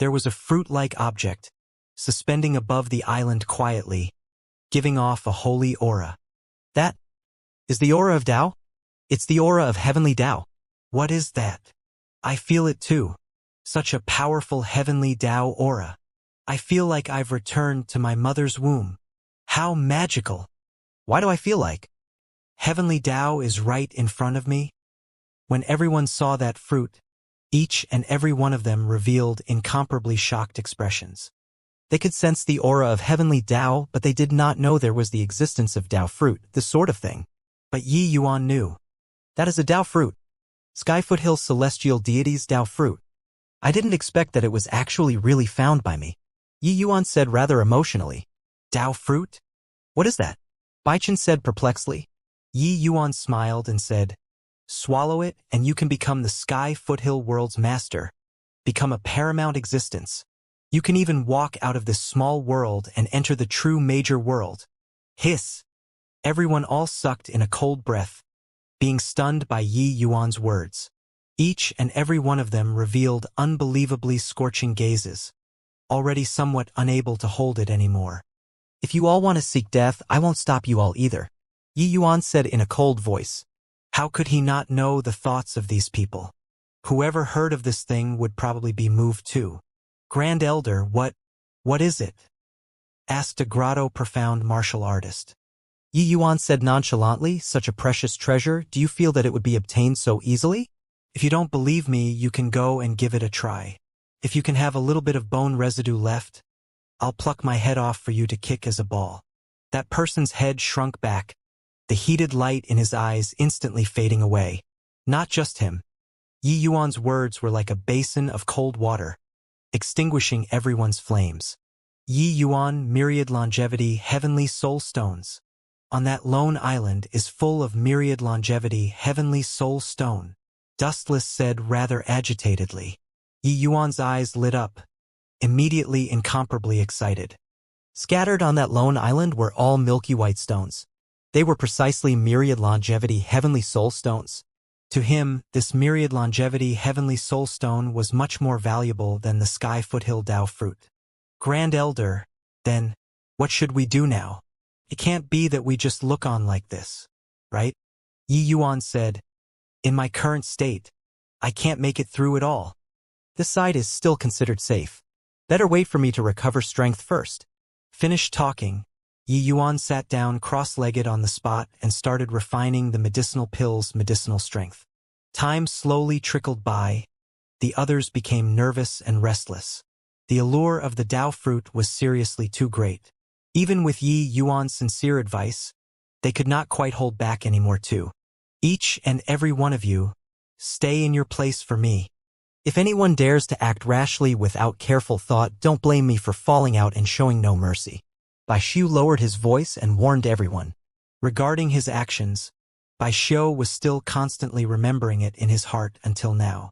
There was a fruit-like object, suspending above the island quietly, giving off a holy aura. That is the aura of Tao? It's the aura of heavenly Tao. What is that? I feel it too. Such a powerful heavenly Tao aura. I feel like I've returned to my mother's womb. How magical. Why do I feel like heavenly Tao is right in front of me? When everyone saw that fruit, each and every one of them revealed incomparably shocked expressions. They could sense the aura of heavenly Tao, but they did not know there was the existence of Tao fruit, this sort of thing. But Yi Yuan knew. That is a Tao fruit. Sky Foothill Celestial Deity's Tao fruit. I didn't expect that it was actually really found by me. Yi Yuan said rather emotionally. Tao fruit? What is that? Baichen said perplexedly. Yi Yuan smiled and said, swallow it and you can become the Sky Foothill world's master. Become a paramount existence. You can even walk out of this small world and enter the true major world. Hiss. Everyone all sucked in a cold breath, being stunned by Yi Yuan's words. Each and every one of them revealed unbelievably scorching gazes, already somewhat unable to hold it anymore. If you all want to seek death, I won't stop you all either, Yi Yuan said in a cold voice. How could he not know the thoughts of these people? Whoever heard of this thing would probably be moved too. Grand Elder, what is it? Asked a grotto-profound martial artist. Yi Yuan said nonchalantly, such a precious treasure, do you feel that it would be obtained so easily? If you don't believe me, you can go and give it a try. If you can have a little bit of bone residue left, I'll pluck my head off for you to kick as a ball. That person's head shrunk back, the heated light in his eyes instantly fading away. Not just him. Yi Yuan's words were like a basin of cold water, extinguishing everyone's flames. Yi Yuan, myriad longevity, heavenly soul stones. On that lone island is full of myriad longevity, heavenly soul stone. Dustless said rather agitatedly. Yi Yuan's eyes lit up, immediately incomparably excited. Scattered on that lone island were all milky white stones. They were precisely myriad longevity, heavenly soul stones. To him, this myriad longevity, heavenly soul stone was much more valuable than the Sky Foothill Tao fruit. Grand Elder, then, what should we do now? It can't be that we just look on like this, right? Yi Yuan said, in my current state, I can't make it through it all. This side is still considered safe. Better wait for me to recover strength first. Finished talking, Yi Yuan sat down cross-legged on the spot and started refining the medicinal pill's medicinal strength. Time slowly trickled by. The others became nervous and restless. The allure of the Tao fruit was seriously too great. Even with Yi Yuan's sincere advice, they could not quite hold back anymore too. Each and every one of you, stay in your place for me. If anyone dares to act rashly without careful thought, don't blame me for falling out and showing no mercy. Bai Xiu lowered his voice and warned everyone. Regarding his actions, Bai Xiu was still constantly remembering it in his heart until now.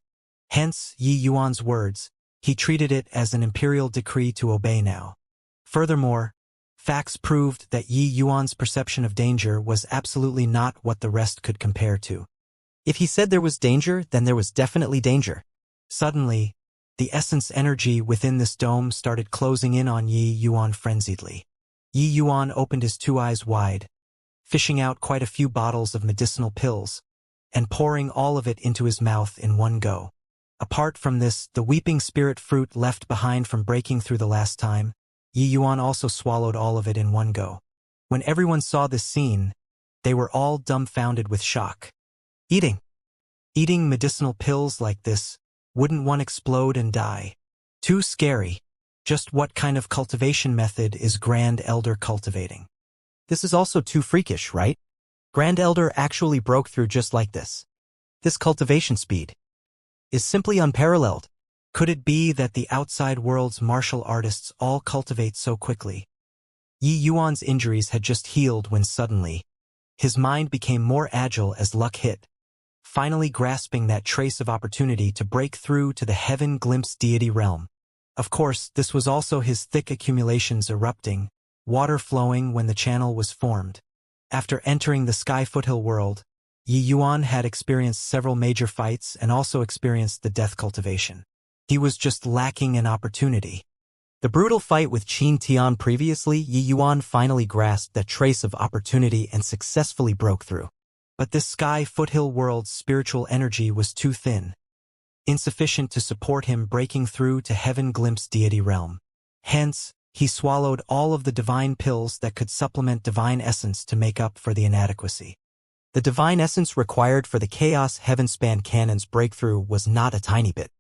Hence Yi Yuan's words, he treated it as an imperial decree to obey now. Furthermore, facts proved that Yi Yuan's perception of danger was absolutely not what the rest could compare to. If he said there was danger, then there was definitely danger. Suddenly, the essence energy within this dome started closing in on Yi Yuan frenziedly. Yi Yuan opened his two eyes wide, fishing out quite a few bottles of medicinal pills, and pouring all of it into his mouth in one go. Apart from this, the weeping spirit fruit left behind from breaking through the last time, Yi Yuan also swallowed all of it in one go. When everyone saw this scene, they were all dumbfounded with shock. Eating medicinal pills like this, wouldn't one explode and die? Too scary. Just what kind of cultivation method is Grand Elder cultivating? This is also too freakish, right? Grand Elder actually broke through just like this. This cultivation speed is simply unparalleled. Could it be that the outside world's martial artists all cultivate so quickly? Yi Yuan's injuries had just healed when suddenly, his mind became more agile as luck hit, finally grasping that trace of opportunity to break through to the heaven glimpse deity realm. Of course, this was also his thick accumulations erupting, water flowing when the channel was formed. After entering the Sky Foothill world, Yi Yuan had experienced several major fights and also experienced the death cultivation. He was just lacking an opportunity. The brutal fight with Qin Tian previously, Yi Yuan finally grasped that trace of opportunity and successfully broke through. But this sky foothill world's spiritual energy was too thin, insufficient to support him breaking through to heaven glimpse deity realm. Hence, he swallowed all of the divine pills that could supplement divine essence to make up for the inadequacy. The divine essence required for the chaos heaven-span canon's breakthrough was not a tiny bit.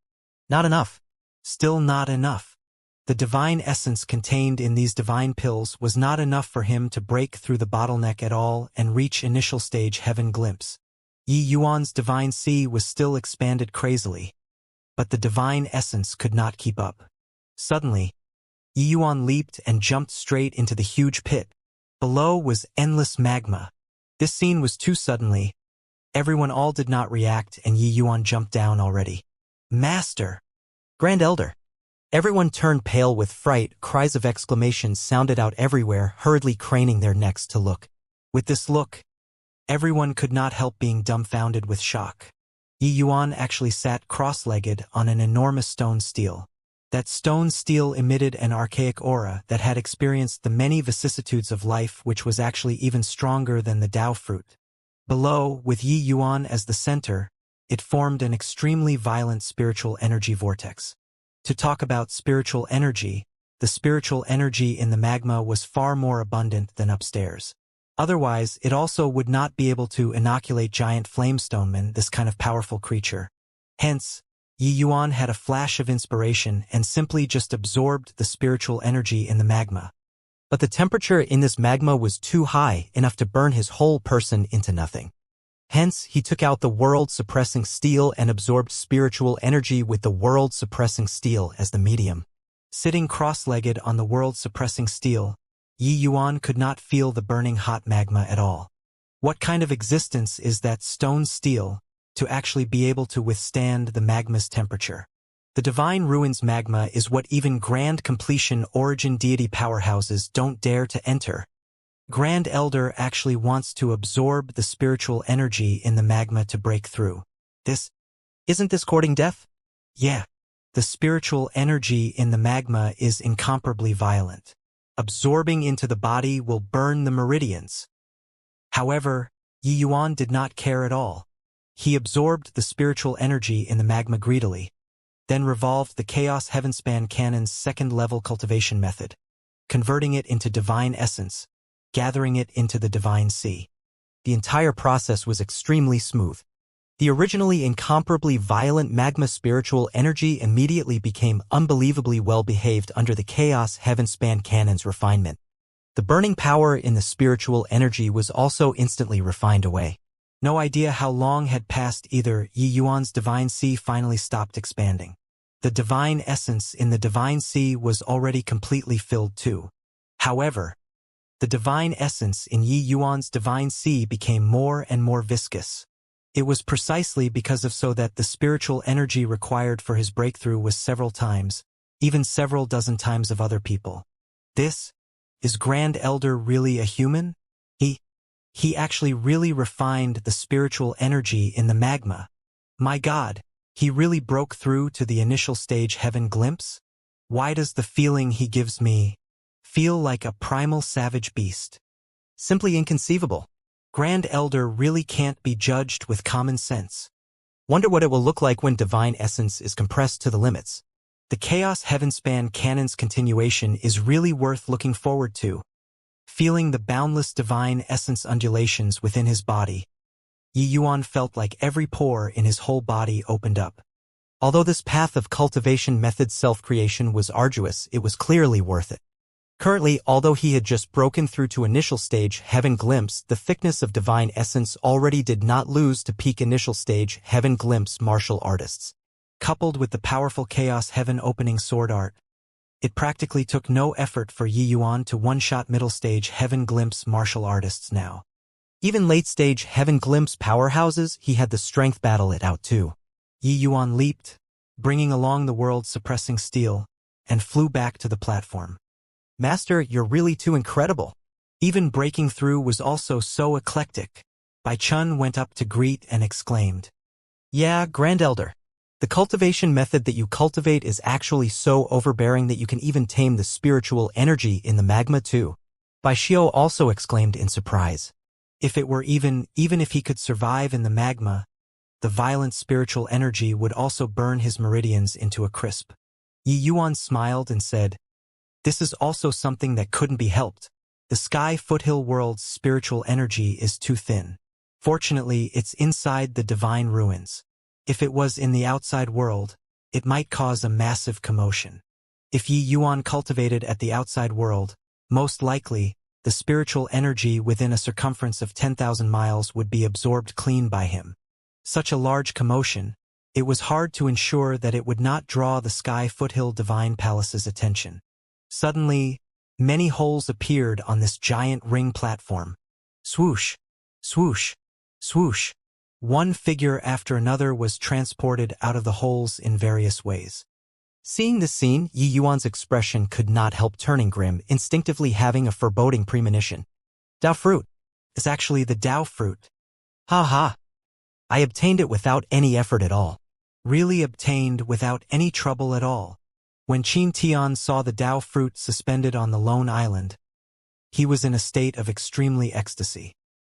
Not enough. Still not enough. The divine essence contained in these divine pills was not enough for him to break through the bottleneck at all and reach initial stage heaven glimpse. Yi Yuan's divine sea was still expanded crazily, but the divine essence could not keep up. Suddenly, Yi Yuan leaped and jumped straight into the huge pit. Below was endless magma. This scene was too suddenly. Everyone all did not react and Yi Yuan jumped down already. Master! Grand Elder! Everyone turned pale with fright, cries of exclamation sounded out everywhere, hurriedly craning their necks to look. With this look, everyone could not help being dumbfounded with shock. Yi Yuan actually sat cross-legged on an enormous stone stele. That stone stele emitted an archaic aura that had experienced the many vicissitudes of life, which was actually even stronger than the Tao fruit. Below, with Yi Yuan as the center, it formed an extremely violent spiritual energy vortex. To talk about spiritual energy, the spiritual energy in the magma was far more abundant than upstairs. Otherwise, it also would not be able to inoculate giant flamestonemen, this kind of powerful creature. Hence, Yi Yuan had a flash of inspiration and simply just absorbed the spiritual energy in the magma. But the temperature in this magma was too high, enough to burn his whole person into nothing. Hence, he took out the world-suppressing steel and absorbed spiritual energy with the world-suppressing steel as the medium. Sitting cross-legged on the world-suppressing steel, Yi Yuan could not feel the burning hot magma at all. What kind of existence is that stone steel to actually be able to withstand the magma's temperature? The Divine Ruins magma is what even Grand Completion Origin deity powerhouses don't dare to enter. Grand Elder actually wants to absorb the spiritual energy in the magma to break through. Isn't this courting death? Yeah. The spiritual energy in the magma is incomparably violent. Absorbing into the body will burn the meridians. However, Yi Yuan did not care at all. He absorbed the spiritual energy in the magma greedily, then revolved the Chaos Heavenspan Canon's second-level cultivation method, converting it into divine essence, gathering it into the divine sea. The entire process was extremely smooth. The originally incomparably violent magma spiritual energy immediately became unbelievably well-behaved under the Chaos Heavenspan Canon's refinement. The burning power in the spiritual energy was also instantly refined away. No idea how long had passed either. Yi Yuan's divine sea finally stopped expanding. The divine essence in the divine sea was already completely filled too. However, the divine essence in Yi Yuan's divine sea became more and more viscous. It was precisely because of so that the spiritual energy required for his breakthrough was several times, even several dozen times of other people. Is Grand Elder really a human? He actually really refined the spiritual energy in the magma. My God, he really broke through to the initial stage heaven glimpse? Why does the feeling he gives me feel like a primal savage beast? Simply inconceivable. Grand Elder really can't be judged with common sense. Wonder what it will look like when divine essence is compressed to the limits. The Chaos Heavenspan Canon's continuation is really worth looking forward to. Feeling the boundless divine essence undulations within his body, Yi Yuan felt like every pore in his whole body opened up. Although this path of cultivation method self-creation was arduous, it was clearly worth it. Currently, although he had just broken through to initial stage heaven glimpse, the thickness of divine essence already did not lose to peak initial stage heaven glimpse martial artists. Coupled with the powerful chaos heaven opening sword art, it practically took no effort for Yi Yuan to one-shot middle stage heaven glimpse martial artists now. Even late stage heaven glimpse powerhouses, he had the strength battle it out too. Yi Yuan leaped, bringing along the world-suppressing steel, and flew back to the platform. Master, you're really too incredible. Even breaking through was also so eclectic. Bai Chun went up to greet and exclaimed, Yeah, Grand Elder. The cultivation method that you cultivate is actually so overbearing that you can even tame the spiritual energy in the magma too. Bai Xiao also exclaimed in surprise. If it were even if he could survive in the magma, the violent spiritual energy would also burn his meridians into a crisp. Yi Yuan smiled and said, "This is also something that couldn't be helped. The Sky Foothill world's spiritual energy is too thin. Fortunately, it's inside the divine ruins. If it was in the outside world, it might cause a massive commotion. If Yi Yuan cultivated at the outside world, most likely, the spiritual energy within a circumference of 10,000 miles would be absorbed clean by him. Such a large commotion, it was hard to ensure that it would not draw the Sky Foothill Divine Palace's attention. Suddenly, many holes appeared on this giant ring platform. Swoosh, swoosh, swoosh. One figure after another was transported out of the holes in various ways. Seeing this scene, Yi Yuan's expression could not help turning grim, instinctively having a foreboding premonition. Dao fruit. It's actually the Dao fruit. Ha ha. I obtained it without any effort at all. Really obtained without any trouble at all. When Qin Tian saw the Dao fruit suspended on the lone island, he was in a state of extremely ecstasy.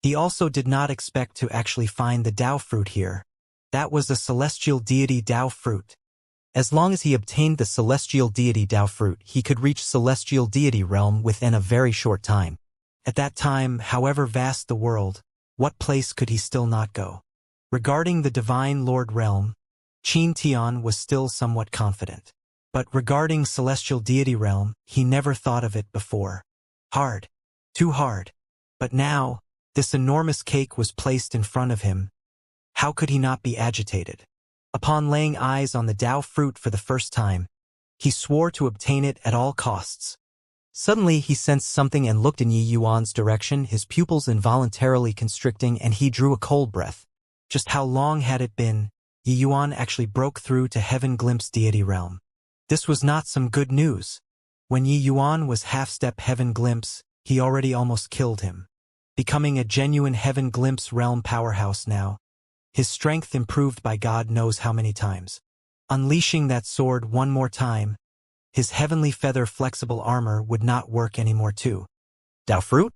He also did not expect to actually find the Dao fruit here. That was a celestial deity Dao fruit. As long as he obtained the celestial deity Dao fruit, he could reach celestial deity realm within a very short time. At that time, however vast the world, what place could he still not go? Regarding the divine lord realm, Qin Tian was still somewhat confident. But regarding celestial deity realm, he never thought of it before. Hard. Too hard. But now, this enormous cake was placed in front of him. How could he not be agitated? Upon laying eyes on the Dao fruit for the first time, he swore to obtain it at all costs. Suddenly he sensed something and looked in Yi Yuan's direction, his pupils involuntarily constricting, and he drew a cold breath. Just how long had it been? Yi Yuan actually broke through to Heaven Glimpse deity realm. This was not some good news. When Yi Yuan was half-step Heaven Glimpse, he already almost killed him. Becoming a genuine Heaven Glimpse realm powerhouse now. His strength improved by God knows how many times. Unleashing that sword one more time, his heavenly feather flexible armor would not work anymore too. Dao fruit?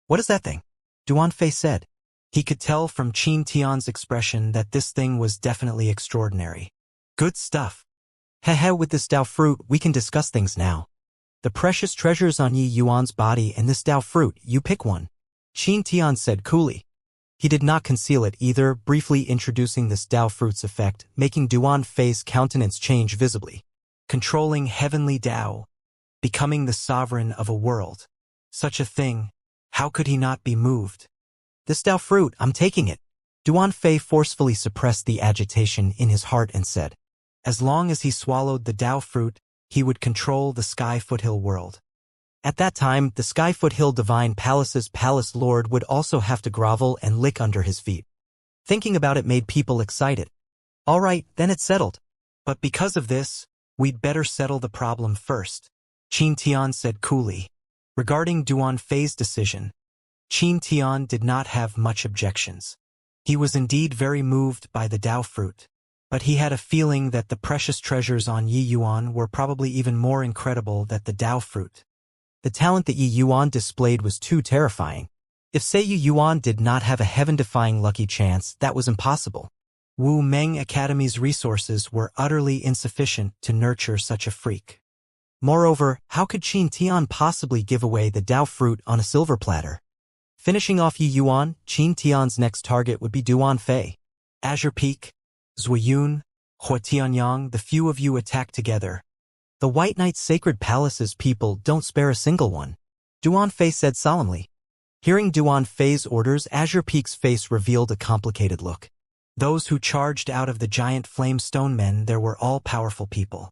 What is that thing? Duan Fei said. He could tell from Qin Tian's expression that this thing was definitely extraordinary. Good stuff. Heh, with this Dao fruit we can discuss things now. The precious treasures on Yi Yuan's body and this Dao fruit, you pick one. Qin Tian said coolly. He did not conceal it either, briefly introducing this Dao fruit's effect, making Duan Fei's countenance change visibly. Controlling heavenly Dao. Becoming the sovereign of a world. Such a thing, how could he not be moved? This Dao fruit, I'm taking it. Duan Fei forcefully suppressed the agitation in his heart and said, as long as he swallowed the Dao fruit, he would control the Sky Foothill world. At that time, the Sky Foothill Divine Palace's palace lord would also have to grovel and lick under his feet. Thinking about it made people excited. All right, then it's settled. But because of this, we'd better settle the problem first, Qin Tian said coolly. Regarding Duan Fei's decision, Qin Tian did not have much objections. He was indeed very moved by the Dao fruit. But he had a feeling that the precious treasures on Yi Yuan were probably even more incredible than the Dao fruit. The talent that Yi Yuan displayed was too terrifying. If say Yi Yuan did not have a heaven-defying lucky chance, that was impossible. Wu Meng Academy's resources were utterly insufficient to nurture such a freak. Moreover, how could Qin Tian possibly give away the Dao fruit on a silver platter? Finishing off Yi Yuan, Qin Tian's next target would be Duan Fei. Azure Peak, Zuiyun, Hua Tianyang, the few of you attack together. The White Knight's sacred palace's people don't spare a single one, Duan Fei said solemnly. Hearing Duan Fei's orders, Azure Peak's face revealed a complicated look. Those who charged out of the giant flame stone men there were all powerful people.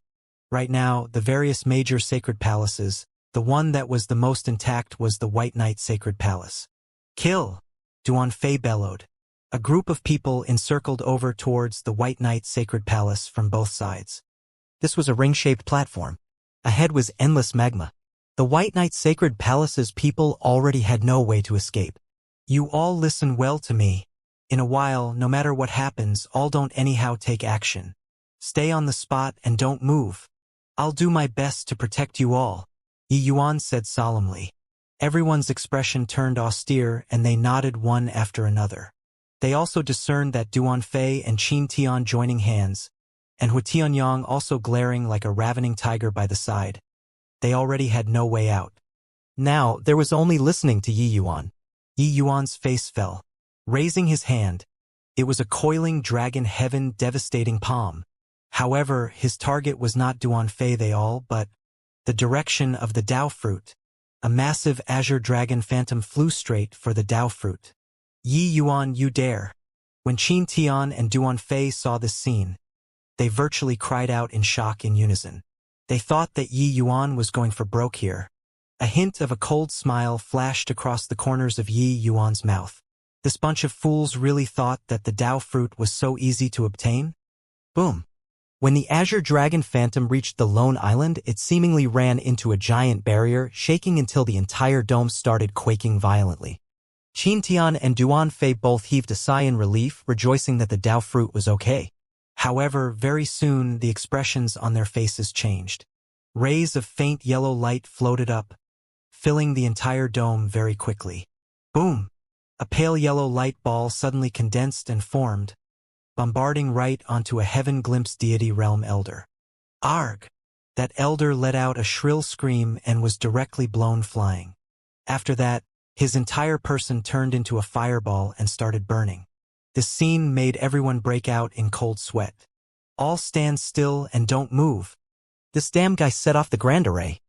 Right now, the various major sacred palaces, the one that was the most intact was the White Knight Sacred Palace. Kill! Duan Fei bellowed. A group of people encircled over towards the White Knight Sacred Palace from both sides. This was a ring-shaped platform. Ahead was endless magma. The White Knight Sacred Palace's people already had no way to escape. You all listen well to me. In a while, no matter what happens, all don't anyhow take action. Stay on the spot and don't move. I'll do my best to protect you all, Yi Yuan said solemnly. Everyone's expression turned austere and they nodded one after another. They also discerned that Duan Fei and Qin Tian joining hands, and Hu Tianyang also glaring like a ravening tiger by the side. They already had no way out. Now, there was only listening to Yi Yuan. Yi Yuan's face fell. Raising his hand, it was a coiling dragon heaven devastating palm. However, his target was not Duan Fei they all, but the direction of the Dao fruit. A massive azure dragon phantom flew straight for the Dao fruit. Yi Yuan, you dare. When Qin Tian and Duan Fei saw this scene, they virtually cried out in shock in unison. They thought that Yi Yuan was going for broke here. A hint of a cold smile flashed across the corners of Yi Yuan's mouth. This bunch of fools really thought that the Dao fruit was so easy to obtain? Boom. When the Azure Dragon Phantom reached the lone island, it seemingly ran into a giant barrier, shaking until the entire dome started quaking violently. Qin Tian and Duan Fei both heaved a sigh in relief, rejoicing that the Dao fruit was okay. However, very soon the expressions on their faces changed. Rays of faint yellow light floated up, filling the entire dome very quickly. Boom! A pale yellow light ball suddenly condensed and formed, bombarding right onto a heaven-glimpsed deity realm elder. Arg! That elder let out a shrill scream and was directly blown flying. After that, his entire person turned into a fireball and started burning. This scene made everyone break out in cold sweat. All stand still and don't move. This damn guy set off the Grand Array.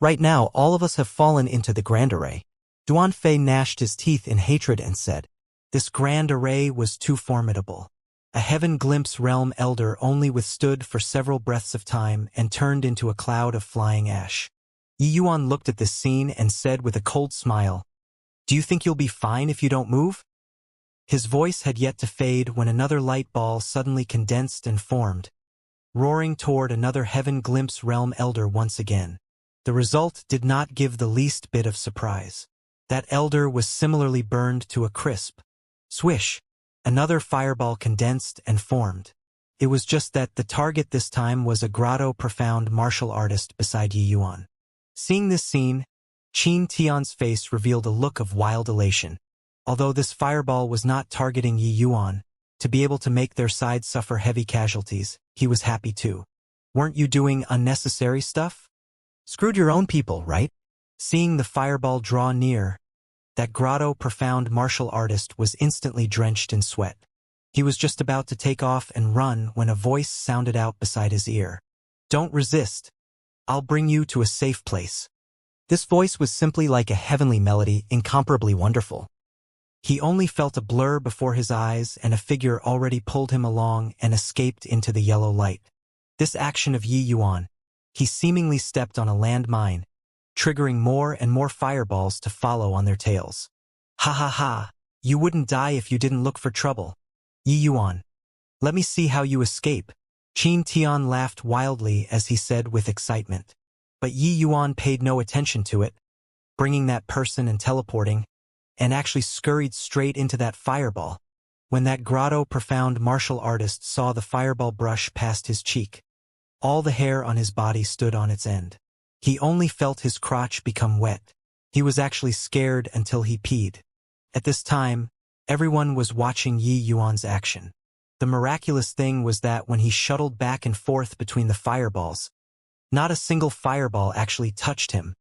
Right now, all of us have fallen into the Grand Array. Duan Fei gnashed his teeth in hatred and said, this Grand Array was too formidable. A heaven glimpse realm elder only withstood for several breaths of time and turned into a cloud of flying ash. Yi Yuan looked at this scene and said with a cold smile, do you think you'll be fine if you don't move? His voice had yet to fade when another light ball suddenly condensed and formed, roaring toward another heaven glimpse realm elder once again. The result did not give the least bit of surprise. That elder was similarly burned to a crisp. Swish! Another fireball condensed and formed. It was just that the target this time was a grotto profound martial artist beside Yi Yuan. Seeing this scene, Qin Tian's face revealed a look of wild elation. Although this fireball was not targeting Yi Yuan, to be able to make their side suffer heavy casualties, he was happy too. Weren't you doing unnecessary stuff? Screwed your own people, right? Seeing the fireball draw near, that grotto profound martial artist was instantly drenched in sweat. He was just about to take off and run when a voice sounded out beside his ear. Don't resist. I'll bring you to a safe place. This voice was simply like a heavenly melody, incomparably wonderful. He only felt a blur before his eyes and a figure already pulled him along and escaped into the yellow light. This action of Yi Yuan, he seemingly stepped on a landmine, triggering more and more fireballs to follow on their tails. Ha ha ha, you wouldn't die if you didn't look for trouble. Yi Yuan, let me see how you escape. Qin Tian laughed wildly as he said with excitement. But Yi Yuan paid no attention to it, bringing that person and teleporting, and actually scurried straight into that fireball. When that grotto profound martial artist saw the fireball brush past his cheek, all the hair on his body stood on its end. He only felt his crotch become wet. He was actually scared until he peed. At this time, everyone was watching Yi Yuan's action. The miraculous thing was that when he shuttled back and forth between the fireballs, not a single fireball actually touched him.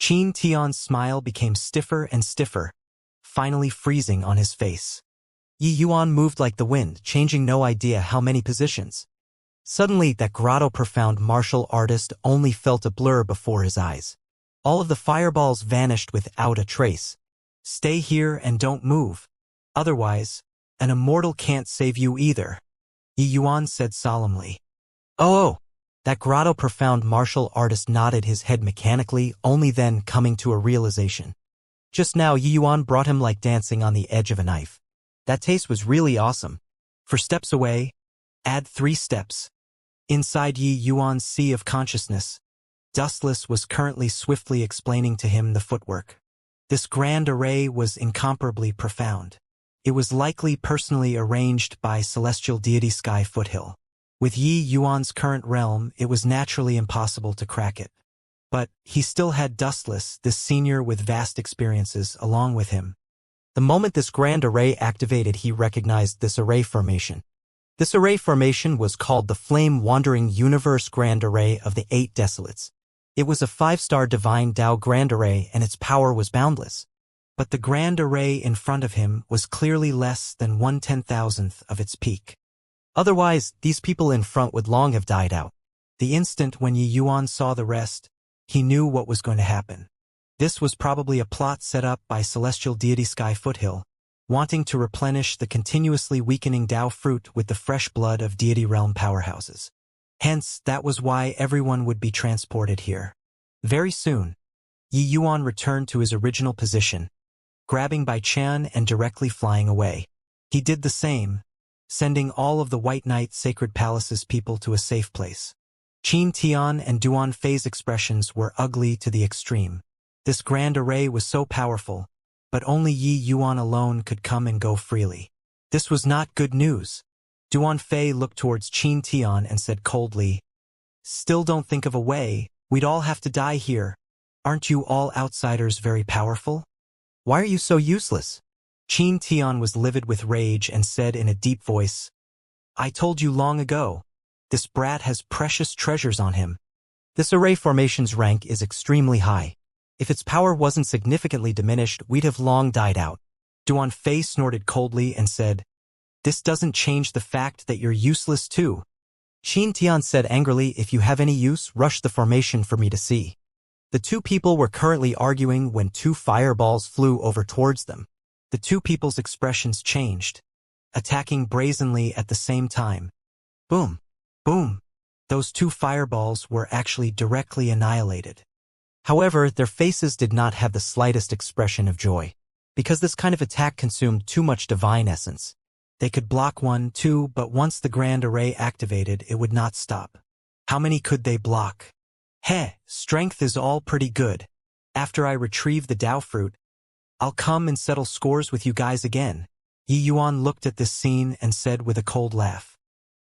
Qin Tian's smile became stiffer and stiffer, finally freezing on his face. Yi Yuan moved like the wind, changing no idea how many positions. Suddenly, that grotto profound martial artist only felt a blur before his eyes. All of the fireballs vanished without a trace. Stay here and don't move. Otherwise, an immortal can't save you either, Yi Yuan said solemnly. Oh! That grotto profound martial artist nodded his head mechanically, only then coming to a realization. Just now Yi Yuan brought him like dancing on the edge of a knife. That taste was really awesome. For steps away, add 3 steps. Inside Yi Yuan's sea of consciousness, Dustless was currently swiftly explaining to him the footwork. This grand array was incomparably profound. It was likely personally arranged by celestial deity Sky Foothill. With Yi Yuan's current realm, it was naturally impossible to crack it. But he still had Dustless, this senior with vast experiences, along with him. The moment this grand array activated, he recognized this array formation. This array formation was called the Flame-Wandering Universe Grand Array of the Eight Desolates. It was a 5-star Divine Tao Grand Array, and its power was boundless. But the Grand Array in front of him was clearly less than 1/10,000th of its peak. Otherwise, these people in front would long have died out. The instant when Yi Yuan saw the rest, he knew what was going to happen. This was probably a plot set up by Celestial Deity Sky Foothill, wanting to replenish the continuously weakening Tao fruit with the fresh blood of deity realm powerhouses. Hence, that was why everyone would be transported here. Very soon, Yi Yuan returned to his original position, grabbing Bai Chan and directly flying away. He did the same, sending all of the White Knight Sacred Palace's people to a safe place. Qin Tian and Duan Fei's expressions were ugly to the extreme. This grand array was so powerful, but only Yi Yuan alone could come and go freely. This was not good news. Duan Fei looked towards Qin Tian and said coldly, "Still don't think of a way, we'd all have to die here. Aren't you all outsiders very powerful? Why are you so useless?" Qin Tian was livid with rage and said in a deep voice, "I told you long ago. This brat has precious treasures on him. This array formation's rank is extremely high. If its power wasn't significantly diminished, we'd have long died out." Duan Fei snorted coldly and said, "This doesn't change the fact that you're useless too." Qin Tian said angrily, "If you have any use, rush the formation for me to see." The two people were currently arguing when two fireballs flew over towards them. The two people's expressions changed, attacking brazenly at the same time. Boom! Boom! Those two fireballs were actually directly annihilated. However, their faces did not have the slightest expression of joy, because this kind of attack consumed too much divine essence. They could block one, two, but once the grand array activated, it would not stop. How many could they block? Heh, strength is all pretty good. After I retrieve the Tao fruit, I'll come and settle scores with you guys again. Yi Yuan looked at this scene and said with a cold laugh.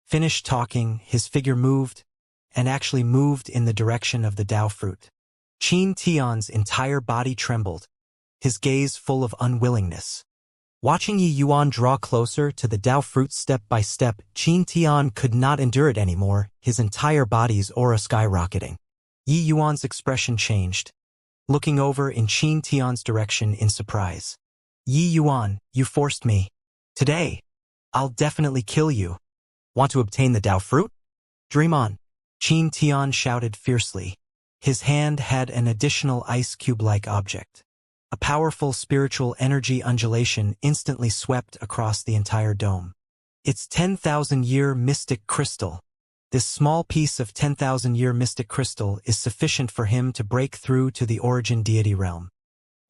Finished talking, his figure moved, and actually moved in the direction of the Tao fruit. Qin Tian's entire body trembled, his gaze full of unwillingness. Watching Yi Yuan draw closer to the Tao fruit step by step, Qin Tian could not endure it anymore, his entire body's aura skyrocketing. Yi Yuan's expression changed, looking over in Qin Tian's direction in surprise. "Yi Yuan, you forced me. Today, I'll definitely kill you. Want to obtain the Tao fruit? Dream on." Qin Tian shouted fiercely. His hand had an additional ice cube-like object. A powerful spiritual energy undulation instantly swept across the entire dome. It's 10,000-year mystic crystal. This small piece of 10,000-year mystic crystal is sufficient for him to break through to the origin deity realm.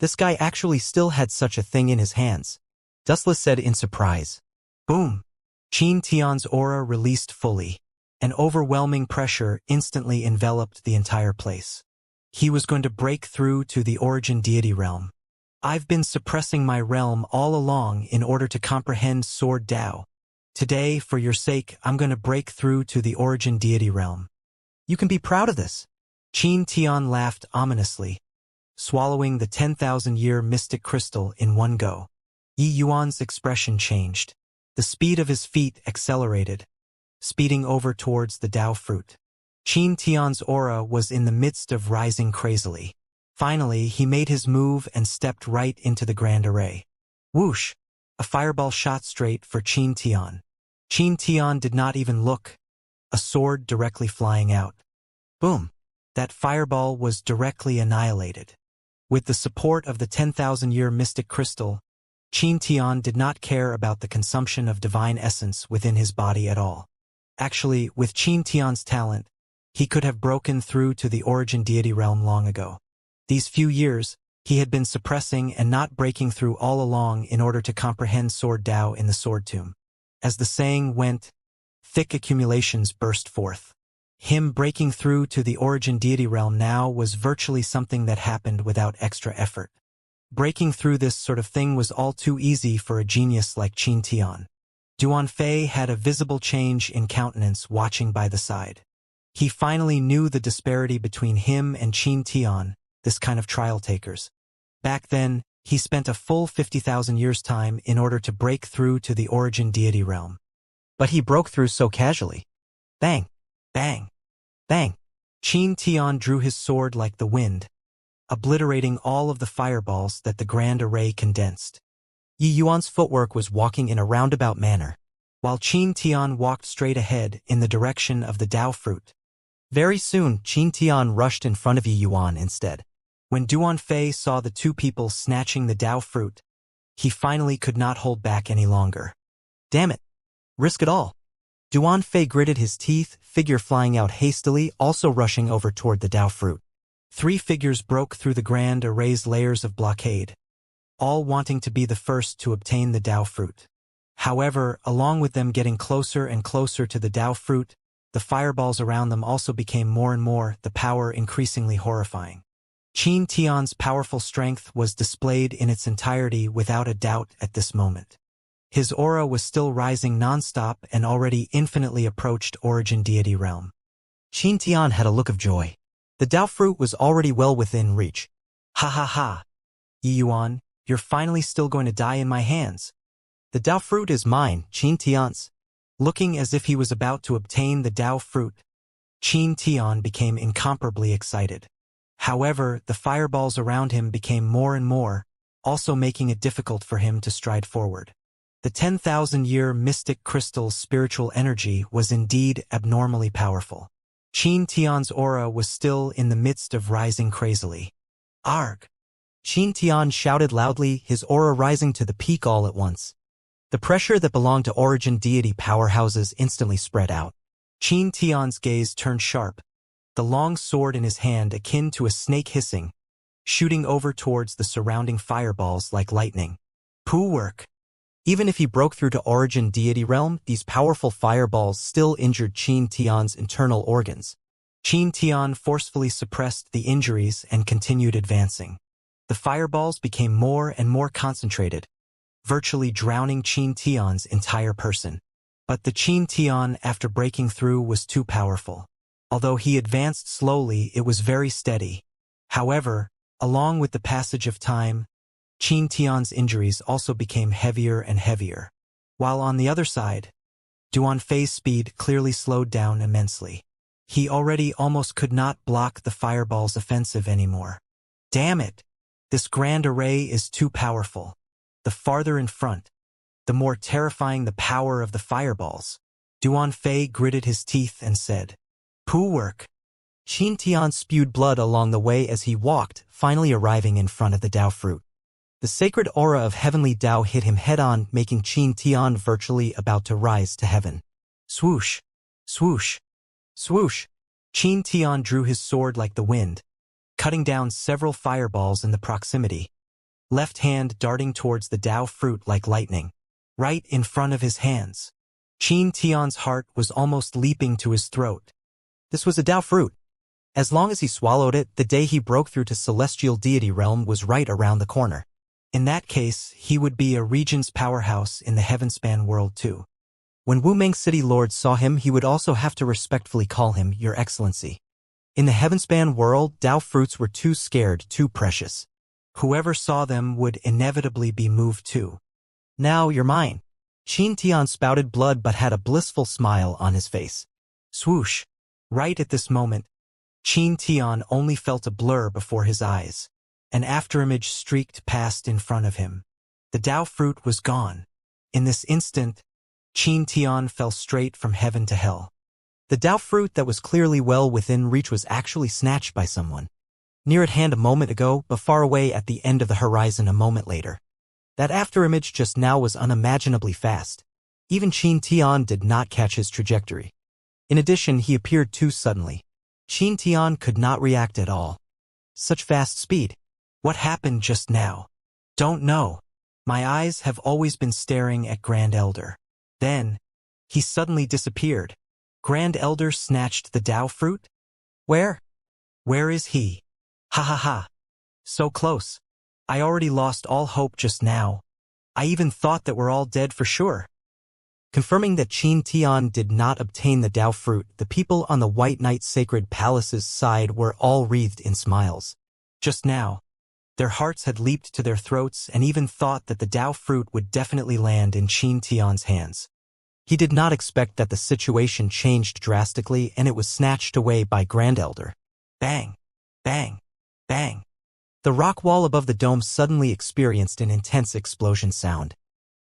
This guy actually still had such a thing in his hands. Dustless said in surprise. Boom! Qin Tian's aura released fully. An overwhelming pressure instantly enveloped the entire place. He was going to break through to the origin deity realm. I've been suppressing my realm all along in order to comprehend Sword Tao. Today, for your sake, I'm going to break through to the origin deity realm. You can be proud of this. Qin Tian laughed ominously, swallowing the 10,000-year mystic crystal in one go. Yi Yuan's expression changed. The speed of his feet accelerated, speeding over towards the Tao fruit. Qin Tian's aura was in the midst of rising crazily. Finally, he made his move and stepped right into the grand array. Whoosh! A fireball shot straight for Qin Tian. Qin Tian did not even look, a sword directly flying out. Boom! That fireball was directly annihilated. With the support of the 10,000-year mystic crystal, Qin Tian did not care about the consumption of divine essence within his body at all. Actually, with Qin Tian's talent, he could have broken through to the origin deity realm long ago. These few years, he had been suppressing and not breaking through all along in order to comprehend Sword Tao in the Sword Tomb. As the saying went, thick accumulations burst forth. Him breaking through to the origin deity realm now was virtually something that happened without extra effort. Breaking through this sort of thing was all too easy for a genius like Qin Tian. Duanfei had a visible change in countenance watching by the side. He finally knew the disparity between him and Qin Tian, this kind of trial takers. Back then, he spent a full 50,000 years' time in order to break through to the origin deity realm. But he broke through so casually. Bang! Bang! Bang! Qin Tian drew his sword like the wind, obliterating all of the fireballs that the grand array condensed. Yi Yuan's footwork was walking in a roundabout manner, while Qin Tian walked straight ahead in the direction of the Dao fruit. Very soon, Qin Tian rushed in front of Yi Yuan instead. When Duanfei saw the two people snatching the Dao fruit, he finally could not hold back any longer. Damn it! Risk it all! Duanfei gritted his teeth, figure flying out hastily, also rushing over toward the Dao fruit. Three figures broke through the grand array's layers of blockade, all wanting to be the first to obtain the Dao fruit. However, along with them getting closer and closer to the Dao fruit, the fireballs around them also became more and more, the power increasingly horrifying. Qin Tian's powerful strength was displayed in its entirety without a doubt at this moment. His aura was still rising non-stop and already infinitely approached origin deity realm. Qin Tian had a look of joy. The Dao fruit was already well within reach. Ha ha ha! Yi Yuan, you're finally still going to die in my hands. The Dao fruit is mine, Qin Tian's. Looking as if he was about to obtain the Dao fruit, Qin Tian became incomparably excited. However, the fireballs around him became more and more, also making it difficult for him to stride forward. The 10,000-year mystic crystal's spiritual energy was indeed abnormally powerful. Qin Tian's aura was still in the midst of rising crazily. Arg! Qin Tian shouted loudly, his aura rising to the peak all at once. The pressure that belonged to origin deity powerhouses instantly spread out. Qin Tian's gaze turned sharp, the long sword in his hand akin to a snake hissing, shooting over towards the surrounding fireballs like lightning. Poo work! Even if he broke through to origin deity realm, these powerful fireballs still injured Qin Tian's internal organs. Qin Tian forcefully suppressed the injuries and continued advancing. The fireballs became more and more concentrated, virtually drowning Qin Tian's entire person. But the Qin Tian, after breaking through, was too powerful. Although he advanced slowly, it was very steady. However, along with the passage of time, Qin Tian's injuries also became heavier and heavier. While on the other side, Duanfei's speed clearly slowed down immensely. He already almost could not block the fireball's offensive anymore. Damn it! This grand array is too powerful. The farther in front, the more terrifying the power of the fireballs. Duanfei gritted his teeth and said, "Poo work." Qin Tian spewed blood along the way as he walked, finally arriving in front of the Dao fruit. The sacred aura of heavenly Dao hit him head-on, making Qin Tian virtually about to rise to heaven. Swoosh! Swoosh! Swoosh! Qin Tian drew his sword like the wind, cutting down several fireballs in the proximity, left hand darting towards the Dao fruit like lightning, right in front of his hands. Qin Tian's heart was almost leaping to his throat. This was a Dao fruit. As long as he swallowed it, the day he broke through to celestial deity realm was right around the corner. In that case, he would be a region's powerhouse in the Heavenspan world too. When Wumeng City Lord saw him, he would also have to respectfully call him Your Excellency. In the Heavenspan world, Dao fruits were too scared, too precious. Whoever saw them would inevitably be moved too. Now you're mine. Qin Tian spouted blood but had a blissful smile on his face. Swoosh! Right at this moment, Qin Tian only felt a blur before his eyes. An afterimage streaked past in front of him. The Dao fruit was gone. In this instant, Qin Tian fell straight from heaven to hell. The Dao fruit that was clearly well within reach was actually snatched by someone. Near at hand a moment ago, but far away at the end of the horizon a moment later. That afterimage just now was unimaginably fast. Even Qin Tian did not catch his trajectory. In addition, he appeared too suddenly. Qin Tian could not react at all. Such fast speed. What happened just now? Don't know. My eyes have always been staring at Grand Elder. Then, he suddenly disappeared. Grand Elder snatched the Dao fruit? Where? Where is he? Ha ha ha. So close. I already lost all hope just now. I even thought that we're all dead for sure. Confirming that Qin Tian did not obtain the Dao fruit, the people on the White Knight Sacred Palace's side were all wreathed in smiles. Just now, their hearts had leaped to their throats and even thought that the Dao fruit would definitely land in Qin Tian's hands. He did not expect that the situation changed drastically and it was snatched away by Grand Elder. Bang! Bang! Bang! The rock wall above the dome suddenly experienced an intense explosion sound.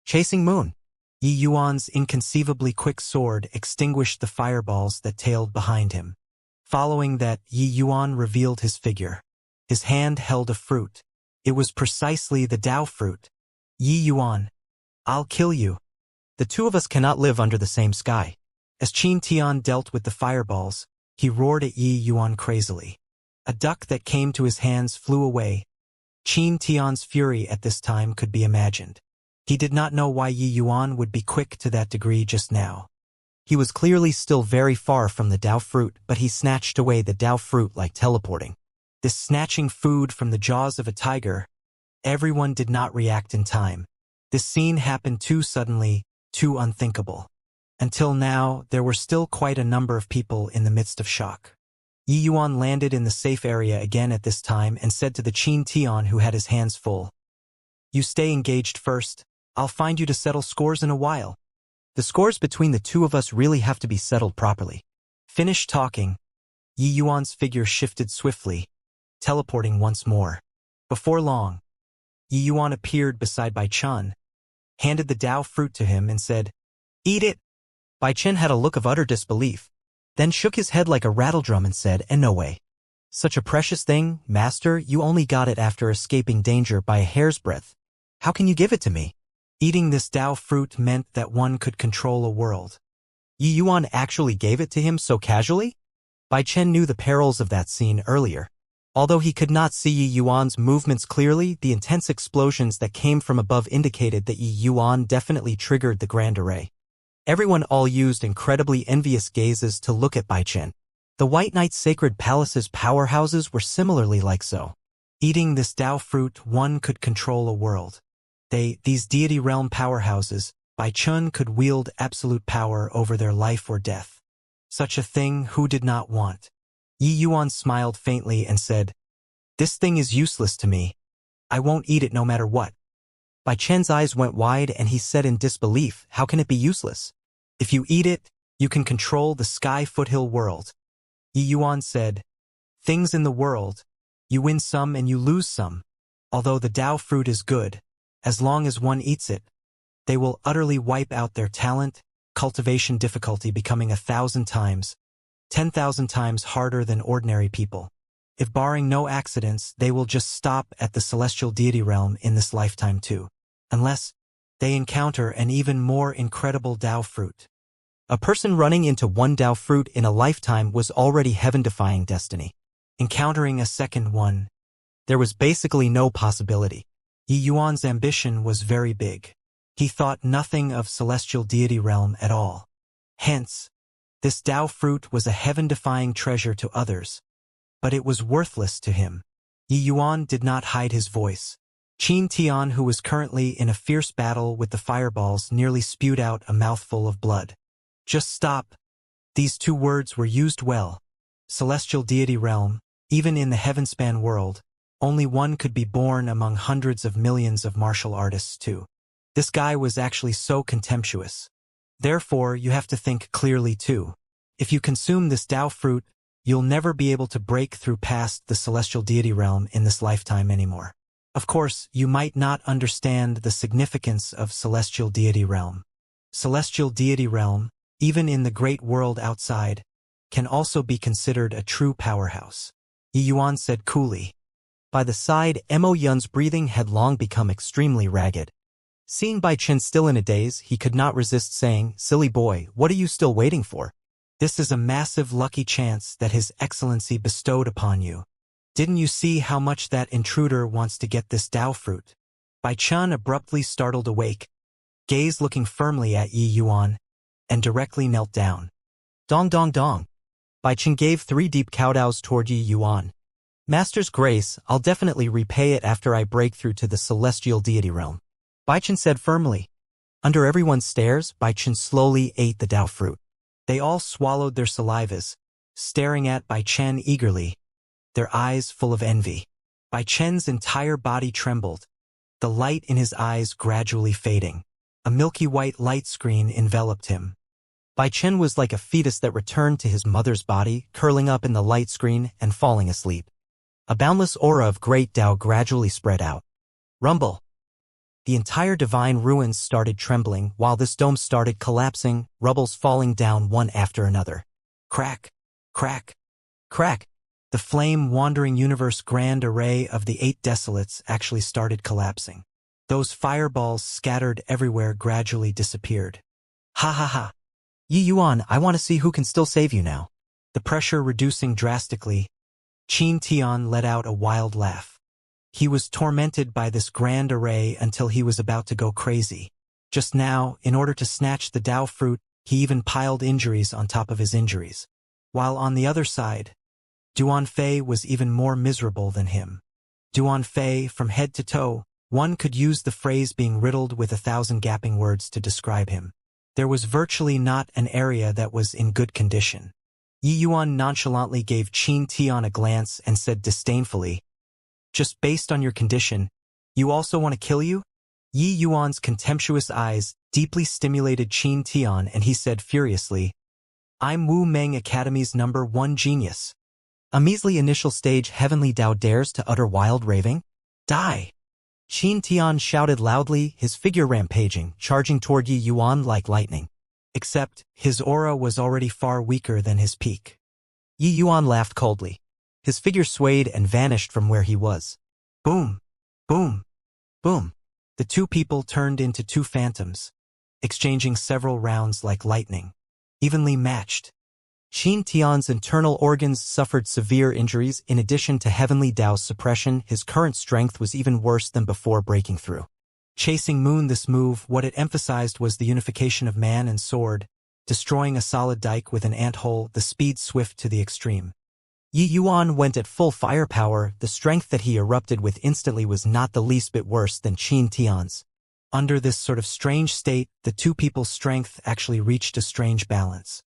Chasing Moon. Yi Yuan's inconceivably quick sword extinguished the fireballs that tailed behind him. Following that, Yi Yuan revealed his figure. His hand held a fruit. It was precisely the Dao fruit. Yi Yuan, I'll kill you. The two of us cannot live under the same sky. As Qin Tian dealt with the fireballs, he roared at Yi Yuan crazily. A duck that came to his hands flew away. Qin Tian's fury at this time could be imagined. He did not know why Yi Yuan would be quick to that degree just now. He was clearly still very far from the Dao fruit, but he snatched away the Dao fruit like teleporting. This snatching food from the jaws of a tiger, everyone did not react in time. This scene happened too suddenly, too unthinkable. Until now, there were still quite a number of people in the midst of shock. Yi Yuan landed in the safe area again at this time and said to the Qin Tian who had his hands full, "You stay engaged first. I'll find you to settle scores in a while. The scores between the two of us really have to be settled properly." Finished talking, Yi Yuan's figure shifted swiftly, teleporting once more. Before long, Yi Yuan appeared beside Bai Chen, handed the Dao fruit to him and said, "Eat it." Bai Chen had a look of utter disbelief, then shook his head like a rattledrum and said, "And no way. Such a precious thing, master, you only got it after escaping danger by a hair's breadth. How can you give it to me?" Eating this Dao fruit meant that one could control a world. Yi Yuan actually gave it to him so casually? Bai Chen knew the perils of that scene earlier. Although he could not see Yi Yuan's movements clearly, the intense explosions that came from above indicated that Yi Yuan definitely triggered the Grand Array. Everyone all used incredibly envious gazes to look at Bai Chen. The White Knight Sacred Palace's powerhouses were similarly like so. Eating this Dao fruit, one could control a world. These deity realm powerhouses, Bai Chen could wield absolute power over their life or death. Such a thing who did not want? Yi Yuan smiled faintly and said, "This thing is useless to me. I won't eat it no matter what." Bai Chen's eyes went wide and he said in disbelief, "How can it be useless? If you eat it, you can control the sky foothill world." Yi Yuan said, "Things in the world, you win some and you lose some. Although the Dao fruit is good, as long as one eats it, they will utterly wipe out their talent, cultivation difficulty becoming 1,000 times, 10,000 times harder than ordinary people. If barring no accidents, they will just stop at the celestial deity realm in this lifetime too, unless they encounter an even more incredible Dao fruit. A person running into one Dao fruit in a lifetime was already heaven-defying destiny. Encountering a second one, there was basically no possibility. Yi Yuan's ambition was very big. He thought nothing of celestial deity realm at all. Hence, this Dao fruit was a heaven-defying treasure to others, but it was worthless to him. Yi Yuan did not hide his voice. Qin Tian, who was currently in a fierce battle with the fireballs, nearly spewed out a mouthful of blood. "Just stop." These two words were used well. Celestial deity realm, even in the heavenspan world, only one could be born among hundreds of millions of martial artists too. This guy was actually so contemptuous. Therefore, you have to think clearly too. If you consume this Dao fruit, you'll never be able to break through past the celestial deity realm in this lifetime anymore. Of course, you might not understand the significance of celestial deity realm. Celestial deity realm, even in the great world outside, can also be considered a true powerhouse. Yi Yuan said coolly. By the side, Mo Yun's breathing had long become extremely ragged. Seeing Bai Chen still in a daze, he could not resist saying, "Silly boy, what are you still waiting for? This is a massive lucky chance that His Excellency bestowed upon you. Didn't you see how much that intruder wants to get this Dao fruit?" Bai Chen abruptly startled awake, gazed looking firmly at Yi Yuan, and directly knelt down. Dong dong dong. Bai Chen gave 3 deep kowtows toward Yi Yuan. "Master's grace, I'll definitely repay it after I break through to the celestial deity realm," Bai Chen said firmly. Under everyone's stares, Bai Chen slowly ate the Dao fruit. They all swallowed their salivas, staring at Bai Chen eagerly, their eyes full of envy. Bai Chen's entire body trembled, the light in his eyes gradually fading. A milky white light screen enveloped him. Bai Chen was like a fetus that returned to his mother's body, curling up in the light screen and falling asleep. A boundless aura of great Tao gradually spread out. Rumble. The entire divine ruins started trembling while this dome started collapsing, rubbles falling down one after another. Crack, crack, crack. The flame-wandering universe grand array of the 8 desolates actually started collapsing. Those fireballs scattered everywhere gradually disappeared. Ha ha ha. Yi Yuan, I want to see who can still save you now. The pressure reducing drastically, Qin Tian let out a wild laugh. He was tormented by this grand array until he was about to go crazy. Just now, in order to snatch the Dao fruit, he even piled injuries on top of his injuries. While on the other side, Duan Fei was even more miserable than him. Duan Fei, from head to toe, one could use the phrase being riddled with 1,000 gapping words to describe him. There was virtually not an area that was in good condition. Yi Yuan nonchalantly gave Qin Tian a glance and said disdainfully, "Just based on your condition, you also want to kill you?" Yi Yuan's contemptuous eyes deeply stimulated Qin Tian and he said furiously, "I'm Wu Meng Academy's #1 genius. A measly initial stage heavenly Dao dares to utter wild raving? Die!" Qin Tian shouted loudly, his figure rampaging, charging toward Yi Yuan like lightning. Except, his aura was already far weaker than his peak. Yi Yuan laughed coldly. His figure swayed and vanished from where he was. Boom! Boom! Boom! The two people turned into two phantoms, exchanging several rounds like lightning, evenly matched. Qin Tian's internal organs suffered severe injuries. In addition to heavenly Dao's suppression, his current strength was even worse than before breaking through. Chasing Moon, this move, what it emphasized was the unification of man and sword, destroying a solid dike with an ant-hole, the speed swift to the extreme. Yi Yuan went at full firepower. The strength that he erupted with instantly was not the least bit worse than Qin Tian's. Under this sort of strange state, the two people's strength actually reached a strange balance.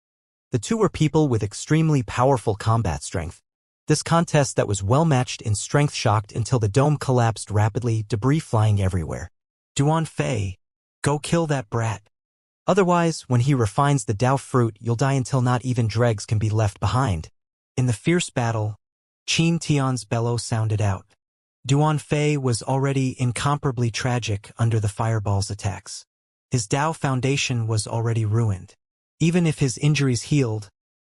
The two were people with extremely powerful combat strength. This contest that was well matched in strength shocked until the dome collapsed rapidly, debris flying everywhere. Duan Fei, go kill that brat. Otherwise, when he refines the Dao fruit, you'll die until not even dregs can be left behind. In the fierce battle, Qin Tian's bellow sounded out. Duan Fei was already incomparably tragic under the fireball's attacks. His Dao foundation was already ruined. Even if his injuries healed,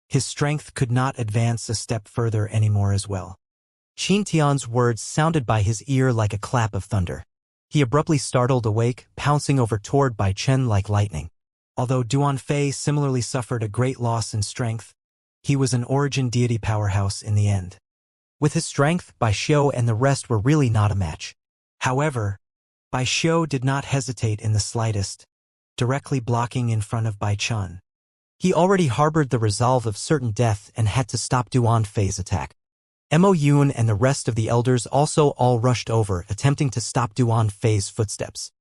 his strength could not advance a step further anymore as well. Qin Tian's words sounded by his ear like a clap of thunder. He abruptly startled awake, pouncing over toward Bai Chen like lightning. Although Duan Fei similarly suffered a great loss in strength, he was an origin deity powerhouse in the end. With his strength, Bai Xiu and the rest were really not a match. However, Bai Xiu did not hesitate in the slightest, directly blocking in front of Bai Chen. He already harbored the resolve of certain death and had to stop Duan Fei's attack. Mo Yun and the rest of the elders also all rushed over, attempting to stop Duan Fei's footsteps.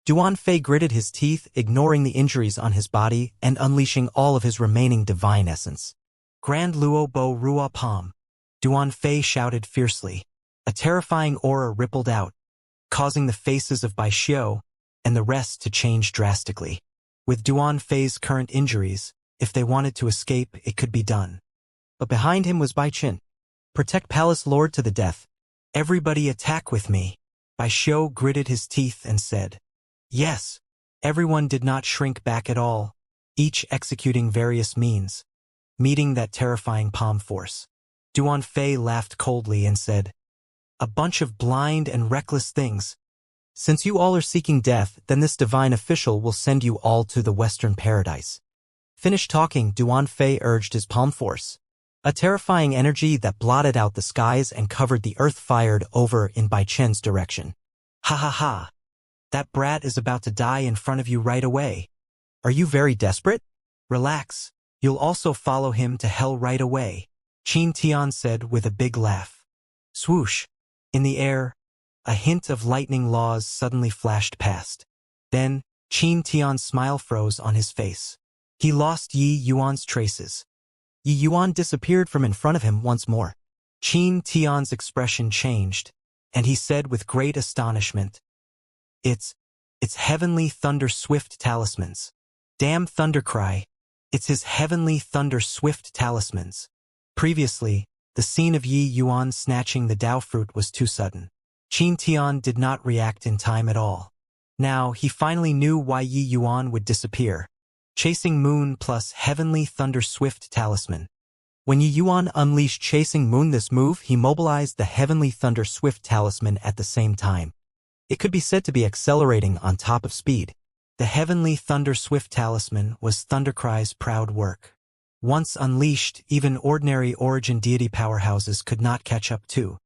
Duan Fei gritted his teeth, ignoring the injuries on his body and unleashing all of his remaining divine essence. Grand Luo Bo Rua Pom. Duan Fei shouted fiercely. A terrifying aura rippled out, causing the faces of Bai Xiu and the rest to change drastically. With Duan Fei's current injuries, if they wanted to escape, it could be done. But behind him was Bai Chen. Protect Palace Lord to the death. Everybody attack with me. Bai Xiu gritted his teeth and said, yes. Everyone did not shrink back at all, each executing various means, meeting that terrifying palm force. Duan Fei laughed coldly and said, a bunch of blind and reckless things. Since you all are seeking death, then this divine official will send you all to the Western Paradise. Finished talking, Duan Fei urged his palm force. A terrifying energy that blotted out the skies and covered the earth fired over in Bai Chen's direction. Ha ha ha. That brat is about to die in front of you right away. Are you very desperate? Relax. You'll also follow him to hell right away, Qin Tian said with a big laugh. Swoosh. In the air, a hint of lightning laws suddenly flashed past. Then, Qin Tian's smile froze on his face. He lost Yi Yuan's traces. Yi Yuan disappeared from in front of him once more. Qin Tian's expression changed, and he said with great astonishment, It's heavenly thunder swift talismans. Damn Thundercry. It's his heavenly thunder swift talismans. Previously, the scene of Yi Yuan snatching the Dao fruit was too sudden. Qin Tian did not react in time at all. Now, he finally knew why Yi Yuan would disappear. Chasing Moon plus Heavenly Thunder Swift Talisman. When Yi Yuan unleashed Chasing Moon this move, he mobilized the Heavenly Thunder Swift Talisman at the same time. It could be said to be accelerating on top of speed. The Heavenly Thunder Swift Talisman was Thundercry's proud work. Once unleashed, even ordinary origin deity powerhouses could not catch up to.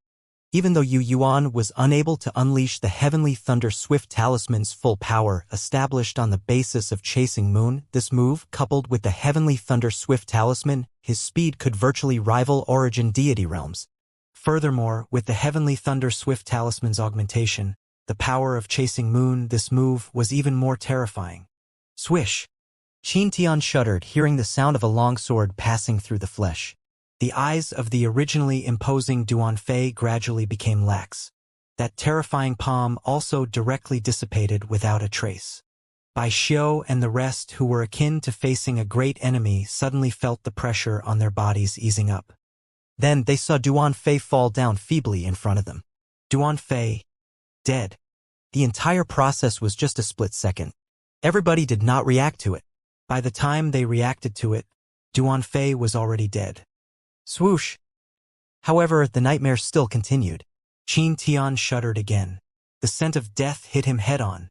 Even though Yi Yuan was unable to unleash the Heavenly Thunder Swift Talisman's full power established on the basis of Chasing Moon, this move, coupled with the Heavenly Thunder Swift Talisman, his speed could virtually rival origin deity realms. Furthermore, with the Heavenly Thunder Swift Talisman's augmentation, the power of Chasing Moon, this move was even more terrifying. Swish! Qin Tian shuddered, hearing the sound of a long sword passing through the flesh. The eyes of the originally imposing Duan Fei gradually became lax. That terrifying palm also directly dissipated without a trace. Bai Xiu and the rest, who were akin to facing a great enemy, suddenly felt the pressure on their bodies easing up. Then they saw Duan Fei fall down feebly in front of them. Duan Fei, dead. The entire process was just a split second. Everybody did not react to it. By the time they reacted to it, Duan Fei was already dead. Swoosh! However, the nightmare still continued. Qin Tian shuddered again. The scent of death hit him head-on.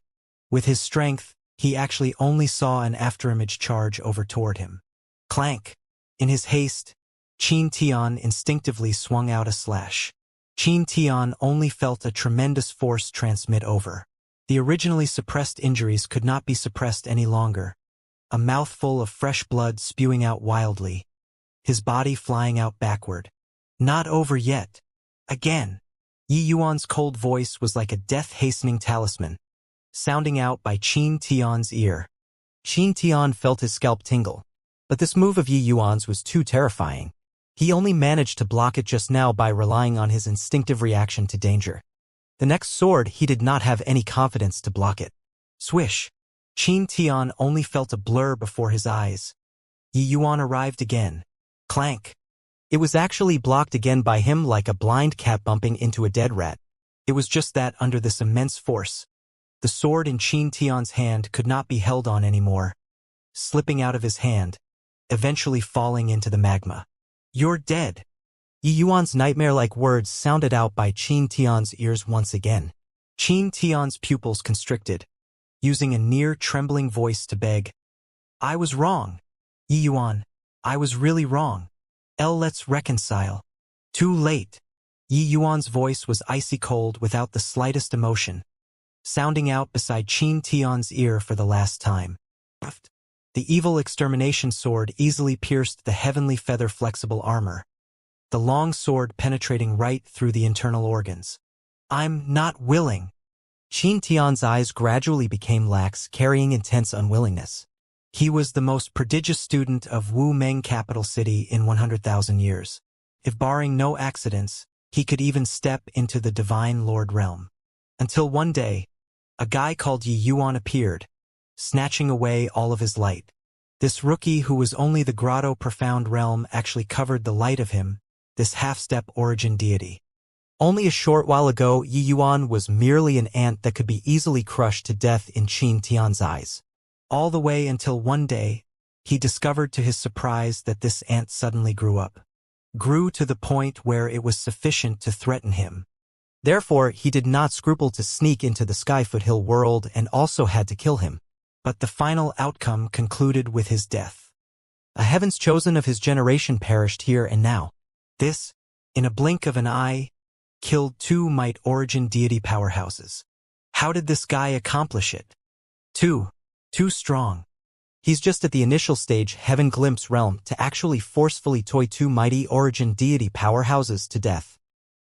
With his strength, he actually only saw an afterimage charge over toward him. Clank! In his haste, Qin Tian instinctively swung out a slash. Qin Tian only felt a tremendous force transmit over. The originally suppressed injuries could not be suppressed any longer. A mouthful of fresh blood spewing out wildly. His body flying out backward. Not over yet. Again. Yi Yuan's cold voice was like a death-hastening talisman, sounding out by Qin Tian's ear. Qin Tian felt his scalp tingle. But this move of Yi Yuan's was too terrifying. He only managed to block it just now by relying on his instinctive reaction to danger. The next sword, he did not have any confidence to block it. Swish! Qin Tian only felt a blur before his eyes. Yi Yuan arrived again. Clank! It was actually blocked again by him like a blind cat bumping into a dead rat. It was just that under this immense force, the sword in Qin Tian's hand could not be held on anymore, slipping out of his hand, eventually falling into the magma. You're dead! Yi Yuan's nightmare-like words sounded out by Qin Tian's ears once again. Qin Tian's pupils constricted, using a near-trembling voice to beg, I was wrong. Yi Yuan, I was really wrong. Let's reconcile. Too late. Yi Yuan's voice was icy cold without the slightest emotion, sounding out beside Qin Tian's ear for the last time. The evil extermination sword easily pierced the heavenly feather flexible armor, the long sword penetrating right through the internal organs. I'm not willing. Qin Tian's eyes gradually became lax, carrying intense unwillingness. He was the most prodigious student of Wu Meng capital city in 100,000 years. If barring no accidents, he could even step into the Divine Lord realm. Until one day, a guy called Yi Yuan appeared, snatching away all of his light. This rookie, who was only the grotto profound realm, actually covered the light of him, this half-step origin deity. Only a short while ago, Yi Yuan was merely an ant that could be easily crushed to death in Qin Tian's eyes. All the way until one day, he discovered to his surprise that this ant suddenly grew up. Grew to the point where it was sufficient to threaten him. Therefore, he did not scruple to sneak into the Sky Foothill world and also had to kill him. But the final outcome concluded with his death. A heavens chosen of his generation perished here and now. This, in a blink of an eye, killed two might origin deity powerhouses. How did this guy accomplish it? Too strong. He's just at the initial stage Heaven Glimpse realm to actually forcefully toy two mighty origin deity powerhouses to death.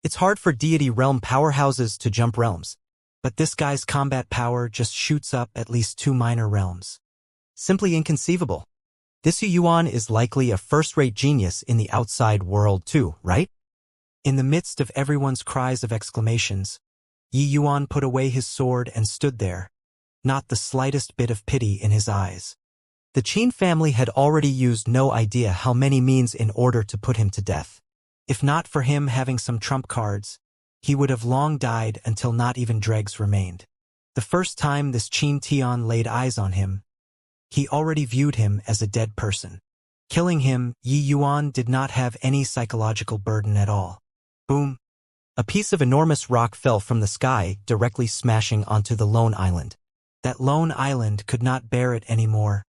It's hard for deity realm powerhouses to jump realms. But this guy's combat power just shoots up at least 2 minor realms. Simply inconceivable. This Yu Yuan is likely a first-rate genius in the outside world too, right? In the midst of everyone's cries of exclamations, Yi Yuan put away his sword and stood there, not the slightest bit of pity in his eyes. The Qin family had already used no idea how many means in order to put him to death. If not for him having some trump cards, he would have long died until not even dregs remained. The first time this Qin Tian laid eyes on him, he already viewed him as a dead person. Killing him, Yi Yuan did not have any psychological burden at all. Boom! A piece of enormous rock fell from the sky, directly smashing onto the lone island. That lone island could not bear it anymore,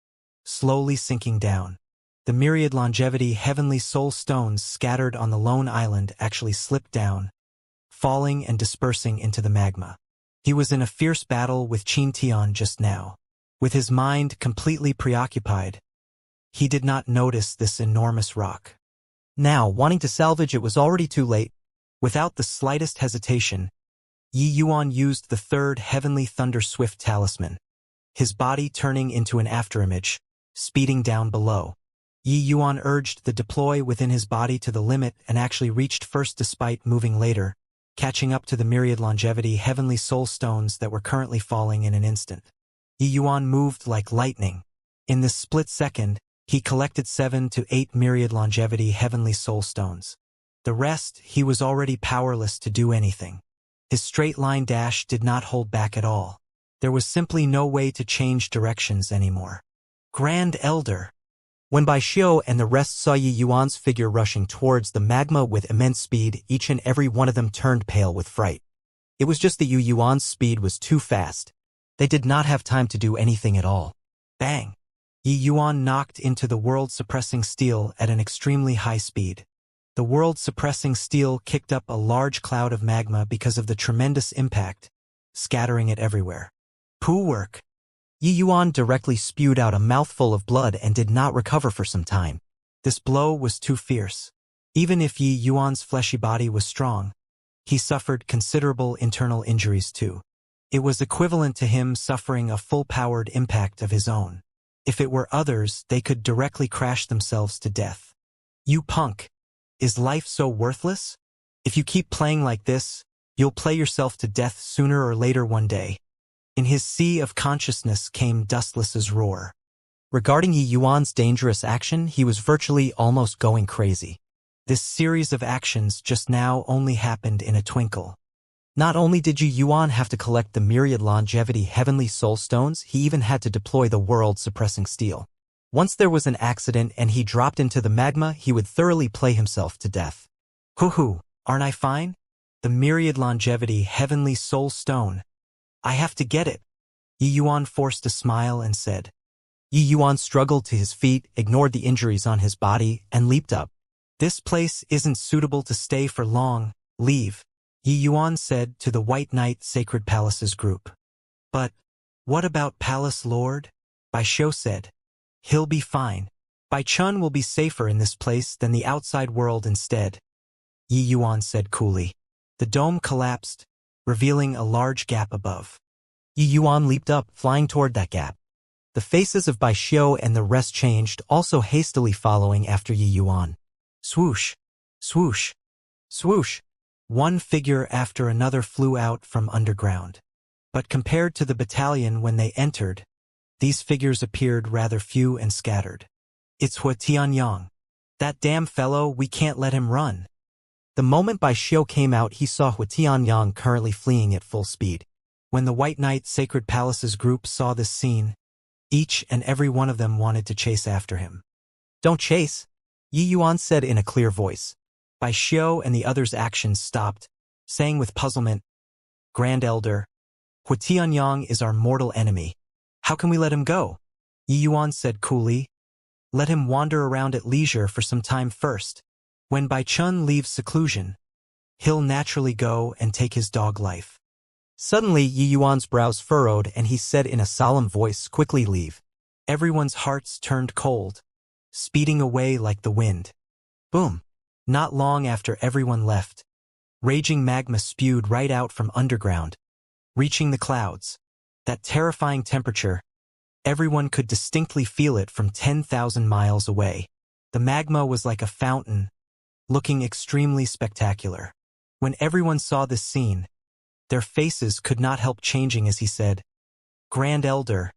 slowly sinking down. The myriad longevity heavenly soul stones scattered on the lone island actually slipped down, falling and dispersing into the magma. He was in a fierce battle with Qin Tian just now. With his mind completely preoccupied, he did not notice this enormous rock. Now, wanting to salvage it was already too late. Without the slightest hesitation, Yi Yuan used the third heavenly thunder swift talisman, his body turning into an afterimage, speeding down below. Yi Yuan urged the deploy within his body to the limit and actually reached first despite moving later, catching up to the myriad longevity heavenly soul stones that were currently falling in an instant. Yi Yuan moved like lightning. In this split second, he collected 7 to 8 myriad longevity heavenly soul stones. The rest, he was already powerless to do anything. His straight-line dash did not hold back at all. There was simply no way to change directions anymore. Grand Elder. When Bai Xiu and the rest saw Yi Yuan's figure rushing towards the magma with immense speed, each and every one of them turned pale with fright. It was just that Yi Yuan's speed was too fast. They did not have time to do anything at all. Bang! Yi Yuan knocked into the world-suppressing steel at an extremely high speed. The world-suppressing steel kicked up a large cloud of magma because of the tremendous impact, scattering it everywhere. Poo work! Yi Yuan directly spewed out a mouthful of blood and did not recover for some time. This blow was too fierce. Even if Yi Yuan's fleshy body was strong, he suffered considerable internal injuries too. It was equivalent to him suffering a full-powered impact of his own. If it were others, they could directly crash themselves to death. You punk! Is life so worthless? If you keep playing like this, you'll play yourself to death sooner or later one day. In his sea of consciousness came Dustless's roar. Regarding Yi Yuan's dangerous action, he was virtually almost going crazy. This series of actions just now only happened in a twinkle. Not only did Yi Yuan have to collect the myriad longevity heavenly soul stones, he even had to deploy the world-suppressing steel. Once there was an accident and he dropped into the magma, he would thoroughly play himself to death. Hoo-hoo, aren't I fine? The myriad longevity heavenly soul stone. I have to get it. Yi Yuan forced a smile and said. Yi Yuan struggled to his feet, ignored the injuries on his body, and leaped up. This place isn't suitable to stay for long. Leave. Yi Yuan said to the White Knight Sacred Palaces group. But, what about Palace Lord? Bai Xiu said. He'll be fine. Bai Chun will be safer in this place than the outside world instead. Yi Yuan said coolly. The dome collapsed, revealing a large gap above. Yi Yuan leaped up, flying toward that gap. The faces of Bai Xiu and the rest changed, also hastily following after Yi Yuan. Swoosh! Swoosh! Swoosh! One figure after another flew out from underground. But compared to the battalion when they entered, these figures appeared rather few and scattered. It's Hua Tianyang. That damn fellow, we can't let him run. The moment Bai Xiu came out, he saw Hua Tianyang currently fleeing at full speed. When the White Knight Sacred Palaces group saw this scene, each and every one of them wanted to chase after him. Don't chase, Yi Yuan said in a clear voice. Bai Xiu and the others' actions stopped, saying with puzzlement, Grand Elder, Hua Tianyang is our mortal enemy. How can we let him go? Yi Yuan said coolly. Let him wander around at leisure for some time first. When Bai Chun leaves seclusion, he'll naturally go and take his dog life. Suddenly Yi Yuan's brows furrowed and he said in a solemn voice, quickly leave. Everyone's hearts turned cold, speeding away like the wind. Boom! Not long after everyone left, raging magma spewed right out from underground. reaching the clouds. That terrifying temperature, everyone could distinctly feel it from 10,000 miles away. The magma was like a fountain, looking extremely spectacular. When everyone saw this scene, their faces could not help changing as he said, "Grand Elder,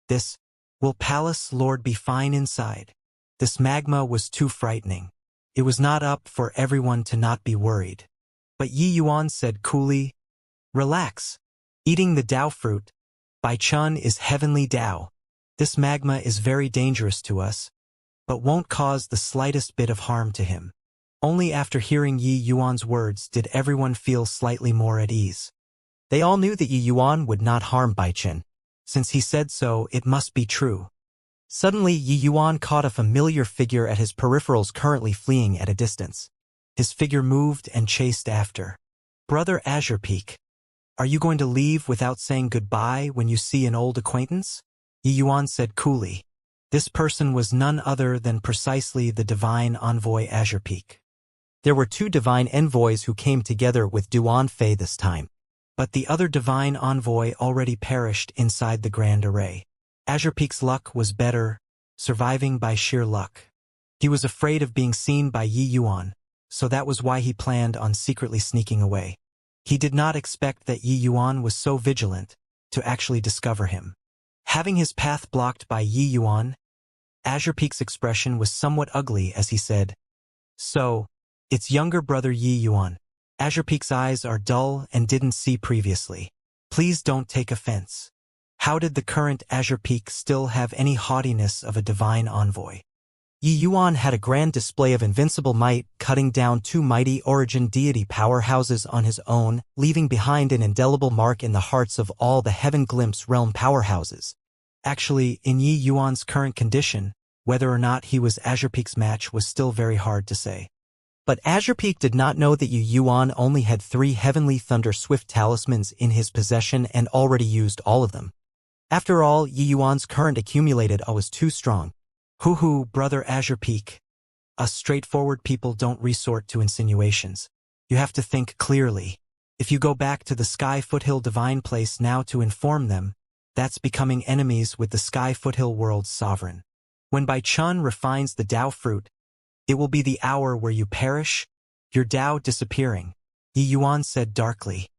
this, will Palace Lord be fine inside?" This magma was too frightening. It was not up for everyone to not be worried. But Yi Yuan said coolly, "Relax. Eating the Dao fruit, Bai Chun is heavenly Dao. This magma is very dangerous to us, but won't cause the slightest bit of harm to him." Only after hearing Yi Yuan's words did everyone feel slightly more at ease. They all knew that Yi Yuan would not harm Bai Chun. Since he said so, it must be true. Suddenly, Yi Yuan caught a familiar figure at his peripherals currently fleeing at a distance. His figure moved and chased after. "Brother Azure Peak, are you going to leave without saying goodbye when you see an old acquaintance?" Yi Yuan said coolly. This person was none other than precisely the divine envoy Azure Peak. There were two divine envoys who came together with Duan Fei this time. But the other divine envoy already perished inside the Grand Array. Azure Peak's luck was better, surviving by sheer luck. He was afraid of being seen by Yi Yuan, so that was why he planned on secretly sneaking away. He did not expect that Yi Yuan was so vigilant to actually discover him. Having his path blocked by Yi Yuan, Azure Peak's expression was somewhat ugly as he said, "So, it's younger brother Yi Yuan. Azure Peak's eyes are dull and didn't see previously. Please don't take offense. How did the current Azure Peak still have any haughtiness of a divine envoy?" Yi Yuan had a grand display of invincible might, cutting down two mighty origin deity powerhouses on his own, leaving behind an indelible mark in the hearts of all the Heaven Glimpse realm powerhouses. Actually, in Yi Yuan's current condition, whether or not he was Azure Peak's match was still very hard to say. But Azure Peak did not know that Yi Yuan only had 3 Heavenly Thunder Swift talismans in his possession and already used all of them. After all, Yi Yuan's current accumulated was too strong. Hoo-hoo, brother Azure Peak. Us straightforward people don't resort to insinuations. You have to think clearly. If you go back to the Sky Foothill Divine Place now to inform them, that's becoming enemies with the Sky Foothill World's sovereign. When Bai Chun refines the Dao fruit, it will be the hour where you perish, your Dao disappearing, Yi Yuan said darkly.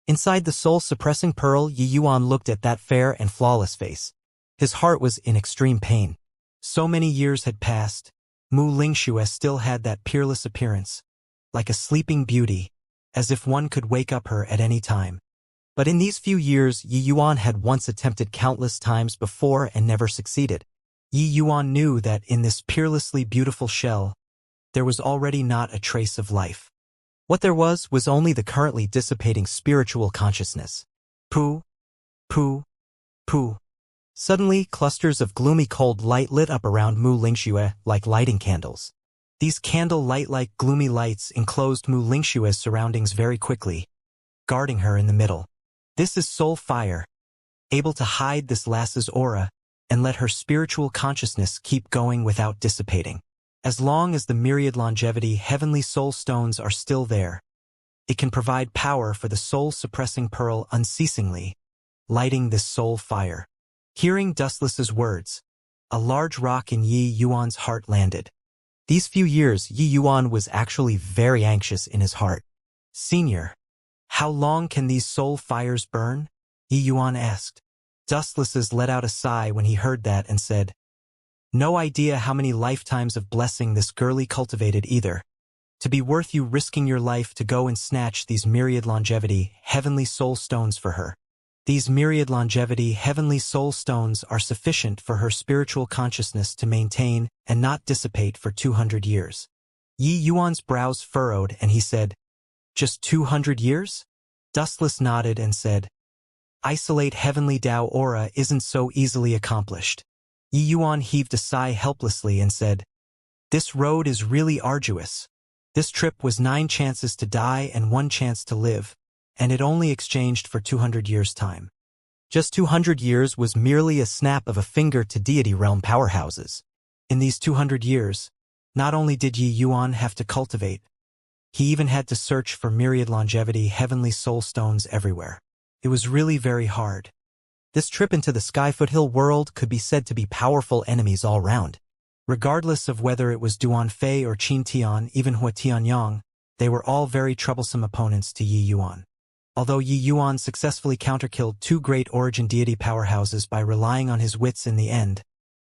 Inside the soul-suppressing pearl, Yi Yuan looked at that fair and flawless face. His heart was in extreme pain. So many years had passed. Mu Lingxue still had that peerless appearance, like a sleeping beauty, as if one could wake up her at any time. But in these few years, Yi Yuan had once attempted countless times before and never succeeded. Yi Yuan knew that in this peerlessly beautiful shell, there was already not a trace of life. What there was only the currently dissipating spiritual consciousness. Pooh, pooh, pooh. Suddenly, clusters of gloomy cold light lit up around Mu Lingxue like lighting candles. These candle light-like gloomy lights enclosed Mu Lingxue's surroundings very quickly, guarding her in the middle. This is soul fire, able to hide this lass's aura and let her spiritual consciousness keep going without dissipating. As long as the myriad longevity heavenly soul stones are still there, it can provide power for the soul-suppressing pearl unceasingly, lighting this soul fire. Hearing Dustless's words, a large rock in Yi Yuan's heart landed. These few years, Yi Yuan was actually very anxious in his heart. "Senior, how long can these soul fires burn?" Yi Yuan asked. Dustless's let out a sigh when he heard that and said, "No idea how many lifetimes of blessing this girlie cultivated either. To be worth you risking your life to go and snatch these myriad longevity, heavenly soul stones for her. These myriad longevity, heavenly soul stones are sufficient for her spiritual consciousness to maintain and not dissipate for 200 years. Yi Yuan's brows furrowed and he said, "Just 200 years? Dustless nodded and said, "Isolate heavenly Dao aura isn't so easily accomplished." Yi Yuan heaved a sigh helplessly and said, "This road is really arduous. This trip was 9 chances to die and 1 chance to live, and it only exchanged for 200 years' time. Just 200 years was merely a snap of a finger to deity realm powerhouses. In these 200 years, not only did Yi Yuan have to cultivate, he even had to search for myriad longevity heavenly soul stones everywhere. It was really very hard. This trip into the Sky Foothill world could be said to be powerful enemies all round. Regardless of whether it was Duan Fei or Qin Tian, even Hua Tianyang, they were all very troublesome opponents to Yi Yuan. Although Yi Yuan successfully counterkilled two great origin deity powerhouses by relying on his wits in the end,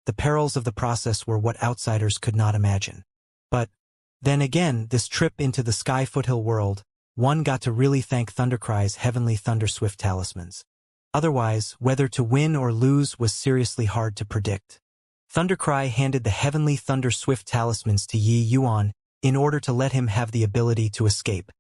the perils of the process were what outsiders could not imagine. But, then again, this trip into the Sky Foothill world, one got to really thank Thundercry's heavenly Thunderswift talismans. Otherwise, whether to win or lose was seriously hard to predict. Thundercry handed the heavenly Thunderswift talismans to Yi Yuan in order to let him have the ability to escape.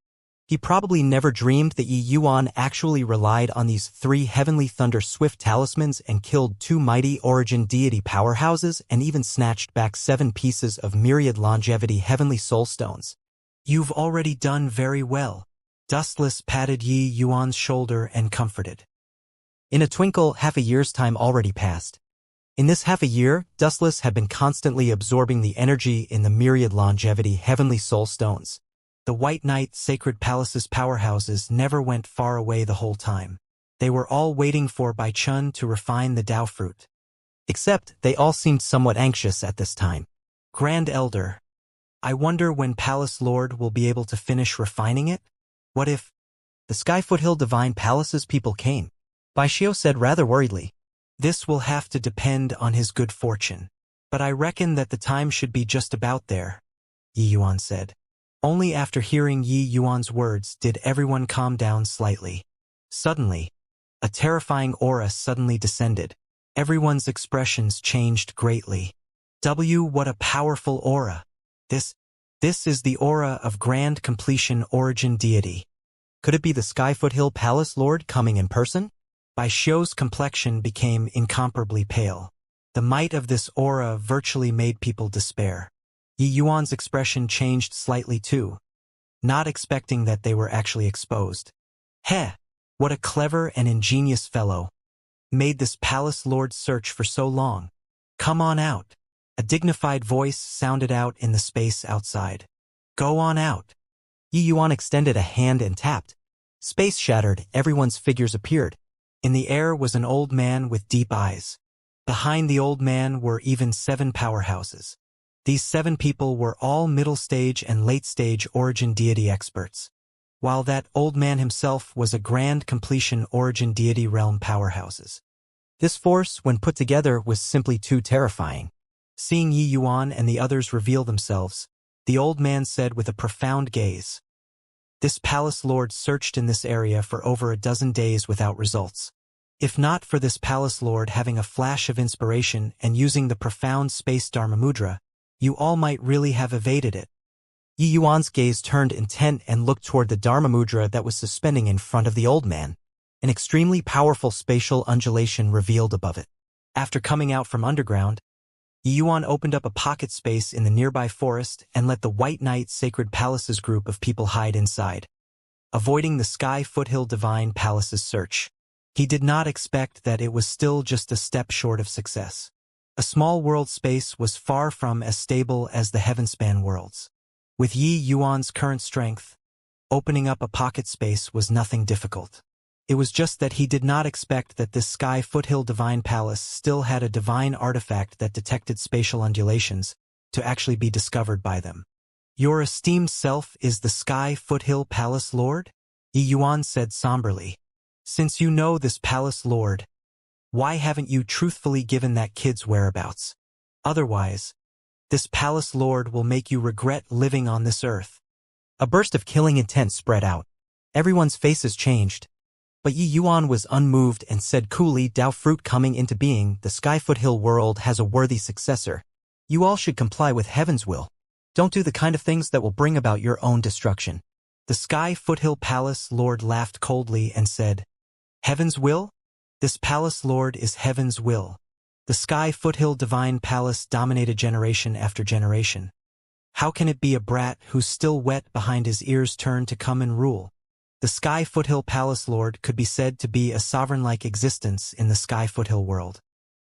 He probably never dreamed that Yi Yuan actually relied on these three heavenly Thunderswift talismans and killed two mighty origin deity powerhouses and even snatched back 7 pieces of myriad longevity heavenly soul stones. You've already done very well. Dustless patted Yi Yuan's shoulder and comforted. In a twinkle, half a year's time already passed. In this half a year, Dustless had been constantly absorbing the energy in the myriad longevity heavenly soul stones. The White Knight Sacred Palace's powerhouses never went far away the whole time. They were all waiting for Bai Chun to refine the Dao fruit. Except, they all seemed somewhat anxious at this time. Grand Elder, I wonder when Palace Lord will be able to finish refining it? What if the Sky Foothill Divine Palace's people came? Bai Xiao said rather worriedly. This will have to depend on his good fortune. But I reckon that the time should be just about there, Yi Yuan said. Only after hearing Yi Yuan's words did everyone calm down slightly. Suddenly, a terrifying aura suddenly descended. Everyone's expressions changed greatly. What a powerful aura. This is the aura of Grand Completion Origin Deity. Could it be the Sky Foothill Palace Lord coming in person? Bai Xiao's complexion became incomparably pale. The might of this aura virtually made people despair. Yi Yuan's expression changed slightly too, not expecting that they were actually exposed. Heh! What a clever and ingenious fellow. Made this palace lord search for so long. Come on out. A dignified voice sounded out in the space outside. Go on out. Yi Yuan extended a hand and tapped. Space shattered, everyone's figures appeared. In the air was an old man with deep eyes. Behind the old man were even 7 powerhouses. These 7 people were all middle-stage and late-stage origin deity experts, while that old man himself was a Grand Completion origin deity realm powerhouses. This force, when put together, was simply too terrifying. Seeing Yi Yuan and the others reveal themselves, the old man said with a profound gaze, "This palace lord searched in this area for over a dozen days without results. If not for this palace lord having a flash of inspiration and using the profound space Dharma Mudra, you all might really have evaded it." Yi Yuan's gaze turned intent and looked toward the Dharma Mudra that was suspending in front of the old man. An extremely powerful spatial undulation revealed above it. After coming out from underground, Yi Yuan opened up a pocket space in the nearby forest and let the White Knight Sacred Palace's group of people hide inside, avoiding the Sky Foothill Divine Palace's search. He did not expect that it was still just a step short of success. A small world space was far from as stable as the Heavenspan worlds. With Yi Yuan's current strength, opening up a pocket space was nothing difficult. It was just that he did not expect that this Sky Foothill Divine Palace still had a divine artifact that detected spatial undulations to actually be discovered by them. Your esteemed self is the Sky Foothill Palace Lord? Yi Yuan said somberly. Since you know this Palace Lord, why haven't you truthfully given that kid's whereabouts? Otherwise, this Palace Lord will make you regret living on this earth. A burst of killing intent spread out. Everyone's faces changed. But Yi Yuan was unmoved and said coolly, Dao fruit coming into being, the Sky Foothill world has a worthy successor. You all should comply with heaven's will. Don't do the kind of things that will bring about your own destruction. The Sky Foothill Palace Lord laughed coldly and said, Heaven's will? This Palace Lord is heaven's will. The Sky Foothill Divine Palace dominated generation after generation. How can it be a brat who's still wet behind his ears' turn to come and rule? The Sky Foothill Palace Lord could be said to be a sovereign-like existence in the Sky Foothill world.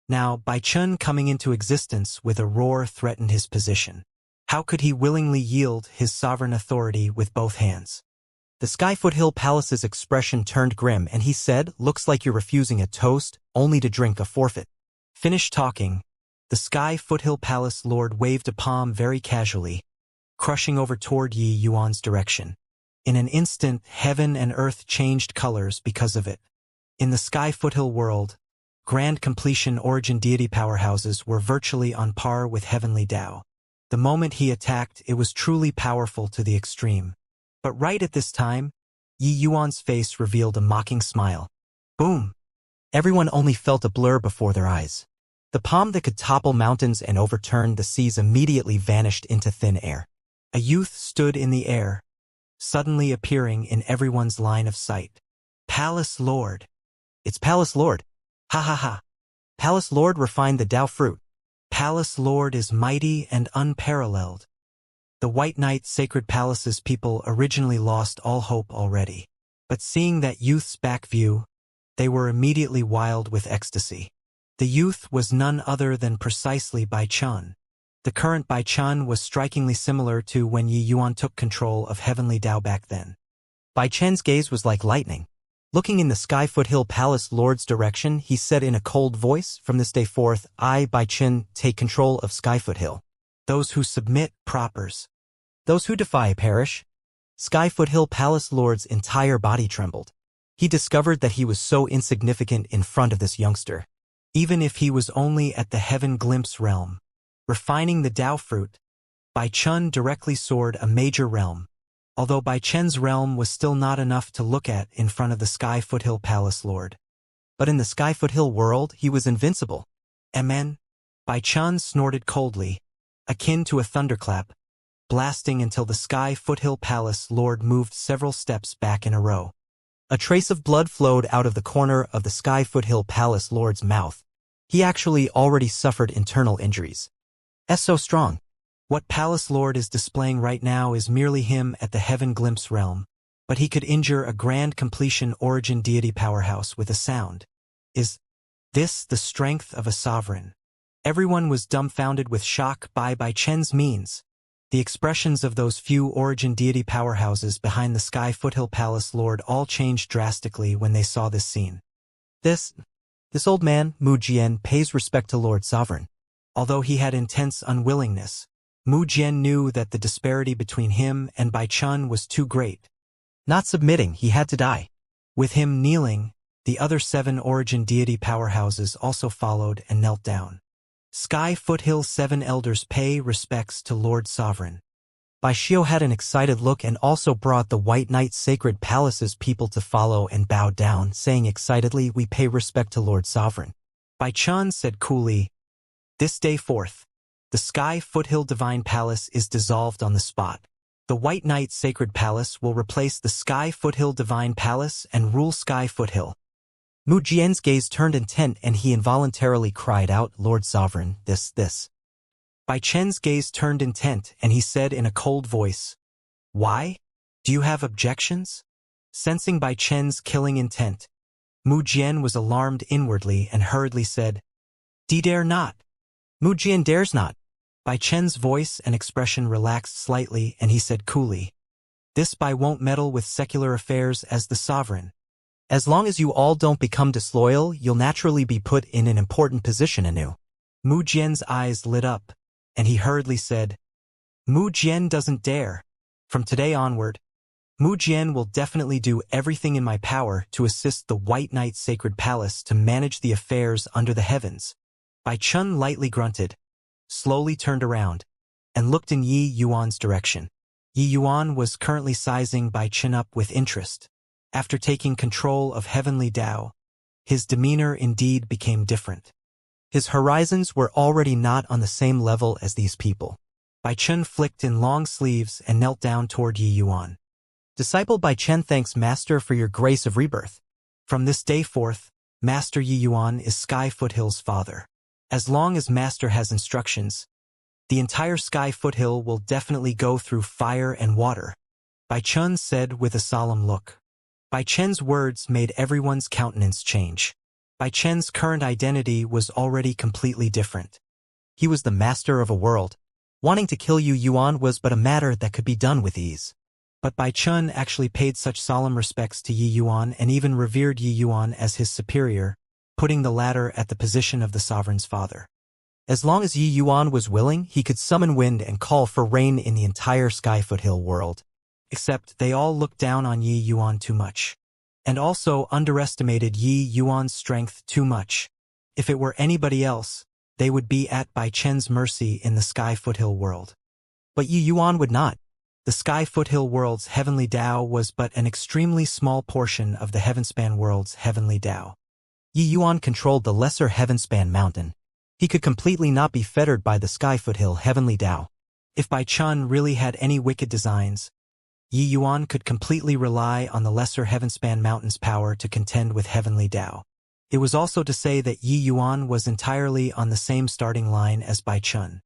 Now, Bai Chun coming into existence with a roar threatened his position. How could he willingly yield his sovereign authority with both hands? The Sky Foothill Palace's expression turned grim and he said, "Looks like you're refusing a toast, only to drink a forfeit." Finished talking, the Sky Foothill Palace Lord waved a palm very casually, crushing over toward Yi Yuan's direction. In an instant, heaven and earth changed colors because of it. In the Sky Foothill world, Grand Completion Origin Deity powerhouses were virtually on par with Heavenly Tao. The moment he attacked, it was truly powerful to the extreme. But right at this time, Yi Yuan's face revealed a mocking smile. Boom! Everyone only felt a blur before their eyes. The palm that could topple mountains and overturn the seas immediately vanished into thin air. A youth stood in the air, suddenly appearing in everyone's line of sight. Palace Lord. It's Palace Lord. Ha ha ha. Palace Lord refined the Tao fruit. Palace Lord is mighty and unparalleled. The White Knight Sacred Palace's people originally lost all hope already. But seeing that youth's back view, they were immediately wild with ecstasy. The youth was none other than precisely Bai Chun. The current Bai Chun was strikingly similar to when Yi Yuan took control of Heavenly Tao back then. Bai Chen's gaze was like lightning. Looking in the Sky Foothill Palace Lord's direction, he said in a cold voice, "From this day forth, I, Bai Chen, take control of Sky Foothill. Those who submit, propers. Those who defy, perish." Sky Foothill Palace Lord's entire body trembled. He discovered that he was so insignificant in front of this youngster. Even if he was only at the Heaven Glimpse realm, refining the Tao fruit, Bai Chun directly soared a major realm. Although Bai Chen's realm was still not enough to look at in front of the Sky Foothill Palace Lord. But in the Sky Foothill world, he was invincible. Amen. Bai Chun snorted coldly, akin to a thunderclap, blasting until the Sky Foothill Palace Lord moved several steps back in a row. A trace of blood flowed out of the corner of the Sky Foothill Palace Lord's mouth. He actually already suffered internal injuries. So strong. What Palace Lord is displaying right now is merely him at the Heaven Glimpse realm, but he could injure a Grand Completion Origin Deity powerhouse with a sound. Is this the strength of a sovereign? Everyone was dumbfounded with shock by Bai Chen's means. The expressions of those few Origin Deity powerhouses behind the Sky Foothill Palace Lord all changed drastically when they saw this scene. This old man, Mu Jian, pays respect to Lord Sovereign. Although he had intense unwillingness, Mu Jian knew that the disparity between him and Bai Chun was too great. Not submitting, he had to die. With him kneeling, the other 7 Origin Deity powerhouses also followed and knelt down. Sky Foothill 7 elders pay respects to Lord Sovereign. Bai Xiao had an excited look and also brought the White Knight Sacred Palace's people to follow and bow down, saying excitedly, "We pay respect to Lord Sovereign." Bai Chun said coolly, "This day forth, the Sky Foothill Divine Palace is dissolved on the spot. The White Knight Sacred Palace will replace the Sky Foothill Divine Palace and rule Sky Foothill." Mu Jian's gaze turned intent and he involuntarily cried out, "Lord Sovereign, this." Bai Chen's gaze turned intent and he said in a cold voice, "Why? Do you have objections?" Sensing Bai Chen's killing intent, Mu Jian was alarmed inwardly and hurriedly said, "Dare not. Mu Jian dares not." Bai Chen's voice and expression relaxed slightly and he said coolly, "This Bai won't meddle with secular affairs as the sovereign. As long as you all don't become disloyal, you'll naturally be put in an important position anew." Mu Jian's eyes lit up, and he hurriedly said, "Mu Jian doesn't dare. From today onward, Mu Jian will definitely do everything in my power to assist the White Knight Sacred Palace to manage the affairs under the heavens." Bai Chun lightly grunted, slowly turned around, and looked in Yi Yuan's direction. Yi Yuan was currently sizing Bai Chun up with interest. After taking control of Heavenly Tao, his demeanor indeed became different. His horizons were already not on the same level as these people. Bai Chun flicked in long sleeves and knelt down toward Yi Yuan. "Disciple Bai Chen thanks Master for your grace of rebirth. From this day forth, Master Yi Yuan is Sky Foothill's father. As long as Master has instructions, the entire Sky Foothill will definitely go through fire and water," Bai Chun said with a solemn look. Bai Chen's words made everyone's countenance change. Bai Chen's current identity was already completely different. He was the master of a world. Wanting to kill Yu Yuan was but a matter that could be done with ease. But Bai Chun actually paid such solemn respects to Yi Yuan and even revered Yi Yuan as his superior, putting the latter at the position of the sovereign's father. As long as Yi Yuan was willing, he could summon wind and call for rain in the entire Sky Foothill world. Except they all looked down on Yi Yuan too much. And also underestimated Yi Yuan's strength too much. If it were anybody else, they would be at Bai Chen's mercy in the Sky Foothill world. But Yi Yuan would not. The Sky Foothill world's heavenly Tao was but an extremely small portion of the Heavenspan world's heavenly Tao. Yi Yuan controlled the lesser Heavenspan mountain. He could completely not be fettered by the Sky Foothill heavenly Tao. If Bai Chun really had any wicked designs, Yi Yuan could completely rely on the lesser Heavenspan mountain's power to contend with heavenly Tao. It was also to say that Yi Yuan was entirely on the same starting line as Bai Chun.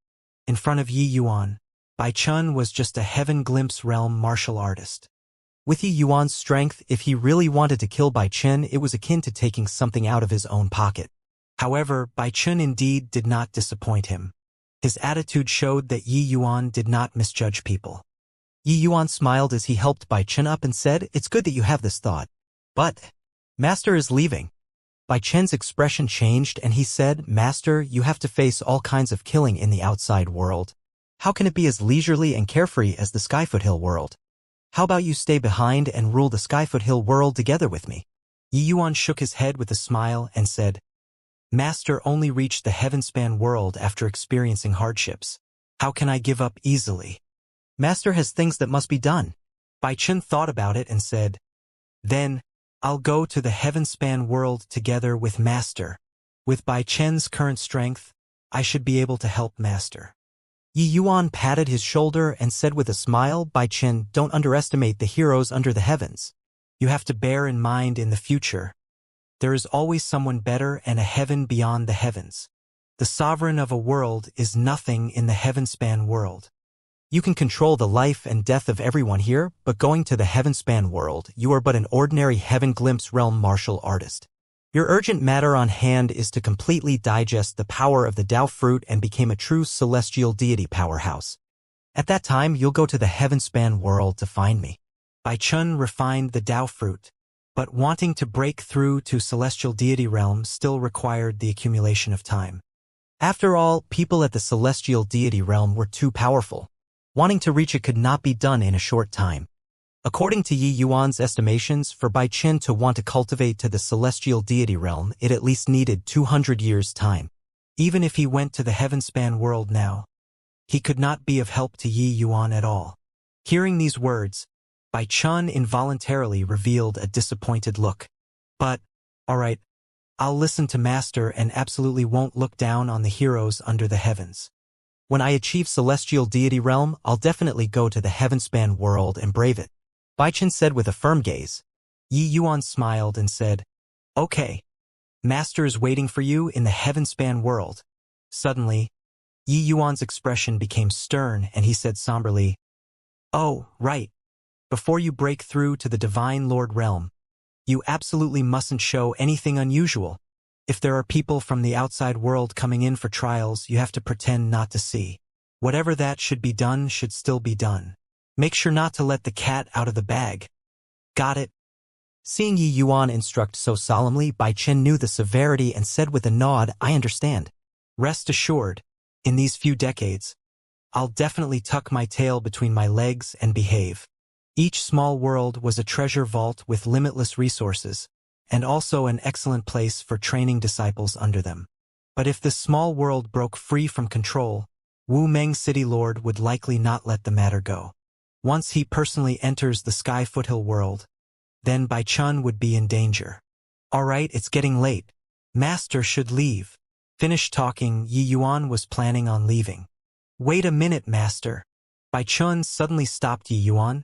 In front of Yi Yuan, Bai Chun was just a heaven glimpse realm martial artist. With Yi Yuan's strength, if he really wanted to kill Bai Chun, it was akin to taking something out of his own pocket. However, Bai Chun indeed did not disappoint him. His attitude showed that Yi Yuan did not misjudge people. Yi Yuan smiled as he helped Bai Chun up and said, "It's good that you have this thought. But Master is leaving." Bai Chen's expression changed and he said, "Master, you have to face all kinds of killing in the outside world. How can it be as leisurely and carefree as the Skyfoothill world? How about you stay behind and rule the Skyfoothill world together with me?" Yi Yuan shook his head with a smile and said, "Master only reached the Heavenspan world after experiencing hardships. How can I give up easily? Master has things that must be done." Bai Chun thought about it and said, "Then, I'll go to the Heavenspan world together with Master. With Bai Chen's current strength, I should be able to help Master." Yi Yuan patted his shoulder and said with a smile, "Bai Chen, don't underestimate the heroes under the heavens. You have to bear in mind in the future, there is always someone better and a heaven beyond the heavens. The sovereign of a world is nothing in the Heavenspan world. You can control the life and death of everyone here, but going to the Heavenspan world, you are but an ordinary Heaven Glimpse realm martial artist. Your urgent matter on hand is to completely digest the power of the Tao fruit and become a true celestial deity powerhouse. At that time, you'll go to the Heavenspan world to find me." Bai Chun refined the Tao fruit, but wanting to break through to celestial deity realm still required the accumulation of time. After all, people at the celestial deity realm were too powerful. Wanting to reach it could not be done in a short time. According to Yi Yuan's estimations, for Bai Chen to want to cultivate to the celestial deity realm, it at least needed 200 years' time. Even if he went to the Heavenspan world now, he could not be of help to Yi Yuan at all. Hearing these words, Bai Chun involuntarily revealed a disappointed look. "But, alright, I'll listen to Master and absolutely won't look down on the heroes under the heavens. When I achieve celestial deity realm, I'll definitely go to the Heavenspan world and brave it," Bai Chen said with a firm gaze. Yi Yuan smiled and said, "Okay. Master is waiting for you in the Heavenspan world." Suddenly, Yi Yuan's expression became stern and he said somberly, "Oh, right. Before you break through to the Divine Lord realm, you absolutely mustn't show anything unusual. If there are people from the outside world coming in for trials, you have to pretend not to see. Whatever that should be done should still be done. Make sure not to let the cat out of the bag. Got it?" Seeing Yi Yuan instruct so solemnly, Bai Chen knew the severity and said with a nod, "I understand. Rest assured, in these few decades, I'll definitely tuck my tail between my legs and behave." Each small world was a treasure vault with limitless resources, and also an excellent place for training disciples under them. But if this small world broke free from control, Wu Meng City Lord would likely not let the matter go. Once he personally enters the Sky Foothill world, then Bai Chun would be in danger. "Alright, it's getting late. Master should leave." Finished talking, Yi Yuan was planning on leaving. "Wait a minute, Master." Bai Chun suddenly stopped Yi Yuan,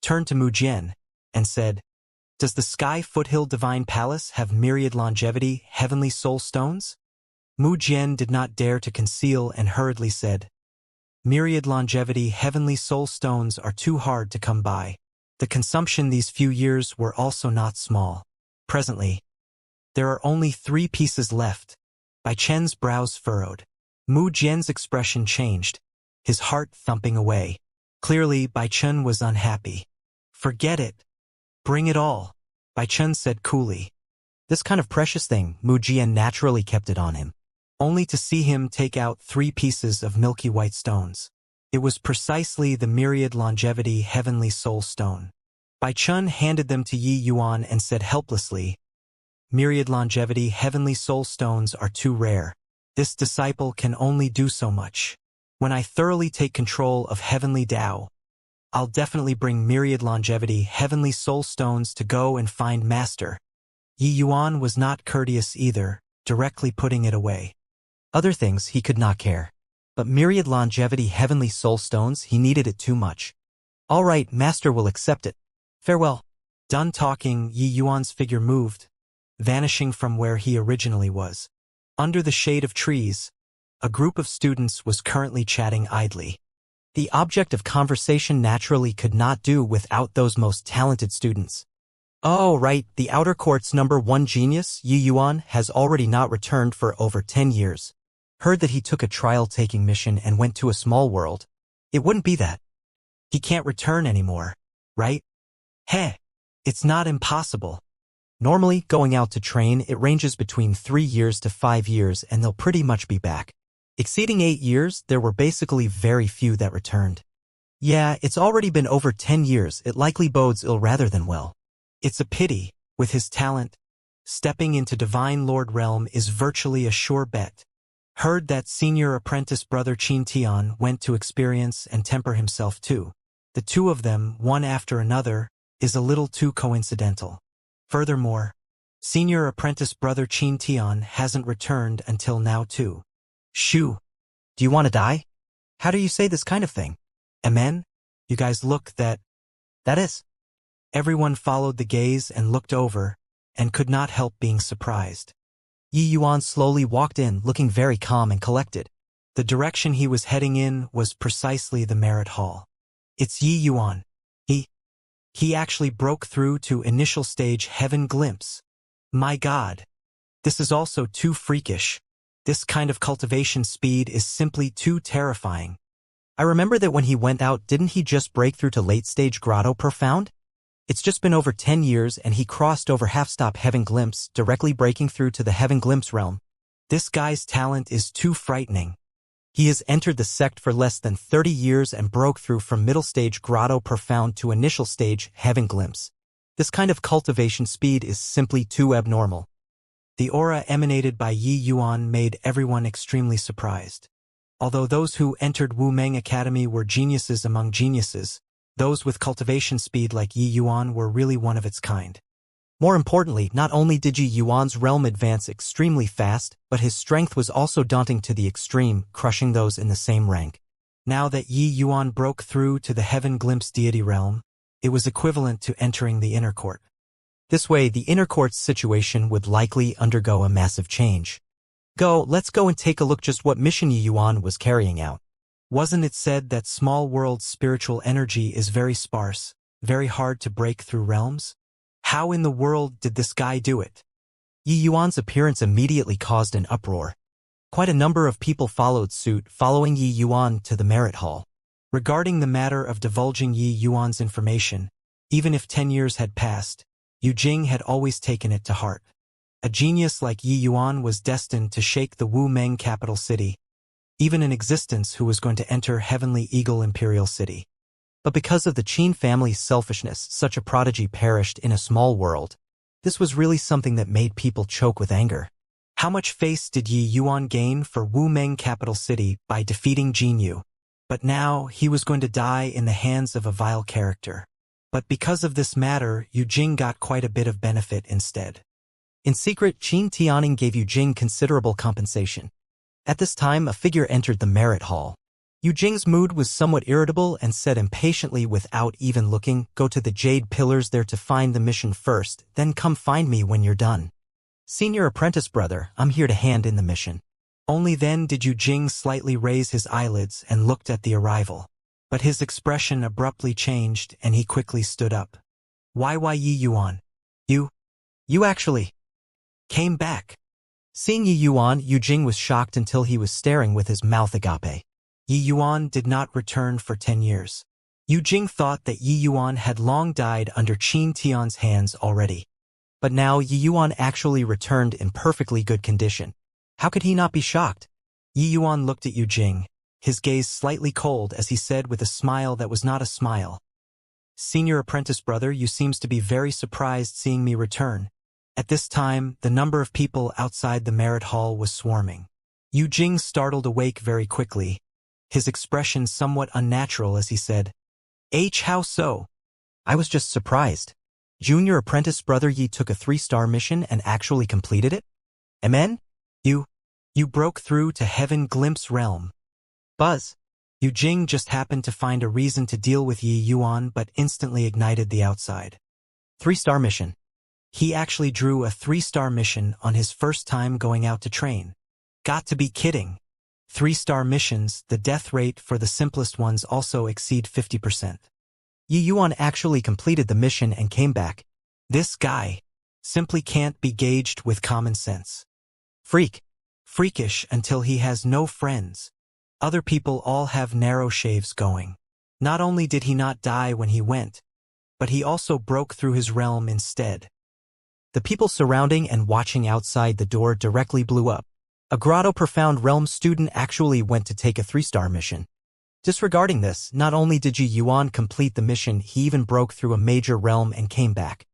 turned to Mu Jian, and said, "Does the Sky Foothill Divine Palace have myriad longevity, heavenly soul stones?" Mu Jian did not dare to conceal and hurriedly said, "Myriad longevity, heavenly soul stones are too hard to come by. The consumption these few years were also not small. Presently, there are only 3 pieces left." Bai Chen's brows furrowed. Mu Jian's expression changed, his heart thumping away. Clearly, Bai Chen was unhappy. Forget it. Bring it all, Bai Chen said coolly. This kind of precious thing, Wuxia naturally kept it on him. Only to see him take out 3 pieces of milky white stones. It was precisely the myriad longevity heavenly soul stone. Bai Chen handed them to Yi Yuan and said helplessly, myriad longevity heavenly soul stones are too rare. This disciple can only do so much. When I thoroughly take control of heavenly Tao, I'll definitely bring myriad longevity heavenly soul stones to go and find master. Yi Yuan was not courteous either, directly putting it away. Other things he could not care. But myriad longevity heavenly soul stones, he needed it too much. All right, master will accept it. Farewell. Done talking, Yi Yuan's figure moved, vanishing from where he originally was. Under the shade of trees, a group of students was currently chatting idly. The object of conversation naturally could not do without those most talented students. Oh, right, the outer court's #1 genius, Yi Yuan, has already not returned for over 10 years. Heard that he took a trial-taking mission and went to a small world. It wouldn't be that. He can't return anymore, right? Heh, it's not impossible. Normally, going out to train, it ranges between 3 years to 5 years and they'll pretty much be back. Exceeding 8 years, there were basically very few that returned. Yeah, it's already been over 10 years, it likely bodes ill rather than well. It's a pity, with his talent. Stepping into Divine Lord Realm is virtually a sure bet. Heard that senior apprentice brother Qin Tian went to experience and temper himself too. The two of them, one after another, is a little too coincidental. Furthermore, senior apprentice brother Qin Tian hasn't returned until now too. Shoo. Do you want to die? How do you say this kind of thing? Amen? You guys look that is. Everyone followed the gaze and looked over, and could not help being surprised. Yi Yuan slowly walked in, looking very calm and collected. The direction he was heading in was precisely the Merit Hall. It's Yi Yuan. He actually broke through to initial stage Heaven Glimpse. My God. This is also too freakish. This kind of cultivation speed is simply too terrifying. I remember that when he went out, didn't he just break through to late-stage Grotto Profound? It's just been over 10 years and he crossed over half-stop Heaven Glimpse, directly breaking through to the Heaven Glimpse realm. This guy's talent is too frightening. He has entered the sect for less than 30 years and broke through from middle stage Grotto Profound to initial stage Heaven Glimpse. This kind of cultivation speed is simply too abnormal. The aura emanated by Yi Yuan made everyone extremely surprised. Although those who entered Wu Meng Academy were geniuses among geniuses, those with cultivation speed like Yi Yuan were really one of its kind. More importantly, not only did Yi Yuan's realm advance extremely fast, but his strength was also daunting to the extreme, crushing those in the same rank. Now that Yi Yuan broke through to the Heaven Glimpse deity realm, it was equivalent to entering the inner court. This way, the inner court's situation would likely undergo a massive change. Let's go and take a look just what mission Yi Yuan was carrying out. Wasn't it said that small world's spiritual energy is very sparse, very hard to break through realms? How in the world did this guy do it? Yi Yuan's appearance immediately caused an uproar. Quite a number of people followed suit, following Yi Yuan to the Merit Hall. Regarding the matter of divulging Yi Yuan's information, even if 10 years had passed, Yu Jing had always taken it to heart. A genius like Yi Yuan was destined to shake the Wu Meng capital city, even in existence who was going to enter Heavenly Eagle Imperial City. But because of the Qin family's selfishness, such a prodigy perished in a small world. This was really something that made people choke with anger. How much face did Yi Yuan gain for Wu Meng capital city by defeating Jin Yu? But now he was going to die in the hands of a vile character. But because of this matter, Yu Jing got quite a bit of benefit instead. In secret, Qin Tianning gave Yu Jing considerable compensation. At this time, a figure entered the Merit Hall. Yu Jing's mood was somewhat irritable and said impatiently without even looking, "Go to the Jade Pillars there to find the mission first, then come find me when you're done." Senior apprentice brother, I'm here to hand in the mission. Only then did Yu Jing slightly raise his eyelids and looked at the arrival. But his expression abruptly changed and he quickly stood up. Why Yi Yuan? You actually came back. Seeing Yi Yuan, Yu Jing was shocked until he was staring with his mouth agape. Yi Yuan did not return for 10 years. Yu Jing thought that Yi Yuan had long died under Qin Tian's hands already. But now Yi Yuan actually returned in perfectly good condition. How could he not be shocked? Yi Yuan looked at Yu Jing, his gaze slightly cold as he said with a smile that was not a smile. Senior apprentice brother, you seems to be very surprised seeing me return. At this time, the number of people outside the merit hall was swarming. Yu Jing startled awake very quickly, his expression somewhat unnatural as he said, How so? I was just surprised. Junior apprentice brother Yi took a 3-star mission and actually completed it? Amen? You broke through to Heaven Glimpse Realm. Buzz. Yu Jing just happened to find a reason to deal with Yi Yuan but instantly ignited the outside. 3-star mission. He actually drew a 3-star mission on his first time going out to train. Got to be kidding. 3-star missions, the death rate for the simplest ones also exceed 50%. Yi Yuan actually completed the mission and came back. This guy simply can't be gauged with common sense. Freakish until he has no friends. Other people all have narrow shaves going. Not only did he not die when he went, but he also broke through his realm instead. The people surrounding and watching outside the door directly blew up. A Grotto Profound Realm student actually went to take a 3-star mission. Disregarding this, not only did Yi Yuan complete the mission, he even broke through a major realm and came back.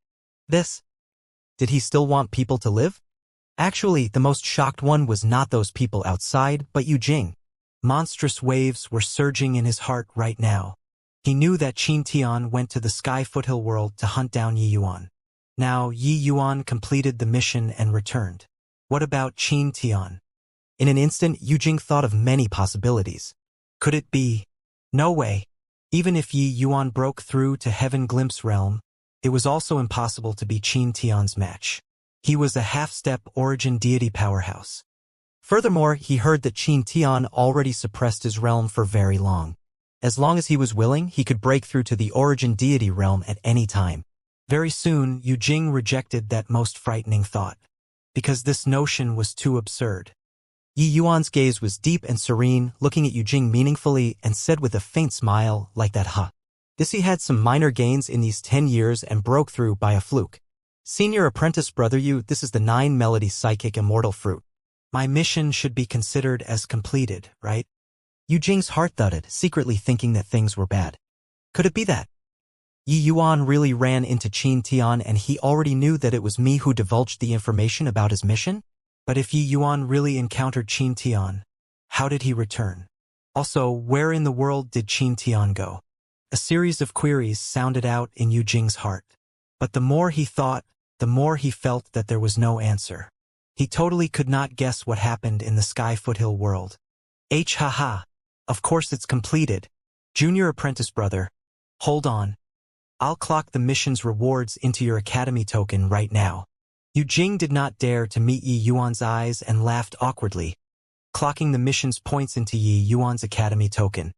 Did he still want people to live? Actually, the most shocked one was not those people outside, but Yu Jing. Monstrous waves were surging in his heart right now. He knew that Qin Tian went to the Sky Foothill world to hunt down Yi Yuan. Now, Yi Yuan completed the mission and returned. What about Qin Tian? In an instant, Yu Jing thought of many possibilities. Could it be? No way. Even if Yi Yuan broke through to Heaven Glimpse Realm, it was also impossible to be Qin Tian's match. He was a half-step origin deity powerhouse. Furthermore, he heard that Qin Tian already suppressed his realm for very long. As long as he was willing, he could break through to the origin deity realm at any time. Very soon, Yu Jing rejected that most frightening thought, because this notion was too absurd. Yi Yuan's gaze was deep and serene, looking at Yu Jing meaningfully, and said with a faint smile, like that, This he had some minor gains in these 10 years and broke through by a fluke. Senior apprentice brother Yu, this is the 9-melody psychic immortal fruit. My mission should be considered as completed, right? Yu Jing's heart thudded, secretly thinking that things were bad. Could it be that Yi Yuan really ran into Qin Tian and he already knew that it was me who divulged the information about his mission? But if Yi Yuan really encountered Qin Tian, how did he return? Also, where in the world did Qin Tian go? A series of queries sounded out in Yu Jing's heart. But the more he thought, the more he felt that there was no answer. He totally could not guess what happened in the Sky Foothill world. Of course it's completed. Junior apprentice brother, hold on. I'll clock the mission's rewards into your academy token right now. Yu Jing did not dare to meet Yi Yuan's eyes and laughed awkwardly, clocking the mission's points into Yi Yuan's academy token.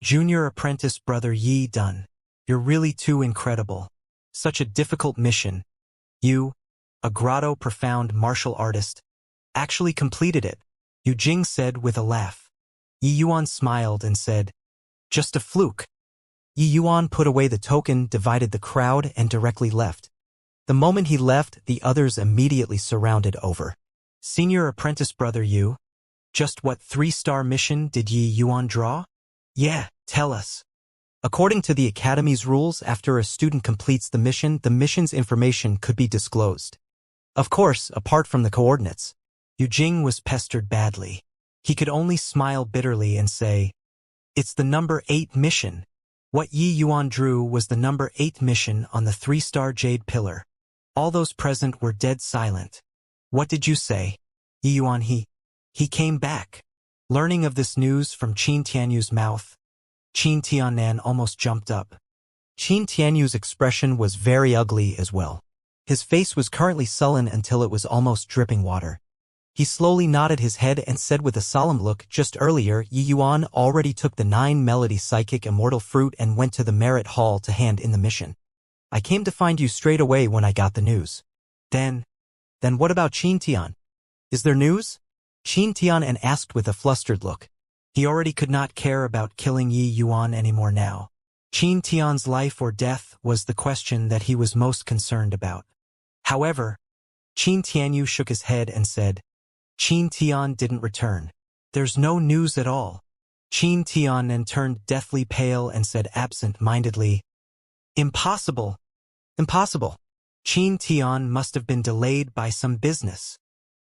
Junior apprentice brother Yi Dun, you're really too incredible. Such a difficult mission. You, a Grotto Profound martial artist, actually completed it, Yu Jing said with a laugh. Yi Yuan smiled and said, just a fluke. Yi Yuan put away the token, divided the crowd, and directly left. The moment he left, the others immediately surrounded over. Senior apprentice brother Yu, just what 3-star mission did Yi Yuan draw? Yeah, tell us. According to the Academy's rules, after a student completes the mission's information could be disclosed. Of course, apart from the coordinates. Yu Jing was pestered badly. He could only smile bitterly and say, it's the number 8 mission. What Yi Yuan drew was the number 8 mission on the 3-star jade pillar. All those present were dead silent. What did you say? Yi Yuan, he came back. Learning of this news from Qin Tianyu's mouth, Qin Tianan almost jumped up. Qin Tianyu's expression was very ugly as well. His face was currently sullen until it was almost dripping water. He slowly nodded his head and said with a solemn look, just earlier, Yi Yuan already took the 9-melody psychic immortal fruit and went to the merit hall to hand in the mission. I came to find you straight away when I got the news. Then what about Qin Tian? Is there news? Qin Tian asked with a flustered look. He already could not care about killing Yi Yuan anymore now. Qin Tian's life or death was the question that he was most concerned about. However, Qin Tianyu shook his head and said, Qin Tian didn't return. There's no news at all. Qin Tian then turned deathly pale and said absent-mindedly, Impossible. Impossible. Qin Tian must have been delayed by some business.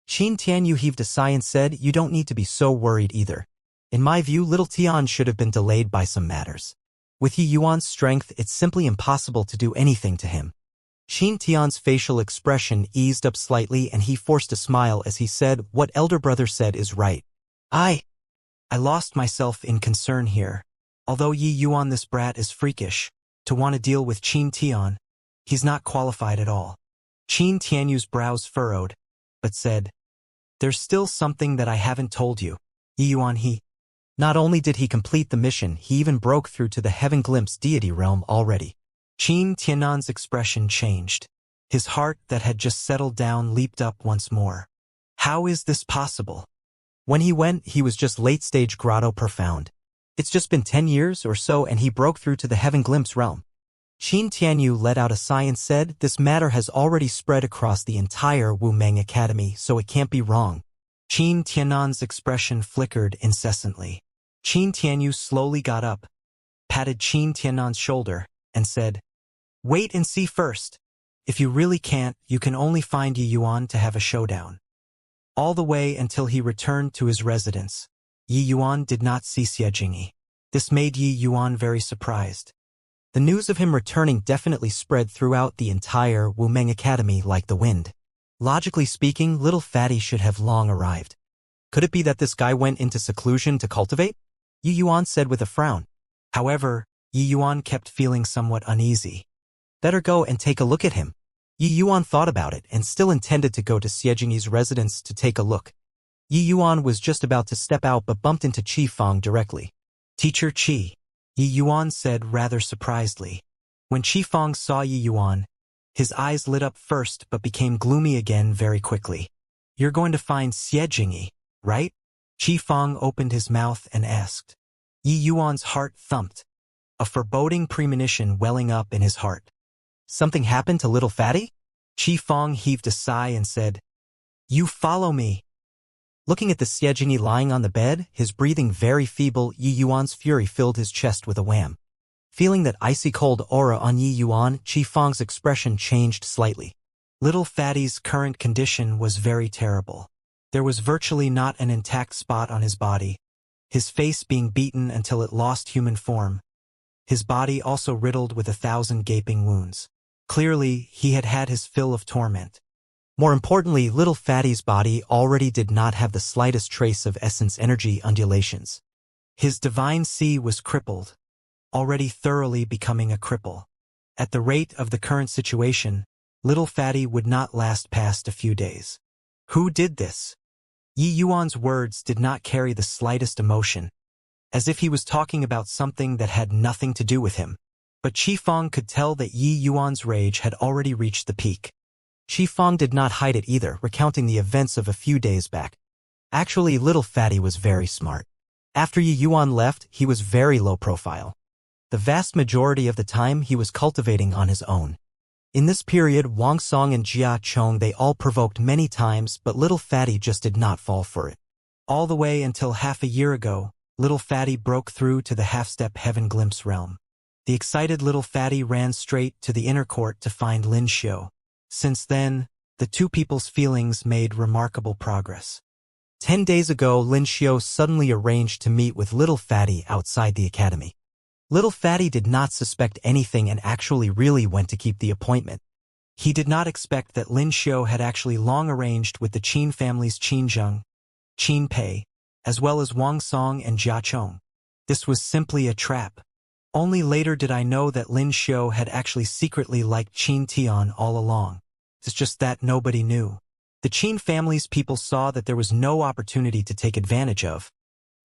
Qin Tianyu heaved a sigh and said, You don't need to be so worried either. In my view, little Tian should have been delayed by some matters. With Yi Yuan's strength, it's simply impossible to do anything to him. Qin Tian's facial expression eased up slightly and he forced a smile as he said, What elder brother said is right. I lost myself in concern here. Although Yi Yuan, this brat, is freakish, to want to deal with Qin Tian, he's not qualified at all. Qin Tianyu's brows furrowed, but said, There's still something that I haven't told you. Yi Yuan, not only did he complete the mission, he even broke through to the Heaven Glimpse deity realm already. Qin Tianan's expression changed. His heart that had just settled down leaped up once more. How is this possible? When he went, he was just late-stage grotto profound. It's just been 10 years or so and he broke through to the Heaven Glimpse realm. Qin Tianyu let out a sigh and said, This matter has already spread across the entire Wu Meng Academy, so it can't be wrong. Qin Tianan's expression flickered incessantly. Qin Tianyu slowly got up, patted Qin Tianan's shoulder, and said, Wait and see first. If you really can't, you can only find Yi Yuan to have a showdown. All the way until he returned to his residence, Yi Yuan did not see Xie. This made Yi Yuan very surprised. The news of him returning definitely spread throughout the entire Wu Meng Academy like the wind. Logically speaking, little Fatty should have long arrived. Could it be that this guy went into seclusion to cultivate? Yi Yuan said with a frown. However, Yi Yuan kept feeling somewhat uneasy. Better go and take a look at him. Yi Yuan thought about it and still intended to go to Xie residence to take a look. Yi Yuan was just about to step out but bumped into Qi Fang directly. Teacher Qi, Yi Yuan said rather surprisedly. When Qi Fang saw Yi Yuan, his eyes lit up first but became gloomy again very quickly. You're going to find Xie, right? Qi Fang opened his mouth and asked. Yi Yuan's heart thumped, a foreboding premonition welling up in his heart. Something happened to little Fatty? Qi Fang heaved a sigh and said, You follow me. Looking at the Xie lying on the bed, his breathing very feeble, Yi Yuan's fury filled his chest with a wham. Feeling that icy-cold aura on Yi Yuan, Qi Fang's expression changed slightly. Little Fatty's current condition was very terrible. There was virtually not an intact spot on his body, his face being beaten until it lost human form, his body also riddled with 1,000 gaping wounds. Clearly, he had had his fill of torment. More importantly, little Fatty's body already did not have the slightest trace of essence energy undulations. His divine C was crippled, already thoroughly becoming a cripple. At the rate of the current situation, little Fatty would not last past a few days. Who did this? Yi Yuan's words did not carry the slightest emotion, as if he was talking about something that had nothing to do with him. But Qi Fang could tell that Yi Yuan's rage had already reached the peak. Qi Fang did not hide it either, recounting the events of a few days back. Actually, little Fatty was very smart. After Yi Yuan left, he was very low profile. The vast majority of the time he was cultivating on his own. In this period, Wang Song and Jia Chong, they all provoked many times, but little Fatty just did not fall for it. All the way until half a year ago, little Fatty broke through to the half-step Heaven Glimpse realm. The excited little Fatty ran straight to the inner court to find Lin Xiu. Since then, the two people's feelings made remarkable progress. 10 days ago, Lin Xiu suddenly arranged to meet with little Fatty outside the academy. Little Fatty did not suspect anything and actually really went to keep the appointment. He did not expect that Lin Xiu had actually long arranged with the Qin family's Qin Zheng, Qin Pei, as well as Wang Song and Jia Chong. This was simply a trap. Only later did I know that Lin Xiu had actually secretly liked Qin Tian all along. It's just that nobody knew. The Qin family's people saw that there was no opportunity to take advantage of,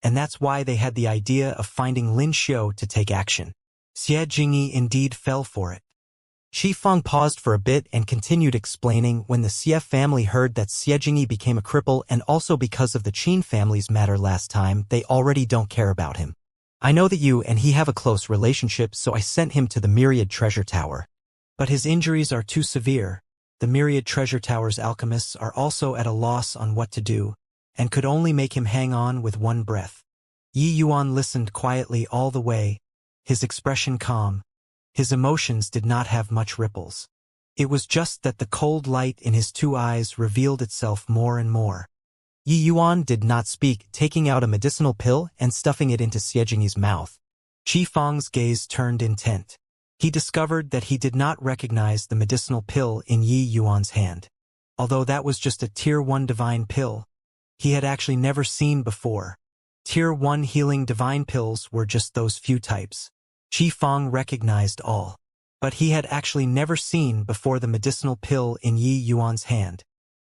and that's why they had the idea of finding Lin Xiu to take action. Xie Jingyi indeed fell for it. Qi Fang paused for a bit and continued explaining. When the Xie family heard that Xie Jingyi became a cripple and also because of the Qin family's matter last time, they already don't care about him. I know that you and he have a close relationship, so I sent him to the Myriad Treasure Tower. But his injuries are too severe. The Myriad Treasure Tower's alchemists are also at a loss on what to do, and could only make him hang on with one breath. Yi Yuan listened quietly all the way, his expression calm. His emotions did not have much ripples. It was just that the cold light in his two eyes revealed itself more and more. Yi Yuan did not speak, taking out a medicinal pill and stuffing it into Xiejingyi's mouth. Qi Feng's gaze turned intent. He discovered that he did not recognize the medicinal pill in Yi Yuan's hand. Although that was just a Tier 1 divine pill, he had actually never seen before. Tier 1 healing divine pills were just those few types. Qi Feng recognized all. But he had actually never seen before the medicinal pill in Yi Yuan's hand.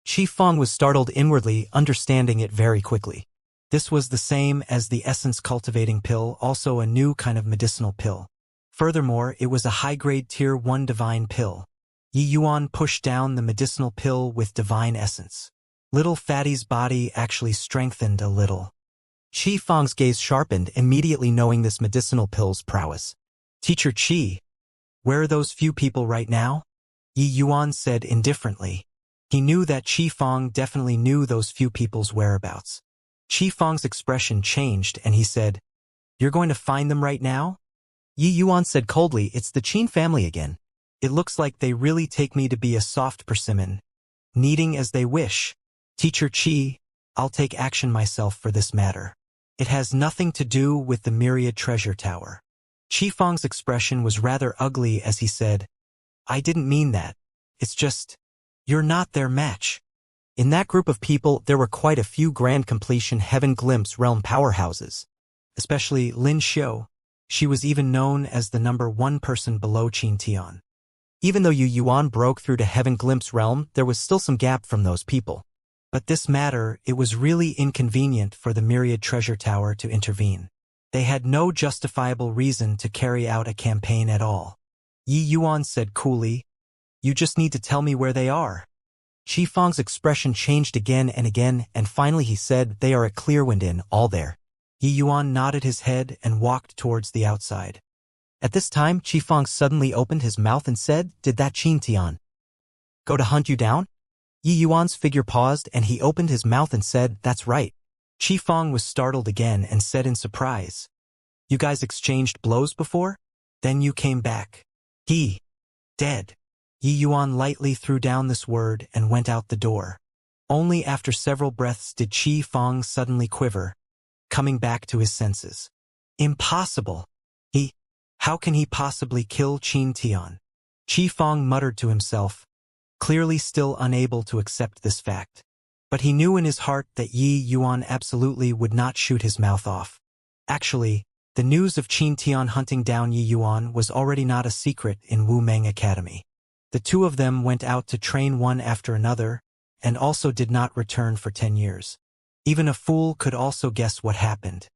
Qi Feng was startled inwardly, understanding it very quickly. This was the same as the essence cultivating pill, also a new kind of medicinal pill. Furthermore, it was a high-grade Tier 1 divine pill. Yi Yuan pushed down the medicinal pill with divine essence. Little Fatty's body actually strengthened a little. Qi Feng's gaze sharpened, immediately knowing this medicinal pill's prowess. Teacher Qi, where are those few people right now? Yi Yuan said indifferently. He knew that Qi Feng definitely knew those few people's whereabouts. Qi Feng's expression changed and he said, "You're going to find them right now?" Yi Yuan said coldly, "It's the Qin family again. It looks like they really take me to be a soft persimmon, kneading as they wish. Teacher Qi, I'll take action myself for this matter. It has nothing to do with the Myriad Treasure Tower." Qi Feng's expression was rather ugly as he said, "I didn't mean that. It's just, you're not their match." In that group of people, there were quite a few grand completion Heaven Glimpse realm powerhouses, especially Lin Xiu. She was even known as the #1 person below Qin Tian. Even though Yi Yuan broke through to Heaven Glimpse realm, there was still some gap from those people. But this matter, it was really inconvenient for the Myriad Treasure Tower to intervene. They had no justifiable reason to carry out a campaign at all. Yi Yuan said coolly, "You just need to tell me where they are." Qi Feng's expression changed again and again, and finally he said, "They are at Clearwind Inn, all there." Yi Yuan nodded his head and walked towards the outside. At this time, Qi Feng suddenly opened his mouth and said, "Did that Qin Tian go to hunt you down?" Yi Yuan's figure paused and he opened his mouth and said, "That's right." Qi Feng was startled again and said in surprise, "You guys exchanged blows before? Then you came back. He dead." Yi Yuan lightly threw down this word and went out the door. Only after several breaths did Qi Feng suddenly quiver, coming back to his senses. Impossible. How can he possibly kill Qin Tian? Qi Feng muttered to himself, clearly still unable to accept this fact. But he knew in his heart that Yi Yuan absolutely would not shoot his mouth off. Actually, the news of Qin Tian hunting down Yi Yuan was already not a secret in Wu Meng Academy. The two of them went out to train one after another, and also did not return for 10 years. Even a fool could also guess what happened.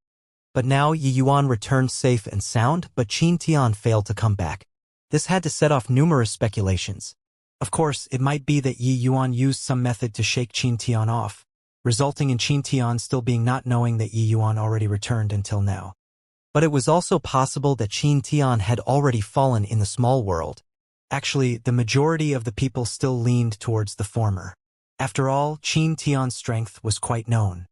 But now Yi Yuan returned safe and sound, but Qin Tian failed to come back. This had to set off numerous speculations. Of course, it might be that Yi Yuan used some method to shake Qin Tian off, resulting in Qin Tian still being not knowing that Yi Yuan already returned until now. But it was also possible that Qin Tian had already fallen in the small world. Actually, the majority of the people still leaned towards the former. After all, Qin Tian's strength was quite known.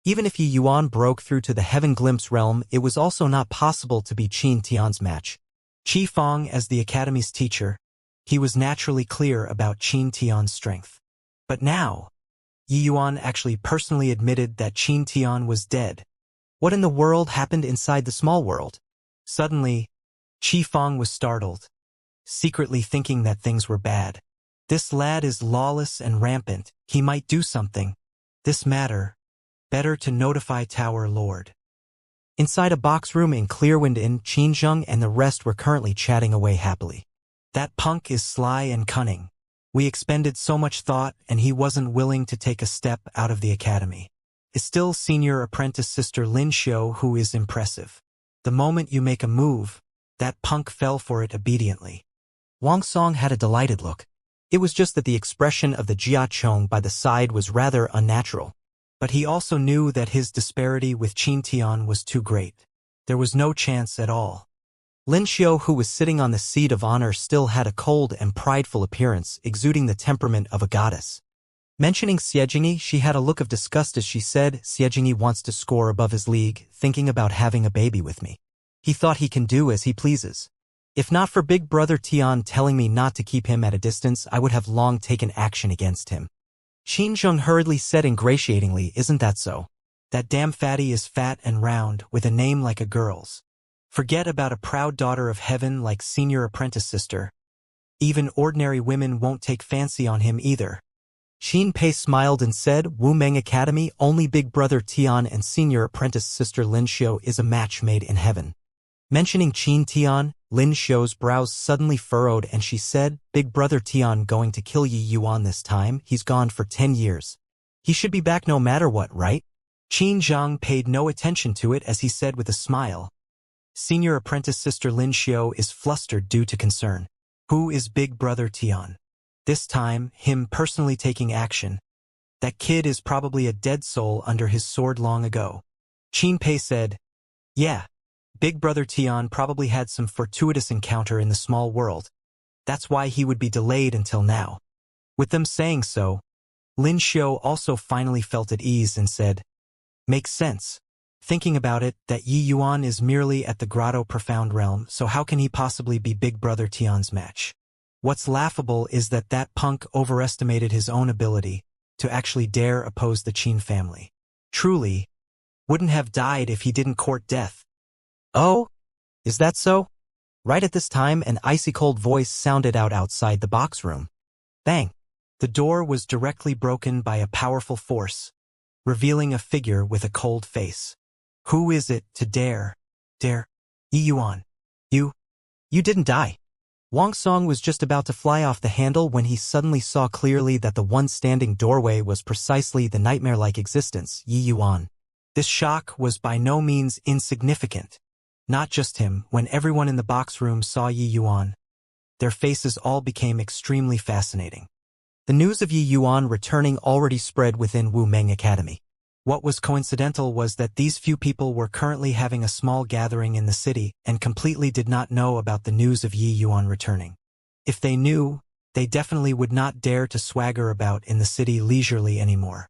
Even if Yi Yuan broke through to the Heaven Glimpse realm, it was also not possible to be Qin Tian's match. Qi Feng, as the academy's teacher, he was naturally clear about Qin Tian's strength. But now, Yi Yuan actually personally admitted that Qin Tian was dead. What in the world happened inside the small world? Suddenly, Qi Feng was startled, secretly thinking that things were bad. This lad is lawless and rampant. He might do something. This matter, better to notify Tower Lord. Inside a box room in Clearwind Inn, Qinzheng and the rest were currently chatting away happily. That punk is sly and cunning. We expended so much thought and he wasn't willing to take a step out of the academy. Is still senior apprentice sister Lin Xiu who is impressive. The moment you make a move, that punk fell for it obediently. Wang Song had a delighted look. It was just that the expression of the Jia Chong by the side was rather unnatural. But he also knew that his disparity with Qin Tian was too great. There was no chance at all. Lin Xiao, who was sitting on the seat of honor, still had a cold and prideful appearance, exuding the temperament of a goddess. Mentioning Xianxia, she had a look of disgust as she said, Xianxia wants to score above his league, thinking about having a baby with me. He thought he can do as he pleases. If not for Big Brother Tian telling me not to keep him at a distance, I would have long taken action against him. Xinzheng hurriedly said ingratiatingly, isn't that so? That damn fatty is fat and round, with a name like a girl's. Forget about a proud daughter of heaven like senior apprentice sister. Even ordinary women won't take fancy on him either. Xin Pei smiled and said, Wu Meng Academy, only Big Brother Tian and senior apprentice sister Lin Xiao is a match made in heaven. Mentioning Qin Tian, Lin Xiao's brows suddenly furrowed and she said, Big Brother Tian going to kill Yi Yuan this time, he's gone for 10 years. He should be back no matter what, right? Qin Zhang paid no attention to it as he said with a smile. Senior apprentice sister Lin Xiao is flustered due to concern. Who is Big Brother Tian? This time, him personally taking action. That kid is probably a dead soul under his sword long ago. Qin Pei said, yeah. Big Brother Tian probably had some fortuitous encounter in the small world. That's why he would be delayed until now. With them saying so, Lin Xiao also finally felt at ease and said, makes sense. Thinking about it, that Yi Yuan is merely at the Grotto Profound realm, so how can he possibly be Big Brother Tian's match? What's laughable is that punk overestimated his own ability to actually dare oppose the Qin family. Truly, wouldn't have died if he didn't court death. Oh? Is that so? Right at this time, an icy-cold voice sounded out outside the box room. Bang! The door was directly broken by a powerful force, revealing a figure with a cold face. Who is it to dare? Yi Yuan. You didn't die. Wang Song was just about to fly off the handle when he suddenly saw clearly that the one standing doorway was precisely the nightmare-like existence, Yi Yuan. This shock was by no means insignificant. Not just him, when everyone in the box room saw Yi Yuan, their faces all became extremely fascinating. The news of Yi Yuan returning already spread within Wu Meng Academy. What was coincidental was that these few people were currently having a small gathering in the city and completely did not know about the news of Yi Yuan returning. If they knew, they definitely would not dare to swagger about in the city leisurely anymore.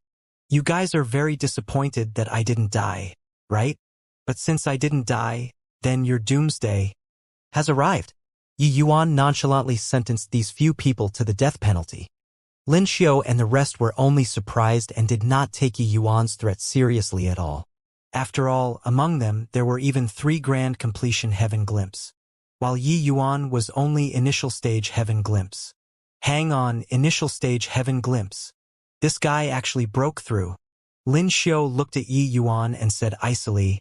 You guys are very disappointed that I didn't die, right? But since I didn't die, then your doomsday has arrived. Yi Yuan nonchalantly sentenced these few people to the death penalty. Lin Xiao and the rest were only surprised and did not take Yi Yuan's threat seriously at all. After all, among them, there were even 3 grand completion heaven glimpse, while Yi Yuan was only initial stage heaven glimpse. Hang on, initial stage heaven glimpse. This guy actually broke through. Lin Xiao looked at Yi Yuan and said icily,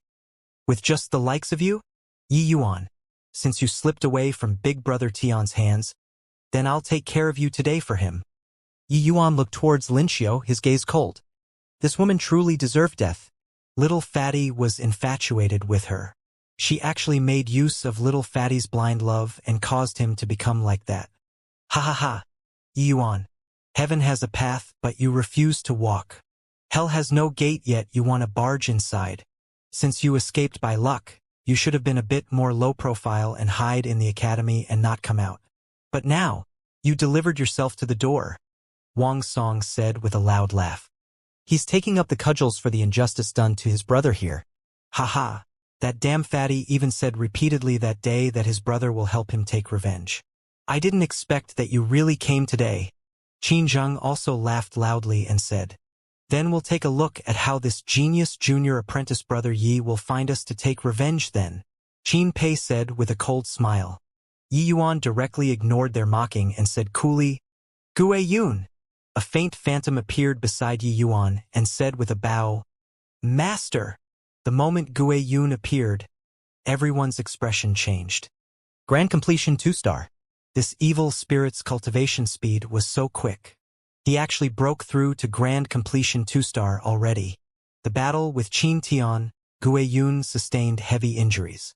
with just the likes of you? Yi Yuan, since you slipped away from Big Brother Tian's hands, then I'll take care of you today for him. Yi Yuan looked towards Lin Xiao, his gaze cold. This woman truly deserved death. Little Fatty was infatuated with her. She actually made use of Little Fatty's blind love and caused him to become like that. Ha ha ha. Yi Yuan. Heaven has a path, but you refuse to walk. Hell has no gate, yet you want to barge inside. Since you escaped by luck, you should have been a bit more low profile and hide in the academy and not come out. But now, you delivered yourself to the door. Wang Song said with a loud laugh. He's taking up the cudgels for the injustice done to his brother here. Ha ha. That damn fatty even said repeatedly that day that his brother will help him take revenge. I didn't expect that you really came today. Qin Zheng also laughed loudly and said, then we'll take a look at how this genius junior apprentice brother Yi will find us to take revenge then. Qin Pei said with a cold smile. Yi Yuan directly ignored their mocking and said coolly, Gue Yun. A faint phantom appeared beside Yi Yuan and said with a bow, Master! The moment Gue Yun appeared, everyone's expression changed. Grand completion 2-star. This evil spirit's cultivation speed was so quick. He actually broke through to grand completion 2-star already. The battle with Qin Tian, Gue Yun sustained heavy injuries.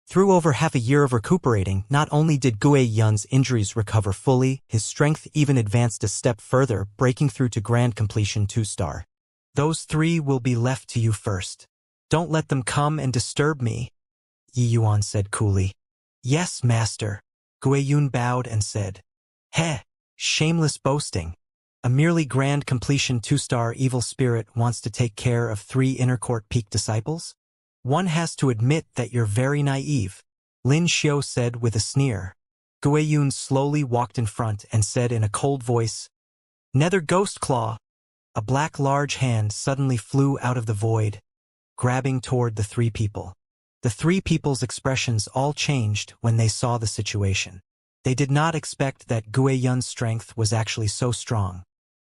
Through over half a year of recuperating, not only did Gue Yun's injuries recover fully, his strength even advanced a step further, breaking through to grand completion 2-star. Those 3 will be left to you first. Don't let them come and disturb me. Yi Yuan said coolly. Yes, master. Gui Yun bowed and said, Heh, shameless boasting. A merely grand completion 2-star evil spirit wants to take care of 3 inner court peak disciples? One has to admit that you're very naive, Lin Xiu said with a sneer. Gui Yun slowly walked in front and said in a cold voice, Nether Ghost Claw. A black large hand suddenly flew out of the void, grabbing toward the 3 people. The 3 people's expressions all changed when they saw the situation. They did not expect that Gui Yun's strength was actually so strong.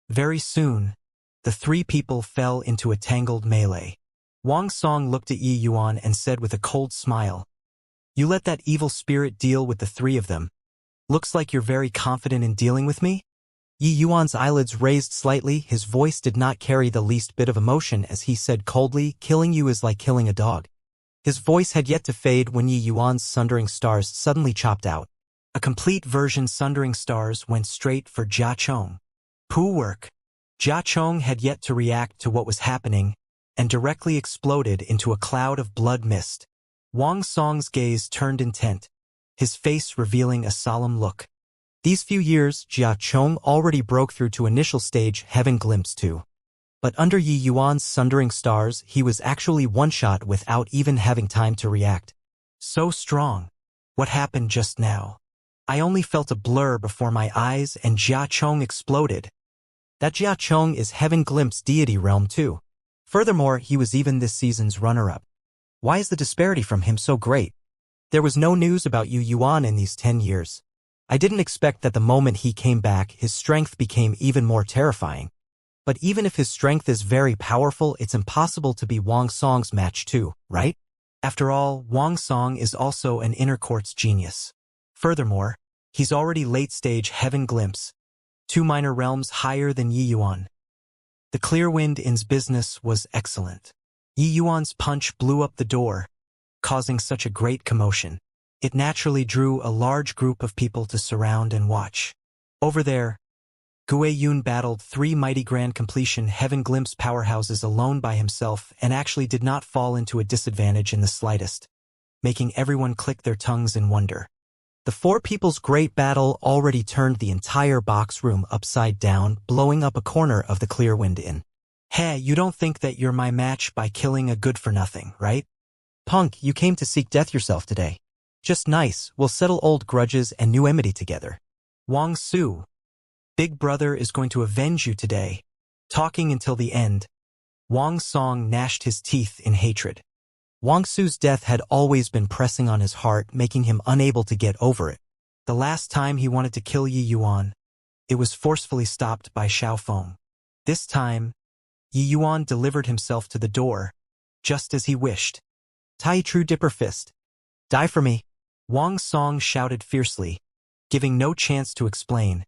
Very soon, the 3 people fell into a tangled melee. Wang Song looked at Yi Yuan and said with a cold smile, You let that evil spirit deal with the 3 of them. Looks like you're very confident in dealing with me? Yi Yuan's eyelids raised slightly. His voice did not carry the least bit of emotion as he said coldly, Killing you is like killing a dog. His voice had yet to fade when Yi Yuan's sundering stars suddenly chopped out. A complete version sundering stars went straight for Jia Chong. Poo work. Jia Chong had yet to react to what was happening and directly exploded into a cloud of blood mist. Wang Song's gaze turned intent, his face revealing a solemn look. These few years, Jia Chong already broke through to initial stage Heaven Glimpse 2. But under Yi Yuan's sundering stars, he was actually one-shot without even having time to react. So strong. What happened just now? I only felt a blur before my eyes and Jia Chong exploded. That Jia Chong is Heaven Glimpse deity realm too. Furthermore, he was even this season's runner-up. Why is the disparity from him so great? There was no news about Yi Yuan in these 10 years. I didn't expect that the moment he came back, his strength became even more terrifying. But even if his strength is very powerful, it's impossible to be Wang Song's match too, right? After all, Wang Song is also an inner court's genius. Furthermore, he's already late-stage Heaven Glimpse, 2 minor realms higher than Yi Yuan. The Clearwind Inn's business was excellent. Yi Yuan's punch blew up the door, causing such a great commotion. It naturally drew a large group of people to surround and watch. Over there, Gui Yun battled 3 mighty grand completion Heaven Glimpse powerhouses alone by himself and actually did not fall into a disadvantage in the slightest, making everyone click their tongues in wonder. The 4 people's great battle already turned the entire box room upside down, blowing up a corner of the Clearwind Inn. Hey, you don't think that you're my match by killing a good-for-nothing, right? Punk, you came to seek death yourself today. Just nice, we'll settle old grudges and new enmity together. Wang Su. Big brother is going to avenge you today. Talking until the end, Wang Song gnashed his teeth in hatred. Wang Su's death had always been pressing on his heart, making him unable to get over it. The last time he wanted to kill Yi Yuan, it was forcefully stopped by Xiao Feng. This time, Yi Yuan delivered himself to the door, just as he wished. Tai True Dipper Fist. Die for me. Wang Song shouted fiercely, giving no chance to explain,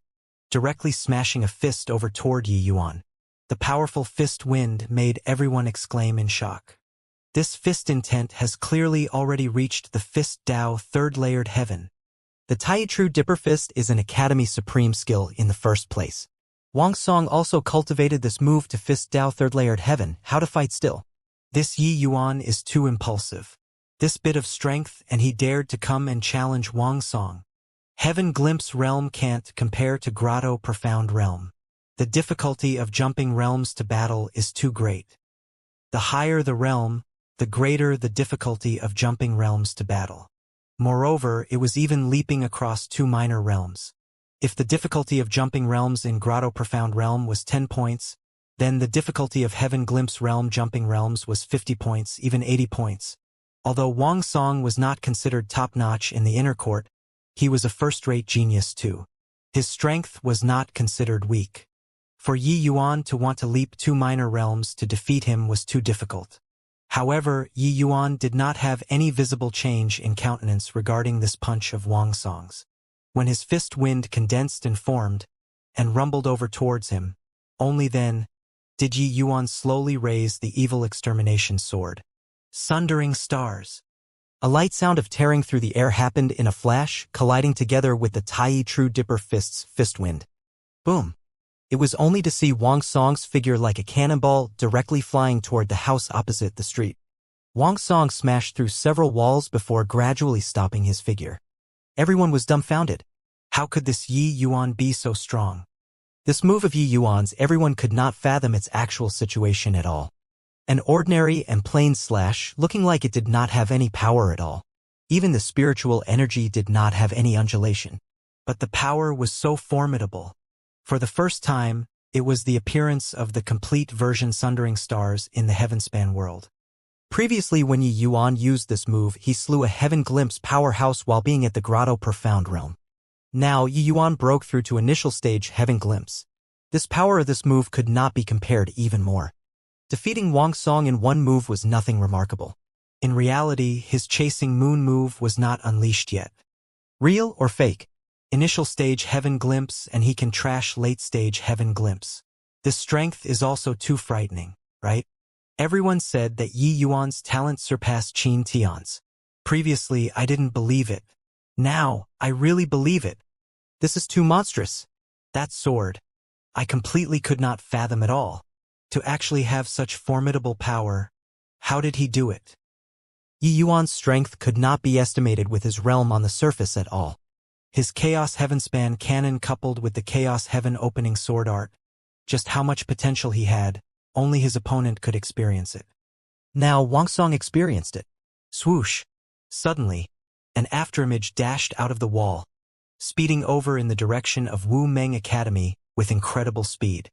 directly smashing a fist over toward Yi Yuan. The powerful fist wind made everyone exclaim in shock. This fist intent has clearly already reached the Fist Dao 3rd layered heaven. The Tai True Dipper Fist is an Academy Supreme skill in the first place. Wang Song also cultivated this move to Fist Dao 3rd layered heaven, how to fight still. This Yi Yuan is too impulsive. This bit of strength, and he dared to come and challenge Wang Song. Heaven Glimpse realm can't compare to Grotto Profound realm. The difficulty of jumping realms to battle is too great. The higher the realm, the greater the difficulty of jumping realms to battle. Moreover, it was even leaping across 2 minor realms. If the difficulty of jumping realms in Grotto Profound realm was 10 points, then the difficulty of Heaven Glimpse realm jumping realms was 50 points, even 80 points. Although Wang Song was not considered top-notch in the inner court, he was a first-rate genius too. His strength was not considered weak. For Yi Yuan to want to leap 2 minor realms to defeat him was too difficult. However, Yi Yuan did not have any visible change in countenance regarding this punch of Wang Song's. When his fist wind condensed and formed, and rumbled over towards him, only then did Yi Yuan slowly raise the evil extermination sword. Sundering stars. A light sound of tearing through the air happened in a flash, colliding together with the Tai True Dipper Fist's fist wind. Boom. It was only to see Wang Song's figure like a cannonball directly flying toward the house opposite the street. Wang Song smashed through several walls before gradually stopping his figure. Everyone was dumbfounded. How could this Yi Yuan be so strong? This move of Yi Yuan's, everyone could not fathom its actual situation at all. An ordinary and plain slash, looking like it did not have any power at all. Even the spiritual energy did not have any undulation. But the power was so formidable. For the first time, it was the appearance of the complete version Sundering Stars in the Heavenspan world. Previously, when Yi Yuan used this move, he slew a Heaven Glimpse powerhouse while being at the Grotto Profound realm. Now, Yi Yuan broke through to initial stage Heaven Glimpse. This power of this move could not be compared even more. Defeating Wang Song in one move was nothing remarkable. In reality, his chasing moon move was not unleashed yet. Real or fake? Initial stage Heaven Glimpse and he can trash late stage Heaven Glimpse. This strength is also too frightening, right? Everyone said that Yi Yuan's talent surpassed Qin Tian's. Previously, I didn't believe it. Now, I really believe it. This is too monstrous. That sword. I completely could not fathom at all. To actually have such formidable power. How did he do it? Yi Yuan's strength could not be estimated with his realm on the surface at all. His Chaos Heavenspan cannon coupled with the Chaos Heaven opening sword art. Just how much potential he had, only his opponent could experience it. Now Wang Song experienced it. Swoosh. Suddenly, an afterimage dashed out of the wall, speeding over in the direction of Wu Meng Academy with incredible speed.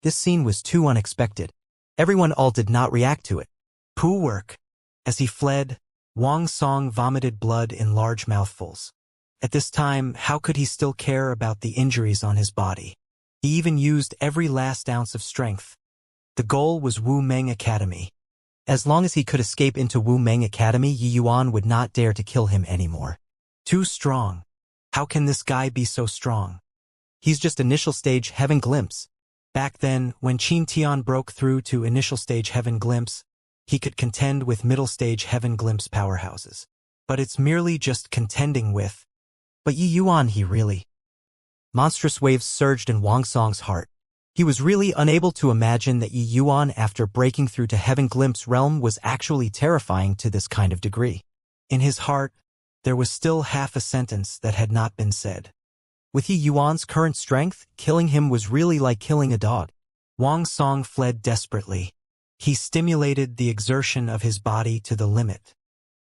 This scene was too unexpected. Everyone all did not react to it. Poo work. As he fled, Wang Song vomited blood in large mouthfuls. At this time, how could he still care about the injuries on his body? He even used every last ounce of strength. The goal was Wu Meng Academy. As long as he could escape into Wu Meng Academy, Yi Yuan would not dare to kill him anymore. Too strong. How can this guy be so strong? He's just initial stage Heaven Glimpse. Back then, when Qin Tian broke through to initial stage Heaven Glimpse, he could contend with middle stage Heaven Glimpse powerhouses. But it's merely just contending with. But Yi Yuan, he really. Monstrous waves surged in Wang Song's heart. He was really unable to imagine that Yi Yuan, after breaking through to Heaven Glimpse realm, was actually terrifying to this kind of degree. In his heart, there was still half a sentence that had not been said. With Yi Yuan's current strength, killing him was really like killing a dog. Wang Song fled desperately. He stimulated the exertion of his body to the limit.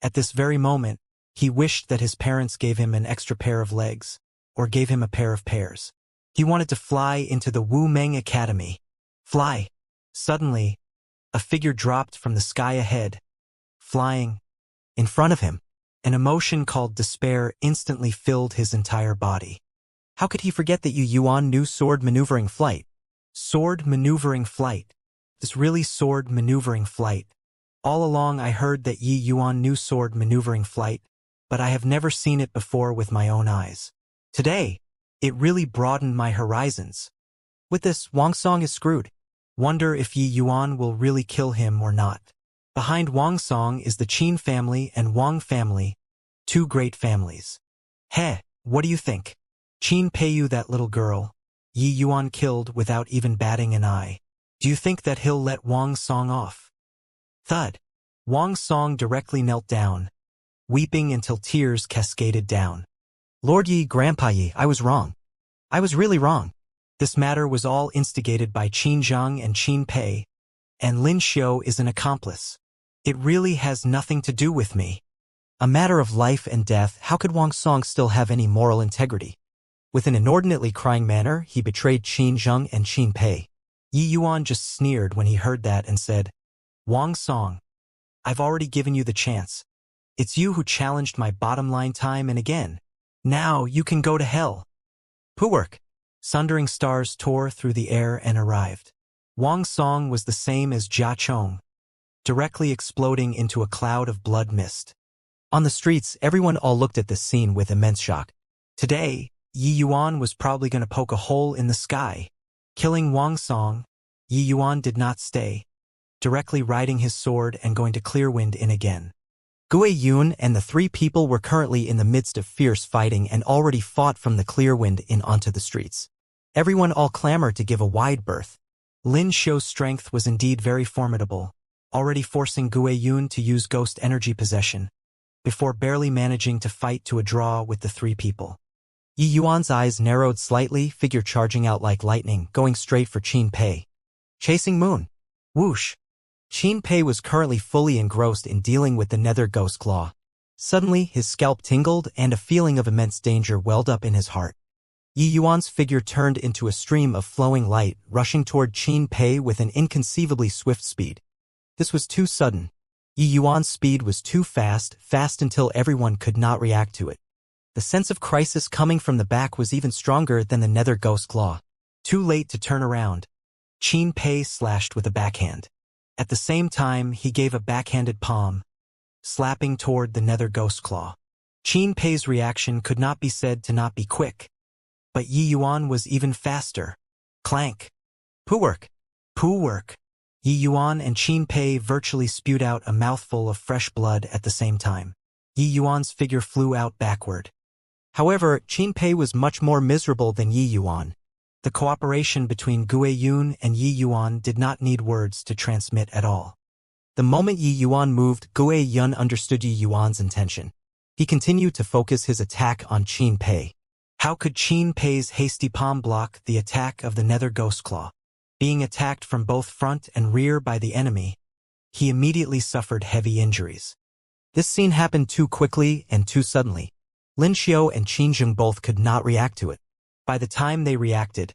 At this very moment, he wished that his parents gave him an extra pair of legs, or gave him a pair of pears. He wanted to fly into the Wu Meng Academy. Fly. Suddenly, a figure dropped from the sky ahead, flying in front of him. An emotion called despair instantly filled his entire body. How could he forget that Yi Yuan knew sword maneuvering flight? Sword maneuvering flight. This really sword maneuvering flight. All along I heard that Yi Yuan knew sword maneuvering flight, but I have never seen it before with my own eyes. Today, it really broadened my horizons. With this, Wang Song is screwed. Wonder if Yi Yuan will really kill him or not. Behind Wang Song is the Qin family and Wang family, two great families. Heh, what do you think? Qin Peiyu, that little girl, Yi Yuan killed without even batting an eye. Do you think that he'll let Wang Song off? Thud. Wang Song directly knelt down, weeping until tears cascaded down. Lord Yi, Grandpa Yi, I was wrong. I was really wrong. This matter was all instigated by Qin Zhang and Qin Pei, and Lin Xiu is an accomplice. It really has nothing to do with me. A matter of life and death, how could Wang Song still have any moral integrity? With an inordinately crying manner, he betrayed Qin Zhang and Qin Pei. Yi Yuan just sneered when he heard that and said, Wang Song, I've already given you the chance. It's you who challenged my bottom line time and again. Now you can go to hell. Poowork. Sundering stars tore through the air and arrived. Wang Song was the same as Jia Chong, directly exploding into a cloud of blood mist. On the streets, everyone all looked at this scene with immense shock. Today, Yi Yuan was probably going to poke a hole in the sky. Killing Wang Song, Yi Yuan did not stay, directly riding his sword and going to Clearwind in again. Gui Yun and the three people were currently in the midst of fierce fighting and already fought from the Clearwind in onto the streets. Everyone all clamored to give a wide berth. Lin Xiu's strength was indeed very formidable, already forcing Gue Yun to use ghost energy possession, before barely managing to fight to a draw with the three people. Yi Yuan's eyes narrowed slightly, figure charging out like lightning, going straight for Qin Pei. Chasing Moon. Whoosh. Qin Pei was currently fully engrossed in dealing with the nether ghost claw. Suddenly, his scalp tingled and a feeling of immense danger welled up in his heart. Yi Yuan's figure turned into a stream of flowing light, rushing toward Qin Pei with an inconceivably swift speed. This was too sudden. Yi Yuan's speed was too fast until everyone could not react to it. The sense of crisis coming from the back was even stronger than the nether ghost claw. Too late to turn around. Qin Pei slashed with a backhand. At the same time, he gave a backhanded palm, slapping toward the nether ghost claw. Qin Pei's reaction could not be said to not be quick. But Yi Yuan was even faster. Clank. Poo-work. Poo-work. Yi Yuan and Qin Pei virtually spewed out a mouthful of fresh blood at the same time. Yi Yuan's figure flew out backward. However, Qin Pei was much more miserable than Yi Yuan. The cooperation between Gue Yun and Yi Yuan did not need words to transmit at all. The moment Yi Yuan moved, Gue Yun understood Yi Yuan's intention. He continued to focus his attack on Qin Pei. How could Qin Pei's hasty palm block the attack of the nether ghost claw? Being attacked from both front and rear by the enemy, he immediately suffered heavy injuries. This scene happened too quickly and too suddenly. Lin Xiao and Qin Zheng both could not react to it. By the time they reacted,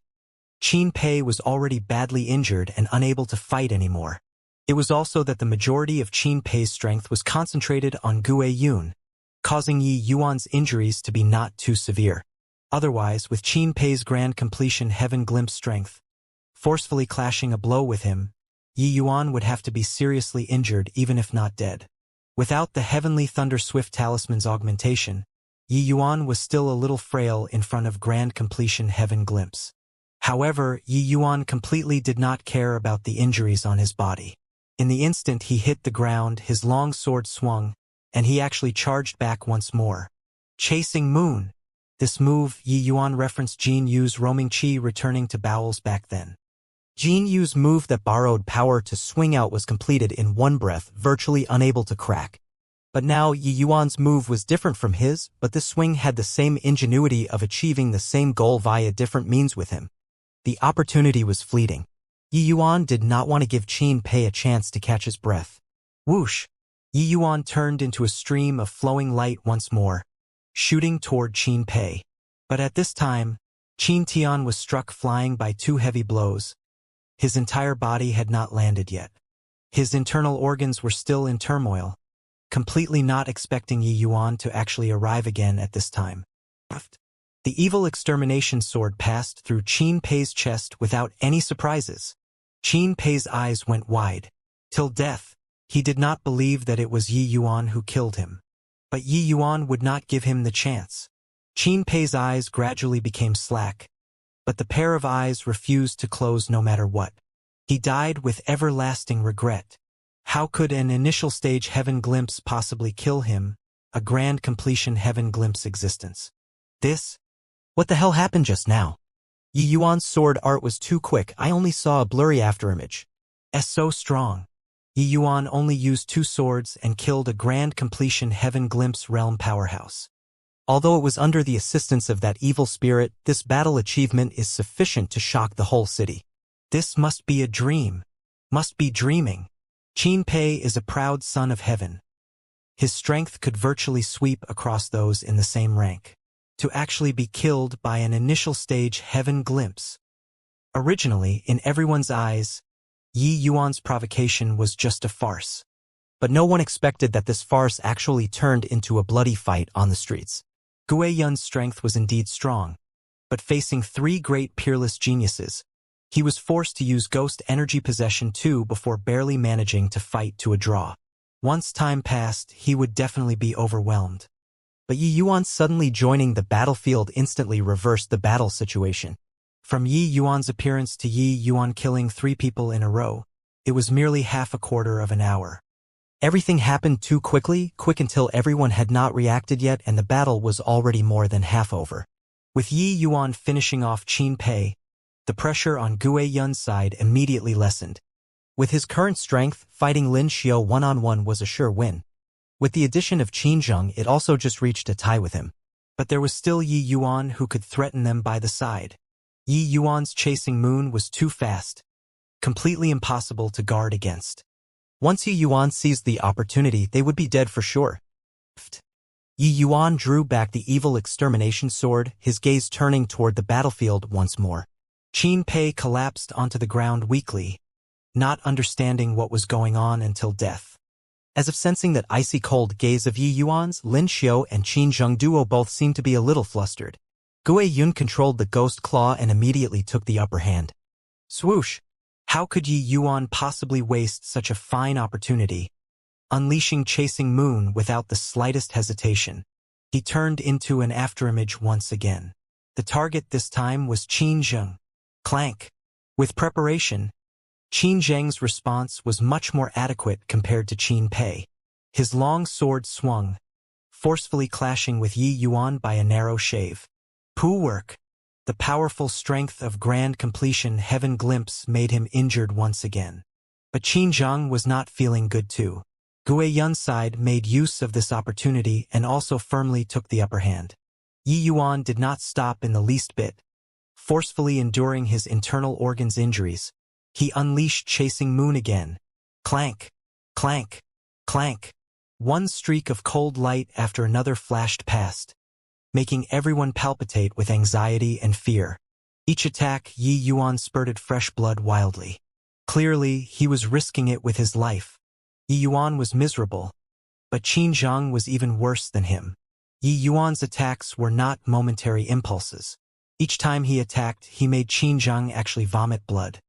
Qin Pei was already badly injured and unable to fight anymore. It was also that the majority of Qin Pei's strength was concentrated on Gue Yun, causing Yi Yuan's injuries to be not too severe. Otherwise, with Qin Pei's grand completion heaven glimpse strength, forcefully clashing a blow with him, Yi Yuan would have to be seriously injured even if not dead. Without the heavenly thunder swift talisman's augmentation, Yi Yuan was still a little frail in front of grand completion heaven glimpse. However, Yi Yuan completely did not care about the injuries on his body. In the instant he hit the ground, his long sword swung, and he actually charged back once more. Chasing Moon. This move, Yi Yuan referenced Jin Yu's roaming chi returning to bowels back then. Jin Yu's move that borrowed power to swing out was completed in one breath, virtually unable to crack. But now Yi Yuan's move was different from his, but this swing had the same ingenuity of achieving the same goal via different means with him. The opportunity was fleeting. Yi Yuan did not want to give Qin Pei a chance to catch his breath. Whoosh! Yi Yuan turned into a stream of flowing light once more, shooting toward Qin Pei. But at this time, Qin Tian was struck flying by two heavy blows. His entire body had not landed yet. His internal organs were still in turmoil, completely not expecting Yi Yuan to actually arrive again at this time. The evil extermination sword passed through Qin Pei's chest without any surprises. Qin Pei's eyes went wide. Till death, he did not believe that it was Yi Yuan who killed him. But Yi Yuan would not give him the chance. Qin Pei's eyes gradually became slack, but the pair of eyes refused to close no matter what. He died with everlasting regret. How could an initial stage heaven glimpse possibly kill him, a grand completion heaven glimpse existence? What the hell happened just now? Yi Yuan's sword art was too quick, I only saw a blurry afterimage. So strong. Yi Yuan only used two swords and killed a grand completion heaven glimpse realm powerhouse. Although it was under the assistance of that evil spirit, this battle achievement is sufficient to shock the whole city. This must be a dream. Must be dreaming. Qin Pei is a proud son of heaven. His strength could virtually sweep across those in the same rank. To actually be killed by an initial stage heaven glimpse. Originally, in everyone's eyes, Yi Yuan's provocation was just a farce. But no one expected that this farce actually turned into a bloody fight on the streets. Gue Yun's strength was indeed strong, but facing three great peerless geniuses, he was forced to use ghost energy possession too before barely managing to fight to a draw. Once time passed, he would definitely be overwhelmed. But Yi Yuan suddenly joining the battlefield instantly reversed the battle situation. From Yi Yuan's appearance to Yi Yuan killing three people in a row, it was merely half a quarter of an hour. Everything happened too quickly, quick until everyone had not reacted yet and the battle was already more than half over. With Yi Yuan finishing off Qin Pei, the pressure on Gue Yun's side immediately lessened. With his current strength, fighting Lin Xiao one-on-one was a sure win. With the addition of Qin Zheng, it also just reached a tie with him. But there was still Yi Yuan who could threaten them by the side. Yi Yuan's chasing moon was too fast, completely impossible to guard against. Once Yi Yuan seized the opportunity, they would be dead for sure. Yi Yuan drew back the evil extermination sword, his gaze turning toward the battlefield once more. Qin Pei collapsed onto the ground weakly, not understanding what was going on until death. As if sensing that icy cold gaze of Yi Yuan's, Lin Xiao and Qin Zheng duo both seemed to be a little flustered. Gue Yun controlled the ghost claw and immediately took the upper hand. Swoosh! How could Yi Yuan possibly waste such a fine opportunity? Unleashing Chasing Moon without the slightest hesitation, he turned into an afterimage once again. The target this time was Qin Zheng. Clank! With preparation, Qin Zheng's response was much more adequate compared to Qin Pei. His long sword swung, forcefully clashing with Yi Yuan by a narrow shave. Poo work! The powerful strength of grand completion heaven glimpse made him injured once again. But Qin Zheng was not feeling good too. Gue Yun's side made use of this opportunity and also firmly took the upper hand. Yi Yuan did not stop in the least bit. Forcefully enduring his internal organs' injuries, he unleashed Chasing Moon again. Clank! Clank! Clank! One streak of cold light after another flashed past, making everyone palpitate with anxiety and fear. Each attack, Yi Yuan spurted fresh blood wildly. Clearly, he was risking it with his life. Yi Yuan was miserable, but Qin Zheng was even worse than him. Yi Yuan's attacks were not momentary impulses. Each time he attacked, he made Qin Zheng actually vomit blood.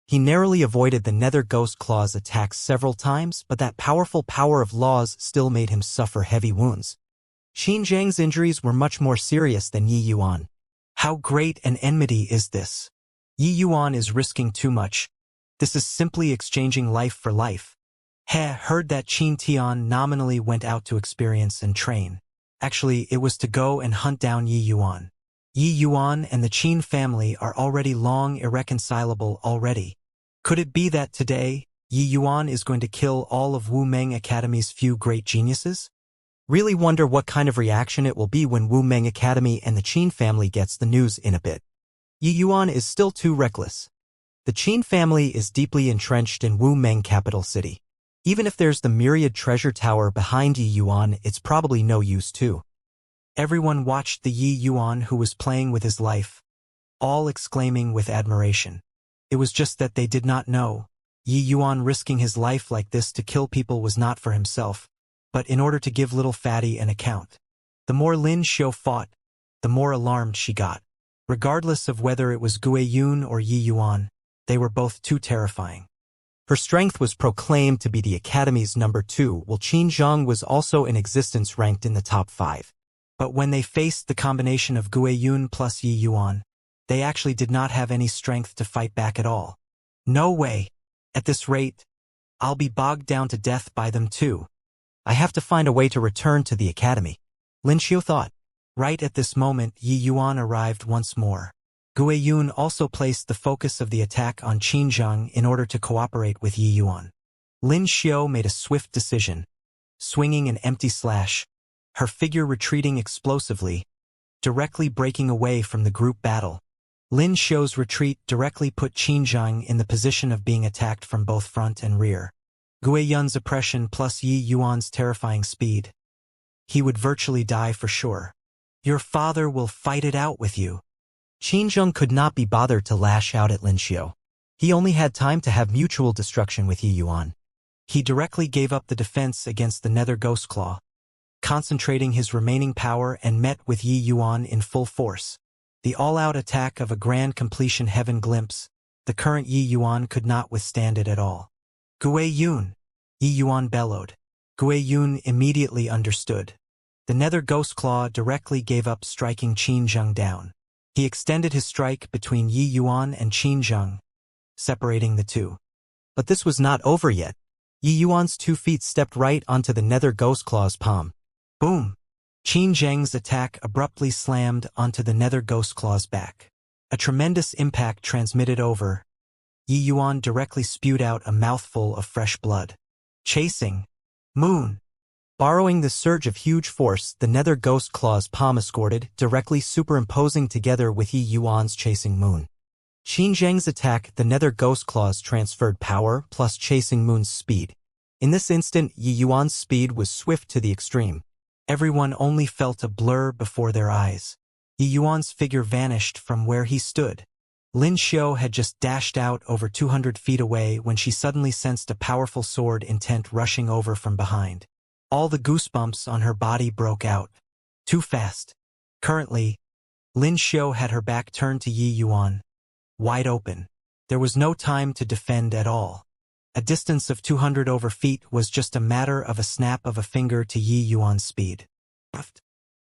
He narrowly avoided the Nether Ghost Claw's attacks several times, but that powerful power of laws still made him suffer heavy wounds. Qin Zheng's injuries were much more serious than Yi Yuan. How great an enmity is this? Yi Yuan is risking too much. This is simply exchanging life for life. Heard that Qin Tian nominally went out to experience and train. Actually, it was to go and hunt down Yi Yuan. Yi Yuan and the Qin family are already long irreconcilable already. Could it be that today, Yi Yuan is going to kill all of Wu Meng Academy's few great geniuses? Really wonder what kind of reaction it will be when Wu Meng Academy and the Qin family gets the news in a bit. Yi Yuan is still too reckless. The Qin family is deeply entrenched in Wu Meng capital city. Even if there's the myriad treasure tower behind Yi Yuan, it's probably no use too. Everyone watched the Yi Yuan who was playing with his life, all exclaiming with admiration. It was just that they did not know. Yi Yuan risking his life like this to kill people was not for himself, but in order to give little fatty an account. The more Lin Xiao fought, the more alarmed she got. Regardless of whether it was Gue Yun or Yi Yuan, they were both too terrifying. Her strength was proclaimed to be the Academy's number 2, while Qin Zheng was also in existence ranked in the top 5. But when they faced the combination of Gue Yun plus Yi Yuan, they actually did not have any strength to fight back at all. No way. At this rate, I'll be bogged down to death by them too. I have to find a way to return to the Academy. Lin Xiao thought. Right at this moment, Yi Yuan arrived once more. Gue Yun also placed the focus of the attack on Qin Zheng in order to cooperate with Yi Yuan. Lin Xiao made a swift decision, swinging an empty slash, her figure retreating explosively, directly breaking away from the group battle. Lin Xiao's retreat directly put Qin Zheng in the position of being attacked from both front and rear. Gue Yun's oppression plus Yi Yuan's terrifying speed. He would virtually die for sure. Your father will fight it out with you. Qin Zheng could not be bothered to lash out at Lin Xiao. He only had time to have mutual destruction with Yi Yuan. He directly gave up the defense against the Nether Ghost Claw, concentrating his remaining power and met with Yi Yuan in full force. The all-out attack of a grand completion heaven glimpse, the current Yi Yuan could not withstand it at all. Gue Yun! Yi Yuan bellowed. Gue Yun immediately understood. The Nether Ghost Claw directly gave up striking Qin Zheng down. He extended his strike between Yi Yuan and Qin Zheng, separating the two. But this was not over yet. Yi Yuan's 2 feet stepped right onto the Nether Ghost Claw's palm. Boom! Qin Zheng's attack abruptly slammed onto the Nether Ghost Claw's back. A tremendous impact transmitted over, Yi Yuan directly spewed out a mouthful of fresh blood. Chasing moon. Borrowing the surge of huge force, the nether ghost claw's palm escorted, directly superimposing together with Yi Yuan's chasing moon. Xianxia's attack, the nether ghost claws transferred power plus chasing moon's speed. In this instant, Yi Yuan's speed was swift to the extreme. Everyone only felt a blur before their eyes. Yi Yuan's figure vanished from where he stood. Lin Xiu had just dashed out over 200 feet away when she suddenly sensed a powerful sword intent rushing over from behind. All the goosebumps on her body broke out. Too fast. Currently, Lin Xiu had her back turned to Yi Yuan. Wide open. There was no time to defend at all. A distance of 200 over feet was just a matter of a snap of a finger to Yi Yuan's speed.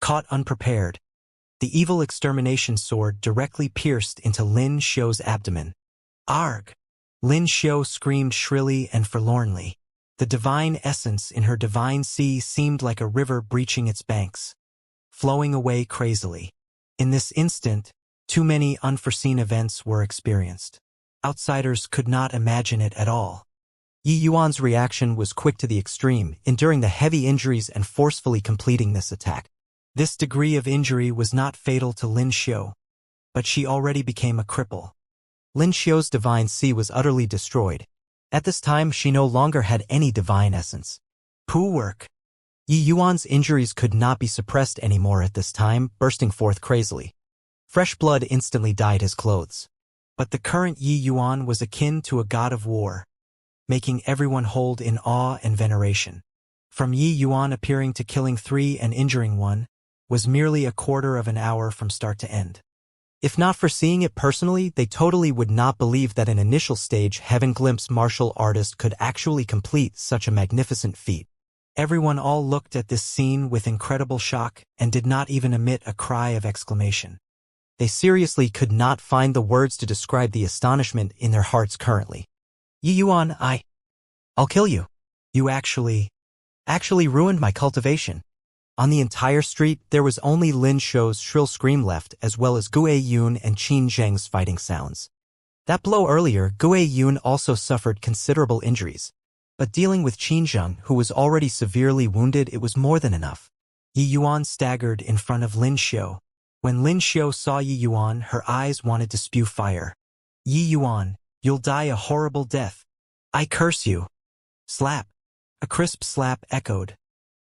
Caught unprepared. The evil extermination sword directly pierced into Lin Xiu's abdomen. Arg! Lin Xiu screamed shrilly and forlornly. The divine essence in her divine sea seemed like a river breaching its banks, flowing away crazily. In this instant, too many unforeseen events were experienced. Outsiders could not imagine it at all. Yi Yuan's reaction was quick to the extreme, enduring the heavy injuries and forcefully completing this attack. This degree of injury was not fatal to Lin Xiu, but she already became a cripple. Lin Xiu's divine sea was utterly destroyed. At this time, she no longer had any divine essence. Poo work. Yi Yuan's injuries could not be suppressed anymore at this time, bursting forth crazily. Fresh blood instantly dyed his clothes. But the current Yi Yuan was akin to a god of war, making everyone hold in awe and veneration. From Yi Yuan appearing to killing 3 and injuring 1, was merely a quarter of an hour from start to end. If not for seeing it personally, they totally would not believe that an initial stage Heaven Glimpse martial artist could actually complete such a magnificent feat. Everyone all looked at this scene with incredible shock and did not even emit a cry of exclamation. They seriously could not find the words to describe the astonishment in their hearts currently. Yi Yuan, I'll kill you. You actually ruined my cultivation. On the entire street, there was only Lin Xiu's shrill scream left, as well as Gue Yun and Qin Zheng's fighting sounds. That blow earlier, Gue Yun also suffered considerable injuries. But dealing with Qin Zheng, who was already severely wounded, it was more than enough. Yi Yuan staggered in front of Lin Xiu. When Lin Xiu saw Yi Yuan, her eyes wanted to spew fire. Yi Yuan, you'll die a horrible death. I curse you. Slap. A crisp slap echoed,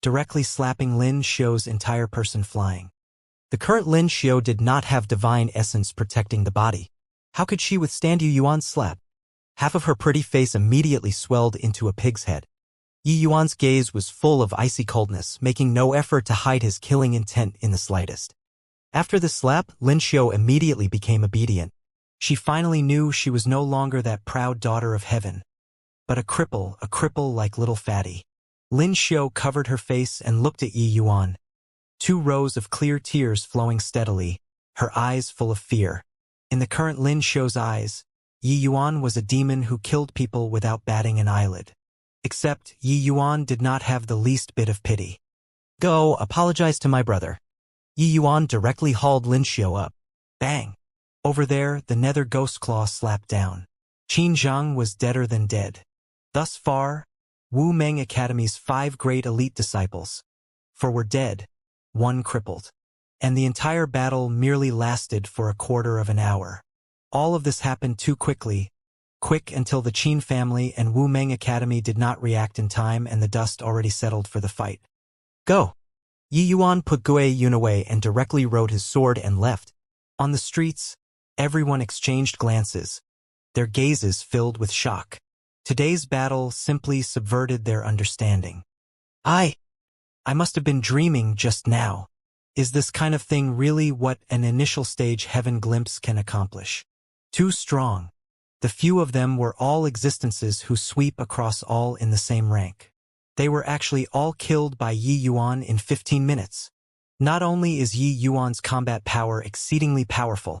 directly slapping Lin Xiu's entire person flying. The current Lin Xiu did not have divine essence protecting the body. How could she withstand Yi Yuan's slap? Half of her pretty face immediately swelled into a pig's head. Yi Yuan's gaze was full of icy coldness, making no effort to hide his killing intent in the slightest. After the slap, Lin Xiu immediately became obedient. She finally knew she was no longer that proud daughter of heaven, but a cripple like little fatty. Lin Xiu covered her face and looked at Yi Yuan. 2 rows of clear tears flowing steadily, her eyes full of fear. In the current Lin Xiu's eyes, Yi Yuan was a demon who killed people without batting an eyelid. Except, Yi Yuan did not have the least bit of pity. Go, apologize to my brother. Yi Yuan directly hauled Lin Xiu up. Bang! Over there, the nether ghost claw slapped down. Qin Zheng was deader than dead. Thus far, Wu Meng Academy's 5 great elite disciples, 4 were dead, 1 crippled. And the entire battle merely lasted for a quarter of an hour. All of this happened too quickly. Quick until the Qin family and Wu Meng Academy did not react in time and the dust already settled for the fight. Go! Yi Yuan put Gue Yun away and directly rode his sword and left. On the streets, everyone exchanged glances, their gazes filled with shock. Today's battle simply subverted their understanding. I must have been dreaming just now. Is this kind of thing really what an initial stage Heaven Glimpse can accomplish? Too strong. The few of them were all existences who sweep across all in the same rank. They were actually all killed by Yi Yuan in 15 minutes. Not only is Yi Yuan's combat power exceedingly powerful,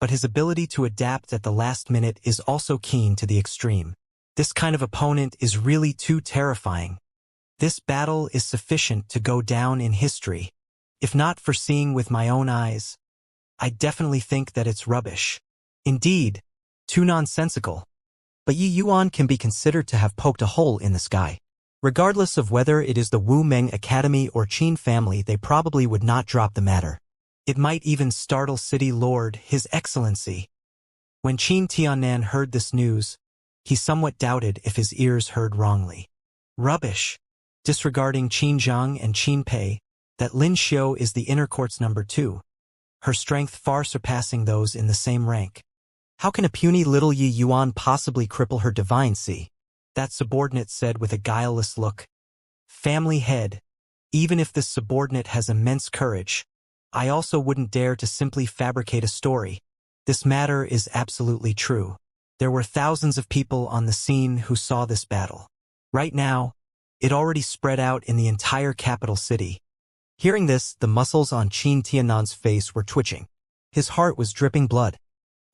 but his ability to adapt at the last minute is also keen to the extreme. This kind of opponent is really too terrifying. This battle is sufficient to go down in history. If not for seeing with my own eyes, I definitely think that it's rubbish. Indeed, too nonsensical. but Yi Yuan can be considered to have poked a hole in the sky. Regardless of whether it is the Wu Meng Academy or Qin family, they probably would not drop the matter. It might even startle City Lord, His Excellency. When Qin Tianan heard this news, he somewhat doubted if his ears heard wrongly. Rubbish. Disregarding Qin Zhang and Qin Pei, that Lin Xiu is the inner court's number 2. Her strength far surpassing those in the same rank. How can a puny little Yi Yuan possibly cripple her divine C? That subordinate said with a guileless look. Family head. Even if this subordinate has immense courage, I also wouldn't dare to simply fabricate a story. This matter is absolutely true. There were thousands of people on the scene who saw this battle. Right now, it already spread out in the entire capital city. Hearing this, the muscles on Qin Tianan's face were twitching. His heart was dripping blood.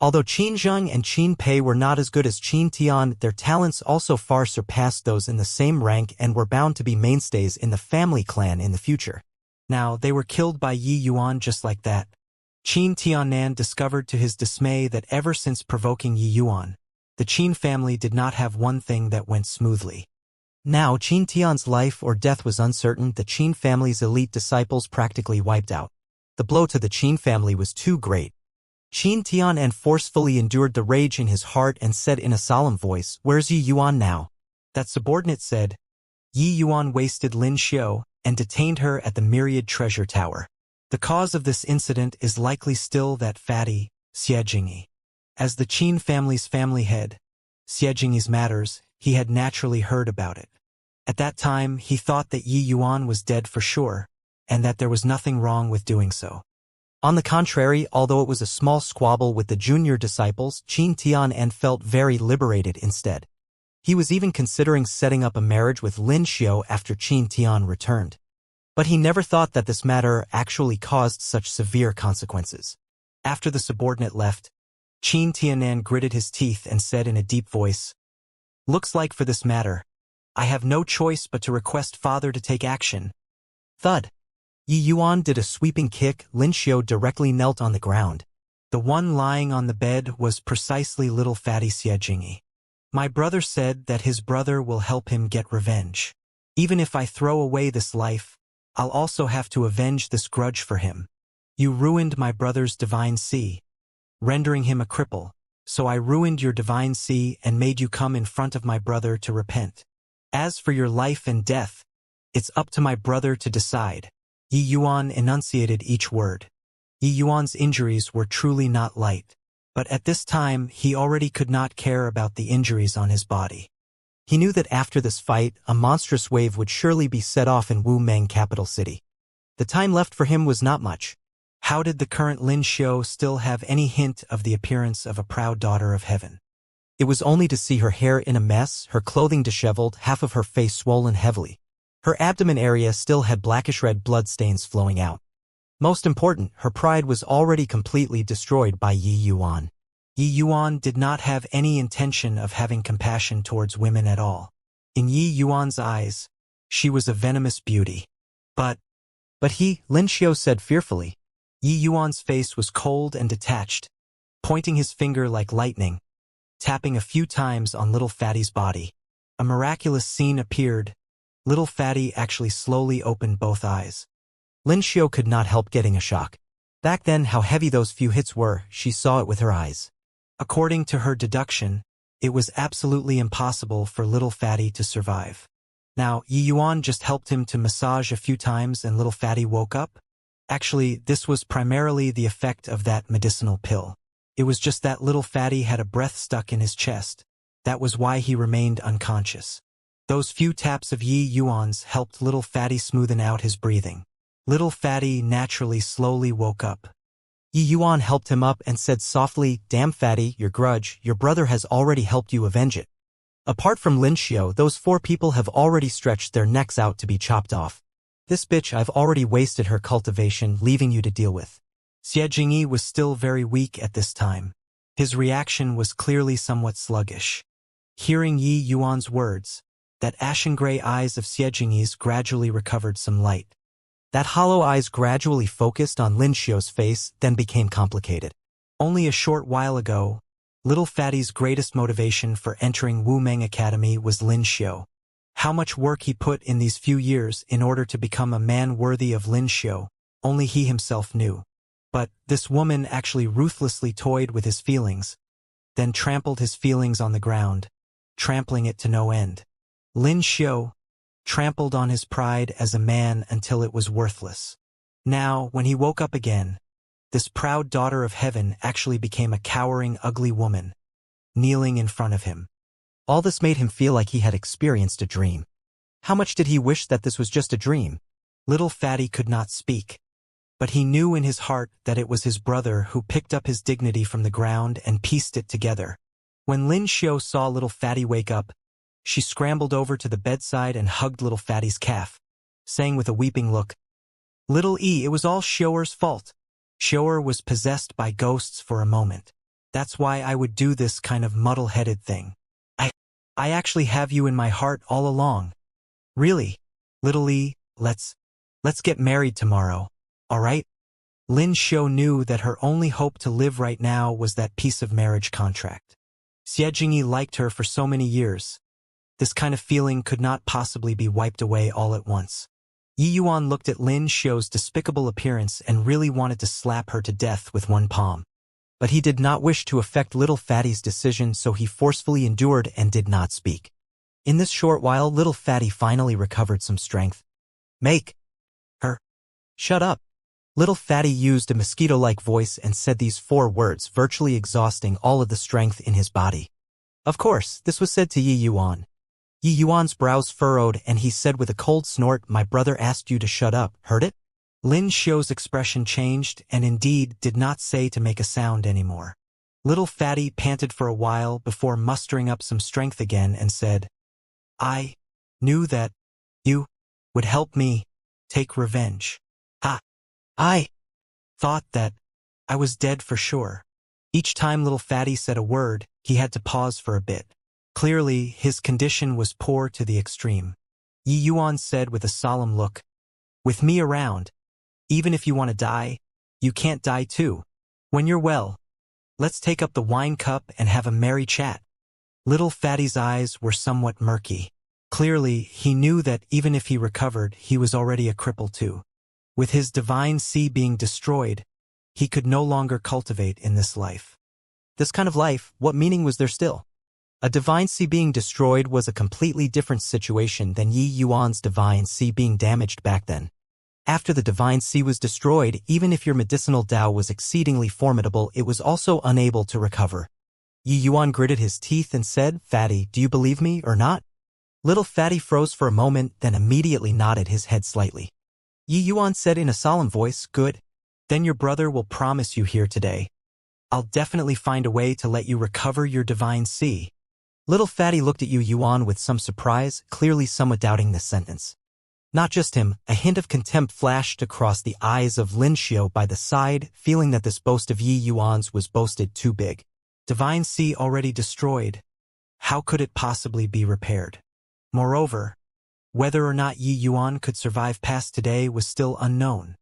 Although Qin Zheng and Qin Pei were not as good as Qin Tian, their talents also far surpassed those in the same rank and were bound to be mainstays in the family clan in the future. Now, they were killed by Yi Yuan just like that. Qin Tianan discovered to his dismay that ever since provoking Yi Yuan, the Qin family did not have one thing that went smoothly. Now Qin Tian's life or death was uncertain. The Qin family's elite disciples practically wiped out. The blow to the Qin family was too great. Qin Tianan forcefully endured the rage in his heart and said in a solemn voice, "Where's Yi Yuan now?" That subordinate said, "Yi Yuan wasted Lin Xiu and detained her at the Myriad Treasure Tower. The cause of this incident is likely still that fatty, Xie Jingyi." As the Qin family's family head, Xie Jingyi's matters, he had naturally heard about it. At that time, he thought that Yi Yuan was dead for sure, and that there was nothing wrong with doing so. On the contrary, although it was a small squabble with the junior disciples, Qin Tianan felt very liberated instead. He was even considering setting up a marriage with Lin Xiu after Qin Tian returned. But he never thought that this matter actually caused such severe consequences. After the subordinate left, Qin Tianan gritted his teeth and said in a deep voice, "Looks like for this matter, I have no choice but to request Father to take action." Thud. Yi Yuan did a sweeping kick. Lin Xiu directly knelt on the ground. The one lying on the bed was precisely little fatty Xie Jingyi. "My brother said that his brother will help him get revenge. Even if I throw away this life, I'll also have to avenge this grudge for him. You ruined my brother's divine C, rendering him a cripple, so I ruined your divine C and made you come in front of my brother to repent. As for your life and death, it's up to my brother to decide." Yi Yuan enunciated each word. Yi Yuan's injuries were truly not light, but at this time he already could not care about the injuries on his body. He knew that after this fight, a monstrous wave would surely be set off in Wu Meng capital city. The time left for him was not much. How did the current Lin Xiu still have any hint of the appearance of a proud daughter of heaven? It was only to see her hair in a mess, her clothing disheveled, half of her face swollen heavily. Her abdomen area still had blackish-red blood stains flowing out. Most important, her pride was already completely destroyed by Yi Yuan. Yi Yuan did not have any intention of having compassion towards women at all. In Yi Yuan's eyes, she was a venomous beauty. But he, Lin Xiu said fearfully. Yi Yuan's face was cold and detached, pointing his finger like lightning, tapping a few times on little Fatty's body. A miraculous scene appeared. Little Fatty actually slowly opened both eyes. Lin Xiu could not help getting a shock. Back then, how heavy those few hits were, she saw it with her eyes. According to her deduction, it was absolutely impossible for little Fatty to survive. Now, Yi Yuan just helped him to massage a few times and little Fatty woke up. Actually, this was primarily the effect of that medicinal pill. It was just that little Fatty had a breath stuck in his chest. That was why he remained unconscious. Those few taps of Yi Yuan's helped little Fatty smoothen out his breathing. Little Fatty naturally slowly woke up. Yi Yuan helped him up and said softly, "Damn Fatty, your grudge, your brother has already helped you avenge it. Apart from Lin Xiu, those 4 people have already stretched their necks out to be chopped off. This bitch, I've already wasted her cultivation, leaving you to deal with." Xie Jingyi was still very weak at this time. His reaction was clearly somewhat sluggish. Hearing Yi Yuan's words, that ashen-gray eyes of Xie Jingyi's gradually recovered some light. That hollow eyes gradually focused on Lin Xiu's face, then became complicated. Only a short while ago, Little Fatty's greatest motivation for entering Wu Meng Academy was Lin Xiu. How much work he put in these few years in order to become a man worthy of Lin Xiu, only he himself knew. But this woman actually ruthlessly toyed with his feelings, then trampled his feelings on the ground, trampling it to no end. Lin Xiu trampled on his pride as a man until it was worthless. Now, when he woke up again, this proud daughter of heaven actually became a cowering, ugly woman, kneeling in front of him. All this made him feel like he had experienced a dream. How much did he wish that this was just a dream? Little Fatty could not speak, but he knew in his heart that it was his brother who picked up his dignity from the ground and pieced it together. When Lin Xiu saw Little Fatty wake up, she scrambled over to the bedside and hugged Little Fatty's calf, saying with a weeping look, "Little E, it was all Xiuer's fault. Xiuer was possessed by ghosts for a moment. That's why I would do this kind of muddle-headed thing. I actually have you in my heart all along. Really, Little E, let's get married tomorrow, all right?" Lin Xiu knew that her only hope to live right now was that piece of marriage contract. Xie Jingyi liked her for so many years. This kind of feeling could not possibly be wiped away all at once. Yi Yuan looked at Lin Xiu's despicable appearance and really wanted to slap her to death with one palm. But he did not wish to affect Little Fatty's decision, so he forcefully endured and did not speak. In this short while, Little Fatty finally recovered some strength. "Make her shut up." Little Fatty used a mosquito-like voice and said these 4 words, virtually exhausting all of the strength in his body. Of course, this was said to Yi Yuan. Yi Yuan's brows furrowed and he said with a cold snort, "My brother asked you to shut up, heard it?" Lin Xiu's expression changed and indeed did not say to make a sound anymore. Little Fatty panted for a while before mustering up some strength again and said, "I knew that you would help me take revenge. I thought that I was dead for sure." Each time Little Fatty said a word, he had to pause for a bit. Clearly, his condition was poor to the extreme. Yi Yuan said with a solemn look, "With me around, even if you want to die, you can't die too. When you're well, let's take up the wine cup and have a merry chat." Little Fatty's eyes were somewhat murky. Clearly, he knew that even if he recovered, he was already a cripple too. With his divine sea being destroyed, he could no longer cultivate in this life. This kind of life, what meaning was there still? A divine sea being destroyed was a completely different situation than Yi Yuan's divine sea being damaged back then. After the divine sea was destroyed, even if your medicinal Tao was exceedingly formidable, it was also unable to recover. Yi Yuan gritted his teeth and said, "Fatty, do you believe me or not?" Little Fatty froze for a moment, then immediately nodded his head slightly. Yi Yuan said in a solemn voice, "Good. Then your brother will promise you here today. I'll definitely find a way to let you recover your divine sea." Little Fatty looked at Yi Yuan with some surprise, clearly somewhat doubting this sentence. Not just him, a hint of contempt flashed across the eyes of Lin Xiu by the side, feeling that this boast of Yi Yuan's was boasted too big. Divine sea already destroyed. How could it possibly be repaired? Moreover, whether or not Yi Yuan could survive past today was still unknown.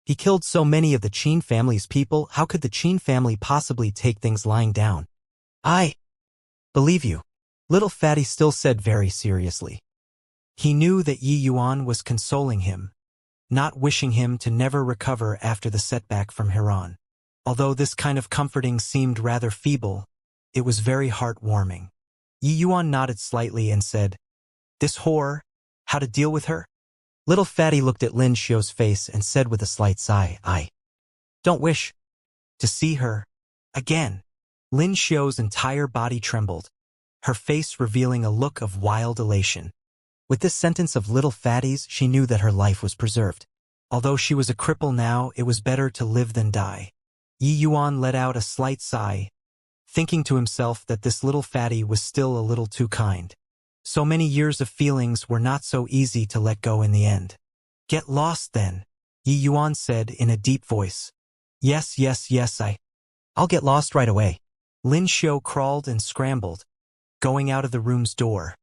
He killed so many of the Qin family's people, how could the Qin family possibly take things lying down? "I believe you," Little Fatty still said very seriously. He knew that Yi Yuan was consoling him, not wishing him to never recover after the setback from Hiran. Although this kind of comforting seemed rather feeble, it was very heartwarming. Yi Yuan nodded slightly and said, "This whore, how to deal with her?" Little Fatty looked at Lin Xiu's face and said with a slight sigh, "I don't wish to see her again." Lin Xiu's entire body trembled, her face revealing a look of wild elation. With this sentence of Little Fatty's, she knew that her life was preserved. Although she was a cripple now, it was better to live than die. Yi Yuan let out a slight sigh, thinking to himself that this Little Fatty was still a little too kind. So many years of feelings were not so easy to let go in the end. "Get lost then," Yi Yuan said in a deep voice. Yes, I'll get lost right away." Lin Xiu crawled and scrambled, going out of the room's door.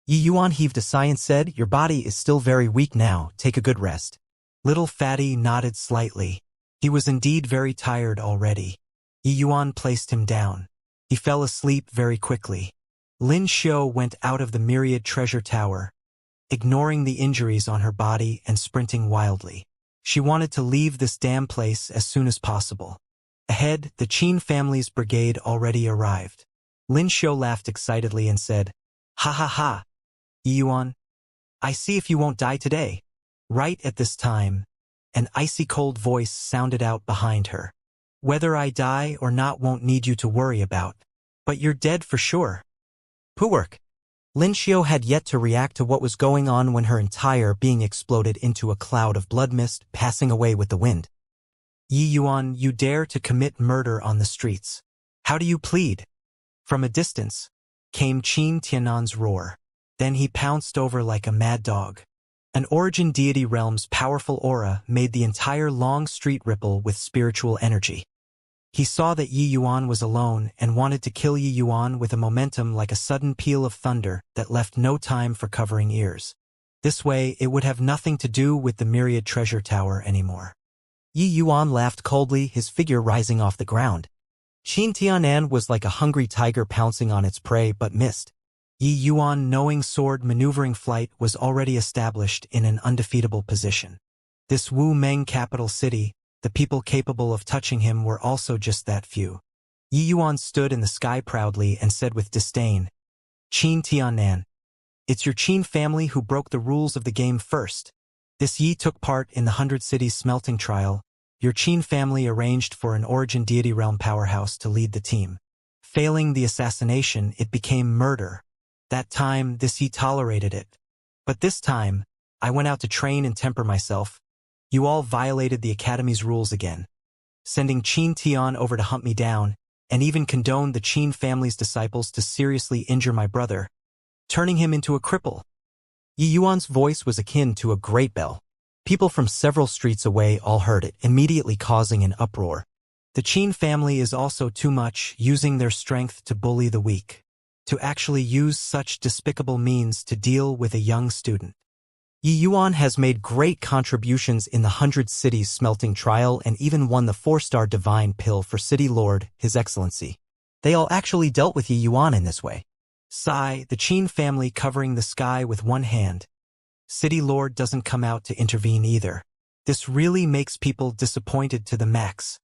Yi Yuan heaved a sigh and said, "Your body is still very weak now, take a good rest." Little Fatty nodded slightly. He was indeed very tired already. Yi Yuan placed him down. He fell asleep very quickly. Lin Xiu went out of the myriad treasure tower, ignoring the injuries on her body and sprinting wildly. She wanted to leave this damn place as soon as possible. Ahead, the Qin family's brigade already arrived. Lin Xiu laughed excitedly and said, "Ha ha ha, Yi Yuan, I see if you won't die today." Right at this time, an icy cold voice sounded out behind her. "Whether I die or not won't need you to worry about. But you're dead for sure." Poowork. Lin Xiu had yet to react to what was going on when her entire being exploded into a cloud of blood mist, passing away with the wind. "Yi Yuan, you dare to commit murder on the streets. How do you plead?" From a distance came Qin Tiannan's roar. Then he pounced over like a mad dog. An origin deity realm's powerful aura made the entire long street ripple with spiritual energy. He saw that Yi Yuan was alone and wanted to kill Yi Yuan with a momentum like a sudden peal of thunder that left no time for covering ears. This way, it would have nothing to do with the myriad treasure tower anymore. Yi Yuan laughed coldly, his figure rising off the ground. Qin Tianan was like a hungry tiger pouncing on its prey but missed. Yi Yuan, knowing sword maneuvering flight, was already established in an undefeatable position. This Wu Meng capital city, the people capable of touching him were also just that few. Yi Yuan stood in the sky proudly and said with disdain, "Qin Tianan, it's your Qin family who broke the rules of the game first. This Yi took part in the 100 Cities smelting trial. Your Qin family arranged for an origin deity realm powerhouse to lead the team. Failing the assassination, it became murder. That time, this Yi tolerated it. But this time, I went out to train and temper myself. You all violated the Academy's rules again, sending Qin Tian over to hunt me down, and even condoned the Qin family's disciples to seriously injure my brother, turning him into a cripple." Yi Yuan's voice was akin to a great bell. People from several streets away all heard it, immediately causing an uproar. The Qin family is also too much, using their strength to bully the weak. To actually use such despicable means to deal with a young student. Yi Yuan has made great contributions in the 100 Cities smelting trial and even won the 4-star divine pill for City Lord, His Excellency. They all actually dealt with Yi Yuan in this way. Sigh, the Qin family covering the sky with one hand. City Lord doesn't come out to intervene either. This really makes people disappointed to the max.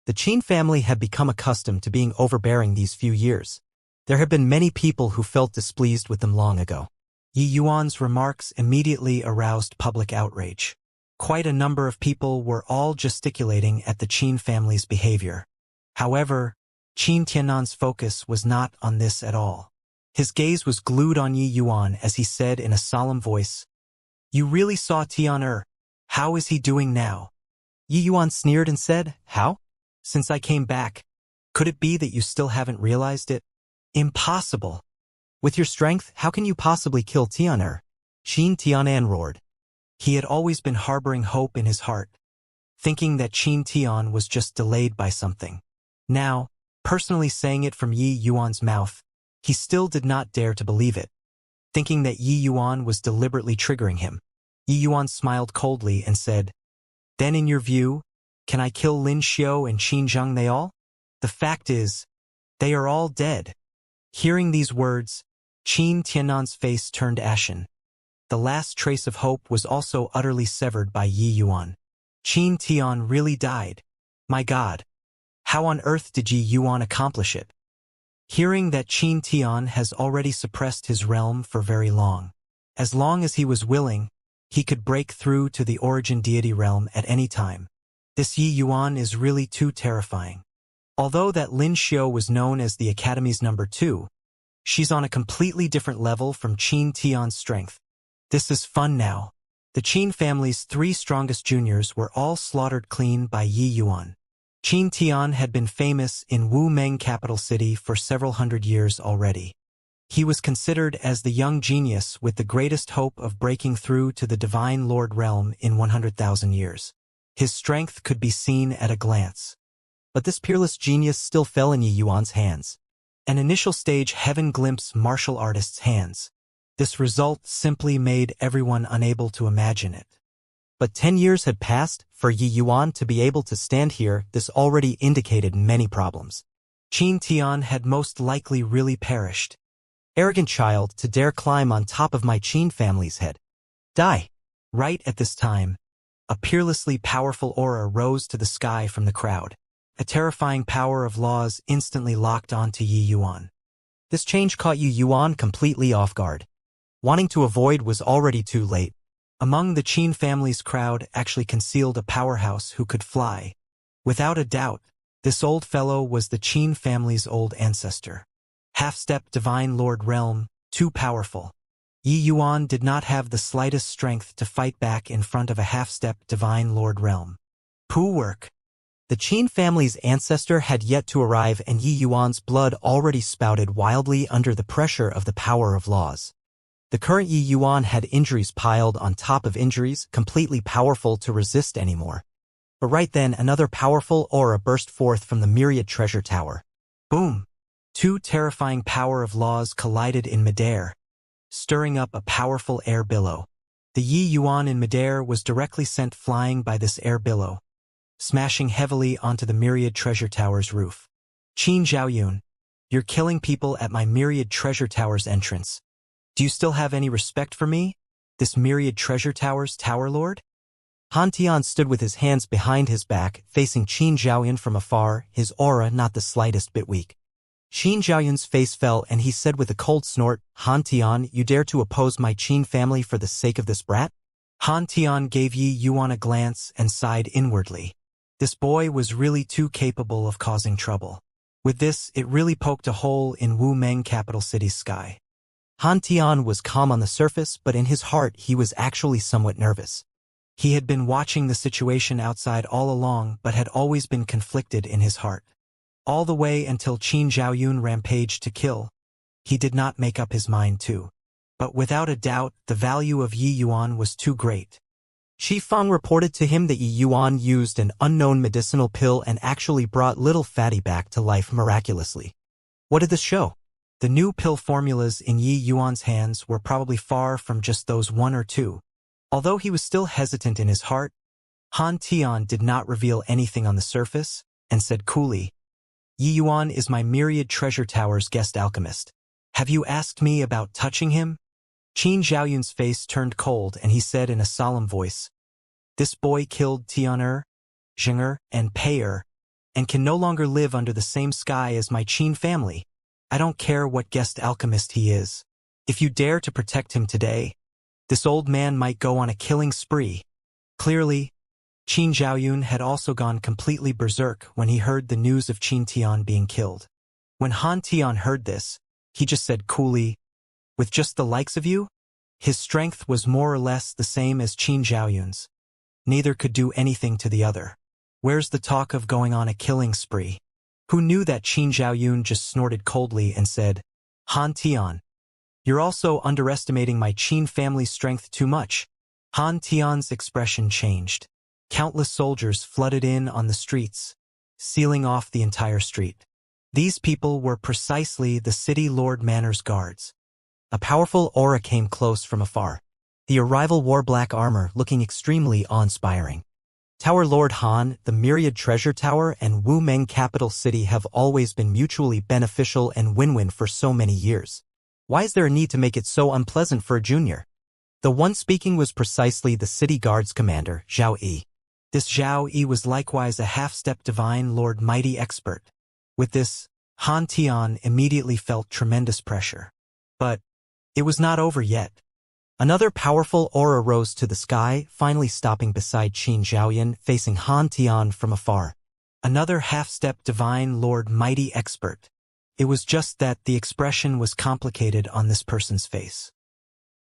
The Qin family had become accustomed to being overbearing these few years. There have been many people who felt displeased with them long ago. Yi Yuan's remarks immediately aroused public outrage. Quite a number of people were all gesticulating at the Qin family's behavior. However, Qin Tiannan's focus was not on this at all. His gaze was glued on Yi Yuan as he said in a solemn voice, "You really saw Tian. How is he doing now?" Yi Yuan sneered and said, "How? Since I came back. Could it be that you still haven't realized it? Impossible. With your strength, how can you possibly kill Tian? Qin Tianan roared. He had always been harboring hope in his heart, thinking that Qin Tian was just delayed by something. Now, personally saying it from Yi Yuan's mouth, he still did not dare to believe it, thinking that Yi Yuan was deliberately triggering him. Yi Yuan smiled coldly and said, "Then in your view, can I kill Lin Xiu and Qin Zheng they all? The fact is, they are all dead." Hearing these words, Qin Tiannan's face turned ashen. The last trace of hope was also utterly severed by Yi Yuan. Qin Tian really died. My God! How on earth did Yi Yuan accomplish it? Hearing that Qin Tian has already suppressed his realm for very long. As long as he was willing, he could break through to the origin deity realm at any time. This Yi Yuan is really too terrifying. Although that Lin Xiu was known as the Academy's number 2, she's on a completely different level from Qin Tian's strength. This is fun now. The Qin family's 3 strongest juniors were all slaughtered clean by Yi Yuan. Qin Tian had been famous in Wu Meng capital city for several hundred years already. He was considered as the young genius with the greatest hope of breaking through to the Divine Lord realm in 100,000 years. His strength could be seen at a glance. But this peerless genius still fell in Yi Yuan's hands. An initial stage heaven glimpse martial artist's hands. This result simply made everyone unable to imagine it. But 10 years had passed. For Yi Yuan to be able to stand here, this already indicated many problems. Qin Tian had most likely really perished. Arrogant child to dare climb on top of my Qin family's head. Die. Right at this time, a peerlessly powerful aura rose to the sky from the crowd. A terrifying power of laws instantly locked onto Yi Yuan. This change caught Yi Yuan completely off guard. Wanting to avoid was already too late. Among the Qin family's crowd actually concealed a powerhouse who could fly. Without a doubt, this old fellow was the Qin family's old ancestor. Half-step divine lord realm, too powerful. Yi Yuan did not have the slightest strength to fight back in front of a half-step divine lord realm. Pooh work. The Qin family's ancestor had yet to arrive and Yi Yuan's blood already spouted wildly under the pressure of the power of laws. The current Yi Yuan had injuries piled on top of injuries, completely powerful to resist anymore. But right then another powerful aura burst forth from the myriad treasure tower. Boom! Two terrifying power of laws collided in midair, stirring up a powerful air billow. The Yi Yuan in midair was directly sent flying by this air billow, smashing heavily onto the myriad treasure tower's roof. Qin Zhaoyun, you're killing people at my myriad treasure tower's entrance. Do you still have any respect for me, this myriad treasure tower's tower lord? Han Tian stood with his hands behind his back, facing Qin Zhaoyun from afar, his aura not the slightest bit weak. Qin Zhaoyun's face fell and he said with a cold snort, Han Tian, you dare to oppose my Qin family for the sake of this brat? Han Tian gave Yi Yuan a glance and sighed inwardly. This boy was really too capable of causing trouble. With this, it really poked a hole in Wu Meng capital city's sky. Han Tian was calm on the surface, but in his heart he was actually somewhat nervous. He had been watching the situation outside all along but had always been conflicted in his heart. All the way until Qin Zhaoyun rampaged to kill. He did not make up his mind to. But without a doubt, the value of Yi Yuan was too great. Shi Feng reported to him that Yi Yuan used an unknown medicinal pill and actually brought little Fatty back to life miraculously. What did this show? The new pill formulas in Yi Yuan's hands were probably far from just those one or two. Although he was still hesitant in his heart, Han Tian did not reveal anything on the surface, and said coolly, Yi Yuan is my myriad treasure tower's guest alchemist. Have you asked me about touching him? Qin Zhaoyun's face turned cold and he said in a solemn voice, this boy killed Tianer, Zheng'er, and Pei'er, and can no longer live under the same sky as my Qin family. I don't care what guest alchemist he is. If you dare to protect him today, this old man might go on a killing spree. Clearly, Qin Zhaoyun had also gone completely berserk when he heard the news of Qin Tian being killed. When Han Tian heard this, he just said coolly, with just the likes of you? His strength was more or less the same as Qin Zhaoyun's. Neither could do anything to the other. Where's the talk of going on a killing spree? Who knew that Qin Zhaoyun just snorted coldly and said, Han Tian, you're also underestimating my Qin family's strength too much. Han Tian's expression changed. Countless soldiers flooded in on the streets, sealing off the entire street. These people were precisely the city Lord Manor's guards. A powerful aura came close from afar. The arrival wore black armor, looking extremely awe-inspiring. Tower Lord Han, the myriad treasure tower, and Wu Meng capital city have always been mutually beneficial and win-win for so many years. Why is there a need to make it so unpleasant for a junior? The one speaking was precisely the city guard's commander, Zhao Yi. This Zhao Yi was likewise a half-step divine lord mighty expert. With this, Han Tian immediately felt tremendous pressure. But it was not over yet. Another powerful aura rose to the sky, finally stopping beside Qin Zhaoyun, facing Han Tian from afar. Another half-step divine lord mighty expert. It was just that the expression was complicated on this person's face.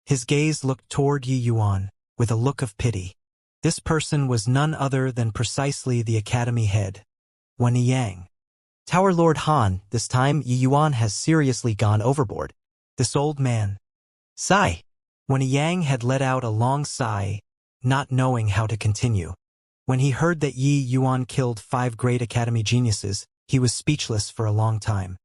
His gaze looked toward Yi Yuan, with a look of pity. This person was none other than precisely the academy head, Wen Yang. Tower Lord Han, this time Yi Yuan has seriously gone overboard. This old man. Sigh. Wen Yang had let out a long sigh, not knowing how to continue. When he heard that Yi Yuan killed 5 great academy geniuses, he was speechless for a long time.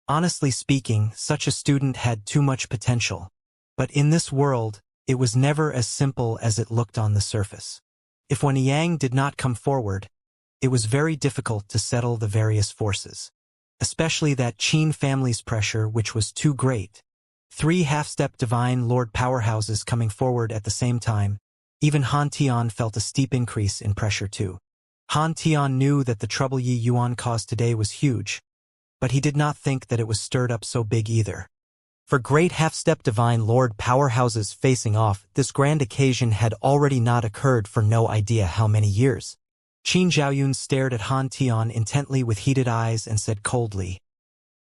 Honestly speaking, such a student had too much potential. But in this world, it was never as simple as it looked on the surface. If Wen Yang did not come forward, it was very difficult to settle the various forces. especially that Qin family's pressure, which was too great. 3 half-step divine lord powerhouses coming forward at the same time. Even Han Tian felt a steep increase in pressure too. Han Tian knew that the trouble Yi Yuan caused today was huge, but he did not think that it was stirred up so big either. For great half-step divine lord powerhouses facing off, this grand occasion had already not occurred for no idea how many years. Qin Zhaoyun stared at Han Tian intently with heated eyes and said coldly,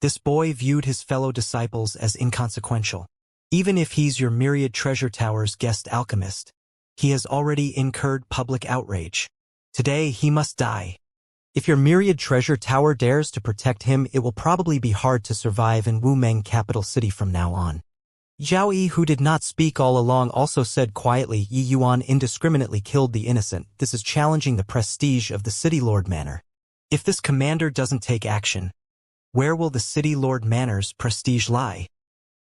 "This boy viewed his fellow disciples as inconsequential. Even if he's your myriad treasure tower's guest alchemist, he has already incurred public outrage. Today he must die. If your myriad treasure tower dares to protect him, it will probably be hard to survive in Wumeng capital city from now on." Zhao Yi, who did not speak all along, also said quietly, "Yi Yuan indiscriminately killed the innocent. This is challenging the prestige of the City Lord Manor. If this commander doesn't take action, where will the City Lord Manor's prestige lie?"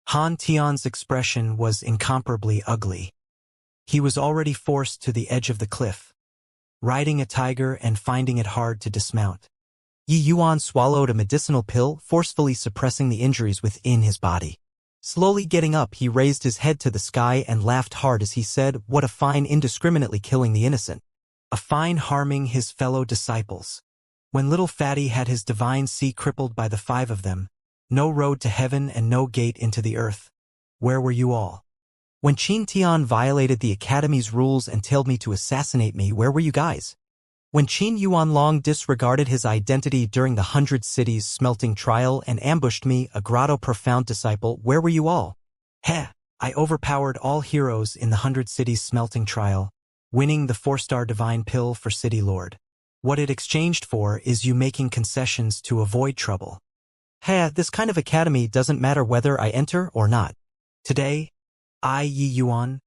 Han Tian's expression was incomparably ugly. He was already forced to the edge of the cliff, riding a tiger and finding it hard to dismount. Yi Yuan swallowed a medicinal pill, forcefully suppressing the injuries within his body. Slowly getting up, he raised his head to the sky and laughed hard as he said, "What a fine indiscriminately killing the innocent. A fine harming his fellow disciples. When little Fatty had his divine sea crippled by the 5 of them, no road to heaven and no gate into the earth. Where were you all? When Qin Tian violated the Academy's rules and tailed me to assassinate me, where were you guys? When Qin Yuanlong disregarded his identity during the 100 Cities smelting trial and ambushed me, a grotto profound disciple, where were you all? Heh, I overpowered all heroes in the 100 Cities smelting trial, winning the 4-star divine pill for City Lord. What it exchanged for is you making concessions to avoid trouble. Heh, this kind of academy doesn't matter whether I enter or not. Today, I, Yi Yuan,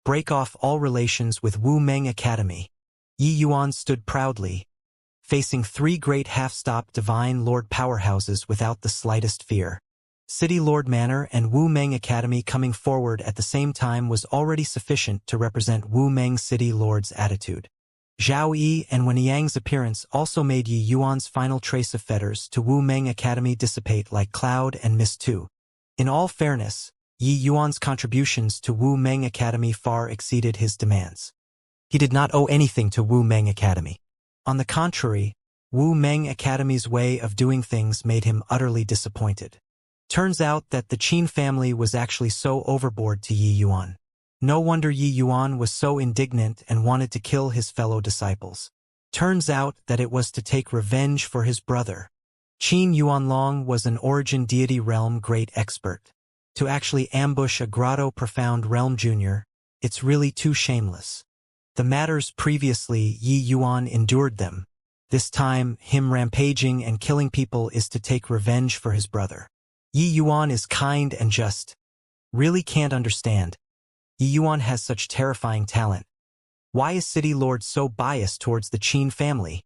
break off all relations with Wu Meng Academy." Yi Yuan stood proudly, facing 3 great half-stop divine lord powerhouses without the slightest fear. City Lord Manor and Wu Meng Academy coming forward at the same time was already sufficient to represent Wu Meng City Lord's attitude. Zhao Yi and Wen Yang's appearance also made Yi Yuan's final trace of fetters to Wu Meng Academy dissipate like cloud and mist too. In all fairness, Yi Yuan's contributions to Wu Meng Academy far exceeded his demands. He did not owe anything to Wu Meng Academy. On the contrary, Wu Meng Academy's way of doing things made him utterly disappointed. Turns out that the Qin family was actually so overboard to Yi Yuan. No wonder Yi Yuan was so indignant and wanted to kill his fellow disciples. Turns out that it was to take revenge for his brother. Qin Yuanlong was an origin deity realm great expert. To actually ambush a grotto profound realm junior, it's really too shameless. The matters previously, Yi Yuan endured them. This time, him rampaging and killing people is to take revenge for his brother. Yi Yuan is kind and just. Really can't understand. Yi Yuan has such terrifying talent. Why is City Lord so biased towards the Qin family?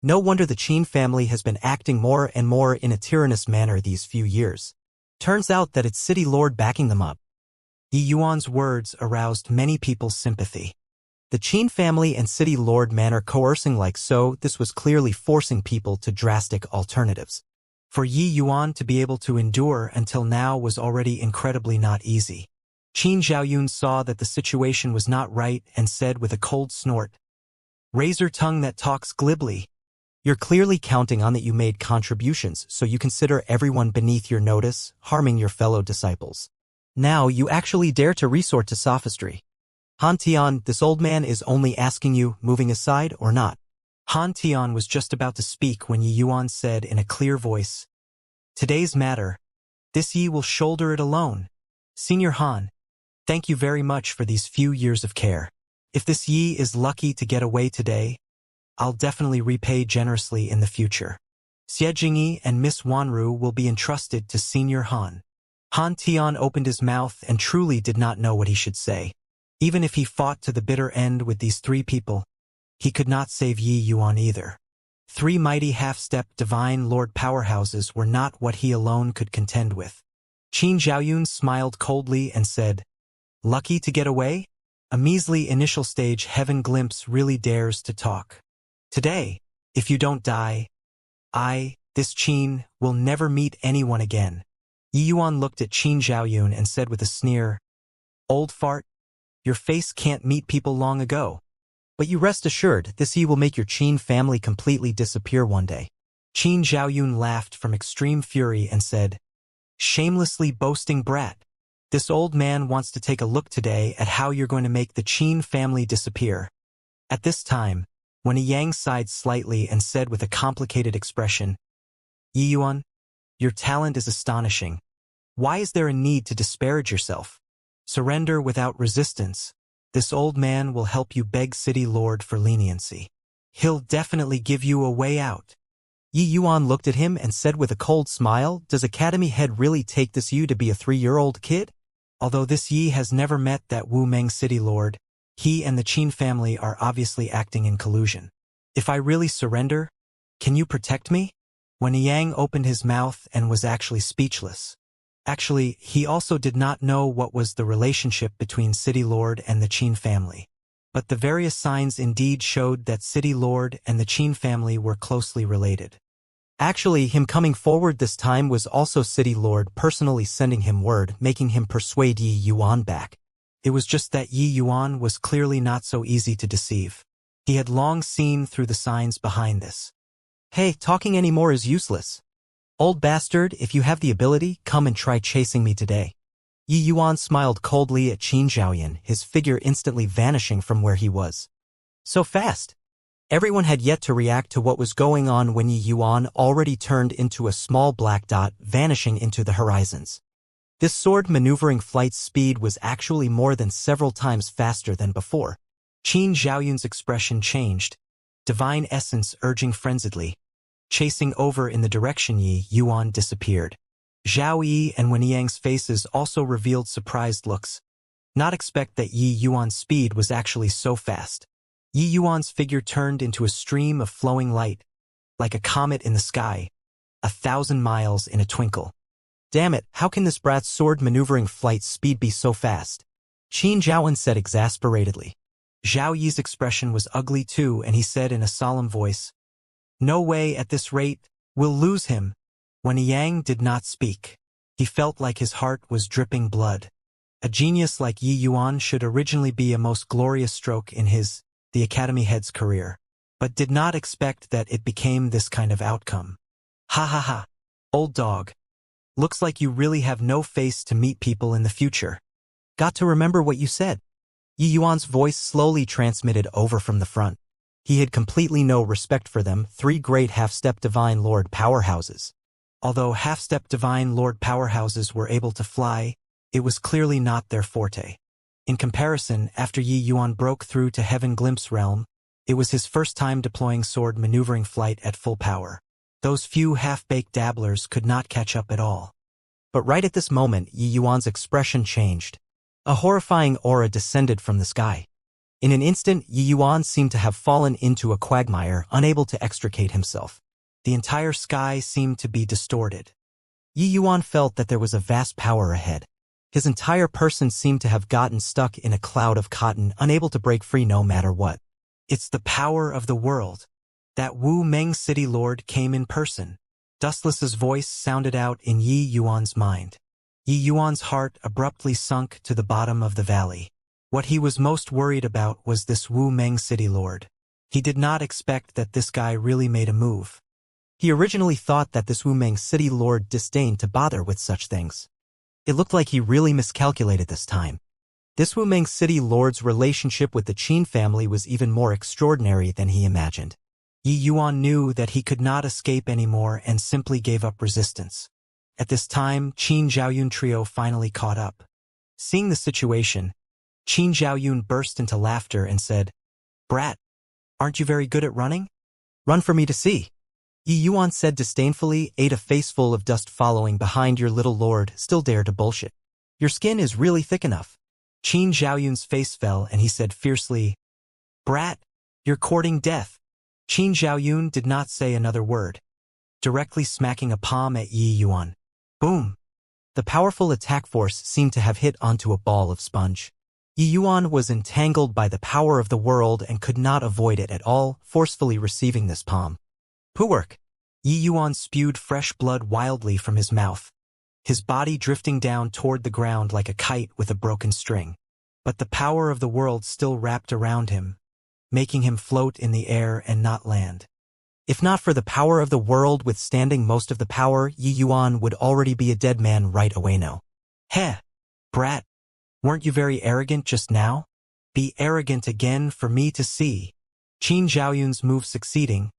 No wonder the Qin family has been acting more and more in a tyrannous manner these few years. Turns out that it's City Lord backing them up. Yi Yuan's words aroused many people's sympathy. The Qin family and City Lord Manor coercing like so, this was clearly forcing people to drastic alternatives. For Yi Yuan to be able to endure until now was already incredibly not easy. Qin Zhaoyun saw that the situation was not right and said with a cold snort, "Razor tongue that talks glibly. You're clearly counting on that you made contributions, so you consider everyone beneath your notice, harming your fellow disciples. Now you actually dare to resort to sophistry. Han Tian, this old man is only asking you, moving aside or not." Han Tian was just about to speak when Yi Yuan said in a clear voice, "Today's matter, this Yi will shoulder it alone. Senior Han, thank you very much for these few years of care. If this Yi is lucky to get away today, I'll definitely repay generously in the future. Xie Jingyi and Miss Wanru will be entrusted to Senior Han." Han Tian opened his mouth and truly did not know what he should say. Even if he fought to the bitter end with these 3 people, he could not save Yi Yuan either. 3 mighty half-step divine lord powerhouses were not what he alone could contend with. Qin Zhaoyun smiled coldly and said, "Lucky to get away? A measly initial stage heaven glimpse really dares to talk. Today, if you don't die, This Qin will never meet anyone again. Yi Yuan looked at Qin Zhaoyun and said with a sneer, "Old fart, your face can't meet people long ago. But you rest assured, this Yi will make your Qin family completely disappear one day." Qin Zhaoyun laughed from extreme fury and said, "Shamelessly boasting brat. This old man wants to take a look today at how you're going to make the Qin family disappear." At this time, when Yang sighed slightly and said with a complicated expression, "Yi Yuan, your talent is astonishing. Why is there a need to disparage yourself? Surrender without resistance. This old man will help you beg City Lord for leniency. He'll definitely give you a way out." Yi Yuan looked at him and said with a cold smile, "Does Academy Head really take this Yi to be a 3-year-old kid? Although this Yi has never met that Wu Meng City Lord, he and the Qin family are obviously acting in collusion. If I really surrender, can you protect me?" When Yang opened his mouth and was actually speechless. Actually, he also did not know what was the relationship between City Lord and the Qin family. But the various signs indeed showed that City Lord and the Qin family were closely related. Actually, him coming forward this time was also City Lord personally sending him word, making him persuade Yi Yuan back. It was just that Yi Yuan was clearly not so easy to deceive. He had long seen through the signs behind this. "Hey, talking anymore is useless. Old bastard, if you have the ability, come and try chasing me today." Yi Yuan smiled coldly at Qin Zhaoyun, his figure instantly vanishing from where he was. So fast. Everyone had yet to react to what was going on when Yi Yuan already turned into a small black dot, vanishing into the horizons. This sword maneuvering flight's speed was actually more than several times faster than before. Qin Zhaoyun's expression changed, divine essence urging frenziedly. Chasing over in the direction Yi Yuan disappeared. Zhao Yi and Wen Yang's faces also revealed surprised looks. Not expect that Yi Yuan's speed was actually so fast. Yi Yuan's figure turned into a stream of flowing light, like a comet in the sky, 1,000 miles in a twinkle. "Damn it, how can this brat's sword maneuvering flight speed be so fast?" Qin Zhaoyun said exasperatedly. Zhao Yi's expression was ugly too, and he said in a solemn voice, "No way, at this rate, we'll lose him." When Yang did not speak, he felt like his heart was dripping blood. A genius like Yi Yuan should originally be a most glorious stroke in the Academy Head's career, but did not expect that it became this kind of outcome. "Ha ha ha. Old dog. Looks like you really have no face to meet people in the future. Got to remember what you said." Yi Yuan's voice slowly transmitted over from the front. He had completely no respect for them, 3 great half-step Divine Lord powerhouses. Although half-step Divine Lord powerhouses were able to fly, it was clearly not their forte. In comparison, after Yi Yuan broke through to Heaven Glimpse realm, it was his first time deploying sword maneuvering flight at full power. Those few half-baked dabblers could not catch up at all. But right at this moment, Yi Yuan's expression changed. A horrifying aura descended from the sky. In an instant, Yi Yuan seemed to have fallen into a quagmire, unable to extricate himself. The entire sky seemed to be distorted. Yi Yuan felt that there was a vast power ahead. His entire person seemed to have gotten stuck in a cloud of cotton, unable to break free no matter what. "It's the power of the world. That Wu Meng City Lord came in person." Dustless's voice sounded out in Yi Yuan's mind. Yi Yuan's heart abruptly sunk to the bottom of the valley. What he was most worried about was this Wu Meng City Lord. He did not expect that this guy really made a move. He originally thought that this Wu Meng City Lord disdained to bother with such things. It looked like he really miscalculated this time. This Wu Meng City Lord's relationship with the Qin family was even more extraordinary than he imagined. Yi Yuan knew that he could not escape anymore and simply gave up resistance. At this time, Qin Zhaoyun trio finally caught up. Seeing the situation, Qin Zhaoyun burst into laughter and said, "Brat, aren't you very good at running? Run for me to see." Yi Yuan said disdainfully, "Ate a face full of dust following behind your little lord, still dare to bullshit. Your skin is really thick enough." Qin Zhaoyun's face fell and he said fiercely, "Brat, you're courting death." Qin Zhaoyun did not say another word, directly smacking a palm at Yi Yuan. Boom! The powerful attack force seemed to have hit onto a ball of sponge. Yi Yuan was entangled by the power of the world and could not avoid it at all, forcefully receiving this palm. "Poo work. Yi Yuan spewed fresh blood wildly from his mouth, his body drifting down toward the ground like a kite with a broken string. But the power of the world still wrapped around him, making him float in the air and not land. If not for the power of the world withstanding most of the power, Yi Yuan would already be a dead man right away now. Heh, brat, weren't you very arrogant just now? Be arrogant again for me to see. Qin Zhaoyun's move succeeding,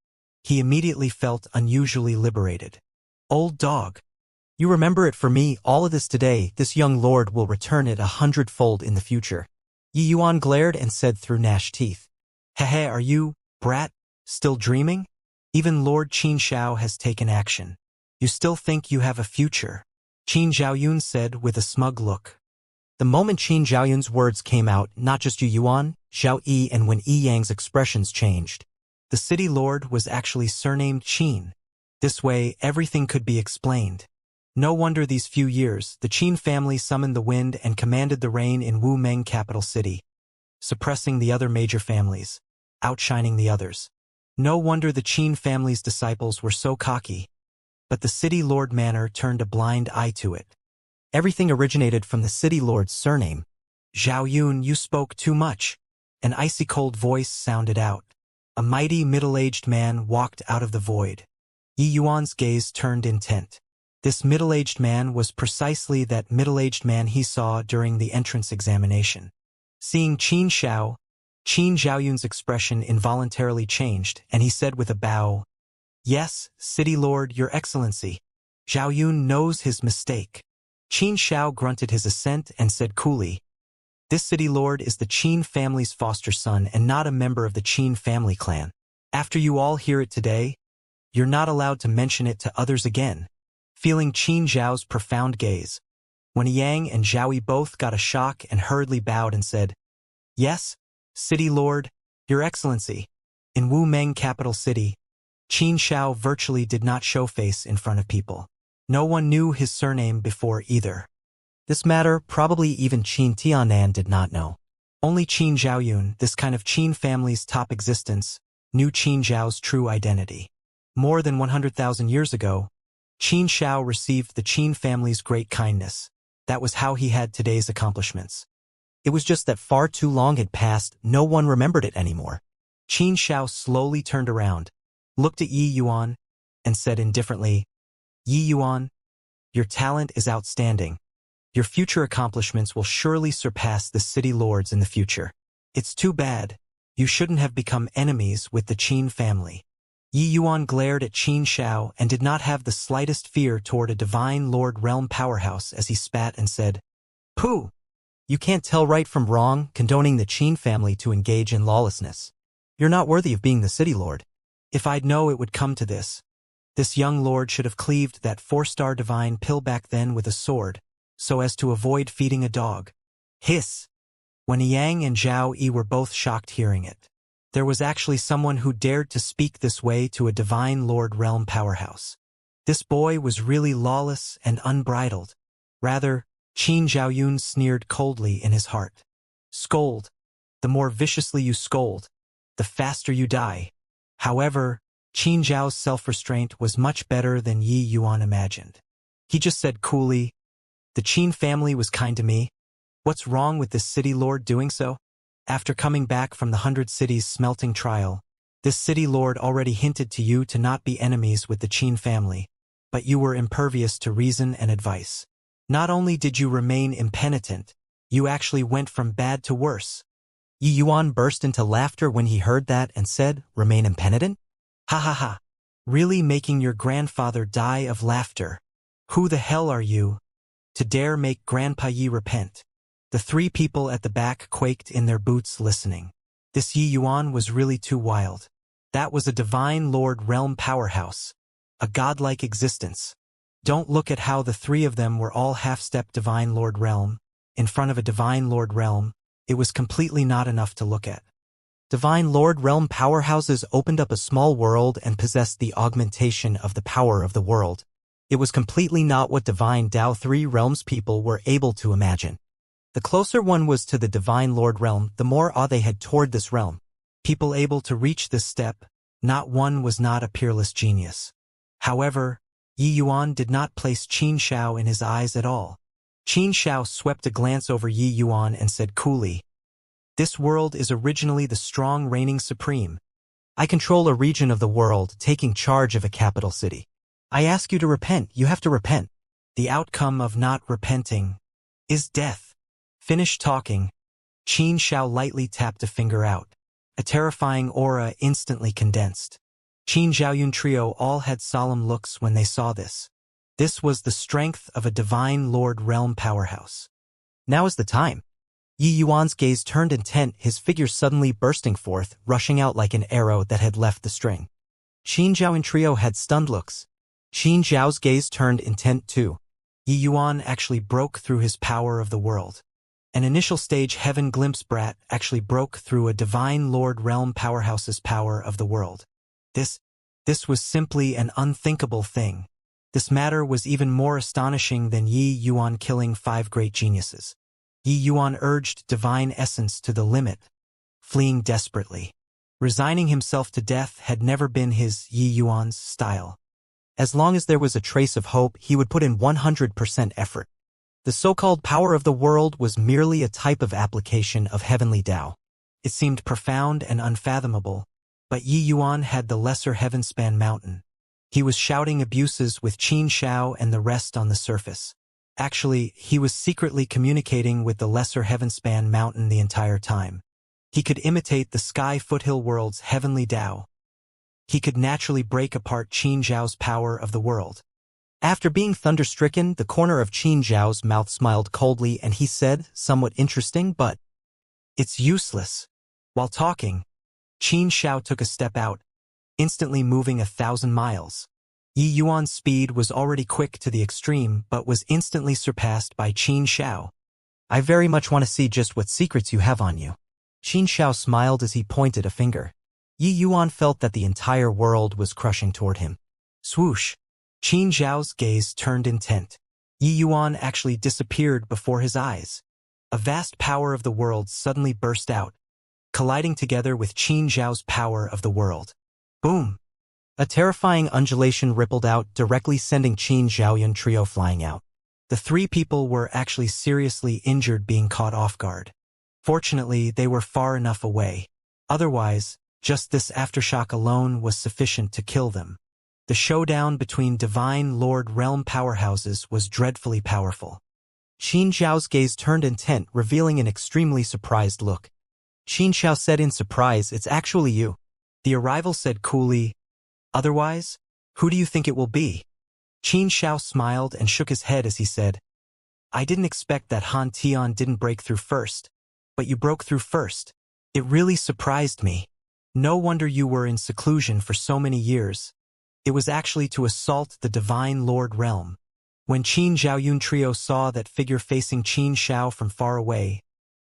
he immediately felt unusually liberated. Old dog. You remember it for me, all of this today, this young lord will return it 100-fold in the future. Yi Yuan glared and said through gnashed teeth. Hehe, are you, brat, still dreaming? Even Lord Qin Xiao has taken action. You still think you have a future? Qin Zhaoyun said with a smug look. The moment Qin Zhaoyun's words came out, not just Yu Yuan, Zhao Yi and Wen Yang's expressions changed. The city lord was actually surnamed Qin. This way, everything could be explained. No wonder these few years, the Qin family summoned the wind and commanded the rain in Wu Meng capital city, suppressing the other major families, outshining the others. No wonder the Qin family's disciples were so cocky. But the city lord manor turned a blind eye to it. Everything originated from the city lord's surname. Zhao Yun, you spoke too much. An icy cold voice sounded out. A mighty middle-aged man walked out of the void. Yi Yuan's gaze turned intent. This middle-aged man was precisely that middle-aged man he saw during the entrance examination. Seeing Qin Zhaoyun's expression involuntarily changed, and he said with a bow, Yes, City Lord, Your Excellency. Zhao Yun knows his mistake. Qin Xiao grunted his assent and said coolly, This City Lord is the Qin family's foster son and not a member of the Qin family clan. After you all hear it today, you're not allowed to mention it to others again. Feeling Qin Zhao's profound gaze, Wen Yang and Zhao Yi both got a shock and hurriedly bowed and said, Yes, City Lord, Your Excellency. In Wu Meng capital city, Qin Xiao virtually did not show face in front of people. No one knew his surname before either. This matter probably even Qin Tianan did not know. Only Qin Zhaoyun, this kind of Qin family's top existence, knew Qin Zhao's true identity. More than 100,000 years ago, Qin Xiao received the Qin family's great kindness. That was how he had today's accomplishments. It was just that far too long had passed, no one remembered it anymore. Qin Xiao slowly turned around, looked at Yi Yuan, and said indifferently, Yi Yuan, your talent is outstanding. Your future accomplishments will surely surpass the city lords in the future. It's too bad. You shouldn't have become enemies with the Qin family. Yi Yuan glared at Qin Xiao and did not have the slightest fear toward a divine lord realm powerhouse as he spat and said, Pooh! You can't tell right from wrong, condoning the Qin family to engage in lawlessness. You're not worthy of being the city lord. If I'd know it would come to this. This young lord should have cleaved that 4-star divine pill back then with a sword, so as to avoid feeding a dog. Hiss! Wen Yang and Zhao Yi were both shocked hearing it. There was actually someone who dared to speak this way to a divine lord realm powerhouse. This boy was really lawless and unbridled. Rather, Qin Zhaoyun sneered coldly in his heart. Scold. The more viciously you scold, the faster you die. However, Qin Zhao's self-restraint was much better than Yi Yuan imagined. He just said coolly, The Qin family was kind to me. What's wrong with this city lord doing so? After coming back from the 100 Cities smelting trial, this city lord already hinted to you to not be enemies with the Qin family, but you were impervious to reason and advice. Not only did you remain impenitent, you actually went from bad to worse. Yi Yuan burst into laughter when he heard that and said, Remain impenitent? Ha ha ha. Really making your grandfather die of laughter. Who the hell are you, to dare make Grandpa Yi repent? The 3 people at the back quaked in their boots listening. This Yi Yuan was really too wild. That was a divine lord realm powerhouse. A godlike existence. Don't look at how the 3 of them were all half-step divine lord realm. In front of a divine lord realm, it was completely not enough to look at. Divine Lord Realm powerhouses opened up a small world and possessed the augmentation of the power of the world. It was completely not what Divine Dao 3 Realms people were able to imagine. The closer one was to the Divine Lord Realm, the more awe they had toward this realm. People able to reach this step, not one was not a peerless genius. However, Yi Yuan did not place Qin Shao in his eyes at all. Qin Shao swept a glance over Yi Yuan and said coolly, "This world is originally the strong reigning supreme. I control a region of the world, taking charge of a capital city. I ask you to repent, you have to repent. The outcome of not repenting is death." Finished talking, Qin Shao lightly tapped a finger out. A terrifying aura instantly condensed. Qin Zhaoyun trio all had solemn looks when they saw this. This was the strength of a divine Lord Realm powerhouse. Now is the time. Yi Yuan's gaze turned intent, his figure suddenly bursting forth, rushing out like an arrow that had left the string. Qin Zhaoyun trio had stunned looks. Qin Zhao's gaze turned intent too. Yi Yuan actually broke through his power of the world. An initial stage heaven glimpse brat actually broke through a divine Lord Realm powerhouse's power of the world. This was simply an unthinkable thing. This matter was even more astonishing than Yi Yuan killing 5 great geniuses. Yi Yuan urged divine essence to the limit, fleeing desperately. Resigning himself to death had never been his Yi Yuan's style. As long as there was a trace of hope, he would put in 100% effort. The so-called power of the world was merely a type of application of heavenly Tao. It seemed profound and unfathomable, but Yi Yuan had the lesser heavenspan mountain. He was shouting abuses with Qin Shao and the rest on the surface. Actually, he was secretly communicating with the lesser heavenspan mountain the entire time. He could imitate the sky foothill world's heavenly Tao. He could naturally break apart Qin Zhao's power of the world. After being thunderstricken, the corner of Qin Zhao's mouth smiled coldly and he said, somewhat interesting, but it's useless. While talking, Qin Shao took a step out, instantly moving 1,000 miles. Yi Yuan's speed was already quick to the extreme, but was instantly surpassed by Qin Shao. "I very much want to see just what secrets you have on you." Qin Shao smiled as he pointed a finger. Yi Yuan felt that the entire world was crushing toward him. Swoosh! Qin Zhao's gaze turned intent. Yi Yuan actually disappeared before his eyes. A vast power of the world suddenly burst out, colliding together with Qin Zhao's power of the world. Boom! A terrifying undulation rippled out, directly sending Qin Zhaoyun trio flying out. The 3 people were actually seriously injured, being caught off guard. Fortunately, they were far enough away. Otherwise, just this aftershock alone was sufficient to kill them. The showdown between divine Lord Realm powerhouses was dreadfully powerful. Qin Zhao's gaze turned intent, revealing an extremely surprised look. Qin Shao said in surprise, "It's actually you." The arrival said coolly, "Otherwise, who do you think it will be?" Qin Shao smiled and shook his head as he said, "I didn't expect that Han Tian didn't break through first, but you broke through first. It really surprised me. No wonder you were in seclusion for so many years. It was actually to assault the divine Lord Realm." When Qin Zhaoyun trio saw that figure facing Qin Shao from far away,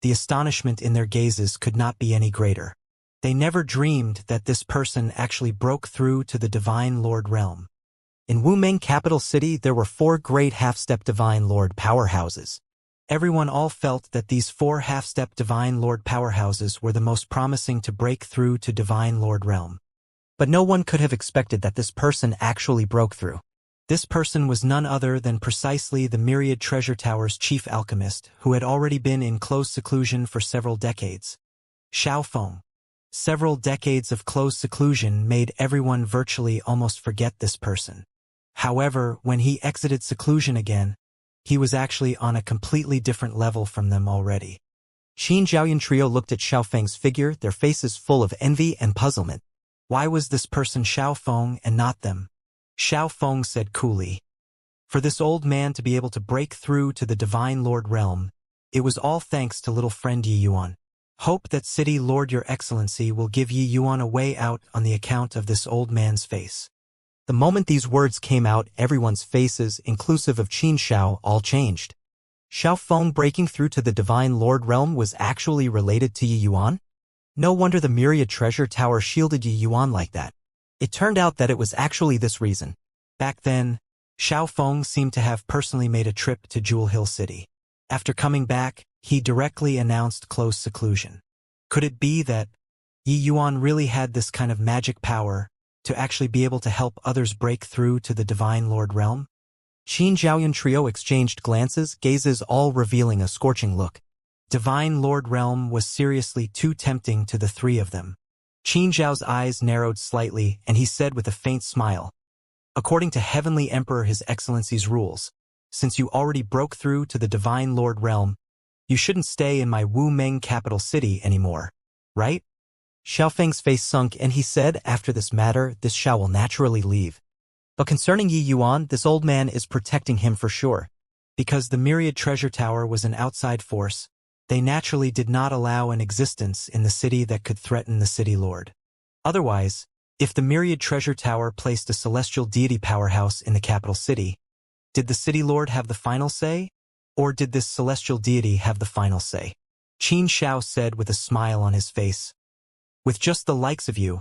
the astonishment in their gazes could not be any greater. They never dreamed that this person actually broke through to the divine Lord Realm. In Wumeng capital city, there were 4 great half-step divine Lord powerhouses. Everyone all felt that these 4 half-step divine Lord powerhouses were the most promising to break through to divine Lord Realm. But no one could have expected that this person actually broke through. This person was none other than precisely the Myriad Treasure Tower's chief alchemist, who had already been in close seclusion for several decades. Xiao Feng. Several decades of close seclusion made everyone virtually almost forget this person. However, when he exited seclusion again, he was actually on a completely different level from them already. Qin Zhaoyun trio looked at Xiao Feng's figure, their faces full of envy and puzzlement. Why was this person Xiao Feng and not them? Xiao Feng said coolly, "For this old man to be able to break through to the divine Lord Realm, it was all thanks to little friend Yi Yuan. Hope that City Lord Your Excellency will give Yi Yuan a way out on the account of this old man's face." The moment these words came out, everyone's faces, inclusive of Qin Shao, all changed. Xiao Feng breaking through to the divine Lord Realm was actually related to Yi Yuan? No wonder the Myriad Treasure Tower shielded Yi Yuan like that. It turned out that it was actually this reason. Back then, Xiao Feng seemed to have personally made a trip to Jewel Hill City. After coming back, he directly announced close seclusion. Could it be that Yi Yuan really had this kind of magic power, to actually be able to help others break through to the Divine Lord realm? Qin Zhaoyun trio exchanged glances, gazes all revealing a scorching look. Divine Lord realm was seriously too tempting to the three of them. Qin Zhao's eyes narrowed slightly, and he said with a faint smile, "According to Heavenly Emperor His Excellency's rules, since you already broke through to the Divine Lord realm, you shouldn't stay in my Wu Meng capital city anymore, right?" Xiao Feng's face sunk, and he said, "After this matter, this Xiao will naturally leave. But concerning Yi Yuan, this old man is protecting him for sure. Because the Myriad Treasure Tower was an outside force, they naturally did not allow an existence in the city that could threaten the city lord. Otherwise, if the Myriad Treasure Tower placed a celestial deity powerhouse in the capital city, did the city lord have the final say? Or did this celestial deity have the final say?" Qin Xiao said with a smile on his face. "With just the likes of you,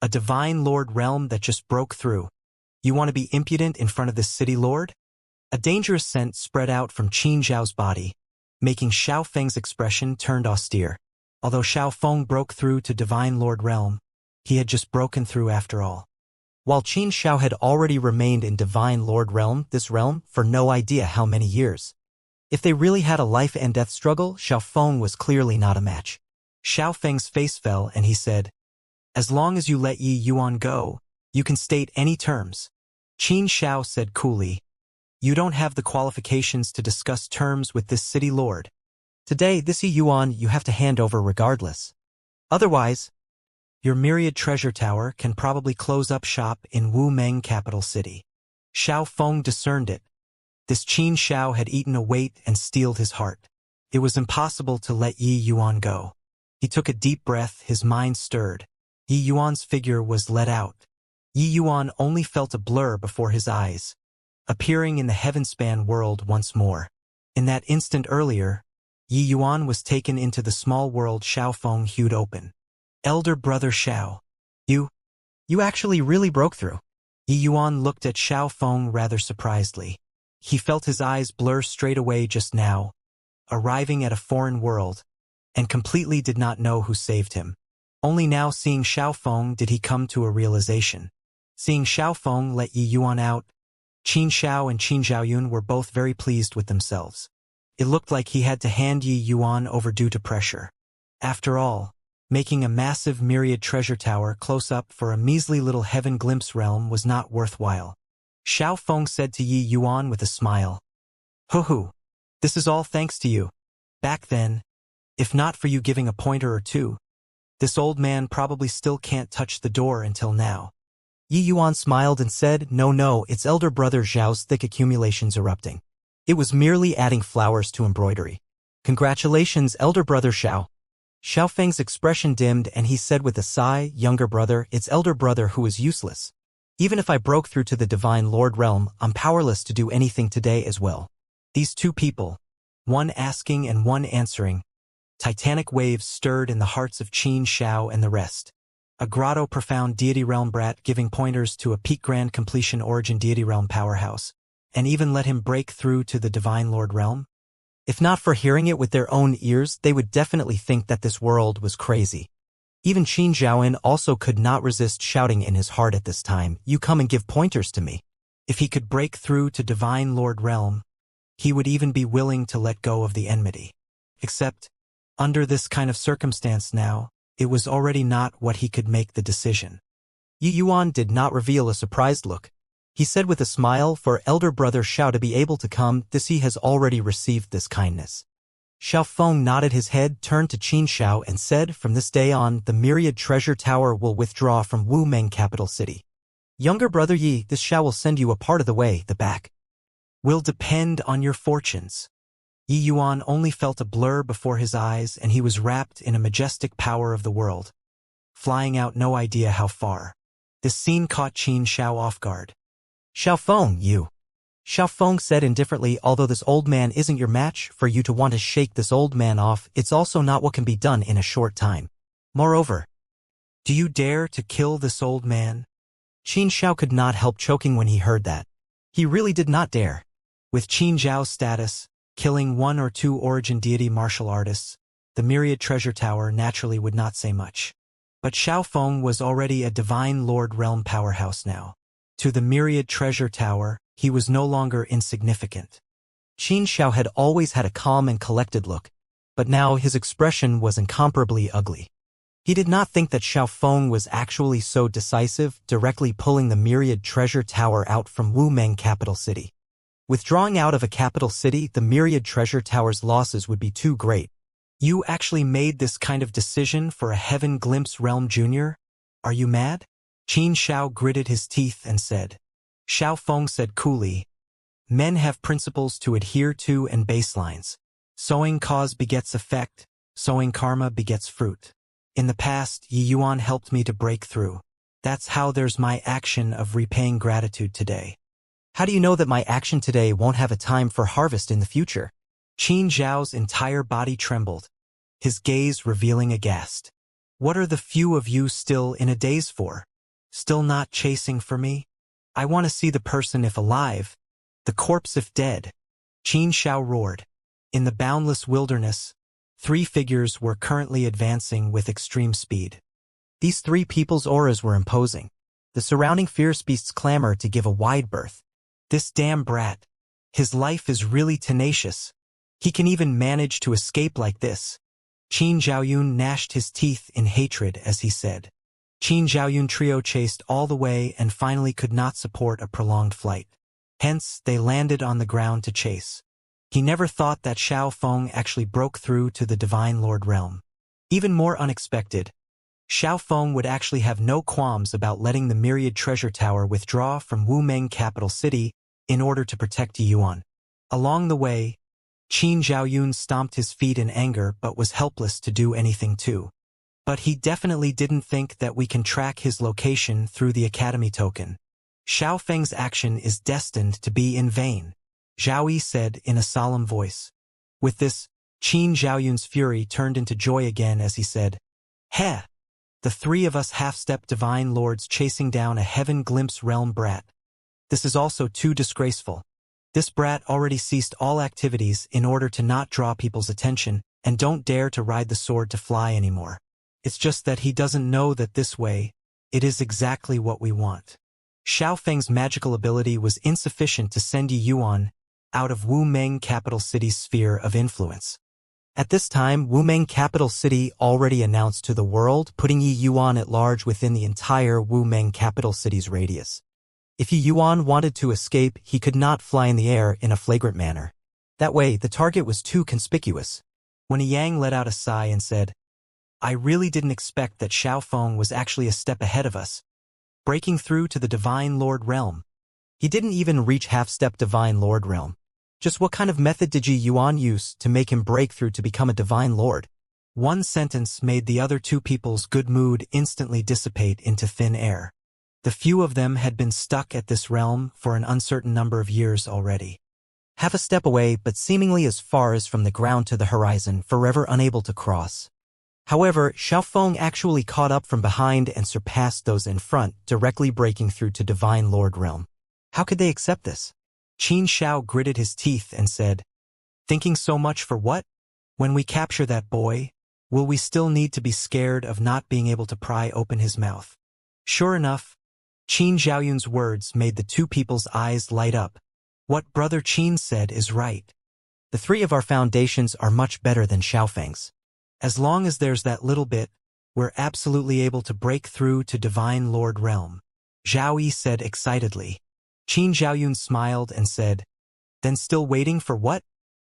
a Divine Lord realm that just broke through, you want to be impudent in front of this city lord?" A dangerous scent spread out from Qin Zhao's body, making Xiao Feng's expression turned austere. Although Xiao Feng broke through to Divine Lord realm, he had just broken through after all. While Qin Xiao had already remained in Divine Lord realm, this realm, for no idea how many years. If they really had a life and death struggle, Xiao Feng was clearly not a match. Xiao Feng's face fell and he said, "As long as you let Yi Yuan go, you can state any terms." Qin Xiao said coolly, "You don't have the qualifications to discuss terms with this city lord. Today, this Yi Yuan you have to hand over regardless. Otherwise, your Myriad Treasure Tower can probably close up shop in Wu Meng capital city." Xiao Feng discerned it. This Qin Xiao had eaten a weight and steeled his heart. It was impossible to let Yi Yuan go. He took a deep breath, his mind stirred. Yi Yuan's figure was let out. Yi Yuan only felt a blur before his eyes, appearing in the heavenspan world once more. In that instant earlier, Yi Yuan was taken into the small world Xiao Feng hewed open. "Elder brother Xiao, you actually really broke through." Yi Yuan looked at Xiao Feng rather surprisedly. He felt his eyes blur straight away just now, arriving at a foreign world, and completely did not know who saved him. Only now seeing Xiao Feng did he come to a realization. Seeing Xiao Feng let Yi Yuan out, Qin Xiao and Qin Zhaoyun were both very pleased with themselves. It looked like he had to hand Yi Yuan over due to pressure. After all, making a massive Myriad Treasure Tower close up for a measly little heaven glimpse realm was not worthwhile. Xiao Feng said to Yi Yuan with a smile, "Hoo-hoo, this is all thanks to you. Back then, if not for you giving a pointer or two, this old man probably still can't touch the door until now." Yi Yuan smiled and said, No, it's elder brother Zhao's thick accumulations erupting. It was merely adding flowers to embroidery. Congratulations, elder brother Xiao." Xiao Feng's expression dimmed and he said with a sigh, "Younger brother, it's elder brother who is useless. Even if I broke through to the Divine Lord realm, I'm powerless to do anything today as well." These two people, one asking and one answering, titanic waves stirred in the hearts of Qin Xiao and the rest. A grotto profound deity realm brat giving pointers to a peak grand completion origin deity realm powerhouse, and even let him break through to the Divine Lord realm? If not for hearing it with their own ears, they would definitely think that this world was crazy. Even Qin Zhaoyun also could not resist shouting in his heart at this time, "You come and give pointers to me." If he could break through to Divine Lord realm, he would even be willing to let go of the enmity. Except, under this kind of circumstance now, it was already not what he could make the decision. Yi Yuan did not reveal a surprised look. He said with a smile, "For elder brother Xiao to be able to come, this he has already received this kindness." Xiao Feng nodded his head, turned to Qin Xiao and said, "From this day on, the Myriad Treasure Tower will withdraw from Wu Meng capital city. Younger brother Yi, this Xiao will send you a part of the way, the back will depend on your fortunes." Yi Yuan only felt a blur before his eyes and he was wrapped in a majestic power of the world, flying out no idea how far. This scene caught Qin Xiao off guard. "Xiao Feng, you." Xiao Feng said indifferently, "Although this old man isn't your match, for you to want to shake this old man off, it's also not what can be done in a short time. Moreover, do you dare to kill this old man?" Qin Xiao could not help choking when he heard that. He really did not dare. With Qin Zhao's status, killing one or two origin deity martial artists, the Myriad Treasure Tower naturally would not say much. But Xiaofeng was already a Divine Lord realm powerhouse now. To the myriad treasure tower, he was no longer insignificant. Xianxia had always had a calm and collected look, but now his expression was incomparably ugly. He did not think that Xiaofeng was actually so decisive, directly pulling the myriad treasure tower out from Wumeng capital city. Withdrawing out of a capital city, the myriad treasure tower's losses would be too great. You actually made this kind of decision for a Heaven Glimpse Realm Junior? Are you mad? Qin Shao gritted his teeth and said. Xiaofeng said coolly, men have principles to adhere to and baselines. Sowing cause begets effect, sowing karma begets fruit. In the past, Yi Yuan helped me to break through. That's how there's my action of repaying gratitude today. How do you know that my action today won't have a time for harvest in the future? Qin Zhao's entire body trembled, his gaze revealing aghast. What are the few of you still in a daze for? Still not chasing for me? I want to see the person if alive, the corpse if dead. Qin Shao roared. In the boundless wilderness, 3 figures were currently advancing with extreme speed. These 3 people's auras were imposing. The surrounding fierce beasts clamor to give a wide berth. This damn brat. His life is really tenacious. He can even manage to escape like this. Qin Zhaoyun gnashed his teeth in hatred as he said. Qin Zhaoyun trio chased all the way and finally could not support a prolonged flight. Hence, they landed on the ground to chase. He never thought that Xiaofeng actually broke through to the Divine Lord realm. Even more unexpected, Xiaofeng would actually have no qualms about letting the myriad treasure tower withdraw from Wumeng capital city in order to protect Yuan. Along the way, Qin Zhaoyun stomped his feet in anger but was helpless to do anything too. But he definitely didn't think that we can track his location through the academy token. Xiaofeng's action is destined to be in vain, Zhao Yi said in a solemn voice. With this, Qin Zhaoyun's fury turned into joy again as he said, Heh! The 3 of us half-step divine lords chasing down a Heaven Glimpse realm brat. This is also too disgraceful. This brat already ceased all activities in order to not draw people's attention and don't dare to ride the sword to fly anymore. It's just that he doesn't know that this way, it is exactly what we want. Xiaofeng's magical ability was insufficient to send Yi Yuan out of Wumeng capital city's sphere of influence. At this time, Wumeng capital city already announced to the world, putting Yi Yuan at large within the entire Wumeng capital city's radius. If Yi Yuan wanted to escape, he could not fly in the air in a flagrant manner. That way, the target was too conspicuous. When Yang let out a sigh and said, I really didn't expect that Xiaofeng was actually a step ahead of us, breaking through to the Divine Lord realm. He didn't even reach half-step Divine Lord realm. Just what kind of method did Yi Yuan use to make him break through to become a Divine Lord? One sentence made the other 2 people's good mood instantly dissipate into thin air. The few of them had been stuck at this realm for an uncertain number of years already. Half a step away, but seemingly as far as from the ground to the horizon, forever unable to cross. However, Xiaofeng actually caught up from behind and surpassed those in front, directly breaking through to Divine Lord realm. How could they accept this? Qin Shao gritted his teeth and said, Thinking so much for what? When we capture that boy, will we still need to be scared of not being able to pry open his mouth? Sure enough, Qin Zhaoyun's words made the 2 people's eyes light up. What Brother Qin said is right. The 3 of our foundations are much better than Xiaofeng's. As long as there's that little bit, we're absolutely able to break through to Divine Lord realm, Zhao Yi said excitedly. Qin Zhaoyun smiled and said, Then still waiting for what?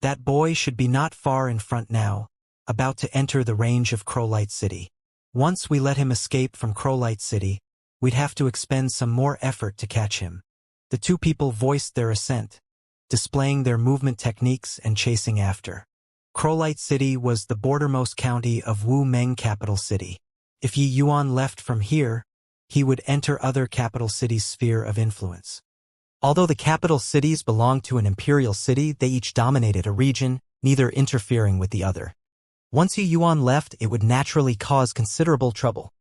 That boy should be not far in front now, about to enter the range of Crowlight City. Once we let him escape from Crowlight City, we'd have to expend some more effort to catch him. The 2 people voiced their assent, displaying their movement techniques and chasing after. Crowlight City was the bordermost county of Wumeng capital city. If Yi Yuan left from here, he would enter other capital cities' sphere of influence. Although the capital cities belonged to an imperial city, they each dominated a region, neither interfering with the other. Once Yi Yuan left, it would naturally cause considerable trouble.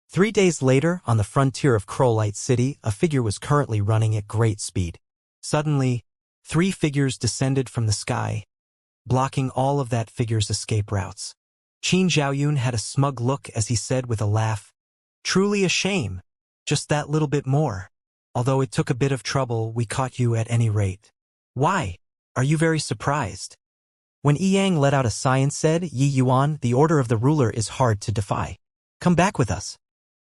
3 days later, on the frontier of Crowlight City, a figure was currently running at great speed. Suddenly, 3 figures descended from the sky, blocking all of that figure's escape routes. Qin Zhaoyun had a smug look as he said with a laugh, "Truly a shame. Just that little bit more. Although it took a bit of trouble, we caught you at any rate." "Why? Are you very surprised?" When Yang let out a sigh and said, "Yi Yuan, the order of the ruler is hard to defy. Come back with us."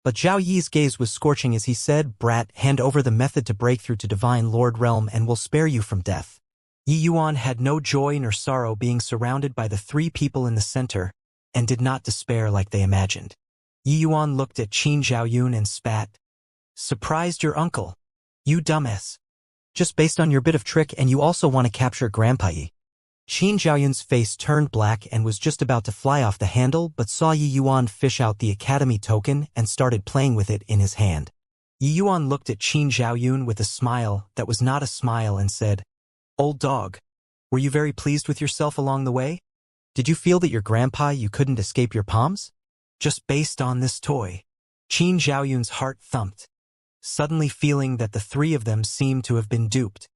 But Zhao Yi's gaze was scorching as he said, "Brat, hand over the method to breakthrough to Divine Lord Realm and we'll spare you from death." Yi Yuan had no joy nor sorrow being surrounded by the three people in the center, and did not despair like they imagined. Yi Yuan looked at Qin Zhaoyun and spat. "Surprised your uncle. You dumbass. Just based on your bit of trick and you also want to capture Grandpa Yi." Qin Zhaoyun's face turned black and was just about to fly off the handle but saw Yi Yuan fish out the Academy token and started playing with it in his hand. Yi Yuan looked at Qin Zhaoyun with a smile that was not a smile and said, "Old dog, were you very pleased with yourself along the way? Did you feel that your grandpa you couldn't escape your palms? Just based on this toy." Qin Zhaoyun's heart thumped, suddenly feeling that the three of them seemed to have been duped.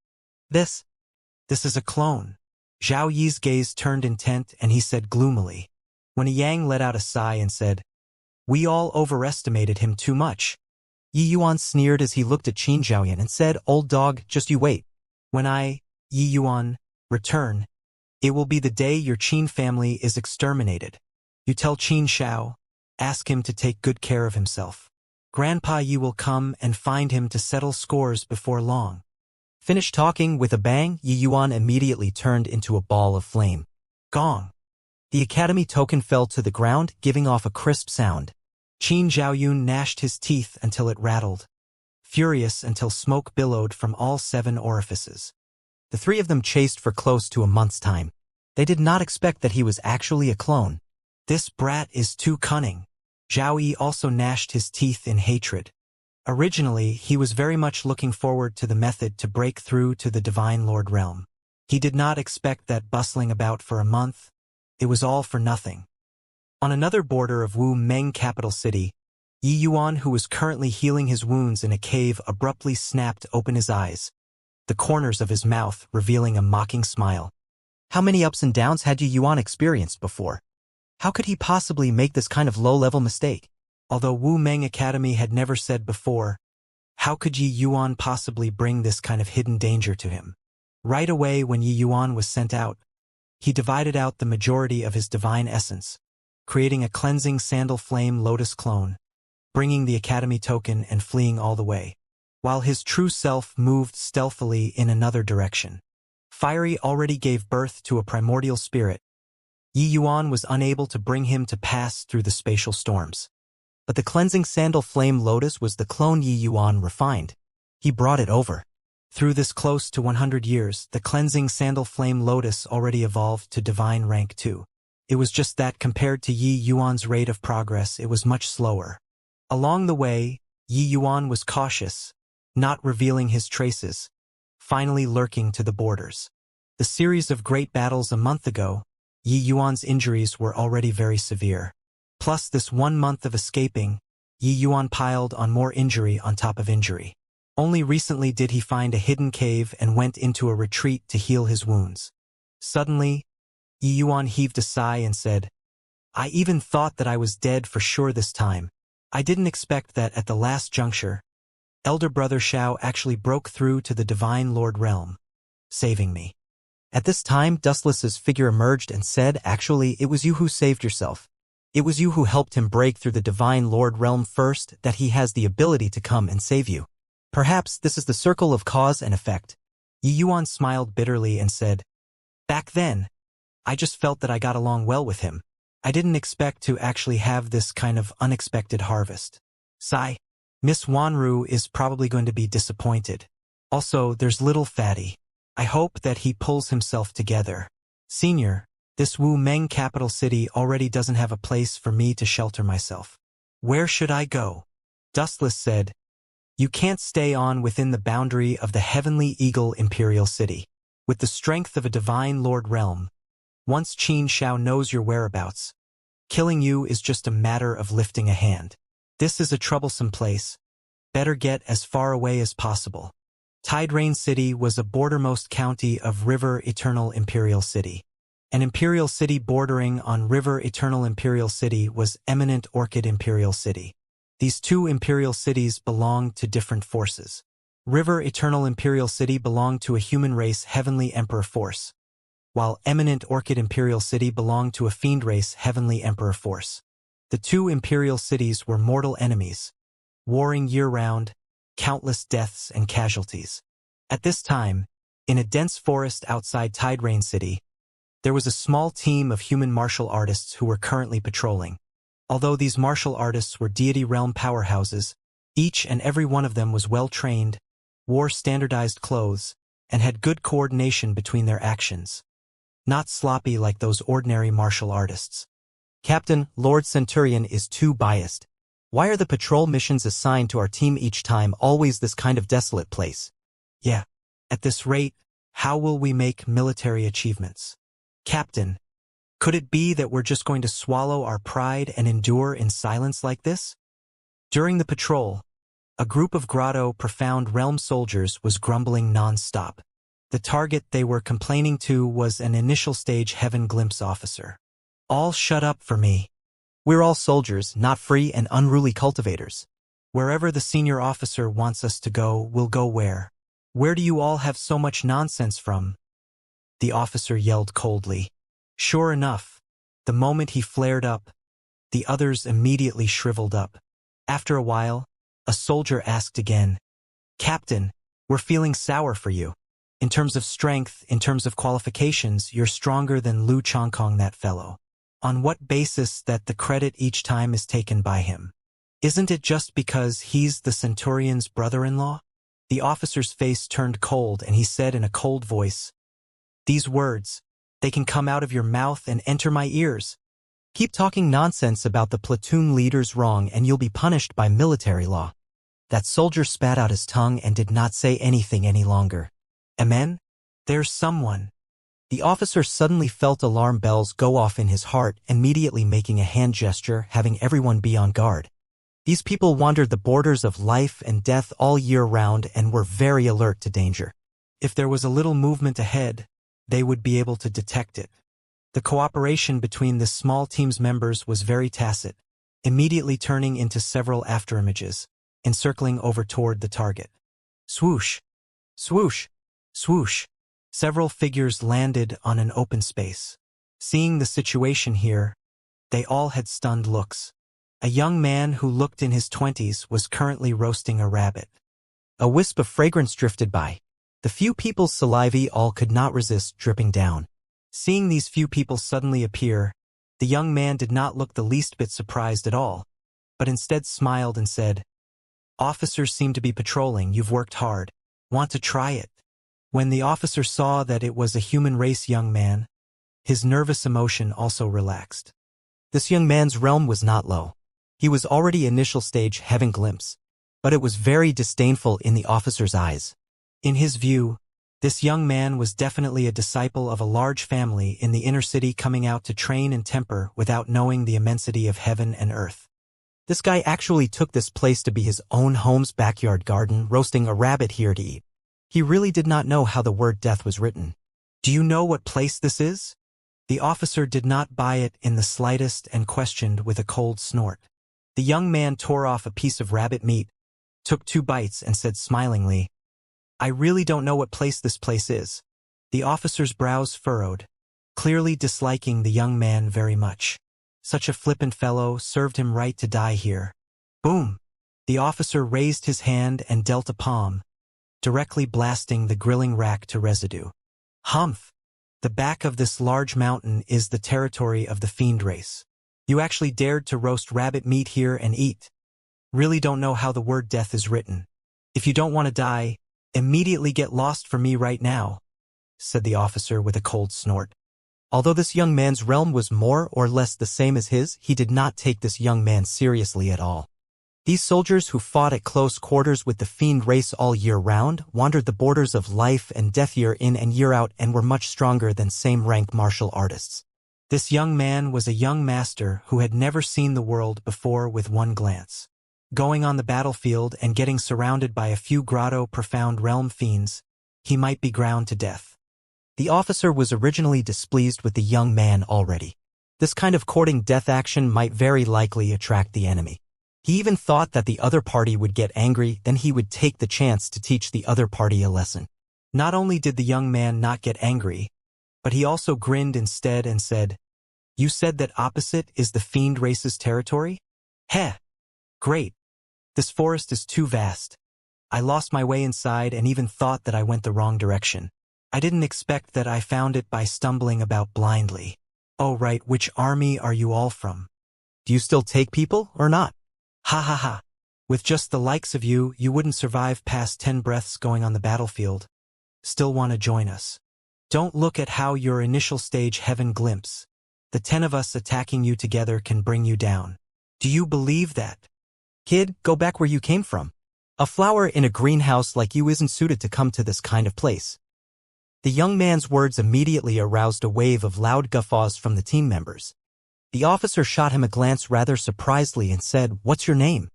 This is a clone." Zhao Yi's gaze turned intent and he said gloomily. When Yang let out a sigh and said, "We all overestimated him too much." Yi Yuan sneered as he looked at Qin Zhaoyun and said, "Old dog, just you wait. When I, Yi Yuan, return, it will be the day your Qin family is exterminated. You tell Qin Shao, ask him to take good care of himself. Grandpa Yi will come and find him to settle scores before long." Finished talking with a bang, Yi Yuan immediately turned into a ball of flame. Gong. The Academy token fell to the ground, giving off a crisp sound. Qin Zhaoyun gnashed his teeth until it rattled, furious until smoke billowed from all 7 orifices. The three of them chased for close to a month's time. They did not expect that he was actually a clone. "This brat is too cunning." Zhao Yi also gnashed his teeth in hatred. Originally, he was very much looking forward to the method to break through to the Divine Lord Realm. He did not expect that bustling about for a month. It was all for nothing. On another border of Wu Meng capital city, Yi Yuan, who was currently healing his wounds in a cave, abruptly snapped open his eyes, the corners of his mouth revealing a mocking smile. How many ups and downs had Yi Yuan experienced before? How could he possibly make this kind of low-level mistake? Although Wu Meng Academy had never said before, how could Yi Yuan possibly bring this kind of hidden danger to him? Right away when Yi Yuan was sent out, he divided out the majority of his divine essence, creating a cleansing sandal flame lotus clone, bringing the Academy token and fleeing all the way, while his true self moved stealthily in another direction. Fiery already gave birth to a primordial spirit. Yi Yuan was unable to bring him to pass through the spatial storms. But the cleansing sandal flame lotus was the clone Yi Yuan refined. He brought it over. Through this close to 100 years, the cleansing sandal flame lotus already evolved to divine rank 2. It was just that compared to Yi Yuan's rate of progress, it was much slower. Along the way, Yi Yuan was cautious, not revealing his traces, finally lurking to the borders. The series of great battles a month ago, Yi Yuan's injuries were already very severe. Plus this 1 month of escaping, Yi Yuan piled on more injury on top of injury. Only recently did he find a hidden cave and went into a retreat to heal his wounds. Suddenly, Yi Yuan heaved a sigh and said, "I even thought that I was dead for sure this time. I didn't expect that at the last juncture, Elder Brother Shao actually broke through to the Divine Lord Realm, saving me." At this time, Dustless's figure emerged and said, "Actually, it was you who saved yourself. It was you who helped him break through the Divine Lord Realm first, that he has the ability to come and save you. Perhaps this is the circle of cause and effect." Yi Yuan smiled bitterly and said, "Back then, I just felt that I got along well with him. I didn't expect to actually have this kind of unexpected harvest. Sigh. Miss Wanru is probably going to be disappointed. Also, there's little Fatty. I hope that he pulls himself together. Senior, this Wu Meng capital city already doesn't have a place for me to shelter myself. Where should I go?" Dustless said, "You can't stay on within the boundary of the Heavenly Eagle Imperial City. With the strength of a Divine Lord Realm, once Qin Shao knows your whereabouts, killing you is just a matter of lifting a hand. This is a troublesome place. Better get as far away as possible." Tide Rain City was a bordermost county of River Eternal Imperial City. An imperial city bordering on River Eternal Imperial City was Eminent Orchid Imperial City. These two imperial cities belonged to different forces. River Eternal Imperial City belonged to a human race Heavenly Emperor Force, while Eminent Orchid Imperial City belonged to a fiend race Heavenly Emperor Force. The two imperial cities were mortal enemies, warring year-round, countless deaths and casualties. At this time, in a dense forest outside Tide Rain City, there was a small team of human martial artists who were currently patrolling. Although these martial artists were deity realm powerhouses, each and every one of them was well-trained, wore standardized clothes, and had good coordination between their actions. Not sloppy like those ordinary martial artists. Captain, Lord Centurion is too biased. Why are the patrol missions assigned to our team each time always this kind of desolate place? Yeah. At this rate, how will we make military achievements? Captain, could it be that we're just going to swallow our pride and endure in silence like this? During the patrol, a group of Grotto Profound Realm soldiers was grumbling non-stop. The target they were complaining to was an initial stage Heaven Glimpse officer. All shut up for me. We're all soldiers, not free and unruly cultivators. Wherever the senior officer wants us to go, we'll go where. Where do you all have so much nonsense from? The officer yelled coldly. Sure enough, the moment he flared up, the others immediately shriveled up. After a while, a soldier asked again, Captain, we're feeling sour for you. In terms of strength, in terms of qualifications, you're stronger than Lu Chongkong, that fellow. On what basis that the credit each time is taken by him? Isn't it just because he's the Centurion's brother-in-law? The officer's face turned cold and he said in a cold voice, These words, they can come out of your mouth and enter my ears. Keep talking nonsense about the platoon leader's wrong and you'll be punished by military law. That soldier spat out his tongue and did not say anything any longer. Amen? There's someone. The officer suddenly felt alarm bells go off in his heart, immediately making a hand gesture, having everyone be on guard. These people wandered the borders of life and death all year round and were very alert to danger. If there was a little movement ahead, they would be able to detect it. The cooperation between this small team's members was very tacit, immediately turning into several afterimages, encircling over toward the target. Swoosh! Swoosh! Swoosh! Several figures landed on an open space. Seeing the situation here, they all had stunned looks. A young man who looked in his 20s was currently roasting a rabbit. A wisp of fragrance drifted by. The few people's saliva all could not resist dripping down. Seeing these few people suddenly appear, the young man did not look the least bit surprised at all, but instead smiled and said, Officers seem to be patrolling, you've worked hard. Want to try it? When the officer saw that it was a human race young man, his nervous emotion also relaxed. This young man's realm was not low. He was already initial stage Heaven Glimpse, but it was very disdainful in the officer's eyes. In his view, this young man was definitely a disciple of a large family in the inner city coming out to train and temper without knowing the immensity of heaven and earth. This guy actually took this place to be his own home's backyard garden, roasting a rabbit here to eat. He really did not know how the word death was written. Do you know what place this is? The officer did not buy it in the slightest and questioned with a cold snort. The young man tore off a piece of rabbit meat, took 2 bites and said smilingly, I really don't know what place this place is. The officer's brows furrowed, clearly disliking the young man very much. Such a flippant fellow, served him right to die here. Boom! The officer raised his hand and dealt a palm, directly blasting the grilling rack to residue. Humph! The back of this large mountain is the territory of the fiend race. You actually dared to roast rabbit meat here and eat. Really don't know how the word death is written. If you don't want to die, immediately get lost for me right now, said the officer with a cold snort. Although this young man's realm was more or less the same as his, he did not take this young man seriously at all. These soldiers who fought at close quarters with the fiend race all year round wandered the borders of life and death year in and year out and were much stronger than same-rank martial artists. This young man was a young master who had never seen the world before with one glance. Going on the battlefield and getting surrounded by a few Grotto Profound Realm fiends, he might be ground to death. The officer was originally displeased with the young man already. This kind of courting death action might very likely attract the enemy. He even thought that the other party would get angry, then he would take the chance to teach the other party a lesson. Not only did the young man not get angry, but he also grinned instead and said, "You said that opposite is the fiend race's territory? Heh! Great. This forest is too vast. I lost my way inside and even thought that I went the wrong direction. I didn't expect that I found it by stumbling about blindly. Oh right, which army are you all from? Do you still take people or not? Ha ha ha. With just the likes of you, you wouldn't survive past 10 breaths going on the battlefield. Still want to join us? Don't look at how your initial stage heaven glimpse. The 10 of us attacking you together can bring you down. Do you believe that? Kid, go back where you came from. A flower in a greenhouse like you isn't suited to come to this kind of place." The young man's words immediately aroused a wave of loud guffaws from the team members. The officer shot him a glance rather surprisedly and said, "What's your name?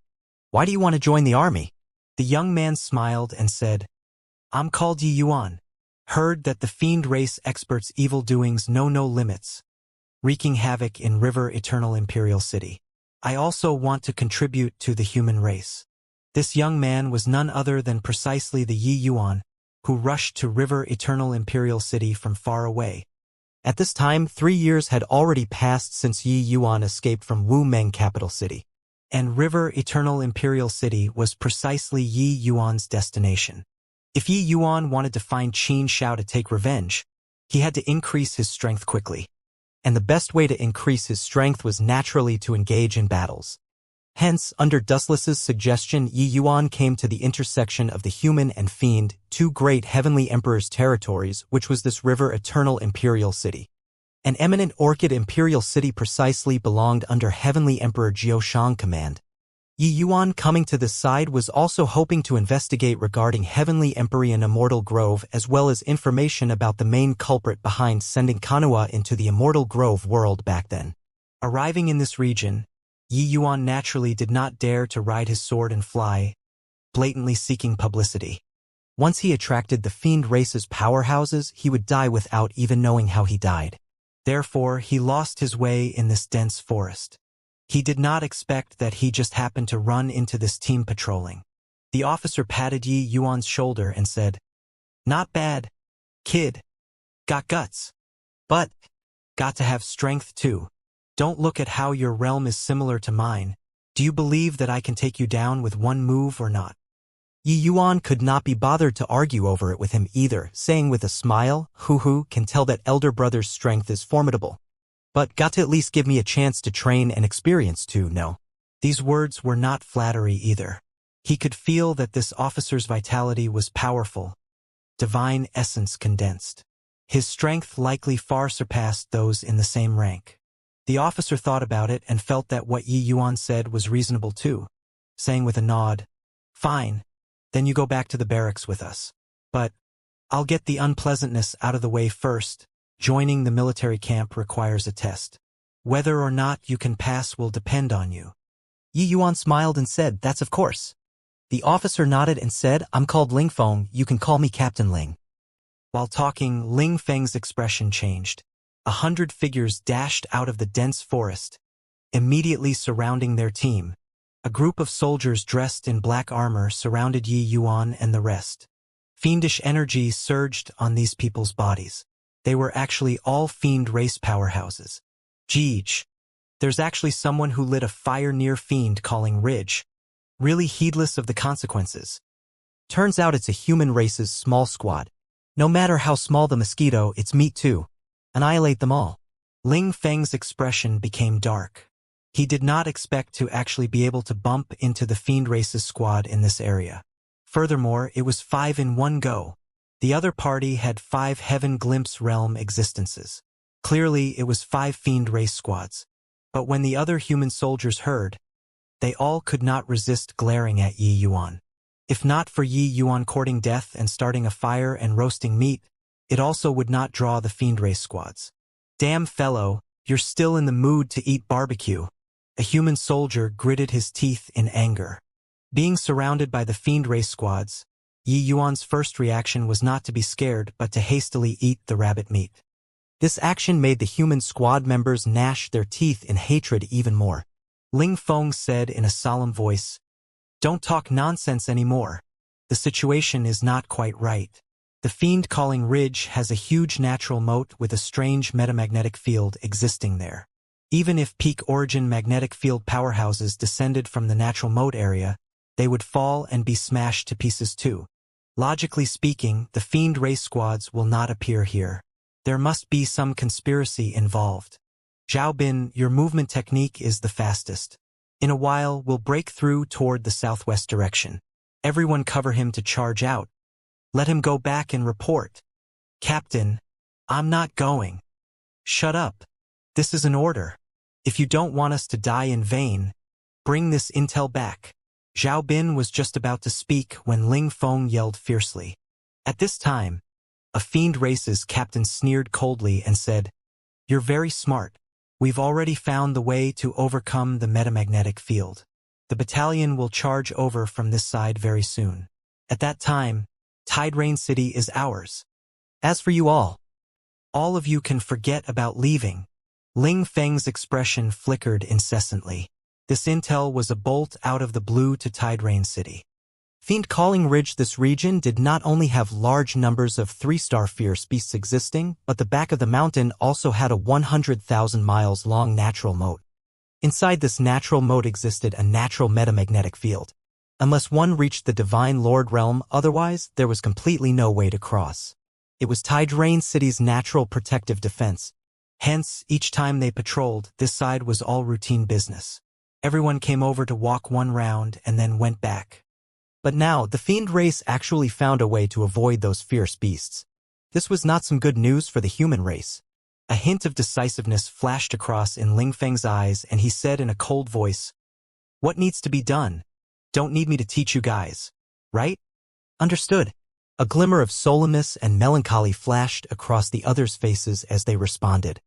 Why do you want to join the army?" The young man smiled and said, "I'm called Yi Yuan. Heard that the fiend race experts' evil doings know no limits, wreaking havoc in River Eternal Imperial City. I also want to contribute to the human race." This young man was none other than precisely the Yi Yuan, who rushed to River Eternal Imperial City from far away. At this time, 3 years had already passed since Yi Yuan escaped from Wu Meng capital city, and River Eternal Imperial City was precisely Yi Yuan's destination. If Yi Yuan wanted to find Xianxia to take revenge, he had to increase his strength quickly. And the best way to increase his strength was naturally to engage in battles. Hence, under Dustless's suggestion, Yi Yuan came to the intersection of the human and fiend, two great heavenly emperors' territories, which was this River Eternal Imperial City. An eminent Orchid Imperial City precisely belonged under Heavenly Emperor Jiushang command. Yi Yuan coming to this side was also hoping to investigate regarding Heavenly Empyrean Immortal Grove as well as information about the main culprit behind sending Kanua into the Immortal Grove world back then. Arriving in this region, Yi Yuan naturally did not dare to ride his sword and fly, blatantly seeking publicity. Once he attracted the fiend race's powerhouses, he would die without even knowing how he died. Therefore, he lost his way in this dense forest. He did not expect that he just happened to run into this team patrolling. The officer patted Yi Yuan's shoulder and said, "Not bad, kid. Got guts. But, got to have strength too. Don't look at how your realm is similar to mine. Do you believe that I can take you down with one move or not?" Yi Yuan could not be bothered to argue over it with him either, saying with a smile, "Hoo-hoo, can tell that elder brother's strength is formidable. But got to at least give me a chance to train and experience too, no?" These words were not flattery either. He could feel that this officer's vitality was powerful, divine essence condensed. His strength likely far surpassed those in the same rank. The officer thought about it and felt that what Yi Yuan said was reasonable too, saying with a nod, "Fine, then you go back to the barracks with us. But I'll get the unpleasantness out of the way first. Joining the military camp requires a test. Whether or not you can pass will depend on you." Yi Yuan smiled and said, "That's of course." The officer nodded and said, "I'm called Ling Feng, you can call me Captain Ling." While talking, Ling Feng's expression changed. 100 figures dashed out of the dense forest, immediately surrounding their team. A group of soldiers dressed in black armor surrounded Yi Yuan and the rest. Fiendish energy surged on these people's bodies. They were actually all fiend race powerhouses. Jeej. There's actually someone who lit a fire near fiend calling Ridge, really heedless of the consequences. Turns out it's a human race's small squad. No matter how small the mosquito, it's meat too. Annihilate them all. Ling Feng's expression became dark. He did not expect to actually be able to bump into the fiend race's squad in this area. Furthermore, it was 5 in one go. The other party had 5 Heaven Glimpse Realm existences. Clearly, it was 5 fiend race squads. But when the other human soldiers heard, they all could not resist glaring at Yi Yuan. If not for Yi Yuan courting death and starting a fire and roasting meat, it also would not draw the fiend race squads. "Damn fellow, you're still in the mood to eat barbecue." A human soldier gritted his teeth in anger. Being surrounded by the fiend race squads, Yi Yuan's first reaction was not to be scared but to hastily eat the rabbit meat. This action made the human squad members gnash their teeth in hatred even more. Ling Feng said in a solemn voice, "Don't talk nonsense anymore. The situation is not quite right. The fiend-calling ridge has a huge natural moat with a strange metamagnetic field existing there. Even if peak origin magnetic field powerhouses descended from the natural moat area, they would fall and be smashed to pieces too. Logically speaking, the fiend race squads will not appear here. There must be some conspiracy involved. Zhao Bin, your movement technique is the fastest. In a while, we'll break through toward the southwest direction. Everyone cover him to charge out. Let him go back and report." "Captain, I'm not going." "Shut up. This is an order. If you don't want us to die in vain, bring this intel back." Zhao Bin was just about to speak when Ling Feng yelled fiercely. At this time, a fiend race's captain sneered coldly and said, "You're very smart. We've already found the way to overcome the metamagnetic field. The battalion will charge over from this side very soon. At that time, Tide Rain City is ours. As for you all of you can forget about leaving." Ling Feng's expression flickered incessantly. This intel was a bolt out of the blue to Tide Rain City. Fiend-calling ridge. This region did not only have large numbers of 3-star fierce beasts existing, but the back of the mountain also had a 100,000 miles long natural moat. Inside this natural moat existed a natural metamagnetic field. Unless one reached the Divine Lord realm, otherwise there was completely no way to cross. It was Tide Rain City's natural protective defense. Hence, each time they patrolled, this side was all routine business. Everyone came over to walk one round and then went back. But now, the fiend race actually found a way to avoid those fierce beasts. This was not some good news for the human race. A hint of decisiveness flashed across in Ling Feng's eyes, and he said in a cold voice, "What needs to be done? Don't need me to teach you guys, right?" "Understood." A glimmer of solemnness and melancholy flashed across the others' faces as they responded.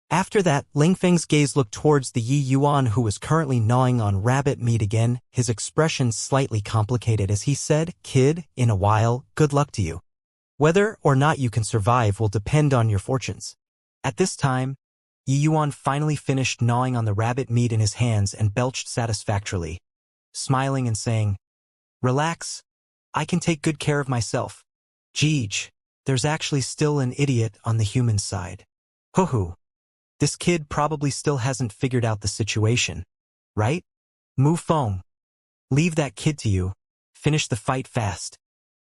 After that, Ling Feng's gaze looked towards the Yi Yuan, who was currently gnawing on rabbit meat again, his expression slightly complicated as he said, "Kid, in a while, good luck to you. Whether or not you can survive will depend on your fortunes." At this time, Yi Yuan finally finished gnawing on the rabbit meat in his hands and belched satisfactorily, smiling and saying, "Relax, I can take good care of myself. Jeej, there's actually still an idiot on the human side. Hoo-hoo. This kid probably still hasn't figured out the situation, right? Mu Feng. Leave that kid to you. Finish the fight fast.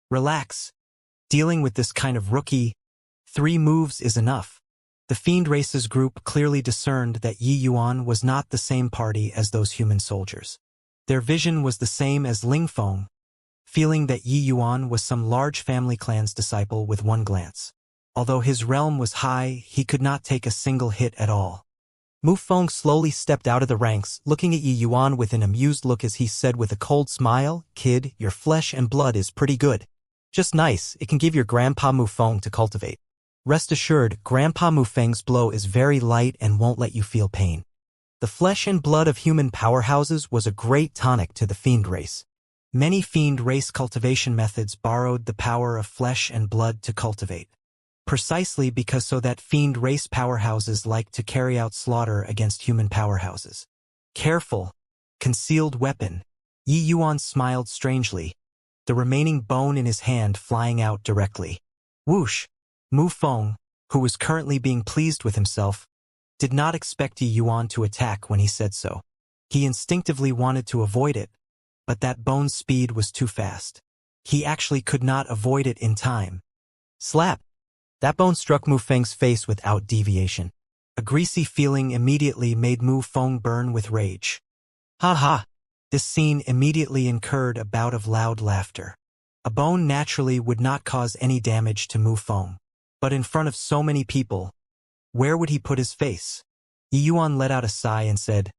Relax. Dealing with this kind of rookie, 3 moves is enough." The Fiend Race's group clearly discerned that Yi Yuan was not the same party as those human soldiers. Their vision was the same as Ling Feng, feeling that Yi Yuan was some large family clan's disciple with one glance. Although his realm was high, he could not take a single hit at all. Mu Feng slowly stepped out of the ranks, looking at Yi Yuan with an amused look as he said with a cold smile, "Kid, your flesh and blood is pretty good. Just nice, it can give your grandpa Mu Feng to cultivate. Rest assured, Grandpa Mu Feng's blow is very light and won't let you feel pain." The flesh and blood of human powerhouses was a great tonic to the fiend race. Many fiend race cultivation methods borrowed the power of flesh and blood to cultivate. Precisely because so that fiend race powerhouses like to carry out slaughter against human powerhouses. Careful. Concealed weapon. Yi Yuan smiled strangely, the remaining bone in his hand flying out directly. Whoosh! Mu Feng, who was currently being pleased with himself, did not expect Yi Yuan to attack when he said so. He instinctively wanted to avoid it, but that bone's speed was too fast. He actually could not avoid it in time. Slap! That bone struck Mu Feng's face without deviation. A greasy feeling immediately made Mu Feng burn with rage. Ha ha! This scene immediately incurred a bout of loud laughter. A bone naturally would not cause any damage to Mu Feng. But in front of so many people, where would he put his face? Yi Yuan let out a sigh and said,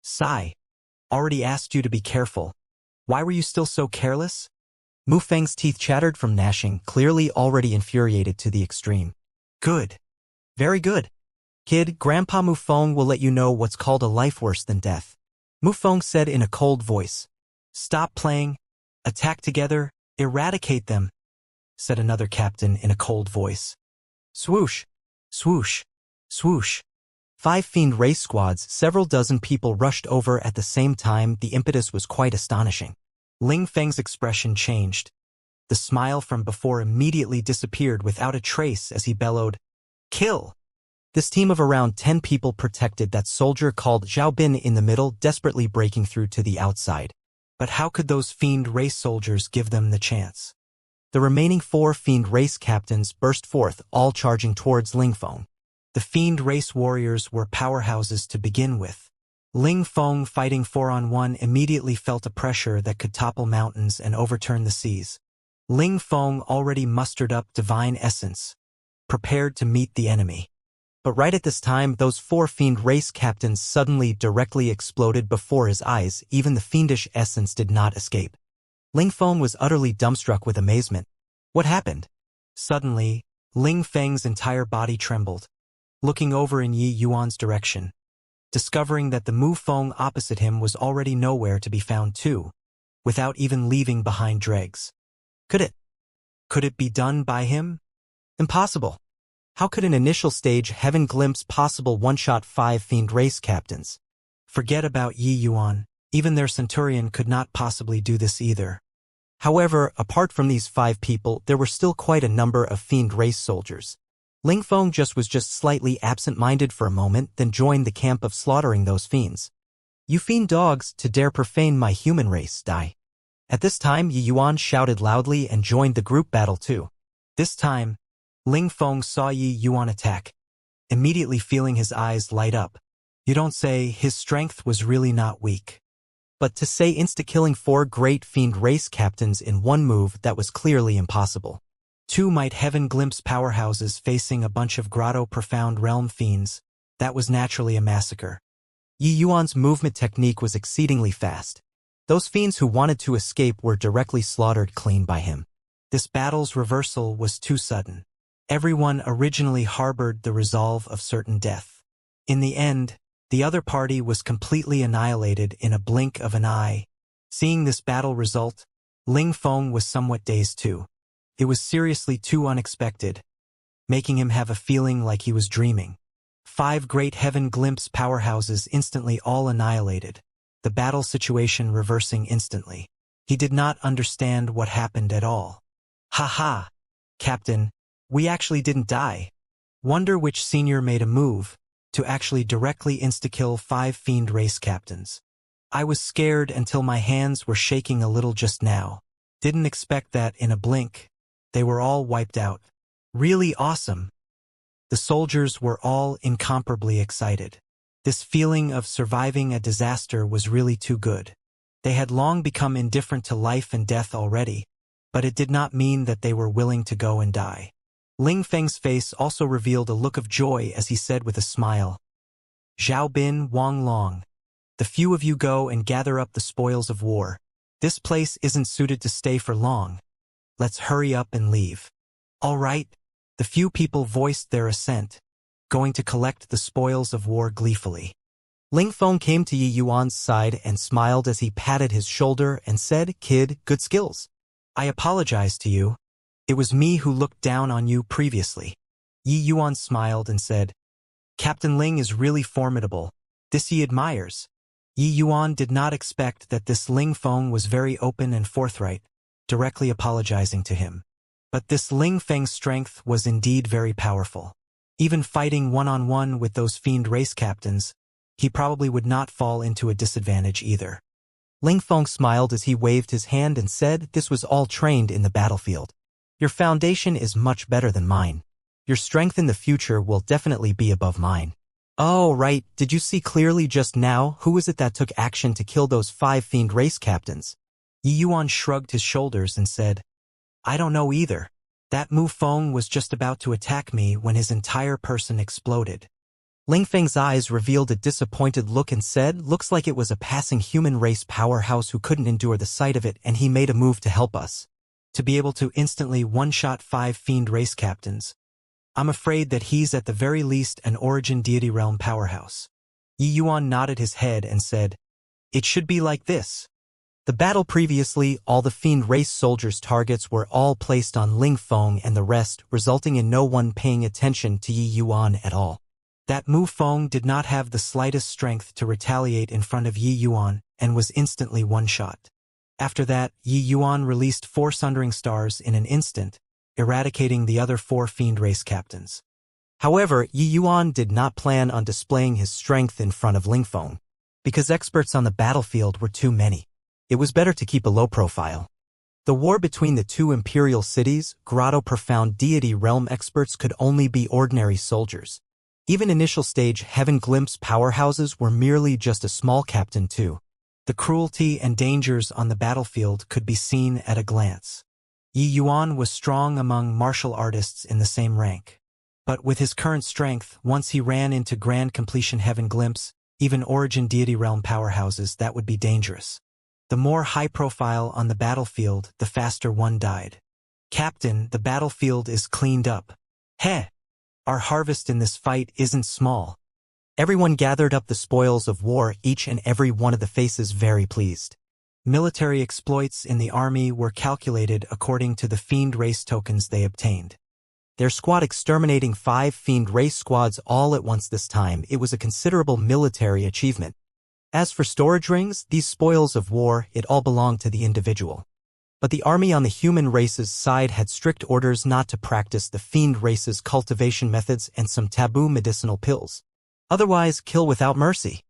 "Sigh. Already asked you to be careful. Why were you still so careless?" Mu Feng's teeth chattered from gnashing, clearly already infuriated to the extreme. "Good. Very good. Kid, Grandpa Mu Feng will let you know what's called a life worse than death." Mu Feng said in a cold voice. "Stop playing. Attack together, Eradicate them, said another captain in a cold voice. Swoosh, swoosh, swoosh. 5 fiend race squads, several dozen people rushed over at the same time. The impetus was quite astonishing. Ling Feng's expression changed. The smile from before immediately disappeared without a trace as he bellowed, "Kill!" This team of around 10 people protected that soldier called Zhao Bin in the middle, desperately breaking through to the outside. But how could those fiend race soldiers give them the chance? The remaining 4 fiend race captains burst forth, all charging towards Ling Feng. The fiend race warriors were powerhouses to begin with. Ling Feng, fighting 4-on-1, immediately felt a pressure that could topple mountains and overturn the seas. Ling Feng already mustered up divine essence, prepared to meet the enemy. But right at this time, those 4 fiend race captains suddenly directly exploded before his eyes. Even the fiendish essence did not escape. Ling Feng was utterly dumbstruck with amazement. What happened? Suddenly, Ling Feng's entire body trembled. Looking over in Yi Yuan's direction, discovering that the Mu Feng opposite him was already nowhere to be found too, without even leaving behind dregs. Could it be done by him? Impossible. How could an initial stage heaven glimpse possible one-shot 5 fiend race captains? Forget about Yi Yuan, even their centurion could not possibly do this either. However, apart from these 5 people, there were still quite a number of fiend race soldiers. Ling Feng was just slightly absent-minded for a moment, then joined the camp of slaughtering those fiends. You fiend dogs, to dare profane my human race, die. At this time, Yi Yuan shouted loudly and joined the group battle too. This time, Ling Feng saw Yi Yuan attack, immediately feeling his eyes light up. You don't say his strength was really not weak. But to say insta-killing 4 great fiend race captains in one move, that was clearly impossible. 2 might heaven glimpse powerhouses facing a bunch of grotto profound realm fiends, that was naturally a massacre. Yi Yuan's movement technique was exceedingly fast. Those fiends who wanted to escape were directly slaughtered clean by him. This battle's reversal was too sudden. Everyone originally harbored the resolve of certain death. In the end, the other party was completely annihilated in a blink of an eye. Seeing this battle result, Ling Feng was somewhat dazed too. It was seriously too unexpected, making him have a feeling like he was dreaming. 5 great heaven glimpse powerhouses instantly all annihilated, the battle situation reversing instantly. He did not understand what happened at all. Ha ha, Captain, we actually didn't die. Wonder which senior made a move to actually directly insta-kill 5 fiend race captains. I was scared until my hands were shaking a little just now. Didn't expect that in a blink. They were all wiped out. Really awesome. The soldiers were all incomparably excited. This feeling of surviving a disaster was really too good. They had long become indifferent to life and death already, but it did not mean that they were willing to go and die. Ling Feng's face also revealed a look of joy as he said with a smile, Zhao Bin, Wang Long, the few of you go and gather up the spoils of war. This place isn't suited to stay for long. Let's hurry up and leave. All right. The few people voiced their assent, going to collect the spoils of war gleefully. Ling Feng came to Yi Yuan's side and smiled as he patted his shoulder and said, Kid, good skills. I apologize to you. It was me who looked down on you previously. Yi Yuan smiled and said, Captain Ling is really formidable. This he admires. Yi Yuan did not expect that this Ling Feng was very open and forthright, directly apologizing to him. But this Ling Feng's strength was indeed very powerful. Even fighting one-on-one with those fiend race captains, he probably would not fall into a disadvantage either. Ling Feng smiled as he waved his hand and said, This was all trained in the battlefield. Your foundation is much better than mine. Your strength in the future will definitely be above mine. Oh, right, did you see clearly just now who was it that took action to kill those 5 fiend race captains? Yi Yuan shrugged his shoulders and said, I don't know either. That Mu Feng was just about to attack me when his entire person exploded. Ling Feng's eyes revealed a disappointed look and said, Looks like it was a passing human race powerhouse who couldn't endure the sight of it, and he made a move to help us. To be able to instantly one-shot 5 fiend race captains. I'm afraid that he's at the very least an origin deity realm powerhouse. Yi Yuan nodded his head and said, It should be like this. The battle previously, all the Fiend race soldiers' targets were all placed on Ling Feng and the rest, resulting in no one paying attention to Yi Yuan at all. That Mu Feng did not have the slightest strength to retaliate in front of Yi Yuan and was instantly one-shot. After that, Yi Yuan released 4 Sundering Stars in an instant, eradicating the other 4 Fiend race captains. However, Yi Yuan did not plan on displaying his strength in front of Ling Feng, because experts on the battlefield were too many. It was better to keep a low profile. The war between the 2 imperial cities, Grotto Profound Deity Realm experts could only be ordinary soldiers. Even initial stage Heaven Glimpse powerhouses were merely just a small captain too. The cruelty and dangers on the battlefield could be seen at a glance. Yi Yuan was strong among martial artists in the same rank. But with his current strength, once he ran into Grand Completion Heaven Glimpse, even Origin Deity Realm powerhouses, that would be dangerous. The more high profile on the battlefield, the faster one died. Captain, the battlefield is cleaned up. Heh! Our harvest in this fight isn't small. Everyone gathered up the spoils of war, each and every one of the faces very pleased. Military exploits in the army were calculated according to the Fiend race tokens they obtained. Their squad exterminating 5 Fiend race squads all at once this time, it was a considerable military achievement. As for storage rings, these spoils of war, it all belonged to the individual. But the army on the human race's side had strict orders not to practice the Fiend race's cultivation methods and some taboo medicinal pills. Otherwise, kill without mercy.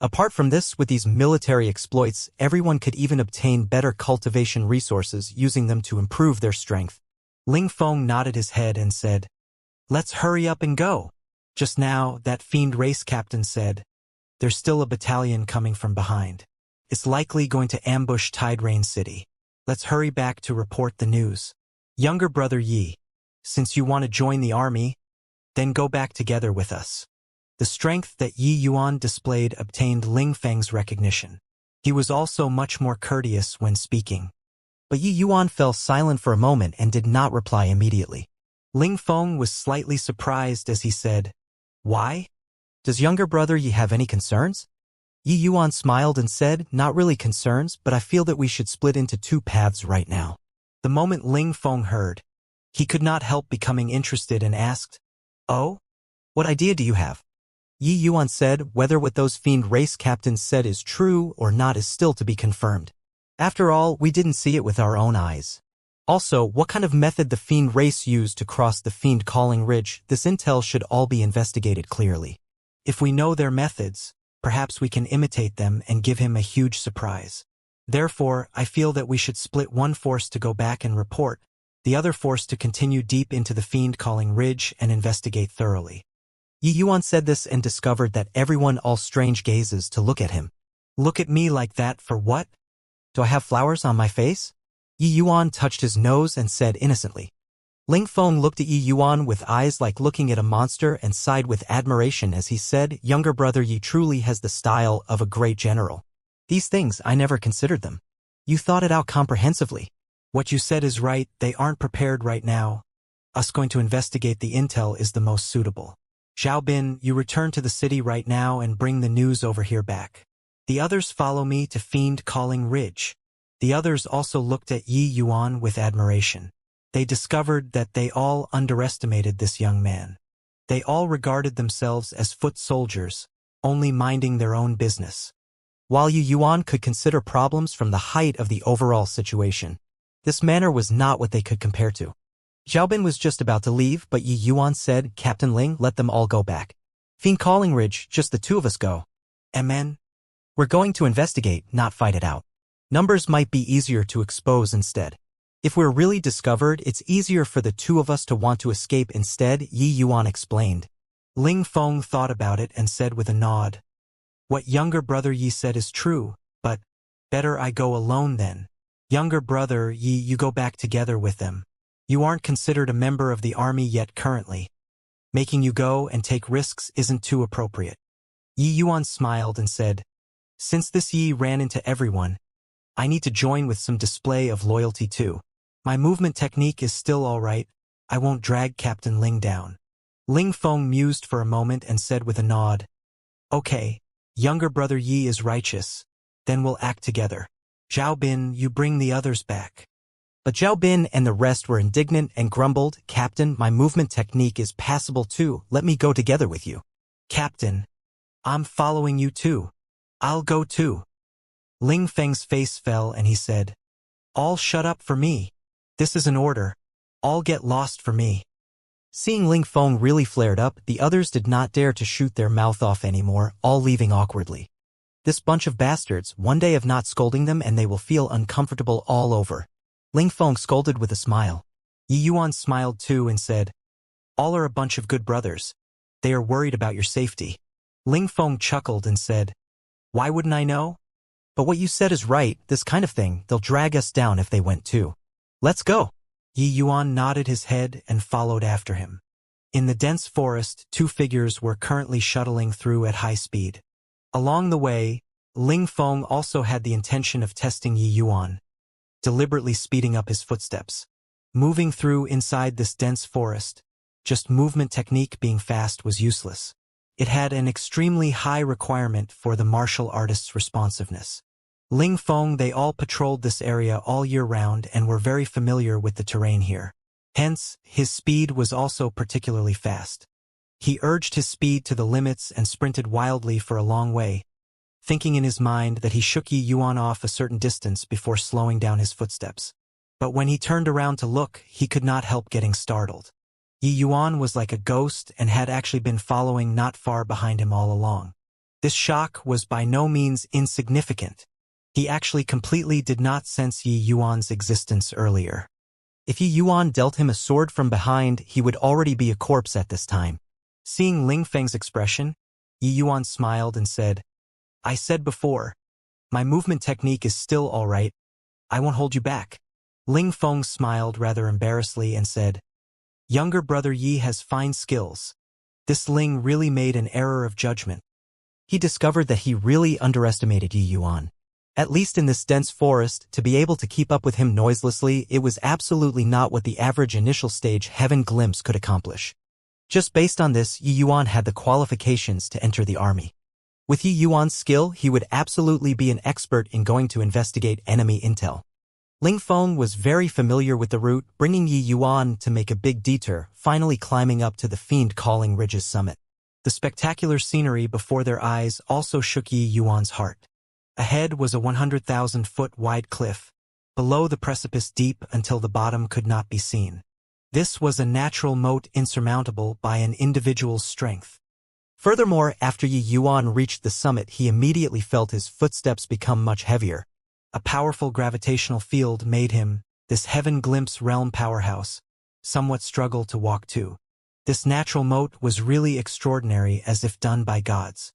Apart from this, with these military exploits, everyone could even obtain better cultivation resources using them to improve their strength. Ling Feng nodded his head and said, "Let's hurry up and go." Just now, that Fiend race captain said, "There's still a battalion coming from behind. It's likely going to ambush Tide Rain City. Let's hurry back to report the news. Younger brother Yi, since you want to join the army, then go back together with us." The strength that Yi Yuan displayed obtained Ling Feng's recognition. He was also much more courteous when speaking. But Yi Yuan fell silent for a moment and did not reply immediately. Ling Feng was slightly surprised as he said, "Why? Does younger brother Yi have any concerns?" Yi Yuan smiled and said, "Not really concerns, but I feel that we should split into 2 paths right now." The moment Ling Feng heard, he could not help becoming interested and asked, "Oh? What idea do you have?" Yi Yuan said, "Whether what those Fiend race captains said is true or not is still to be confirmed. After all, we didn't see it with our own eyes. Also, what kind of method the Fiend race used to cross the Fiend Calling Ridge, this intel should all be investigated clearly. If we know their methods, perhaps we can imitate them and give him a huge surprise. Therefore, I feel that we should split one force to go back and report, the other force to continue deep into the Fiend Calling Ridge and investigate thoroughly." Yi Yuan said this and discovered that everyone all strange gazes to look at him. "Look at me like that for what? Do I have flowers on my face?" Yi Yuan touched his nose and said innocently. Ling Feng looked at Yi Yuan with eyes like looking at a monster and sighed with admiration as he said, "Younger brother Yi truly has the style of a great general. These things, I never considered them. You thought it out comprehensively. What you said is right, they aren't prepared right now. Us going to investigate the intel is the most suitable. Xiaobin, you return to the city right now and bring the news over here back. The others follow me to Fiend Calling Ridge." The others also looked at Yi Yuan with admiration. They discovered that they all underestimated this young man. They all regarded themselves as foot soldiers, only minding their own business. While Yi Yuan could consider problems from the height of the overall situation, this manner was not what they could compare to. Xiaobin was just about to leave, but Yi Yuan said, "Captain Ling, let them all go back. Fiend Calling Ridge, just the 2 of us go. Amen. We're going to investigate, not fight it out. Numbers might be easier to expose instead. If we're really discovered, it's easier for the 2 of us to want to escape instead," Yi Yuan explained. Ling Feng thought about it and said with a nod, "What younger brother Yi said is true, but better I go alone then. Younger brother Yi, you go back together with them. You aren't considered a member of the army yet currently. Making you go and take risks isn't too appropriate." Yi Yuan smiled and said, "Since this Yi ran into everyone, I need to join with some display of loyalty too. My movement technique is still all right. I won't drag Captain Ling down." Ling Feng mused for a moment and said with a nod, "Okay, younger brother Yi is righteous. Then we'll act together." Zhao Bin, you bring the others back. But Zhao Bin and the rest were indignant and grumbled, Captain, my movement technique is passable too, let me go together with you. Captain, I'm following you too. I'll go too. Ling Feng's face fell and he said, all shut up for me. This is an order. All get lost for me. Seeing Ling Feng really flared up, the others did not dare to shoot their mouth off anymore, all leaving awkwardly. This bunch of bastards, one day of not scolding them and they will feel uncomfortable all over. Ling Feng scolded with a smile. Yi Yuan smiled too and said, all are a bunch of good brothers. They are worried about your safety. Ling Feng chuckled and said, why wouldn't I know? But what you said is right, this kind of thing, they'll drag us down if they went too. Let's go. Yi Yuan nodded his head and followed after him. In the dense forest, two figures were currently shuttling through at high speed. Along the way, Ling Feng also had the intention of testing Yi Yuan, deliberately speeding up his footsteps. Moving through inside this dense forest, just movement technique being fast was useless. It had an extremely high requirement for the martial artist's responsiveness. Ling Feng, they all patrolled this area all year round and were very familiar with the terrain here. Hence, his speed was also particularly fast. He urged his speed to the limits and sprinted wildly for a long way, thinking in his mind that he shook Yi Yuan off a certain distance before slowing down his footsteps. But when he turned around to look, he could not help getting startled. Yi Yuan was like a ghost and had actually been following not far behind him all along. This shock was by no means insignificant. He actually completely did not sense Yi Yuan's existence earlier. If Yi Yuan dealt him a sword from behind, he would already be a corpse at this time. Seeing Ling Feng's expression, Yi Yuan smiled and said, I said before, my movement technique is still all right. I won't hold you back. Ling Feng smiled rather embarrassedly and said, younger brother Yi has fine skills. This Ling really made an error of judgment. He discovered that he really underestimated Yi Yuan. At least in this dense forest, to be able to keep up with him noiselessly, it was absolutely not what the average initial stage Heaven Glimpse could accomplish. Just based on this, Yi Yuan had the qualifications to enter the army. With Yi Yuan's skill, he would absolutely be an expert in going to investigate enemy intel. Ling Feng was very familiar with the route, bringing Yi Yuan to make a big detour, finally climbing up to the fiend-calling ridge's summit. The spectacular scenery before their eyes also shook Yi Yuan's heart. Ahead was a 100,000-foot wide cliff, below the precipice deep until the bottom could not be seen. This was a natural moat insurmountable by an individual's strength. Furthermore, after Yi Yuan reached the summit, he immediately felt his footsteps become much heavier. A powerful gravitational field made him, this Heaven Glimpse realm powerhouse, somewhat struggle to walk too. This natural moat was really extraordinary, as if done by gods.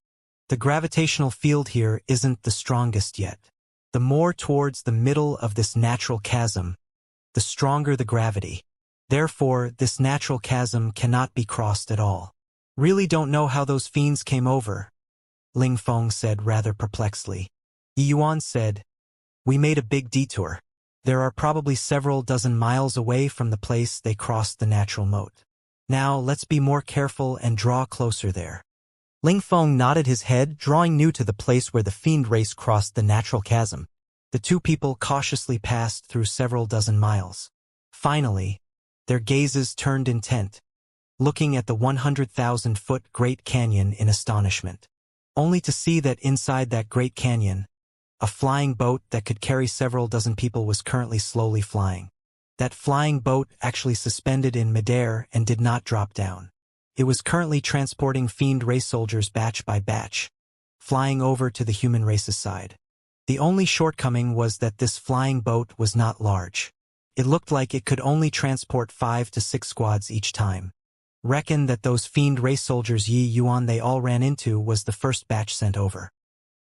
The gravitational field here isn't the strongest yet. The more towards the middle of this natural chasm, the stronger the gravity. Therefore, this natural chasm cannot be crossed at all. Really don't know how those fiends came over, Ling Feng said rather perplexedly. Yi Yuan said, we made a big detour. There are probably several dozen miles away from the place they crossed the natural moat. Now, let's be more careful and draw closer there. Ling Feng nodded his head, drawing near to the place where the fiend race crossed the natural chasm. The two people cautiously passed through several dozen miles. Finally, their gazes turned intent, looking at the 100,000-foot Great Canyon in astonishment, only to see that inside that Great Canyon, a flying boat that could carry several dozen people was currently slowly flying. That flying boat actually suspended in midair and did not drop down. It was currently transporting fiend race soldiers batch by batch, flying over to the human race's side. The only shortcoming was that this flying boat was not large. It looked like it could only transport 5 to 6 squads each time. Reckon that those fiend race soldiers Yi Yuan they all ran into was the first batch sent over.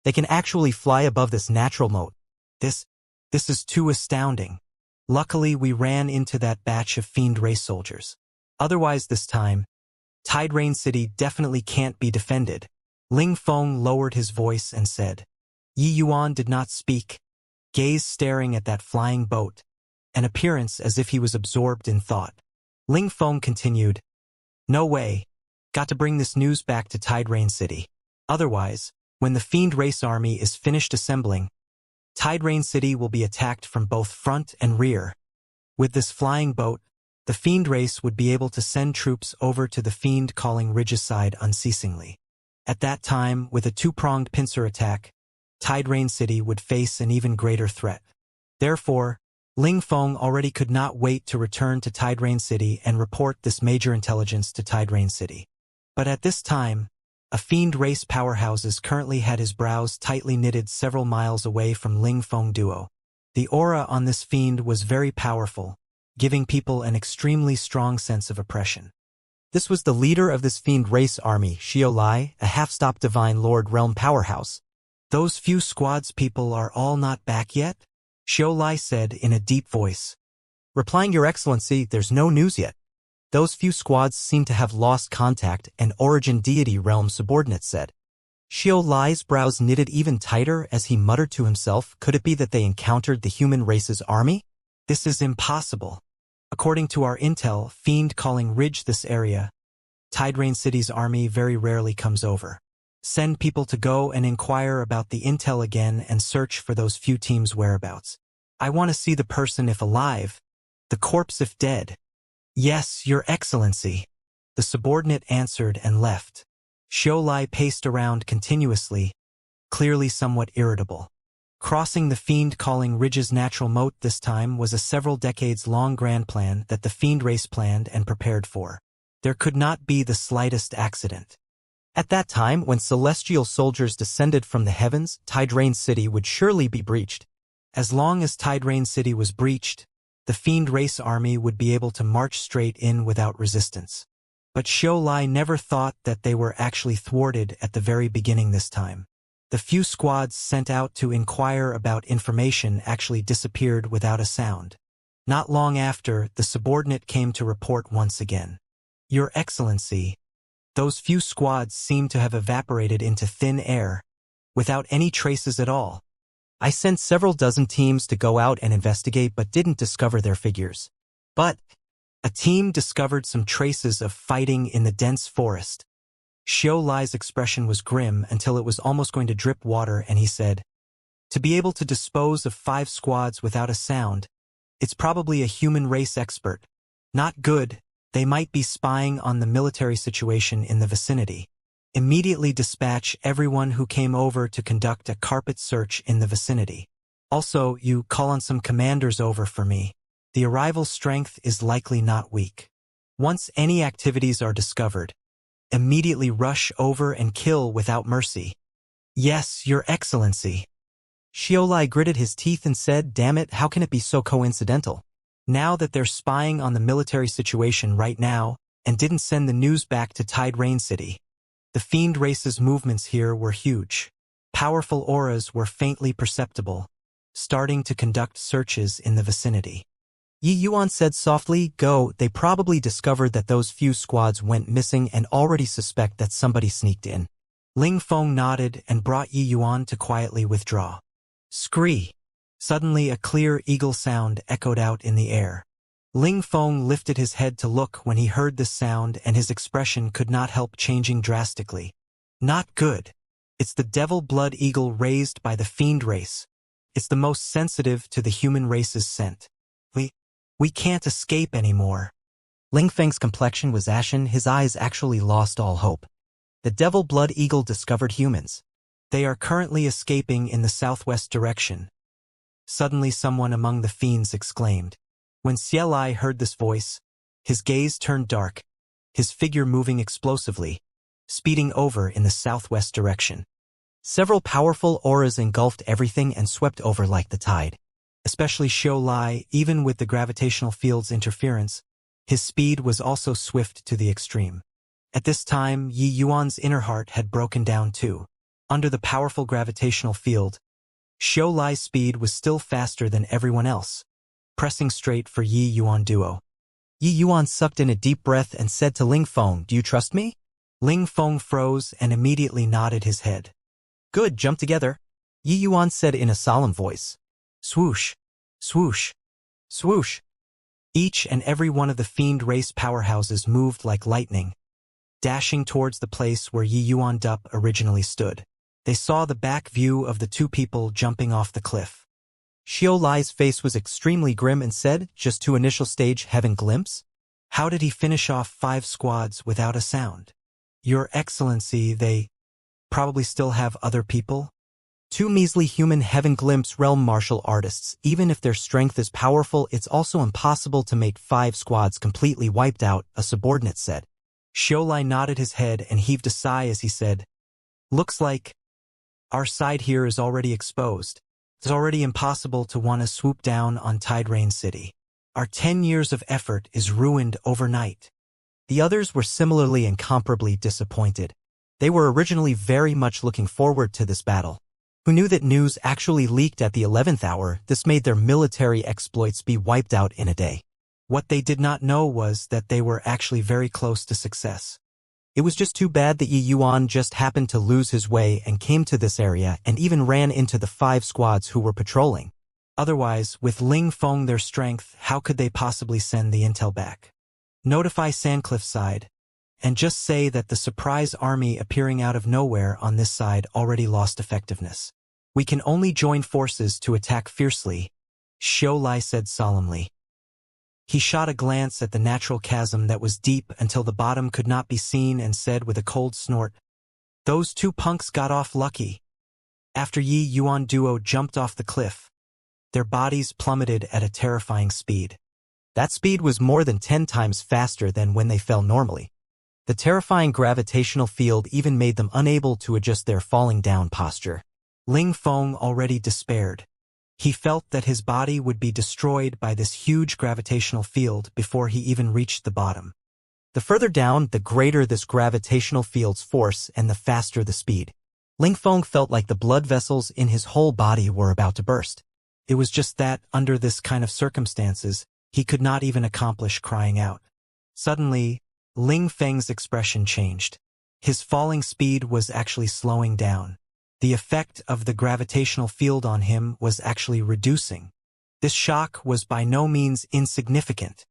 They can actually fly above this natural moat. This is too astounding. Luckily we ran into that batch of fiend race soldiers. Otherwise this time, Tide Rain City definitely can't be defended. Ling Feng lowered his voice and said. Yi Yuan did not speak, gaze staring at that flying boat, an appearance as if he was absorbed in thought. Ling Feng continued, no way. Got to bring this news back to Tide Rain City. Otherwise, when the fiend race army is finished assembling, Tide Rain City will be attacked from both front and rear. With this flying boat, the Fiend race would be able to send troops over to the Fiend calling Regicide unceasingly. At that time, with a two-pronged pincer attack, Tide Rain City would face an even greater threat. Therefore, Ling Feng already could not wait to return to Tide Rain City and report this major intelligence to Tide Rain City. But at this time, a Fiend race powerhouses currently had his brows tightly knitted several miles away from Ling Feng duo. The aura on this Fiend was very powerful, giving people an extremely strong sense of oppression. This was the leader of this Fiend race army, Xiao Lai, a half-stop Divine Lord Realm powerhouse. Those few squads people are all not back yet? Xiao Lai said in a deep voice. Replying, Your Excellency, there's no news yet. Those few squads seem to have lost contact, an Origin Deity Realm subordinate said. Xiao Lai's brows knitted even tighter as he muttered to himself, could it be that they encountered the human race's army? This is impossible. According to our intel, Fiend calling Ridge this area. Tide Rain City's army very rarely comes over. Send people to go and inquire about the intel again and search for those few teams' whereabouts. I want to see the person if alive, the corpse if dead. Yes, Your Excellency. The subordinate answered and left. Xiao Lai paced around continuously, clearly somewhat irritable. Crossing the Fiend calling Ridge's natural moat this time was a several decades-long grand plan that the Fiend race planned and prepared for. There could not be the slightest accident. At that time, when celestial soldiers descended from the heavens, Tide Rain City would surely be breached. As long as Tide Rain City was breached, the Fiend race army would be able to march straight in without resistance. But Xiao Lai never thought that they were actually thwarted at the very beginning this time. The few squads sent out to inquire about information actually disappeared without a sound. Not long after, the subordinate came to report once again. Your Excellency, those few squads seem to have evaporated into thin air, without any traces at all. I sent several dozen teams to go out and investigate but didn't discover their figures. But a team discovered some traces of fighting in the dense forest. Xiao Lai's expression was grim until it was almost going to drip water, and he said, To be able to dispose of 5 squads without a sound, it's probably a human race expert. Not good, they might be spying on the military situation in the vicinity. Immediately dispatch everyone who came over to conduct a carpet search in the vicinity. Also, you call on some commanders over for me. The arrival strength is likely not weak. Once any activities are discovered, immediately rush over and kill without mercy. Yes, Your Excellency. Xiao Lai gritted his teeth and said, Damn it, how can it be so coincidental? Now that they're spying on the military situation right now, and didn't send the news back to Tide Rain City. The Fiend race's movements here were huge. Powerful auras were faintly perceptible, starting to conduct searches in the vicinity. Yi Yuan said softly, Go, they probably discovered that those few squads went missing and already suspect that somebody sneaked in. Ling Feng nodded and brought Yi Yuan to quietly withdraw. Scree! Suddenly a clear eagle sound echoed out in the air. Ling Feng lifted his head to look when he heard this sound, and his expression could not help changing drastically. Not good. It's the devil blood eagle raised by the Fiend race. It's the most sensitive to the human race's scent. We can't escape anymore. Ling Feng's complexion was ashen, his eyes actually lost all hope. The devil blood eagle discovered humans. They are currently escaping in the southwest direction. Suddenly someone among the fiends exclaimed. When Xiao Lai heard this voice, his gaze turned dark, his figure moving explosively, speeding over in the southwest direction. Several powerful auras engulfed everything and swept over like the tide. Especially Xiao Lai, even with the gravitational field's interference, his speed was also swift to the extreme. At this time, Yi Yuan's inner heart had broken down too. Under the powerful gravitational field, Xiao Lai's speed was still faster than everyone else, pressing straight for Yi Yuan duo. Yi Yuan sucked in a deep breath and said to Ling Feng, Do you trust me? Ling Feng froze and immediately nodded his head. Good, jump together, Yi Yuan said in a solemn voice. Swoosh, swoosh, swoosh. Each and every one of the Fiend race powerhouses moved like lightning, dashing towards the place where Yi Yuan Dup originally stood. They saw the back view of the two people jumping off the cliff. Xiao Lai's face was extremely grim and said, just to initial stage heaven glimpse? How did he finish off 5 squads without a sound? Your Excellency, they probably still have other people? 2 measly human heaven glimpse realm martial artists. Even if their strength is powerful, it's also impossible to make 5 squads completely wiped out, a subordinate said. Xiao Lai nodded his head and heaved a sigh as he said, looks like our side here is already exposed. It's already impossible to want to swoop down on Tide Rain City. Our 10 years of effort is ruined overnight. The others were similarly incomparably disappointed. They were originally very much looking forward to this battle. Who knew that news actually leaked at the 11th hour? This made their military exploits be wiped out in a day. What they did not know was that they were actually very close to success. It was just too bad that Yi Yuan just happened to lose his way and came to this area and even ran into the 5 squads who were patrolling. Otherwise, with Ling Feng their strength, how could they possibly send the intel back? Notify Sandcliff side, and just say that the surprise army appearing out of nowhere on this side already lost effectiveness. We can only join forces to attack fiercely, Xiao Lai said solemnly. He shot a glance at the natural chasm that was deep until the bottom could not be seen and said with a cold snort, those 2 punks got off lucky. After Yi Yuan duo jumped off the cliff, their bodies plummeted at a terrifying speed. That speed was more than 10 times faster than when they fell normally. The terrifying gravitational field even made them unable to adjust their falling down posture. Ling Feng already despaired. He felt that his body would be destroyed by this huge gravitational field before he even reached the bottom. The further down, the greater this gravitational field's force and the faster the speed. Ling Feng felt like the blood vessels in his whole body were about to burst. It was just that, under this kind of circumstances, he could not even accomplish crying out. Suddenly, Ling Feng's expression changed. His falling speed was actually slowing down. The effect of the gravitational field on him was actually reducing. This shock was by no means insignificant.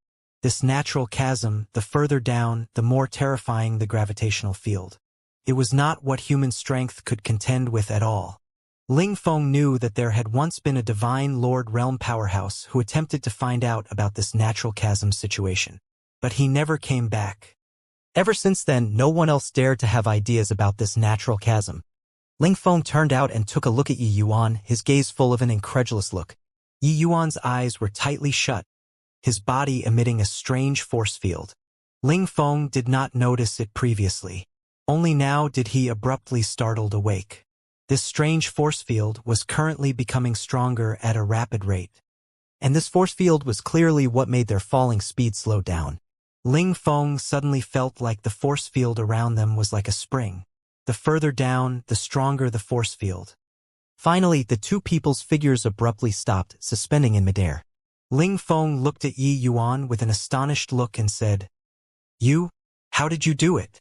This natural chasm, the further down, the more terrifying the gravitational field. It was not what human strength could contend with at all. Ling Feng knew that there had once been a divine Lord Realm powerhouse who attempted to find out about this natural chasm situation. But he never came back. Ever since then, no one else dared to have ideas about this natural chasm. Ling Feng turned out and took a look at Yi Yuan, his gaze full of an incredulous look. Yi Yuan's eyes were tightly shut, his body emitting a strange force field. Ling Feng did not notice it previously. Only now did he abruptly startled awake. This strange force field was currently becoming stronger at a rapid rate. And this force field was clearly what made their falling speed slow down. Ling Feng suddenly felt like the force field around them was like a spring. The further down, the stronger the force field. Finally, the 2 people's figures abruptly stopped, suspending in midair. Ling Feng looked at Yi Yuan with an astonished look and said, "You? How did you do it?"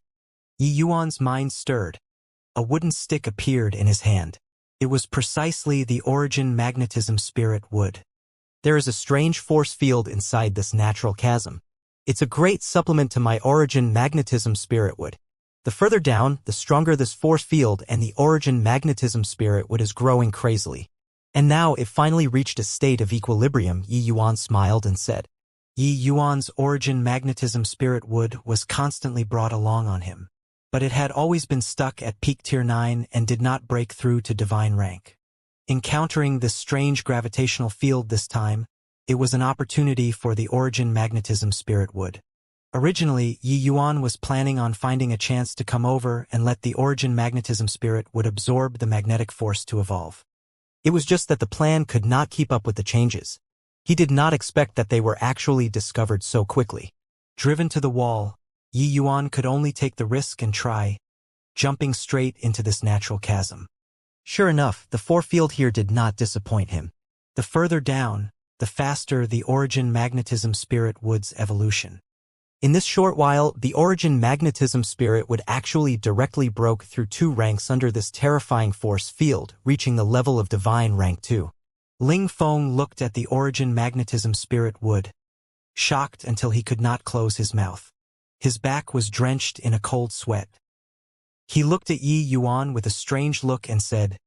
Yi Yuan's mind stirred. A wooden stick appeared in his hand. It was precisely the origin magnetism spirit wood. There is a strange force field inside this natural chasm. It's a great supplement to my origin magnetism spirit wood. The further down, the stronger this force field, and the origin magnetism spirit wood is growing crazily. And now it finally reached a state of equilibrium. Yi Yuan smiled and said. Yi Yuan's origin magnetism spirit wood was constantly brought along on him. But it had always been stuck at peak tier 9 and did not break through to divine rank. Encountering this strange gravitational field this time, it was an opportunity for the origin magnetism spirit wood. Originally, Yi Yuan was planning on finding a chance to come over and let the origin magnetism spirit would absorb the magnetic force to evolve. It was just that the plan could not keep up with the changes. He did not expect that they were actually discovered so quickly. Driven to the wall, Yi Yuan could only take the risk and try, jumping straight into this natural chasm. Sure enough, the force field here did not disappoint him. The further down, the faster the origin magnetism spirit wood's evolution. In this short while, the origin magnetism spirit would actually directly broke through 2 ranks under this terrifying force field, reaching the level of divine rank 2. Ling Feng looked at the origin magnetism spirit wood, shocked until he could not close his mouth. His back was drenched in a cold sweat. He looked at Yi Yuan with a strange look and said,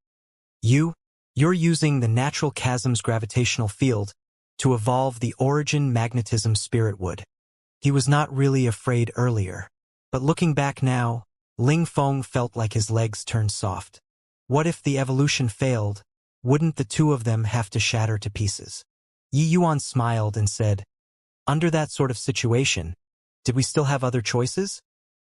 "You? You're using the natural chasm's gravitational field to evolve the origin magnetism spirit wood. He was not really afraid earlier, but looking back now, Ling Feng felt like his legs turned soft. What if the evolution failed? Wouldn't the two of them have to shatter to pieces? Yi Yuan smiled and said, under that sort of situation, did we still have other choices?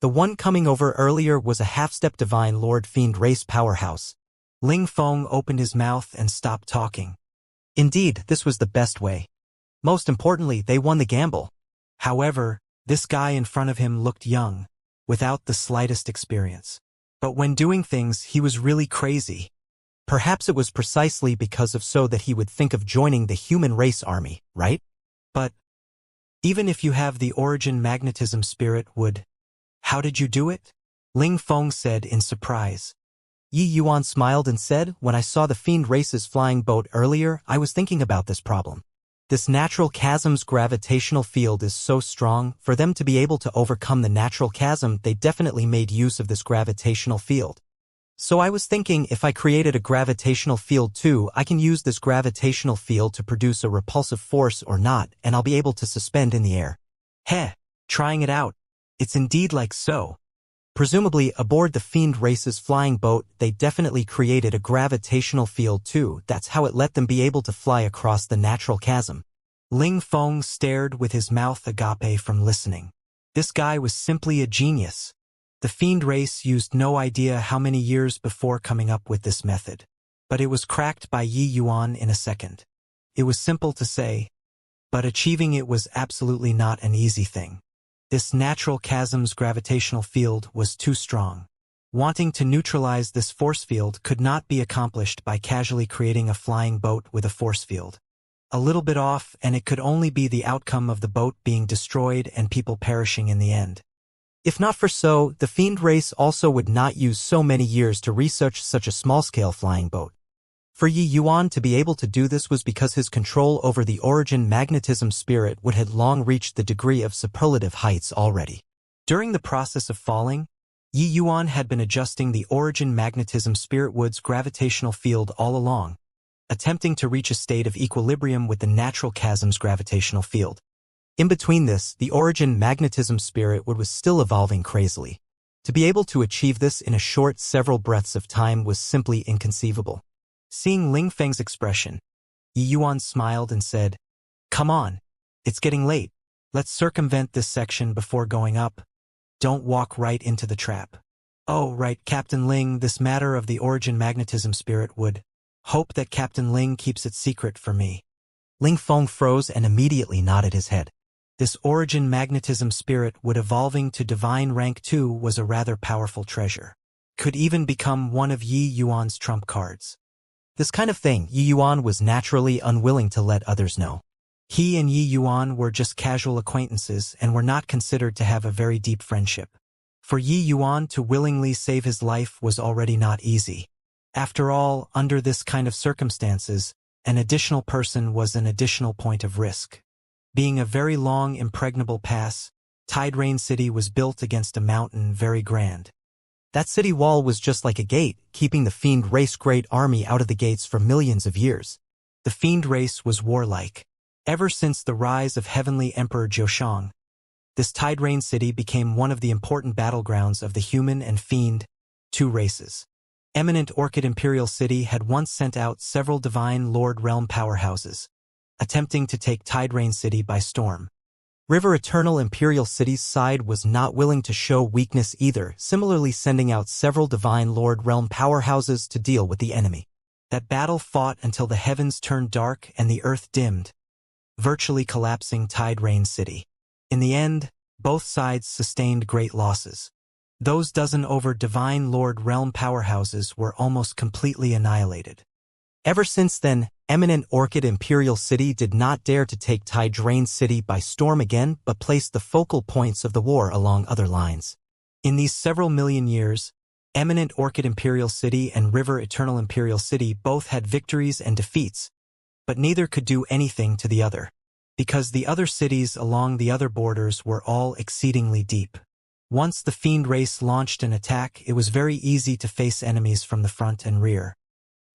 The one coming over earlier was a half-step divine Lord Fiend race powerhouse. Ling Feng opened his mouth and stopped talking. Indeed, this was the best way. Most importantly, they won the gamble. However, this guy in front of him looked young, without the slightest experience. But when doing things, he was really crazy. Perhaps it was precisely because of so that he would think of joining the human race army, right? But even if you have the origin magnetism spirit would, how did you do it? Ling Feng said in surprise. Yi Yuan smiled and said, when I saw the Fiend Race's flying boat earlier, I was thinking about this problem. This natural chasm's gravitational field is so strong, for them to be able to overcome the natural chasm, they definitely made use of this gravitational field. So I was thinking if I created a gravitational field too, I can use this gravitational field to produce a repulsive force or not, and I'll be able to suspend in the air. Heh, trying it out. It's indeed like so. Presumably, aboard the Fiend Race's flying boat, they definitely created a gravitational field too. That's how it let them be able to fly across the natural chasm. Ling Feng stared with his mouth agape from listening. This guy was simply a genius. The Fiend Race used no idea how many years before coming up with this method. But it was cracked by Yi Yuan in a second. It was simple to say, but achieving it was absolutely not an easy thing. This natural chasm's gravitational field was too strong. Wanting to neutralize this force field could not be accomplished by casually creating a flying boat with a force field. A little bit off, and it could only be the outcome of the boat being destroyed and people perishing in the end. If not for so, the Fiend Race also would not use so many years to research such a small-scale flying boat. For Yi Yuan to be able to do this was because his control over the origin magnetism spirit would have long reached the degree of superlative heights already. During the process of falling, Yi Yuan had been adjusting the origin magnetism spirit wood's gravitational field all along, attempting to reach a state of equilibrium with the natural chasm's gravitational field. In between this, the origin magnetism spirit wood was still evolving crazily. To be able to achieve this in a short several breaths of time was simply inconceivable. Seeing Ling Feng's expression, Yi Yuan smiled and said, come on, it's getting late. Let's circumvent this section before going up. Don't walk right into the trap. Oh, right, Captain Ling, this matter of the origin magnetism spirit would hope that Captain Ling keeps it secret for me. Ling Feng froze and immediately nodded his head. This origin magnetism spirit would evolving to divine rank 2 was a rather powerful treasure. Could even become one of Yi Yuan's trump cards. This kind of thing Yi Yuan was naturally unwilling to let others know. He and Yi Yuan were just casual acquaintances and were not considered to have a very deep friendship. For Yi Yuan to willingly save his life was already not easy. After all, under this kind of circumstances, an additional person was an additional point of risk. Being a very long impregnable pass, Tide Rain City was built against a mountain very grand. That city wall was just like a gate, keeping the Fiend Race great army out of the gates for millions of years. The Fiend Race was warlike. Ever since the rise of Heavenly Emperor Jiushang, this Tide Rain City became one of the important battlegrounds of the human and Fiend, two races. Eminent Orchid Imperial City had once sent out several divine Lord Realm powerhouses, attempting to take Tide Rain City by storm. River Eternal Imperial City's side was not willing to show weakness either, similarly sending out several divine Lord Realm powerhouses to deal with the enemy. That battle fought until the heavens turned dark and the earth dimmed, virtually collapsing Tide Rain City. In the end, both sides sustained great losses. Those dozen over divine Lord Realm powerhouses were almost completely annihilated. Ever since then, Eminent Orchid Imperial City did not dare to take Tide Rain City by storm again, but placed the focal points of the war along other lines. In these several million years, Eminent Orchid Imperial City and River Eternal Imperial City both had victories and defeats, but neither could do anything to the other, because the other cities along the other borders were all exceedingly deep. Once the Fiend Race launched an attack, it was very easy to face enemies from the front and rear.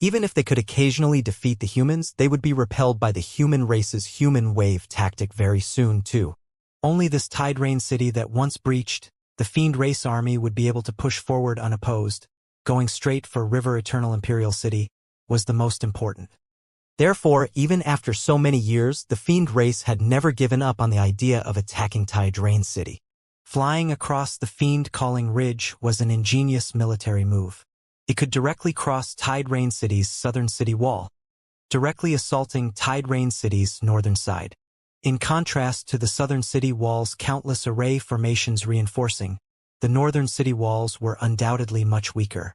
Even if they could occasionally defeat the humans, they would be repelled by the human race's human wave tactic very soon too. Only this Tide Rain city that once breached, the Fiend race army would be able to push forward unopposed, going straight for River Eternal Imperial City, was the most important. Therefore, even after so many years, the Fiend race had never given up on the idea of attacking Tide Rain City. Flying across the Fiend-calling ridge was an ingenious military move. It could directly cross Tide Rain City's southern city wall, directly assaulting Tide Rain City's northern side. In contrast to the southern city wall's countless array formations reinforcing, the northern city walls were undoubtedly much weaker.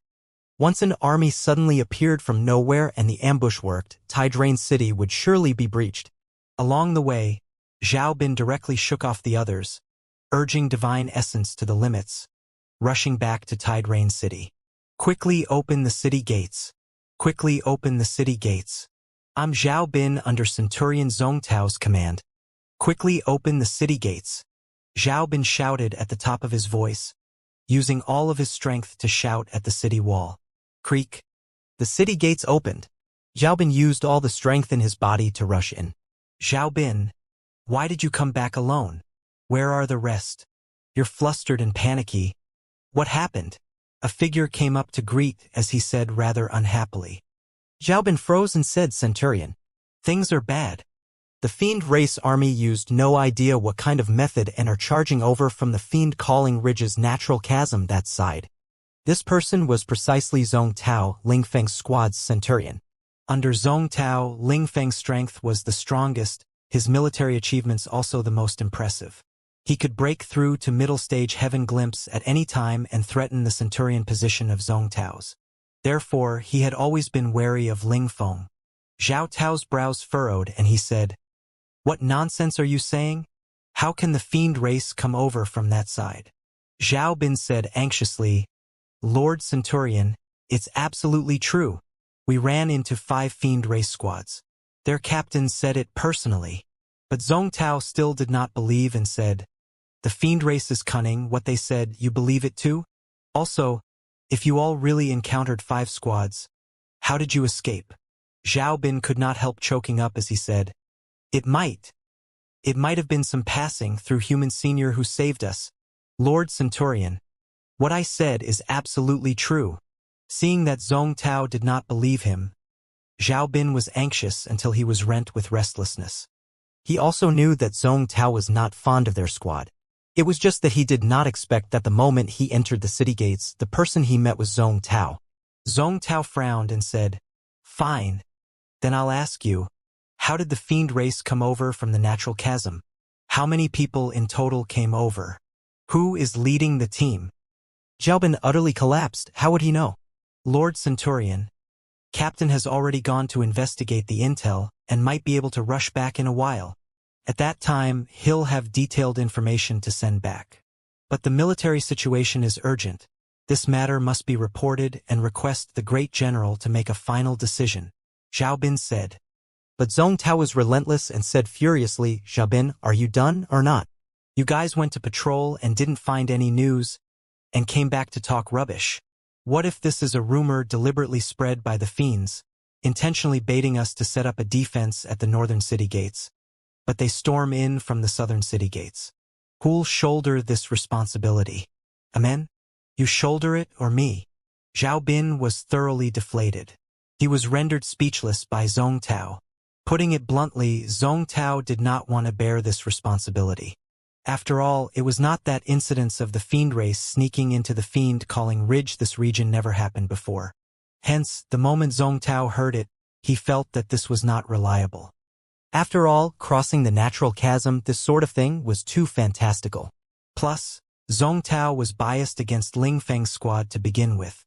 Once an army suddenly appeared from nowhere and the ambush worked, Tide Rain City would surely be breached. Along the way, Zhao Bin directly shook off the others, urging divine essence to the limits, rushing back to Tide Rain City. Quickly open the city gates. Quickly open the city gates. I'm Zhao Bin under Centurion Zhong Tao's command. Quickly open the city gates. Zhao Bin shouted at the top of his voice, using all of his strength to shout at the city wall. Creak. The city gates opened. Zhao Bin used all the strength in his body to rush in. Zhao Bin, why did you come back alone? Where are the rest? You're flustered and panicky. What happened? A figure came up to greet as he said rather unhappily. Zhao Bin froze and said, Centurion, things are bad. The Fiend race army used no idea what kind of method and are charging over from the Fiend-calling ridge's natural chasm that side. This person was precisely Zhong Tao, Ling Feng's squad's Centurion. Under Zhong Tao, Ling Feng's strength was the strongest, his military achievements also the most impressive. He could break through to middle-stage heaven glimpse at any time and threaten the Centurion position of Zhong Tao's. Therefore, he had always been wary of Ling Feng. Zhao Tao's brows furrowed and he said, What nonsense are you saying? How can the Fiend race come over from that side? Zhao Bin said anxiously, Lord Centurion, it's absolutely true. We ran into 5 Fiend race squads. Their captain said it personally. But Zhong Tao still did not believe and said, The Fiend race is cunning, what they said, you believe it too? Also, if you all really encountered 5 squads, how did you escape? Zhao Bin could not help choking up as he said, It might have been some passing through human senior who saved us. Lord Centurion, what I said is absolutely true. Seeing that Zhong Tao did not believe him, Zhao Bin was anxious until he was rent with restlessness. He also knew that Zhong Tao was not fond of their squad. It was just that he did not expect that the moment he entered the city gates, the person he met was Zhong Tao. Zhong Tao frowned and said, Fine. Then I'll ask you, how did the Fiend race come over from the natural chasm? How many people in total came over? Who is leading the team? Zhao Bin utterly collapsed. How would he know? Lord Centurion, Captain has already gone to investigate the intel and might be able to rush back in a while. At that time, he'll have detailed information to send back. But the military situation is urgent. This matter must be reported and request the great general to make a final decision. Zhao Bin said. But Zhong Tao was relentless and said furiously, Zhao Bin, are you done or not? You guys went to patrol and didn't find any news and came back to talk rubbish. What if this is a rumor deliberately spread by the fiends, intentionally baiting us to set up a defense at the northern city gates? But they storm in from the southern city gates. Who'll shoulder this responsibility? Amen? You shoulder it or me? Zhao Bin was thoroughly deflated. He was rendered speechless by Zhong Tao. Putting it bluntly, Zhong Tao did not want to bear this responsibility. After all, it was not that incidents of the fiend race sneaking into the fiend-calling ridge this region never happened before. Hence, the moment Zhong Tao heard it, he felt that this was not reliable. After all, crossing the natural chasm, this sort of thing was too fantastical. Plus, Zhong Tao was biased against Ling Feng's squad to begin with.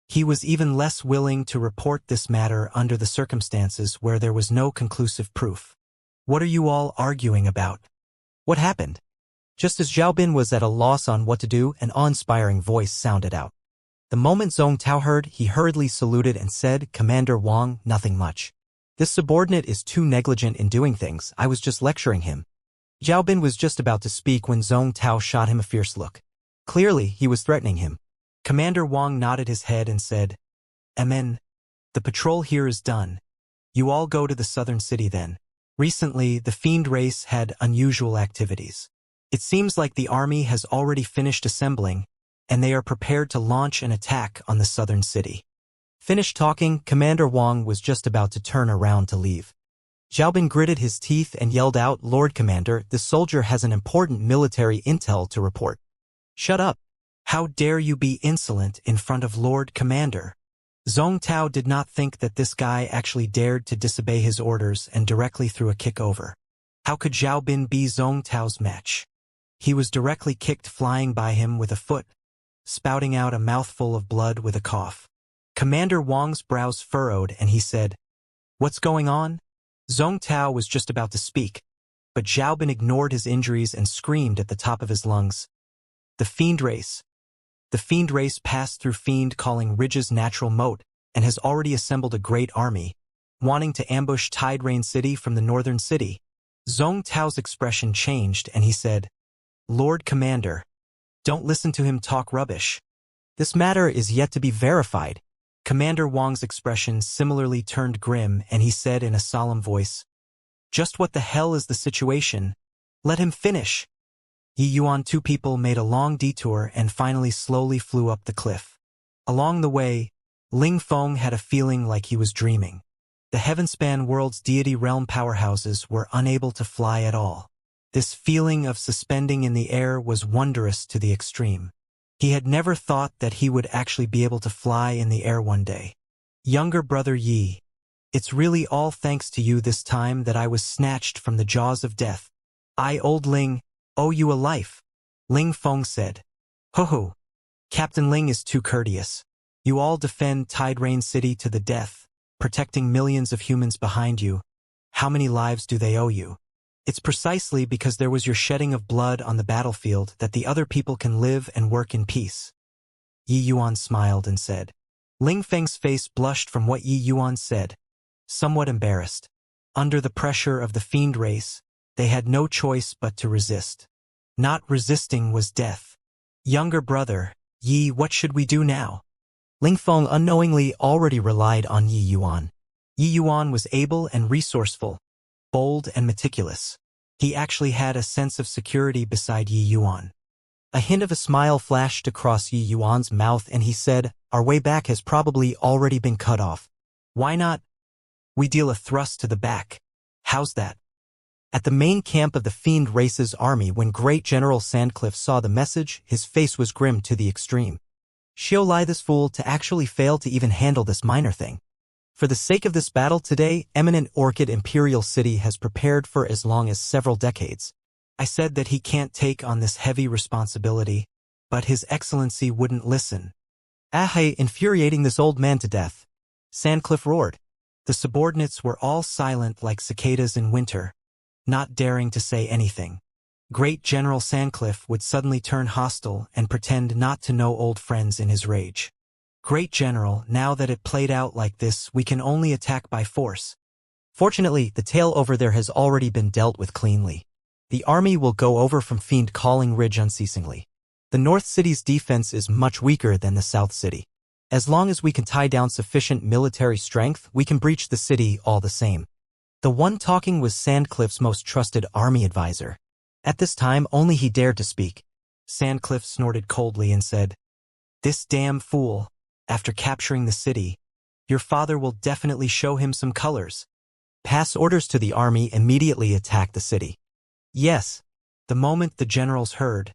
He was even less willing to report this matter under the circumstances where there was no conclusive proof. What are you all arguing about? What happened? Just as Zhao Bin was at a loss on what to do, an awe-inspiring voice sounded out. The moment Zhong Tao heard, he hurriedly saluted and said, Commander Wang, nothing much. This subordinate is too negligent in doing things. I was just lecturing him. Zhao Bin was just about to speak when Zhong Tao shot him a fierce look. Clearly, he was threatening him. Commander Wang nodded his head and said, Amen. The patrol here is done. You all go to the southern city then. Recently, the fiend race had unusual activities. It seems like the army has already finished assembling, and they are prepared to launch an attack on the southern city. Finished talking, Commander Wang was just about to turn around to leave. Xiaobin gritted his teeth and yelled out, "Lord Commander, this soldier has an important military intel to report." "Shut up. How dare you be insolent in front of Lord Commander?" Zhong Tao did not think that this guy actually dared to disobey his orders and directly threw a kick over. How could Xiaobin be Zhong Tao's match? He was directly kicked, flying by him with a foot, spouting out a mouthful of blood with a cough. Commander Wang's brows furrowed and he said, "What's going on?" Zhong Tao was just about to speak, but Xiaobin ignored his injuries and screamed at the top of his lungs. The fiend race. The fiend race passed through Fiend Calling Ridge's natural moat and has already assembled a great army, wanting to ambush Tide Rain City from the northern city. Zhong Tao's expression changed and he said, "Lord Commander, don't listen to him talk rubbish. This matter is yet to be verified." Commander Wang's expression similarly turned grim and he said in a solemn voice, "Just what the hell is the situation? Let him finish." Yi Yuan, two people made a long detour and finally slowly flew up the cliff. Along the way, Ling Feng had a feeling like he was dreaming. The Heavenspan world's deity realm powerhouses were unable to fly at all. This feeling of suspending in the air was wondrous to the extreme. He had never thought that he would actually be able to fly in the air one day. "Younger brother Yi, it's really all thanks to you this time that I was snatched from the jaws of death. I, old Ling, owe you a life," Ling Feng said. "Ho-ho, Captain Ling is too courteous. You all defend Tide Rain City to the death, protecting millions of humans behind you. How many lives do they owe you? It's precisely because there was your shedding of blood on the battlefield that the other people can live and work in peace." Yi Yuan smiled and said. Ling Feng's face blushed from what Yi Yuan said, somewhat embarrassed. Under the pressure of the fiend race, they had no choice but to resist. Not resisting was death. "Younger brother, Yi, what should we do now?" Ling Feng unknowingly already relied on Yi Yuan. Yi Yuan was able and resourceful, bold and meticulous. He actually had a sense of security beside Yi Yuan. A hint of a smile flashed across Yi Yuan's mouth and he said, "Our way back has probably already been cut off. Why not? We deal a thrust to the back. How's that?" At the main camp of the Fiend Race's army, when Great General Sandcliffe saw the message, his face was grim to the extreme. She'll lie this fool to actually fail to even handle this minor thing. For the sake of this battle today, Eminent Orchid Imperial City has prepared for as long as several decades. I said that he can't take on this heavy responsibility, but His Excellency wouldn't listen. "Ahe, infuriating this old man to death," Sandcliffe roared. The subordinates were all silent like cicadas in winter, not daring to say anything. Great General Sandcliffe would suddenly turn hostile and pretend not to know old friends in his rage. "Great General, now that it played out like this, we can only attack by force. Fortunately, the tale over there has already been dealt with cleanly. The army will go over from Fiend Calling Ridge unceasingly. The North City's defense is much weaker than the South City. As long as we can tie down sufficient military strength, we can breach the city all the same." The one talking was Sandcliffe's most trusted army advisor. At this time, only he dared to speak. Sandcliffe snorted coldly and said, "This damn fool, after capturing the city, your father will definitely show him some colors. Pass orders to the army, immediately attack the city." Yes. The moment the generals heard,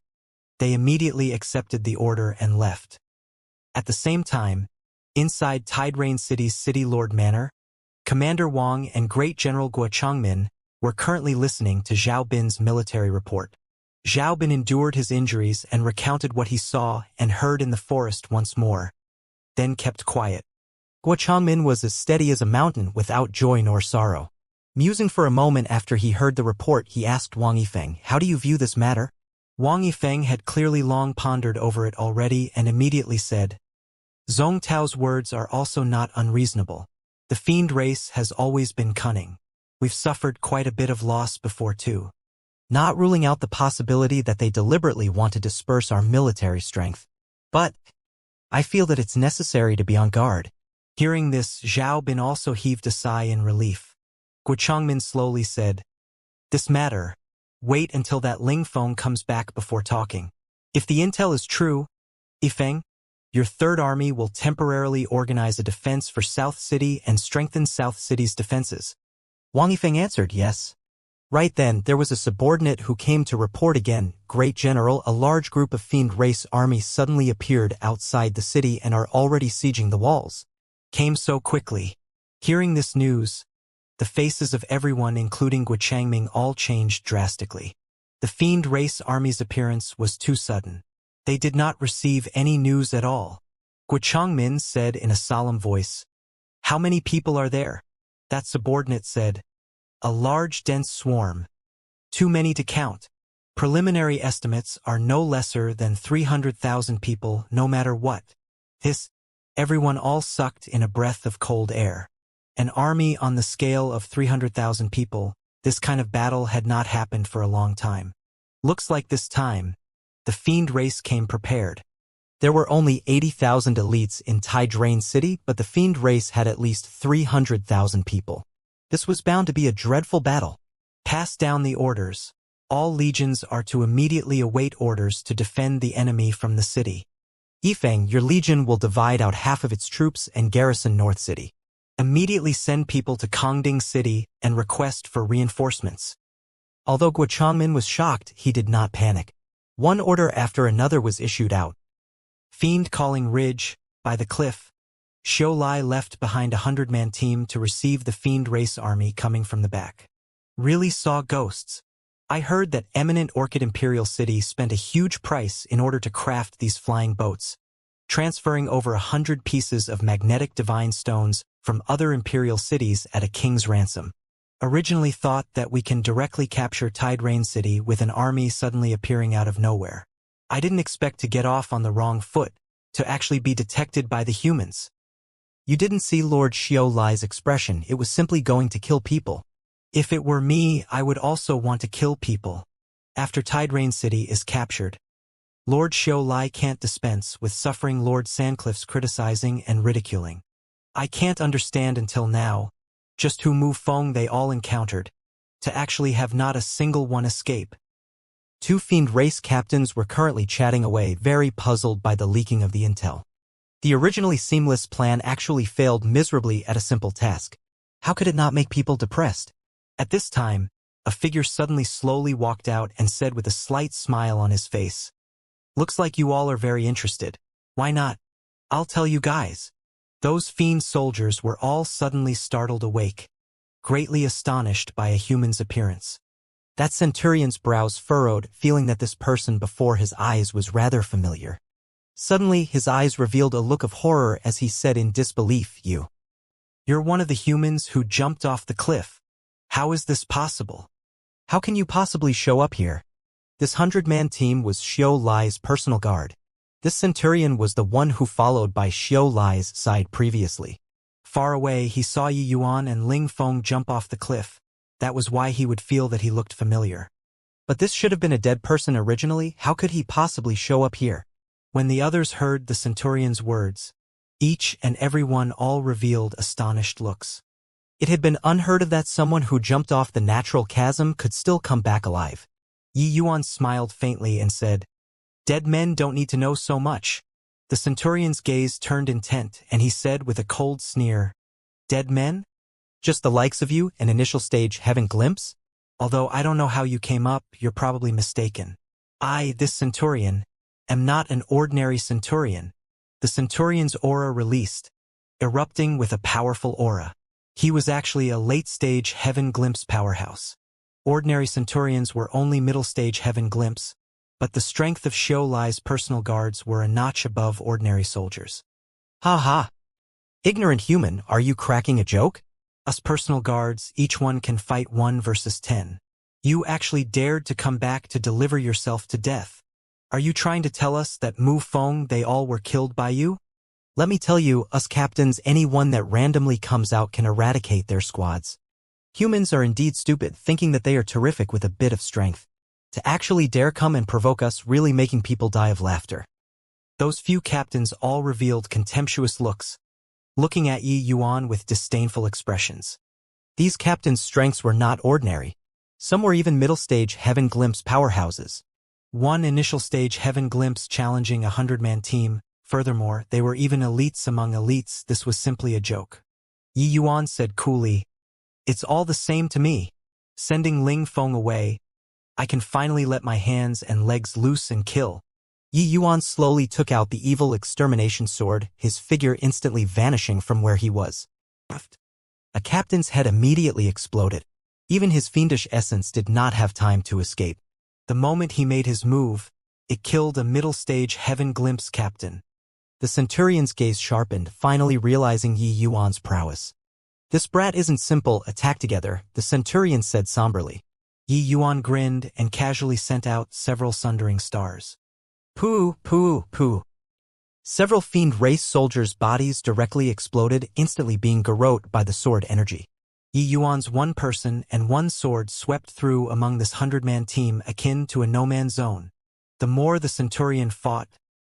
they immediately accepted the order and left. At the same time, inside Tide Rain City's City Lord Manor, Commander Wang and Great General Guo Changmin were currently listening to Zhao Bin's military report. Zhao Bin endured his injuries and recounted what he saw and heard in the forest once more, then kept quiet. Guo Changmin was as steady as a mountain without joy nor sorrow. Musing for a moment after he heard the report, he asked Wang Yifeng, "How do you view this matter?" Wang Yifeng had clearly long pondered over it already and immediately said, "Zhong Tao's words are also not unreasonable. The fiend race has always been cunning. We've suffered quite a bit of loss before too. Not ruling out the possibility that they deliberately want to disperse our military strength. But I feel that it's necessary to be on guard. Hearing this, Zhao Bin also heaved a sigh in relief. Guo Changmin slowly said, "This matter. Wait until that Ling Feng comes back before talking. If the intel is true, Yifeng, your third army will temporarily organize a defense for South City and strengthen South City's defenses." Wang Yifeng answered, "Yes." Right then, there was a subordinate who came to report again. "Great General, a large group of fiend race armies suddenly appeared outside the city and are already sieging the walls." Came so quickly. Hearing this news, the faces of everyone, including Guo Changming, all changed drastically. The fiend race army's appearance was too sudden. They did not receive any news at all. Guo Changmin said in a solemn voice, "How many people are there?" That subordinate said, "A large dense swarm. Too many to count. Preliminary estimates are no lesser than 300,000 people, no matter what." Everyone all sucked in a breath of cold air. An army on the scale of 300,000 people, this kind of battle had not happened for a long time. Looks like this time, the fiend race came prepared. There were only 80,000 elites in Drain City, but the fiend race had at least 300,000 people. This was bound to be a dreadful battle. Pass down the orders. All legions are to immediately await orders to defend the enemy from the city. Yifeng, your legion will divide out half of its troops and garrison North City. Immediately send people to Kongding City and request for reinforcements. Although Guo Changmin was shocked, he did not panic. One order after another was issued out. Fiend Calling Ridge, by the cliff. Xiu Lai left behind 100-man team to receive the fiend race army coming from the back. Really saw ghosts. I heard that eminent Orchid Imperial City spent a huge price in order to craft these flying boats, transferring over 100 pieces of magnetic divine stones from other imperial cities at a king's ransom. Originally thought that we can directly capture Drain City with an army suddenly appearing out of nowhere. I didn't expect to get off on the wrong foot, to actually be detected by the humans. You didn't see Lord Xiu Lai's expression, it was simply going to kill people. If it were me, I would also want to kill people. After Drain City is captured, Lord Xiu Lai can't dispense with suffering Lord Sandcliffe's criticizing and ridiculing. I can't understand until now, just who Mu Feng they all encountered, to actually have not a single one escape. Two fiend race captains were currently chatting away, very puzzled by the leaking of the intel. The originally seamless plan actually failed miserably at a simple task. How could it not make people depressed? At this time, a figure suddenly slowly walked out and said with a slight smile on his face, "Looks like you all are very interested. Why not? I'll tell you guys." Those fiend soldiers were all suddenly startled awake, greatly astonished by a human's appearance. That centurion's brows furrowed, feeling that this person before his eyes was rather familiar. Suddenly, his eyes revealed a look of horror as he said in disbelief, "You're one of the humans who jumped off the cliff. How is this possible? How can you possibly show up here?" This 100-man team was Xiu Lai's personal guard. This centurion was the one who followed by Xiu Lai's side previously. Far away, he saw Yi Yuan and Ling Feng jump off the cliff. That was why he would feel that he looked familiar. But this should have been a dead person originally. How could he possibly show up here? When the others heard the centurion's words, each and every one all revealed astonished looks. It had been unheard of that someone who jumped off the natural chasm could still come back alive. Yi Yuan smiled faintly and said, "Dead men don't need to know so much." The centurion's gaze turned intent, and he said with a cold sneer, "Dead men? Just the likes of you, an initial stage heaven glimpse? Although I don't know how you came up, you're probably mistaken. I, this centurion, am not an ordinary centurion." The centurion's aura released, erupting with a powerful aura. He was actually a late-stage heaven glimpse powerhouse. Ordinary centurions were only middle-stage heaven glimpse, but the strength of Xiu Lai's personal guards were a notch above ordinary soldiers. "Ha ha! Ignorant human, are you cracking a joke? Us personal guards, each one can fight 1 versus 10. You actually dared to come back to deliver yourself to death. Are you trying to tell us that Mu Feng they all were killed by you? Let me tell you, us captains, anyone that randomly comes out can eradicate their squads. Humans are indeed stupid, thinking that they are terrific with a bit of strength. To actually dare come and provoke us, really making people die of laughter." Those few captains all revealed contemptuous looks. looking at Yi Yuan with disdainful expressions. These captains' strengths were not ordinary. Some were even middle-stage Heaven Glimpse powerhouses. One initial-stage Heaven Glimpse challenging a 100-man team. Furthermore, they were even elites among elites. This was simply a joke. Yi Yuan said coolly, "It's all the same to me. Sending Ling Feng away, I can finally let my hands and legs loose and kill." Yi Yuan slowly took out the evil extermination sword, his figure instantly vanishing from where he was. A captain's head immediately exploded. Even his fiendish essence did not have time to escape. The moment he made his move, it killed a middle-stage Heaven Glimpse captain. The Centurion's gaze sharpened, finally realizing Yi Yuan's prowess. "This brat isn't simple, attack together," the Centurion said somberly. Yi Yuan grinned and casually sent out several sundering stars. Pooh, pooh, pooh. Several fiend race soldiers' bodies directly exploded, instantly being garroted by the sword energy. Yi Yuan's one person and one sword swept through among this 100-man team akin to a no-man's zone. The more the Centurion fought,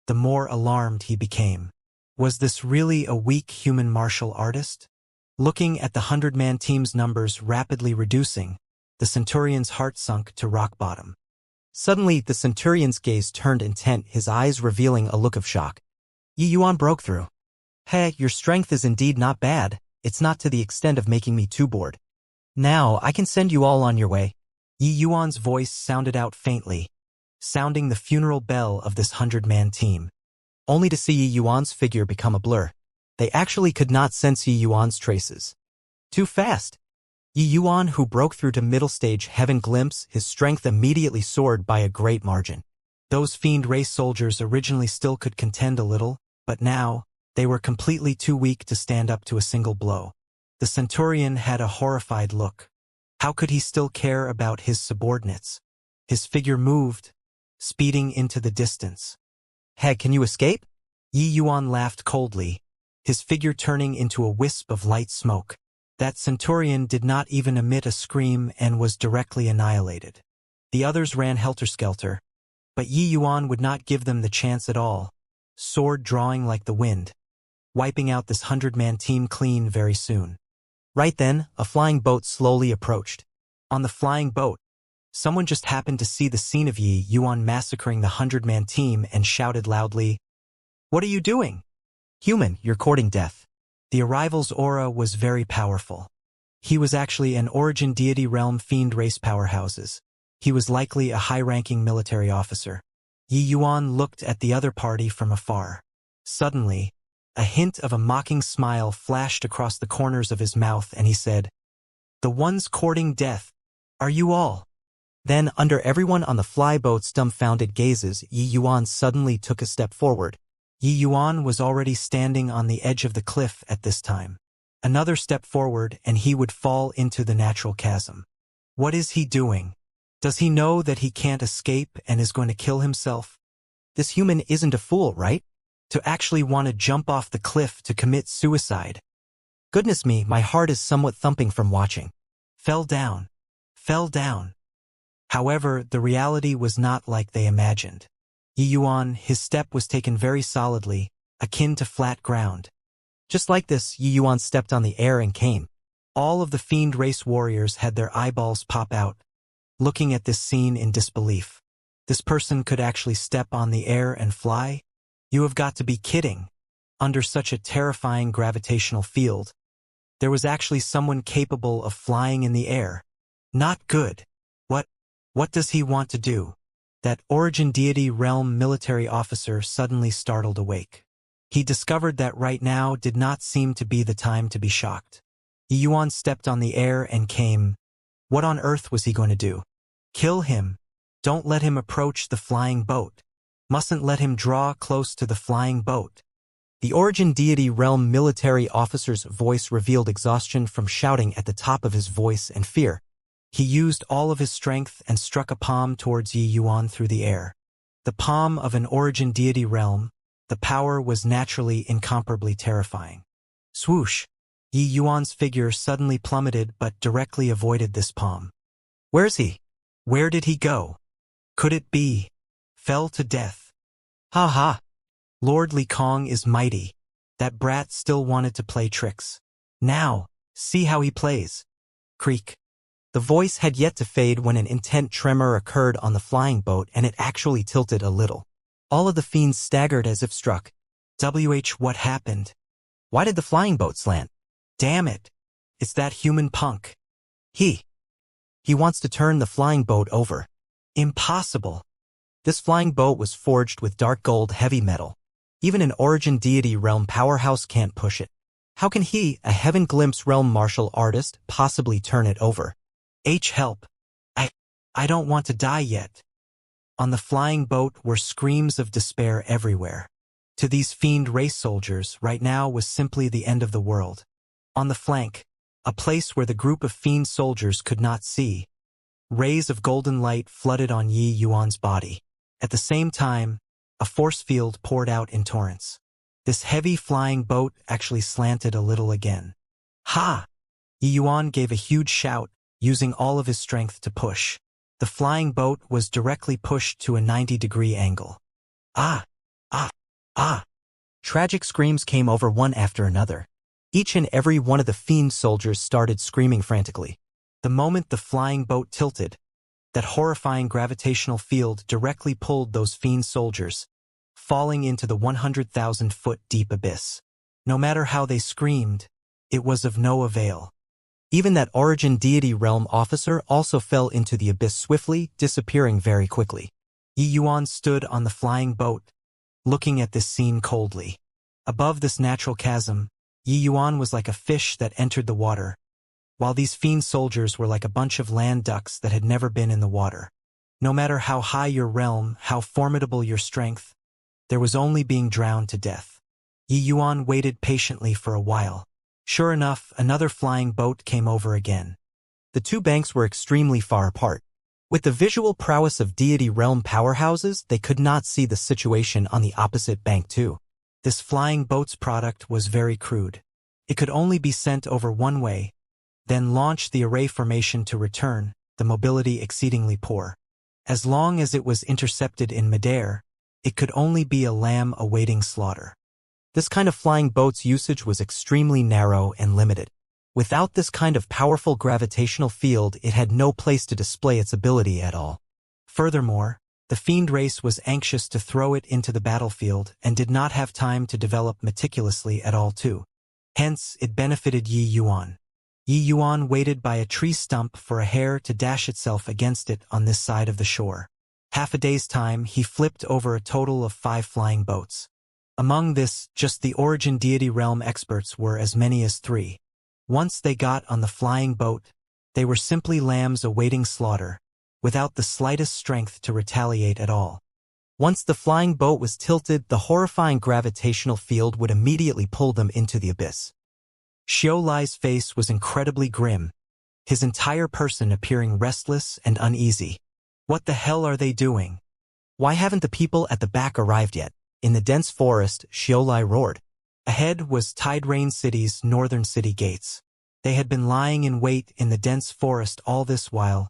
the more alarmed he became. Was this really a weak human martial artist? Looking at the 100-man team's numbers rapidly reducing, the Centurion's heart sunk to rock bottom. Suddenly, the Centurion's gaze turned intent, his eyes revealing a look of shock. Yi Yuan broke through. "Hey, your strength is indeed not bad. It's not to the extent of making me too bored. Now, I can send you all on your way." Yi Yuan's voice sounded out faintly, sounding the funeral bell of this 100-man team. Only to see Yi Yuan's figure become a blur. They actually could not sense Yi Yuan's traces. Too fast. Yi Yuan, who broke through to middle stage Heaven Glimpse, his strength immediately soared by a great margin. Those fiend race soldiers originally still could contend a little, but now, they were completely too weak to stand up to a single blow. The Centurion had a horrified look. How could he still care about his subordinates? His figure moved, speeding into the distance. "Hey, can you escape?" Yi Yuan laughed coldly, his figure turning into a wisp of light smoke. That Centurion did not even emit a scream and was directly annihilated. The others ran helter-skelter, but Yi Yuan would not give them the chance at all, sword drawing like the wind, wiping out this 100-man team clean very soon. Right then, a flying boat slowly approached. On the flying boat, someone just happened to see the scene of Yi Yuan massacring the 100-man team and shouted loudly, "What are you doing? Human, you're courting death." The arrival's aura was very powerful. He was actually an origin deity realm fiend race powerhouses. He was likely a high-ranking military officer. Yi Yuan looked at the other party from afar. Suddenly, a hint of a mocking smile flashed across the corners of his mouth and he said, "The ones courting death, are you all?" Then, under everyone on the flyboat's dumbfounded gazes, Yi Yuan suddenly took a step forward. Yi Yuan was already standing on the edge of the cliff at this time. Another step forward and he would fall into the natural chasm. What is he doing? Does he know that he can't escape and is going to kill himself? This human isn't a fool, right? To actually want to jump off the cliff to commit suicide. Goodness me, my heart is somewhat thumping from watching. Fell down. Fell down. However, the reality was not like they imagined. Yi Yuan, his step was taken very solidly, akin to flat ground. Just like this, Yi Yuan stepped on the air and came. All of the fiend race warriors had their eyeballs pop out, looking at this scene in disbelief. This person could actually step on the air and fly? You have got to be kidding. Under such a terrifying gravitational field, there was actually someone capable of flying in the air. Not good. What does he want to do? That origin deity realm military officer suddenly startled awake. He discovered that right now did not seem to be the time to be shocked. Yi Yuan stepped on the air and came. What on earth was he going to do? Kill him. Don't let him approach the flying boat. Mustn't let him draw close to the flying boat. The origin deity realm military officer's voice revealed exhaustion from shouting at the top of his voice and fear. He used all of his strength and struck a palm towards Yi Yuan through the air. The palm of an origin deity realm, the power was naturally incomparably terrifying. Swoosh! Yi Yuan's figure suddenly plummeted but directly avoided this palm. Where's he? Where did he go? Could it be? Fell to death. Ha ha! Lord Li Kong is mighty. That brat still wanted to play tricks. Now, see how he plays. Creak. The voice had yet to fade when an intense tremor occurred on the flying boat and it actually tilted a little. All of the fiends staggered as if struck. What happened? Why did the flying boat slant? Damn it. It's that human punk. He wants to turn the flying boat over. Impossible. This flying boat was forged with dark gold heavy metal. Even an origin deity realm powerhouse can't push it. How can he, a heaven glimpse realm martial artist, possibly turn it over? Help. I don't want to die yet. On the flying boat were screams of despair everywhere. To these fiend race soldiers, right now was simply the end of the world. On the flank, a place where the group of fiend soldiers could not see, rays of golden light flooded on Yi Yuan's body. At the same time, a force field poured out in torrents. This heavy flying boat actually slanted a little again. Ha! Yi Yuan gave a huge shout, using all of his strength to push. The flying boat was directly pushed to a 90-degree angle. Ah! Ah! Ah! Tragic screams came over one after another. Each and every one of the fiend soldiers started screaming frantically. The moment the flying boat tilted, that horrifying gravitational field directly pulled those fiend soldiers, falling into the 100,000-foot deep abyss. No matter how they screamed, it was of no avail. Even that origin deity realm officer also fell into the abyss swiftly, disappearing very quickly. Yi Yuan stood on the flying boat, looking at this scene coldly. Above this natural chasm, Yi Yuan was like a fish that entered the water, while these fiend soldiers were like a bunch of land ducks that had never been in the water. No matter how high your realm, how formidable your strength, there was only being drowned to death. Yi Yuan waited patiently for a while. Sure enough, another flying boat came over again. The two banks were extremely far apart. With the visual prowess of deity realm powerhouses, they could not see the situation on the opposite bank too. This flying boat's product was very crude. It could only be sent over one way, then launch the array formation to return, the mobility exceedingly poor. As long as it was intercepted in midair, it could only be a lamb awaiting slaughter. This kind of flying boat's usage was extremely narrow and limited. Without this kind of powerful gravitational field, it had no place to display its ability at all. Furthermore, the fiend race was anxious to throw it into the battlefield and did not have time to develop meticulously at all too. Hence, it benefited Yi Yuan. Yi Yuan waited by a tree stump for a hare to dash itself against it on this side of the shore. Half a day's time, he flipped over a total of 5 flying boats. Among this, just the origin deity realm experts were as many as 3. Once they got on the flying boat, they were simply lambs awaiting slaughter, without the slightest strength to retaliate at all. Once the flying boat was tilted, the horrifying gravitational field would immediately pull them into the abyss. Xiao Lai's face was incredibly grim, his entire person appearing restless and uneasy. What the hell are they doing? Why haven't the people at the back arrived yet? In the dense forest, Xiao Lai roared. Ahead was Tide Rain City's northern city gates. They had been lying in wait in the dense forest all this while,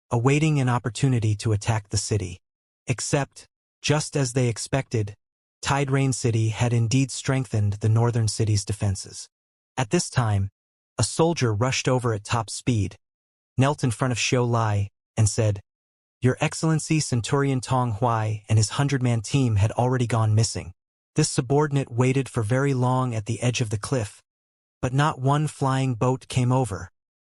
awaiting an opportunity to attack the city. Except, just as they expected, Tide Rain City had indeed strengthened the northern city's defenses. At this time, a soldier rushed over at top speed, knelt in front of Xiao Lai, and said, "Your Excellency Centurion Tong Huai and his 100-man team had already gone missing." This subordinate waited for very long at the edge of the cliff, but not one flying boat came over.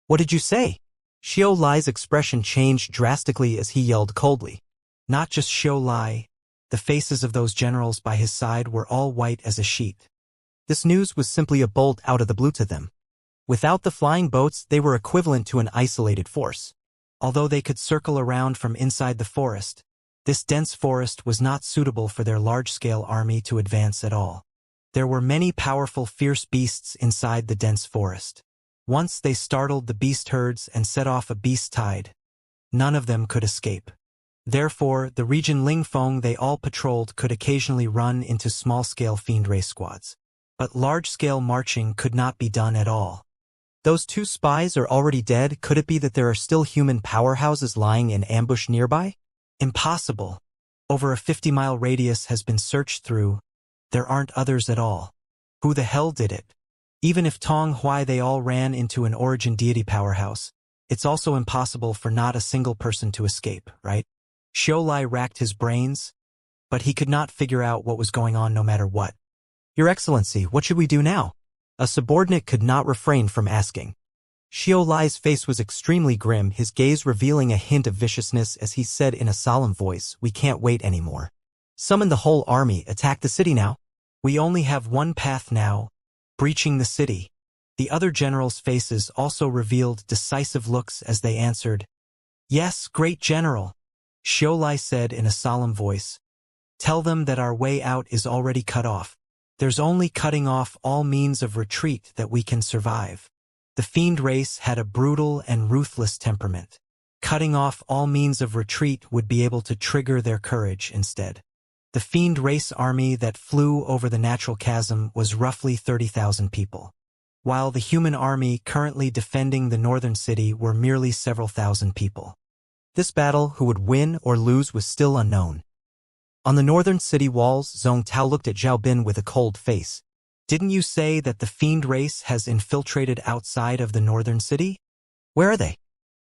"What did you say?" Xiao Lai's expression changed drastically as he yelled coldly. Not just Xiao Lai, the faces of those generals by his side were all white as a sheet. This news was simply a bolt out of the blue to them. Without the flying boats, they were equivalent to an isolated force. Although they could circle around from inside the forest, this dense forest was not suitable for their large-scale army to advance at all. There were many powerful, fierce beasts inside the dense forest. Once they startled the beast herds and set off a beast tide, none of them could escape. Therefore, the region Lingfeng they all patrolled could occasionally run into small-scale fiend race squads. But large-scale marching could not be done at all. Those 2 spies are already dead. Could it be that there are still human powerhouses lying in ambush nearby? Impossible. Over a 50-mile radius has been searched through. There aren't others at all. Who the hell did it? Even if Tong Hui they all ran into an origin deity powerhouse, it's also impossible for not a single person to escape, right? Xiaolai racked his brains, but he could not figure out what was going on no matter what. Your Excellency, what should we do now? A subordinate could not refrain from asking. Xiaolai's face was extremely grim, his gaze revealing a hint of viciousness as he said in a solemn voice, "We can't wait anymore. Summon the whole army, attack the city now. We only have one path now, breaching the city." The other generals' faces also revealed decisive looks as they answered, "Yes, great general," Xiaolai said in a solemn voice. "Tell them that our way out is already cut off. There's only cutting off all means of retreat that we can survive." The fiend race had a brutal and ruthless temperament. Cutting off all means of retreat would be able to trigger their courage instead. The fiend race army that flew over the natural chasm was roughly 30,000 people, while the human army currently defending the northern city were merely several thousand people. This battle, who would win or lose, was still unknown. On the northern city walls, Zhong Tao looked at Zhao Bin with a cold face. "Didn't you say that the fiend race has infiltrated outside of the northern city? Where are they?"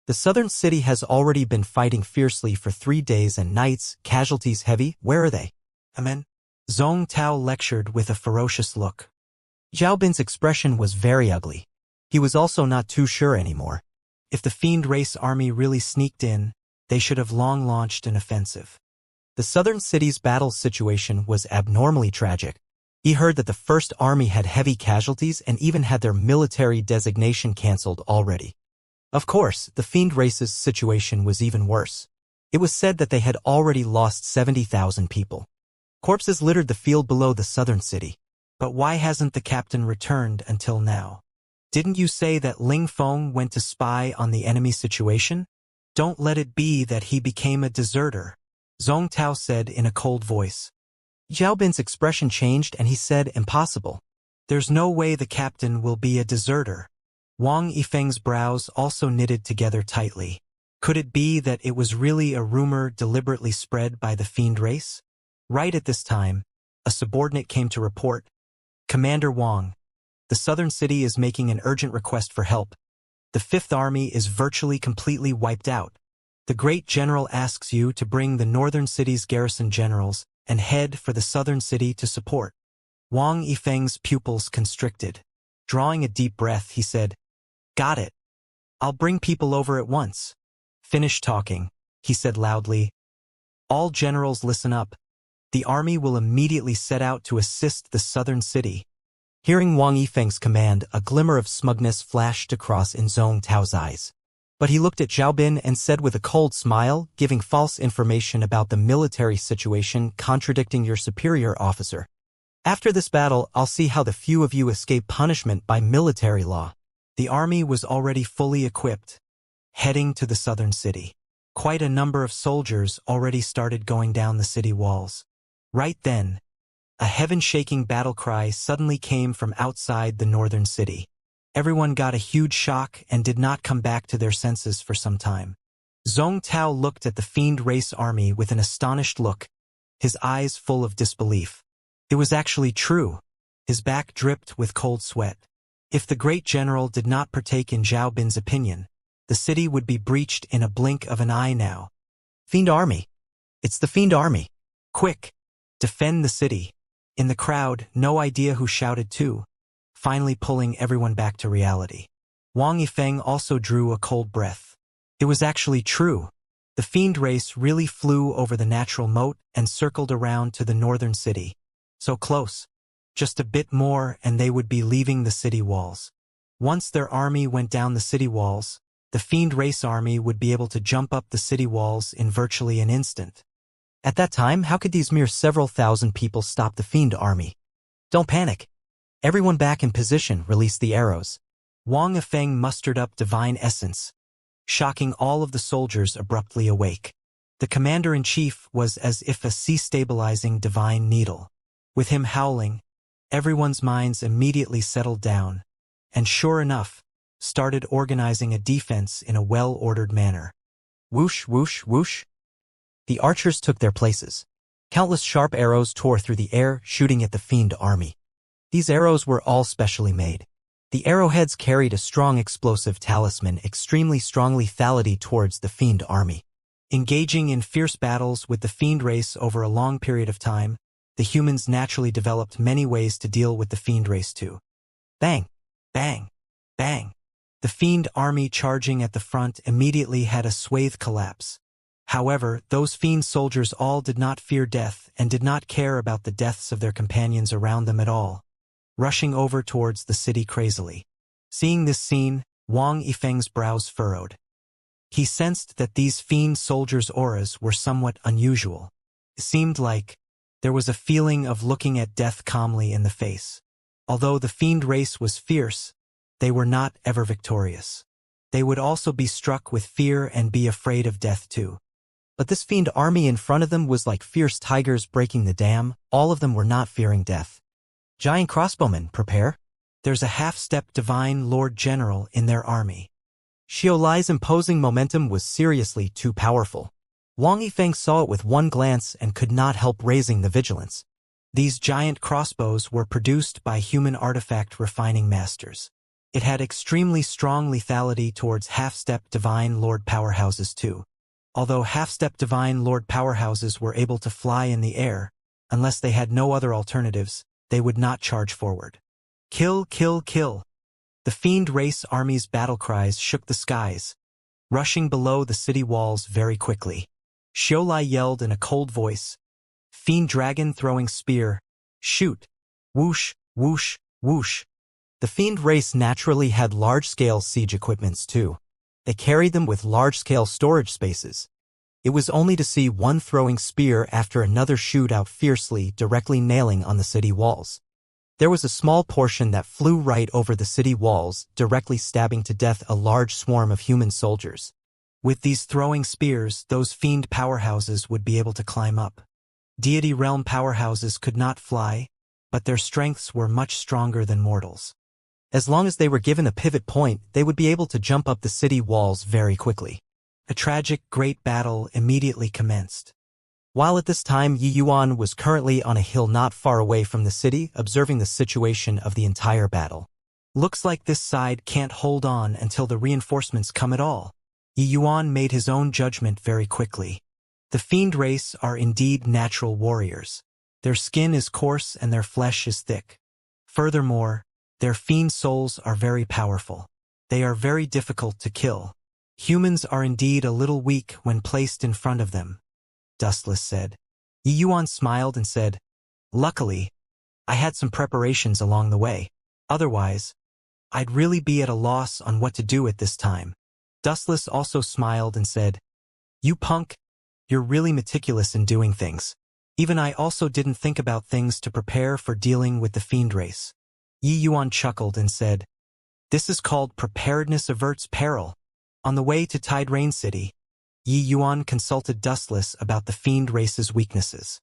"The southern city has already been fighting fiercely for 3 days and nights, casualties heavy. Where are they?" "Amen." Zhong Tao lectured with a ferocious look. Zhao Bin's expression was very ugly. He was also not too sure anymore. If the fiend race army really sneaked in, they should have long launched an offensive. The southern city's battle situation was abnormally tragic. He heard that the First Army had heavy casualties and even had their military designation cancelled already. Of course, the fiend race's situation was even worse. It was said that they had already lost 70,000 people. Corpses littered the field below the southern city. But why hasn't the captain returned until now? Didn't you say that Ling Feng went to spy on the enemy situation? Don't let it be that he became a deserter, Zhong Tao said in a cold voice. Zhao Bin's expression changed and he said, "Impossible. There's no way the captain will be a deserter." Wang Yifeng's brows also knitted together tightly. Could it be that it was really a rumor deliberately spread by the fiend race? Right at this time, a subordinate came to report, "Commander Wang, the southern city is making an urgent request for help. The Fifth Army is virtually completely wiped out. The great general asks you to bring the northern city's garrison generals and head for the southern city to support." Wang Yifeng's pupils constricted. Drawing a deep breath, he said, "Got it. I'll bring people over at once." "Finish talking," he said loudly. "All generals listen up. The army will immediately set out to assist the southern city." Hearing Wang Yifeng's command, a glimmer of smugness flashed across in Zhong Tao's eyes. But he looked at Zhao Bin and said with a cold smile, "Giving false information about the military situation, contradicting your superior officer. After this battle, I'll see how the few of you escape punishment by military law." The army was already fully equipped, heading to the southern city. Quite a number of soldiers already started going down the city walls. Right then, a heaven-shaking battle cry suddenly came from outside the northern city. Everyone got a huge shock and did not come back to their senses for some time. Zhong Tao looked at the fiend race army with an astonished look, his eyes full of disbelief. It was actually true. His back dripped with cold sweat. If the great general did not partake in Zhao Bin's opinion, the city would be breached in a blink of an eye now. "Fiend army! It's the fiend army! Quick! Defend the city!" In the crowd, no idea who shouted too, finally pulling everyone back to reality. Wang Yifeng also drew a cold breath. It was actually true. The fiend race really flew over the natural moat and circled around to the northern city. So close. Just a bit more and they would be leaving the city walls. Once their army went down the city walls, the fiend race army would be able to jump up the city walls in virtually an instant. At that time, how could these mere several thousand people stop the fiend army? "Don't panic. Everyone back in position, release the arrows." Wang Yifeng mustered up divine essence, shocking all of the soldiers abruptly awake. The commander-in-chief was as if a sea-stabilizing divine needle. With him howling, everyone's minds immediately settled down, and sure enough, started organizing a defense in a well-ordered manner. Whoosh, whoosh, whoosh. The archers took their places. Countless sharp arrows tore through the air, shooting at the fiend army. These arrows were all specially made. The arrowheads carried a strong explosive talisman, extremely strong lethality towards the fiend army. Engaging in fierce battles with the fiend race over a long period of time, the humans naturally developed many ways to deal with the fiend race too. Bang! Bang! Bang! The fiend army charging at the front immediately had a swathe collapse. However, those fiend soldiers all did not fear death and did not care about the deaths of their companions around them at all, rushing over towards the city crazily. Seeing this scene, Wang Yifeng's brows furrowed. He sensed that these fiend soldiers' auras were somewhat unusual. It seemed like there was a feeling of looking at death calmly in the face. Although the fiend race was fierce, they were not ever victorious. They would also be struck with fear and be afraid of death too. But this fiend army in front of them was like fierce tigers breaking the dam. All of them were not fearing death. Giant crossbowmen, prepare. There's a half-step divine Lord General in their army. Xiaolai's imposing momentum was seriously too powerful. Wang Yifeng saw it with one glance and could not help raising the vigilance. These giant crossbows were produced by human artifact refining masters. It had extremely strong lethality towards half-step divine Lord powerhouses too. Although half-step divine Lord powerhouses were able to fly in the air, unless they had no other alternatives, they would not charge forward. Kill, kill, kill. The fiend race army's battle cries shook the skies, rushing below the city walls very quickly. Xiaolai yelled in a cold voice, "Fiend dragon throwing spear, shoot! Whoosh, whoosh, whoosh." The fiend race naturally had large-scale siege equipments too. They carried them with large-scale storage spaces. It was only to see one throwing spear after another shoot out fiercely, directly nailing on the city walls. There was a small portion that flew right over the city walls, directly stabbing to death a large swarm of human soldiers. With these throwing spears, those fiend powerhouses would be able to climb up. Deity realm powerhouses could not fly, but their strengths were much stronger than mortals. As long as they were given a pivot point, they would be able to jump up the city walls very quickly. A tragic, great battle immediately commenced. While at this time Yi Yuan was currently on a hill not far away from the city, observing the situation of the entire battle. Looks like this side can't hold on until the reinforcements come at all. Yi Yuan made his own judgment very quickly. The fiend race are indeed natural warriors. Their skin is coarse and their flesh is thick. Furthermore, their fiend souls are very powerful. They are very difficult to kill. Humans are indeed a little weak when placed in front of them, Dustless said. Yi Yuan smiled and said, "Luckily, I had some preparations along the way. Otherwise, I'd really be at a loss on what to do at this time." Dustless also smiled and said, "You punk, you're really meticulous in doing things. Even I also didn't think about things to prepare for dealing with the fiend race." Yi Yuan chuckled and said, "This is called preparedness averts peril." On the way to Tide Rain City, Yi Yuan consulted Dustless about the fiend race's weaknesses.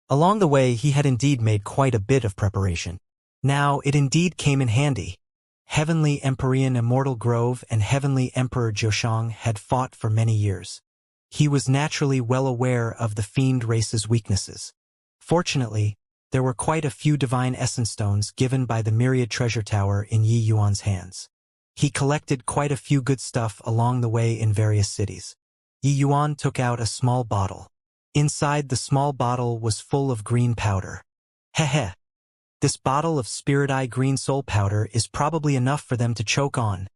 Along the way he had indeed made quite a bit of preparation. Now it indeed came in handy. Heavenly Empyrean Immortal Grove and Heavenly Emperor Zhoshang had fought for many years. He was naturally well aware of the fiend race's weaknesses. Fortunately, there were quite a few divine essence stones given by the Myriad Treasure Tower in Yi Yuan's hands. He collected quite a few good stuff along the way in various cities. Yi Yuan took out a small bottle. Inside the small bottle was full of green powder. Heh. This bottle of Spirit Eye Green Soul Powder is probably enough for them to choke on.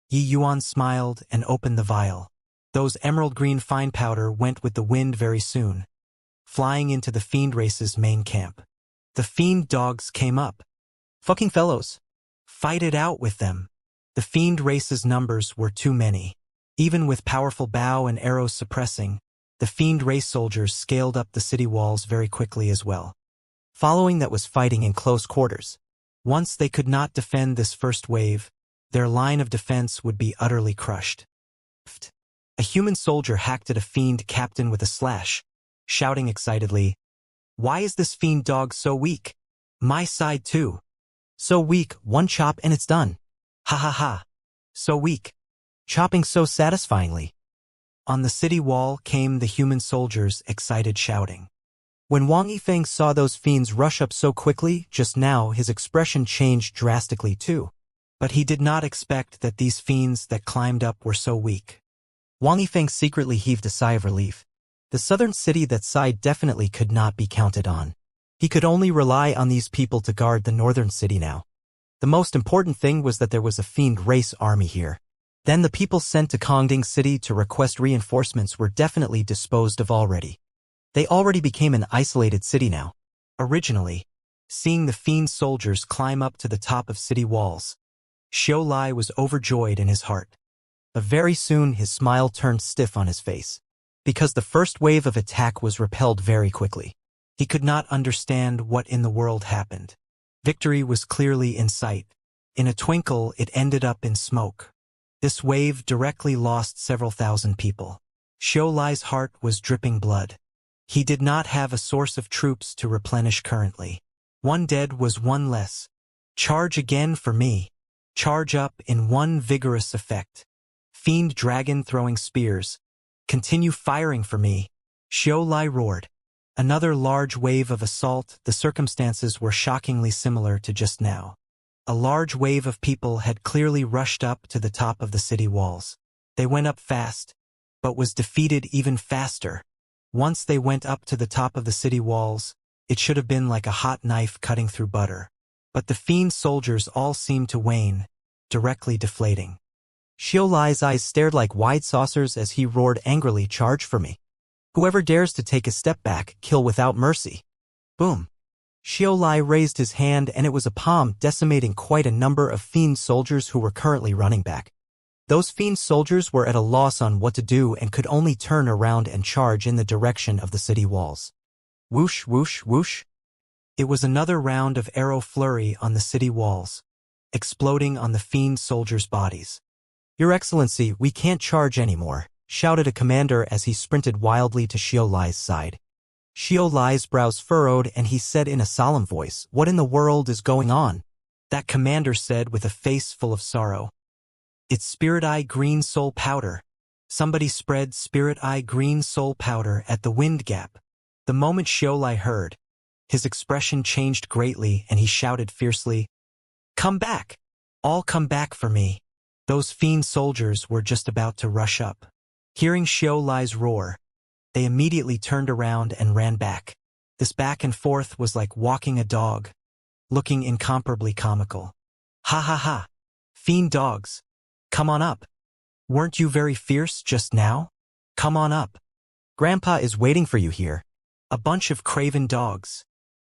Yi Yuan smiled and opened the vial. Those emerald green fine powder went with the wind very soon, flying into the fiend race's main camp. The fiend dogs came up. "Fucking fellows, fight it out with them." The fiend race's numbers were too many. Even with powerful bow and arrows suppressing, the fiend race soldiers scaled up the city walls very quickly as well. Following that was fighting in close quarters. Once they could not defend this first wave, their line of defense would be utterly crushed. A human soldier hacked at a fiend captain with a slash, shouting excitedly, "Why is this fiend dog so weak? My side too. So weak, one chop and it's done. Ha ha ha. So weak. Chopping so satisfyingly." On the city wall came the human soldiers' excited shouting. When Wang Yifeng saw those fiends rush up so quickly just now, his expression changed drastically too. But he did not expect that these fiends that climbed up were so weak. Wang Yifeng secretly heaved a sigh of relief. The southern city that side definitely could not be counted on. He could only rely on these people to guard the northern city now. The most important thing was that there was a fiend race army here. Then the people sent to Kongding City to request reinforcements were definitely disposed of already. They already became an isolated city now. Originally, seeing the fiend soldiers climb up to the top of city walls, Xiao Lai was overjoyed in his heart. But very soon his smile turned stiff on his face. Because the first wave of attack was repelled very quickly. He could not understand what in the world happened. Victory was clearly in sight. In a twinkle it ended up in smoke. This wave directly lost several thousand people. Xiao Lai's heart was dripping blood. He did not have a source of troops to replenish currently. One dead was one less. Charge again for me. Charge up in one vigorous effect. Fiend dragon throwing spears. Continue firing for me. Xiao Lai roared. Another large wave of assault. The circumstances were shockingly similar to just now. A large wave of people had clearly rushed up to the top of the city walls. They went up fast, but was defeated even faster. Once they went up to the top of the city walls, it should have been like a hot knife cutting through butter. But the fiend soldiers all seemed to wane, directly deflating. Xiao Lai's eyes stared like wide saucers as he roared angrily, "Charge for me. Whoever dares to take a step back, kill without mercy." Boom. Xiao Lai raised his hand and it was a palm, decimating quite a number of fiend soldiers who were currently running back. Those fiend soldiers were at a loss on what to do and could only turn around and charge in the direction of the city walls. Whoosh, whoosh, whoosh. It was another round of arrow flurry on the city walls, exploding on the fiend soldiers' bodies. "Your Excellency, we can't charge anymore," shouted a commander as he sprinted wildly to Xiao Lai's side. Xiao Lai's brows furrowed and he said in a solemn voice, "What in the world is going on?" That commander said with a face full of sorrow, "It's Spirit Eye Green Soul Powder. Somebody spread Spirit Eye Green Soul Powder at the wind gap." The moment Xiao Lai heard, his expression changed greatly and he shouted fiercely, "Come back! All come back for me." Those fiend soldiers were just about to rush up. Hearing Xiao Lai's roar, they immediately turned around and ran back. This back and forth was like walking a dog, looking incomparably comical. "Ha ha ha! Fiend dogs! Come on up! Weren't you very fierce just now? Come on up! Grandpa is waiting for you here. A bunch of craven dogs.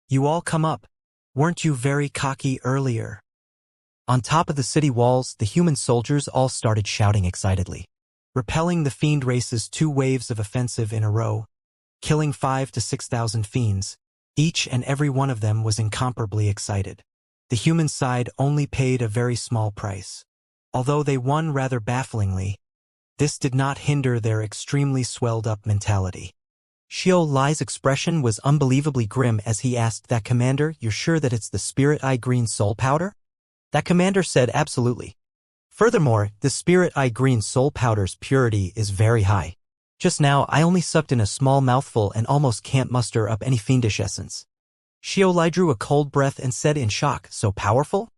You all come up. Weren't you very cocky earlier?" On top of the city walls, the human soldiers all started shouting excitedly, repelling the fiend race's 2 waves of offensive in a row, killing 5,000 to 6,000 fiends. Each and every one of them was incomparably excited. The human side only paid a very small price. Although they won rather bafflingly, this did not hinder their extremely swelled-up mentality. Xiao Lai's expression was unbelievably grim as he asked that commander, "You're sure that it's the Spirit Eye Green Soul Powder?" That commander said, "Absolutely. Furthermore, the Spirit Eye Green Soul Powder's purity is very high. Just now I only sucked in a small mouthful and almost can't muster up any fiendish essence." Xiao Lai drew a cold breath and said in shock, "So powerful?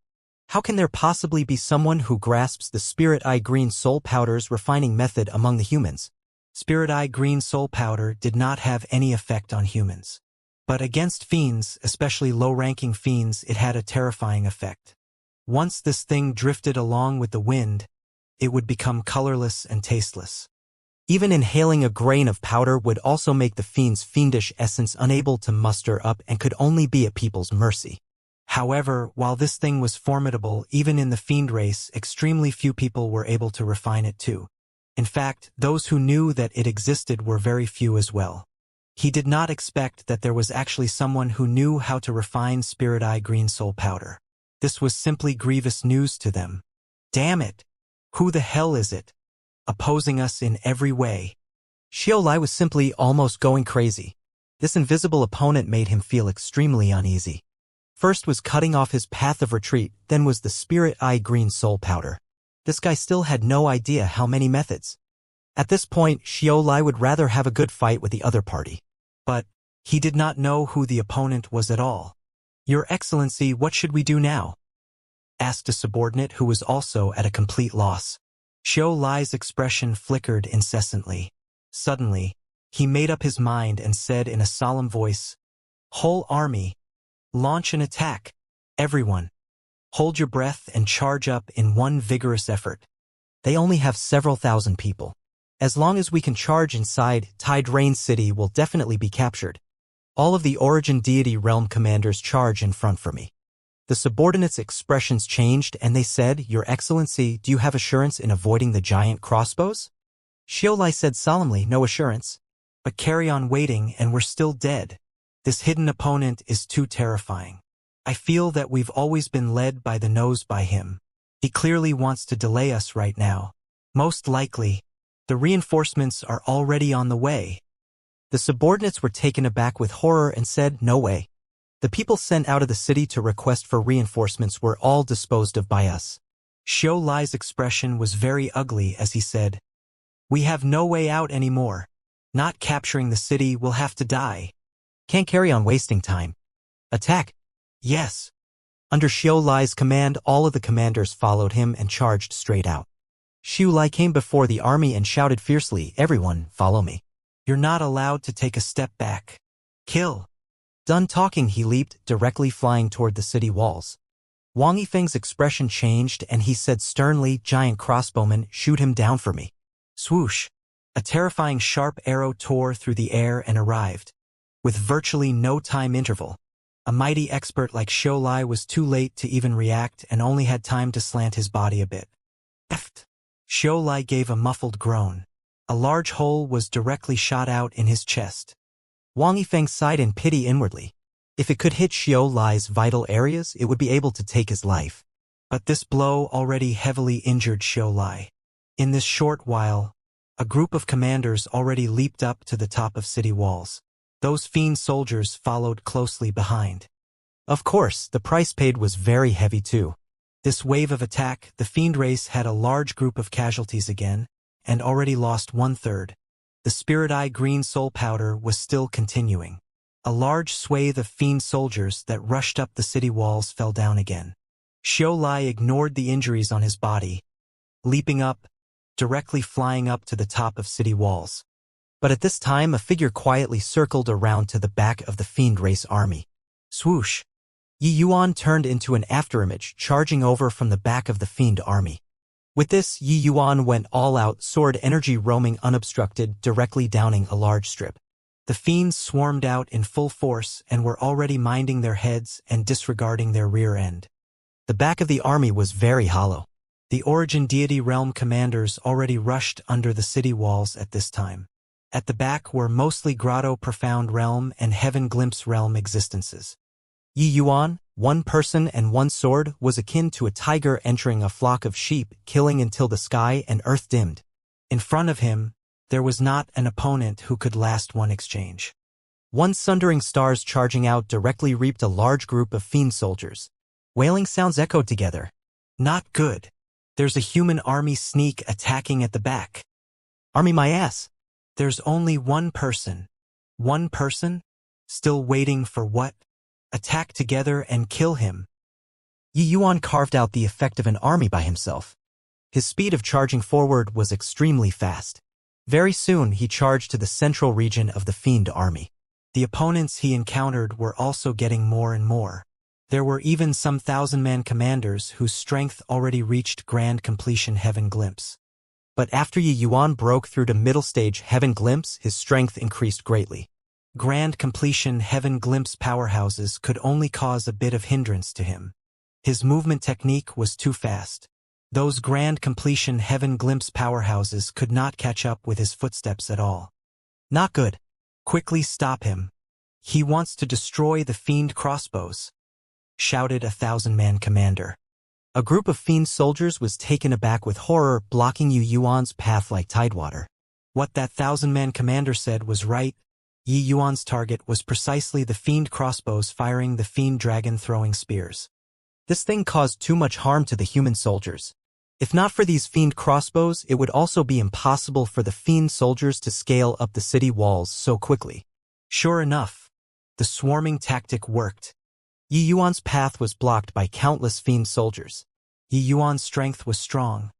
How can there possibly be someone who grasps the Spirit Eye Green Soul Powder's refining method among the humans?" Spirit Eye Green Soul Powder did not have any effect on humans. But against fiends, especially low-ranking fiends, it had a terrifying effect. Once this thing drifted along with the wind, it would become colorless and tasteless. Even inhaling a grain of powder would also make the fiend's fiendish essence unable to muster up and could only be at people's mercy. However, while this thing was formidable, even in the fiend race, extremely few people were able to refine it too. In fact, those who knew that it existed were very few as well. He did not expect that there was actually someone who knew how to refine Spirit Eye Green Soul Powder. This was simply grievous news to them. Damn it! Who the hell is it? Opposing us in every way. Xiao Lai was simply almost going crazy. This invisible opponent made him feel extremely uneasy. First was cutting off his path of retreat, then was the Spirit Eye Green Soul Powder. This guy still had no idea how many methods. At this point, Xiao Lai would rather have a good fight with the other party. But He did not know who the opponent was at all. "Your Excellency, what should we do now?" asked a subordinate who was also at a complete loss. Xiao Lai's expression flickered incessantly. Suddenly, he made up his mind and said in a solemn voice, "Whole army, launch an attack. Everyone, hold your breath and charge up in one vigorous effort. They only have several thousand people. As long as we can charge inside, Tide Rain City will definitely be captured. All of the Origin Deity Realm commanders charge in front for me." The subordinates' expressions changed and they said, "Your Excellency, do you have assurance in avoiding the giant crossbows?" Xiao Lai said solemnly, "No assurance. But carry on waiting and we're still dead. This hidden opponent is too terrifying. I feel that we've always been led by the nose by him. He clearly wants to delay us right now. Most likely, the reinforcements are already on the way." The subordinates were taken aback with horror and said, "No way. The people sent out of the city to request for reinforcements were all disposed of by us." Xiao Lai's expression was very ugly as he said, "We have no way out anymore. Not capturing the city, we'll have to die. Can't carry on wasting time. Attack." "Yes." Under Xiao Lai's command, all of the commanders followed him and charged straight out. Xiao Lai came before the army and shouted fiercely, "Everyone, follow me. You're not allowed to take a step back. Kill." Done talking, he leaped, directly flying toward the city walls. Wang Yifeng's expression changed and he said sternly, "Giant crossbowman, shoot him down for me." Swoosh! A terrifying sharp arrow tore through the air and arrived. With virtually no time interval. A mighty expert like Xiao Lai was too late to even react and only had time to slant his body a bit. Eft! Xiao Lai gave a muffled groan. A large hole was directly shot out in his chest. Wang Yifeng sighed in pity inwardly. If it could hit Xiao Lai's vital areas, it would be able to take his life. But this blow already heavily injured Xiao Lai. In this short while, a group of commanders already leaped up to the top of city walls. Those fiend soldiers followed closely behind. Of course, the price paid was very heavy too. This wave of attack, the fiend race had a large group of casualties again, and already lost 1/3. The Spirit Eye green soul powder was still continuing. A large swathe of fiend soldiers that rushed up the city walls fell down again. Xiao Lai ignored the injuries on his body, leaping up, directly flying up to the top of city walls. But at this time a figure quietly circled around to the back of the fiend race army. Swoosh! Yi Yuan turned into an afterimage, charging over from the back of the fiend army. With this, Yi Yuan went all out, sword energy roaming unobstructed, directly downing a large strip. The fiends swarmed out in full force and were already minding their heads and disregarding their rear end. The back of the army was very hollow. The Origin Deity Realm commanders already rushed under the city walls at this time. At the back were mostly Grotto Profound Realm and Heaven Glimpse Realm existences. Yi Yuan, one person and one sword, was akin to a tiger entering a flock of sheep, killing until the sky and earth dimmed. In front of him, there was not an opponent who could last one exchange. One sundering stars charging out directly reaped a large group of fiend soldiers. Wailing sounds echoed together. Not good. There's a human army sneak attacking at the back. Army my ass. There's only one person. One person? Still waiting for what? Attack together and kill him. Yi Yuan carved out the effect of an army by himself. His speed of charging forward was extremely fast. Very soon he charged to the central region of the fiend army. The opponents he encountered were also getting more and more. There were even some 1,000-man commanders whose strength already reached Grand Completion Heaven Glimpse. But after Yi Yuan broke through to middle stage Heaven Glimpse, his strength increased greatly. Grand Completion Heaven Glimpse powerhouses could only cause a bit of hindrance to him. His movement technique was too fast. Those Grand Completion Heaven Glimpse powerhouses could not catch up with his footsteps at all. Not good. Quickly stop him. He wants to destroy the fiend crossbows, shouted a 1,000-man commander. A group of fiend soldiers was taken aback with horror, blocking Yi Yuan's path like tidewater. What that 1,000-man commander said was right. Yi Yuan's target was precisely the fiend crossbows firing the fiend dragon throwing spears. This thing caused too much harm to the human soldiers. If not for these fiend crossbows, it would also be impossible for the fiend soldiers to scale up the city walls so quickly. Sure enough, The swarming tactic worked. Yi Yuan's path was blocked by countless fiend soldiers. Yi Yuan's strength was strong,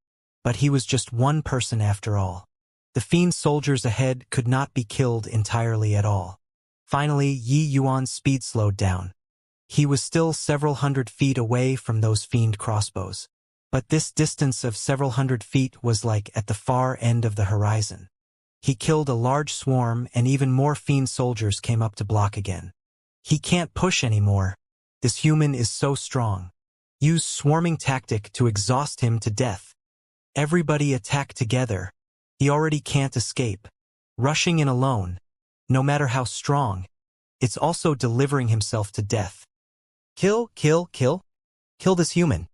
but he was just one person after all. The fiend soldiers ahead could not be killed entirely at all. Finally, Yi Yuan's speed slowed down. He was still several hundred feet away from those fiend crossbows. But this distance of several hundred feet was like at the far end of the horizon. He killed a large swarm and even more fiend soldiers came up to block again. He can't push anymore. This human is so strong. Use swarming tactic to exhaust him to death. Everybody attack together. He already can't escape. Rushing in alone, no matter how strong, it's also delivering himself to death. Kill, kill, kill. Kill this human.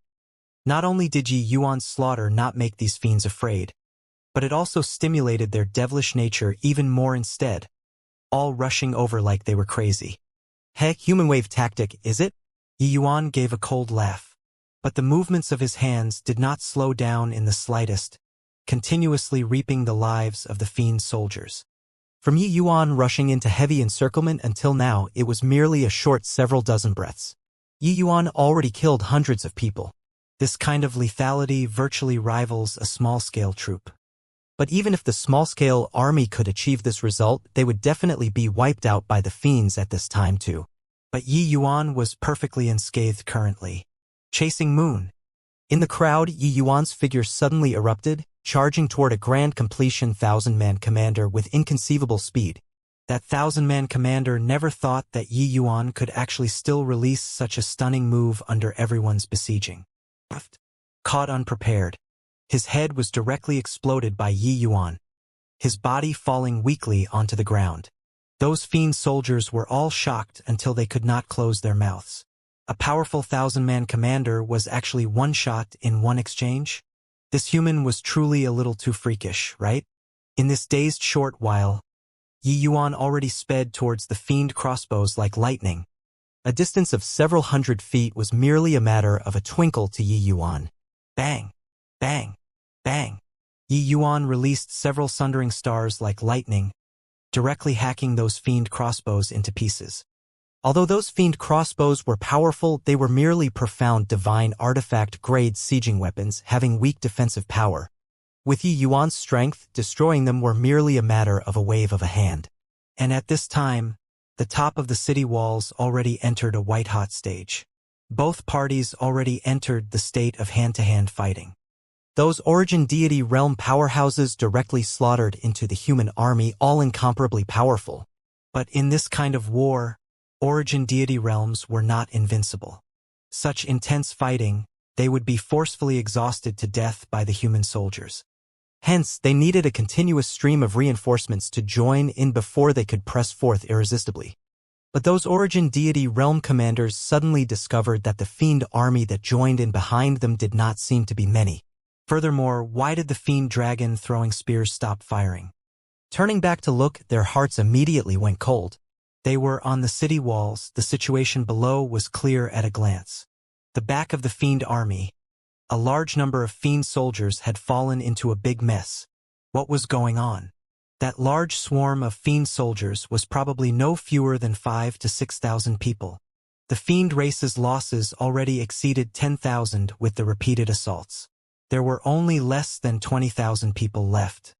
Not only did Yi Yuan's slaughter not make these fiends afraid, but it also stimulated their devilish nature even more instead, all rushing over like they were crazy. Heck, human wave tactic, is it? Yi Yuan gave a cold laugh, but the movements of his hands did not slow down in the slightest, continuously reaping the lives of the fiend soldiers. From Yi Yuan rushing into heavy encirclement until now, it was merely a short several dozen breaths. Yi Yuan already killed hundreds of people. This kind of lethality virtually rivals a small-scale troop. But even if the small-scale army could achieve this result, they would definitely be wiped out by the fiends at this time too. But Yi Yuan was perfectly unscathed currently. Chasing Moon. In the crowd, Yi Yuan's figure suddenly erupted, charging toward a grand completion 1,000-man commander with inconceivable speed. That 1,000-man commander never thought that Yi Yuan could actually still release such a stunning move under everyone's besieging. Caught unprepared. His head was directly exploded by Yi Yuan, his body falling weakly onto the ground. Those fiend soldiers were all shocked until they could not close their mouths. A powerful 1,000-man commander was actually one-shot in one exchange? This human was truly a little too freakish, right? In this dazed short while, Yi Yuan already sped towards the fiend crossbows like lightning. A distance of several hundred feet was merely a matter of a twinkle to Yi Yuan. Bang! Bang! Bang! Yi Yuan released several sundering stars like lightning, directly hacking those fiend crossbows into pieces. Although those fiend crossbows were powerful, they were merely profound divine artifact-grade sieging weapons having weak defensive power. With Yi Yuan's strength, destroying them were merely a matter of a wave of a hand. And at this time, the top of the city walls already entered a white-hot stage. Both parties already entered the state of hand-to-hand fighting. Those origin deity realm powerhouses directly slaughtered into the human army, all incomparably powerful. But in this kind of war, origin deity realms were not invincible. Such intense fighting, they would be forcefully exhausted to death by the human soldiers. Hence, they needed a continuous stream of reinforcements to join in before they could press forth irresistibly. But those origin deity realm commanders suddenly discovered that the fiend army that joined in behind them did not seem to be many. Furthermore, why did the fiend dragon throwing spears stop firing? Turning back to look, their hearts immediately went cold. They were on the city walls. The situation below was clear at a glance. The back of the fiend army, a large number of fiend soldiers had fallen into a big mess. What was going on? That large swarm of fiend soldiers was probably no fewer than 5,000 to 6,000 people. The fiend race's losses already exceeded 10,000 with the repeated assaults. There were only less than 20,000 people left.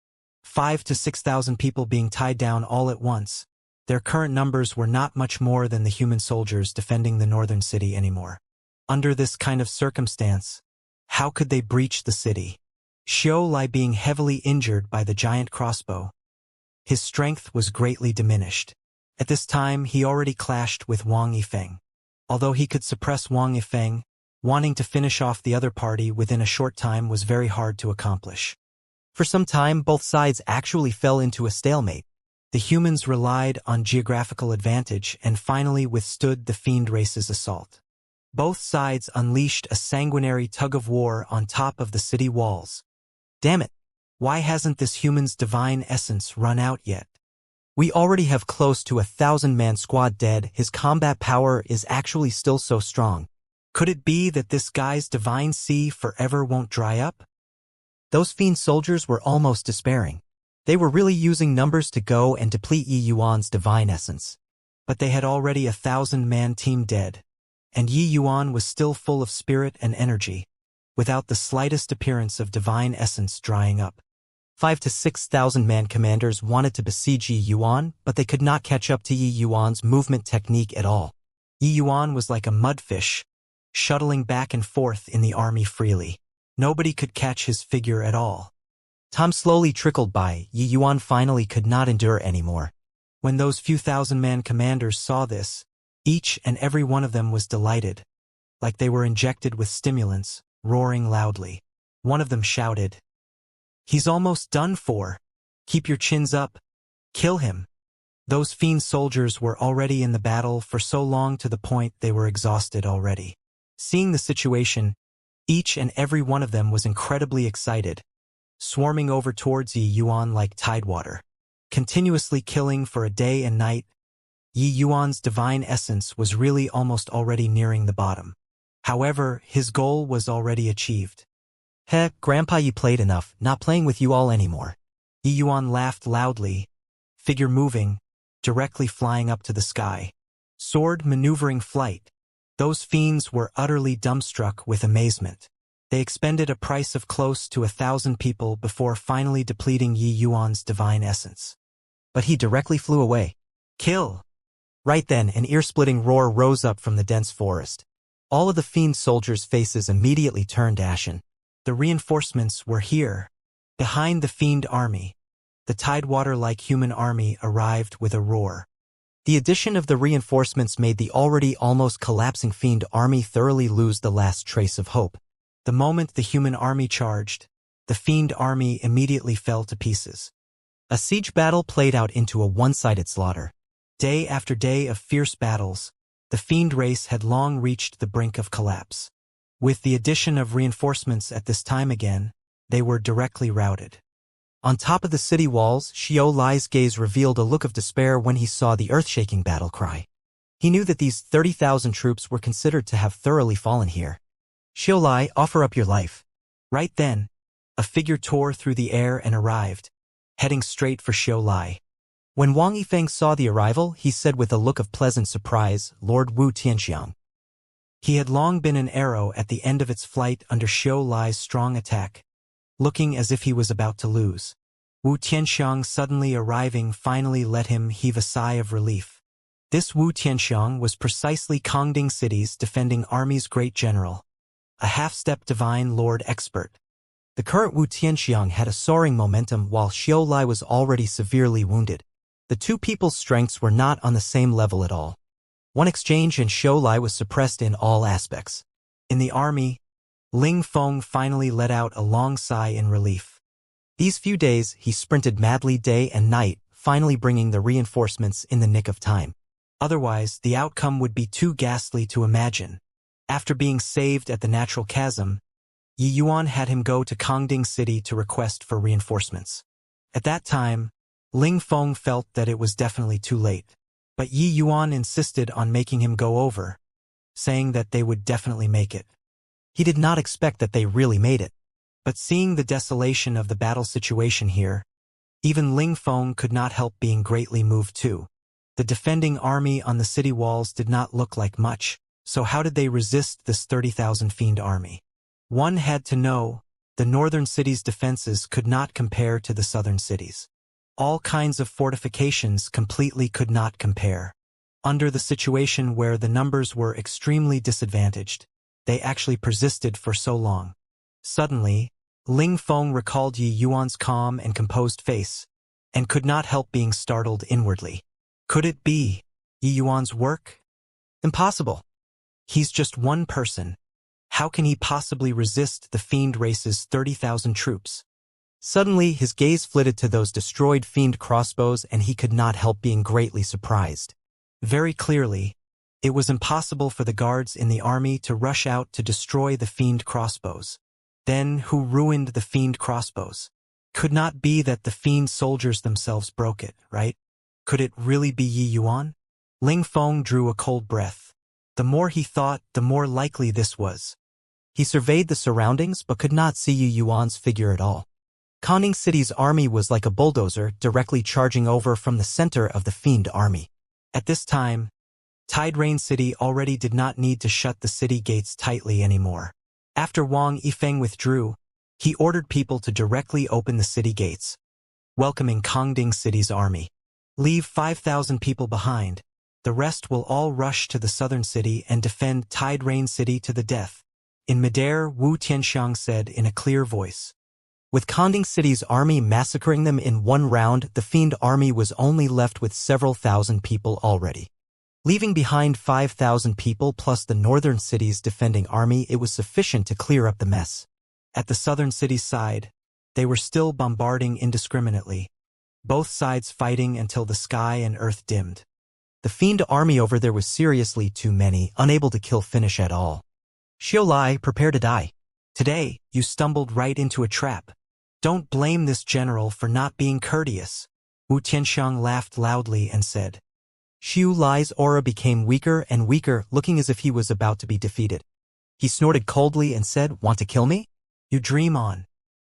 5,000 to 6,000 people being tied down all at once. Their current numbers were not much more than the human soldiers defending the northern city anymore. Under this kind of circumstance, how could they breach the city? Xiao Lai being heavily injured by the giant crossbow. His strength was greatly diminished. At this time, he already clashed with Wang Yifeng. Although he could suppress Wang Yifeng, wanting to finish off the other party within a short time was very hard to accomplish. For some time, both sides actually fell into a stalemate. The humans relied on geographical advantage and finally withstood the fiend race's assault. Both sides unleashed a sanguinary tug-of-war on top of the city walls. Damn it! Why hasn't this human's divine essence run out yet? We already have close to 1,000-man squad dead. His combat power is actually still so strong. Could it be that this guy's divine sea forever won't dry up? Those fiend soldiers were almost despairing. They were really using numbers to go and deplete Yi Yuan's divine essence. but they had already 1,000-man team dead, and Yi Yuan was still full of spirit and energy, without the slightest appearance of divine essence drying up. 5 to 6,000 man commanders wanted to besiege Yi Yuan, but they could not catch up to Yi Yuan's movement technique at all. Yi Yuan was like a mudfish, shuttling back and forth in the army freely. Nobody could catch his figure at all. Time slowly trickled by. Yi Yuan finally could not endure anymore. When those few thousand-man commanders saw this, each and every one of them was delighted, like they were injected with stimulants, roaring loudly. One of them shouted, "He's almost done for. Keep your chins up. Kill him." Those fiend soldiers were already in the battle for so long to the point they were exhausted already. Seeing the situation, each and every one of them was incredibly excited, swarming over towards Yi Yuan like tidewater. Continuously killing for a day and night, Yi Yuan's divine essence was really almost already nearing the bottom. However, his goal was already achieved. Grandpa, you played enough, not playing with you all anymore." Yi Yuan laughed loudly, figure moving, directly flying up to the sky. Sword maneuvering flight. Those fiends were utterly dumbstruck with amazement. They expended a price of close to 1,000 people before finally depleting Yi Yuan's divine essence. But he directly flew away. "Kill!" Right then, an ear-splitting roar rose up from the dense forest. All of the fiend soldiers' faces immediately turned ashen. The reinforcements were here. Behind the fiend army, the tidewater-like human army arrived with a roar. The addition of the reinforcements made the already almost collapsing fiend army thoroughly lose the last trace of hope. The moment the human army charged, the fiend army immediately fell to pieces. A siege battle played out into a one-sided slaughter. Day after day of fierce battles, the fiend race had long reached the brink of collapse. With the addition of reinforcements at this time again, they were directly routed. On top of the city walls, Xiao Lai's gaze revealed a look of despair when he saw the earth-shaking battle cry. He knew that these 30,000 troops were considered to have thoroughly fallen here. "Xiao Lai, offer up your life." Right then, a figure tore through the air and arrived, heading straight for Xiao Lai. When Wang Yifeng saw the arrival, he said with a look of pleasant surprise, "Lord Wu Tianxiang." He had long been an arrow at the end of its flight under Xiao Lai's strong attack, looking as if he was about to lose. Wu Tianxiang suddenly arriving finally let him heave a sigh of relief. This Wu Tianxiang was precisely Kongding City's defending army's great general, a half-step divine lord expert. The current Wu Tianxiang had a soaring momentum while Xiao Lai was already severely wounded. The two people's strengths were not on the same level at all. One exchange and Xiao Lai was suppressed in all aspects. In the army, Ling Feng finally let out a long sigh in relief. These few days, he sprinted madly day and night, finally bringing the reinforcements in the nick of time. Otherwise, the outcome would be too ghastly to imagine. After being saved at the natural chasm, Yi Yuan had him go to Kongding City to request for reinforcements. At that time, Ling Feng felt that it was definitely too late. But Yi Yuan insisted on making him go over, saying that they would definitely make it. He did not expect that they really made it. But seeing the desolation of the battle situation here, even Ling Feng could not help being greatly moved too. The defending army on the city walls did not look like much, so how did they resist this 30,000 fiend army? One had to know, the northern cities' defenses could not compare to the southern cities. All kinds of fortifications completely could not compare. Under the situation where the numbers were extremely disadvantaged, they actually persisted for so long. Suddenly, Ling Feng recalled Yi Yuan's calm and composed face, and could not help being startled inwardly. Could it be Yi Yuan's work? Impossible. He's just one person. How can he possibly resist the fiend race's 30,000 troops? Suddenly, his gaze flitted to those destroyed fiend crossbows and he could not help being greatly surprised. Very clearly, it was impossible for the guards in the army to rush out to destroy the fiend crossbows. Then, who ruined the fiend crossbows? Could not be that the fiend soldiers themselves broke it, right? Could it really be Yi Yuan? Ling Feng drew a cold breath. The more he thought, the more likely this was. He surveyed the surroundings but could not see Yi Yuan's figure at all. Kongding City's army was like a bulldozer directly charging over from the center of the fiend army. At this time, Tide Rain City already did not need to shut the city gates tightly anymore. After Wang Yifeng withdrew, he ordered people to directly open the city gates, welcoming Kongding City's army. Leave 5,000 people behind. The rest will all rush to the southern city and defend Tide Rain City to the death. In midair, Wu Tianxiang said in a clear voice. With Kongding City's army massacring them in one round, the Fiend army was only left with several thousand people already. Leaving behind 5,000 people plus the northern city's defending army, it was sufficient to clear up the mess. At the southern city's side, they were still bombarding indiscriminately, both sides fighting until the sky and earth dimmed. The Fiend army over there was seriously too many, unable to finish at all. Xiaolai, prepare to die. Today, you stumbled right into a trap. Don't blame this general for not being courteous. Wu Tianxiang laughed loudly and said. Xiaolai's aura became weaker and weaker, looking as if he was about to be defeated. He snorted coldly and said, "Want to kill me? You dream on.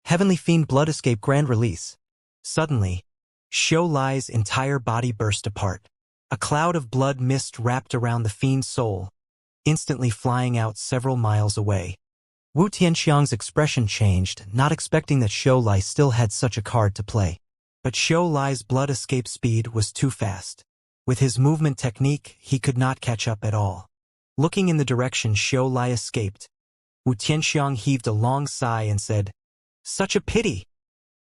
Heavenly Fiend Blood Escape Grand Release." Suddenly, Xiaolai's entire body burst apart. A cloud of blood mist wrapped around the Fiend's soul, instantly flying out several miles away. Wu Tianxiang's expression changed, not expecting that Xiaolai still had such a card to play. But Xiaolai's blood escape speed was too fast. With his movement technique, he could not catch up at all. Looking in the direction Xiaolai escaped, Wu Tianxiang heaved a long sigh and said, "Such a pity.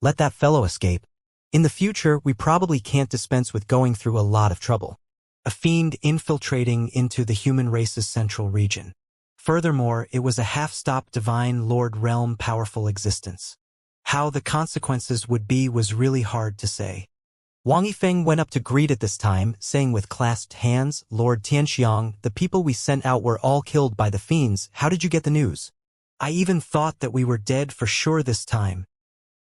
Let that fellow escape. In the future, we probably can't dispense with going through a lot of trouble." A fiend infiltrating into the human race's central region. Furthermore, it was a half-stop divine lord realm powerful existence. How the consequences would be was really hard to say. Wang Yifeng went up to greet at this time, saying with clasped hands, "Lord Tianxiang, the people we sent out were all killed by the fiends. How did you get the news? I even thought that we were dead for sure this time."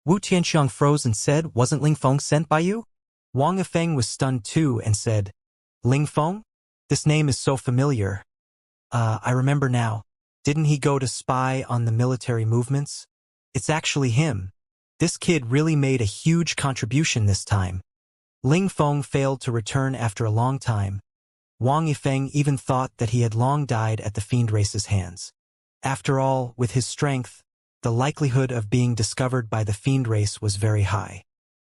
Wu Tianxiang froze and said, "Wasn't Ling Feng sent by you?" Wang Yifeng was stunned too and said, "Ling Feng? This name is so familiar. I remember now. Didn't he go to spy on the military movements? It's actually him. This kid really made a huge contribution this time." Ling Feng failed to return after a long time. Wang Yifeng even thought that he had long died at the fiend race's hands. After all, with his strength, the likelihood of being discovered by the fiend race was very high.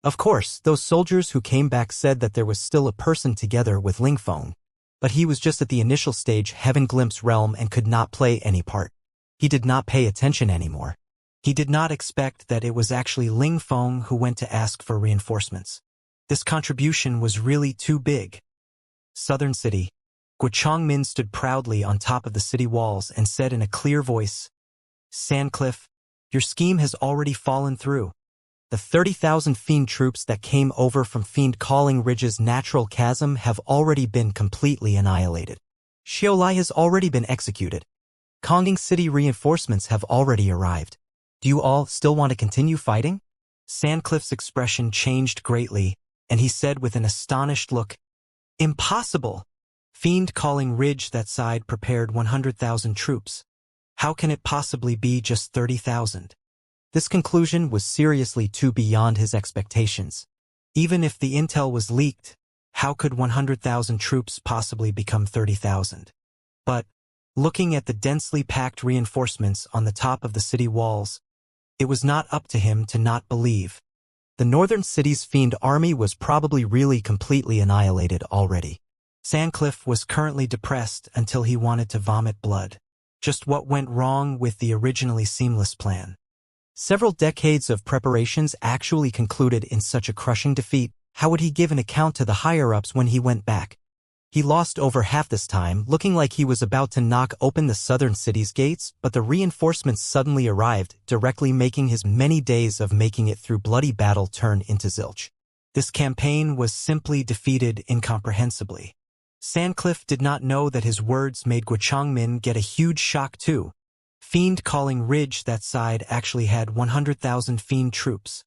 Of course, those soldiers who came back said that there was still a person together with Ling Feng, but he was just at the initial stage Heaven Glimpse realm and could not play any part. He did not pay attention anymore. He did not expect that it was actually Ling Feng who went to ask for reinforcements. This contribution was really too big. Southern City. Guo Changmin stood proudly on top of the city walls and said in a clear voice, "Sandcliff, your scheme has already fallen through. The 30,000 fiend troops that came over from Fiend Calling Ridge's natural chasm have already been completely annihilated. Xiaolai has already been executed. Kongding City reinforcements have already arrived. Do you all still want to continue fighting?" Sandcliff's expression changed greatly, and he said with an astonished look, "Impossible! Fiend Calling Ridge that side prepared 100,000 troops. How can it possibly be just 30,000? This conclusion was seriously too beyond his expectations. Even if the intel was leaked, how could 100,000 troops possibly become 30,000? But, looking at the densely packed reinforcements on the top of the city walls, it was not up to him to not believe. The northern city's fiend army was probably really completely annihilated already. Sandcliff was currently depressed until he wanted to vomit blood. Just what went wrong with the originally seamless plan? Several decades of preparations actually concluded in such a crushing defeat. How would he give an account to the higher-ups when he went back? He lost over half this time, looking like he was about to knock open the southern city's gates, but the reinforcements suddenly arrived, directly making his many days of making it through bloody battle turn into zilch. This campaign was simply defeated incomprehensibly. Sandcliff did not know that his words made Guo Changmin get a huge shock too. Fiend Calling Ridge that side actually had 100,000 fiend troops.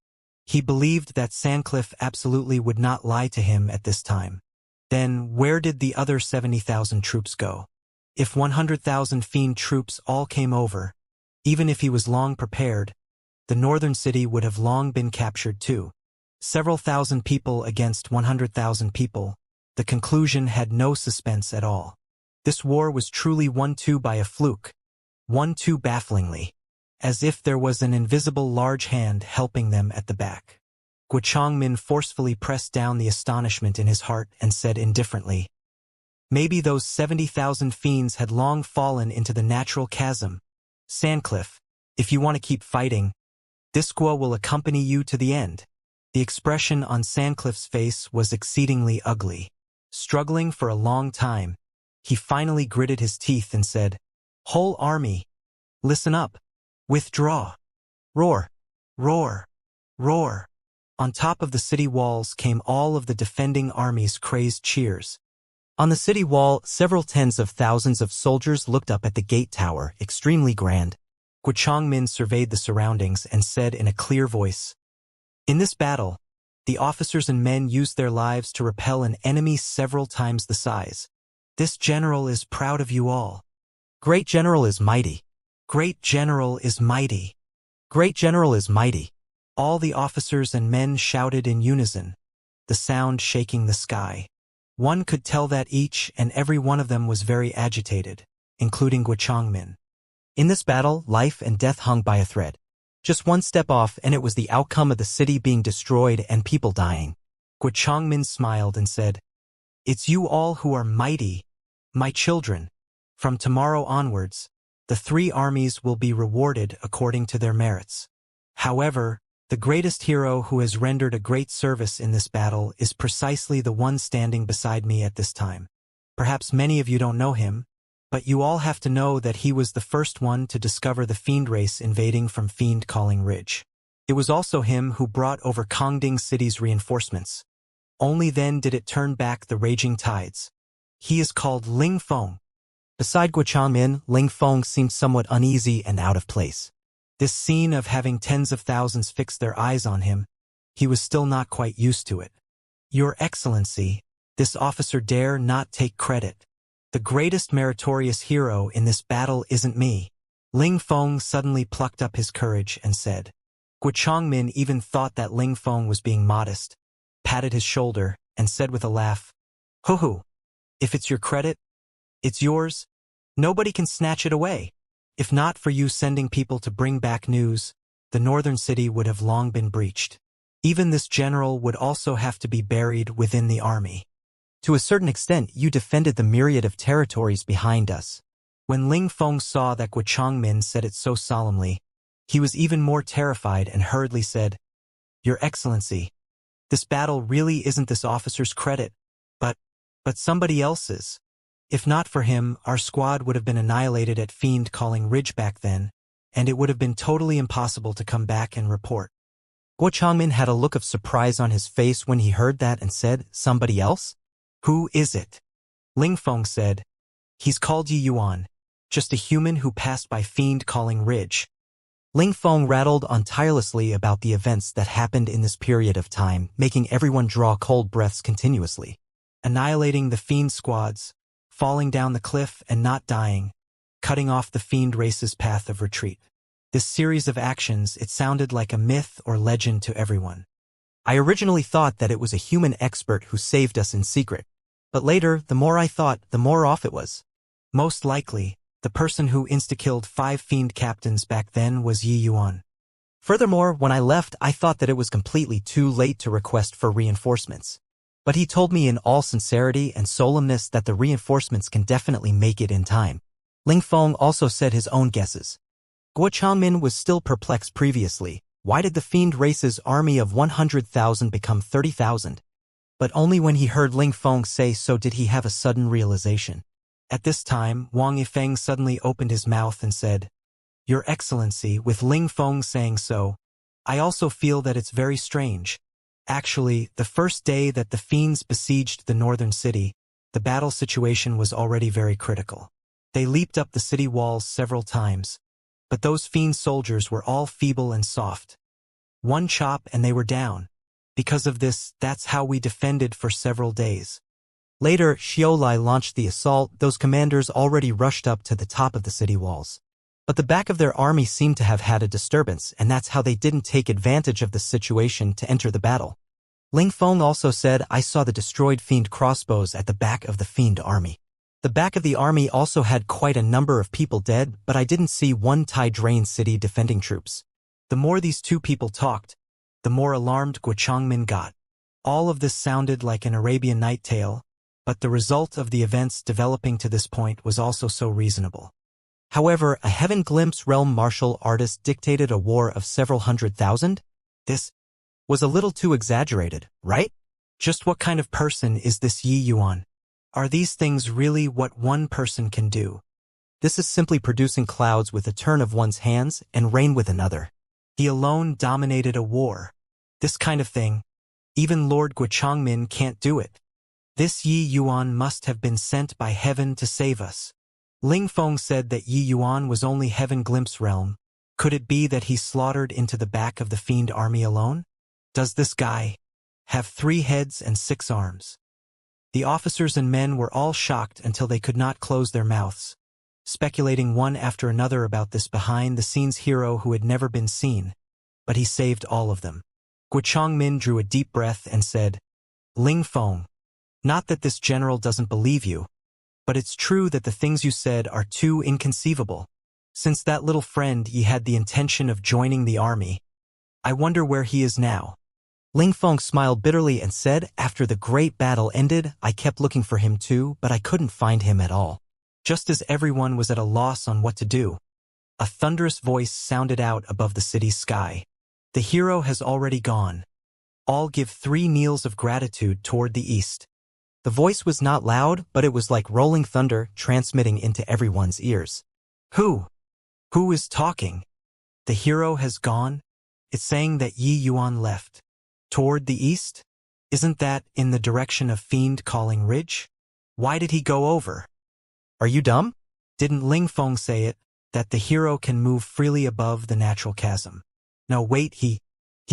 He believed that Sandcliff absolutely would not lie to him at this time. Then where did the other 70,000 troops go? If 100,000 fiend troops all came over, even if he was long prepared, the northern city would have long been captured too. Several thousand people against 100,000 people. The conclusion had no suspense at all. This war was truly won too by a fluke, won too bafflingly, as if there was an invisible large hand helping them at the back. Guo Changmin forcefully pressed down the astonishment in his heart and said indifferently, "Maybe those 70,000 fiends had long fallen into the natural chasm. Sandcliffe, if you want to keep fighting, this Guo will accompany you to the end." The expression on Sandcliffe's face was exceedingly ugly. Struggling for a long time, he finally gritted his teeth and said, "Whole army, listen up. Withdraw. Roar, roar, roar." On top of the city walls came all of the defending army's crazed cheers. On the city wall, several tens of thousands of soldiers looked up at the gate tower, extremely grand. Guo Changmin surveyed the surroundings and said in a clear voice, "In this battle, the officers and men used their lives to repel an enemy several times the size. This general is proud of you all. Great general is mighty. Great general is mighty. Great general is mighty." All the officers and men shouted in unison, the sound shaking the sky. One could tell that each and every one of them was very agitated, including Guo Changmin. In this battle, life and death hung by a thread. Just one step off and it was the outcome of the city being destroyed and people dying. Guo Changmin smiled and said, "It's you all who are mighty, my children. From tomorrow onwards, the three armies will be rewarded according to their merits. However, the greatest hero who has rendered a great service in this battle is precisely the one standing beside me at this time. Perhaps many of you don't know him, but you all have to know that he was the first one to discover the fiend race invading from Fiend Calling Ridge. It was also him who brought over Kongding City's reinforcements. Only then did it turn back the raging tides. He is called Ling Feng." Beside Guo Changmin, Ling Feng seemed somewhat uneasy and out of place. This scene of having tens of thousands fix their eyes on him, he was still not quite used to it. "Your Excellency, this officer dare not take credit. The greatest meritorious hero in this battle isn't me." Ling Feng suddenly plucked up his courage and said. Guo Changmin even thought that Ling Feng was being modest, patted his shoulder, and said with a laugh, "Hoo-hoo, if it's your credit, it's yours. Nobody can snatch it away. If not for you sending people to bring back news, the northern city would have long been breached. Even this general would also have to be buried within the army. To a certain extent, you defended the myriad of territories behind us." When Ling Feng saw that Guo Changmin said it so solemnly, he was even more terrified and hurriedly said, "Your Excellency, this battle really isn't this officer's credit, but somebody else's. If not for him, our squad would have been annihilated at Fiend Calling Ridge back then, and it would have been totally impossible to come back and report." Guo Changmin had a look of surprise on his face when he heard that and said, "Somebody else? Who is it?" Ling Feng said, "He's called Yi Yuan, just a human who passed by Fiend Calling Ridge." Ling Feng rattled on tirelessly about the events that happened in this period of time, making everyone draw cold breaths continuously. Annihilating the Fiend squads, falling down the cliff and not dying, cutting off the Fiend race's path of retreat. This series of actions, it sounded like a myth or legend to everyone. I originally thought that it was a human expert who saved us in secret, but later, the more I thought, the more off it was. Most likely, the person who insta-killed 5 Fiend captains back then was Yi Yuan. Furthermore, when I left, I thought that it was completely too late to request for reinforcements. But he told me in all sincerity and solemnness that the reinforcements can definitely make it in time. Ling Feng also said his own guesses. Guo Changmin was still perplexed previously. Why did the Fiend race's army of 100,000 become 30,000? But only when he heard Ling Feng say so did he have a sudden realization. At this time, Wang Yifeng suddenly opened his mouth and said, "Your Excellency, with Ling Feng saying so, I also feel that it's very strange. Actually, the first day that the Fiends besieged the northern city, the battle situation was already very critical. They leaped up the city walls several times, but those Fiend soldiers were all feeble and soft. One chop and they were down. Because of this, that's how we defended for several days. Later, Xiaolai launched the assault. Those commanders already rushed up to the top of the city walls. But the back of their army seemed to have had a disturbance, and that's how they didn't take advantage of the situation to enter the battle." Ling Feng also said, I saw the destroyed fiend crossbows at the back of the fiend army. The back of the army also had quite a number of people dead, but I didn't see one Tai Drain City defending troops. The more these two people talked, the more alarmed Guo Changmin got. All of this sounded like an Arabian Night tale, but the result of the events developing to this point was also so reasonable. However, a Heaven Glimpse realm martial artist dictated a war of several 100,000? This was a little too exaggerated, right? Just what kind of person is this Yi Yuan? Are these things really what one person can do? This is simply producing clouds with a turn of one's hands and rain with another. He alone dominated a war. This kind of thing, even Lord Guo Changmin can't do it. This Yi Yuan must have been sent by heaven to save us. Ling Feng said that Yi Yuan was only Heaven Glimpse realm. Could it be that he slaughtered into the back of the fiend army alone? Does this guy have 3 heads and 6 arms? The officers and men were all shocked until they could not close their mouths, speculating one after another about this behind-the-scenes hero who had never been seen, but he saved all of them. Guo Changmin drew a deep breath and said, Ling Feng, not that this general doesn't believe you, but it's true that the things you said are too inconceivable. Since that little friend Yi had the intention of joining the army, I wonder where he is now. Ling Feng smiled bitterly and said, after the great battle ended, I kept looking for him too, but I couldn't find him at all. Just as everyone was at a loss on what to do, a thunderous voice sounded out above the city's sky. The hero has already gone. All give 3 kneels of gratitude toward the east. The voice was not loud, but it was like rolling thunder transmitting into everyone's ears. Who is talking? The hero has gone? It's saying that Yi Yuan left. Toward the east? Isn't that in the direction of Fiend Calling Ridge? Why did he go over? Are you dumb? Didn't Ling Feng say it, that the hero can move freely above the natural chasm? No, wait, he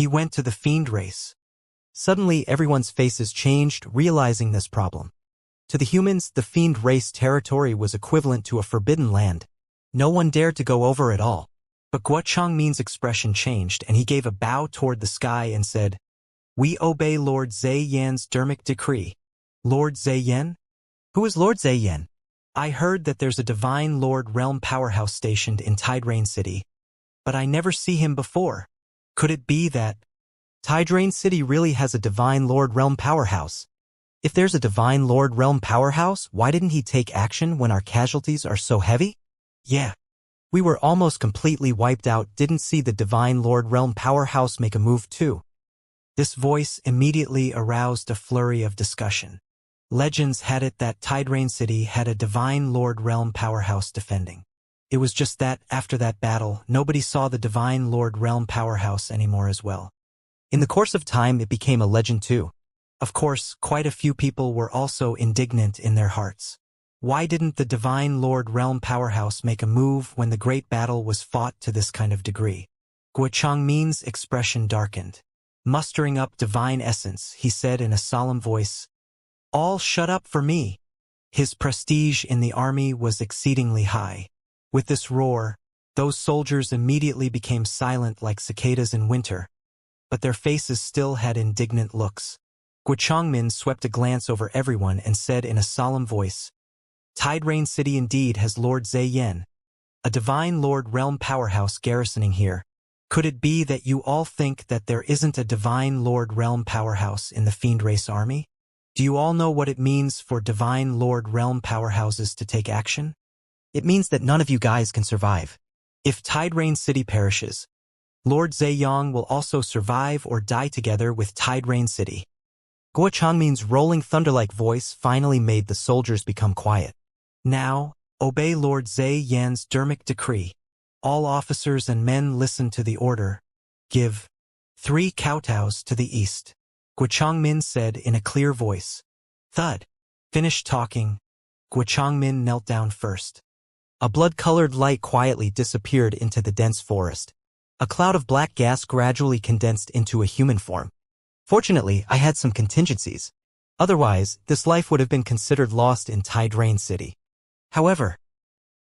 went to the fiend race. Suddenly, everyone's faces changed, realizing this problem. To the humans, the fiend race territory was equivalent to a forbidden land. No one dared to go over at all. But Guo Changmin's expression changed, and he gave a bow toward the sky and said, We obey Lord Zhe Yan's dermic decree. Lord Zhe Yan? Who is Lord Zhe Yan? I heard that there's a Divine Lord Realm powerhouse stationed in Tidrain City, but I never see him before. Could it be that Tidrain City really has a Divine Lord Realm powerhouse? If there's a Divine Lord Realm powerhouse, why didn't he take action when our casualties are so heavy? Yeah. We were almost completely wiped out, didn't see the Divine Lord Realm powerhouse make a move too. This voice immediately aroused a flurry of discussion. Legends had it that Tidrain City had a Divine Lord Realm powerhouse defending. It was just that, after that battle, nobody saw the Divine Lord Realm powerhouse anymore as well. In the course of time, it became a legend too. Of course, quite a few people were also indignant in their hearts. Why didn't the Divine Lord Realm powerhouse make a move when the great battle was fought to this kind of degree? Guo Changmin's expression darkened. Mustering up divine essence, he said in a solemn voice, All shut up for me. His prestige in the army was exceedingly high. With this roar, those soldiers immediately became silent like cicadas in winter, but their faces still had indignant looks. Guo Changmin swept a glance over everyone and said in a solemn voice, Tidrain City indeed has Lord Zhe Yan, a Divine Lord Realm powerhouse garrisoning here. Could it be that you all think that there isn't a Divine Lord Realm powerhouse in the Fiend Race army? Do you all know what it means for Divine Lord Realm powerhouses to take action? It means that none of you guys can survive. If Tidrain City perishes, Lord Zeyang will also survive or die together with Tidrain City. Guo Changmin's rolling thunder-like voice finally made the soldiers become quiet. Now, obey Lord Zhe Yan's dermic decree. All officers and men listen to the order. Give 3 kowtows to the east. Guo Changmin said in a clear voice. Thud. Finished talking. Guo Changmin knelt down first. A blood-colored light quietly disappeared into the dense forest. A cloud of black gas gradually condensed into a human form. Fortunately, I had some contingencies. Otherwise, this life would have been considered lost in Tidrain City. However,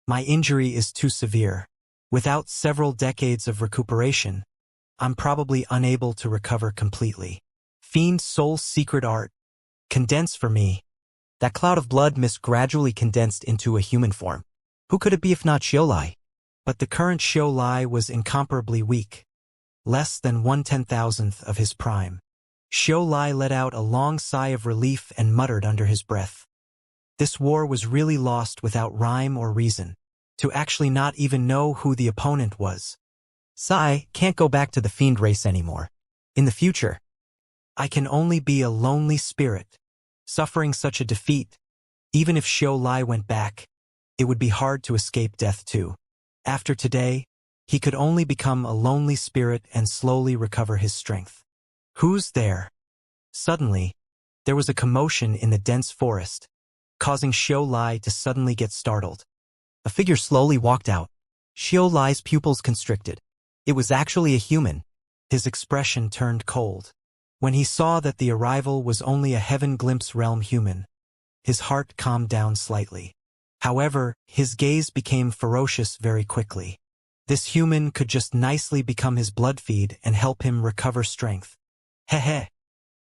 my injury is too severe. Without several decades of recuperation, I'm probably unable to recover completely. Fiend Soul's secret art. Condense for me. That cloud of blood mist gradually condensed into a human form. Who could it be if not Xiaolai? But the current Xiaolai was incomparably weak. Less than 1/10,000th of his prime. Xiaolai let out a long sigh of relief and muttered under his breath. This war was really lost without rhyme or reason. To actually not even know who the opponent was. Sai can't go back to the fiend race anymore. In the future, I can only be a lonely spirit. Suffering such a defeat, even if Xiaolai went back, it would be hard to escape death too. After today, he could only become a lonely spirit and slowly recover his strength. Who's there? Suddenly, there was a commotion in the dense forest, causing Xiaolai to suddenly get startled. A figure slowly walked out. Xiaolai's pupils constricted. It was actually a human. His expression turned cold. When he saw that the arrival was only a Heaven Glimpse realm human, his heart calmed down slightly. However, his gaze became ferocious very quickly. This human could just nicely become his blood feed and help him recover strength. Heh.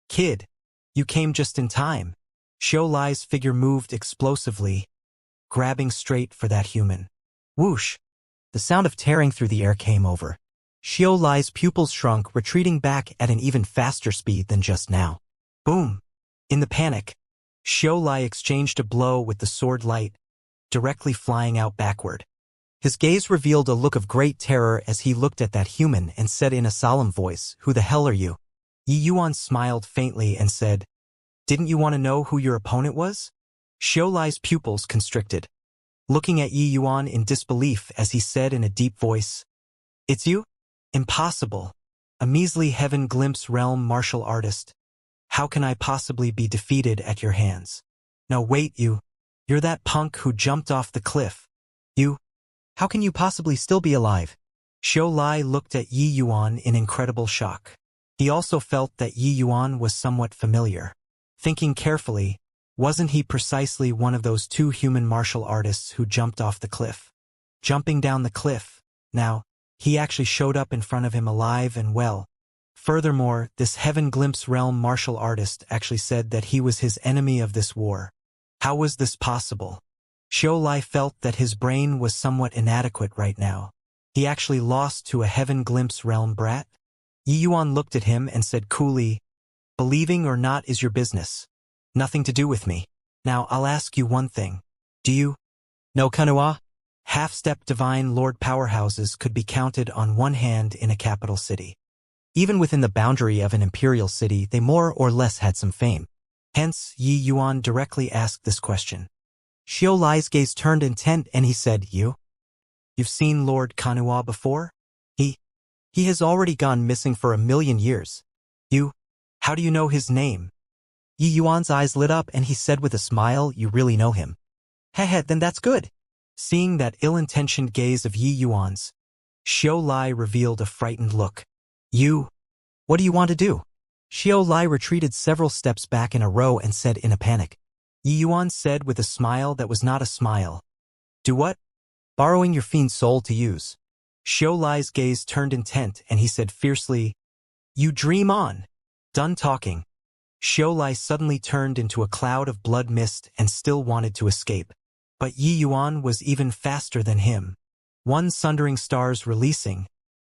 Kid, you came just in time. Xiaolai's figure moved explosively, grabbing straight for that human. Whoosh! The sound of tearing through the air came over. Xiaolai's pupils shrunk, retreating back at an even faster speed than just now. Boom! In the panic, Xiaolai exchanged a blow with the sword light, directly flying out backward. His gaze revealed a look of great terror as he looked at that human and said in a solemn voice, "Who the hell are you?" Yi Yuan smiled faintly and said, "Didn't you want to know who your opponent was?" Xiaolai's pupils constricted, looking at Yi Yuan in disbelief as he said in a deep voice, "It's you? Impossible. A measly Heaven Glimpse realm martial artist. How can I possibly be defeated at your hands? No, wait, you're that punk who jumped off the cliff. How can you possibly still be alive?" Xiaolai looked at Yi Yuan in incredible shock. He also felt that Yi Yuan was somewhat familiar. Thinking carefully, wasn't he precisely one of those two human martial artists who jumped off the cliff? Jumping down the cliff. Now, he actually showed up in front of him alive and well. Furthermore, this Heaven Glimpse realm martial artist actually said that he was his enemy of this war. How was this possible? Xiaolai felt that his brain was somewhat inadequate right now. He actually lost to a Heaven Glimpse realm brat? Yi Yuan looked at him and said coolly, "Believing or not is your business. Nothing to do with me. Now I'll ask you one thing. Do you know Kanua?" Half-step divine lord powerhouses could be counted on one hand in a capital city. Even within the boundary of an imperial city, they more or less had some fame. Hence, Yi Yuan directly asked this question. Xiaolai's gaze turned intent and he said, You've seen Lord Kanua before? He has already gone missing for 1,000,000 years. How do you know his name?" Yi Yuan's eyes lit up and he said with a smile, "You really know him." Heh, then that's good." Seeing that ill-intentioned gaze of Yi Yuan's, Xiaolai revealed a frightened look. What do you want to do?" Xiaolai retreated several steps back in a row and said in a panic. Yi Yuan said with a smile that was not a smile. "Do what?" "Borrowing your fiend soul to use." Xiaolai's gaze turned intent and he said fiercely, "You dream on." Done talking, Xiaolai suddenly turned into a cloud of blood mist and still wanted to escape. But Yi Yuan was even faster than him. One sundering stars releasing,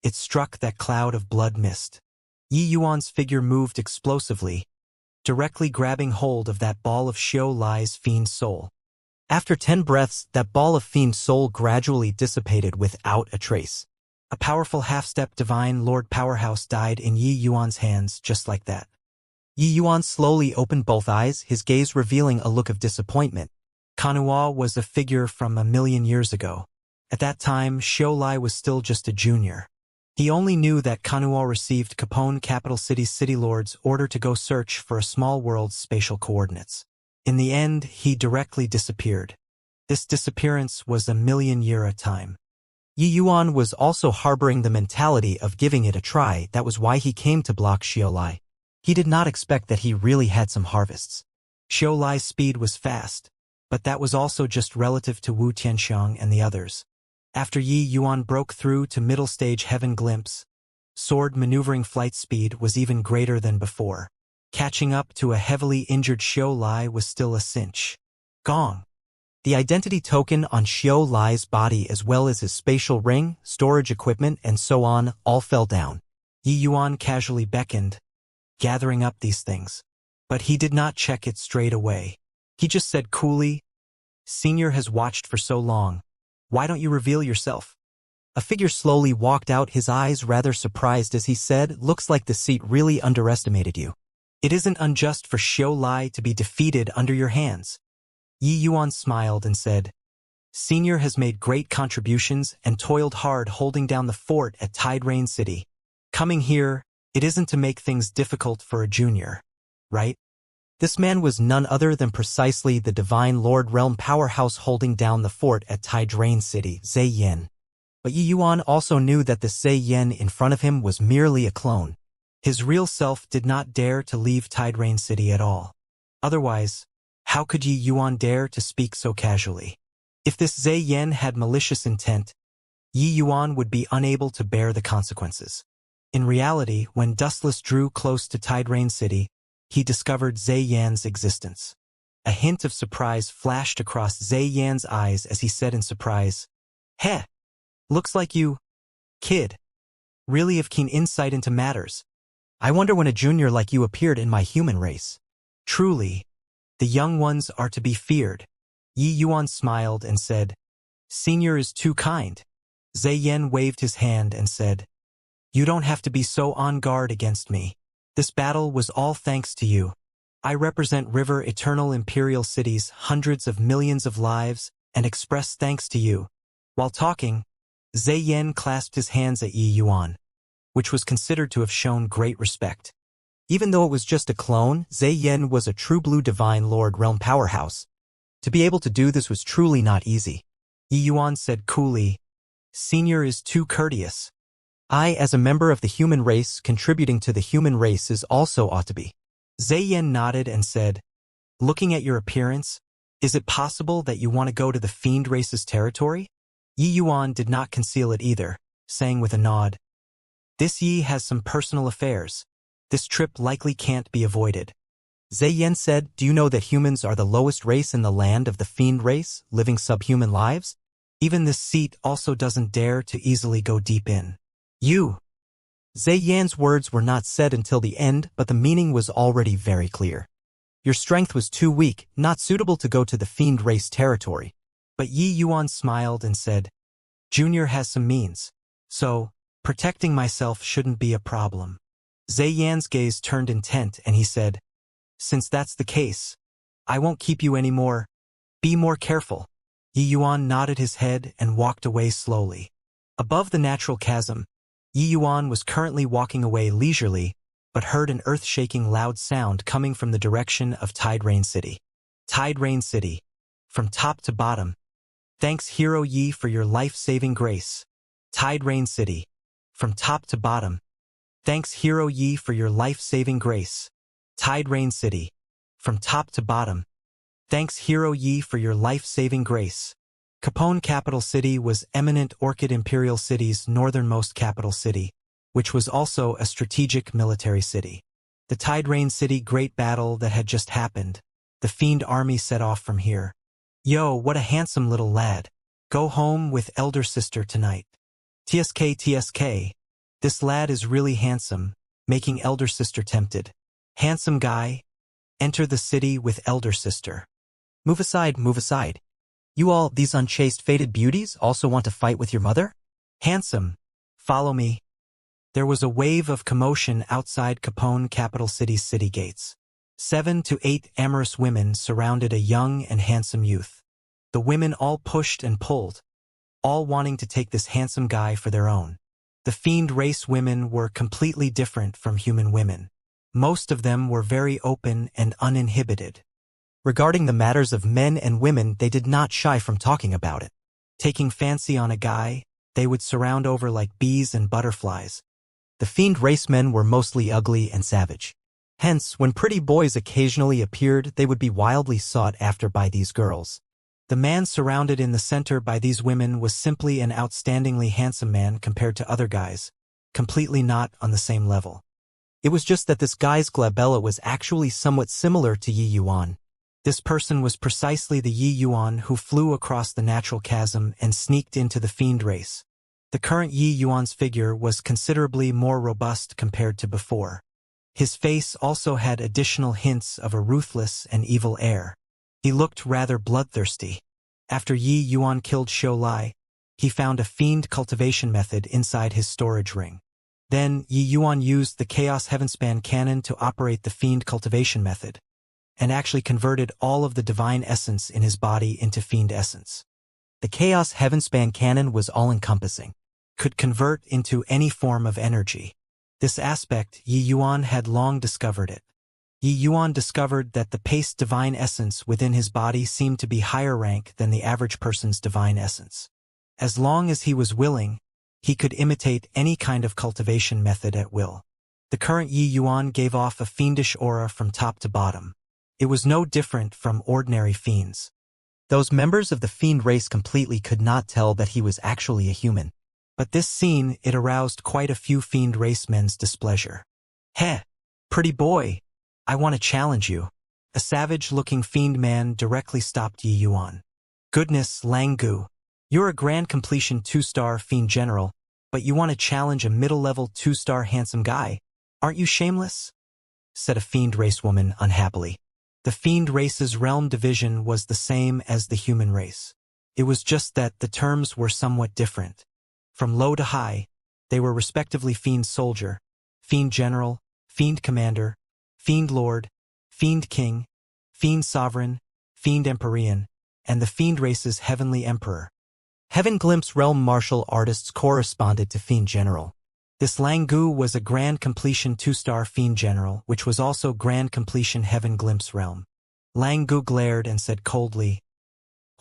it struck that cloud of blood mist. Yi Yuan's figure moved explosively, directly grabbing hold of that ball of Xiaolai's fiend soul. After 10 breaths, that ball of fiend soul gradually dissipated without a trace. A powerful half-step divine lord powerhouse died in Yi Yuan's hands just like that. Yi Yuan slowly opened both eyes, his gaze revealing a look of disappointment. Kanua was a figure from 1,000,000 years ago. At that time, Xiaolai was still just a junior. He only knew that Kanua received Capone capital city's city lord's order to go search for a small world's spatial coordinates. In the end, he directly disappeared. This disappearance was 1,000,000-year time. Yi Yuan was also harboring the mentality of giving it a try. That was why he came to block Xiaolai. He did not expect that he really had some harvests. Xiaolai's speed was fast, but that was also just relative to Wu Tianxiang and the others. After Yi Yuan broke through to middle stage Heaven Glimpse, sword maneuvering flight speed was even greater than before. Catching up to a heavily injured Xiao Lai was still a cinch. Gong. The identity token on Xiao Lai's body as well as his spatial ring, storage equipment, and so on all fell down. Yi Yuan casually beckoned, gathering up these things. But he did not check it straight away. He just said coolly, "Senior has watched for so long. Why don't you reveal yourself?" A figure slowly walked out, his eyes rather surprised as he said, "Looks like the seat really underestimated you. It isn't unjust for Xiao Lai to be defeated under your hands." Yi Yuan smiled and said, "Senior has made great contributions and toiled hard holding down the fort at Tide Rain City. Coming here, it isn't to make things difficult for a junior, right?" This man was none other than precisely the Divine Lord Realm powerhouse holding down the fort at Tide Rain City, Zhe Yin. But Yi Yuan also knew that the Zhe Yin in front of him was merely a clone. His real self did not dare to leave Tide Rain City at all. Otherwise, how could Yi Yuan dare to speak so casually? If this Zhe Yin had malicious intent, Yi Yuan would be unable to bear the consequences. In reality, when Dustless drew close to Tide Rain City, he discovered Zhe Yan's existence. A hint of surprise flashed across Zhe Yan's eyes as he said in surprise, "Heh, looks like you, kid, really have keen insight into matters. I wonder when a junior like you appeared in my human race. Truly, the young ones are to be feared." Yi Yuan smiled and said, "Senior is too kind." Zhe Yan waved his hand and said, "You don't have to be so on guard against me. This battle was all thanks to you. I represent River Eternal Imperial City's hundreds of millions of lives and express thanks to you." While talking, Zhe Yan clasped his hands at Yi Yuan, which was considered to have shown great respect. Even though it was just a clone, Zhe Yan was a true blue Divine Lord Realm powerhouse. To be able to do this was truly not easy. Yi Yuan said coolly, "Senior is too courteous. I, as a member of the human race, contributing to the human races also ought to be." Zhe Yan nodded and said, "Looking at your appearance, is it possible that you want to go to the fiend race's territory?" Yi Yuan did not conceal it either, saying with a nod, "This Yi has some personal affairs. This trip likely can't be avoided." Zhe Yan said, "Do you know that humans are the lowest race in the land of the fiend race, living subhuman lives? Even this seat also doesn't dare to easily go deep in. You." Zhe Yan's words were not said until the end, but the meaning was already very clear. Your strength was too weak, not suitable to go to the fiend race territory. But Yi Yuan smiled and said, "Junior has some means, so protecting myself shouldn't be a problem." Zhe Yan's gaze turned intent and he said, "Since that's the case, I won't keep you anymore. Be more careful." Yi Yuan nodded his head and walked away slowly. Above the natural chasm, Yi Yuan was currently walking away leisurely, but heard an earth-shaking loud sound coming from the direction of Tide Rain City. Tide Rain City. From top to bottom. Thanks Hero Yi for your life-saving grace. Tide Rain City. From top to bottom. Thanks Hero Yi for your life-saving grace. Tide Rain City. From top to bottom. Thanks Hero Yi for your life-saving grace. Capone Capital City was eminent Orchid Imperial City's northernmost capital city, which was also a strategic military city. The Tide Rain City great battle that had just happened. The fiend army set off from here. Yo, what a handsome little lad. Go home with elder sister tonight. TSK. This lad is really handsome, making elder sister tempted. Handsome guy. Enter the city with elder sister. Move aside, move aside. You all, these unchaste fated beauties, also want to fight with your mother? Handsome. Follow me. There was a wave of commotion outside Capone Capital City's city gates. 7 to 8 amorous women surrounded a young and handsome youth. The women all pushed and pulled, all wanting to take this handsome guy for their own. The fiend race women were completely different from human women. Most of them were very open and uninhibited. Regarding the matters of men and women, they did not shy from talking about it. Taking fancy on a guy, they would surround over like bees and butterflies. The fiend race men were mostly ugly and savage. Hence, when pretty boys occasionally appeared, they would be wildly sought after by these girls. The man surrounded in the center by these women was simply an outstandingly handsome man compared to other guys, completely not on the same level. It was just that this guy's glabella was actually somewhat similar to Yi Yuan. This person was precisely the Yi Yuan who flew across the natural chasm and sneaked into the fiend race. The current Yi Yuan's figure was considerably more robust compared to before. His face also had additional hints of a ruthless and evil air. He looked rather bloodthirsty. After Yi Yuan killed Xiu Lai, he found a fiend cultivation method inside his storage ring. Then, Yi Yuan used the Chaos Heavenspan cannon to operate the fiend cultivation method, and actually converted all of the divine essence in his body into fiend essence. The Chaos Heavenspan cannon was all-encompassing, could convert into any form of energy. This aspect, Yi Yuan had long discovered it. Yi Yuan discovered that the paste divine essence within his body seemed to be higher rank than the average person's divine essence. As long as he was willing, he could imitate any kind of cultivation method at will. The current Yi Yuan gave off a fiendish aura from top to bottom. It was no different from ordinary fiends. Those members of the fiend race completely could not tell that he was actually a human. But this scene, it aroused quite a few fiend race men's displeasure. "Heh, pretty boy, I want to challenge you." A savage-looking fiend man directly stopped Yi Yuan. "Goodness, Lang Gu. You're a grand completion 2-star fiend general, but you want to challenge a middle-level 2-star handsome guy? Aren't you shameless?" said a fiend race woman unhappily. The fiend race's realm division was the same as the human race. It was just that the terms were somewhat different. From low to high, they were respectively fiend soldier, fiend general, fiend commander, fiend lord, fiend king, fiend sovereign, fiend empyrean, and the fiend race's heavenly emperor. Heaven Glimpse realm martial artists corresponded to fiend general. This Lang Gu was a grand completion 2-star fiend general, which was also grand completion Heaven Glimpse realm. Lang Gu glared and said coldly,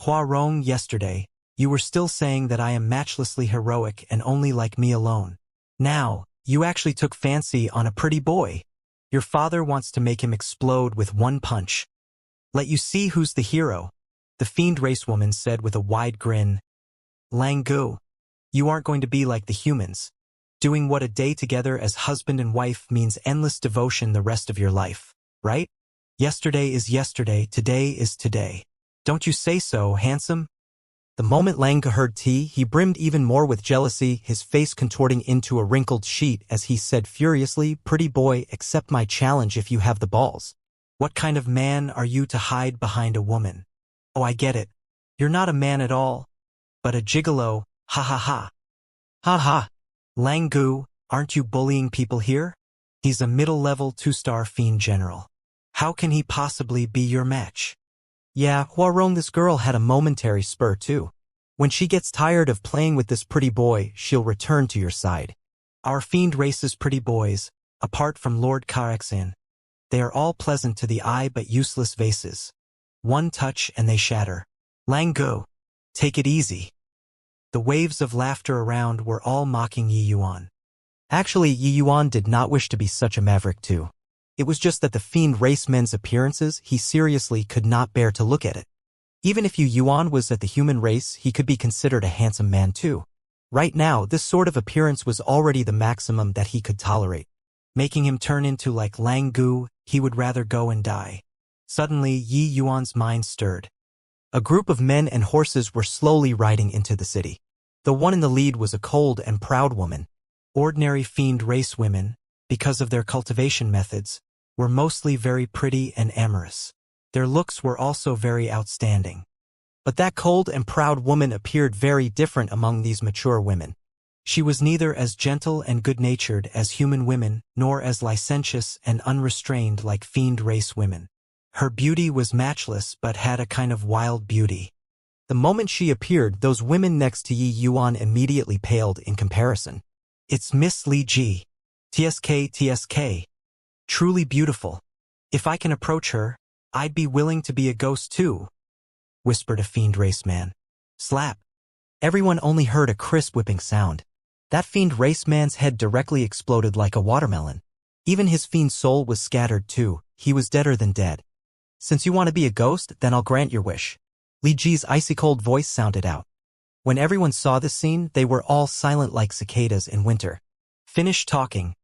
"Hua Rong, yesterday, you were still saying that I am matchlessly heroic and only like me alone. Now, you actually took fancy on a pretty boy. Your father wants to make him explode with one punch. Let you see who's the hero," the fiend race woman said with a wide grin. "Lang Gu, you aren't going to be like the humans, doing what a day together as husband and wife means endless devotion the rest of your life, right? Yesterday is yesterday, today is today. Don't you say so, handsome?" The moment Lang Gu heard T, he brimmed even more with jealousy, his face contorting into a wrinkled sheet as he said furiously, "Pretty boy, accept my challenge if you have the balls. What kind of man are you to hide behind a woman? Oh, I get it. You're not a man at all, but a gigolo, ha ha ha. Ha ha. Lang Gu, aren't you bullying people here? He's a middle-level 2-star fiend general. How can he possibly be your match?" "Yeah, Huarong, this girl had a momentary spur too. When she gets tired of playing with this pretty boy, she'll return to your side. Our fiend race's pretty boys, apart from Lord Karexin, they are all pleasant to the eye but useless vases. One touch and they shatter. Lang Gu, take it easy." The waves of laughter around were all mocking Yi Yuan. Actually, Yi Yuan did not wish to be such a maverick too. It was just that the fiend race men's appearances, he seriously could not bear to look at it. Even if Yi Yuan was at the human race, he could be considered a handsome man too. Right now, this sort of appearance was already the maximum that he could tolerate. Making him turn into like Lang Gu, he would rather go and die. Suddenly, Yi Yuan's mind stirred. A group of men and horses were slowly riding into the city. The one in the lead was a cold and proud woman. Ordinary fiend race women, because of their cultivation methods, were mostly very pretty and amorous. Their looks were also very outstanding. But that cold and proud woman appeared very different among these mature women. She was neither as gentle and good-natured as human women, nor as licentious and unrestrained like fiend race women. Her beauty was matchless but had a kind of wild beauty. The moment she appeared, those women next to Yi Yuan immediately paled in comparison. "It's Miss Li Ji. TSK. Truly beautiful. If I can approach her, I'd be willing to be a ghost too," whispered a fiend race man. Slap. Everyone only heard a crisp whipping sound. That fiend race man's head directly exploded like a watermelon. Even his fiend soul was scattered too. He was deader than dead. "Since you want to be a ghost, then I'll grant your wish." Li Ji's icy-cold voice sounded out. When everyone saw this scene, they were all silent like cicadas in winter. "Finish talking.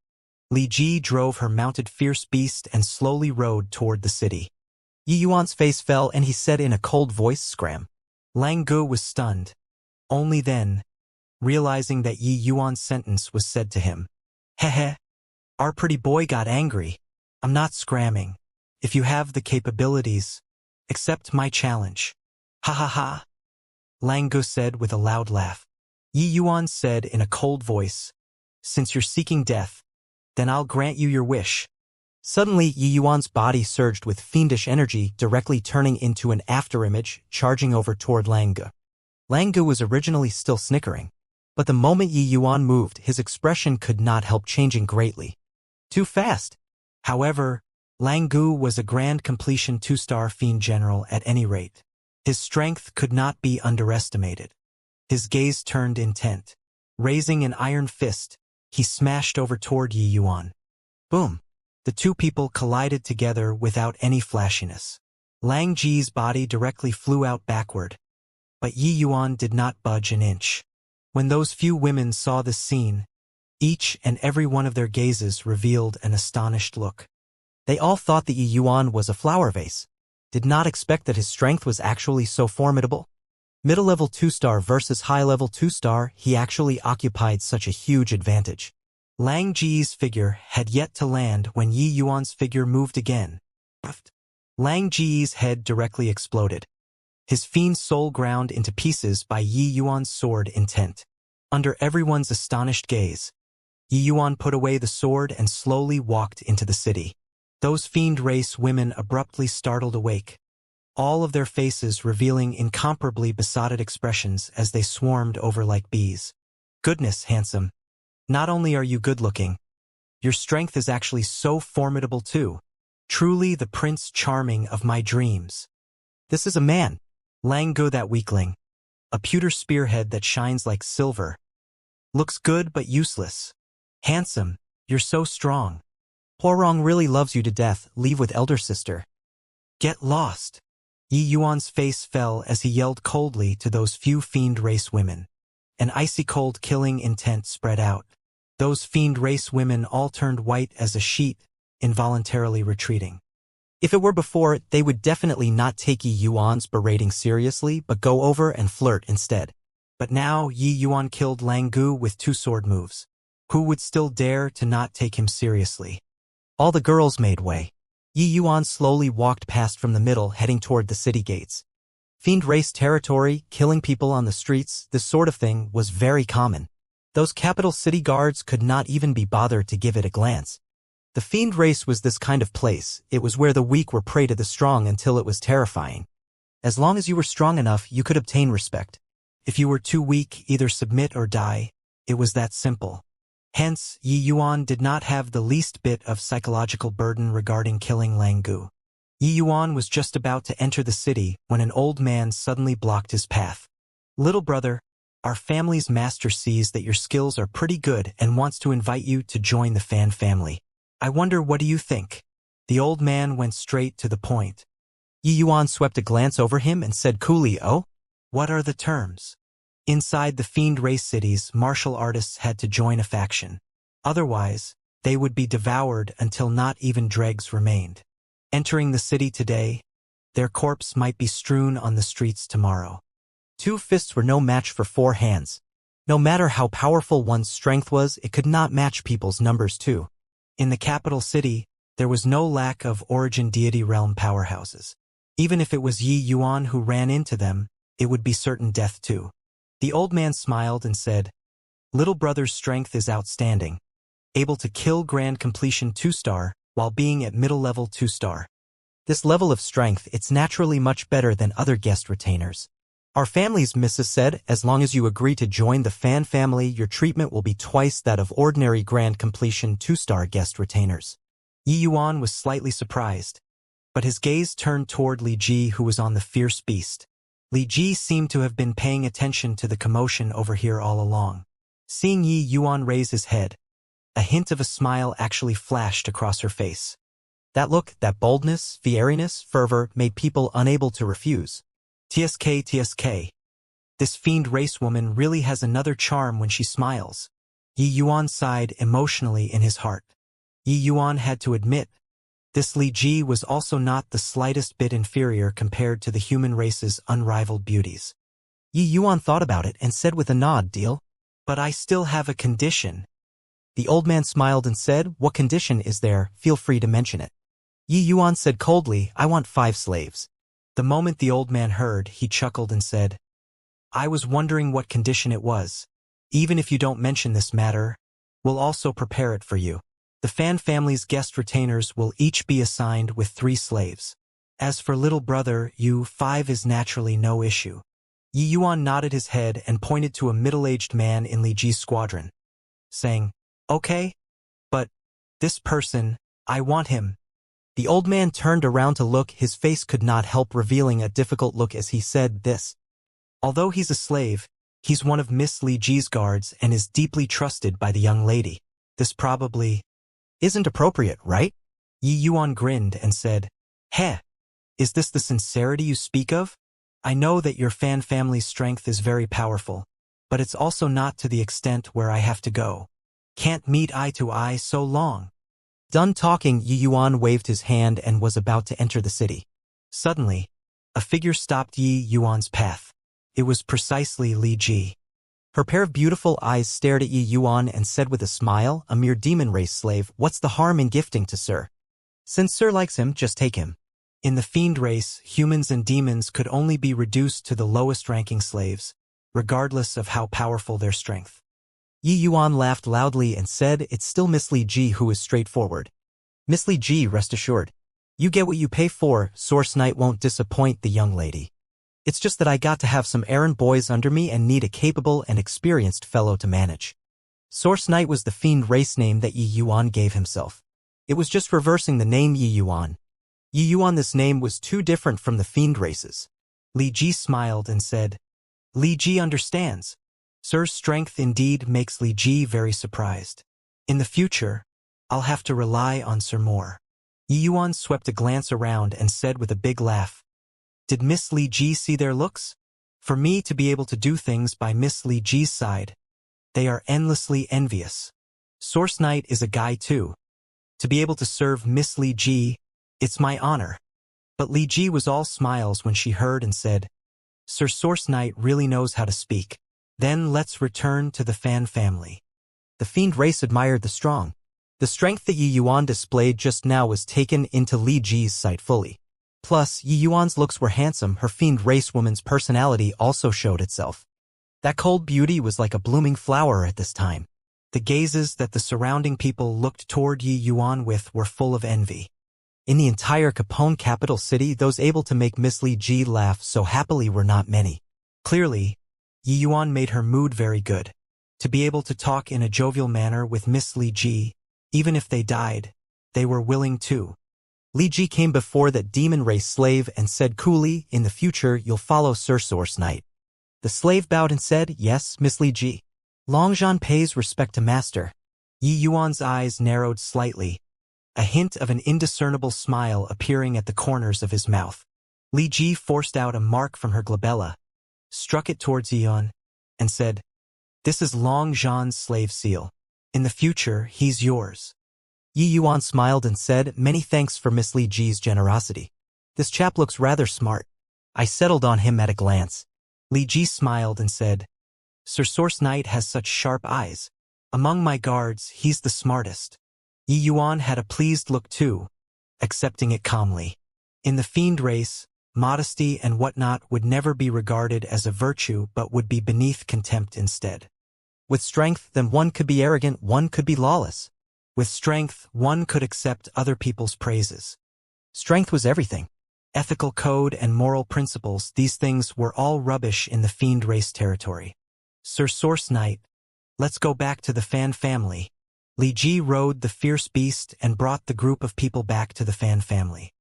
Li Ji drove her mounted fierce beast and slowly rode toward the city. Yi Yuan's face fell and he said in a cold voice, "Scram." Lang Gu was stunned. Only then, realizing that Yi Yuan's sentence was said to him. Heh. Our pretty boy got angry. I'm not scramming. If you have the capabilities, accept my challenge. Ha ha ha. Lang Gu said with a loud laugh. Yi Yuan said in a cold voice, "Since you're seeking death, then I'll grant you your wish." Suddenly, Yi Yuan's body surged with fiendish energy, directly turning into an afterimage, charging over toward Lang Gu. Lang Gu was originally still snickering, but the moment Yi Yuan moved, his expression could not help changing greatly. Too fast. However, Lang Gu was a grand completion 2-star fiend general at any rate. His strength could not be underestimated. His gaze turned intent. Raising an iron fist, he smashed over toward Yi Yuan. Boom! The two people collided together without any flashiness. Lang Ji's body directly flew out backward, but Yi Yuan did not budge an inch. When those few women saw this scene, each and every one of their gazes revealed an astonished look. They all thought that Yi Yuan was a flower vase, did not expect that his strength was actually so formidable. Middle-level 2-star versus high-level 2-star, he actually occupied such a huge advantage. Lang Ji's figure had yet to land when Yi Yuan's figure moved again. Lang Ji's head directly exploded. His fiend soul ground into pieces by Yi Yuan's sword intent. Under everyone's astonished gaze, Yi Yuan put away the sword and slowly walked into the city. Those fiend race women abruptly startled awake, all of their faces revealing incomparably besotted expressions as they swarmed over like bees. Goodness, handsome. Not only are you good-looking, your strength is actually so formidable too. Truly the Prince Charming of my dreams. This is a man. Lang Gu, that weakling. A pewter spearhead that shines like silver. Looks good but useless. Handsome, you're so strong. Huarong really loves you to death. Leave with elder sister. Get lost. Yi Yuan's face fell as he yelled coldly to those few fiend race women. An icy cold killing intent spread out. Those fiend race women all turned white as a sheet, involuntarily retreating. If it were before, they would definitely not take Yi Yuan's berating seriously, but go over and flirt instead. But now, Yi Yuan killed Lang Gu with 2 sword moves. Who would still dare to not take him seriously? All the girls made way. Yi Yuan slowly walked past from the middle, heading toward the city gates. Fiend race territory, killing people on the streets, this sort of thing was very common. Those capital city guards could not even be bothered to give it a glance. The fiend race was this kind of place. It was where the weak were prey to the strong until it was terrifying. As long as you were strong enough, you could obtain respect. If you were too weak, either submit or die. It was that simple. Hence, Yi Yuan did not have the least bit of psychological burden regarding killing Lang Gu. Yi Yuan was just about to enter the city when an old man suddenly blocked his path. "Little brother, our family's master sees that your skills are pretty good and wants to invite you to join the fan family. I wonder, what do you think?" The old man went straight to the point. Yi Yuan swept a glance over him and said coolly, "Oh? What are the terms?" Inside the fiend race cities, martial artists had to join a faction. Otherwise, they would be devoured until not even dregs remained. Entering the city today, their corpse might be strewn on the streets tomorrow. 2 fists were no match for 4 hands. No matter how powerful one's strength was, it could not match people's numbers too. In the capital city, there was no lack of origin deity realm powerhouses. Even if it was Yi Yuan who ran into them, it would be certain death too. The old man smiled and said, "Little brother's strength is outstanding, able to kill grand completion 2-star while being at middle level 2-star. This level of strength, it's naturally much better than other guest retainers. Our families," Mrs. said, "as long as you agree to join the fan family, your treatment will be twice that of ordinary grand completion 2-star guest retainers." Yi Yuan was slightly surprised, but his gaze turned toward Li Ji, who was on the fierce beast. Li Ji seemed to have been paying attention to the commotion over here all along. Seeing Yi Yuan raise his head, a hint of a smile actually flashed across her face. That look, that boldness, fieriness, fervor, made people unable to refuse. TSK. This fiend race woman really has another charm when she smiles. Yi Yuan sighed emotionally in his heart. Yi Yuan had to admit, this Li Ji was also not the slightest bit inferior compared to the human race's unrivaled beauties. Yi Yuan thought about it and said with a nod, deal. But I still have a condition. The old man smiled and said, what condition is there? Feel free to mention it. Yi Yuan said coldly, I want 5 slaves. The moment the old man heard, he chuckled and said, I was wondering what condition it was. Even if you don't mention this matter, we'll also prepare it for you. The Fan family's guest retainers will each be assigned with 3 slaves. As for little brother, you 5 is naturally no issue. Yi Yuan nodded his head and pointed to a middle-aged man in Li Ji's squadron, saying, okay, but this person, I want him. The old man turned around to look, his face could not help revealing a difficult look as he said this. Although he's a slave, he's one of Miss Li Ji's guards and is deeply trusted by the young lady. This probably isn't appropriate, right? Yi Yuan grinned and said, heh, is this the sincerity you speak of? I know that your Fan family's strength is very powerful, but it's also not to the extent where I have to go. Can't meet eye to eye so long. Done talking, Yi Yuan waved his hand and was about to enter the city. Suddenly, a figure stopped Yi Yuan's path. It was precisely Li Ji. Her pair of beautiful eyes stared at Yi Yuan and said with a smile, a mere demon race slave, what's the harm in gifting to Sir? Since Sir likes him, just take him. In the fiend race, humans and demons could only be reduced to the lowest-ranking slaves, regardless of how powerful their strength. Yi Yuan laughed loudly and said, it's still Miss Li Ji who is straightforward. Miss Li Ji, rest assured. You get what you pay for, Source Knight won't disappoint the young lady. It's just that I got to have some errand boys under me and need a capable and experienced fellow to manage. Source Knight was the fiend race name that Yi Yuan gave himself. It was just reversing the name Yi Yuan. Yi Yuan, this name was too different from the fiend races. Li Ji smiled and said, Li Ji understands. Sir's strength indeed makes Li Ji very surprised. In the future, I'll have to rely on Sir more. Yi Yuan swept a glance around and said with a big laugh, did Miss Li Ji see their looks? For me to be able to do things by Miss Li Ji's side, they are endlessly envious. Source Knight is a guy too. To be able to serve Miss Li Ji, it's my honor. But Li Ji was all smiles when she heard and said, Sir Source Knight really knows how to speak. Then let's return to the Fan family. The fiend race admired the strong. The strength that Yi Yuan displayed just now was taken into Li Ji's sight fully. Plus, Yi Yuan's looks were handsome, her fiend race woman's personality also showed itself. That cold beauty was like a blooming flower at this time. The gazes that the surrounding people looked toward Yi Yuan with were full of envy. In the entire Capone capital city, those able to make Miss Li Ji laugh so happily were not many. Clearly, Yi Yuan made her mood very good. To be able to talk in a jovial manner with Miss Li Ji, even if they died, they were willing to. Li Ji came before that demon race slave and said coolly, in the future you'll follow Sir Source Knight. The slave bowed and said, yes, Miss Li Ji. Longzhan pays respect to master. Yi Yuan's eyes narrowed slightly, a hint of an indiscernible smile appearing at the corners of his mouth. Li Ji forced out a mark from her glabella, struck it towards Yi Yuan, and said, this is Long Zhan's slave seal. In the future, he's yours. Yi Yuan smiled and said, many thanks for Miss Li Ji's generosity. This chap looks rather smart. I settled on him at a glance. Li Ji smiled and said, Sir Source Knight has such sharp eyes. Among my guards, he's the smartest. Yi Yuan had a pleased look too, accepting it calmly. In the fiend race, modesty and whatnot would never be regarded as a virtue but would be beneath contempt instead. With strength, then one could be arrogant, one could be lawless. With strength, one could accept other people's praises. Strength was everything. Ethical code and moral principles, these things were all rubbish in the fiend race territory. Sir Source Knight, let's go back to the Fan family. Li Ji rode the fierce beast and brought the group of people back to the Fan family.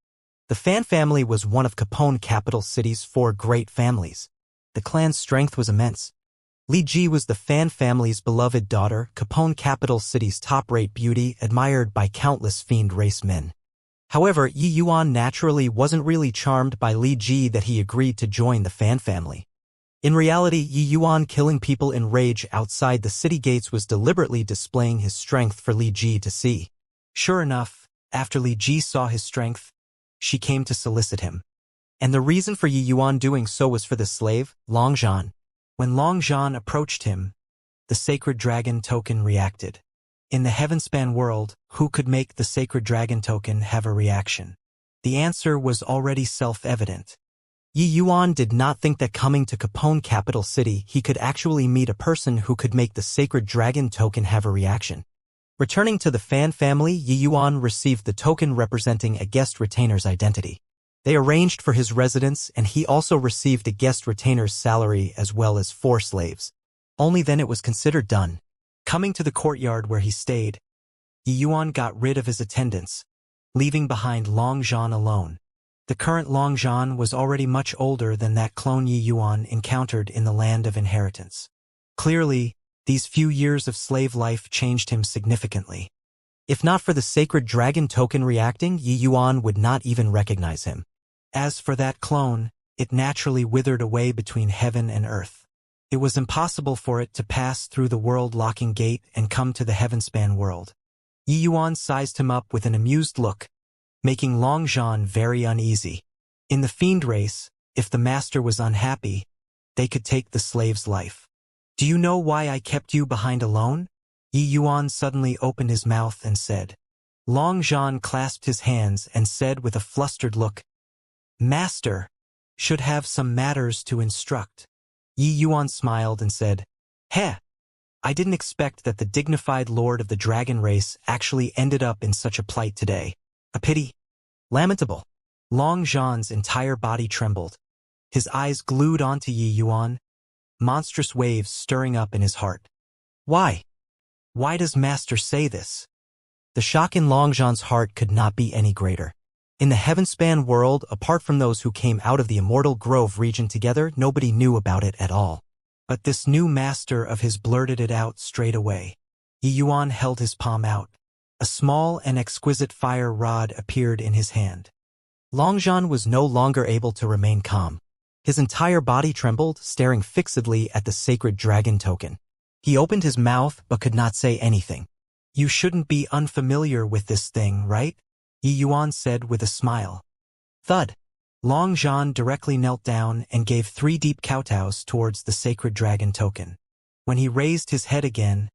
The Fan family was one of Capone capital city's 4 great families. The clan's strength was immense. Li Ji was the Fan family's beloved daughter, Capone capital city's top-rate beauty, admired by countless fiend race men. However, Yi Yuan naturally wasn't really charmed by Li Ji that he agreed to join the Fan family. In reality, Yi Yuan killing people in rage outside the city gates was deliberately displaying his strength for Li Ji to see. Sure enough, after Li Ji saw his strength, she came to solicit him. And the reason for Yi Yuan doing so was for the slave, Long Zhan. When Long Zhan approached him, the sacred dragon token reacted. In the Heavenspan world, who could make the sacred dragon token have a reaction? The answer was already self-evident. Yi Yuan did not think that coming to Capone capital city he could actually meet a person who could make the sacred dragon token have a reaction. Returning to the Fan family, Yi Yuan received the token representing a guest retainer's identity. They arranged for his residence, and he also received a guest retainer's salary as well as 4 slaves. Only then it was considered done. Coming to the courtyard where he stayed, Yi Yuan got rid of his attendants, leaving behind Long Zhan alone. The current Long Zhan was already much older than that clone Yi Yuan encountered in the land of inheritance. Clearly, these few years of slave life changed him significantly. If not for the sacred dragon token reacting, Yi Yuan would not even recognize him. As for that clone, it naturally withered away between heaven and earth. It was impossible for it to pass through the world-locking gate and come to the Heavenspan world. Yi Yuan sized him up with an amused look, making Long Zhan very uneasy. In the fiend race, if the master was unhappy, they could take the slave's life. Do you know why I kept you behind alone? Yi Yuan suddenly opened his mouth and said. Long Zhan clasped his hands and said with a flustered look, Master, should have some matters to instruct. Yi Yuan smiled and said, Heh, I didn't expect that the dignified lord of the dragon race actually ended up in such a plight today. A pity. Lamentable. Long Zhan's entire body trembled. His eyes glued onto Yi Yuan, monstrous waves stirring up in his heart. Why? Why does Master say this? The shock in Long Zhan's heart could not be any greater. In the Heavenspan world, apart from those who came out of the Immortal Grove region together, nobody knew about it at all. But this new master of his blurted it out straight away. Yi Yuan held his palm out. A small and exquisite fire rod appeared in his hand. Long Zhan was no longer able to remain calm. His entire body trembled, staring fixedly at the sacred dragon token. He opened his mouth but could not say anything. You shouldn't be unfamiliar with this thing, right? Yi Yuan said with a smile. Thud. Long Zhan directly knelt down and gave 3 deep kowtows towards the sacred dragon token. When he raised his head again,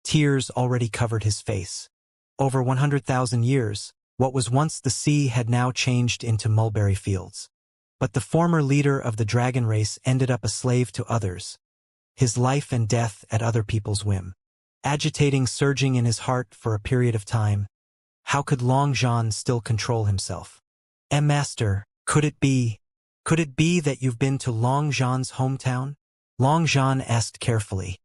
tears already covered his face. Over 100,000 years, what was once the sea had now changed into mulberry fields. But the former leader of the dragon race ended up a slave to others, his life and death at other people's whim. Agitating surging in his heart for a period of time, how could Long Zhan still control himself? Master, could it be that you've been to Long Zhan's hometown? Long Zhan asked carefully.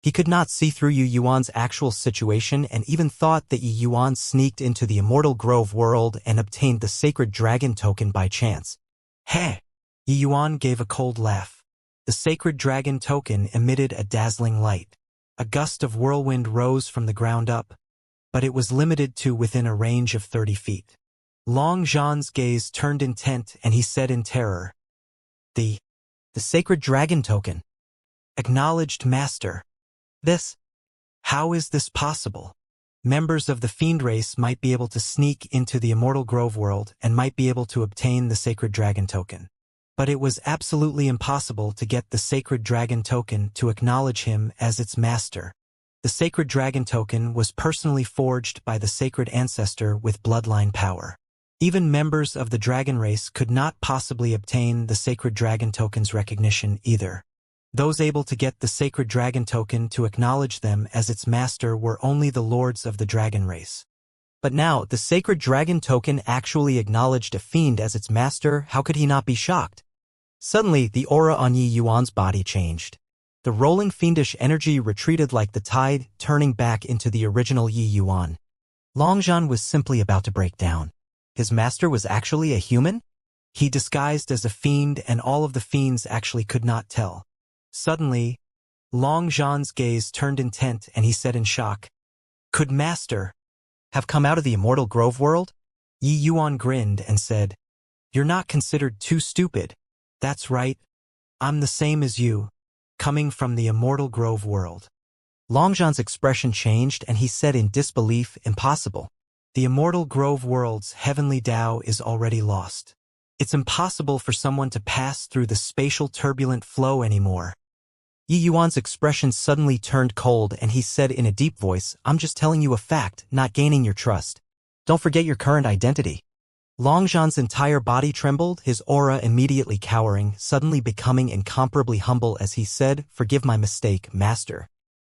He could not see through Yi Yuan's actual situation and even thought that Yi Yuan sneaked into the Immortal Grove world and obtained the sacred dragon token by chance. Heh! Yi Yuan gave a cold laugh. The sacred dragon token emitted a dazzling light. A gust of whirlwind rose from the ground up, but it was limited to within a range of 30 feet. Long Zhan's gaze turned intent and he said in terror, The sacred dragon token. Acknowledged master. How is this possible? Members of the fiend race might be able to sneak into the Immortal Grove world and might be able to obtain the sacred dragon token. But it was absolutely impossible to get the sacred dragon token to acknowledge him as its master. The sacred dragon token was personally forged by the sacred ancestor with bloodline power. Even members of the dragon race could not possibly obtain the sacred dragon token's recognition either. Those able to get the sacred dragon token to acknowledge them as its master were only the lords of the dragon race. But now, the sacred dragon token actually acknowledged a fiend as its master. How could he not be shocked? Suddenly, the aura on Yi Yuan's body changed. The rolling fiendish energy retreated like the tide, turning back into the original Yi Yuan. Long Zhan was simply about to break down. His master was actually a human? He disguised as a fiend, and all of the fiends actually could not tell. Suddenly, Long Zhan's gaze turned intent and he said in shock, Could Master have come out of the Immortal Grove world? Yi Yuan grinned and said, You're not considered too stupid. That's right. I'm the same as you, coming from the Immortal Grove world. Long Zhan's expression changed and he said in disbelief, Impossible. The Immortal Grove world's heavenly Tao is already lost. It's impossible for someone to pass through the spatial turbulent flow anymore. Yi Yuan's expression suddenly turned cold and he said in a deep voice, "I'm just telling you a fact, not gaining your trust. Don't forget your current identity." Longzhan's entire body trembled, his aura immediately cowering, suddenly becoming incomparably humble as he said, "Forgive my mistake, master."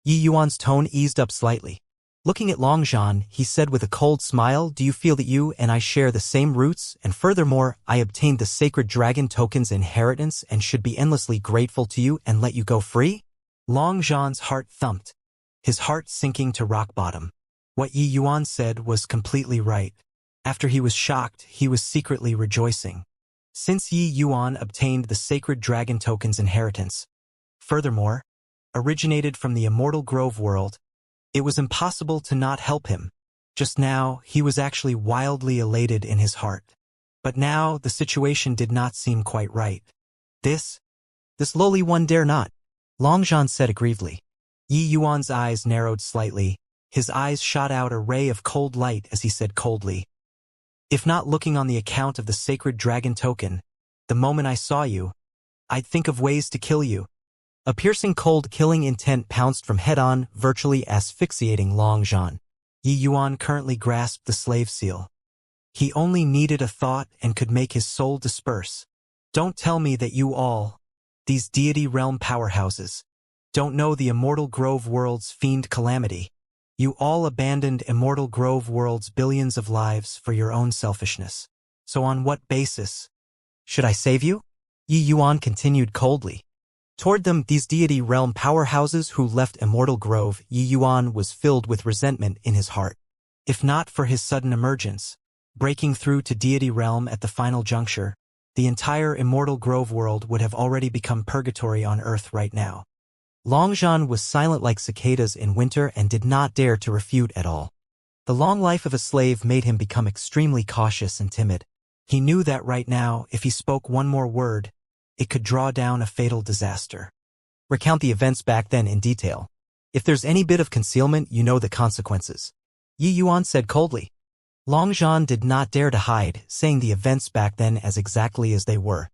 Yi Yuan's tone eased up slightly. Looking at Longzhan, he said with a cold smile, "Do you feel that you and I share the same roots, and furthermore, I obtained the sacred dragon token's inheritance and should be endlessly grateful to you and let you go free?" Longzhan's heart thumped, his heart sinking to rock bottom. What Yi Yuan said was completely right. After he was shocked, he was secretly rejoicing. Since Yi Yuan obtained the sacred dragon token's inheritance, furthermore, originated from the Immortal Grove world, it was impossible to not help him. Just now, he was actually wildly elated in his heart. But now, the situation did not seem quite right. This lowly one dare not," Longzhan said aggrievedly. Yi Yuan's eyes narrowed slightly. His eyes shot out a ray of cold light as he said coldly, "If not looking on the account of the sacred dragon token, the moment I saw you, I'd think of ways to kill you." A piercing cold killing intent pounced from head-on, virtually asphyxiating Longzhan. Yi Yuan currently grasped the slave seal. He only needed a thought and could make his soul disperse. "Don't tell me that you all, these deity realm powerhouses, don't know the Immortal Grove world's fiend calamity. You all abandoned Immortal Grove world's billions of lives for your own selfishness. So on what basis should I save you?" Yi Yuan continued coldly. Toward them, these deity realm powerhouses who left Immortal Grove, Yi Yuan was filled with resentment in his heart. If not for his sudden emergence, breaking through to deity realm at the final juncture, the entire Immortal Grove world would have already become purgatory on Earth right now. Longzhan was silent like cicadas in winter and did not dare to refute at all. The long life of a slave made him become extremely cautious and timid. He knew that right now, if he spoke one more word, it could draw down a fatal disaster. "Recount the events back then in detail. If there's any bit of concealment, you know the consequences," Yi Yuan said coldly. Longzhan did not dare to hide, saying the events back then as exactly as they were.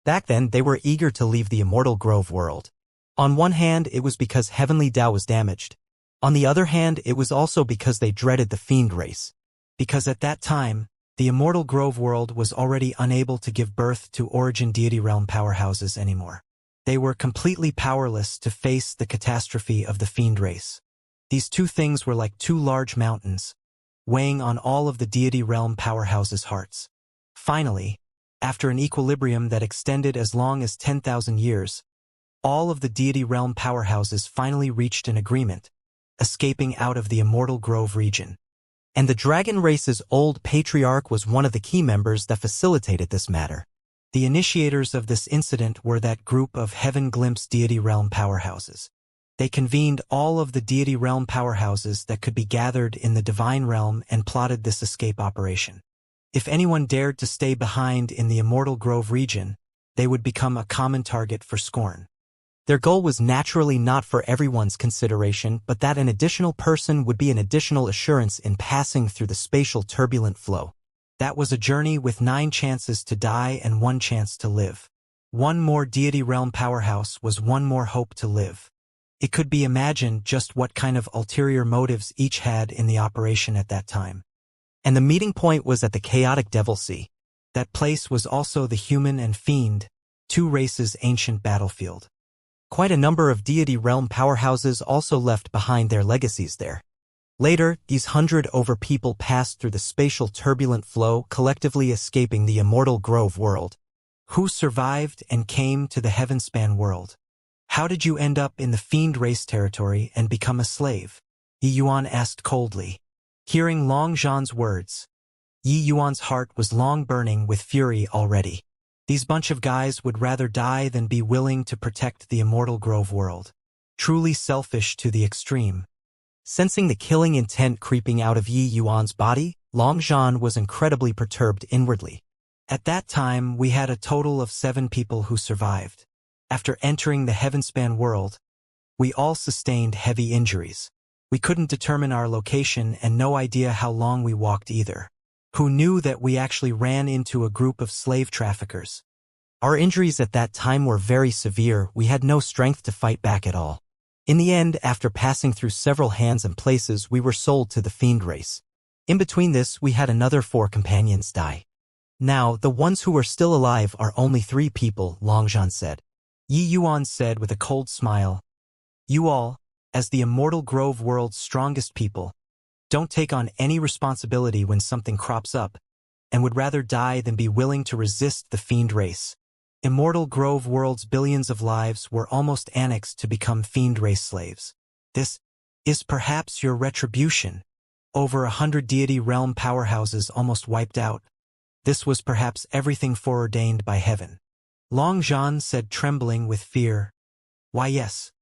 Back then, they were eager to leave the Immortal Grove world. On one hand, it was because heavenly Tao was damaged. On the other hand, it was also because they dreaded the fiend race. Because at that time, the Immortal Grove world was already unable to give birth to origin deity realm powerhouses anymore. They were completely powerless to face the catastrophe of the fiend race. These two things were like two large mountains, weighing on all of the deity realm powerhouses' hearts. Finally, after an equilibrium that extended as long as 10,000 years, all of the deity realm powerhouses finally reached an agreement, escaping out of the Immortal Grove region. And the dragon race's old patriarch was one of the key members that facilitated this matter. The initiators of this incident were that group of Heaven Glimpse deity realm powerhouses. They convened all of the deity realm powerhouses that could be gathered in the divine realm and plotted this escape operation. If anyone dared to stay behind in the Immortal Grove region, they would become a common target for scorn. Their goal was naturally not for everyone's consideration, but that an additional person would be an additional assurance in passing through the spatial turbulent flow. That was a journey with 9 chances to die and 1 chance to live. One more deity realm powerhouse was one more hope to live. It could be imagined just what kind of ulterior motives each had in the operation at that time. And the meeting point was at the chaotic Devil Sea. That place was also the human and fiend, 2 races' ancient battlefield. Quite a number of deity realm powerhouses also left behind their legacies there. Later, these 100 people passed through the spatial turbulent flow, collectively escaping the Immortal Grove world. Who survived and came to the Heavenspan world? How did you end up in the fiend race territory and become a slave? Yi Yuan asked coldly. Hearing Longzhan's words, Yi Yuan's heart was long burning with fury already. These bunch of guys would rather die than be willing to protect the Immortal Grove world. Truly selfish to the extreme. Sensing the killing intent creeping out of Yi Yuan's body, Longzhan was incredibly perturbed inwardly. At that time, we had a total of 7 people who survived. After entering the Heavenspan world, we all sustained heavy injuries. We couldn't determine our location and no idea how long we walked either. Who knew that we actually ran into a group of slave traffickers? Our injuries at that time were very severe. We had no strength to fight back at all. In the end, after passing through several hands and places, we were sold to the fiend race. In between this, we had another 4 companions die. Now, the ones who are still alive are only 3 people, Longzhan said. Yi Yuan said with a cold smile, "You all, as the Immortal Grove world's strongest people, don't take on any responsibility when something crops up, and would rather die than be willing to resist the fiend race. Immortal Grove world's billions of lives were almost annexed to become fiend race slaves. This is perhaps your retribution. Over 100 deity realm powerhouses almost wiped out. This was perhaps everything foreordained by heaven." Longzhan said, trembling with fear. "Why, yes."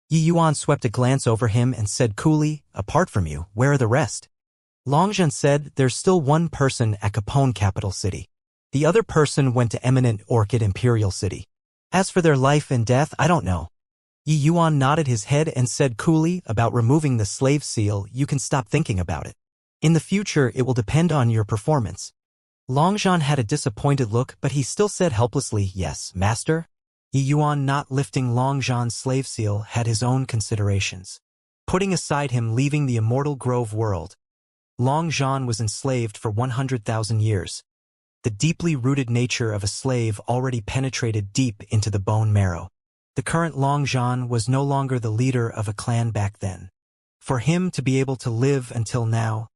Yi Yuan swept a glance over him and said coolly, "Apart from you, where are the rest?" Longzhan said, "There's still one person at Capone Capital City. The other person went to Eminent Orchid Imperial City. As for their life and death, I don't know." Yi Yuan nodded his head and said coolly, "About removing the slave seal, you can stop thinking about it. In the future, it will depend on your performance." Longzhan had a disappointed look, but he still said helplessly, "Yes, master." Yi Yuan, not lifting Longzhan's slave seal, had his own considerations. Putting aside him leaving the Immortal Grove world, Longzhan was enslaved for 100,000 years. The deeply rooted nature of a slave already penetrated deep into the bone marrow. The current Longzhan was no longer the leader of a clan back then. For him to be able to live until now,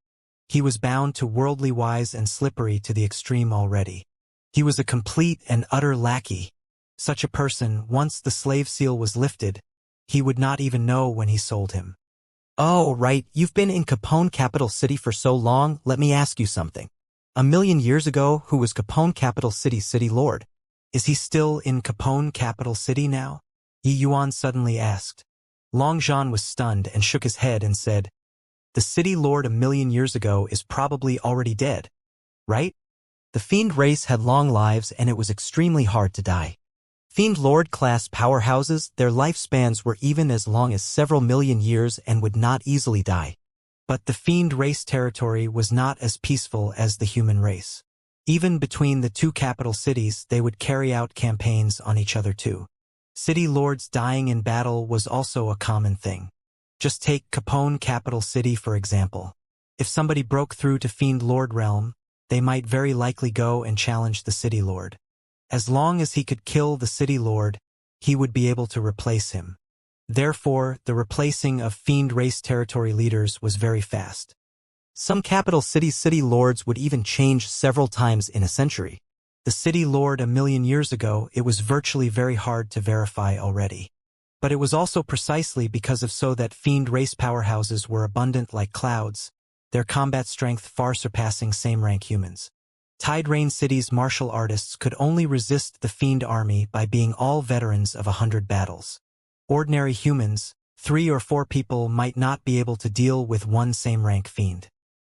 he was bound to worldly wise and slippery to the extreme already. He was a complete and utter lackey. Such a person, once the slave seal was lifted, he would not even know when he sold him. "Oh, right, you've been in Capone Capital City for so long, let me ask you something. 1,000,000 years ago, who was Capone Capital City's city lord? Is he still in Capone Capital City now?" Yi Yuan suddenly asked. Longzhan was stunned and shook his head and said, "The city lord 1,000,000 years ago is probably already dead, right? The fiend race had long lives and it was extremely hard to die. Fiend Lord class powerhouses, their lifespans were even as long as several million years and would not easily die. But the fiend race territory was not as peaceful as the human race. Even between the 2 capital cities, they would carry out campaigns on each other too. City lords dying in battle was also a common thing. Just take Capone Capital City for example. If somebody broke through to Fiend Lord realm, they might very likely go and challenge the city lord. As long as he could kill the city lord, he would be able to replace him. Therefore, the replacing of fiend race territory leaders was very fast. Some capital cities' city lords would even change several times in a century. The city lord 1,000,000 years ago, it was virtually very hard to verify already. But it was also precisely because of so that fiend race powerhouses were abundant like clouds, their combat strength far surpassing same-rank humans. Tide Rain City's martial artists could only resist the fiend army by being all veterans of 100 battles. Ordinary humans, 3 or 4 people might not be able to deal with one same-rank fiend.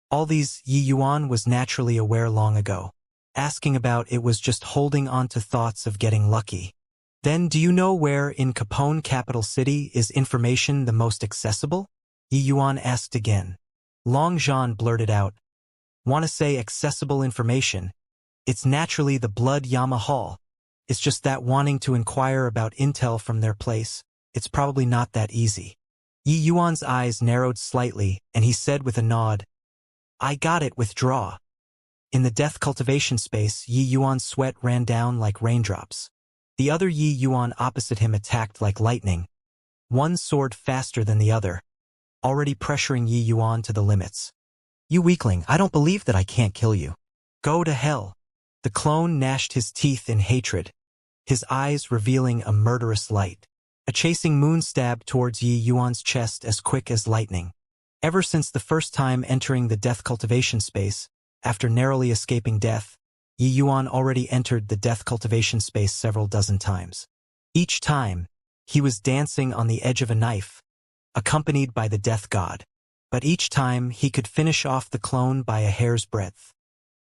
All these Yi Yuan was naturally aware long ago. Asking about it was just holding on to thoughts of getting lucky. "Then do you know where in Capone Capital City is information the most accessible?" Yi Yuan asked again. Longzhan blurted out, "Want to say accessible information? It's naturally the Blood Yama Hall. It's just that wanting to inquire about intel from their place, it's probably not that easy." Yi Yuan's eyes narrowed slightly, and he said with a nod, "I got it, withdraw." In the death cultivation space, Yi Yuan's sweat ran down like raindrops. The other Yi Yuan opposite him attacked like lightning. One soared faster than the other, already pressuring Yi Yuan to the limits. "You weakling, I don't believe that I can't kill you. Go to hell." The clone gnashed his teeth in hatred, his eyes revealing a murderous light. A chasing moon stabbed towards Yi Yuan's chest as quick as lightning. Ever since the first time entering the death cultivation space, after narrowly escaping death, Yi Yuan already entered the death cultivation space several dozen times. Each time, he was dancing on the edge of a knife, accompanied by the death god. But each time, he could finish off the clone by a hair's breadth.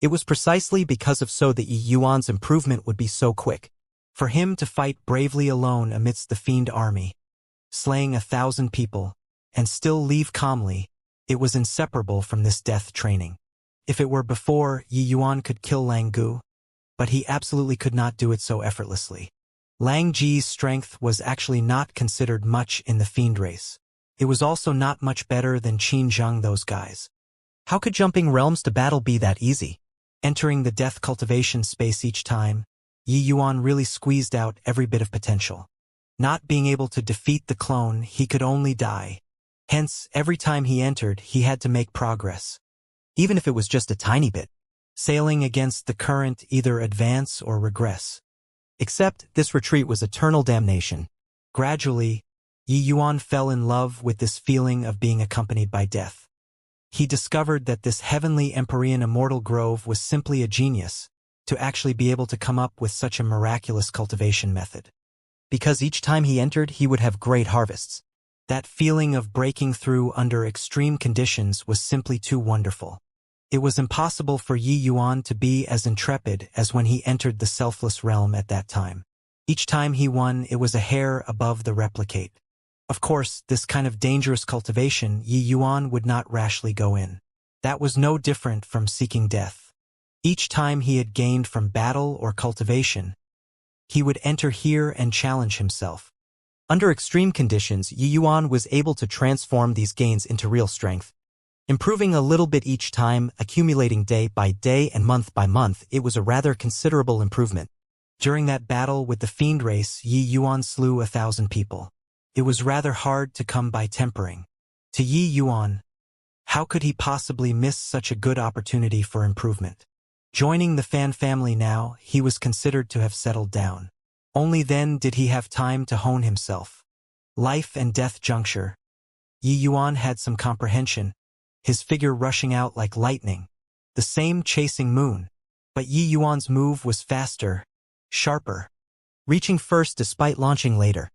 It was precisely because of so that Yi Yuan's improvement would be so quick. For him to fight bravely alone amidst the fiend army, slaying 1,000 people, and still leave calmly, it was inseparable from this death training. If it were before, Yi Yuan could kill Lang Gu, but he absolutely could not do it so effortlessly. Lang Ji's strength was actually not considered much in the fiend race. It was also not much better than Qin Zheng those guys. How could jumping realms to battle be that easy? Entering the death cultivation space each time, Yi Yuan really squeezed out every bit of potential. Not being able to defeat the clone, he could only die. Hence, every time he entered, he had to make progress. Even if it was just a tiny bit. Sailing against the current, either advance or regress. Except, this retreat was eternal damnation. Gradually, Yi Yuan fell in love with this feeling of being accompanied by death. He discovered that this heavenly Empyrean immortal grove was simply a genius, to actually be able to come up with such a miraculous cultivation method. Because each time he entered, he would have great harvests. That feeling of breaking through under extreme conditions was simply too wonderful. It was impossible for Yi Yuan to be as intrepid as when he entered the selfless realm at that time. Each time he won, it was a hair above the replicate. Of course, this kind of dangerous cultivation Yi Yuan would not rashly go in. That was no different from seeking death. Each time he had gained from battle or cultivation, he would enter here and challenge himself. Under extreme conditions, Yi Yuan was able to transform these gains into real strength. Improving a little bit each time, accumulating day by day and month by month, it was a rather considerable improvement. During that battle with the fiend race, Yi Yuan slew 1,000 people. It was rather hard to come by tempering. To Yi Yuan, how could he possibly miss such a good opportunity for improvement? Joining the fan family now, he was considered to have settled down. Only then did he have time to hone himself. Life and death juncture. Yi Yuan had some comprehension, his figure rushing out like lightning. The same chasing moon. But Yi Yuan's move was faster, sharper. Reaching first despite launching later.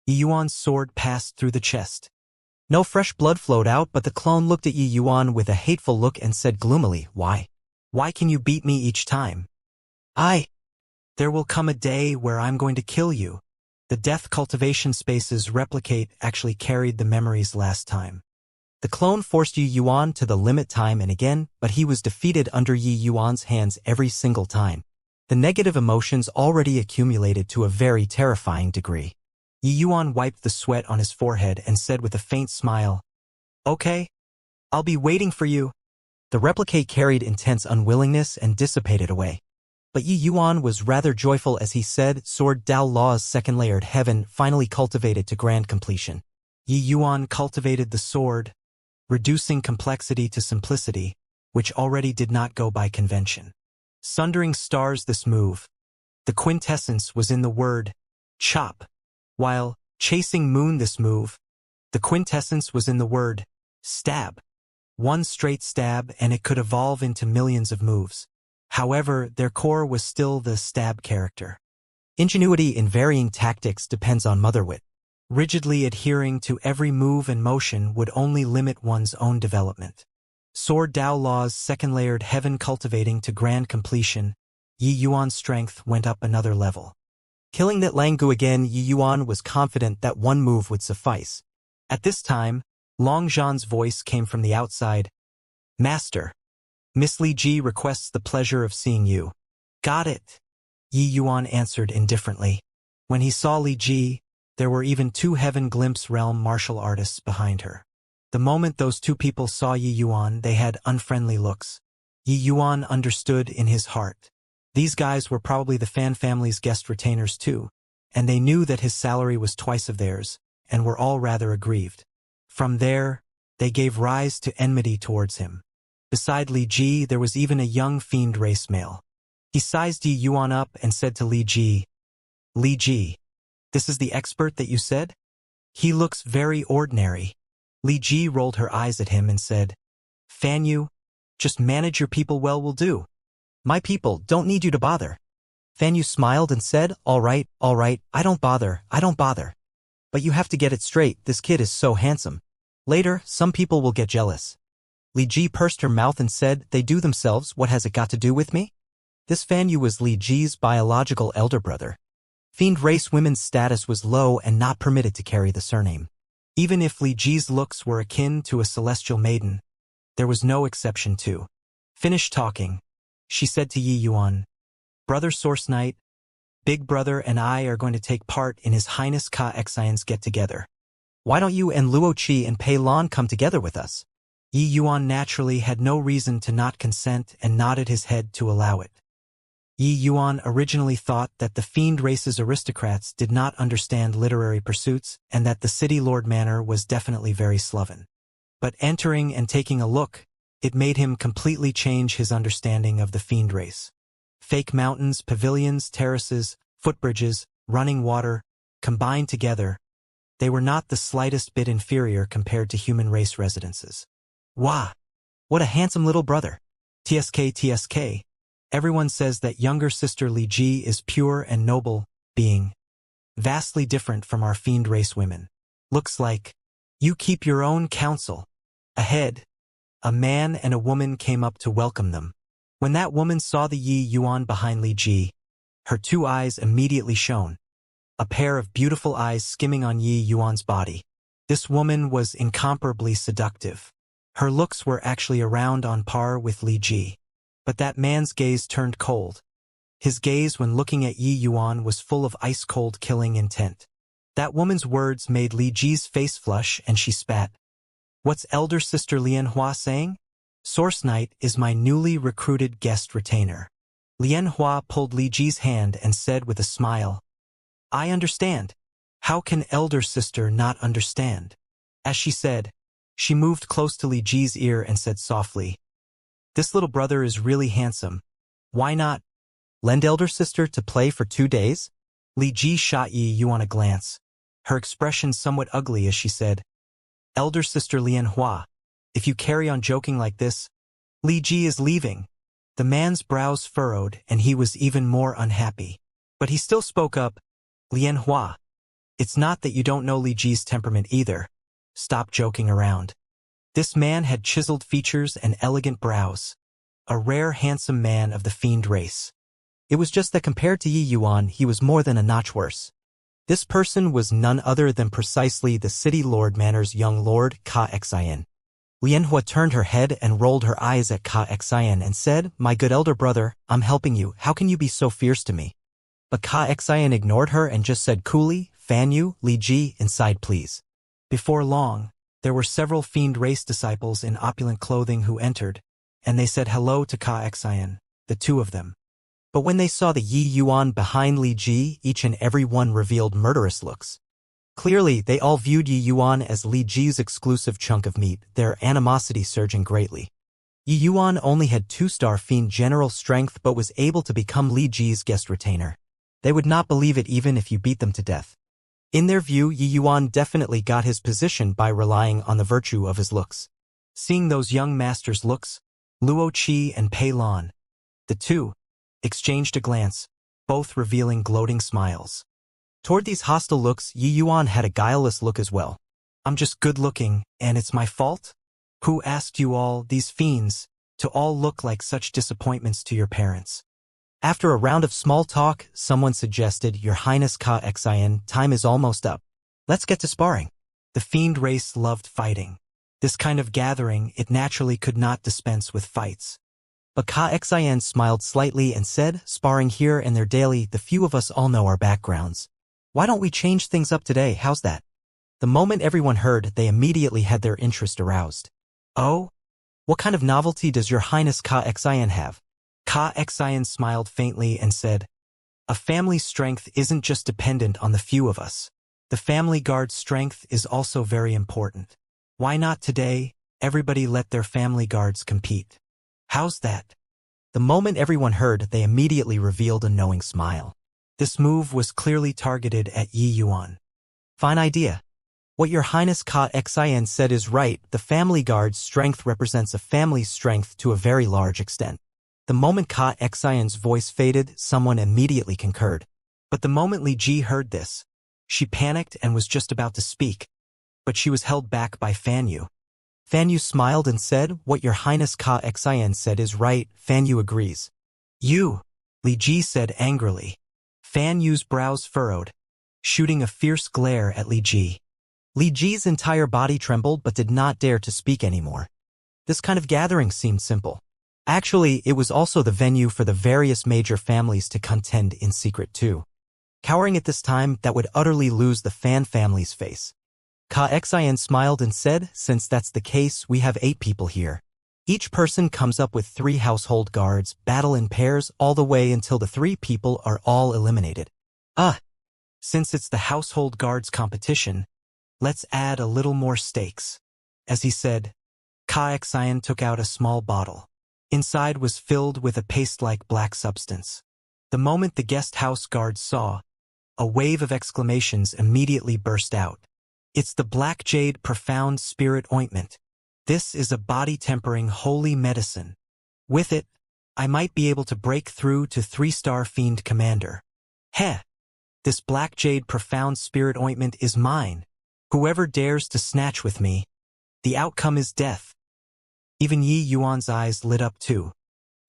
Yi Yuan's sword passed through the chest. No fresh blood flowed out, but the clone looked at Yi Yuan with a hateful look and said gloomily, "Why? Why can you beat me each time? There will come a day where I'm going to kill you." The death cultivation space's replicate actually carried the memories last time. The clone forced Yi Yuan to the limit time and again, but he was defeated under Yi Yuan's hands every single time. The negative emotions already accumulated to a very terrifying degree. Yi Yuan wiped the sweat on his forehead and said with a faint smile, "Okay, I'll be waiting for you." The replicate carried intense unwillingness and dissipated away. But Yi Yuan was rather joyful as he said, "Sword Dao Law's second-layered heaven finally cultivated to grand completion." Yi Yuan cultivated the sword, reducing complexity to simplicity, which already did not go by convention. Sundering stars this move. The quintessence was in the word, chop. While chasing moon this move, the quintessence was in the word, stab. One straight stab and it could evolve into millions of moves. However, their core was still the stab character. Ingenuity in varying tactics depends on motherwit. Rigidly adhering to every move and motion would only limit one's own development. Sword Dao Law's second-layered heaven cultivating to grand completion, Yi Yuan's strength went up another level. Killing that Lang Gu again, Yi Yuan was confident that one move would suffice. At this time, Long Zhan's voice came from the outside. "Master, Miss Li Ji requests the pleasure of seeing you." "Got it," Yi Yuan answered indifferently. When he saw Li Ji, there were even two Heaven Glimpse Realm martial artists behind her. The moment those two people saw Yi Yuan, they had unfriendly looks. Yi Yuan understood in his heart. These guys were probably the fan family's guest retainers too, and they knew that his salary was twice of theirs, and were all rather aggrieved. From there, they gave rise to enmity towards him. Beside Li Ji, there was even a young fiend race male. He sized Yi Yuan up and said to Li Ji, "Li Ji, this is the expert that you said? He looks very ordinary." Li Ji rolled her eyes at him and said, "Fan Yu, just manage your people well will do. My people don't need you to bother." Fan Yu smiled and said, all right, I don't bother. But you have to get it straight, this kid is so handsome. Later, some people will get jealous." Li Ji pursed her mouth and said, "They do themselves, what has it got to do with me?" This Fan Yu was Li Ji's biological elder brother. Fiend race women's status was low and not permitted to carry the surname. Even if Li Ji's looks were akin to a celestial maiden, there was no exception to. Finish talking, she said to Yi Yuan. Brother Source Knight, Big Brother and I are going to take part in His Highness Ka Xian's get-together. Why don't you and Luo Qi and Pei Lan come together with us? Yi Yuan naturally had no reason to not consent and nodded his head to allow it. Yi Yuan originally thought that the fiend race's aristocrats did not understand literary pursuits and that the city lord manor was definitely very sloven. But entering and taking a look, it made him completely change his understanding of the fiend race. Fake mountains, pavilions, terraces, footbridges, running water, combined together, they were not the slightest bit inferior compared to human race residences. Wah! What a handsome little brother! TSK. Everyone says that younger sister Li Ji is pure and noble, being vastly different from our fiend race women. Looks like you keep your own counsel. Ahead, a man and a woman came up to welcome them. When that woman saw the Yi Yuan behind Li Ji, her two eyes immediately shone. A pair of beautiful eyes skimming on Yi Yuan's body. This woman was incomparably seductive. Her looks were actually around on par with Li Ji. But that man's gaze turned cold. His gaze when looking at Yi Yuan was full of ice-cold killing intent. That woman's words made Li Ji's face flush and she spat. What's elder sister Lian Hua saying? Source Knight is my newly recruited guest retainer. Lian Hua pulled Li Ji's hand and said with a smile, I understand. How can elder sister not understand? As she said, she moved close to Li Ji's ear and said softly, This little brother is really handsome. Why not lend elder sister to play for 2 days? Li Ji shot Yi Yuan a glance, her expression somewhat ugly as she said, Elder sister Lian Hua, if you carry on joking like this, Li Ji is leaving. The man's brows furrowed and he was even more unhappy. But he still spoke up, Lian Hua, it's not that you don't know Li Ji's temperament either. Stop joking around. This man had chiseled features and elegant brows. A rare handsome man of the fiend race. It was just that compared to Yi Yuan, he was more than a notch worse. This person was none other than precisely the city lord manor's young lord, Ka Xian. Lian Hua turned her head and rolled her eyes at Ka Xian and said, My good elder brother, I'm helping you, how can you be so fierce to me? But Ka Xian ignored her and just said coolly, Fan you, Li Ji, inside please. Before long, there were several fiend race disciples in opulent clothing who entered, and they said hello to Ka Xian, the two of them. But when they saw the Yi Yuan behind Li Ji, each and every one revealed murderous looks. Clearly, they all viewed Yi Yuan as Li Ji's exclusive chunk of meat, their animosity surging greatly. Yi Yuan only had 2-star fiend general strength but was able to become Li Ji's guest retainer. They would not believe it even if you beat them to death. In their view, Yi Yuan definitely got his position by relying on the virtue of his looks. Seeing those young masters' looks, Luo Qi and Pei Lan, the two, exchanged a glance, both revealing gloating smiles. Toward these hostile looks, Yi Yuan had a guileless look as well. I'm just good-looking, and it's my fault? Who asked you all, these fiends, to all look like such disappointments to your parents? After a round of small talk, someone suggested, Your Highness Ka Xian, time is almost up. Let's get to sparring. The fiend race loved fighting. This kind of gathering, it naturally could not dispense with fights. But Ka Xian smiled slightly and said, Sparring here and there daily, the few of us all know our backgrounds. Why don't we change things up today, how's that? The moment everyone heard, they immediately had their interest aroused. Oh? What kind of novelty does Your Highness Ka Xian have? Ka Xian smiled faintly and said, A family's strength isn't just dependent on the few of us. The family guard's strength is also very important. Why not today, everybody let their family guards compete? How's that? The moment everyone heard, they immediately revealed a knowing smile. This move was clearly targeted at Yi Yuan. Fine idea. What Your Highness Ka Xian said is right, the family guard's strength represents a family's strength to a very large extent. The moment Ka Xian's voice faded, someone immediately concurred. But the moment Li Ji heard this, she panicked and was just about to speak. But she was held back by Fan Yu. Fan Yu smiled and said, What Your Highness Ka Xian said is right, Fan Yu agrees. You, Li Ji said angrily. Fan Yu's brows furrowed, shooting a fierce glare at Li Ji. Li Ji's entire body trembled but did not dare to speak anymore. This kind of gathering seemed simple. Actually, it was also the venue for the various major families to contend in secret too. Cowering at this time, that would utterly lose the Fan family's face. Xian smiled and said, since that's the case, we have 8 people here. Each person comes up with 3 household guards, battle in pairs all the way until the 3 people are all eliminated. Since it's the household guards competition, let's add a little more stakes. As he said, Xian took out a small bottle. Inside was filled with a paste-like black substance. The moment the guest house guards saw, a wave of exclamations immediately burst out. It's the Black Jade Profound Spirit Ointment. This is a body-tempering holy medicine. With it, I might be able to break through to 3-star Fiend Commander. This Black Jade Profound Spirit Ointment is mine. Whoever dares to snatch with me, the outcome is death. Even Yi Yuan's eyes lit up too.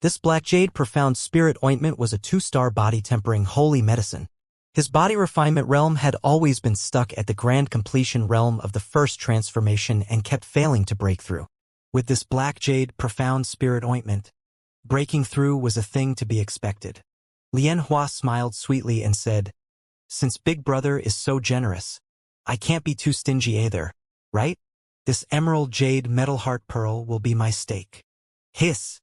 This Black Jade Profound Spirit Ointment was a 2-star body-tempering holy medicine. His body refinement realm had always been stuck at the grand completion realm of the first transformation and kept failing to break through. With this Black Jade Profound Spirit Ointment, breaking through was a thing to be expected. Lian Hua smiled sweetly and said, since Big Brother is so generous, I can't be too stingy either, right? This Emerald Jade Metal Heart Pearl will be my stake. Hiss!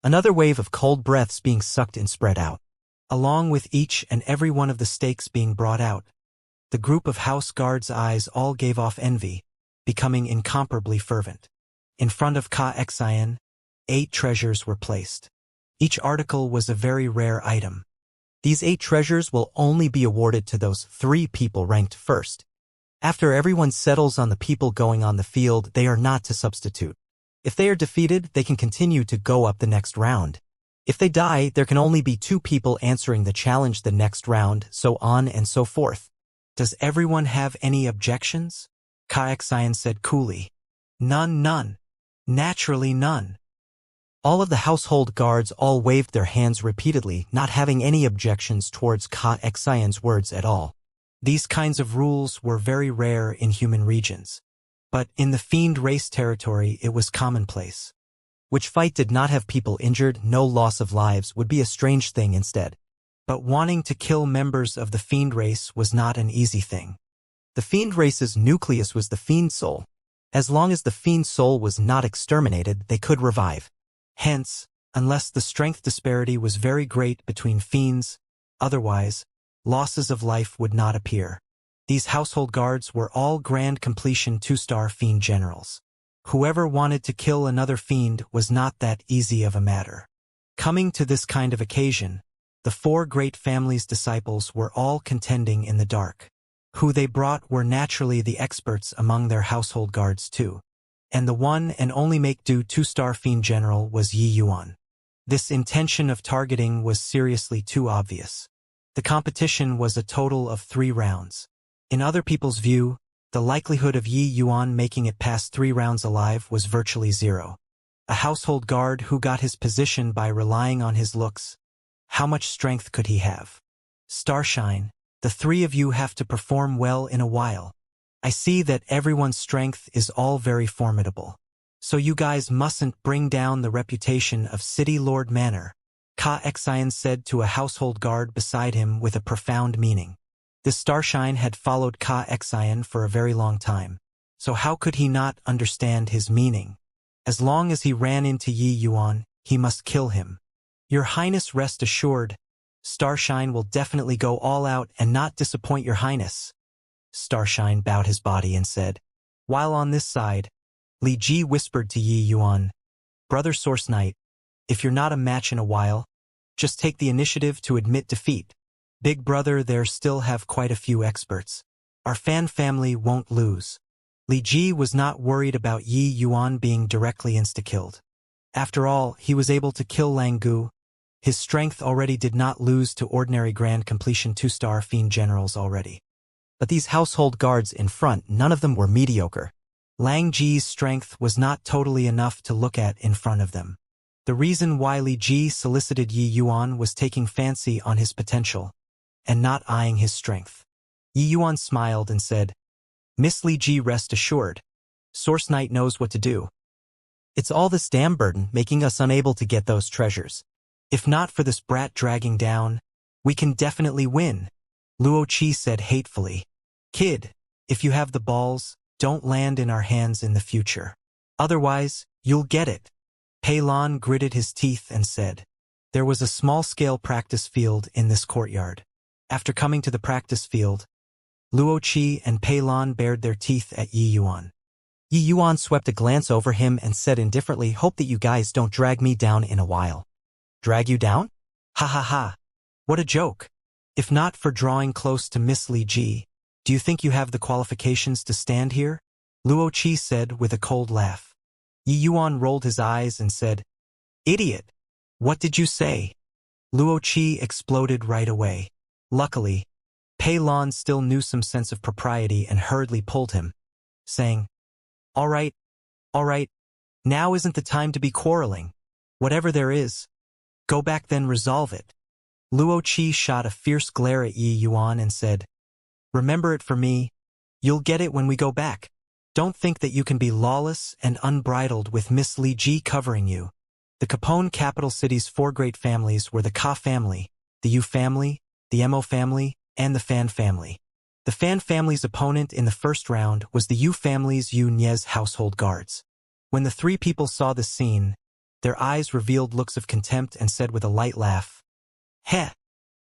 Another wave of cold breaths being sucked and spread out. Along with each and every one of the stakes being brought out, the group of house guards' eyes all gave off envy, becoming incomparably fervent. In front of Xian, 8 treasures were placed. Each article was a very rare item. These 8 treasures will only be awarded to those 3 people ranked first. After everyone settles on the people going on the field, they are not to substitute. If they are defeated, they can continue to go up the next round. If they die, there can only be 2 people answering the challenge the next round, so on and so forth. Does everyone have any objections? Xian said coolly. None. Naturally none. All of the household guards all waved their hands repeatedly, not having any objections towards Xian's words at all. These kinds of rules were very rare in human regions. But in the fiend race territory, it was commonplace. Which fight did not have people injured, no loss of lives would be a strange thing instead. But wanting to kill members of the fiend race was not an easy thing. The fiend race's nucleus was the fiend soul. As long as the fiend soul was not exterminated, they could revive. Hence, unless the strength disparity was very great between fiends, otherwise, losses of life would not appear. These household guards were all grand completion 2-star fiend generals. Whoever wanted to kill another fiend was not that easy of a matter. Coming to this kind of occasion, the 4 great families' disciples were all contending in the dark. Who they brought were naturally the experts among their household guards too. And the one and only make-do 2-star fiend general was Yi Yuan. This intention of targeting was seriously too obvious. The competition was a total of 3 rounds. In other people's view, the likelihood of Yi Yuan making it past 3 rounds alive was virtually 0. A household guard who got his position by relying on his looks. How much strength could he have? Starshine, the 3 of you have to perform well in a while. I see that everyone's strength is all very formidable. So you guys mustn't bring down the reputation of City Lord Manor, Xian said to a household guard beside him with a profound meaning. This Starshine had followed Xian for a very long time, so how could he not understand his meaning? As long as he ran into Yi Yuan, he must kill him. Your Highness, rest assured, Starshine will definitely go all out and not disappoint your Highness. Starshine bowed his body and said. While on this side, Li Ji whispered to Yi Yuan, Brother Source Knight, if you're not a match in a while, just take the initiative to admit defeat. Big Brother there still have quite a few experts. Our Fan family won't lose. Li Ji was not worried about Yi Yuan being directly insta-killed. After all, he was able to kill Lang Gu. His strength already did not lose to ordinary grand completion 2-star fiend generals already. But these household guards in front, none of them were mediocre. Lang Ji's strength was not totally enough to look at in front of them. The reason why Li Ji solicited Yi Yuan was taking fancy on his potential, and not eyeing his strength. Yi Yuan smiled and said, Misleading, rest assured. Source Knight knows what to do. It's all this damn burden making us unable to get those treasures. If not for this brat dragging down, we can definitely win, Luo Qi said hatefully. Kid, if you have the balls, don't land in our hands in the future. Otherwise, you'll get it. Pei Lan gritted his teeth and said. There was a small-scale practice field in this courtyard. After coming to the practice field, Luo Qi and Pei Lan bared their teeth at Yi Yuan. Yi Yuan swept a glance over him and said indifferently, hope that you guys don't drag me down in a while. Drag you down? Ha ha ha. What a joke. If not for drawing close to Miss Li Ji, do you think you have the qualifications to stand here? Luo Qi said with a cold laugh. Yi Yuan rolled his eyes and said, Idiot! What did you say? Luo Qi exploded right away. Luckily, Pei Lan still knew some sense of propriety and hurriedly pulled him, saying, all right, now isn't the time to be quarreling. Whatever there is, go back then resolve it. Luo Qi shot a fierce glare at Yi Yuan and said, remember it for me, you'll get it when we go back. Don't think that you can be lawless and unbridled with Miss Li Ji covering you. The Capone capital city's 4 great families were the Ka family, the Yu family, the Mo family, and the Fan family. The Fan family's opponent in the first round was the Yu family's Yu Niez household guards. When the 3 people saw the scene, their eyes revealed looks of contempt and said with a light laugh, Heh,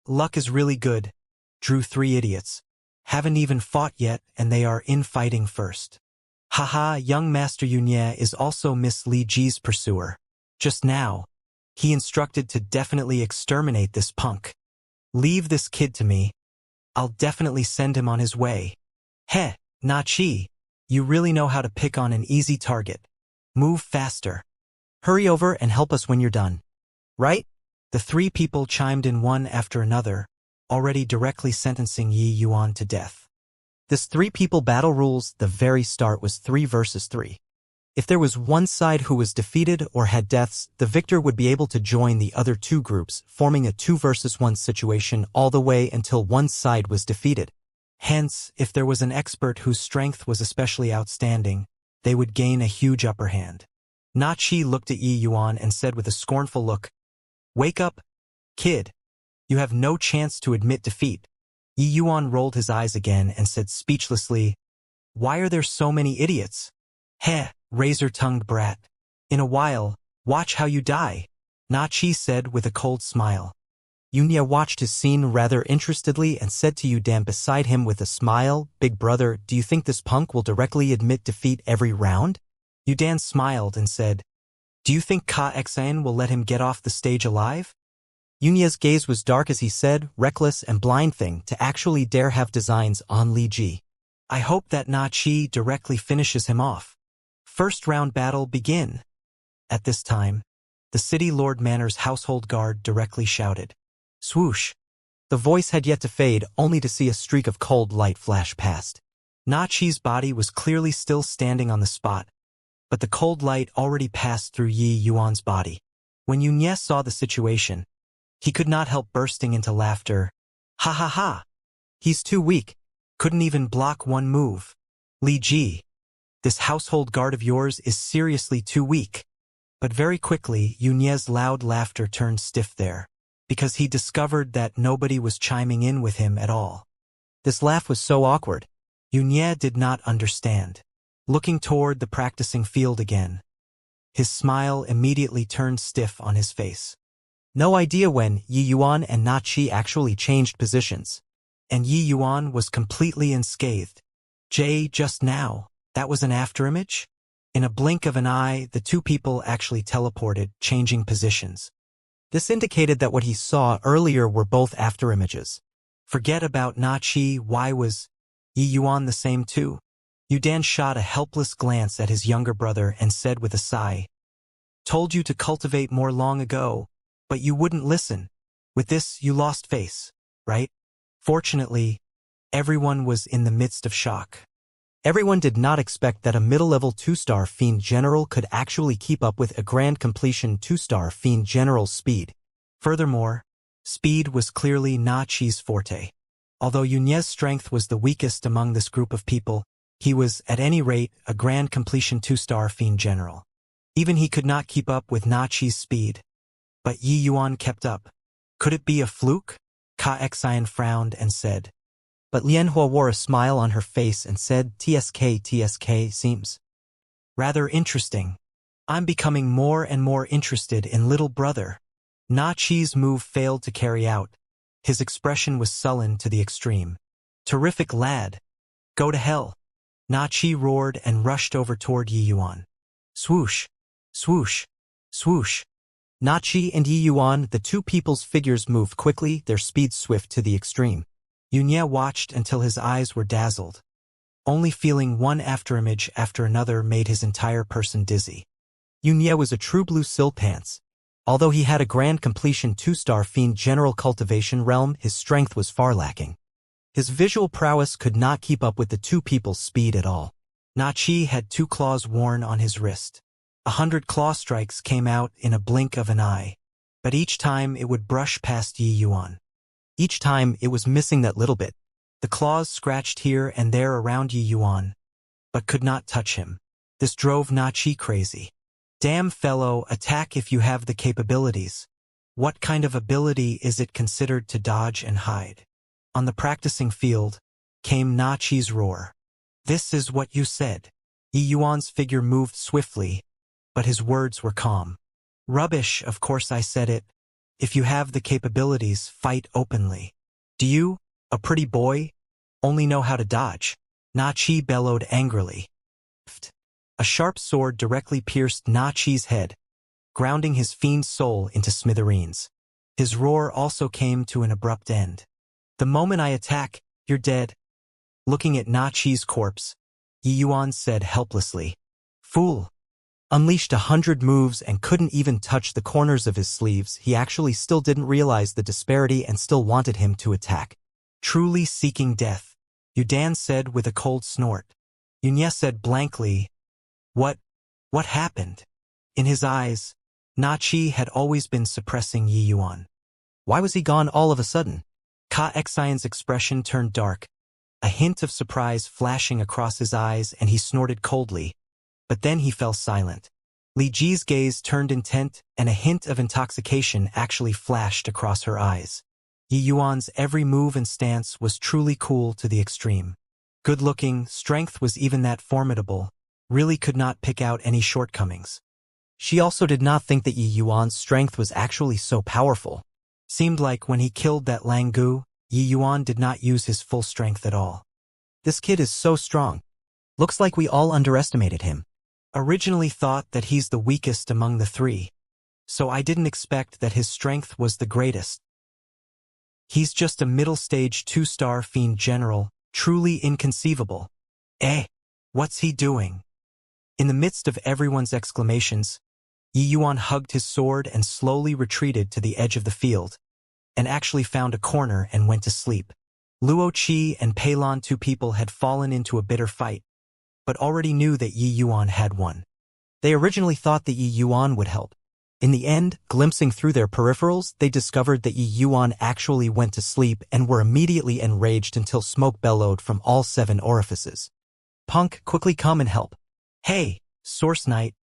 luck is really good. Drew 3 idiots. Haven't even fought yet and they are infighting first. Haha, young Master Yunye is also Miss Li Ji's pursuer. Just now, he instructed to definitely exterminate this punk. Leave this kid to me. I'll definitely send him on his way. Heh, Na Qi, you really know how to pick on an easy target. Move faster. Hurry over and help us when you're done. Right? The 3 people chimed in one after another, already directly sentencing Yi Yuan to death. This 3-people battle rules the very start was 3 versus 3. If there was one side who was defeated or had deaths, the victor would be able to join the other 2 groups, forming a 2 versus 1 situation all the way until one side was defeated. Hence, if there was an expert whose strength was especially outstanding, they would gain a huge upper hand. Na Qi looked at Yi Yuan and said with a scornful look, Wake up, kid. You have no chance to admit defeat. Yi Yuan rolled his eyes again and said speechlessly, Why are there so many idiots? Heh, razor-tongued brat. In a while, watch how you die, Na Qi said with a cold smile. Yunya watched his scene rather interestedly and said to Yudan beside him with a smile, Big brother, do you think this punk will directly admit defeat every round? Yudan smiled and said, Do you think Ka Xan will let him get off the stage alive? Yunya's gaze was dark as he said, reckless and blind thing to actually dare have designs on Li Ji. I hope that Na Qi directly finishes him off. First round battle begin. At this time, the city Lord Manor's household guard directly shouted. Swoosh. The voice had yet to fade, only to see a streak of cold light flash past. Na Qi's body was clearly still standing on the spot, but the cold light already passed through Yi Yuan's body. When Yunye saw the situation, he could not help bursting into laughter. Ha ha ha! He's too weak, couldn't even block one move. Li Ji, this household guard of yours is seriously too weak. But very quickly, Yunye's loud laughter turned stiff there, because he discovered that nobody was chiming in with him at all. This laugh was so awkward. Yunye did not understand. Looking toward the practicing field again, his smile immediately turned stiff on his face. No idea when Yi Yuan and Na Qi actually changed positions, and Yi Yuan was completely unscathed. Just now, that was an afterimage? In a blink of an eye, the 2 people actually teleported, changing positions. This indicated that what he saw earlier were both afterimages. Forget about Na Qi, why was Yi Yuan the same too? Yudan shot a helpless glance at his younger brother and said with a sigh, Told you to cultivate more long ago, but you wouldn't listen. With this, you lost face, right? Fortunately, everyone was in the midst of shock. Everyone did not expect that a middle-level 2-star Fiend General could actually keep up with a Grand Completion 2-star Fiend General's speed. Furthermore, speed was clearly Na Qi's forte. Although Yunye's strength was the weakest among this group of people, He was, at any rate, a grand completion 2-star fiend general. Even he could not keep up with Na Qi's speed. But Yi Yuan kept up. Could it be a fluke? Ka Xian frowned and said. But Lianhua wore a smile on her face and said, TSK seems rather interesting. I'm becoming more and more interested in little brother. Na Qi's move failed to carry out. His expression was sullen to the extreme. Terrific lad. Go to hell. Na Qi roared and rushed over toward Yi Yuan. Swoosh, swoosh, swoosh. Na Qi and Yi Yuan, the two people's figures moved quickly, their speed swift to the extreme. Yunya watched until his eyes were dazzled. Only feeling one afterimage after another made his entire person dizzy. Yunya was a true blue silpants. Although he had a grand completion 2-star fiend general cultivation realm, his strength was far lacking. His visual prowess could not keep up with the two people's speed at all. Na Qi had 2 claws worn on his wrist. 100 claw strikes came out in a blink of an eye. But each time it would brush past Yi Yuan. Each time it was missing that little bit. The claws scratched here and there around Yi Yuan, but could not touch him. This drove Na Qi crazy. Damn fellow, attack if you have the capabilities. What kind of ability is it considered to dodge and hide? On the practicing field came Na Qi's roar. This is what you said. Yi Yuan's figure moved swiftly, but his words were calm. Rubbish, of course I said it. If you have the capabilities, fight openly. Do you, a pretty boy, only know how to dodge? Na Qi bellowed angrily. A sharp sword directly pierced Na Qi's head, grounding his fiend soul into smithereens. His roar also came to an abrupt end. The moment I attack, you're dead. Looking at Na Qi's corpse, Yi Yuan said helplessly. Fool. Unleashed 100 moves and couldn't even touch the corners of his sleeves, he actually still didn't realize the disparity and still wanted him to attack. Truly seeking death, Yudan said with a cold snort. Yunya said blankly, What happened? In his eyes, Na Qi had always been suppressing Yi Yuan. Why was he gone all of a sudden? Ka Xian's expression turned dark, a hint of surprise flashing across his eyes, and he snorted coldly. But then he fell silent. Li Ji's gaze turned intent, and a hint of intoxication actually flashed across her eyes. Yi Yuan's every move and stance was truly cool to the extreme. Good-looking, strength was even that formidable, really could not pick out any shortcomings. She also did not think that Yi Yuan's strength was actually so powerful. Seemed like when he killed that Langu, Yi Yuan did not use his full strength at all. This kid is so strong. Looks like we all underestimated him. Originally thought that he's the weakest among the 3. So I didn't expect that his strength was the greatest. He's just a middle-stage 2-star fiend general, truly inconceivable. What's he doing? In the midst of everyone's exclamations, Yi Yuan hugged his sword and slowly retreated to the edge of the field, and actually found a corner and went to sleep. Luo Qi and Pei Lan, 2 people had fallen into a bitter fight, but already knew that Yi Yuan had won. They originally thought that Yi Yuan would help. In the end, glimpsing through their peripherals, they discovered that Yi Yuan actually went to sleep and were immediately enraged until smoke bellowed from all 7 orifices. Punk, quickly come and help. Hey, Source Knight,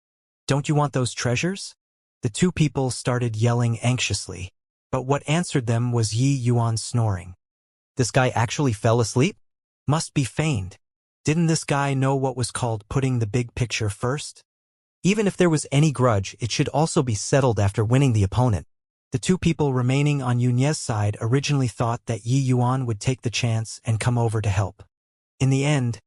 don't you want those treasures? The 2 people started yelling anxiously, but what answered them was Yi Yuan snoring. This guy actually fell asleep? Must be feigned. Didn't this guy know what was called putting the big picture first? Even if there was any grudge, it should also be settled after winning the opponent. The 2 people remaining on Yunye's side originally thought that Yi Yuan would take the chance and come over to help. In the end,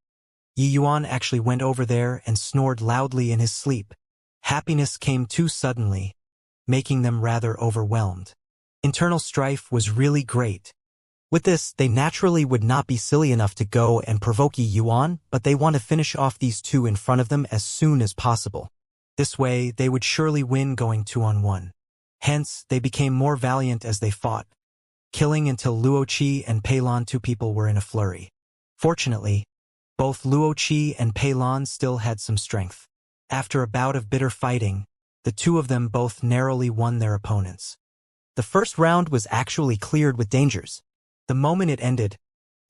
Yi Yuan actually went over there and snored loudly in his sleep. Happiness came too suddenly, making them rather overwhelmed. Internal strife was really great. With this, they naturally would not be silly enough to go and provoke Yi Yuan, but they want to finish off these 2 in front of them as soon as possible. This way, they would surely win going 2-on-1. Hence, they became more valiant as they fought, killing until Luo Qi and Pei Lan, 2 people, were in a flurry. Fortunately, both Luo Qi and Pei Lan still had some strength. After a bout of bitter fighting, the 2 of them both narrowly won their opponents. The first round was actually cleared with dangers. The moment it ended,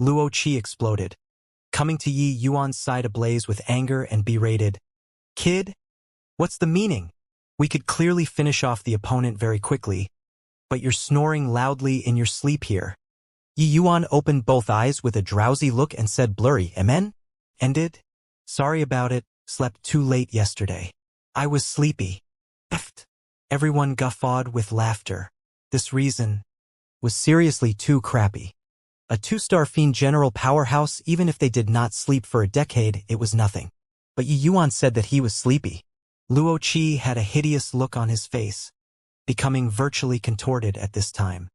Luo Qi exploded. coming to Yi Yuan's side ablaze with anger and berated. Kid? What's the meaning? We could clearly finish off the opponent very quickly, but you're snoring loudly in your sleep here. Yi Yuan opened both eyes with a drowsy look and said blurry, Amen? Ended? Sorry about it, slept too late yesterday. I was sleepy. Effed. Everyone guffawed with laughter. This reason was seriously too crappy. A 2-star fiend general powerhouse, even if they did not sleep for a decade, it was nothing. But Yi Yuan said that he was sleepy. Luo Qi had a hideous look on his face, becoming virtually contorted at this time.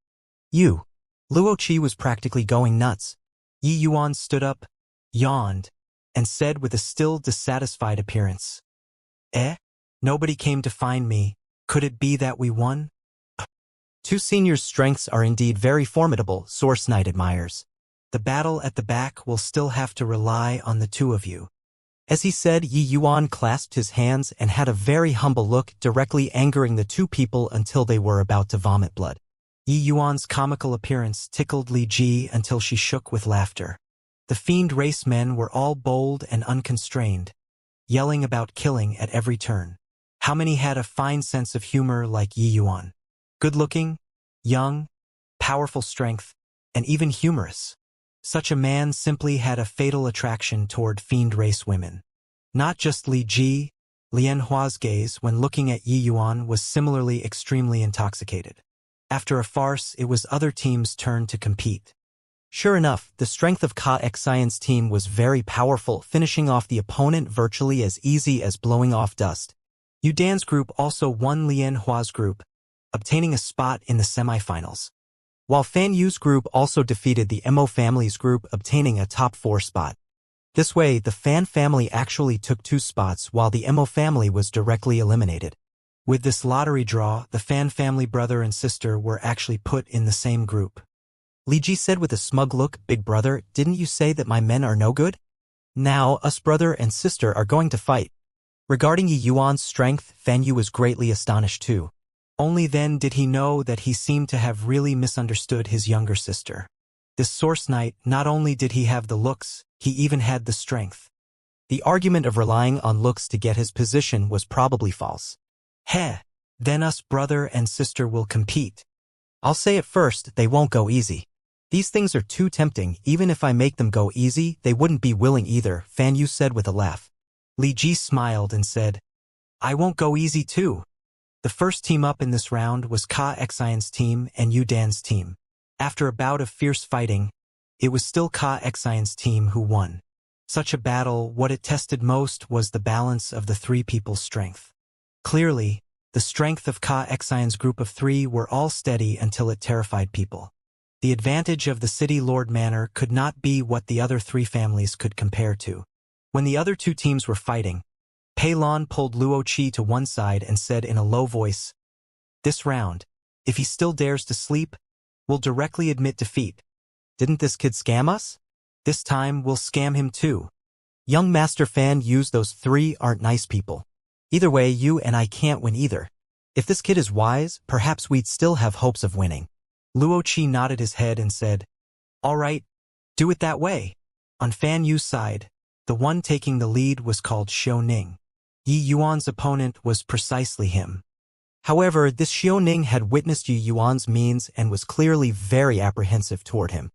Luo Qi was practically going nuts. Yi Yuan stood up, yawned, and said with a still dissatisfied appearance. Nobody came to find me. Could it be that we won? Two seniors' strengths are indeed very formidable, Source Knight admires. The battle at the back will still have to rely on the two of you. As he said, Yi Yuan clasped his hands and had a very humble look, directly angering the two people until they were about to vomit blood. Yi Yuan's comical appearance tickled Li Ji until she shook with laughter. The fiend race men were all bold and unconstrained, yelling about killing at every turn. How many had a fine sense of humor like Yi Yuan? Good-looking, young, powerful strength, and even humorous. Such a man simply had a fatal attraction toward fiend race women. Not just Li Ji, Lian Hua's gaze when looking at Yi Yuan was similarly extremely intoxicated. After a farce, it was other teams' turn to compete. Sure enough, the strength of Ka Xian's team was very powerful, finishing off the opponent virtually as easy as blowing off dust. Yu Dan's group also won Lian Hua's group, obtaining a spot in the semifinals. While Fan Yu's group also defeated the Mo family's group, obtaining a top 4 spot. This way, the Fan family actually took 2 spots while the Mo family was directly eliminated. With this lottery draw, the Fan family brother and sister were actually put in the same group. Li Ji said with a smug look, Big brother, didn't you say that my men are no good? Now, us brother and sister are going to fight. Regarding Yi Yuan's strength, Fan Yu was greatly astonished too. Only then did he know that he seemed to have really misunderstood his younger sister. This Source Knight, not only did he have the looks, he even had the strength. The argument of relying on looks to get his position was probably false. Then us brother and sister will compete. I'll say it first, they won't go easy. These things are too tempting, even if I make them go easy, they wouldn't be willing either, Fan Yu said with a laugh. Li Ji smiled and said, I won't go easy too. The first team up in this round was Ka Xian's team and Yu Dan's team. After a bout of fierce fighting, it was still Ka Xian's team who won. Such a battle, what it tested most was the balance of the 3 people's strength. Clearly, the strength of Ka Xian's group of 3 were all steady until it terrified people. The advantage of the City Lord Manor could not be what the other 3 families could compare to. When the other 2 teams were fighting, Pei Lan pulled Luo Qi to one side and said in a low voice, This round, if he still dares to sleep, we'll directly admit defeat. Didn't this kid scam us? This time we'll scam him too. Young Master Fan Yu's those 3 aren't nice people. Either way, you and I can't win either. If this kid is wise, perhaps we'd still have hopes of winning. Luo Qi nodded his head and said, All right, do it that way. On Fan Yu's side, the one taking the lead was called Xiao Ning. Yi Yuan's opponent was precisely him. However, this Xiao Ning had witnessed Yi Yuan's means and was clearly very apprehensive toward him.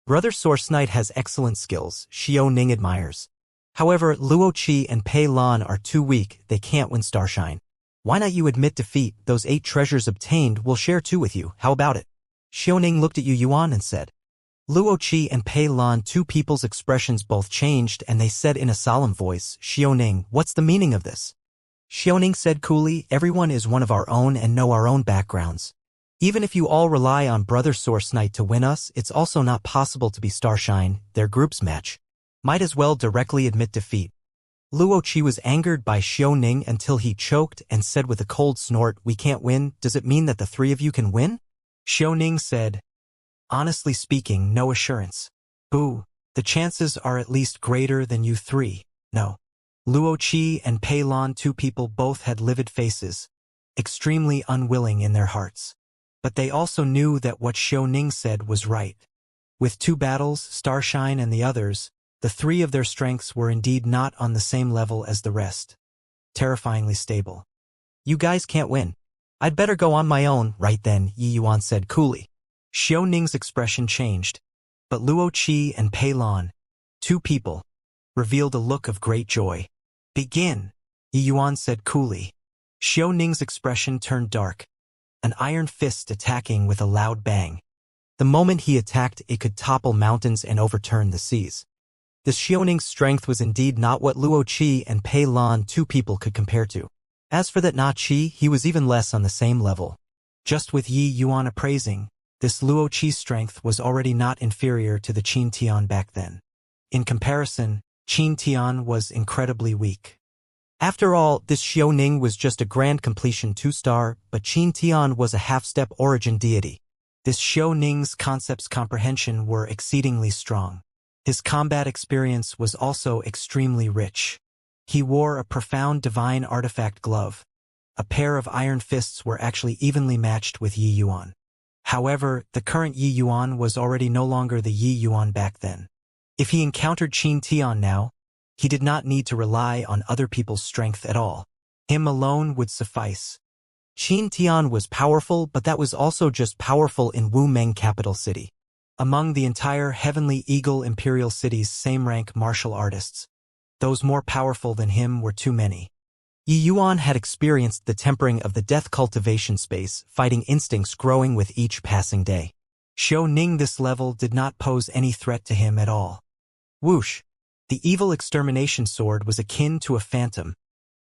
Brother Source Knight has excellent skills, Xiao Ning admires. However, Luo Qi and Pei Lan are too weak, they can't win Starshine. Why not you admit defeat, those 8 treasures obtained we'll share 2 with you, how about it? Xiao Ning looked at Yi Yuan and said. Luo Qi and Pei Lan, 2 people's expressions both changed and they said in a solemn voice, Xiao Ning, what's the meaning of this? Xiao Ning said coolly, everyone is one of our own and know our own backgrounds. Even if you all rely on Brother Source Knight to win us, it's also not possible to be Starshine, their group's match. Might as well directly admit defeat. Luo Qi was angered by Xiao Ning until he choked and said with a cold snort, We can't win, does it mean that the 3 of you can win? Xiao Ning said, Honestly speaking, no assurance. Boo, the chances are at least greater than you 3, no. Luo Qi and Pei Lan, 2 people both had livid faces, extremely unwilling in their hearts. But they also knew that what Xiao Ning said was right. With 2 battles, Starshine and the others, The three of their strengths were indeed not on the same level as the rest. Terrifyingly stable. You guys can't win. I'd better go on my own. Right then, Yi Yuan said coolly. Xiao Ning's expression changed, but Luo Qi and Pei Lan, two people, revealed a look of great joy. Begin, Yi Yuan said coolly. Xiao Ning's expression turned dark, an iron fist attacking with a loud bang. The moment he attacked, it could topple mountains and overturn the seas. This Xiao Ning's strength was indeed not what Luo Qi and Pei Lan, two people, could compare to. As for that Na Qi, he was even less on the same level. Just with Yi Yuan appraising, this Luo Qi's strength was already not inferior to the Qin Tian back then. In comparison, Qin Tian was incredibly weak. After all, this Xiao Ning was just a grand completion 2-star, but Qin Tian was a half-step origin deity. This Xiao Ning's concepts comprehension were exceedingly strong. His combat experience was also extremely rich. He wore a profound divine artifact glove. A pair of iron fists were actually evenly matched with Yi Yuan. However, the current Yi Yuan was already no longer the Yi Yuan back then. If he encountered Qin Tian now, he did not need to rely on other people's strength at all. Him alone would suffice. Qin Tian was powerful, but that was also just powerful in Wu Meng capital city. Among the entire Heavenly Eagle Imperial City's same-rank martial artists, those more powerful than him were too many. Yi Yuan had experienced the tempering of the death cultivation space, fighting instincts growing with each passing day. Xiao Ning this level did not pose any threat to him at all. Whoosh! The evil extermination sword was akin to a phantom,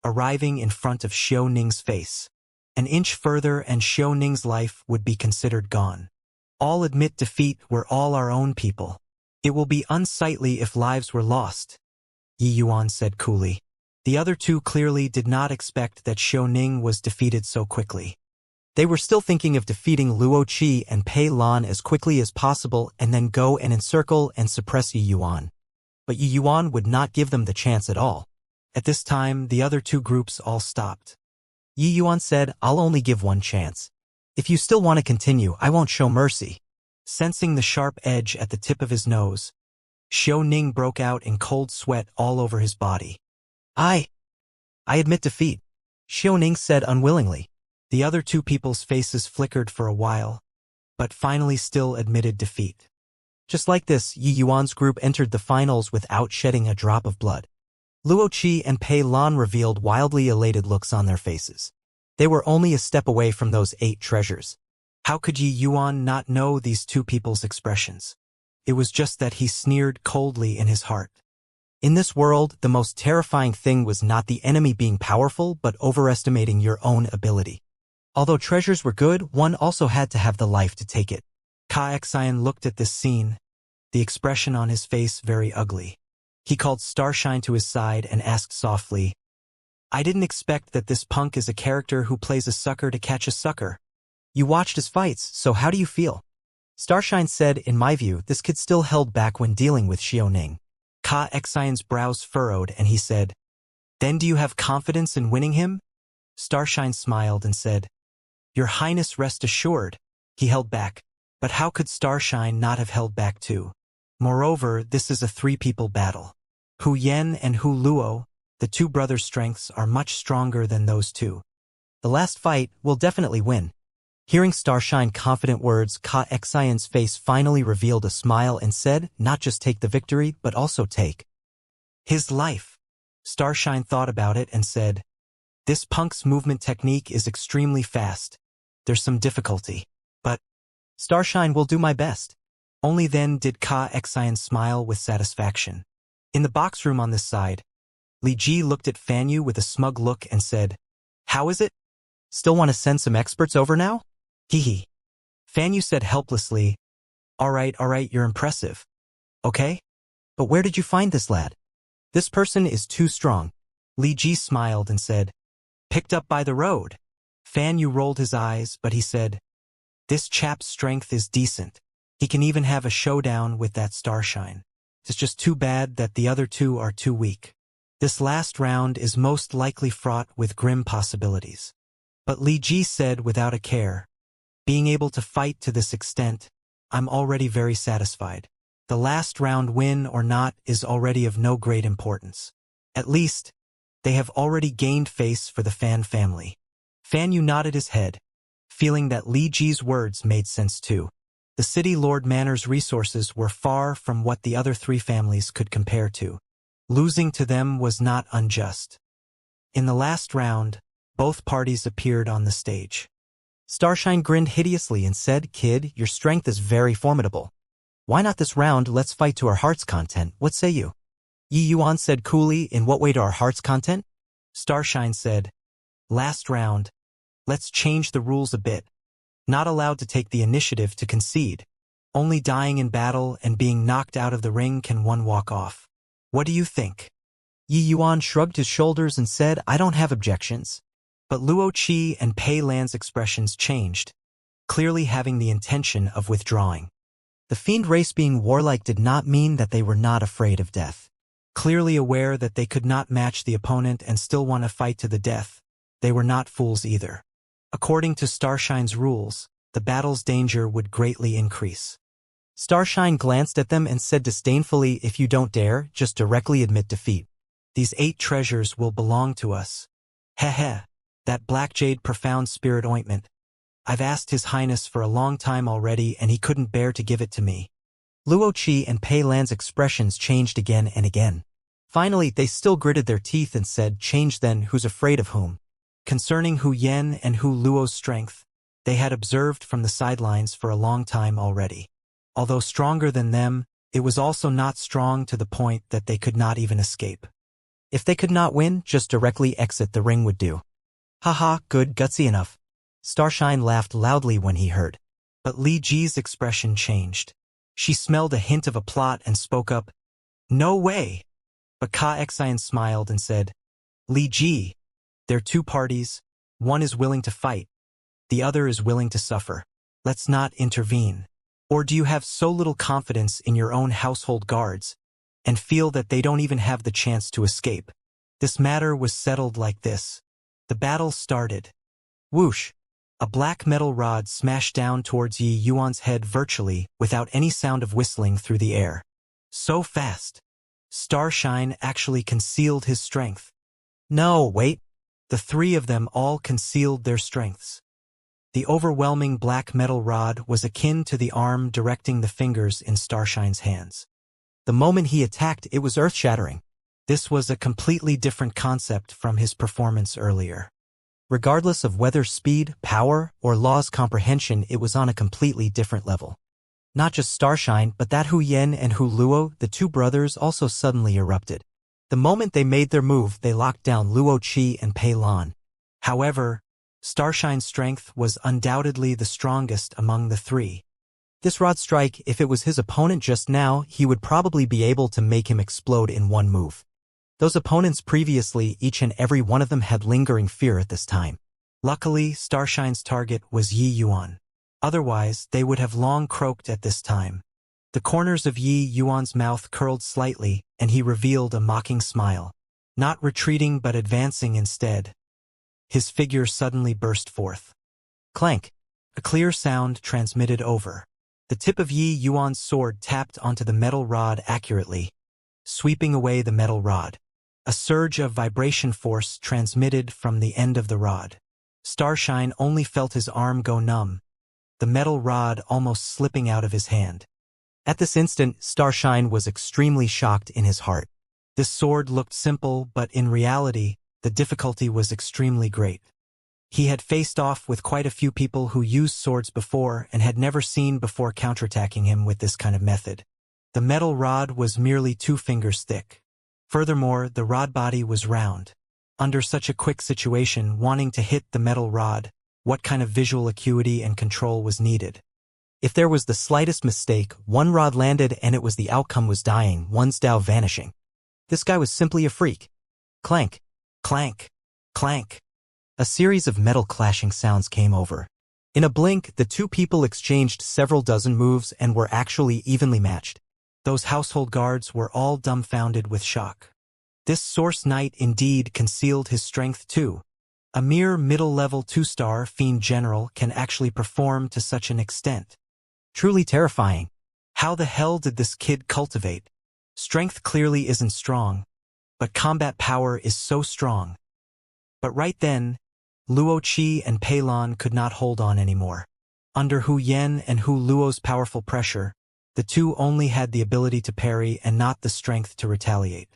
arriving in front of Xiao Ning's face. An inch further and Xiao Ning's life would be considered gone. All admit defeat, we're all our own people. It will be unsightly if lives were lost, Yi Yuan said coolly. The other two clearly did not expect that Xiao Ning was defeated so quickly. They were still thinking of defeating Luo Qi and Pei Lan as quickly as possible and then go and encircle and suppress Yi Yuan. But Yi Yuan would not give them the chance at all. At this time, the other two groups all stopped. Yi Yuan said, I'll only give one chance. If you still want to continue, I won't show mercy. Sensing the sharp edge at the tip of his nose, Xiao Ning broke out in cold sweat all over his body. I admit defeat, Xiao Ning said unwillingly. The other two people's faces flickered for a while, but finally still admitted defeat. Just like this, Yi Yuan's group entered the finals without shedding a drop of blood. Luo Qi and Pei Lan revealed wildly elated looks on their faces. They were only a step away from those 8 treasures. How could Yi Yuan not know these two people's expressions? It was just that he sneered coldly in his heart. In this world, the most terrifying thing was not the enemy being powerful, but overestimating your own ability. Although treasures were good, one also had to have the life to take it. Xianxia looked at this scene, the expression on his face very ugly. He called Starshine to his side and asked softly, I didn't expect that this punk is a character who plays a sucker to catch a sucker. You watched his fights, so how do you feel? Starshine said, in my view, this kid still held back when dealing with Xiao Ning. Xianxia's brows furrowed and he said, Then do you have confidence in winning him? Starshine smiled and said, Your Highness rest assured. He held back. But how could Starshine not have held back too? Moreover, this is a 3-people battle. Hu Yen and Hu Luo, the two brothers' strengths are much stronger than those two. The last fight will definitely win. Hearing Starshine confident words, Xianxia's face finally revealed a smile and said, Not just take the victory, but also take his life. Starshine thought about it and said, This punk's movement technique is extremely fast. There's some difficulty. But Starshine will do my best. Only then did Xianxia smile with satisfaction. In the box room on this side, Li Ji looked at Fan Yu with a smug look and said, How is it? Still want to send some experts over now? Hee hee. Fan Yu said helplessly, All right, you're impressive. Okay? But where did you find this lad? This person is too strong. Li Ji smiled and said, Picked up by the road. Fan Yu rolled his eyes, but he said, This chap's strength is decent. He can even have a showdown with that Starshine. It's just too bad that the other two are too weak. This last round is most likely fraught with grim possibilities. But Li Ji said without a care, Being able to fight to this extent, I'm already very satisfied. The last round, win or not, is already of no great importance. At least, they have already gained face for the Fan family. Fan Yu nodded his head, feeling that Li Ji's words made sense too. The city Lord Manor's resources were far from what the other three families could compare to. Losing to them was not unjust. In the last round, both parties appeared on the stage. Starshine grinned hideously and said, "Kid, your strength is very formidable. Why not this round? Let's fight to our heart's content. What say you?" Yi Yuan said coolly, "In what way to our heart's content?" Starshine said, "Last round. Let's change the rules a bit. Not allowed to take the initiative to concede. Only dying in battle and being knocked out of the ring can one walk off. What do you think?" Yi Yuan shrugged his shoulders and said, "I don't have objections." But Luo Qi and Pei Lan's expressions changed, clearly having the intention of withdrawing. The fiend race being warlike did not mean that they were not afraid of death. Clearly aware that they could not match the opponent and still want to fight to the death, they were not fools either. According to Starshine's rules, the battle's danger would greatly increase. Starshine glanced at them and said disdainfully, "If you don't dare, just directly admit defeat. These 8 treasures will belong to us." Heh. That black jade profound spirit ointment. I've asked His Highness for a long time already and he couldn't bear to give it to me. Luo Qi and Pei Lan's expressions changed again and again. Finally, they still gritted their teeth and said, "Change then, who's afraid of whom?" Concerning Hu Yen and Hu Luo's strength, they had observed from the sidelines for a long time already. Although stronger than them, it was also not strong to the point that they could not even escape. If they could not win, just directly exit the ring would do. Haha, good, gutsy enough. Starshine laughed loudly when he heard. But Li Ji's expression changed. She smelled a hint of a plot and spoke up, "No way." But Ka Xian smiled and said, "Li Ji, there are 2 parties, one is willing to fight, the other is willing to suffer. Let's not intervene. Or do you have so little confidence in your own household guards, and feel that they don't even have the chance to escape?" This matter was settled like this. The battle started. Whoosh! A black metal rod smashed down towards Yi Yuan's head virtually without any sound of whistling through the air. So fast. Starshine actually concealed his strength. No, wait. The 3 of them all concealed their strengths. The overwhelming black metal rod was akin to the arm directing the fingers in Starshine's hands. The moment he attacked, it was earth-shattering. This was a completely different concept from his performance earlier. Regardless of whether speed, power, or law's comprehension, it was on a completely different level. Not just Starshine, but that Hu Yen and Hu Luo, the 2 brothers, also suddenly erupted. The moment they made their move, they locked down Luo Qi and Pei Lan. However, Starshine's strength was undoubtedly the strongest among the 3. This rod strike, if it was his opponent just now, he would probably be able to make him explode in one move. Those opponents previously, each and every one of them had lingering fear at this time. Luckily, Starshine's target was Yi Yuan. Otherwise, they would have long croaked at this time. The corners of Yi Yuan's mouth curled slightly, and he revealed a mocking smile. Not retreating but advancing instead. His figure suddenly burst forth. Clank! A clear sound transmitted over. The tip of Yi Yuan's sword tapped onto the metal rod accurately, sweeping away the metal rod. A surge of vibration force transmitted from the end of the rod. Starshine only felt his arm go numb, the metal rod almost slipping out of his hand. At this instant, Starshine was extremely shocked in his heart. This sword looked simple, but in reality, the difficulty was extremely great. He had faced off with quite a few people who used swords before and had never seen before counterattacking him with this kind of method. The metal rod was merely 2 fingers thick. Furthermore, the rod body was round. Under such a quick situation, wanting to hit the metal rod, what kind of visual acuity and control was needed? If there was the slightest mistake, one rod landed and it was the outcome was dying, one's Tao vanishing. This guy was simply a freak. Clank, clank, clank. A series of metal clashing sounds came over. In a blink, the 2 people exchanged several dozen moves and were actually evenly matched. Those household guards were all dumbfounded with shock. This Source Knight indeed concealed his strength too. A mere middle-level 2-star fiend general can actually perform to such an extent. Truly terrifying. How the hell did this kid cultivate? Strength clearly isn't strong, but combat power is so strong. But right then, Luo Qi and Pei Lan could not hold on anymore. Under Hu Yen and Hu Luo's powerful pressure, the two only had the ability to parry and not the strength to retaliate.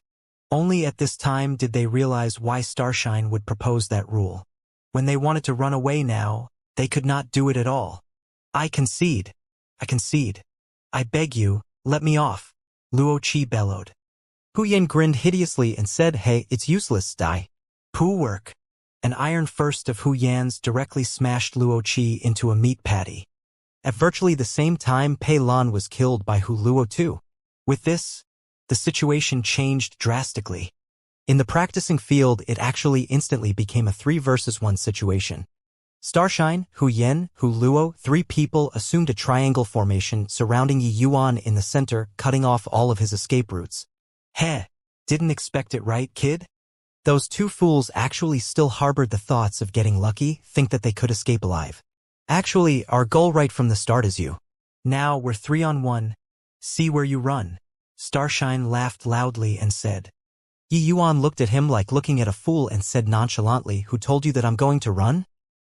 Only at this time did they realize why Starshine would propose that rule. When they wanted to run away now, they could not do it at all. I concede. I concede. I beg you, let me off, Luo Qi bellowed. Hu Yen grinned hideously and said, hey, it's useless, die. Poo work. An iron first of Hu Yan's directly smashed Luo Qi into a meat patty. At virtually the same time, Pei Lan was killed by Hu Luo too. With this, the situation changed drastically. In the practicing field, it actually instantly became a 3 versus 1 situation. Starshine, Hu Yen, Hu Luo, 3 people assumed a triangle formation surrounding Yi Yuan in the center, cutting off all of his escape routes. Heh, didn't expect it, right, kid? Those 2 fools actually still harbored the thoughts of getting lucky, think that they could escape alive. Actually, our goal right from the start is you. Now we're 3-on-1. See where you run. Starshine laughed loudly and said. Yi Yuan looked at him like looking at a fool and said nonchalantly, who told you that I'm going to run?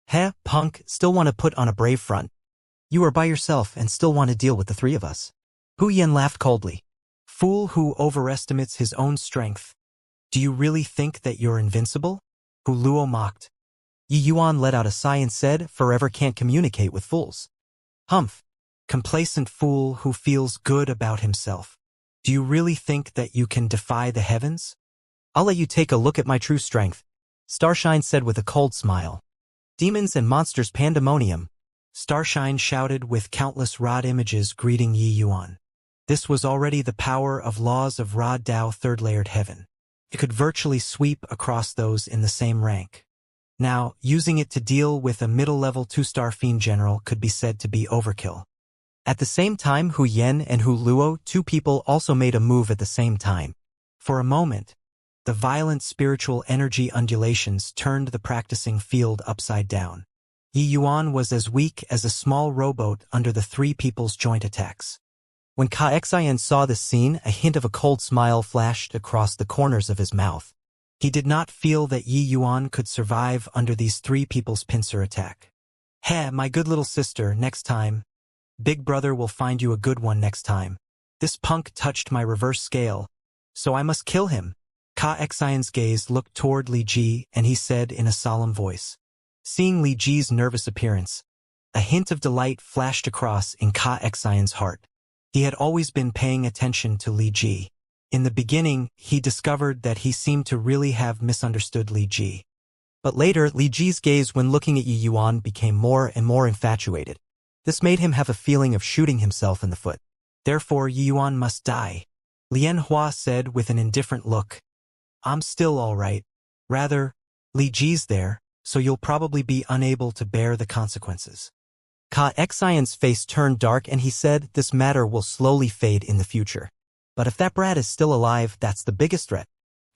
Heh, punk, still want to put on a brave front. You are by yourself and still want to deal with the 3 of us. Hu Yen laughed coldly. Fool who overestimates his own strength. Do you really think that you're invincible? Hu Luo mocked. Yi Yuan let out a sigh and said, forever can't communicate with fools. Humph. Complacent fool who feels good about himself. Do you really think that you can defy the heavens? I'll let you take a look at my true strength, Starshine said with a cold smile. Demons and monsters pandemonium, Starshine shouted with countless rod images greeting Yi Yuan. This was already the power of laws of Rod Dao third-layered heaven. It could virtually sweep across those in the same rank. Now, using it to deal with a middle-level 2-star fiend general could be said to be overkill. At the same time, Hu Yen and Hu Luo, 2 people also made a move at the same time. For a moment, the violent spiritual energy undulations turned the practicing field upside down. Yi Yuan was as weak as a small rowboat under the 3 people's joint attacks. When Xianxia saw this scene, a hint of a cold smile flashed across the corners of his mouth. He did not feel that Yi Yuan could survive under these 3 people's pincer attack. Heh, my good little sister, next time. Big brother will find you a good one next time. This punk touched my reverse scale, so I must kill him. Xianxia's gaze looked toward Li Ji and he said in a solemn voice. Seeing Li Ji's nervous appearance, a hint of delight flashed across in Xianxia's heart. He had always been paying attention to Li Ji. In the beginning, he discovered that he seemed to really have misunderstood Li Ji. But later, Li Ji's gaze when looking at Yi Yuan became more and more infatuated. This made him have a feeling of shooting himself in the foot. Therefore, Yi Yuan must die. Lian Hua said with an indifferent look. I'm still all right. Rather, Li Ji's there, so you'll probably be unable to bear the consequences. Xianxia's face turned dark and he said, this matter will slowly fade in the future. But if that brat is still alive, that's the biggest threat.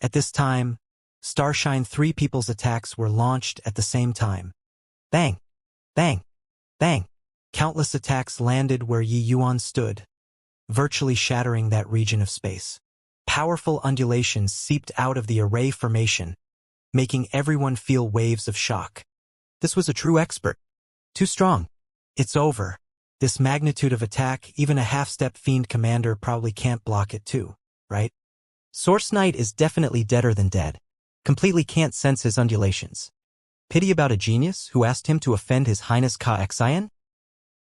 At this time, Starshine 3 people's attacks were launched at the same time. Bang! Bang! Bang! Countless attacks landed where Yi Yuan stood, virtually shattering that region of space. Powerful undulations seeped out of the array formation, making everyone feel waves of shock. This was a true expert. Too strong. It's over. This magnitude of attack, even a half-step fiend commander probably can't block it too, right? Source Knight is definitely deader than dead. Completely can't sense his undulations. Pity about a genius who asked him to offend His Highness Xianxia?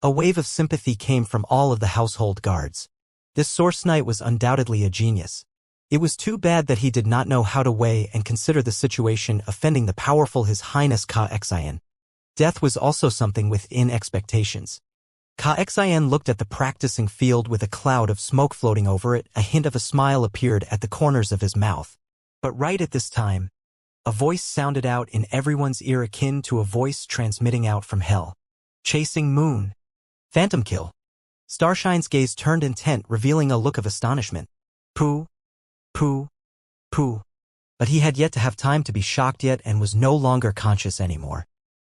A wave of sympathy came from all of the household guards. This Source Knight was undoubtedly a genius. It was too bad that he did not know how to weigh and consider the situation offending the powerful His Highness Xianxia. Death was also something within expectations. Xianxia looked at the practicing field with a cloud of smoke floating over it. A hint of a smile appeared at the corners of his mouth. But right at this time, a voice sounded out in everyone's ear akin to a voice transmitting out from hell. Chasing Moon. Phantom kill. Starshine's gaze turned intent, revealing a look of astonishment. Pooh. Pooh. Pooh. But he had yet to have time to be shocked yet and was no longer conscious anymore.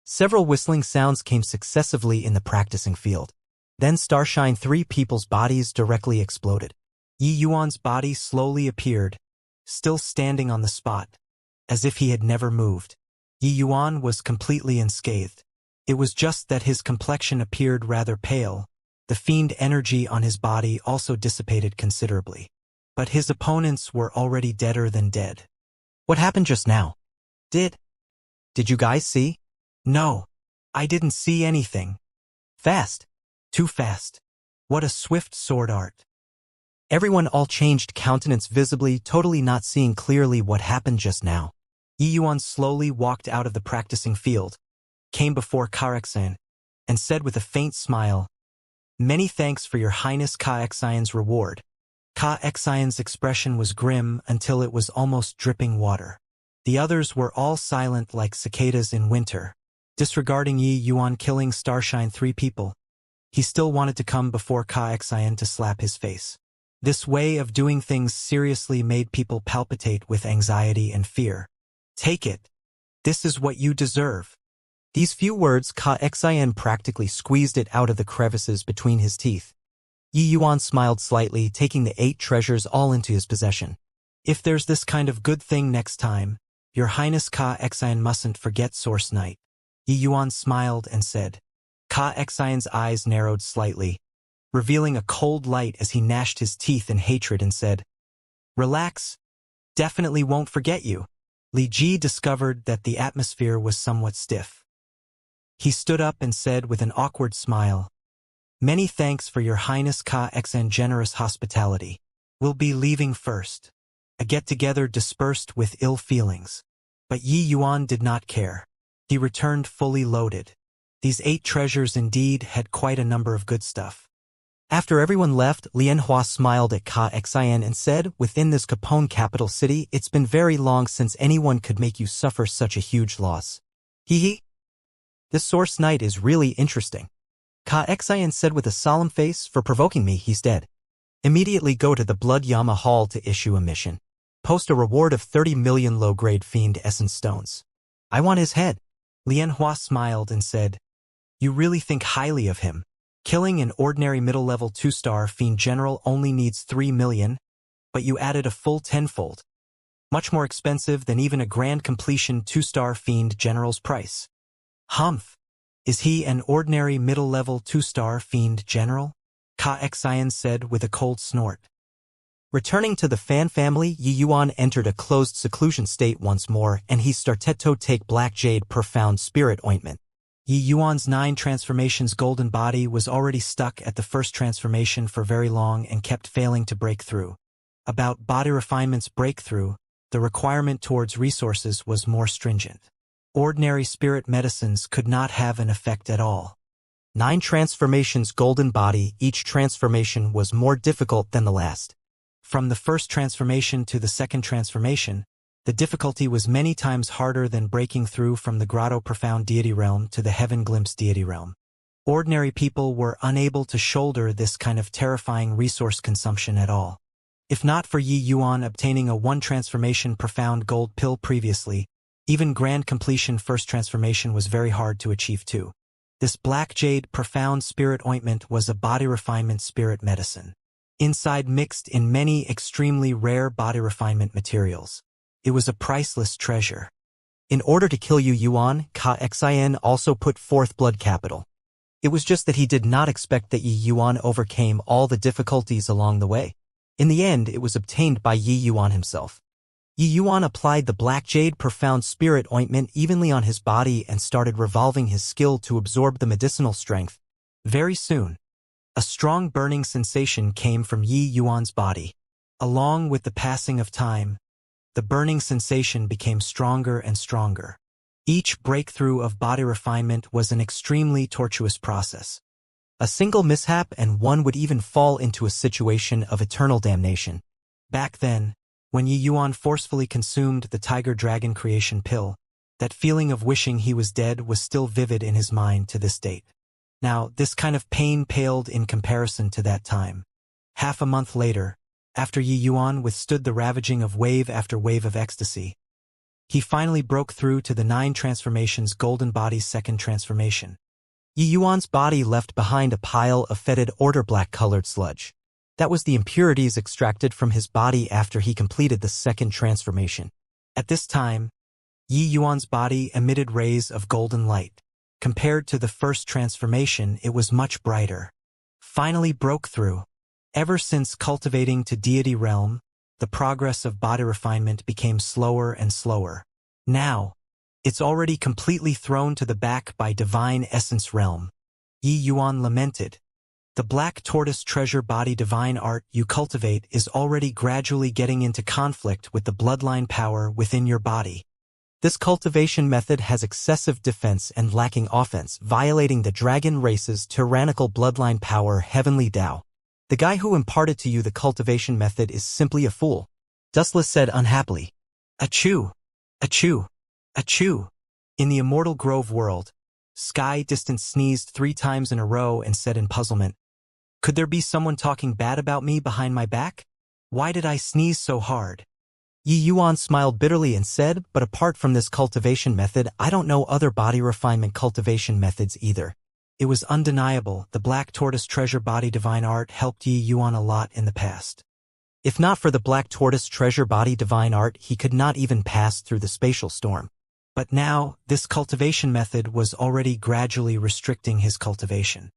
Several whistling sounds came successively in the practicing field. Then Starshine 3 people's bodies directly exploded. Yi Yuan's body slowly appeared, still standing on the spot, as if he had never moved. Yi Yuan was completely unscathed. It was just that his complexion appeared rather pale. The fiend energy on his body also dissipated considerably. But his opponents were already deader than dead. What happened just now? Did you guys see? No. I didn't see anything. Fast. Too fast. What a swift sword art. Everyone all changed countenance visibly, totally not seeing clearly what happened just now. Yi Yuan slowly walked out of the practicing field, came before Ka-Xian, and said with a faint smile, "Many thanks for your Highness Ka-Xian's reward." Ka-Xian's expression was grim until it was almost dripping water. The others were all silent like cicadas in winter, disregarding Yi Yuan killing Starshine 3 people. He still wanted to come before Ka-Xian to slap his face. This way of doing things seriously made people palpitate with anxiety and fear. Take it. This is what you deserve. These few words, Ka-Xian practically squeezed it out of the crevices between his teeth. Yi Yuan smiled slightly, taking the 8 treasures all into his possession. If there's this kind of good thing next time, Your Highness Ka-Xian mustn't forget Source Night. Yi Yuan smiled and said. Ka-Xian's eyes narrowed slightly, revealing a cold light as he gnashed his teeth in hatred and said, "Relax. Definitely won't forget you." Li Ji discovered that the atmosphere was somewhat stiff. He stood up and said with an awkward smile, "Many thanks for Your Highness Ka-Xian's generous hospitality. We'll be leaving first." A get-together dispersed with ill feelings. But Yi Yuan did not care. He returned fully loaded. These 8 treasures indeed had quite a number of good stuff. After everyone left, Lianhua smiled at Ka-Xian and said, "Within this Capone capital city, it's been very long since anyone could make you suffer such a huge loss. Hee hee. This Source Night is really interesting." Ka-Xian said with a solemn face, "For provoking me, he's dead. Immediately go to the Blood Yama Hall to issue a mission. Post a reward of 30 million low-grade fiend essence stones. I want his head." Lianhua smiled and said, "You really think highly of him. Killing an ordinary middle-level 2-star fiend general only needs 3 million, but you added a full 10-fold. Much more expensive than even a grand completion 2-star fiend general's price." "Humph. Is he an ordinary middle-level 2-star fiend general?" Ka-Xian said with a cold snort. Returning to the Fan family, Yi Yuan entered a closed seclusion state once more, and he started to take Black Jade Profound Spirit Ointment. Yi Yuan's 9 transformations golden body was already stuck at the first transformation for very long and kept failing to break through. About body refinement's breakthrough, the requirement towards resources was more stringent. Ordinary spirit medicines could not have an effect at all. 9 transformations golden body, each transformation was more difficult than the last. From the first transformation to the second transformation, the difficulty was many times harder than breaking through from the Grotto Profound Deity Realm to the Heaven Glimpse Deity Realm. Ordinary people were unable to shoulder this kind of terrifying resource consumption at all. If not for Yi Yuan obtaining a 1 transformation profound gold pill previously, even grand completion first transformation was very hard to achieve too. This Black Jade Profound Spirit Ointment was a body refinement spirit medicine. Inside mixed in many extremely rare body refinement materials. It was a priceless treasure. In order to kill Yi Yuan, Ka-Xian also put forth blood capital. It was just that he did not expect that Yi Yuan overcame all the difficulties along the way. In the end, it was obtained by Yi Yuan himself. Yi Yuan applied the Black Jade Profound Spirit Ointment evenly on his body and started revolving his skill to absorb the medicinal strength. Very soon, a strong burning sensation came from Yi Yuan's body. Along with the passing of time, the burning sensation became stronger and stronger. Each breakthrough of body refinement was an extremely tortuous process. A single mishap and one would even fall into a situation of eternal damnation. Back then, when Yi Yuan forcefully consumed the Tiger Dragon creation pill, that feeling of wishing he was dead was still vivid in his mind to this date. Now, this kind of pain paled in comparison to that time. Half a month later, after Yi Yuan withstood the ravaging of wave after wave of ecstasy, he finally broke through to the 9 transformations golden body's second transformation. Yi Yuan's body left behind a pile of fetid order-black-colored sludge. That was the impurities extracted from his body after he completed the second transformation. At this time, Yi Yuan's body emitted rays of golden light. Compared to the first transformation, it was much brighter. Finally broke through. Ever since cultivating to deity realm, the progress of body refinement became slower and slower. Now, it's already completely thrown to the back by divine essence realm. Yi Yuan lamented. The black tortoise treasure body divine art you cultivate is already gradually getting into conflict with the bloodline power within your body. This cultivation method has excessive defense and lacking offense, violating the dragon race's tyrannical bloodline power heavenly Tao. The guy who imparted to you the cultivation method is simply a fool, Dustless said unhappily. Achoo! Achoo! Achoo! In the Immortal Grove world, Sky Distant sneezed 3 times in a row and said in puzzlement, "Could there be someone talking bad about me behind my back? Why did I sneeze so hard?" Yi Yuan smiled bitterly and said, "But apart from this cultivation method, I don't know other body refinement cultivation methods either." It was undeniable, the Black Tortoise Treasure Body Divine Art helped Yi Yuan a lot in the past. If not for the Black Tortoise Treasure Body Divine Art, he could not even pass through the spatial storm. But now, this cultivation method was already gradually restricting his cultivation.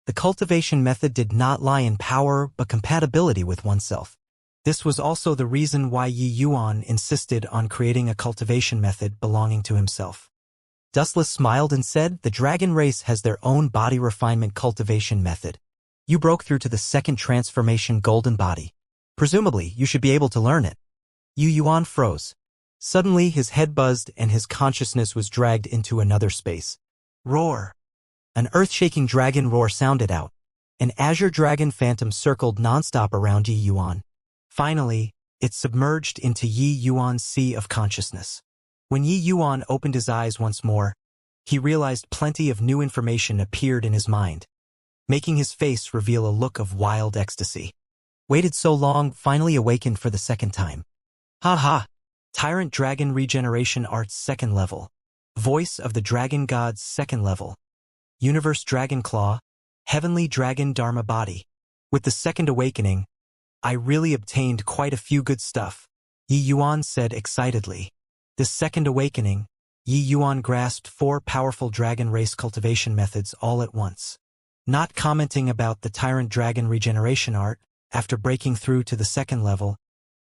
The cultivation method did not lie in power but compatibility with oneself. This was also the reason why Yi Yuan insisted on creating a cultivation method belonging to himself. Dustless smiled and said, "The dragon race has their own body refinement cultivation method. You broke through to the second transformation golden body. Presumably, you should be able to learn it." Yi Yuan froze. Suddenly, his head buzzed and his consciousness was dragged into another space. Roar! An earth-shaking dragon roar sounded out. An azure dragon phantom circled nonstop around Yi Yuan. Finally, it submerged into Yi Yuan's sea of consciousness. When Yi Yuan opened his eyes once more, he realized plenty of new information appeared in his mind, making his face reveal a look of wild ecstasy. Waited so long, finally awakened for the second time. Ha ha! Tyrant Dragon Regeneration Art's 2nd level. Voice of the Dragon God's 2nd level. Universe Dragon Claw. Heavenly Dragon Dharma Body. With the second awakening, I really obtained quite a few good stuff, Yi Yuan said excitedly. This second awakening, Yi Yuan grasped 4 powerful dragon race cultivation methods all at once. Not commenting about the Tyrant Dragon Regeneration Art, after breaking through to the 2nd level,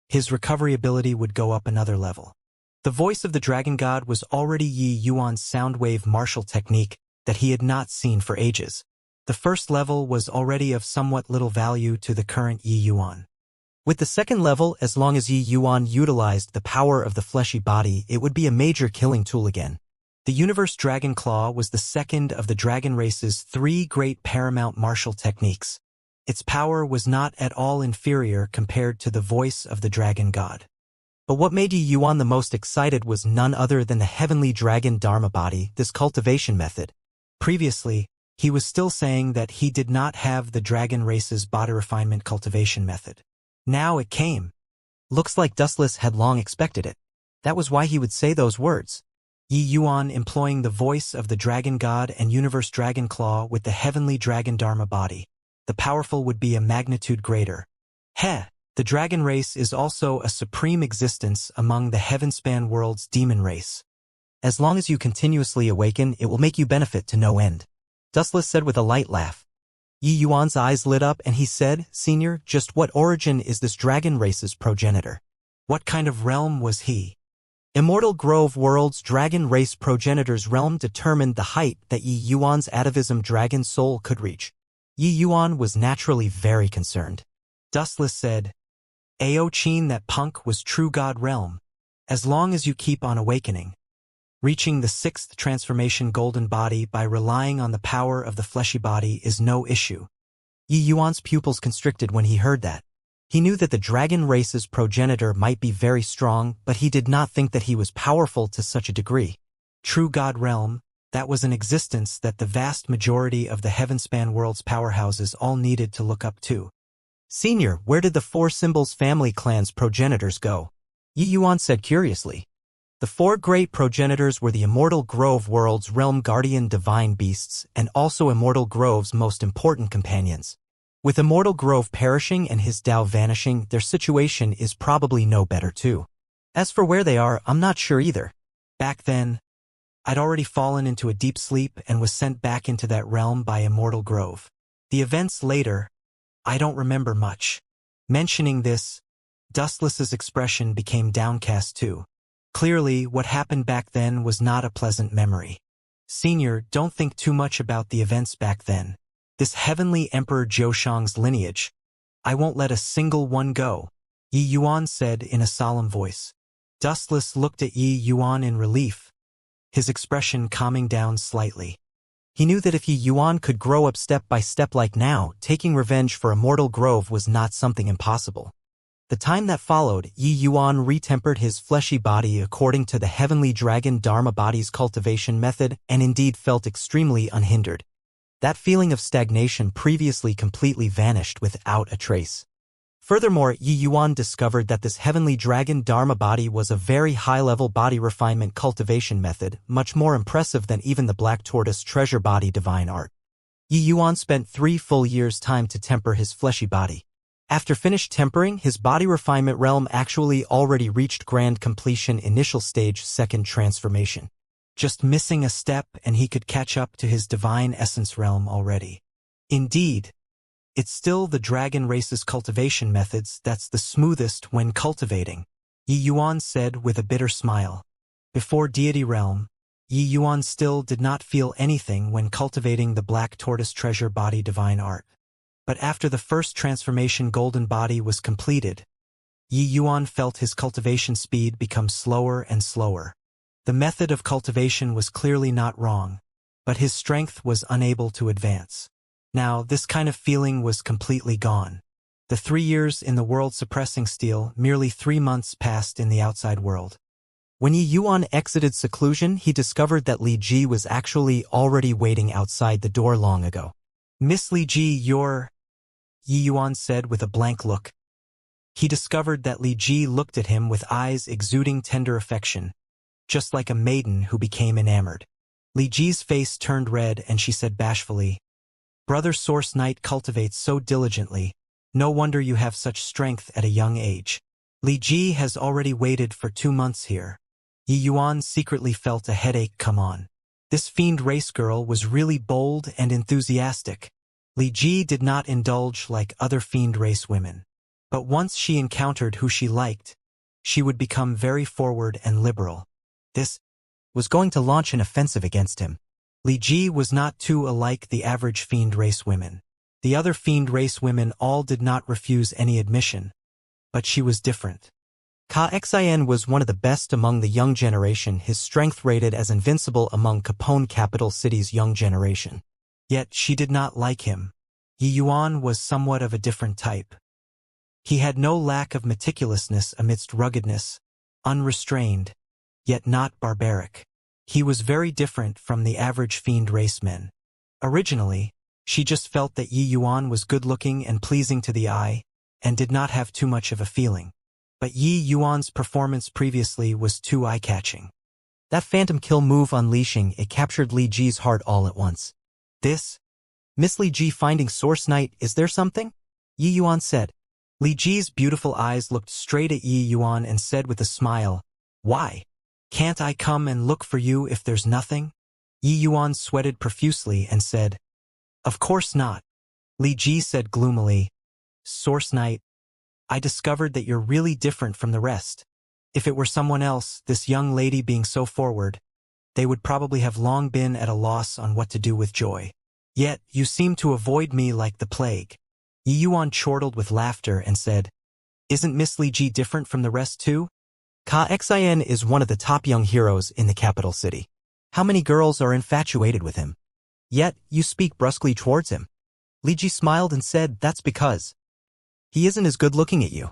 his recovery ability would go up another level. The voice of the Dragon God was already Yi Yuan's soundwave martial technique that he had not seen for ages. The 1st level was already of somewhat little value to the current Yi Yuan. With the 2nd level, as long as Yi Yuan utilized the power of the fleshy body, it would be a major killing tool again. The Universe Dragon Claw was the 2nd of the dragon race's 3 great paramount martial techniques. Its power was not at all inferior compared to the voice of the Dragon God. But what made Yi Yuan the most excited was none other than the Heavenly Dragon Dharma Body, this cultivation method. Previously, he was still saying that he did not have the dragon race's body refinement cultivation method. Now it came. Looks like Dustless had long expected it. That was why he would say those words. Yi Yuan employing the voice of the Dragon God and Universe Dragon Claw with the Heavenly Dragon Dharma Body. The powerful would be a magnitude greater. The dragon race is also a supreme existence among the heavenspan world's demon race. As long as you continuously awaken, it will make you benefit to no end, Dustless said with a light laugh. Yi Yuan's eyes lit up and he said, "Senior, just what origin is this dragon race's progenitor? What kind of realm was he?" Immortal Grove world's dragon race progenitor's realm determined the height that Yi Yuan's atavism dragon soul could reach. Yi Yuan was naturally very concerned. Dustless said, "Aochin, that punk was true god realm. As long as you keep on awakening, reaching the 6th transformation golden body by relying on the power of the fleshy body is no issue." Yi Yuan's pupils constricted when he heard that. He knew that the dragon race's progenitor might be very strong, but he did not think that he was powerful to such a degree. True god realm, that was an existence that the vast majority of the heavenspan world's powerhouses all needed to look up to. "Senior, where did the 4 symbols family clan's progenitors go?" Yi Yuan said curiously. The four great progenitors were the Immortal Grove world's realm guardian divine beasts and also Immortal Grove's most important companions. With Immortal Grove perishing and his Tao vanishing, their situation is probably no better too. As for where they are, I'm not sure either. Back then, I'd already fallen into a deep sleep and was sent back into that realm by Immortal Grove. The events later, I don't remember much. Mentioning this, Dustless's expression became downcast too. Clearly, what happened back then was not a pleasant memory. Senior, don't think too much about the events back then. This heavenly Emperor Zhoushang's lineage, I won't let a single one go, Yi Yuan said in a solemn voice. Dustless looked at Yi Yuan in relief, his expression calming down slightly. He knew that if Yi Yuan could grow up step by step like now, taking revenge for Immortal Grove was not something impossible. The time that followed, Yi Yuan retempered his fleshy body according to the heavenly dragon Dharma body's cultivation method and indeed felt extremely unhindered. That feeling of stagnation previously completely vanished without a trace. Furthermore, Yi Yuan discovered that this heavenly dragon Dharma body was a very high-level body refinement cultivation method, much more impressive than even the Black Tortoise treasure body divine art. Yi Yuan spent 3 full years' time to temper his fleshy body. After finished tempering, his body refinement realm actually already reached grand completion initial stage 2nd transformation. Just missing a step and he could catch up to his divine essence realm already. Indeed, it's still the dragon race's cultivation methods that's the smoothest when cultivating, Yi Yuan said with a bitter smile. Before deity realm, Yi Yuan still did not feel anything when cultivating the Black Tortoise treasure body divine art. But after the first transformation golden body was completed, Yi Yuan felt his cultivation speed become slower and slower. The method of cultivation was clearly not wrong, but his strength was unable to advance. Now, this kind of feeling was completely gone. The 3 years in the world suppressing steel, merely 3 months passed in the outside world. When Yi Yuan exited seclusion, he discovered that Li Ji was actually already waiting outside the door long ago. Miss Li Ji, you're... Yi Yuan said with a blank look. He discovered that Li Ji looked at him with eyes exuding tender affection, just like a maiden who became enamored. Li Ji's face turned red and she said bashfully, "Brother Source Knight cultivates so diligently, no wonder you have such strength at a young age." Li Ji has already waited for 2 months here. Yi Yuan secretly felt a headache come on. This fiend race girl was really bold and enthusiastic. Li Ji did not indulge like other fiend race women. But once she encountered who she liked, she would become very forward and liberal. This was going to launch an offensive against him. Li Ji was not too alike the average fiend race women. The other fiend race women all did not refuse any admission. But she was different. Xianxia was one of the best among the young generation, his strength rated as invincible among Capone capital city's young generation. Yet she did not like him. Yi Yuan was somewhat of a different type. He had no lack of meticulousness amidst ruggedness, unrestrained, yet not barbaric. He was very different from the average fiend race men. Originally, she just felt that Yi Yuan was good-looking and pleasing to the eye, and did not have too much of a feeling. But Yi Yuan's performance previously was too eye-catching. That phantom kill move unleashing, it captured Li Ji's heart all at once. This? Miss Li Ji finding Source Knight, is there something? Yi Yuan said. Li Ji's beautiful eyes looked straight at Yi Yuan and said with a smile, "Why? Can't I come and look for you if there's nothing?" Yi Yuan sweated profusely and said, "Of course not." Li Ji said gloomily, "Source Knight, I discovered that you're really different from the rest. If it were someone else, this young lady being so forward, they would probably have long been at a loss on what to do with joy. Yet, you seem to avoid me like the plague." Yi Yuan chortled with laughter and said, "Isn't Miss Li Ji different from the rest too? Xianxia is one of the top young heroes in the capital city. How many girls are infatuated with him? Yet, you speak brusquely towards him." Li Ji smiled and said, "That's because he isn't as good-looking at you."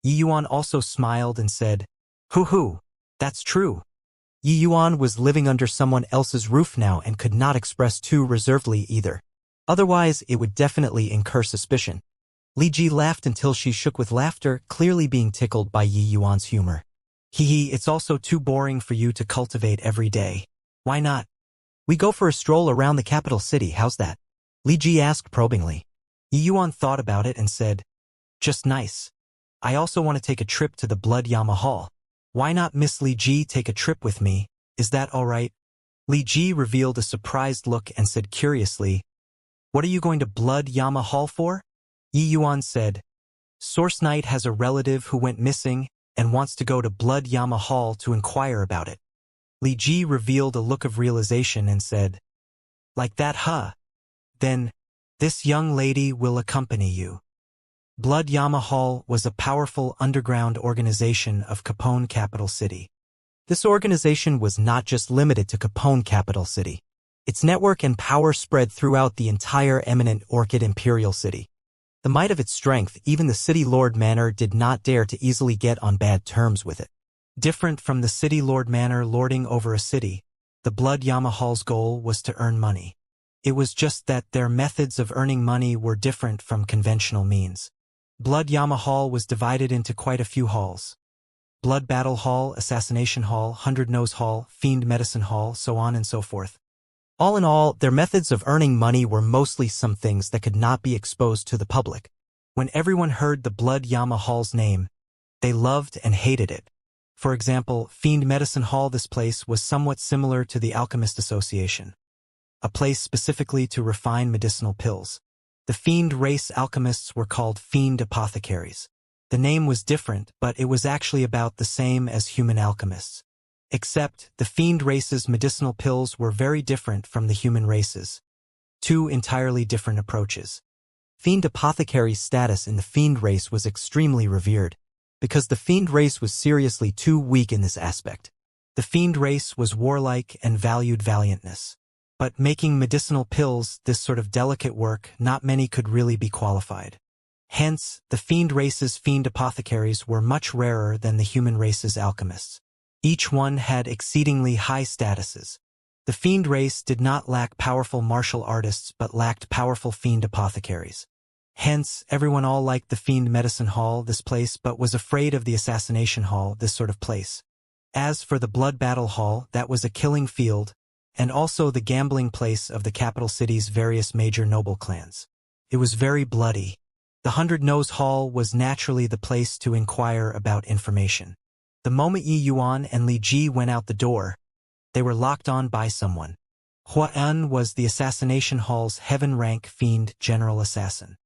Yi Yuan also smiled and said, "Hoo-hoo, that's true." Yi Yuan was living under someone else's roof now and could not express too reservedly either. Otherwise, it would definitely incur suspicion. Li Ji laughed until she shook with laughter, clearly being tickled by Yi Yuan's humor. Hee, it's also too boring for you to cultivate every day. Why not? We go for a stroll around the capital city, how's that? Li Ji asked probingly. Yi Yuan thought about it and said, just nice. I also want to take a trip to the Blood Yama Hall. Why not Miss Li Ji take a trip with me? Is that all right? Li Ji revealed a surprised look and said curiously, what are you going to Blood Yama Hall for? Yi Yuan said, Source Knight has a relative who went missing and wants to go to Blood Yama Hall to inquire about it. Li Ji revealed a look of realization and said, like that, huh? Then, this young lady will accompany you. Blood Yama Hall was a powerful underground organization of Capone Capital City. This organization was not just limited to Capone Capital City. Its network and power spread throughout the entire eminent Orchid Imperial City. The might of its strength, even the City Lord Manor did not dare to easily get on bad terms with it. Different from the City Lord Manor lording over a city, the Blood Yama Hall's goal was to earn money. It was just that their methods of earning money were different from conventional means. Blood Yama Hall was divided into quite a few halls. Blood Battle Hall, Assassination Hall, Hundred Nose Hall, Fiend Medicine Hall, so on and so forth. All in all, their methods of earning money were mostly some things that could not be exposed to the public. When everyone heard the Blood Yama Hall's name, they loved and hated it. For example, Fiend Medicine Hall, this place was somewhat similar to the Alchemist Association, a place specifically to refine medicinal pills. The fiend race alchemists were called fiend apothecaries. The name was different, but it was actually about the same as human alchemists. Except, the fiend race's medicinal pills were very different from the human race's. Two entirely different approaches. Fiend apothecary's status in the fiend race was extremely revered, because the fiend race was seriously too weak in this aspect. The fiend race was warlike and valued valiantness. But making medicinal pills, this sort of delicate work, not many could really be qualified. Hence, the fiend race's fiend apothecaries were much rarer than the human race's alchemists. Each one had exceedingly high statuses. The fiend race did not lack powerful martial artists but lacked powerful fiend apothecaries. Hence, everyone all liked the Fiend Medicine Hall, this place, but was afraid of the Assassination Hall, this sort of place. As for the Blood Battle Hall, that was a killing field, and also the gambling place of the capital city's various major noble clans. It was very bloody. The Hundred Nose Hall was naturally the place to inquire about information. The moment Yi Yuan and Li Ji went out the door, they were locked on by someone. Huan was the Assassination Hall's heaven-rank fiend general assassin.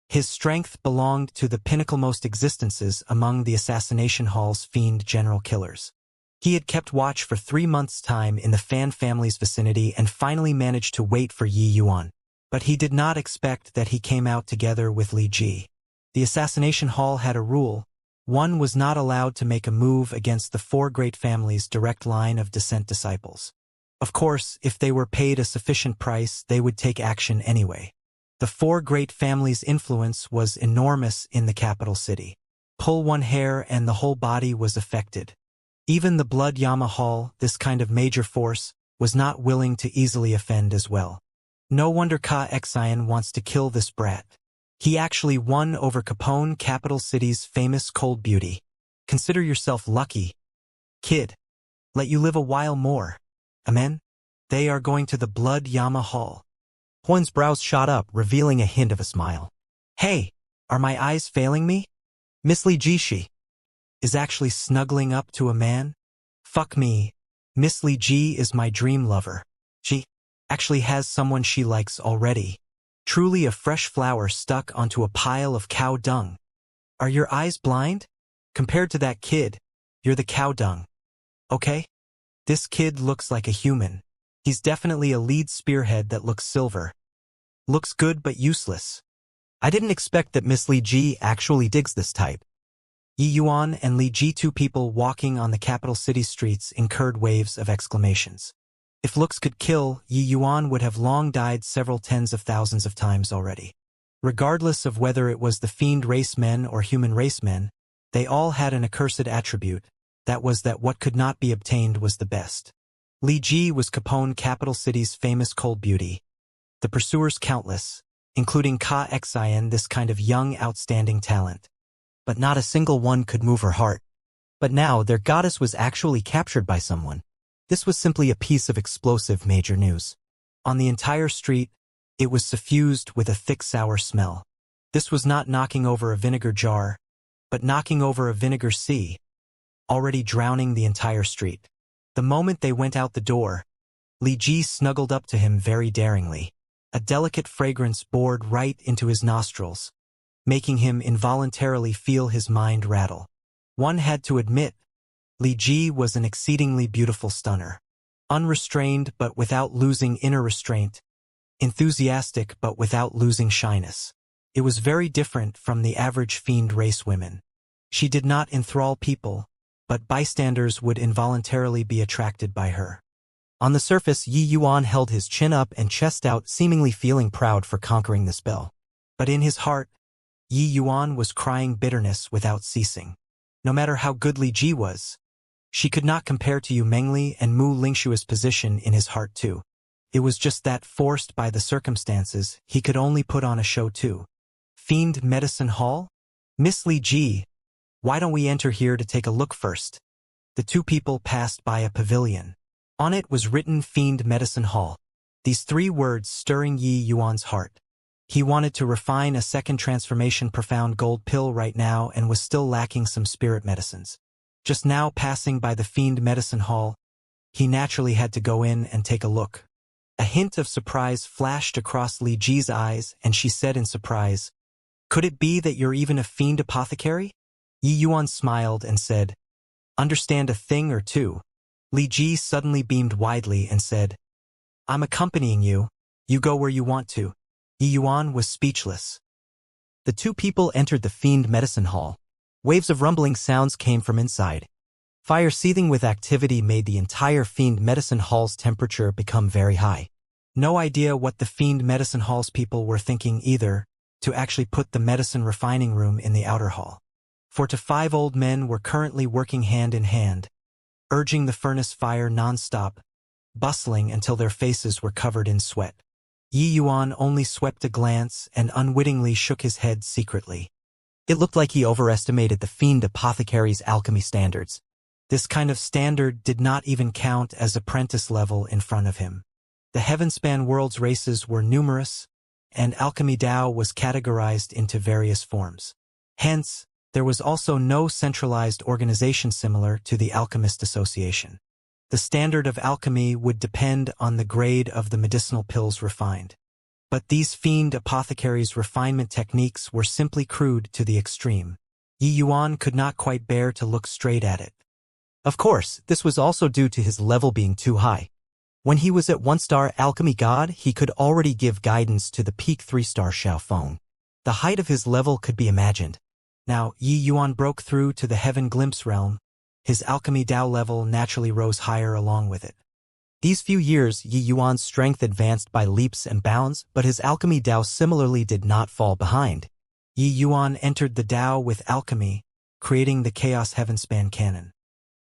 His strength belonged to the pinnacle-most existences among the Assassination Hall's fiend general killers. He had kept watch for 3 months' time in the Fan family's vicinity and finally managed to wait for Yi Yuan. But he did not expect that he came out together with Li Ji. The Assassination Hall had a rule. One was not allowed to make a move against the 4 great families' direct line of descent disciples. Of course, if they were paid a sufficient price, they would take action anyway. The 4 great families' influence was enormous in the capital city. Pull one hair and the whole body was affected. Even the Blood Yama Hall, this kind of major force, was not willing to easily offend as well. No wonder Xianxia wants to kill this brat. He actually won over Capone Capital City's famous cold beauty. Consider yourself lucky. Kid. Let you live a while more. Amen? They are going to the Blood Yama Hall. Huan's brows shot up, revealing a hint of a smile. Hey, are my eyes failing me? Miss Li Ji is actually snuggling up to a man? Fuck me. Miss Li Ji is my dream lover. She actually has someone she likes already. Truly a fresh flower stuck onto a pile of cow dung. Are your eyes blind? Compared to that kid, you're the cow dung. Okay? This kid looks like a human. He's definitely a lead spearhead that looks silver. Looks good but useless. I didn't expect that Miss Li Ji actually digs this type. Yi Yuan and Li Ji, 2 people walking on the capital city streets, incurred waves of exclamations. If looks could kill, Yi Yuan would have long died several tens of thousands of times already. Regardless of whether it was the fiend race men or human race men, they all had an accursed attribute, that was that what could not be obtained was the best. Li Ji was Capone Capital City's famous cold beauty. The pursuers countless, including Xianxia, this kind of young, outstanding talent. But not a single one could move her heart. But now their goddess was actually captured by someone. This was simply a piece of explosive major news. On the entire street, it was suffused with a thick sour smell. This was not knocking over a vinegar jar, but knocking over a vinegar sea, already drowning the entire street. The moment they went out the door, Li Ji snuggled up to him very daringly. A delicate fragrance bored right into his nostrils, making him involuntarily feel his mind rattle. One had to admit, Li Ji was an exceedingly beautiful stunner. Unrestrained but without losing inner restraint, enthusiastic but without losing shyness. It was very different from the average fiend race women. She did not enthrall people, but bystanders would involuntarily be attracted by her. On the surface, Yi Yuan held his chin up and chest out, seemingly feeling proud for conquering the spell. But in his heart, Yi Yuan was crying bitterness without ceasing. No matter how good Li Ji was, she could not compare to Yu Mengli and Mu Lingshua's position in his heart too. It was just that, forced by the circumstances, he could only put on a show too. Fiend Medicine Hall? Miss Li Ji, why don't we enter here to take a look first? The two people passed by a pavilion. On it was written Fiend Medicine Hall. These three words stirring Yi Yuan's heart. He wanted to refine a second transformation profound gold pill right now and was still lacking some spirit medicines. Just now passing by the Fiend Medicine Hall, he naturally had to go in and take a look. A hint of surprise flashed across Li Ji's eyes, and she said in surprise, "Could it be that you're even a fiend apothecary?" Yi Yuan smiled and said, "Understand a thing or two?" Li Ji suddenly beamed widely and said, "I'm accompanying you. You go where you want to." Yi Yuan was speechless. The two people entered the Fiend Medicine Hall. Waves of rumbling sounds came from inside. Fire seething with activity made the entire Fiend Medicine Hall's temperature become very high. No idea what the Fiend Medicine Hall's people were thinking either, to actually put the medicine refining room in the outer hall. 4 to 5 old men were currently working hand in hand, urging the furnace fire non-stop, bustling until their faces were covered in sweat. Yi Yuan only swept a glance and unwittingly shook his head secretly. It looked like he overestimated the fiend apothecary's alchemy standards. This kind of standard did not even count as apprentice level in front of him. The Heavenspan world's races were numerous, and alchemy Dao was categorized into various forms. Hence, there was also no centralized organization similar to the Alchemist Association. The standard of alchemy would depend on the grade of the medicinal pills refined. But these fiend apothecaries' refinement techniques were simply crude to the extreme. Yi Yuan could not quite bear to look straight at it. Of course, this was also due to his level being too high. When he was at 1-star alchemy god, he could already give guidance to the peak 3-star Xiaofeng. The height of his level could be imagined. Now, Yi Yuan broke through to the Heaven Glimpse realm. His alchemy Dao level naturally rose higher along with it. These few years, Yi Yuan's strength advanced by leaps and bounds, but his alchemy Dao similarly did not fall behind. Yi Yuan entered the Dao with alchemy, creating the Chaos Heavenspan canon.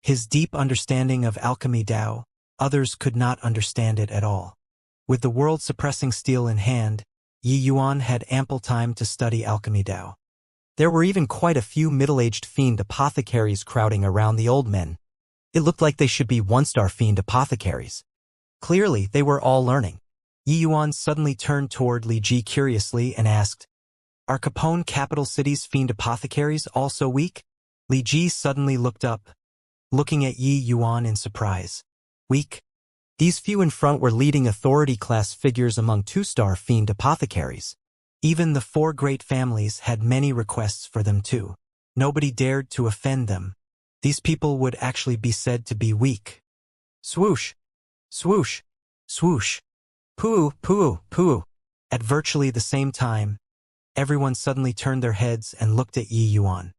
His deep understanding of alchemy Dao, others could not understand it at all. With the world-suppressing steel in hand, Yi Yuan had ample time to study alchemy Dao. There were even quite a few middle-aged fiend apothecaries crowding around the old men. It looked like they should be 1-star fiend apothecaries. Clearly, they were all learning. Yi Yuan suddenly turned toward Li Ji curiously and asked, "Are Capone capital city's fiend apothecaries also weak?" Li Ji suddenly looked up, looking at Yi Yuan in surprise. Weak? These few in front were leading authority-class figures among 2-star fiend apothecaries. Even the 4 great families had many requests for them too. Nobody dared to offend them. These people would actually be said to be weak. Swoosh! Swoosh! Swoosh! Poo! Poo! Poo! At virtually the same time, everyone suddenly turned their heads and looked at Yi Yuan.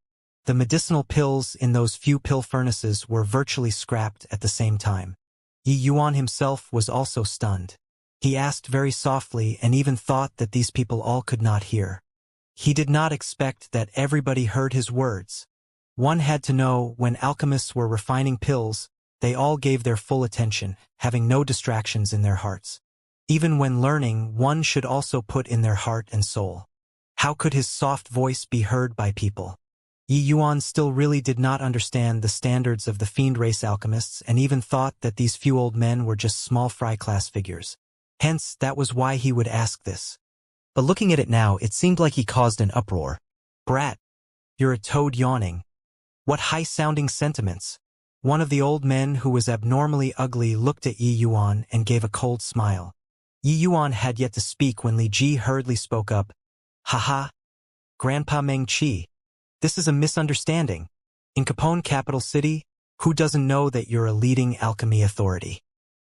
The medicinal pills in those few pill furnaces were virtually scrapped at the same time. Yi Yuan himself was also stunned. He asked very softly and even thought that these people all could not hear. He did not expect that everybody heard his words. One had to know when alchemists were refining pills, they all gave their full attention, having no distractions in their hearts. Even when learning, one should also put in their heart and soul. How could his soft voice be heard by people? Yi Yuan still really did not understand the standards of the fiend race alchemists and even thought that these few old men were just small fry class figures. Hence, that was why he would ask this. But looking at it now, it seemed like he caused an uproar. Brat, you're a toad yawning. What high-sounding sentiments. One of the old men who was abnormally ugly looked at Yi Yuan and gave a cold smile. Yi Yuan had yet to speak when Li Ji hurriedly spoke up. Haha. Grandpa Meng Qi. This is a misunderstanding. In Capone capital city, who doesn't know that you're a leading alchemy authority?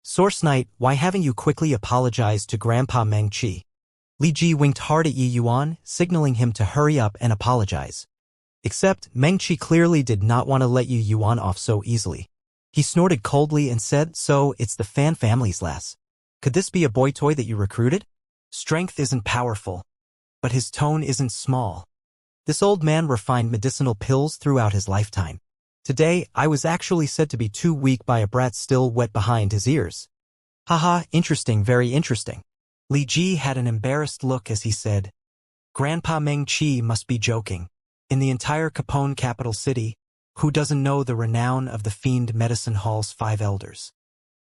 Source Knight, why haven't you quickly apologized to Grandpa Meng Qi? Li Ji winked hard at Yi Yuan, signaling him to hurry up and apologize. Except, Meng Qi clearly did not want to let Yi Yuan off so easily. He snorted coldly and said, so it's the Fan family's lass. Could this be a boy toy that you recruited? Strength isn't powerful, but his tone isn't small. This old man refined medicinal pills throughout his lifetime. Today, I was actually said to be too weak by a brat still wet behind his ears. Haha, interesting, very interesting. Li Ji had an embarrassed look as he said, Grandpa Meng Qi must be joking. In the entire Capone capital city, who doesn't know the renown of the Fiend Medicine Hall's 5 elders?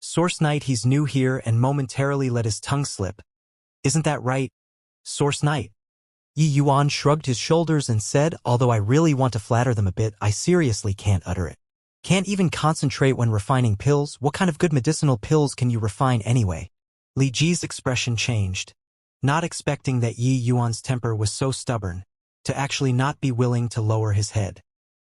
Source Knight, he's new here and momentarily let his tongue slip. Isn't that right, Source Knight? Yi Yuan shrugged his shoulders and said, although I really want to flatter them a bit, I seriously can't utter it. Can't even concentrate when refining pills? What kind of good medicinal pills can you refine anyway? Li Ji's expression changed. Not expecting that Yi Yuan's temper was so stubborn, to actually not be willing to lower his head.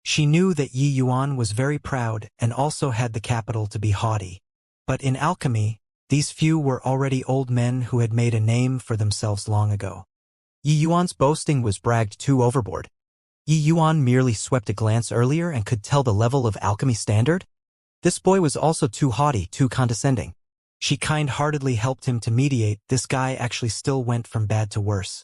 She knew that Yi Yuan was very proud and also had the capital to be haughty. But in alchemy, these few were already old men who had made a name for themselves long ago. Yi Yuan's boasting was bragged too overboard. Yi Yuan merely swept a glance earlier and could tell the level of alchemy standard. This boy was also too haughty, too condescending. She kind-heartedly helped him to mediate. This guy actually still went from bad to worse.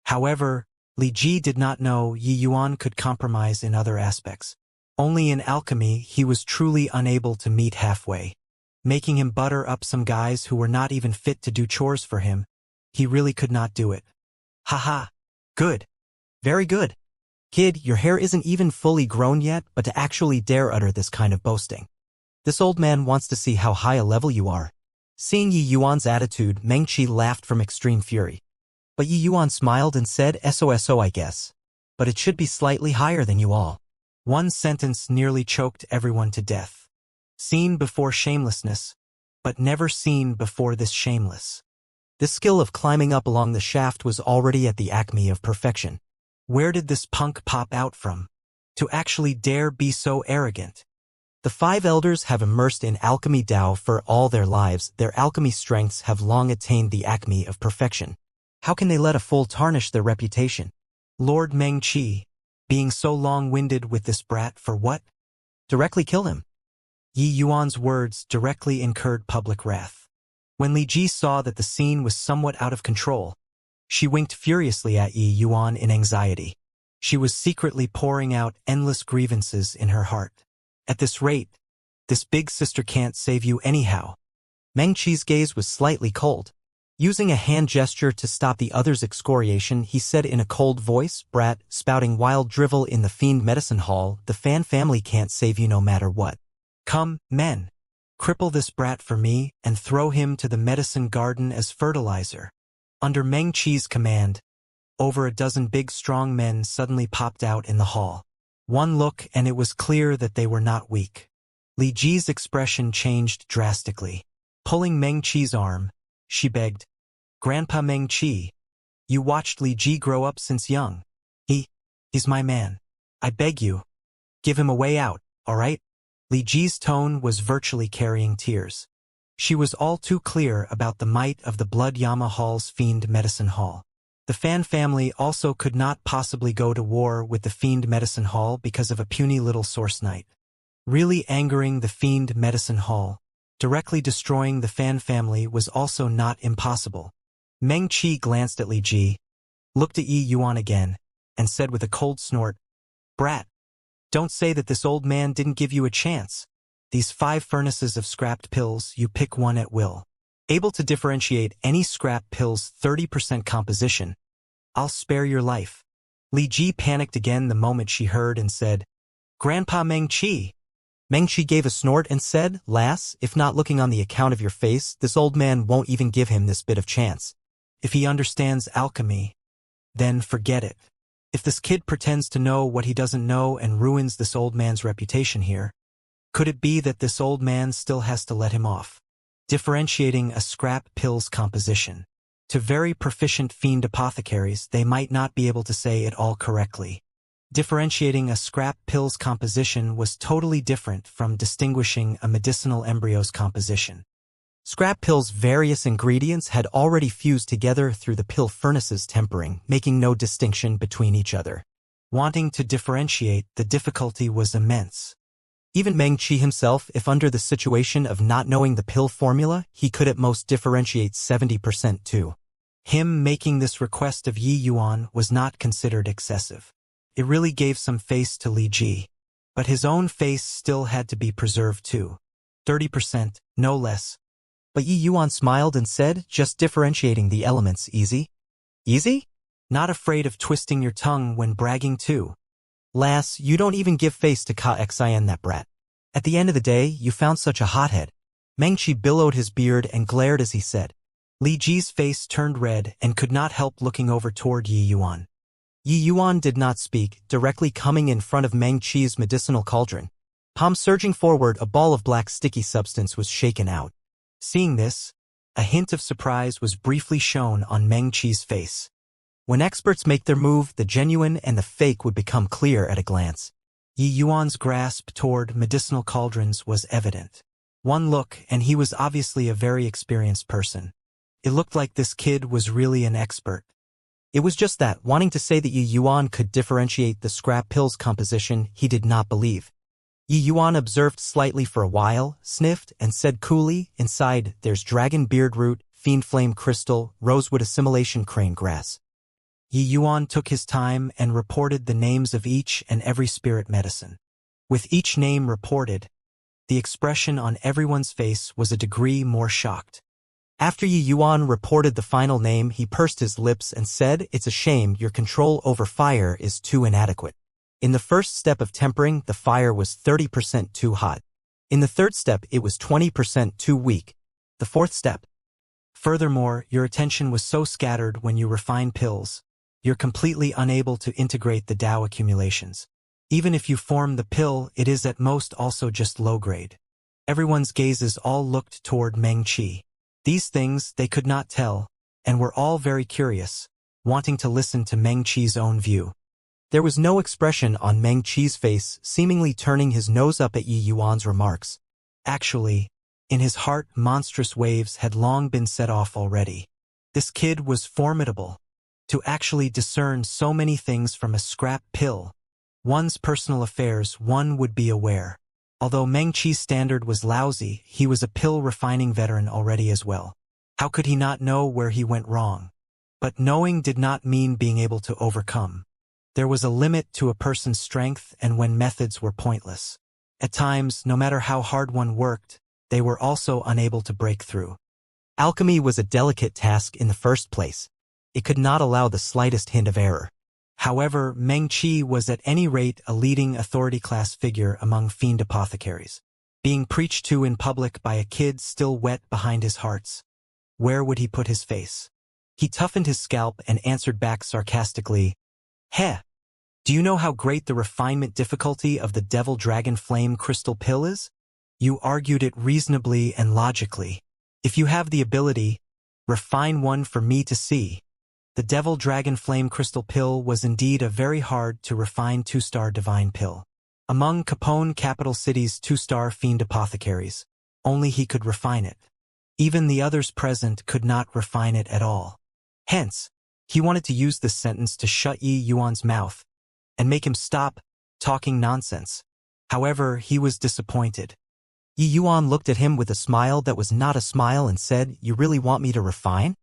However, Li Ji did not know Yi Yuan could compromise in other aspects. Only in alchemy he was truly unable to meet halfway. Making him butter up some guys who were not even fit to do chores for him, he really could not do it. Haha. Good. Very good. Kid, your hair isn't even fully grown yet, but to actually dare utter this kind of boasting. This old man wants to see how high a level you are. Seeing Yi Yuan's attitude, Meng Qi laughed from extreme fury. But Yi Yuan smiled and said, SOSO I guess. But it should be slightly higher than you all. One sentence nearly choked everyone to death. Seen before shamelessness, but never seen before this shameless. This skill of climbing up along the shaft was already at the acme of perfection. Where did this punk pop out from? To actually dare be so arrogant. The 5 elders have immersed in alchemy Dao for all their lives. Their alchemy strengths have long attained the acme of perfection. How can they let a fool tarnish their reputation? Lord Meng Qi, being so long-winded with this brat for what? Directly kill him. Yi Yuan's words directly incurred public wrath. When Li Ji saw that the scene was somewhat out of control, she winked furiously at Yi Yuan in anxiety. She was secretly pouring out endless grievances in her heart. At this rate, this big sister can't save you anyhow. Meng Qi's gaze was slightly cold. Using a hand gesture to stop the other's excoriation, he said in a cold voice, Brat, spouting wild drivel in the Fiend Medicine Hall, the Fan family can't save you no matter what. Come, men. Cripple this brat for me and throw him to the medicine garden as fertilizer. Under Meng Qi's command, over a dozen big strong men suddenly popped out in the hall. One look and it was clear that they were not weak. Li Ji's expression changed drastically. Pulling Meng Qi's arm, she begged, Grandpa Meng Qi, you watched Li Ji grow up since young. He's my man. I beg you. Give him a way out, all right? Li Ji's tone was virtually carrying tears. She was all too clear about the might of the Blood Yama Hall's Fiend Medicine Hall. The Fan family also could not possibly go to war with the Fiend Medicine Hall because of a puny little Source Knight. Really angering the Fiend Medicine Hall, directly destroying the Fan family was also not impossible. Meng Qi glanced at Li Ji, looked at Yi Yuan again, and said with a cold snort, Brat, don't say that this old man didn't give you a chance. These 5 furnaces of scrapped pills, you pick one at will. Able to differentiate any scrap pill's 30% composition, I'll spare your life. Li Ji panicked again the moment she heard and said, "Grandpa Meng Chi." Meng Chi gave a snort and said, "Lass, if not looking on the account of your face, this old man won't even give him this bit of chance. If he understands alchemy, then forget it. If this kid pretends to know what he doesn't know and ruins this old man's reputation here, could it be that this old man still has to let him off?" Differentiating a scrap pill's composition. To very proficient fiend apothecaries, they might not be able to say it all correctly. Differentiating a scrap pill's composition was totally different from distinguishing a medicinal embryo's composition. Scrap pill's various ingredients had already fused together through the pill furnace's tempering, making no distinction between each other. Wanting to differentiate, the difficulty was immense. Even Meng Chi himself, if under the situation of not knowing the pill formula, he could at most differentiate 70% too. Him making this request of Yi Yuan was not considered excessive. It really gave some face to Li Ji. But his own face still had to be preserved too. 30%, no less. But Yi Yuan smiled and said, "Just differentiating the elements easy?" "Easy? Not afraid of twisting your tongue when bragging too. Lass, you don't even give face to Ka Xian, that brat. At the end of the day, you found such a hothead." Meng Chi billowed his beard and glared as he said. Li Ji's face turned red and could not help looking over toward Yi Yuan. Yi Yuan did not speak, directly coming in front of Meng Chi's medicinal cauldron. Palm surging forward, a ball of black sticky substance was shaken out. Seeing this, a hint of surprise was briefly shown on Meng Chi's face. When experts make their move, the genuine and the fake would become clear at a glance. Yi Yuan's grasp toward medicinal cauldrons was evident. One look, and he was obviously a very experienced person. It looked like this kid was really an expert. It was just that, wanting to say that Yi Yuan could differentiate the scrap pill's composition, he did not believe. Yi Yuan observed slightly for a while, sniffed, and said coolly, "Inside, there's dragon beard root, fiend flame crystal, rosewood assimilation crane grass." Yi Yuan took his time and reported the names of each and every spirit medicine. With each name reported, the expression on everyone's face was a degree more shocked. After Yi Yuan reported the final name, he pursed his lips and said, "It's a shame your control over fire is too inadequate. In the first step of tempering, the fire was 30% too hot. In the third step, it was 20% too weak. The fourth step. Furthermore, your attention was so scattered when you refine pills, you're completely unable to integrate the Tao accumulations. Even if you form the pill, it is at most also just low-grade." Everyone's gazes all looked toward Meng Chi. These things they could not tell, and were all very curious, wanting to listen to Meng Chi's own view. There was no expression on Meng Chi's face, seemingly turning his nose up at Yi Yuan's remarks. Actually, in his heart, monstrous waves had long been set off already. This kid was formidable. To actually discern so many things from a scrap pill. One's personal affairs, one would be aware. Although Meng Chi's standard was lousy, he was a pill-refining veteran already as well. How could he not know where he went wrong? But knowing did not mean being able to overcome. There was a limit to a person's strength, and when methods were pointless. At times, no matter how hard one worked, they were also unable to break through. Alchemy was a delicate task in the first place. It could not allow the slightest hint of error. However, Meng Chi was at any rate a leading authority-class figure among fiend apothecaries. Being preached to in public by a kid still wet behind his hearts. Where would he put his face? He toughened his scalp and answered back sarcastically, "Heh! Do you know how great the refinement difficulty of the Devil Dragon Flame crystal pill is? You argued it reasonably and logically. If you have the ability, refine one for me to see." The Devil Dragon Flame crystal pill was indeed a very hard to refine 2-star divine pill. Among Capone capital city's 2-star fiend apothecaries, only he could refine it. Even the others present could not refine it at all. Hence, he wanted to use this sentence to shut Yi Yuan's mouth and make him stop talking nonsense. However, he was disappointed. Yi Yuan looked at him with a smile that was not a smile and said, "You really want me to refine?"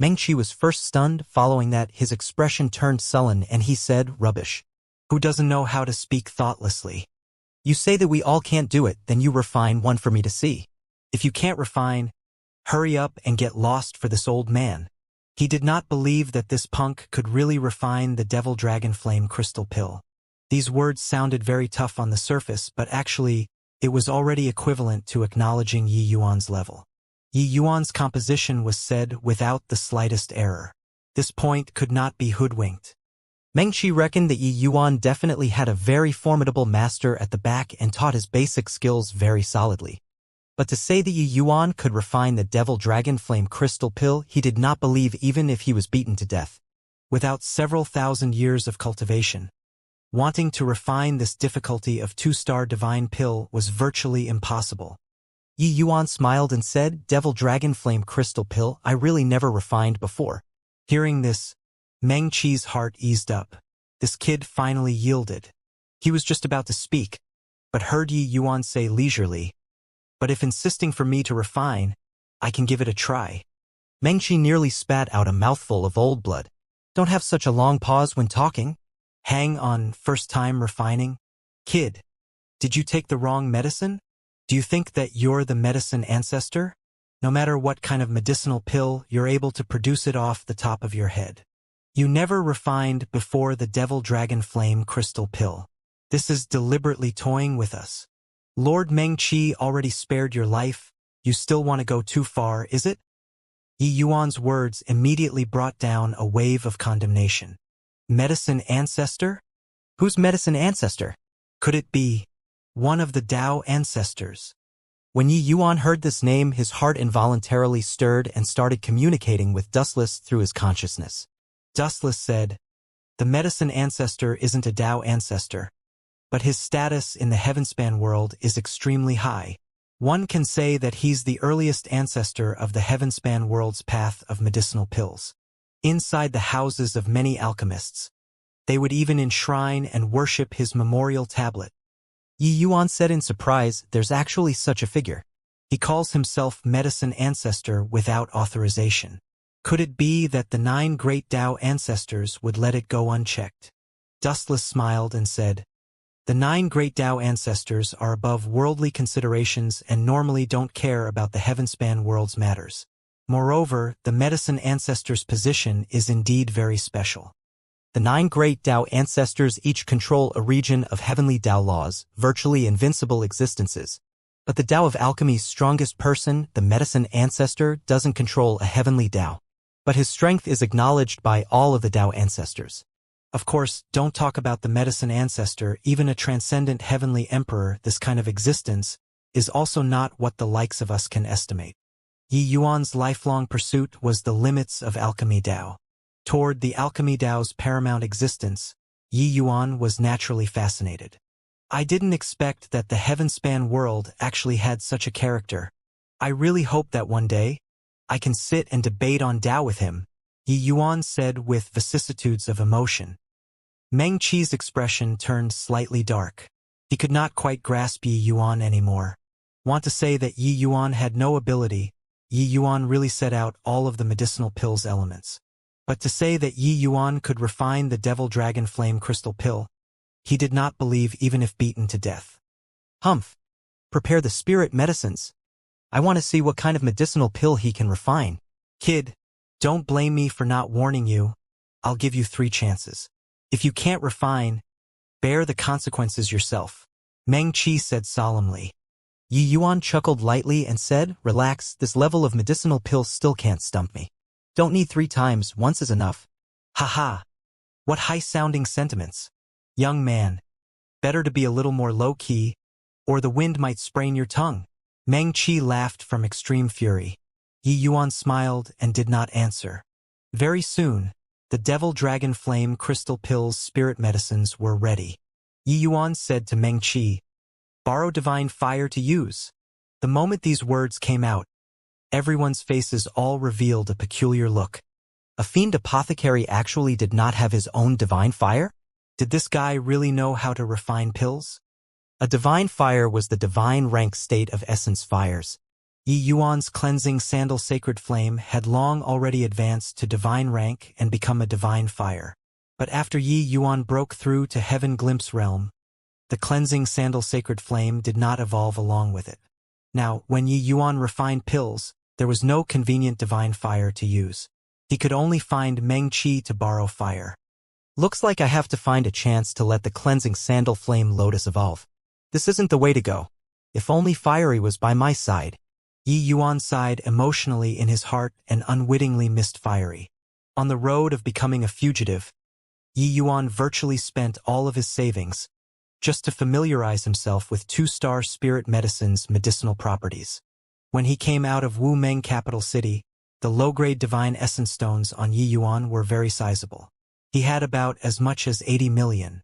Meng Chi was first stunned. Following that, his expression turned sullen and he said, "Rubbish. Who doesn't know how to speak thoughtlessly? You say that we all can't do it, then you refine one for me to see. If you can't refine, hurry up and get lost for this old man." He did not believe that this punk could really refine the Devil Dragon Flame crystal pill. These words sounded very tough on the surface, but actually, it was already equivalent to acknowledging Yi Yuan's level. Yi Yuan's composition was said without the slightest error. This point could not be hoodwinked. Meng Qi reckoned that Yi Yuan definitely had a very formidable master at the back and taught his basic skills very solidly. But to say that Yi Yuan could refine the Devil Dragon Flame crystal pill, he did not believe even if he was beaten to death. Without several thousand years of cultivation, wanting to refine this difficulty of 2-star divine pill was virtually impossible. Yi Yuan smiled and said, "Devil Dragon Flame crystal pill, I really never refined before." Hearing this, Meng Qi's heart eased up. This kid finally yielded. He was just about to speak, but heard Yi Yuan say leisurely, "But if insisting for me to refine, I can give it a try." Meng Qi nearly spat out a mouthful of old blood. "Don't have such a long pause when talking. Hang on, first time refining? Kid, did you take the wrong medicine? Do you think that you're the medicine ancestor? No matter what kind of medicinal pill, you're able to produce it off the top of your head. You never refined before the Devil Dragon Flame crystal pill. This is deliberately toying with us. Lord Meng Qi already spared your life. You still want to go too far, is it?" Yi Yuan's words immediately brought down a wave of condemnation. Medicine ancestor? Who's medicine ancestor? Could it be one of the Tao ancestors? When Yi Yuan heard this name, his heart involuntarily stirred and started communicating with Dustless through his consciousness. Dustless said, "The medicine ancestor isn't a Tao ancestor, but his status in the Heavenspan world is extremely high. One can say that he's the earliest ancestor of the Heavenspan world's path of medicinal pills. Inside the houses of many alchemists, they would even enshrine and worship his memorial tablet." Yi Yuan said in surprise, "There's actually such a figure. He calls himself medicine ancestor without authorization. Could it be that the 9 great Tao ancestors would let it go unchecked?" Dustless smiled and said, "The 9 great Tao ancestors are above worldly considerations and normally don't care about the Heavenspan world's matters. Moreover, the medicine ancestor's position is indeed very special. The 9 great Tao ancestors each control a region of heavenly Tao laws, virtually invincible existences. But the Tao of alchemy's strongest person, the medicine ancestor, doesn't control a heavenly Tao. But his strength is acknowledged by all of the Tao ancestors. Of course, don't talk about the medicine ancestor, even a transcendent heavenly emperor. This kind of existence is also not what the likes of us can estimate." Yi Yuan's lifelong pursuit was the limits of alchemy Tao. Toward the alchemy Tao's paramount existence, Yi Yuan was naturally fascinated. "I didn't expect that the Heavenspan world actually had such a character. I really hope that one day, I can sit and debate on Tao with him," Yi Yuan said with vicissitudes of emotion. Meng Qi's expression turned slightly dark. He could not quite grasp Yi Yuan anymore. Want to say that Yi Yuan had no ability, Yi Yuan really set out all of the medicinal pill's elements. But to say that Yi Yuan could refine the Devil Dragon Flame crystal pill, he did not believe even if beaten to death. "Humph! Prepare the spirit medicines. I want to see what kind of medicinal pill he can refine. Kid, don't blame me for not warning you. I'll give you 3 chances. If you can't refine, bear the consequences yourself," Meng Qi said solemnly. Yi Yuan chuckled lightly and said, "Relax, this level of medicinal pill still can't stump me. Don't need 3 times, once is enough." "Ha-ha! What high-sounding sentiments. Young man, better to be a little more low-key, or the wind might sprain your tongue." Meng Qi laughed from extreme fury. Yi Yuan smiled and did not answer. Very soon, the Devil Dragon Flame crystal pill's spirit medicines were ready. Yi Yuan said to Meng Qi, "Borrow divine fire to use." The moment these words came out, everyone's faces all revealed a peculiar look. A fiend apothecary actually did not have his own divine fire? Did this guy really know how to refine pills? A divine fire was the divine rank state of essence fires. Yi Yuan's cleansing sandal sacred flame had long already advanced to divine rank and become a divine fire. But after Yi Yuan broke through to Heaven Glimpse realm, the cleansing sandal sacred flame did not evolve along with it. Now, when Yi Yuan refined pills, there was no convenient divine fire to use. He could only find Meng Qi to borrow fire. Looks like I have to find a chance to let the cleansing sandal flame lotus evolve. This isn't the way to go. If only Fiery was by my side. Yi Yuan sighed emotionally in his heart and unwittingly missed Fiery. On the road of becoming a fugitive, Yi Yuan virtually spent all of his savings just to familiarize himself with 2-star spirit medicine's medicinal properties. When he came out of Wu Meng capital city, the low-grade divine essence stones on Yi Yuan were very sizable. He had about as much as 80 million.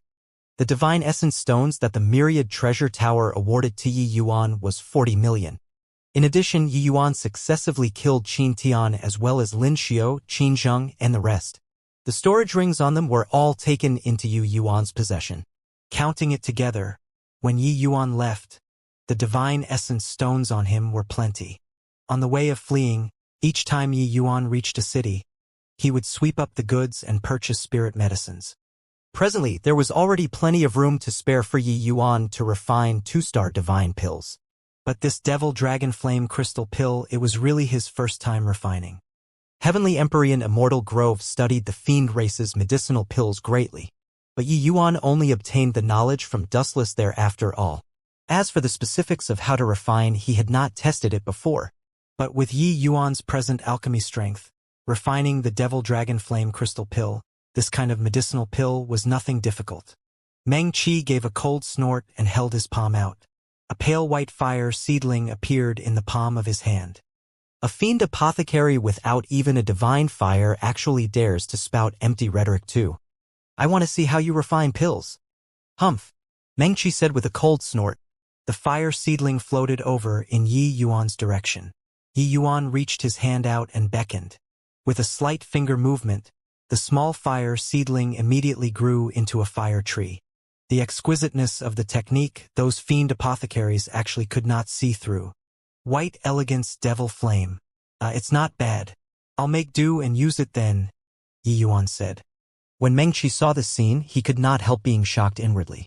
The divine essence stones that the Myriad Treasure Tower awarded to Yi Yuan was 40 million. In addition, Yi Yuan successively killed Qin Tian as well as Lin Xiao, Qin Zheng, and the rest. The storage rings on them were all taken into Yi Yuan's possession. Counting it together, when Yi Yuan left, the divine essence stones on him were plenty. On the way of fleeing, each time Yi Yuan reached a city, he would sweep up the goods and purchase spirit medicines. Presently, there was already plenty of room to spare for Yi Yuan to refine 2-star divine pills. But this devil dragon flame crystal pill, it was really his first time refining. Heavenly Empyrean Immortal Grove studied the fiend race's medicinal pills greatly, but Yi Yuan only obtained the knowledge from Dustless there after all. As for the specifics of how to refine, he had not tested it before. But with Yi Yuan's present alchemy strength, refining the devil dragon flame crystal pill, this kind of medicinal pill was nothing difficult. Meng Qi gave a cold snort and held his palm out. A pale white fire seedling appeared in the palm of his hand. A fiend apothecary without even a divine fire actually dares to spout empty rhetoric too. I want to see how you refine pills. Humph, Meng Qi said with a cold snort. The fire seedling floated over in Yi Yuan's direction. Yi Yuan reached his hand out and beckoned. With a slight finger movement, the small fire seedling immediately grew into a fire tree. The exquisiteness of the technique those fiend apothecaries actually could not see through. White elegance devil flame. It's not bad. I'll make do and use it then, Yi Yuan said. When Meng Qi saw this scene, he could not help being shocked inwardly.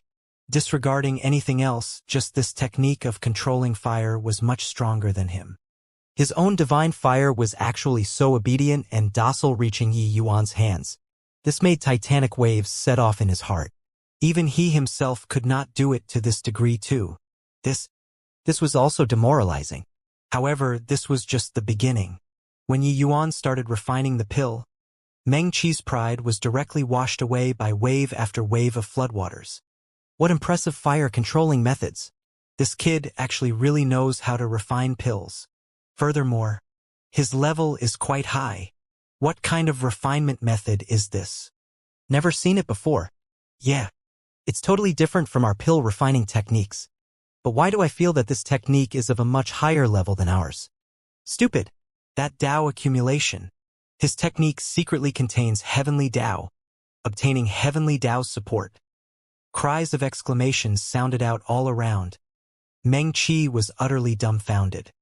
Disregarding anything else, just this technique of controlling fire was much stronger than him. His own divine fire was actually so obedient and docile reaching Yi Yuan's hands. This made titanic waves set off in his heart. Even he himself could not do it to this degree too. This was also demoralizing. However, this was just the beginning. When Yi Yuan started refining the pill, Meng Qi's pride was directly washed away by wave after wave of floodwaters. What impressive fire-controlling methods. This kid actually really knows how to refine pills. Furthermore, his level is quite high. What kind of refinement method is this? Never seen it before. Yeah. It's totally different from our pill refining techniques. But why do I feel that this technique is of a much higher level than ours? Stupid. That Tao accumulation. His technique secretly contains heavenly Tao, obtaining heavenly Tao's support. Cries of exclamations sounded out all around. Meng Qi was utterly dumbfounded.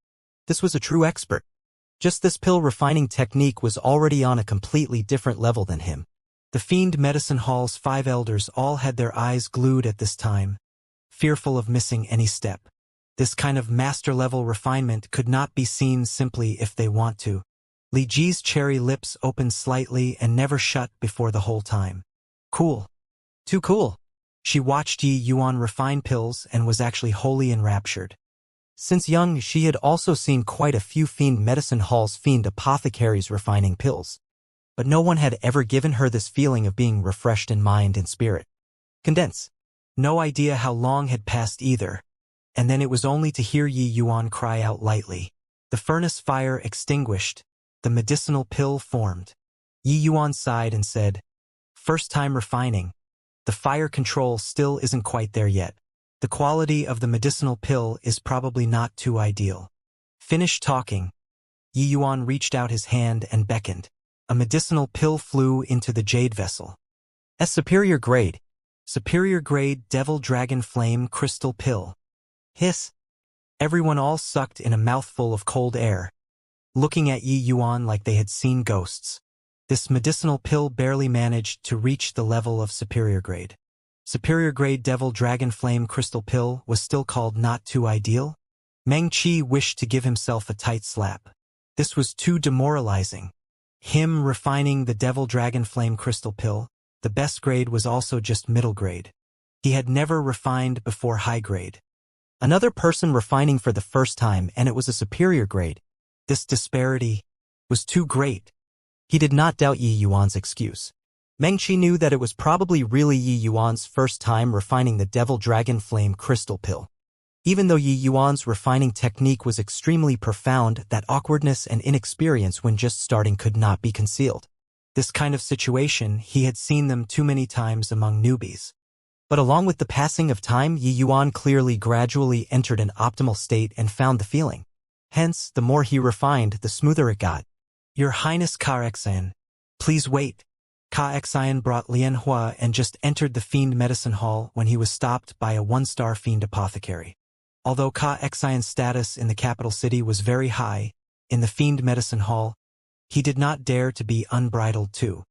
This was a true expert. Just this pill refining technique was already on a completely different level than him. The Fiend Medicine Hall's 5 elders all had their eyes glued at this time, fearful of missing any step. This kind of master-level refinement could not be seen simply if they want to. Li Ji's cherry lips opened slightly and never shut before the whole time. Cool. Too cool. She watched Yi Yuan refine pills and was actually wholly enraptured. Since young, she had also seen quite a few Fiend Medicine Hall's fiend apothecaries refining pills. But no one had ever given her this feeling of being refreshed in mind and spirit. Condense. No idea how long had passed either. And then it was only to hear Yi Yuan cry out lightly. The furnace fire extinguished. The medicinal pill formed. Yi Yuan sighed and said, "First time refining. The fire control still isn't quite there yet. The quality of the medicinal pill is probably not too ideal." Finished talking. Yi Yuan reached out his hand and beckoned. A medicinal pill flew into the jade vessel. A superior grade devil dragon flame crystal pill. Hiss. Everyone all sucked in a mouthful of cold air, looking at Yi Yuan like they had seen ghosts. This medicinal pill barely managed to reach the level of superior grade. Superior grade devil dragon flame crystal pill was still called not too ideal? Meng Qi wished to give himself a tight slap. This was too demoralizing. him refining the Devil Dragon Flame crystal pill, the best grade was also just middle grade. He had never refined before high grade. Another person refining for the first time and it was a superior grade. This disparity was too great. He did not doubt Yi Yuan's excuse. Mengqi knew that it was probably really Yi Yuan's first time refining the Devil Dragon Flame crystal pill. Even though Yi Yuan's refining technique was extremely profound, that awkwardness and inexperience when just starting could not be concealed. This kind of situation, he had seen them too many times among newbies. But along with the passing of time, Yi Yuan clearly gradually entered an optimal state and found the feeling. Hence, the more he refined, the smoother it got. Your Highness Ka Xian, please wait. Ka Xian brought Lian Hua and just entered the Fiend Medicine Hall when he was stopped by a one-star Fiend apothecary. Although Ka Xian's status in the capital city was very high, in the Fiend Medicine Hall, he did not dare to be unbridled too.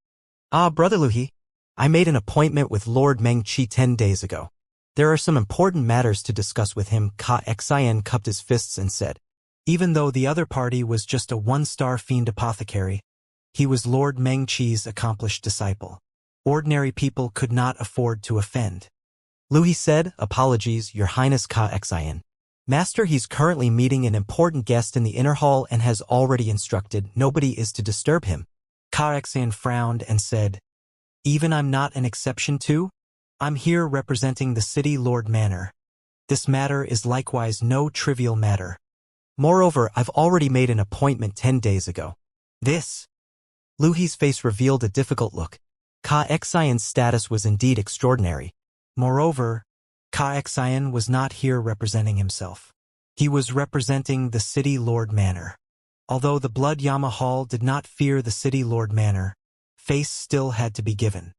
Ah, Brother Luhi, I made an appointment with Lord Mengqi 10 days ago. There are some important matters to discuss with him. Ka Xian cupped his fists and said. Even though the other party was just a one-star Fiend apothecary, he was Lord Mengqi's accomplished disciple. Ordinary people could not afford to offend. Luhi said, apologies, Your Highness Ka Xian. Master, he's currently meeting an important guest in the inner hall and has already instructed nobody is to disturb him. Ka Xian frowned and said, even I'm not an exception too? I'm here representing the city Lord Manor. This matter is likewise no trivial matter. Moreover, I've already made an appointment 10 days ago. This? Luhi's face revealed a difficult look. Ka Xian's status was indeed extraordinary. Moreover, Ka Xian was not here representing himself. He was representing the city Lord Manor. Although the Blood Yama Hall did not fear the city Lord Manor, face still had to be given.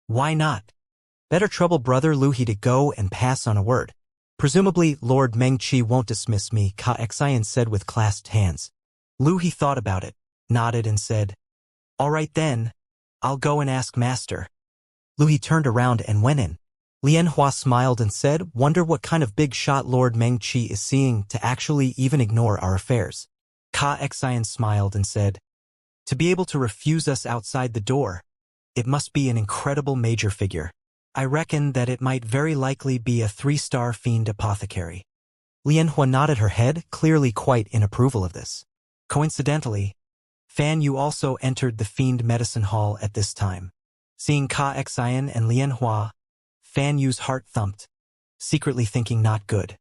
Why not? Better trouble Brother Luhi to go and pass on a word. Presumably, Lord Mengqi won't dismiss me, Ka Xian said with clasped hands. Luhi thought about it, nodded and said, all right then, I'll go and ask Master. Luhi turned around and went in. Lian Hua smiled and said, wonder what kind of big shot Lord Mengqi is seeing to actually even ignore our affairs. Ka Xian smiled and said, to be able to refuse us outside the door, it must be an incredible major figure. I reckon that it might very likely be a 3-star Fiend apothecary. Lian Hua nodded her head, clearly quite in approval of this. Coincidentally, Fan Yu also entered the Fiend Medicine Hall at this time. Seeing Ka Xian and Lian Hua, Fan Yu's heart thumped, secretly thinking not good.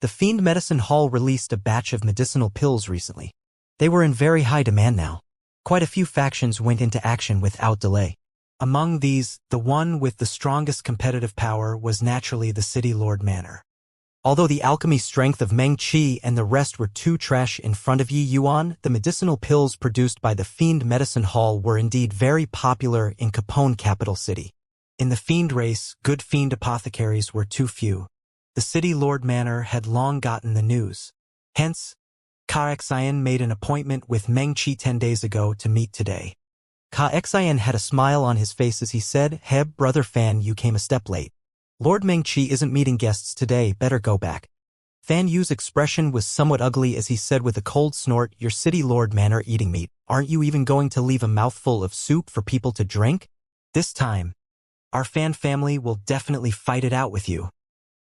The Fiend Medicine Hall released a batch of medicinal pills recently. They were in very high demand now. Quite a few factions went into action without delay. Among these, the one with the strongest competitive power was naturally the City Lord Manor. Although the alchemy strength of Mengqi and the rest were too trash in front of Yi Yuan, the medicinal pills produced by the Fiend Medicine Hall were indeed very popular in Capone capital city. In the Fiend race, good Fiend apothecaries were too few. The City Lord Manor had long gotten the news. Hence, Ka Xian made an appointment with Mengqi 10 days ago to meet today. Ka Xian had a smile on his face as he said, Heb, Brother Fan, you came a step late. Lord Mengqi isn't meeting guests today, better go back. Fan Yu's expression was somewhat ugly as he said with a cold snort, your City Lord Manor eating meat, aren't you even going to leave a mouthful of soup for people to drink? This time, our Fan family will definitely fight it out with you.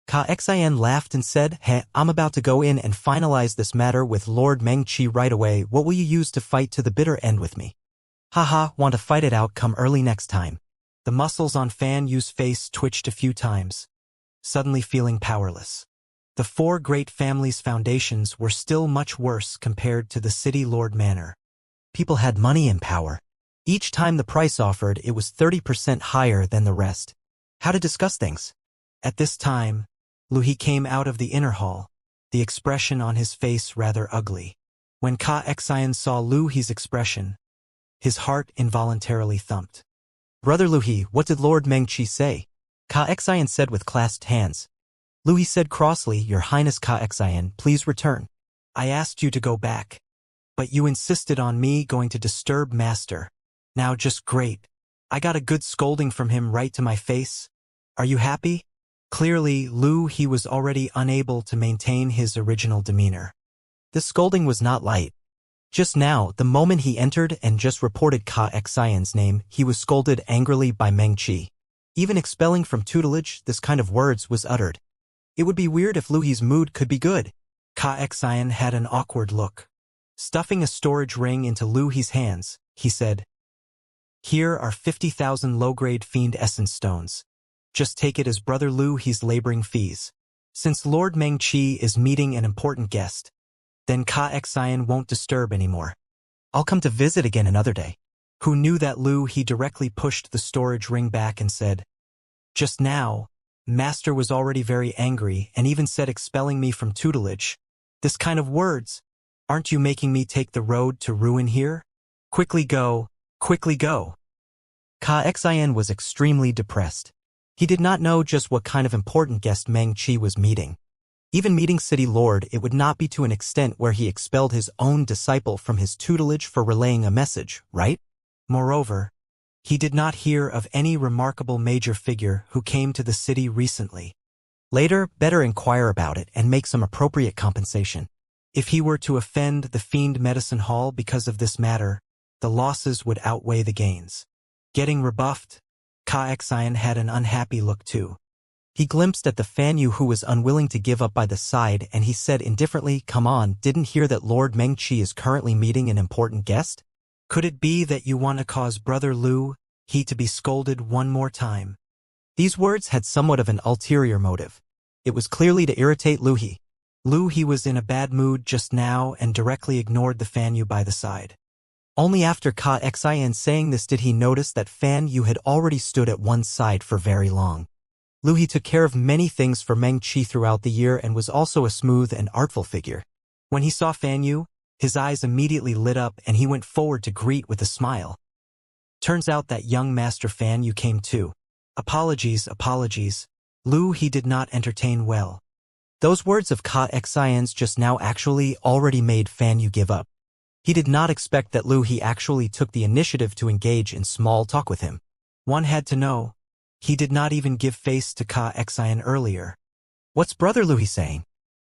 Ka Xian laughed and said, I'm about to go in and finalize this matter with Lord Mengqi right away. What will you use to fight to the bitter end with me? Haha, want to fight it out, come early next time. The muscles on Fan Yu's face twitched a few times, suddenly feeling powerless. The 4 great families' foundations were still much worse compared to the City Lord Manor. People had money and power. Each time the price offered, it was 30% higher than the rest. How to discuss things? At this time, Luhi came out of the inner hall, the expression on his face rather ugly. When Ka Xian saw Luhi's expression, his heart involuntarily thumped. Brother Luhi, what did Lord Mengqi say? Ka Xian said with clasped hands. Luhi said crossly, Your Highness Ka Xian, please return. I asked you to go back, but you insisted on me going to disturb Master. Now just great. I got a good scolding from him right to my face. Are you happy? Clearly, he was already unable to maintain his original demeanor. This scolding was not light. Just now, the moment he entered and just reported Ka Xian's name, he was scolded angrily by Meng Qi. Even expelling from tutelage, this kind of words was uttered. It would be weird if Lu He's mood could be good. Ka Xian had an awkward look. Stuffing a storage ring into Lu He's hands, he said, "Here are 50,000 low-grade fiend essence stones. Just take it as Brother Lu He's laboring fees. Since Lord Meng Qi is meeting an important guest, then Ka Xian won't disturb anymore. I'll come to visit again another day." Who knew that Lu He directly pushed the storage ring back and said, "Just now, Master was already very angry and even said expelling me from tutelage. This kind of words, aren't you making me take the road to ruin here? Quickly go, quickly go." Ka Xian was extremely depressed. He did not know just what kind of important guest Meng Qi was meeting. Even meeting City Lord, it would not be to an extent where he expelled his own disciple from his tutelage for relaying a message, right? Moreover, he did not hear of any remarkable major figure who came to the city recently. Later, better inquire about it and make some appropriate compensation. If he were to offend the Fiend Medicine Hall because of this matter, the losses would outweigh the gains. Getting rebuffed, Ka Xian had an unhappy look too. He glimpsed at the Fan Yu who was unwilling to give up by the side and he said indifferently, "Come on, didn't hear that Lord Meng Qi is currently meeting an important guest? Could it be that you want to cause Brother Lu He to be scolded one more time?" These words had somewhat of an ulterior motive. It was clearly to irritate Lu He. Lu He was in a bad mood just now and directly ignored the Fan Yu by the side. Only after Ka Xian saying this did he notice that Fan Yu had already stood at one side for very long. Lu He took care of many things for Meng Qi throughout the year and was also a smooth and artful figure. When he saw Fan Yu, his eyes immediately lit up and he went forward to greet with a smile. Turns out that young Master Fan Yu came too. Apologies. Lu He did not entertain well. Those words of Ka Xian's just now actually already made Fan Yu give up. He did not expect that Lu He actually took the initiative to engage in small talk with him. One had to know. He did not even give face to Ka Xian earlier. "What's Brother Lu He saying?"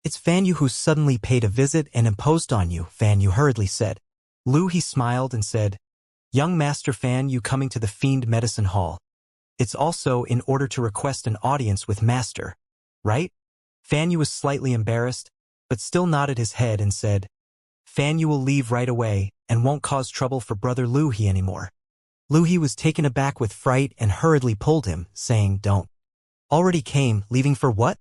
"It's Fan Yu who suddenly paid a visit and imposed on you," Fan Yu hurriedly said. Lu He smiled and said, "Young Master Fan Yu coming to the Fiend Medicine Hall. It's also in order to request an audience with Master, right?" Fan Yu was slightly embarrassed, but still nodded his head and said, "Fan Yu will leave right away and won't cause trouble for Brother Lu He anymore." Lu He was taken aback with fright and hurriedly pulled him, saying, "Don't." "Already came, leaving for what?"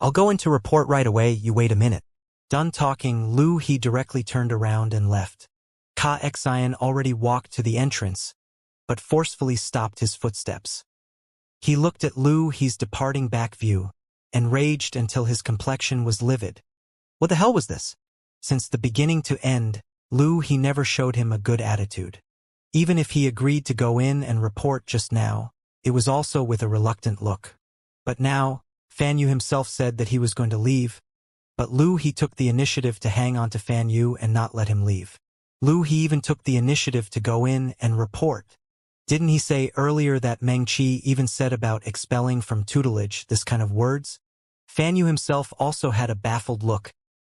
"I'll go in to report right away, you wait a minute." Done talking, Lu He directly turned around and left. Ka Xian already walked to the entrance, but forcefully stopped his footsteps. He looked at Lu He's departing back view, and raged until his complexion was livid. What the hell was this? Since the beginning to end, Lu He never showed him a good attitude. Even if he agreed to go in and report just now, it was also with a reluctant look. But now, Fan Yu himself said that he was going to leave, but Lu He took the initiative to hang on to Fan Yu and not let him leave. Lu He even took the initiative to go in and report. Didn't he say earlier that Meng Qi even said about expelling from tutelage this kind of words? Fan Yu himself also had a baffled look,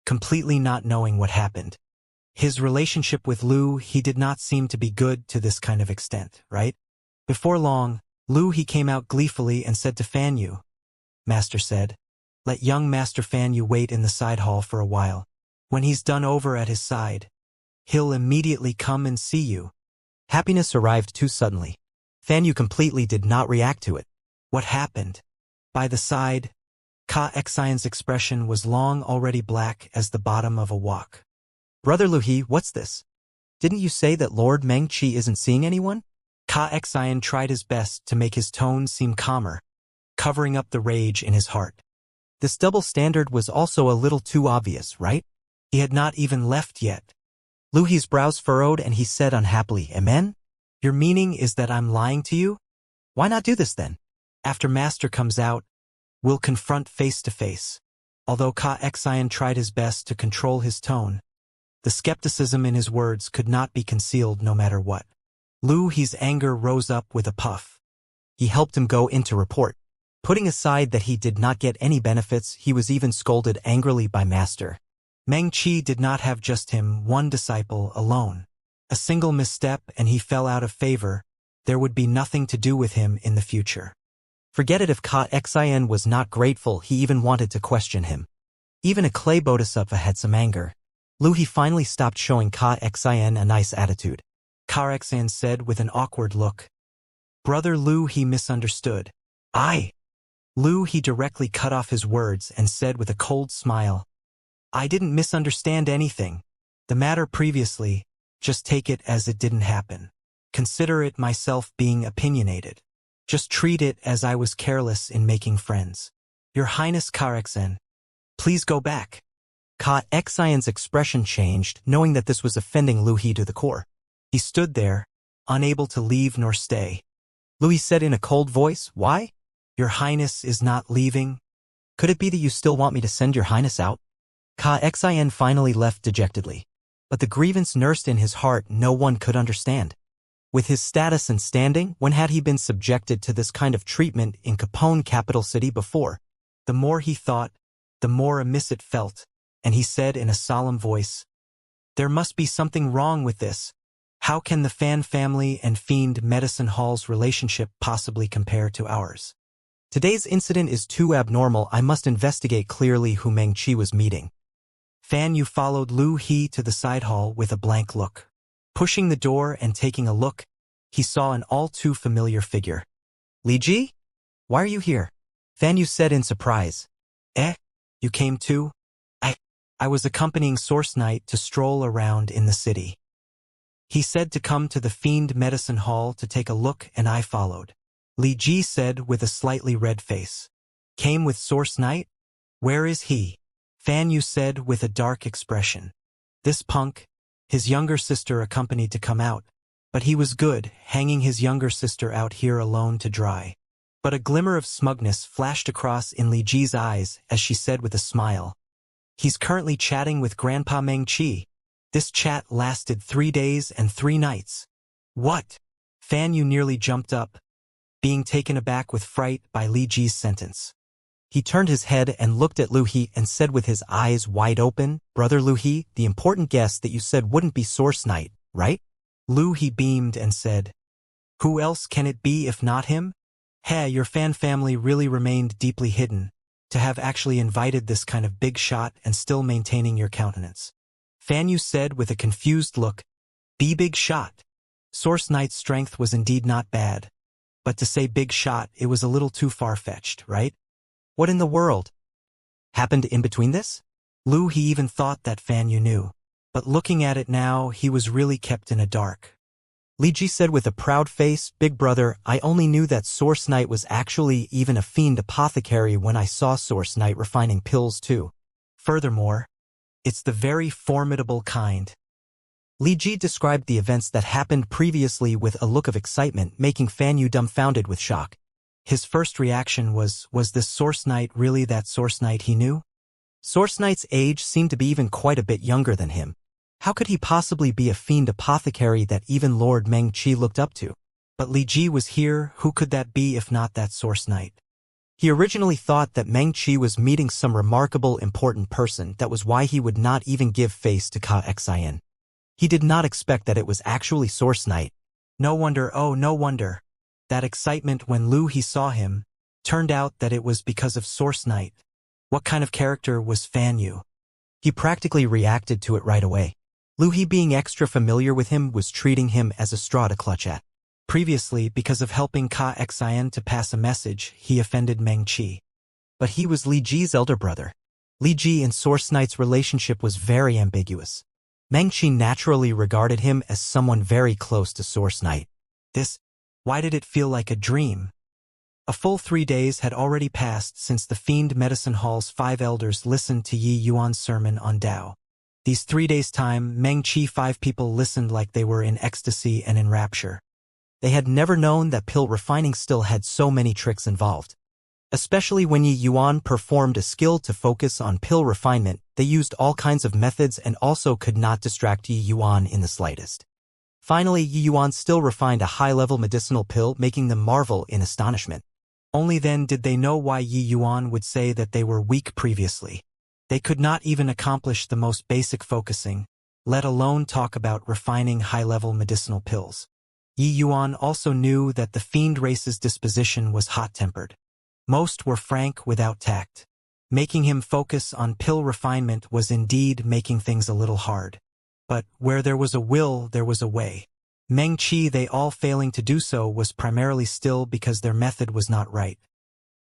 completely not knowing what happened. His relationship with Lu He did not seem to be good to this kind of extent, right? Before long, Lu He came out gleefully and said to Fan Yu, "Master said, let young Master Fan Yu wait in the side hall for a while. When he's done over at his side, he'll immediately come and see you." Happiness arrived too suddenly. Fan Yu completely did not react to it. What happened? By the side, Ka Xian's expression was long already black as the bottom of a wok. "Brother Lu He, what's this? Didn't you say that Lord Meng Qi isn't seeing anyone?" Ka Xian tried his best to make his tone seem calmer, covering up the rage in his heart. This double standard was also a little too obvious, right? He had not even left yet. Lu He's brows furrowed and he said unhappily, "Amen? Your meaning is that I'm lying to you? Why not do this then? After Master comes out, we'll confront face to face." Although Ka Xian tried his best to control his tone, the skepticism in his words could not be concealed no matter what. Lu He's anger rose up with a puff. He helped him go into report. Putting aside that he did not get any benefits, he was even scolded angrily by Master. Meng Qi did not have just him, one disciple, alone. A single misstep and he fell out of favor. There would be nothing to do with him in the future. Forget it if Ka Xian was not grateful, he even wanted to question him. Even a clay bodhisattva had some anger. Lu He finally stopped showing Ka Xian a nice attitude. Ka Xian said with an awkward look. Brother Lu He misunderstood. Lu He directly cut off his words and said with a cold smile. I didn't misunderstand anything. The matter previously, just take it as it didn't happen. Consider it myself being opinionated. Just treat it as I was careless in making friends. Your Highness Ka Xian, please go back. Ka Xian's expression changed, knowing that this was offending Lu He to the core. He stood there, unable to leave nor stay. Lu He said in a cold voice, Why? Your Highness is not leaving? Could it be that you still want me to send your Highness out? Ka Xian finally left dejectedly. But the grievance nursed in his heart no one could understand. With his status and standing, when had he been subjected to this kind of treatment in Capone capital city before? The more he thought, the more amiss it felt, and he said in a solemn voice, There must be something wrong with this. How can the Fan family and Fiend Medicine Hall's relationship possibly compare to ours? Today's incident is too abnormal. I must investigate clearly who Meng Qi was meeting. Fan Yu followed Lu He to the side hall with a blank look. Pushing the door and taking a look, he saw an all-too familiar figure. Li Ji? Why are you here? Fan Yu said in surprise. You came too? I was accompanying Source Knight to stroll around in the city. He said to come to the Fiend Medicine Hall to take a look and I followed. Li Ji said with a slightly red face. Came with Source Knight? Where is he? Fan Yu said with a dark expression. This punk, his younger sister accompanied to come out, but he was good, hanging his younger sister out here alone to dry. But a glimmer of smugness flashed across in Li Ji's eyes as she said with a smile. He's currently chatting with Grandpa Meng Qi. This chat lasted 3 days and 3 nights. What? Fan Yu nearly jumped up, being taken aback with fright by Li Ji's sentence. He turned his head and looked at Lu He and said with his eyes wide open, Brother Lu He, the important guest that you said wouldn't be Source Knight, right? Lu He beamed and said, Who else can it be if not him? Your Fan family really remained deeply hidden, to have actually invited this kind of big shot and still maintaining your countenance. Fan Yu said with a confused look, Be big shot. Source Knight's strength was indeed not bad. But to say big shot, it was a little too far-fetched, right? What in the world happened in between this? Lu He even thought that Fan Yu knew. But looking at it now, he was really kept in a dark. Li Ji said with a proud face, Big brother, I only knew that Source Knight was actually even a fiend apothecary when I saw Source Knight refining pills too. Furthermore, it's the very formidable kind. Li Ji described the events that happened previously with a look of excitement, making Fan Yu dumbfounded with shock. His first reaction was this Source Knight really that Source Knight he knew? Source Knight's age seemed to be even quite a bit younger than him. How could he possibly be a fiend apothecary that even Lord Meng Qi looked up to? But Li Ji was here, who could that be if not that Source Knight? He originally thought that Meng Qi was meeting some remarkable important person, that was why he would not even give face to Ka Xian. He did not expect that it was actually Source Knight. No wonder, oh no wonder. That excitement when Lu He saw him, turned out that it was because of Source Knight. What kind of character was Fan Yu? He practically reacted to it right away. Lu He, being extra familiar with him, was treating him as a straw to clutch at. Previously, because of helping Ka Xian to pass a message, he offended Meng Qi. But he was Li Ji's elder brother. Li Ji and Source Knight's relationship was very ambiguous. Meng Qi naturally regarded him as someone very close to Source Knight. Why did it feel like a dream? A full 3 days had already passed since the Fiend Medicine Hall's 5 elders listened to Yi Yuan's sermon on Tao. These 3 days' time, Meng Qi 5 people listened like they were in ecstasy and in rapture. They had never known that pill refining still had so many tricks involved. Especially when Yi Yuan performed a skill to focus on pill refinement, they used all kinds of methods and also could not distract Yi Yuan in the slightest. Finally, Yi Yuan still refined a high-level medicinal pill, making them marvel in astonishment. Only then did they know why Yi Yuan would say that they were weak previously. They could not even accomplish the most basic focusing, let alone talk about refining high-level medicinal pills. Yi Yuan also knew that the fiend race's disposition was hot-tempered. Most were frank without tact. Making him focus on pill refinement was indeed making things a little hard. But where there was a will, there was a way. Meng Qi, they all failing to do so, was primarily still because their method was not right.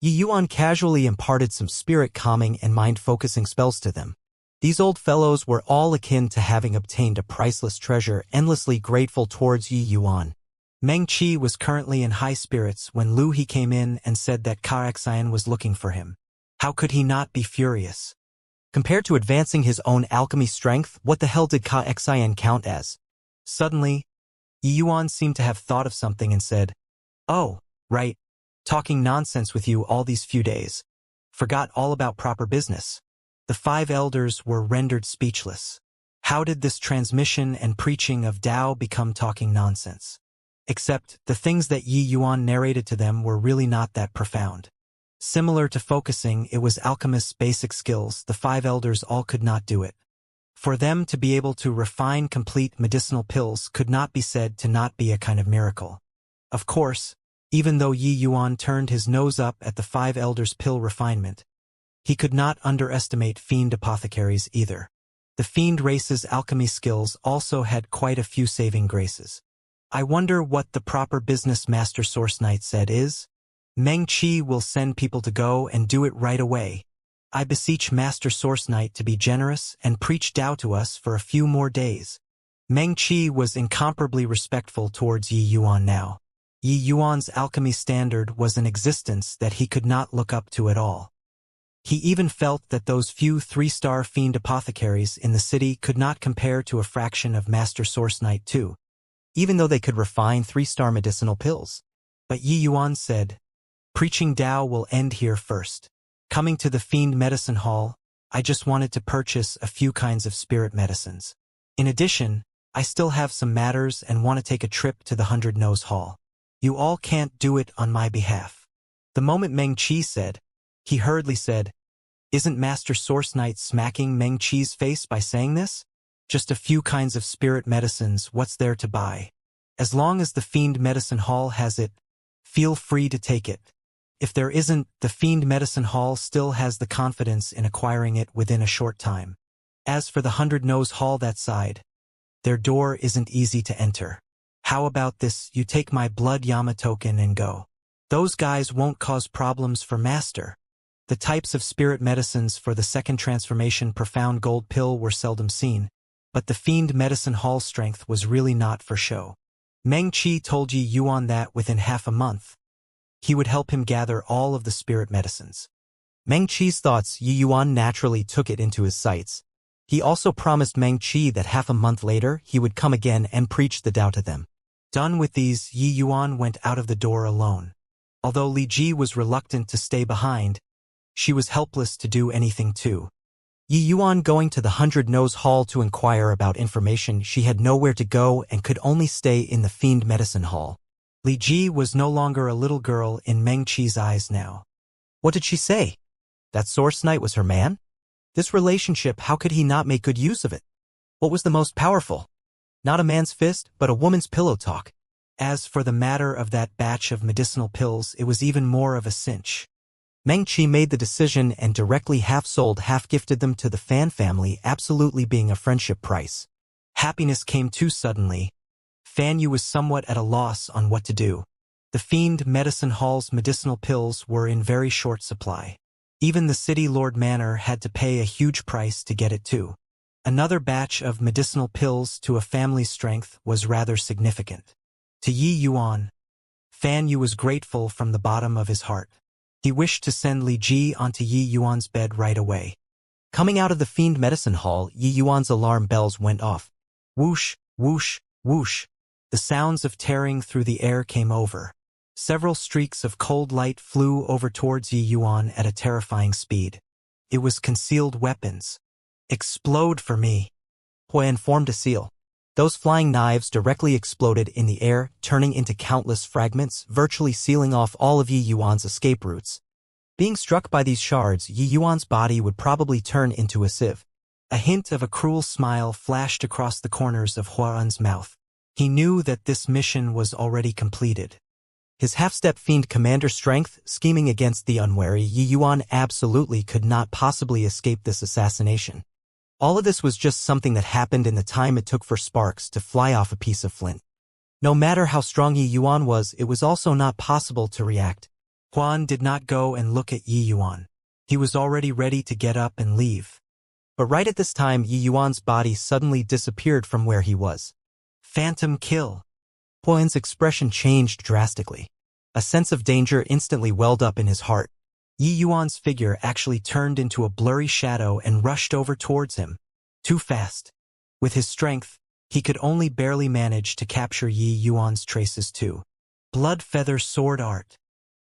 Yi Yuan casually imparted some spirit-calming and mind-focusing spells to them. These old fellows were all akin to having obtained a priceless treasure, endlessly grateful towards Yi Yuan. Meng Qi was currently in high spirits when Lu He came in and said that Xianxia was looking for him. How could he not be furious? Compared to advancing his own alchemy strength, what the hell did Xianxia count as? Suddenly, Yi Yuan seemed to have thought of something and said, "Oh, right. Talking nonsense with you all these few days. Forgot all about proper business." The 5 elders were rendered speechless. How did this transmission and preaching of Tao become talking nonsense? Except, the things that Yi Yuan narrated to them were really not that profound. Similar to focusing, it was alchemists' basic skills. The 5 elders all could not do it. For them to be able to refine complete medicinal pills could not be said to not be a kind of miracle. Of course, even though Yi Yuan turned his nose up at the 5 elders' pill refinement, he could not underestimate fiend apothecaries either. The fiend race's alchemy skills also had quite a few saving graces. I wonder what the proper business Master Source Knight said is, "Meng Qi will send people to go and do it right away. I beseech Master Source Knight to be generous and preach Tao to us for a few more days." Meng Qi was incomparably respectful towards Yi Yuan now. Yi Yuan's alchemy standard was an existence that he could not look up to at all. He even felt that those few 3-star fiend apothecaries in the city could not compare to a fraction of Master Source Knight too, even though they could refine 3-star medicinal pills. But Yi Yuan said, "Preaching Tao will end here first. Coming to the Fiend Medicine Hall, I just wanted to purchase a few kinds of spirit medicines. In addition, I still have some matters and want to take a trip to the 100-Nose Hall. You all can't do it on my behalf." The moment Meng Qi said, he hurriedly said, "Isn't Master Source Knight smacking Meng Qi's face by saying this? Just a few kinds of spirit medicines, what's there to buy? As long as the Fiend Medicine Hall has it, feel free to take it. If there isn't, the Fiend Medicine Hall still has the confidence in acquiring it within a short time. As for the 100-Nose Hall that side, their door isn't easy to enter. How about this, you take my blood Yama token and go. Those guys won't cause problems for Master." The types of spirit medicines for the second transformation profound gold pill were seldom seen, but the Fiend Medicine Hall strength was really not for show. Meng Qi told Yi Yuan that within half a month, he would help him gather all of the spirit medicines. Meng Qi's thoughts, Yi Yuan naturally took it into his sights. He also promised Meng Qi that half a month later he would come again and preach the Tao to them. Done with these, Yi Yuan went out of the door alone. Although Li Ji was reluctant to stay behind, she was helpless to do anything too. Yi Yuan going to the 100-Nose Hall to inquire about information, she had nowhere to go and could only stay in the Fiend Medicine Hall. Li Ji was no longer a little girl in Meng Qi's eyes now. What did she say? That Source Knight was her man? This relationship, how could he not make good use of it? What was the most powerful? Not a man's fist, but a woman's pillow talk. As for the matter of that batch of medicinal pills, it was even more of a cinch. Meng Qi made the decision and directly half-sold, half-gifted them to the Fan family, absolutely being a friendship price. Happiness came too suddenly. Fan Yu was somewhat at a loss on what to do. The Fiend Medicine Hall's medicinal pills were in very short supply. Even the City Lord Manor had to pay a huge price to get it too. Another batch of medicinal pills to a family's strength was rather significant. To Yi Yuan, Fan Yu was grateful from the bottom of his heart. He wished to send Li Ji onto Yi Yuan's bed right away. Coming out of the Fiend Medicine Hall, Yi Yuan's alarm bells went off. Whoosh, whoosh, whoosh. The sounds of tearing through the air came over. Several streaks of cold light flew over towards Yi Yuan at a terrifying speed. It was concealed weapons. Explode for me. Huan formed a seal. Those flying knives directly exploded in the air, turning into countless fragments, virtually sealing off all of Yi Yuan's escape routes. Being struck by these shards, Yi Yuan's body would probably turn into a sieve. A hint of a cruel smile flashed across the corners of Huan's mouth. He knew that this mission was already completed. His half-step fiend commander strength, scheming against the unwary Yi Yuan, absolutely could not possibly escape this assassination. All of this was just something that happened in the time it took for sparks to fly off a piece of flint. No matter how strong Yi Yuan was, it was also not possible to react. Huan did not go and look at Yi Yuan. He was already ready to get up and leave. But right at this time, Yi Yuan's body suddenly disappeared from where he was. Phantom kill. Huan's expression changed drastically. A sense of danger instantly welled up in his heart. Yi Yuan's figure actually turned into a blurry shadow and rushed over towards him. Too fast. With his strength, he could only barely manage to capture Yi Yuan's traces too. Blood feather sword art.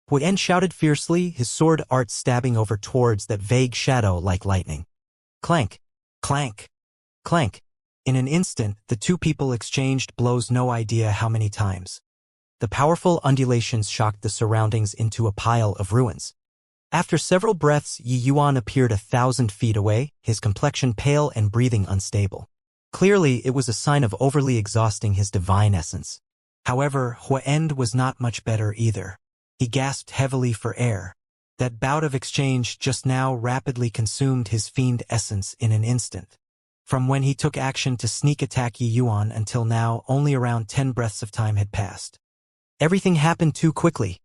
Huan shouted fiercely, his sword art stabbing over towards that vague shadow like lightning. Clank, clank, clank. In an instant, the two people exchanged blows no idea how many times. The powerful undulations shocked the surroundings into a pile of ruins. After several breaths, Yi Yuan appeared 1,000 feet away, his complexion pale and breathing unstable. Clearly, it was a sign of overly exhausting his divine essence. However, Huan was not much better either. He gasped heavily for air. That bout of exchange just now rapidly consumed his fiend essence in an instant. From when he took action to sneak attack Yi Yuan until now, only around 10 breaths of time had passed. Everything happened too quickly.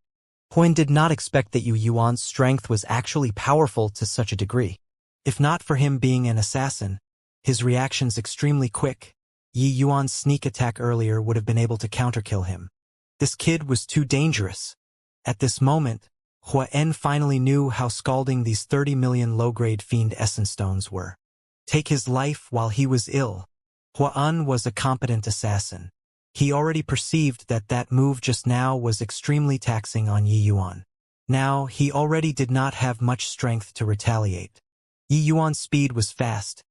Huan did not expect that Yi Yuan's strength was actually powerful to such a degree. If not for him being an assassin, his reactions extremely quick, Yi Yuan's sneak attack earlier would have been able to counterkill him. This kid was too dangerous. At this moment, Huan finally knew how scalding these 30 million low-grade fiend essence stones were. Take his life while he was ill. Huan was a competent assassin. He already perceived that that move just now was extremely taxing on Yi Yuan. Now, he already did not have much strength to retaliate. Yi Yuan's speed was fast.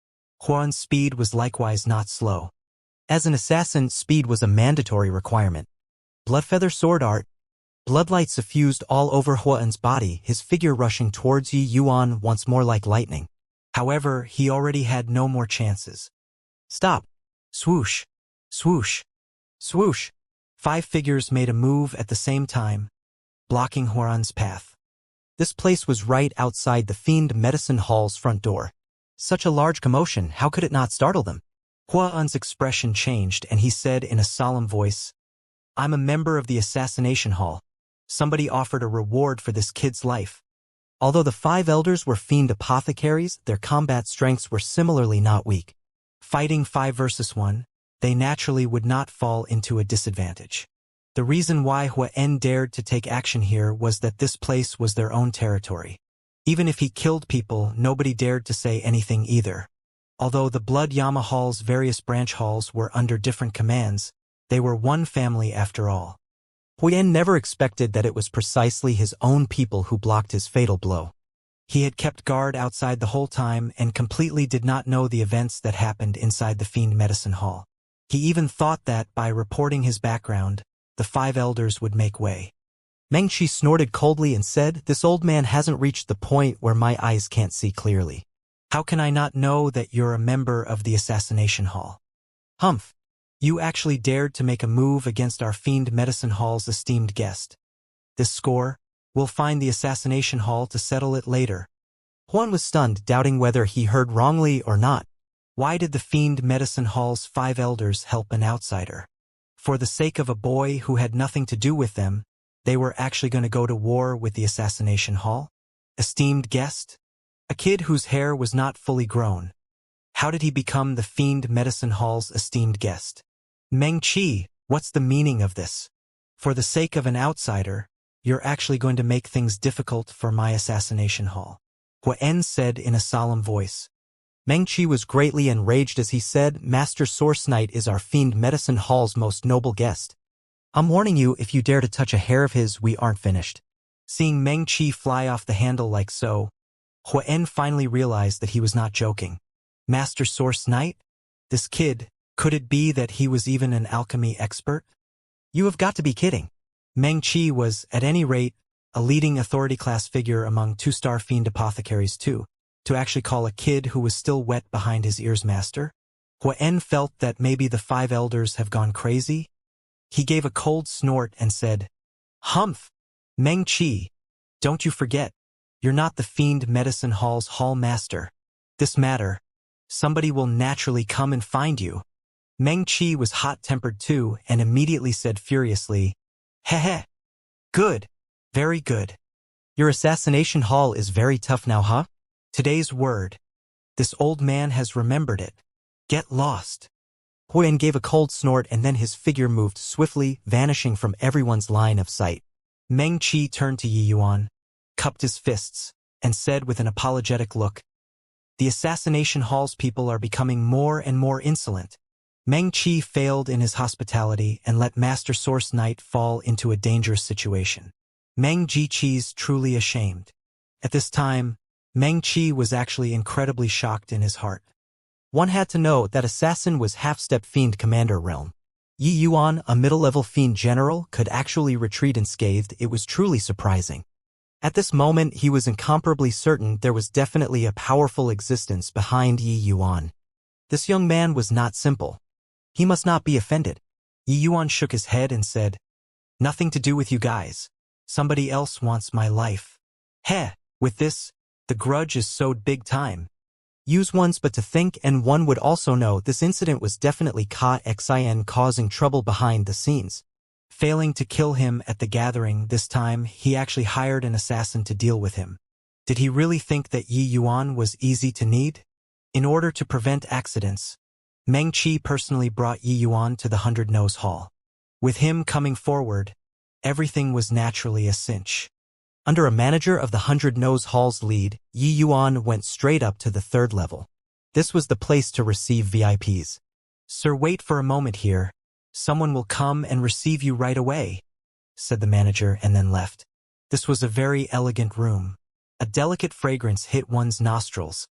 Huan's speed was likewise not slow. As an assassin, speed was a mandatory requirement. Bloodfeather sword art. Bloodlight suffused all over Huan's body, his figure rushing towards Yi Yuan once more like lightning. However, he already had no more chances. Stop! Swoosh! Swoosh! Swoosh! 5 figures made a move at the same time, blocking Huan's path. This place was right outside the Fiend Medicine Hall's front door. Such a large commotion, how could it not startle them? Huan's expression changed and he said in a solemn voice, "I'm a member of the Assassination Hall. Somebody offered a reward for this kid's life." Although the 5 elders were fiend apothecaries, their combat strengths were similarly not weak. Fighting 5 versus 1, they naturally would not fall into a disadvantage. The reason why Huan dared to take action here was that this place was their own territory. Even if he killed people, nobody dared to say anything either. Although the Blood Yama Hall's various branch halls were under different commands, they were one family after all. Huan never expected that it was precisely his own people who blocked his fatal blow. He had kept guard outside the whole time and completely did not know the events that happened inside the Fiend Medicine Hall. He even thought that, by reporting his background, the 5 elders would make way. Meng Qi snorted coldly and said, "This old man hasn't reached the point where my eyes can't see clearly. How can I not know that you're a member of the Assassination Hall? Humph! You actually dared to make a move against our Fiend Medicine Hall's esteemed guest. This score, we'll find the Assassination Hall to settle it later." Huan was stunned, doubting whether he heard wrongly or not. Why did the Fiend Medicine Hall's 5 elders help an outsider? For the sake of a boy who had nothing to do with them, they were actually going to go to war with the Assassination Hall? Esteemed guest? A kid whose hair was not fully grown. How did he become the Fiend Medicine Hall's esteemed guest? Meng Qi, what's the meaning of this? For the sake of an outsider, you're actually going to make things difficult for my Assassination Hall. Huan said in a solemn voice. Meng Qi was greatly enraged as he said, "Master Source Knight is our Fiend Medicine Hall's most noble guest. I'm warning you, if you dare to touch a hair of his, we aren't finished." Seeing Meng Qi fly off the handle like so, Huan finally realized that he was not joking. Master Source Knight? This kid, could it be that he was even an alchemy expert? You have got to be kidding. Meng Qi was, at any rate, a leading authority-class figure among two-star fiend apothecaries too, to actually call a kid who was still wet behind his ears master? Huan felt that maybe the 5 elders have gone crazy. He gave a cold snort and said, "Humph! Meng Qi, don't you forget, you're not the fiend medicine hall's hall master. This matter, somebody will naturally come and find you." Meng Qi was hot-tempered too and immediately said furiously, "Heh. Good. Very good. Your assassination hall is very tough now, huh? Today's word. This old man has remembered it. Get lost." Huan gave a cold snort and then his figure moved swiftly, vanishing from everyone's line of sight. Meng Qi turned to Yi Yuan, cupped his fists, and said with an apologetic look, "The assassination hall's people are becoming more and more insolent." Meng Qi failed in his hospitality and let Master Source Knight fall into a dangerous situation. Meng Qi's truly ashamed. At this time, Meng Qi was actually incredibly shocked in his heart. One had to know that Assassin was half-step fiend commander realm. Yi Yuan, a middle-level fiend general, could actually retreat unscathed. It was truly surprising. At this moment, he was incomparably certain there was definitely a powerful existence behind Yi Yuan. This young man was not simple. He must not be offended. Yi Yuan shook his head and said, "Nothing to do with you guys. Somebody else wants my life." Heh, with this, the grudge is sowed big time. Use once but to think, and one would also know this incident was definitely Xian causing trouble behind the scenes. Failing to kill him at the gathering this time, he actually hired an assassin to deal with him. Did he really think that Yi Yuan was easy to need? In order to prevent accidents, Meng Qi personally brought Yi Yuan to the 100-Nose Hall. With him coming forward, everything was naturally a cinch. Under a manager of the 100-Nose Hall's lead, Yi Yuan went straight up to the 3rd level. This was the place to receive VIPs. "Sir, wait for a moment here. Someone will come and receive you right away," said the manager and then left. This was a very elegant room. A delicate fragrance hit one's nostrils,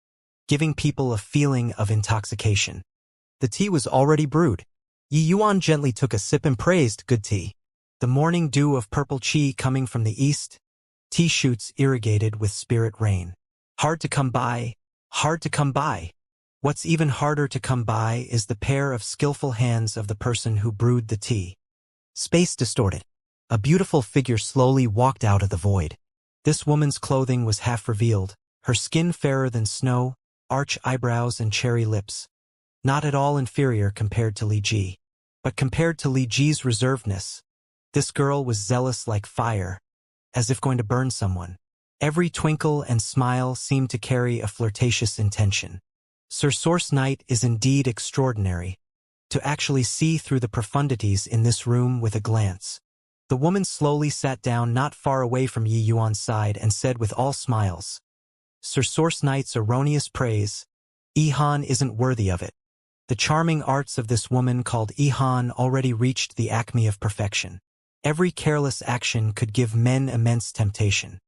giving people a feeling of intoxication. The tea was already brewed. Yi Yuan gently took a sip and praised, "Good tea. The morning dew of purple qi coming from the east. Tea shoots irrigated with spirit rain. Hard to come by, hard to come by. What's even harder to come by is the pair of skillful hands of the person who brewed the tea." Space distorted. A beautiful figure slowly walked out of the void. This woman's clothing was half revealed, her skin fairer than snow, arch eyebrows and cherry lips. Not at all inferior compared to Li Ji. But compared to Li Ji's reservedness, this girl was zealous like fire, as if going to burn someone. Every twinkle and smile seemed to carry a flirtatious intention. Sir Source Knight is indeed extraordinary. To actually see through the profundities in this room with a glance. The woman slowly sat down not far away from Yi Yuan's side and said with all smiles, "Sir Source Knight's erroneous praise, Ihan isn't worthy of it. The charming arts of this woman called Ihan already reached the acme of perfection. Every careless action could give men immense temptation.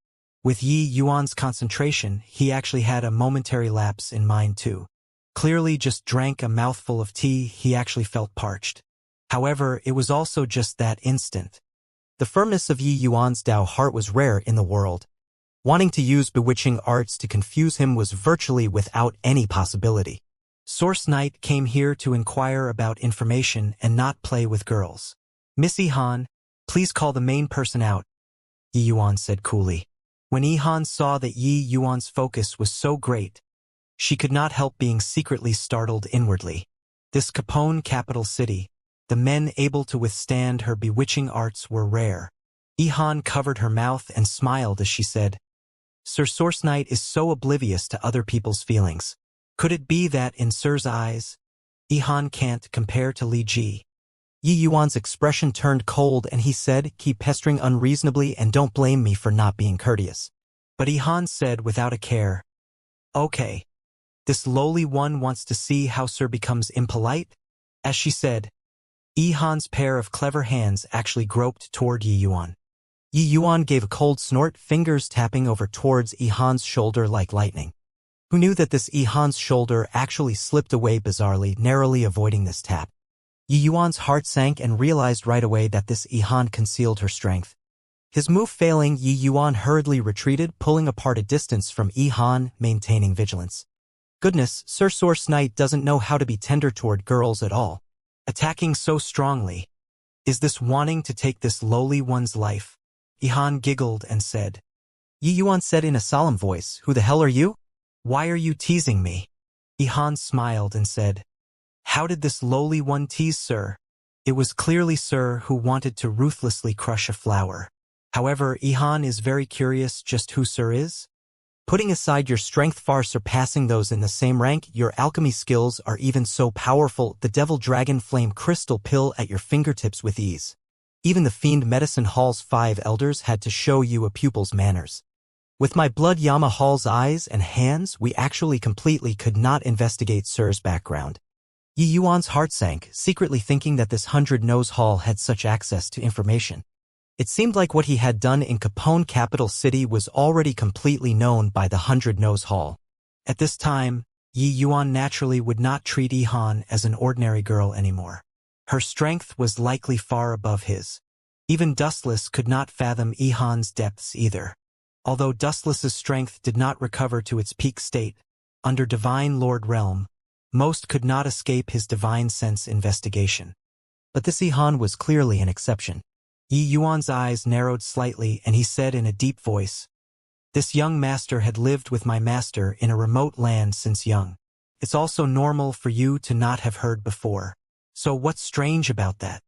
With Yi Yuan's concentration, he actually had a momentary lapse in mind too. Clearly just drank a mouthful of tea, he actually felt parched. However, it was also just that instant. The firmness of Yi Yuan's Dao heart was rare in the world. Wanting to use bewitching arts to confuse him was virtually without any possibility. Source Knight came here to inquire about information and not play with girls. "Miss Ihan, please call the main person out," Yi Yuan said coolly. When Ihan saw that Yi Yuan's focus was so great, she could not help being secretly startled inwardly. This Capone capital city, the men able to withstand her bewitching arts were rare. Ihan covered her mouth and smiled as she said, "Sir Source Knight is so oblivious to other people's feelings. Could it be that in Sir's eyes, Ihan can't compare to Li Ji?" Yi Yuan's expression turned cold and he said, "Keep pestering unreasonably and don't blame me for not being courteous." But Ihan said without a care, "Okay. This lowly one wants to see how Sir becomes impolite?" As she said, Ihan's pair of clever hands actually groped toward Yi Yuan. Yi Yuan gave a cold snort, fingers tapping over towards Ihan's shoulder like lightning. Who knew that this Ihan's shoulder actually slipped away bizarrely, narrowly avoiding this tap? Yi Yuan's heart sank and realized right away that this Ihan concealed her strength. His move failing, Yi Yuan hurriedly retreated, pulling apart a distance from Yi Han, maintaining vigilance. Goodness, Sir Source Knight doesn't know how to be tender toward girls at all. Attacking so strongly. Is this wanting to take this lowly one's life? Yi Han giggled and said. Yi Yuan said in a solemn voice, Who the hell are you? Why are you teasing me? Yi Han smiled and said, How did this lowly one tease Sir? It was clearly Sir who wanted to ruthlessly crush a flower. However, Yi Han is very curious just who Sir is. Putting aside your strength far surpassing those in the same rank, your alchemy skills are even so powerful, the Devil Dragon Flame Crystal Pill at your fingertips with ease. Even the Fiend Medicine Hall's 5 elders had to show you a pupil's manners. With my Blood Yama Hall's eyes and hands, we actually completely could not investigate Sir's background. Yi Yuan's heart sank, secretly thinking that this 100-Nose Hall had such access to information. It seemed like what he had done in Capone Capital City was already completely known by the 100-Nose Hall. At this time, Yi Yuan naturally would not treat Yi Han as an ordinary girl anymore. Her strength was likely far above his. Even Dustless could not fathom Yi Han's depths either. Although Dustless's strength did not recover to its peak state, under Divine Lord Realm, most could not escape his divine sense investigation. But this Yi Han was clearly an exception. Yi Yuan's eyes narrowed slightly and he said in a deep voice, This young master had lived with my master in a remote land since young. It's also normal for you to not have heard before. So what's strange about that?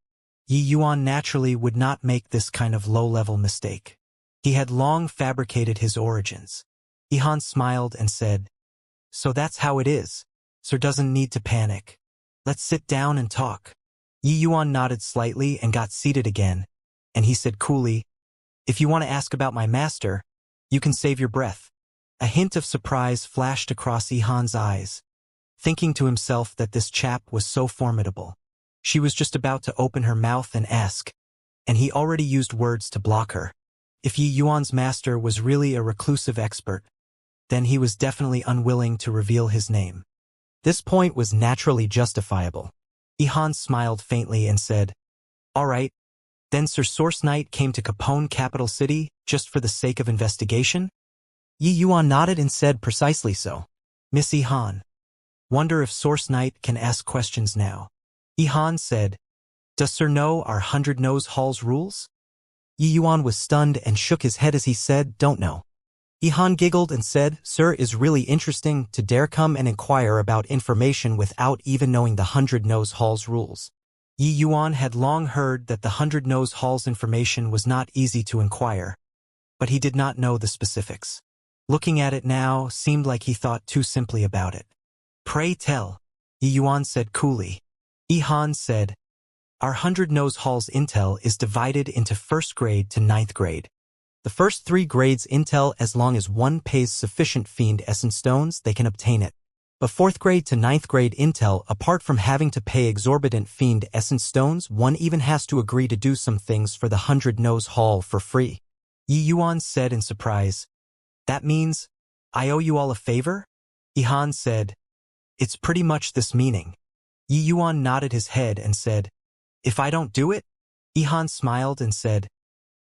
Yi Yuan naturally would not make this kind of low-level mistake. He had long fabricated his origins. Yi Han smiled and said, So that's how it is. Sir doesn't need to panic. Let's sit down and talk. Yi Yuan nodded slightly and got seated again. And he said coolly, If you want to ask about my master, you can save your breath. A hint of surprise flashed across Yi Han's eyes, thinking to himself that this chap was so formidable. She was just about to open her mouth and ask, and he already used words to block her. If Yi Yuan's master was really a reclusive expert, then he was definitely unwilling to reveal his name. This point was naturally justifiable. Yi Han smiled faintly and said, All right. Then Sir Source Knight came to Capone Capital City just for the sake of investigation? Yi Yuan nodded and said precisely so. Miss Yi Han. Wonder if Source Knight can ask questions now. Yi Han said, Does Sir know our 100-Nose Hall's rules? Yi Yuan was stunned and shook his head as he said, Don't know. Yi Han giggled and said, Sir is really interesting to dare come and inquire about information without even knowing the 100-Nose Hall's rules. Yi Yuan had long heard that the 100-Nose Hall's information was not easy to inquire, but he did not know the specifics. Looking at it now seemed like he thought too simply about it. Pray tell, Yi Yuan said coolly. Yi Han said, Our 100-Nose Hall's intel is divided into 1st grade to 9th grade. The first 3 grades intel as long as one pays sufficient Fiend Essence Stones they can obtain it. But 4th grade to 9th grade intel, apart from having to pay exorbitant Fiend Essence Stones, one even has to agree to do some things for the 100-Nose Hall for free. Yi Yuan said in surprise, That means, I owe you all a favor? Yi Han said, It's pretty much this meaning. Yi Yuan nodded his head and said, If I don't do it? Yi Han smiled and said,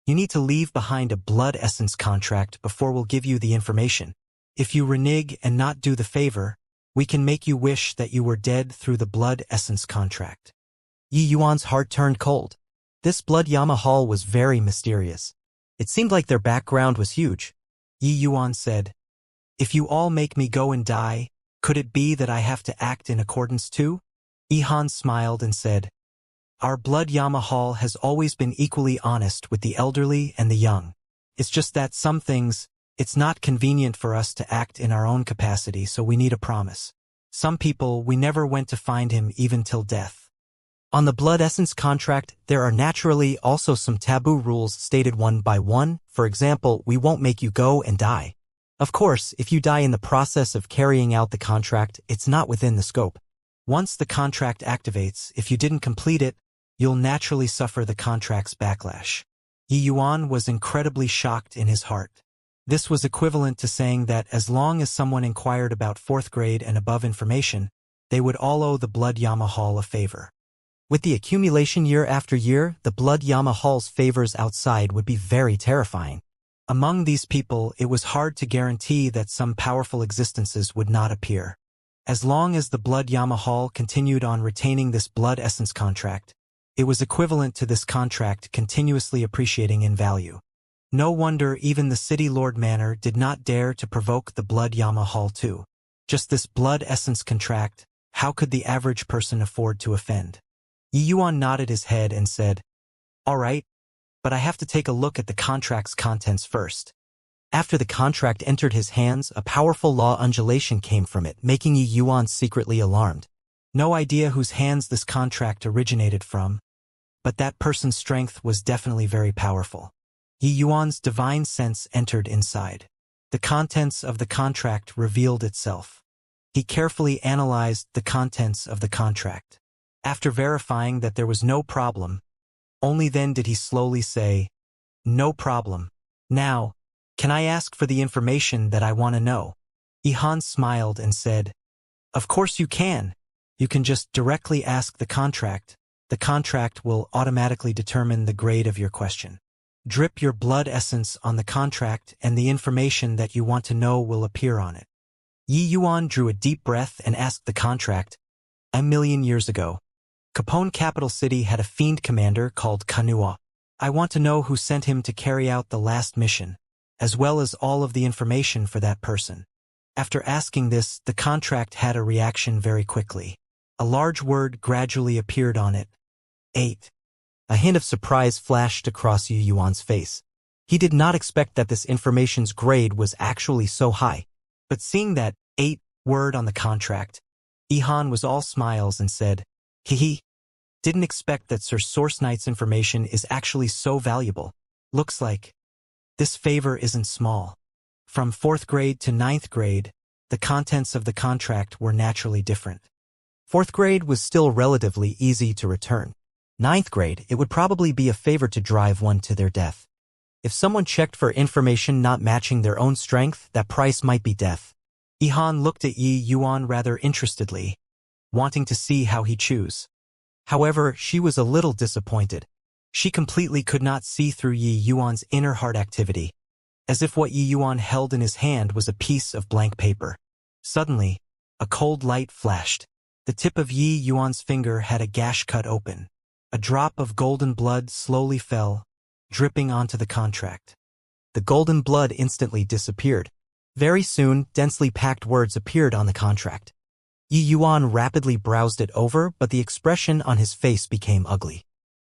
You need to leave behind a blood essence contract before we'll give you the information. If you renege and not do the favor, we can make you wish that you were dead through the blood essence contract. Yi Yuan's heart turned cold. This Blood Yama Hall was very mysterious. It seemed like their background was huge. Yi Yuan said, If you all make me go and die, could it be that I have to act in accordance too? Yi Han smiled and said, Our Blood Yama Hall has always been equally honest with the elderly and the young. It's just that some things, it's not convenient for us to act in our own capacity, so we need a promise. Some people, we never went to find him even till death. On the Blood Essence contract, there are naturally also some taboo rules stated one by one. For example, we won't make you go and die. Of course, if you die in the process of carrying out the contract, it's not within the scope. Once the contract activates, if you didn't complete it, you'll naturally suffer the contract's backlash. Yi Yuan was incredibly shocked in his heart. This was equivalent to saying that as long as someone inquired about 4th grade and above information, they would all owe the Blood Yama Hall a favor. With the accumulation year after year, the blood Yama Hall's favors outside would be very terrifying. Among these people, it was hard to guarantee that some powerful existences would not appear. As long as the blood Yama Hall continued on retaining this blood essence contract, it was equivalent to this contract continuously appreciating in value. No wonder even the City Lord Manor did not dare to provoke the blood Yama Hall too. Just this blood essence contract, how could the average person afford to offend? Yi Yuan nodded his head and said, "All right, but I have to take a look at the contract's contents first." After the contract entered his hands, a powerful law undulation came from it, making Yi Yuan secretly alarmed. No idea whose hands this contract originated from, but that person's strength was definitely very powerful. Yi Yuan's divine sense entered inside. The contents of the contract revealed itself. He carefully analyzed the contents of the contract. After verifying that there was no problem, only then did he slowly say, "No problem. Now, can I ask for the information that I want to know?" Ihan smiled and said, "Of course you can. You can just directly ask the contract. The contract will automatically determine the grade of your question. Drip your blood essence on the contract and the information that you want to know will appear on it." Yi Yuan drew a deep breath and asked the contract, "A million years ago, Capone Capital City had a fiend commander called Kanua. I want to know who sent him to carry out the last mission, as well as all of the information for that person." After asking this, the contract had a reaction very quickly. A large word gradually appeared on it. 8. A hint of surprise flashed across Yu Yuan's face. He did not expect that this information's grade was actually so high. But seeing that 8 word on the contract, Ihan was all smiles and said, "Hehe. Didn't expect that Sir Source Knight's information is actually so valuable. Looks like this favor isn't small." From 4th grade to 9th grade, the contents of the contract were naturally different. 4th grade was still relatively easy to return. 9th grade, it would probably be a favor to drive one to their death. If someone checked for information not matching their own strength, that price might be death. Ihan looked at Yi Yuan rather interestedly, wanting to see how he'd choose. However, she was a little disappointed. She completely could not see through Yi Yuan's inner heart activity, as if what Yi Yuan held in his hand was a piece of blank paper. Suddenly, a cold light flashed. The tip of Yi Yuan's finger had a gash cut open. A drop of golden blood slowly fell, dripping onto the contract. The golden blood instantly disappeared. Very soon, densely packed words appeared on the contract. Yi Yuan rapidly browsed it over, but the expression on his face became ugly.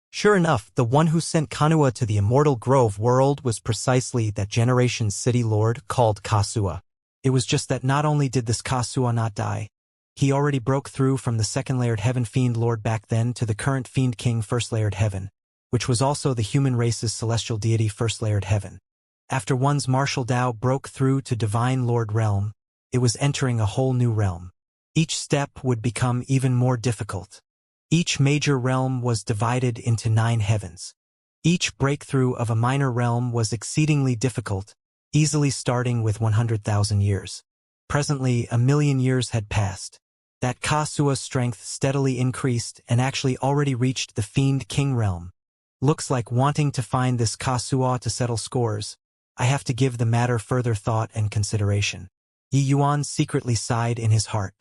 Sure enough, the one who sent Kanua to the Immortal Grove world was precisely that generation's city lord called Kasua. It was just that not only did this Kasua not die, he already broke through from the 2nd-layered heaven fiend lord back then to the current fiend king 1st-layered heaven, which was also the human race's celestial deity 1st-layered heaven. After one's martial Tao broke through to divine lord realm, it was entering a whole new realm. Each step would become even more difficult. Each major realm was divided into 9 heavens. Each breakthrough of a minor realm was exceedingly difficult, easily starting with 100,000 years. Presently, 1,000,000 years had passed. That Kasua's strength steadily increased and actually already reached the Fiend King realm. Looks like wanting to find this Kasua to settle scores, I have to give the matter further thought and consideration. Yi Yuan secretly sighed in his heart.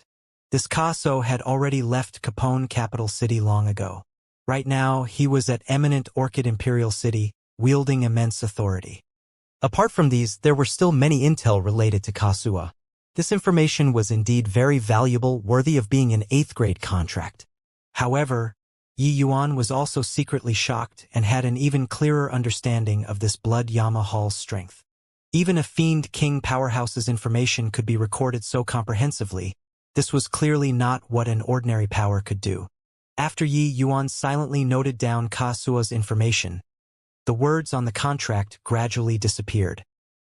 This Kaso had already left Capone Capital City long ago. Right now, he was at eminent Orchid Imperial City, wielding immense authority. Apart from these, there were still many intel related to Kasua. This information was indeed very valuable, worthy of being an 8th grade contract. However, Yi Yuan was also secretly shocked and had an even clearer understanding of this blood Yama Hall's strength. Even a Fiend King powerhouse's information could be recorded so comprehensively. This was clearly not what an ordinary power could do. After Yi Yuan silently noted down Kasua's information, the words on the contract gradually disappeared,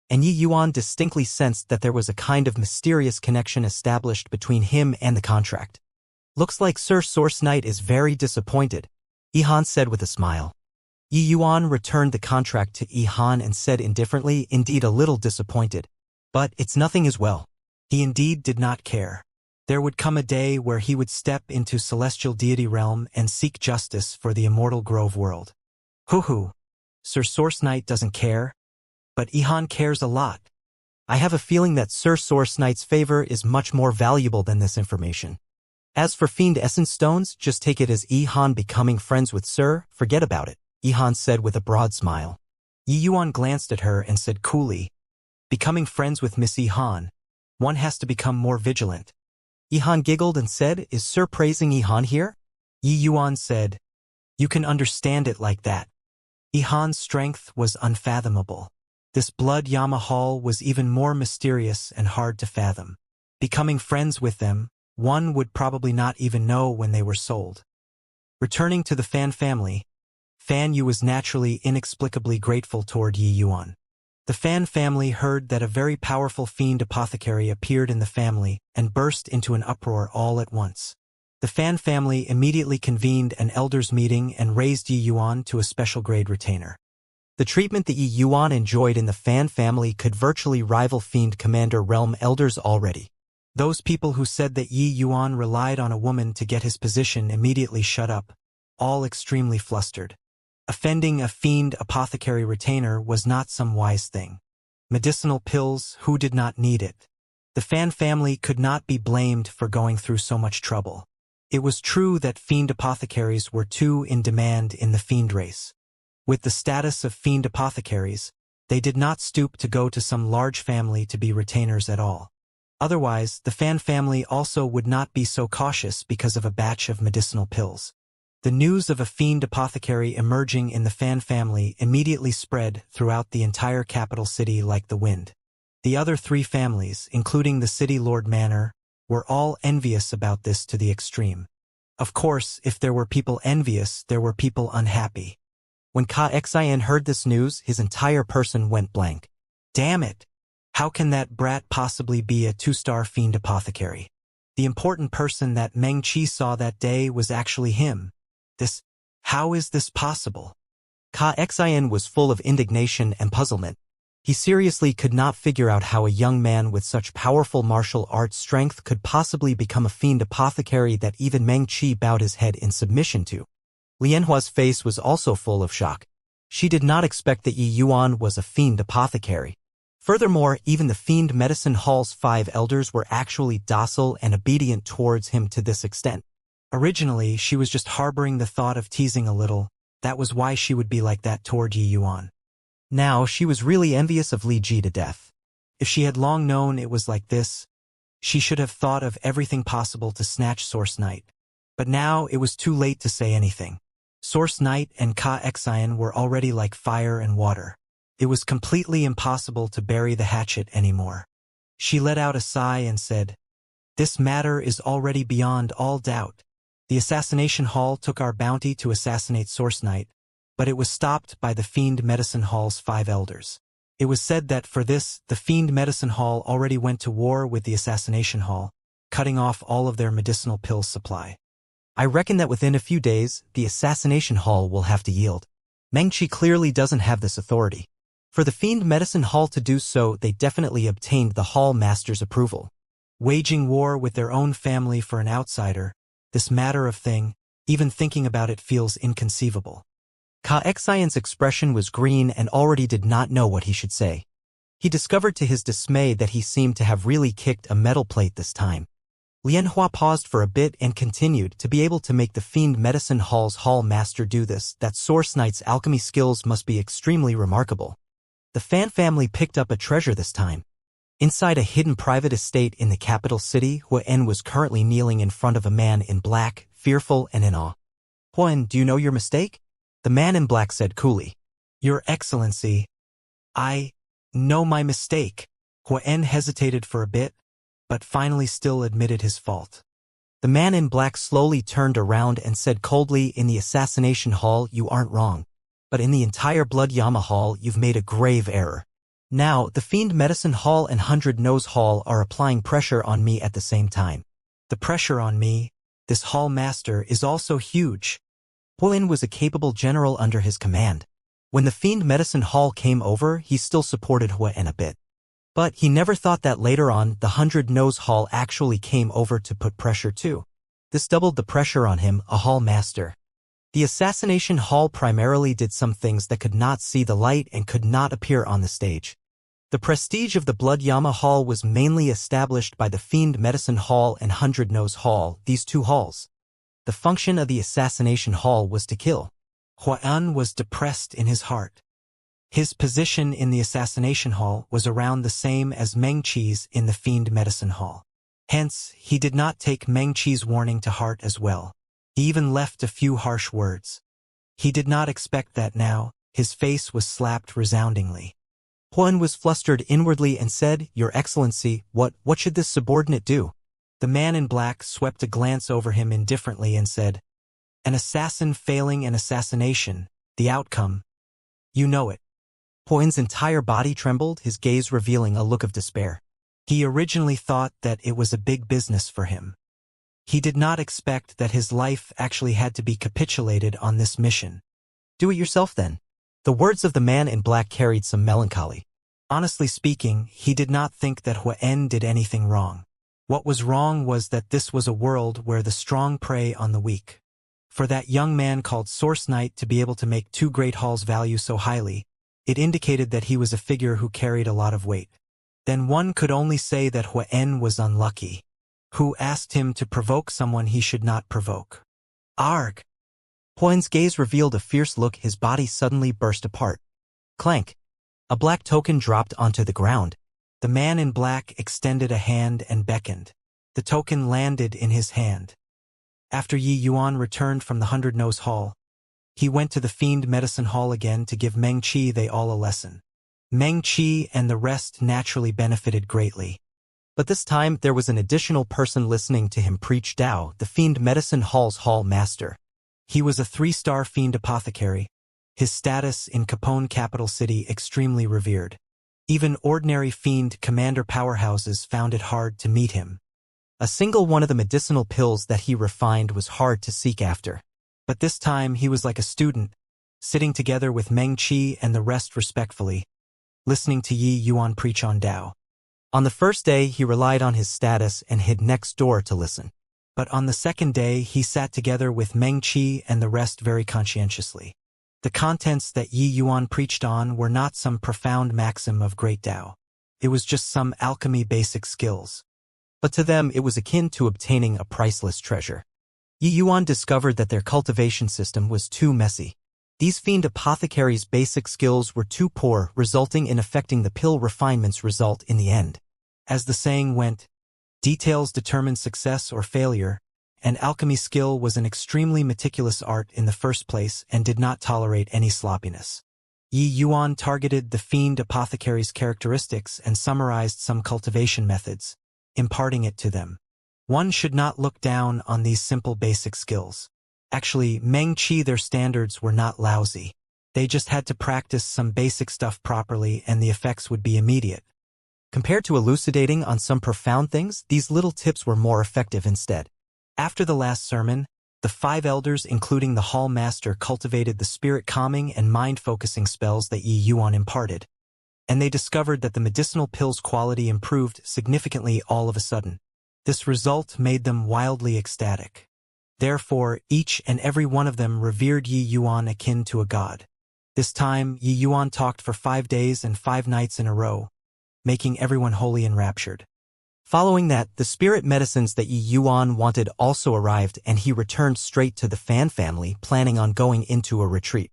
and Yi Yuan distinctly sensed that there was a kind of mysterious connection established between him and the contract. "Looks like Sir Source Knight is very disappointed," Ihan said with a smile. Yi Yuan returned the contract to Ihan and said indifferently, "Indeed a little disappointed. But it's nothing as well." He indeed did not care. There would come a day where he would step into celestial deity realm and seek justice for the immortal Grove world. Hoo-hoo. Sir Source Knight doesn't care, but Ihan cares a lot. I have a feeling that Sir Source Knight's favor is much more valuable than this information. As for Fiend Essence Stones, just take it as Ihan becoming friends with Sir, forget about it, Ihan said with a broad smile. Yi Yuan glanced at her and said coolly, becoming friends with Miss Ihan, one has to become more vigilant. Ihan giggled and said, is Sir praising Ihan here? Yi Yuan said, you can understand it like that. Ihan's strength was unfathomable. This blood Yama Hall was even more mysterious and hard to fathom. Becoming friends with them, one would probably not even know when they were sold. Returning to the Fan family, Fan Yu was naturally inexplicably grateful toward Yi Yuan. The Fan family heard that a very powerful fiend apothecary appeared in the family and burst into an uproar all at once. The Fan family immediately convened an elders meeting and raised Yi Yuan to a special grade retainer. The treatment that Yi Yuan enjoyed in the Fan family could virtually rival Fiend Commander Realm elders already. Those people who said that Yi Yuan relied on a woman to get his position immediately shut up, all extremely flustered. Offending a fiend apothecary retainer was not some wise thing. Medicinal pills, who did not need it? The Fan family could not be blamed for going through so much trouble. It was true that fiend apothecaries were too in demand in the fiend race. With the status of fiend apothecaries, they did not stoop to go to some large family to be retainers at all. Otherwise, the Fan family also would not be so cautious because of a batch of medicinal pills. The news of a fiend apothecary emerging in the Fan family immediately spread throughout the entire capital city like the wind. The other three families, including the City Lord Manor, were all envious about this to the extreme. Of course, if there were people envious, there were people unhappy. When Xianxia heard this news, his entire person went blank. Damn it! How can that brat possibly be a 2-star fiend apothecary? The important person that Meng Qi saw that day was actually him. How is this possible? Xianxia was full of indignation and puzzlement. He seriously could not figure out how a young man with such powerful martial arts strength could possibly become a fiend apothecary that even Meng Qi bowed his head in submission to. Lianhua's face was also full of shock. She did not expect that Yi Yuan was a fiend apothecary. Furthermore, even the Fiend Medicine Hall's 5 elders were actually docile and obedient towards him to this extent. Originally, she was just harboring the thought of teasing a little. That was why she would be like that toward Yi Yuan. Now, she was really envious of Li Ji to death. If she had long known it was like this, she should have thought of everything possible to snatch Source Knight. But now, it was too late to say anything. Source Knight and Xianxia were already like fire and water. It was completely impossible to bury the hatchet anymore. She let out a sigh and said, this matter is already beyond all doubt. The Assassination Hall took our bounty to assassinate Source Knight, but it was stopped by the Fiend Medicine Hall's 5 elders. It was said that for this, the Fiend Medicine Hall already went to war with the Assassination Hall, cutting off all of their medicinal pills supply. I reckon that within a few days, the Assassination Hall will have to yield. Meng Qi clearly doesn't have this authority. For the Fiend Medicine Hall to do so, they definitely obtained the Hall Master's approval. Waging war with their own family for an outsider, this matter of thing, even thinking about it feels inconceivable. Xianxia's expression was green and already did not know what he should say. He discovered to his dismay that he seemed to have really kicked a metal plate this time. Lianhua paused for a bit and continued, to be able to make the Fiend Medicine Hall's Hall Master do this, that Source Knight's alchemy skills must be extremely remarkable. The Fan family picked up a treasure this time. Inside a hidden private estate in the capital city, Huan was currently kneeling in front of a man in black, fearful and in awe. Huan, do you know your mistake? The man in black said coolly. Your Excellency, I know my mistake. Huan hesitated for a bit, but finally still admitted his fault. The man in black slowly turned around and said coldly, in the Assassination Hall you aren't wrong. But in the entire Blood Yama Hall you've made a grave error. Now, the Fiend Medicine Hall and 100 Nose Hall are applying pressure on me at the same time. The pressure on me, this Hall Master, is also huge. Huan was a capable general under his command. When the Fiend Medicine Hall came over, he still supported Huan a bit. But he never thought that later on the 100-Nose Hall actually came over to put pressure too. This doubled the pressure on him, a hall master. The Assassination Hall primarily did some things that could not see the light and could not appear on the stage. The prestige of the Blood Yama Hall was mainly established by the Fiend Medicine Hall and 100-Nose Hall, these two halls. The function of the Assassination Hall was to kill. Huan was depressed in his heart. His position in the Assassination Hall was around the same as Meng Qi's in the Fiend Medicine Hall. Hence, he did not take Meng Qi's warning to heart as well. He even left a few harsh words. He did not expect that now. His face was slapped resoundingly. Huan was flustered inwardly and said, "Your Excellency, what should this subordinate do?" The man in black swept a glance over him indifferently and said, "An assassin failing an assassination, the outcome. You know it." Huan's entire body trembled, his gaze revealing a look of despair. He originally thought that it was a big business for him. He did not expect that his life actually had to be capitulated on this mission. "Do it yourself then." The words of the man in black carried some melancholy. Honestly speaking, he did not think that Huan did anything wrong. What was wrong was that this was a world where the strong prey on the weak. For that young man called Source Knight to be able to make two great halls value so highly, it indicated that he was a figure who carried a lot of weight. Then one could only say that Huan was unlucky. Who asked him to provoke someone he should not provoke? Arg! Huan's gaze revealed a fierce look, his body suddenly burst apart. Clank! A black token dropped onto the ground. The man in black extended a hand and beckoned. The token landed in his hand. After Yi Yuan returned from the 100-Nose Hall, he went to the Fiend Medicine Hall again to give Meng Qi they all a lesson. Meng Qi and the rest naturally benefited greatly. But this time there was an additional person listening to him preach Dao, the Fiend Medicine Hall's Hall Master. He was a 3-star fiend apothecary, his status in Capone capital city extremely revered. Even ordinary fiend commander powerhouses found it hard to meet him. A single one of the medicinal pills that he refined was hard to seek after. But this time he was like a student, sitting together with Meng Qi and the rest respectfully, listening to Yi Yuan preach on Dao. On the first day he relied on his status and hid next door to listen. But on the second day he sat together with Meng Qi and the rest very conscientiously. The contents that Yi Yuan preached on were not some profound maxim of great Dao. It was just some alchemy basic skills. But to them it was akin to obtaining a priceless treasure. Yi Yuan discovered that their cultivation system was too messy. These fiend apothecaries' basic skills were too poor, resulting in affecting the pill refinement's result in the end. As the saying went, details determine success or failure, and alchemy skill was an extremely meticulous art in the first place and did not tolerate any sloppiness. Yi Yuan targeted the fiend apothecary's characteristics and summarized some cultivation methods, imparting it to them. One should not look down on these simple basic skills. Actually, Meng Qi, their standards were not lousy. They just had to practice some basic stuff properly and the effects would be immediate. Compared to elucidating on some profound things, these little tips were more effective instead. After the last sermon, the 5 elders, including the Hall Master, cultivated the spirit-calming and mind-focusing spells that Yi Yuan imparted. And they discovered that the medicinal pill's quality improved significantly all of a sudden. This result made them wildly ecstatic. Therefore, each and every one of them revered Yi Yuan akin to a god. This time, Yi Yuan talked for 5 days and 5 nights in a row, making everyone wholly enraptured. Following that, the spirit medicines that Yi Yuan wanted also arrived and he returned straight to the Fan family, planning on going into a retreat.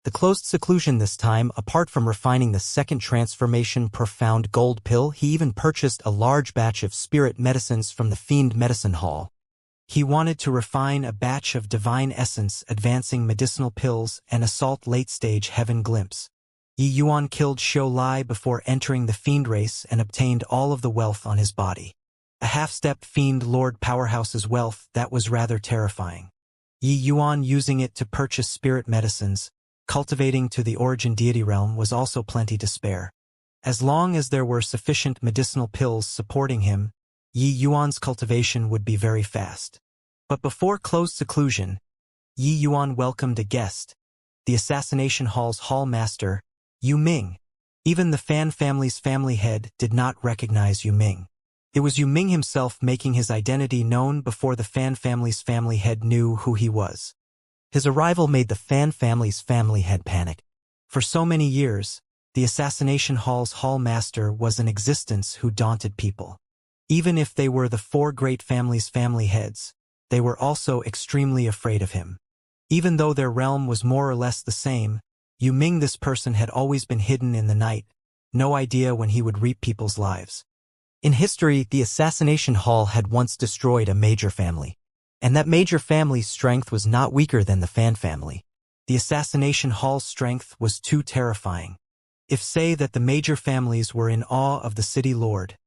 The closed seclusion this time, apart from refining the second transformation profound gold pill, he even purchased a large batch of spirit medicines from the Fiend Medicine Hall. He wanted to refine a batch of divine essence advancing medicinal pills and assault late-stage heaven glimpse. Yi Yuan killed Xiu Lai before entering the fiend race and obtained all of the wealth on his body. A half-step fiend lord powerhouse's wealth that was rather terrifying. Yi Yuan using it to purchase spirit medicines, cultivating to the origin deity realm was also plenty to spare. As long as there were sufficient medicinal pills supporting him, Yi Yuan's cultivation would be very fast. But before closed seclusion, Yi Yuan welcomed a guest, the Assassination Hall's Hall Master, Yu Ming. Even the Fan family's family head did not recognize Yu Ming. It was Yu Ming himself making his identity known before the Fan family's family head knew who he was. His arrival made the Fan family's family head panic. For so many years, the Assassination Hall's Hall Master was an existence who daunted people. Even if they were the four great families' family heads, they were also extremely afraid of him. Even though their realm was more or less the same, Yu Ming, this person, had always been hidden in the night, no idea when he would reap people's lives. In history, the Assassination Hall had once destroyed a major family. And that major family's strength was not weaker than the Fan family. The Assassination Hall's strength was too terrifying. If say that the major families were in awe of the city lord,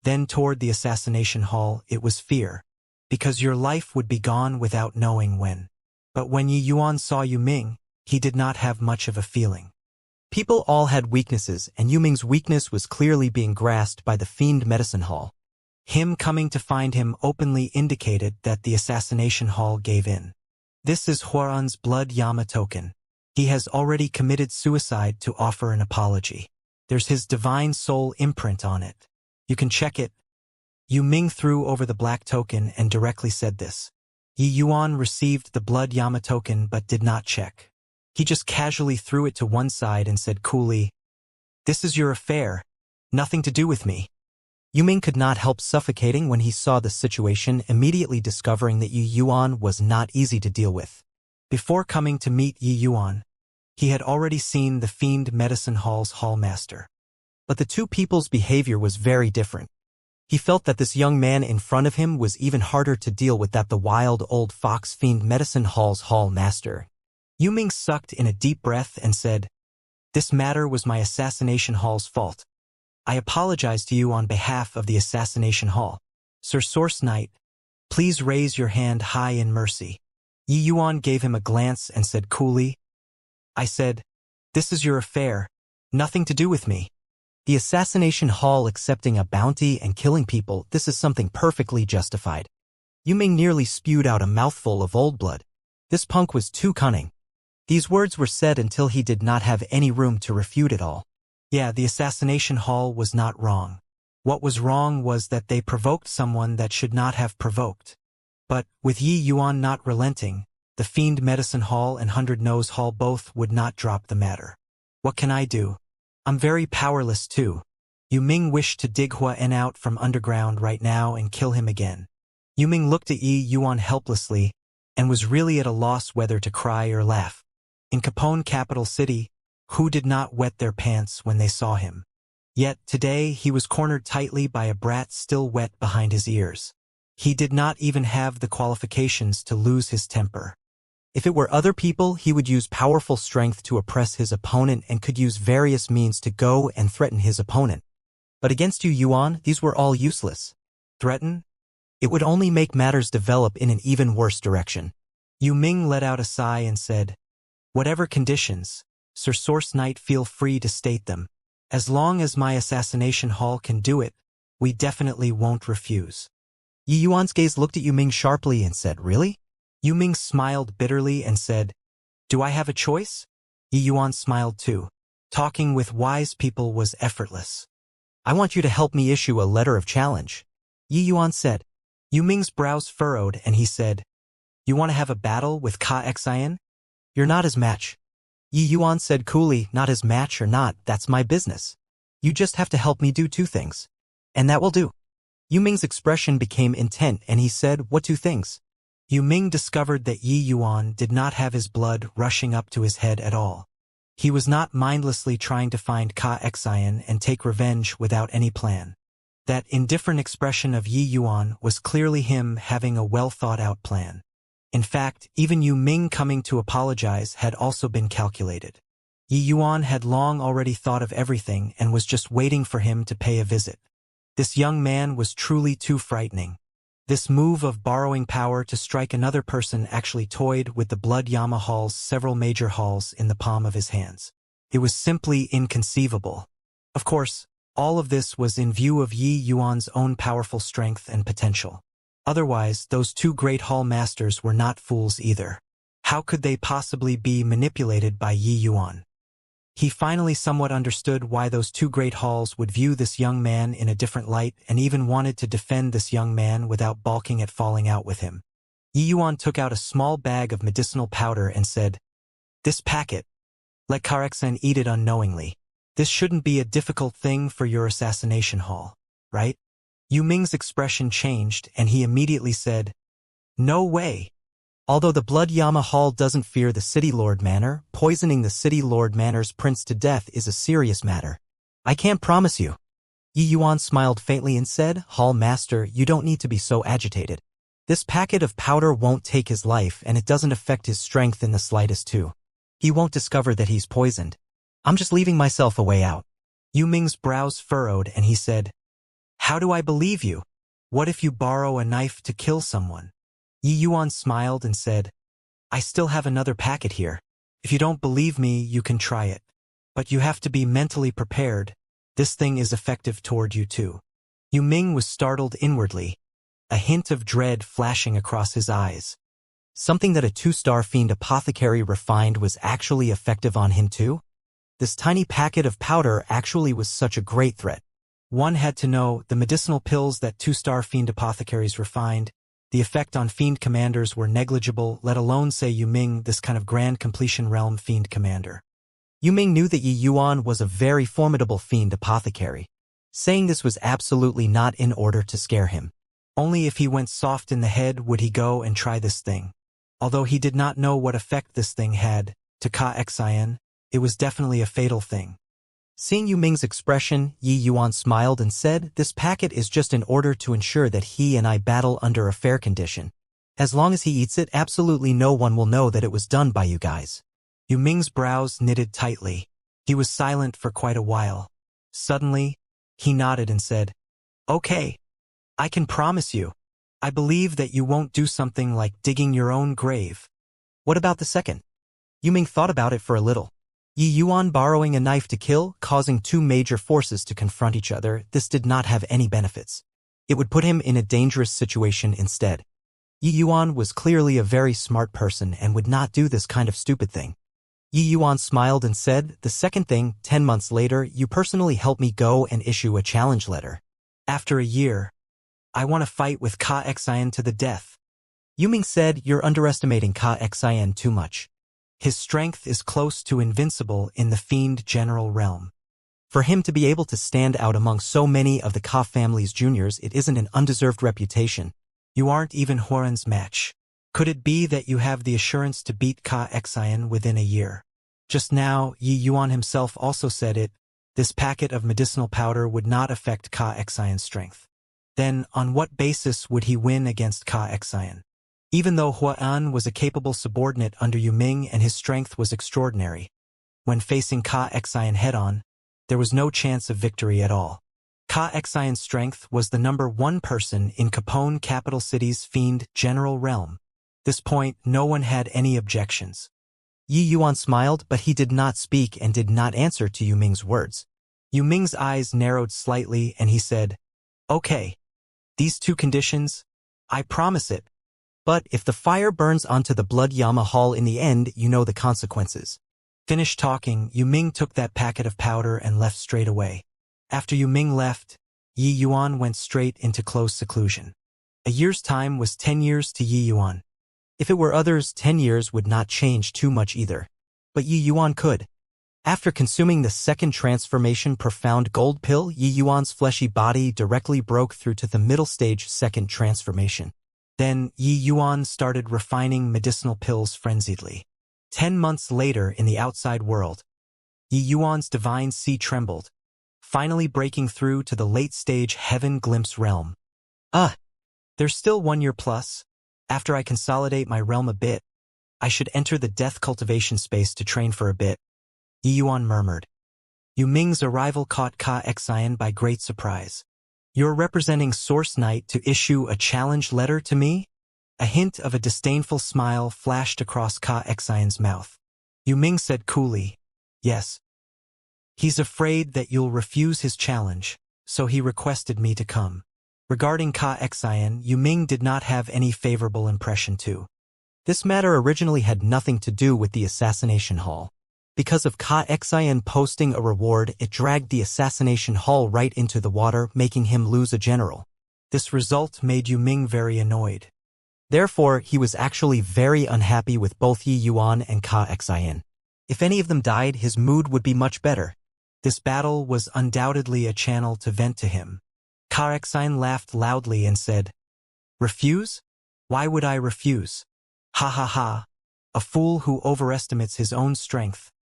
then toward the Assassination Hall it was fear, because your life would be gone without knowing when. But when Yi Yuan saw Yu Ming, he did not have much of a feeling. People all had weaknesses, and Yu Ming's weakness was clearly being grasped by the Fiend Medicine Hall. Him coming to find him openly indicated that the Assassination Hall gave in. This is Huaran's blood Yama token. He has already committed suicide to offer an apology. There's his divine soul imprint on it. You can check it. Yu Ming threw over the black token and directly said this. Yi Yuan received the blood Yama token but did not check. He just casually threw it to one side and said coolly, "This is your affair. Nothing to do with me." Yu Ming could not help suffocating when he saw the situation, immediately discovering that Yi Yuan was not easy to deal with. Before coming to meet Yi Yuan, he had already seen the Fiend Medicine Hall's Hallmaster. But the two people's behavior was very different. He felt that this young man in front of him was even harder to deal with than the wild old fox Fiend Medicine Hall's Hallmaster. Yu Ming sucked in a deep breath and said, "This matter was my Assassination Hall's fault. I apologize to you on behalf of the Assassination Hall. Sir Source Knight, please raise your hand high in mercy." Yi Yuan gave him a glance and said coolly, "I said, this is your affair, nothing to do with me." The Assassination Hall accepting a bounty and killing people, this is something perfectly justified. Yu Ming nearly spewed out a mouthful of old blood. This punk was too cunning. These words were said until he did not have any room to refute it all. Yeah, the Assassination Hall was not wrong. What was wrong was that they provoked someone that should not have provoked. But, with Yi Yuan not relenting, the Fiend Medicine Hall and Hundred Nose Hall both would not drop the matter. What can I do? I'm very powerless too. Yu Ming wished to dig Hua En out from underground right now and kill him again. Yu Ming looked at Yi Yuan helplessly, and was really at a loss whether to cry or laugh. In Capone capital city, who did not wet their pants when they saw him? Yet today he was cornered tightly by a brat still wet behind his ears. He did not even have the qualifications to lose his temper. If it were other people, he would use powerful strength to oppress his opponent and could use various means to go and threaten his opponent. But against Yu Yuan, these were all useless. Threaten? It would only make matters develop in an even worse direction. Yu Ming let out a sigh and said, "Whatever conditions, Sir Source Knight, feel free to state them. As long as my Assassination Hall can do it, we definitely won't refuse." Yi Yuan's gaze looked at Yu Ming sharply and said, "Really?" Yu Ming smiled bitterly and said, "Do I have a choice?" Yi Yuan smiled too. Talking with wise people was effortless. "I want you to help me issue a letter of challenge," Yi Yuan said. Yu Ming's brows furrowed and he said, "You want to have a battle with Xianxia? You're not his match." Yi Yuan said coolly, "Not his match or not, that's my business. You just have to help me do two things. And that will do." Yu Ming's expression became intent and he said, "What two things?" Yu Ming discovered that Yi Yuan did not have his blood rushing up to his head at all. He was not mindlessly trying to find Xianxia and take revenge without any plan. That indifferent expression of Yi Yuan was clearly him having a well-thought-out plan. In fact, even Yu Ming coming to apologize had also been calculated. Yi Yuan had long already thought of everything and was just waiting for him to pay a visit. This young man was truly too frightening. This move of borrowing power to strike another person actually toyed with the Blood Yama Hall's several major halls in the palm of his hands. It was simply inconceivable. Of course, all of this was in view of Yi Yuan's own powerful strength and potential. Otherwise, those two great hall masters were not fools either. How could they possibly be manipulated by Yi Yuan? He finally somewhat understood why those two great halls would view this young man in a different light and even wanted to defend this young man without balking at falling out with him. Yi Yuan took out a small bag of medicinal powder and said, "This packet. Let Karexen eat it unknowingly. This shouldn't be a difficult thing for your assassination hall, right?" Yu Ming's expression changed and he immediately said, "No way. Although the Blood Yama Hall doesn't fear the City Lord Manor, poisoning the City Lord Manor's prince to death is a serious matter. I can't promise you." Yi Yuan smiled faintly and said, "Hall Master, you don't need to be so agitated. This packet of powder won't take his life and it doesn't affect his strength in the slightest too. He won't discover that he's poisoned. I'm just leaving myself a way out." Yu Ming's brows furrowed and he said, "How do I believe you? What if you borrow a knife to kill someone?" Yi Yuan smiled and said, "I still have another packet here. If you don't believe me, you can try it. But you have to be mentally prepared. This thing is effective toward you too." Yu Ming was startled inwardly, a hint of dread flashing across his eyes. Something that a 2-star fiend apothecary refined was actually effective on him too? This tiny packet of powder actually was such a great threat. One had to know the medicinal pills that 2-star fiend apothecaries refined. The effect on fiend commanders were negligible, let alone say Yu Ming, this kind of grand completion realm fiend commander. Yu Ming knew that Yi Yuan was a very formidable fiend apothecary. Saying this was absolutely not in order to scare him. Only if he went soft in the head would he go and try this thing. Although he did not know what effect this thing had, to Xianxia, it was definitely a fatal thing. Seeing Yu Ming's expression, Yi Yuan smiled and said, "This packet is just in order to ensure that he and I battle under a fair condition. As long as he eats it, absolutely no one will know that it was done by you guys." Yu Ming's brows knitted tightly. He was silent for quite a while. Suddenly, he nodded and said, "Okay. I can promise you. I believe that you won't do something like digging your own grave." "What about the second?" Yu Ming thought about it for a little. Yi Yuan borrowing a knife to kill, causing two major forces to confront each other, this did not have any benefits. It would put him in a dangerous situation instead. Yi Yuan was clearly a very smart person and would not do this kind of stupid thing. Yi Yuan smiled and said, "The second thing, 10 months later, you personally help me go and issue a challenge letter. After a year, I want to fight with Xianxia to the death." Yu Ming said, "You're underestimating Xianxia too much. His strength is close to invincible in the fiend general realm. For him to be able to stand out among so many of the Ka family's juniors, it isn't an undeserved reputation. You aren't even Huaran's match. Could it be that you have the assurance to beat Xianxia within a year?" Just now, Yi Yuan himself also said it. This packet of medicinal powder would not affect Xianxia's strength. Then, on what basis would he win against Xianxia? Even though Huan was a capable subordinate under Yu Ming and his strength was extraordinary, when facing Xianxia head-on, there was no chance of victory at all. Xianxia's strength was the number 1 person in Capone capital city's fiend general realm. This point, no one had any objections. Yi Yuan smiled, but he did not speak and did not answer to Yu Ming's words. Yu Ming's eyes narrowed slightly and he said, "Okay. These 2 conditions, I promise it. But if the fire burns onto the Blood Yama Hall in the end, you know the consequences." Finished talking, Yu Ming took that packet of powder and left straight away. After Yu Ming left, Yi Yuan went straight into close seclusion. A year's time was 10 years to Yi Yuan. If it were others, 10 years would not change too much either. But Yi Yuan could. After consuming the second transformation profound gold pill, Yi Yuan's fleshy body directly broke through to the middle stage second transformation. Then, Yi Yuan started refining medicinal pills frenziedly. 10 months later in the outside world, Yi Yuan's divine sea trembled, finally breaking through to the late-stage heaven glimpse realm. There's still 1 year plus. After I consolidate my realm a bit, I should enter the death cultivation space to train for a bit," Yi Yuan murmured. Yu Ming's arrival caught Xianxia by great surprise. "You're representing Source Knight to issue a challenge letter to me?" A hint of a disdainful smile flashed across Xianxia's mouth. Yu Ming said coolly, "Yes. He's afraid that you'll refuse his challenge, so he requested me to come." Regarding Xianxia, Yu Ming did not have any favorable impression too. This matter originally had nothing to do with the assassination hall. Because of Xian posting a reward, it dragged the assassination hall right into the water, making him lose a general. This result made Yu Ming very annoyed. Therefore, he was actually very unhappy with both Yi Yuan and Xian. If any of them died, his mood would be much better. This battle was undoubtedly a channel to vent to him. Xian laughed loudly and said, "Refuse? Why would I refuse? Ha ha ha. A fool who overestimates his own strength,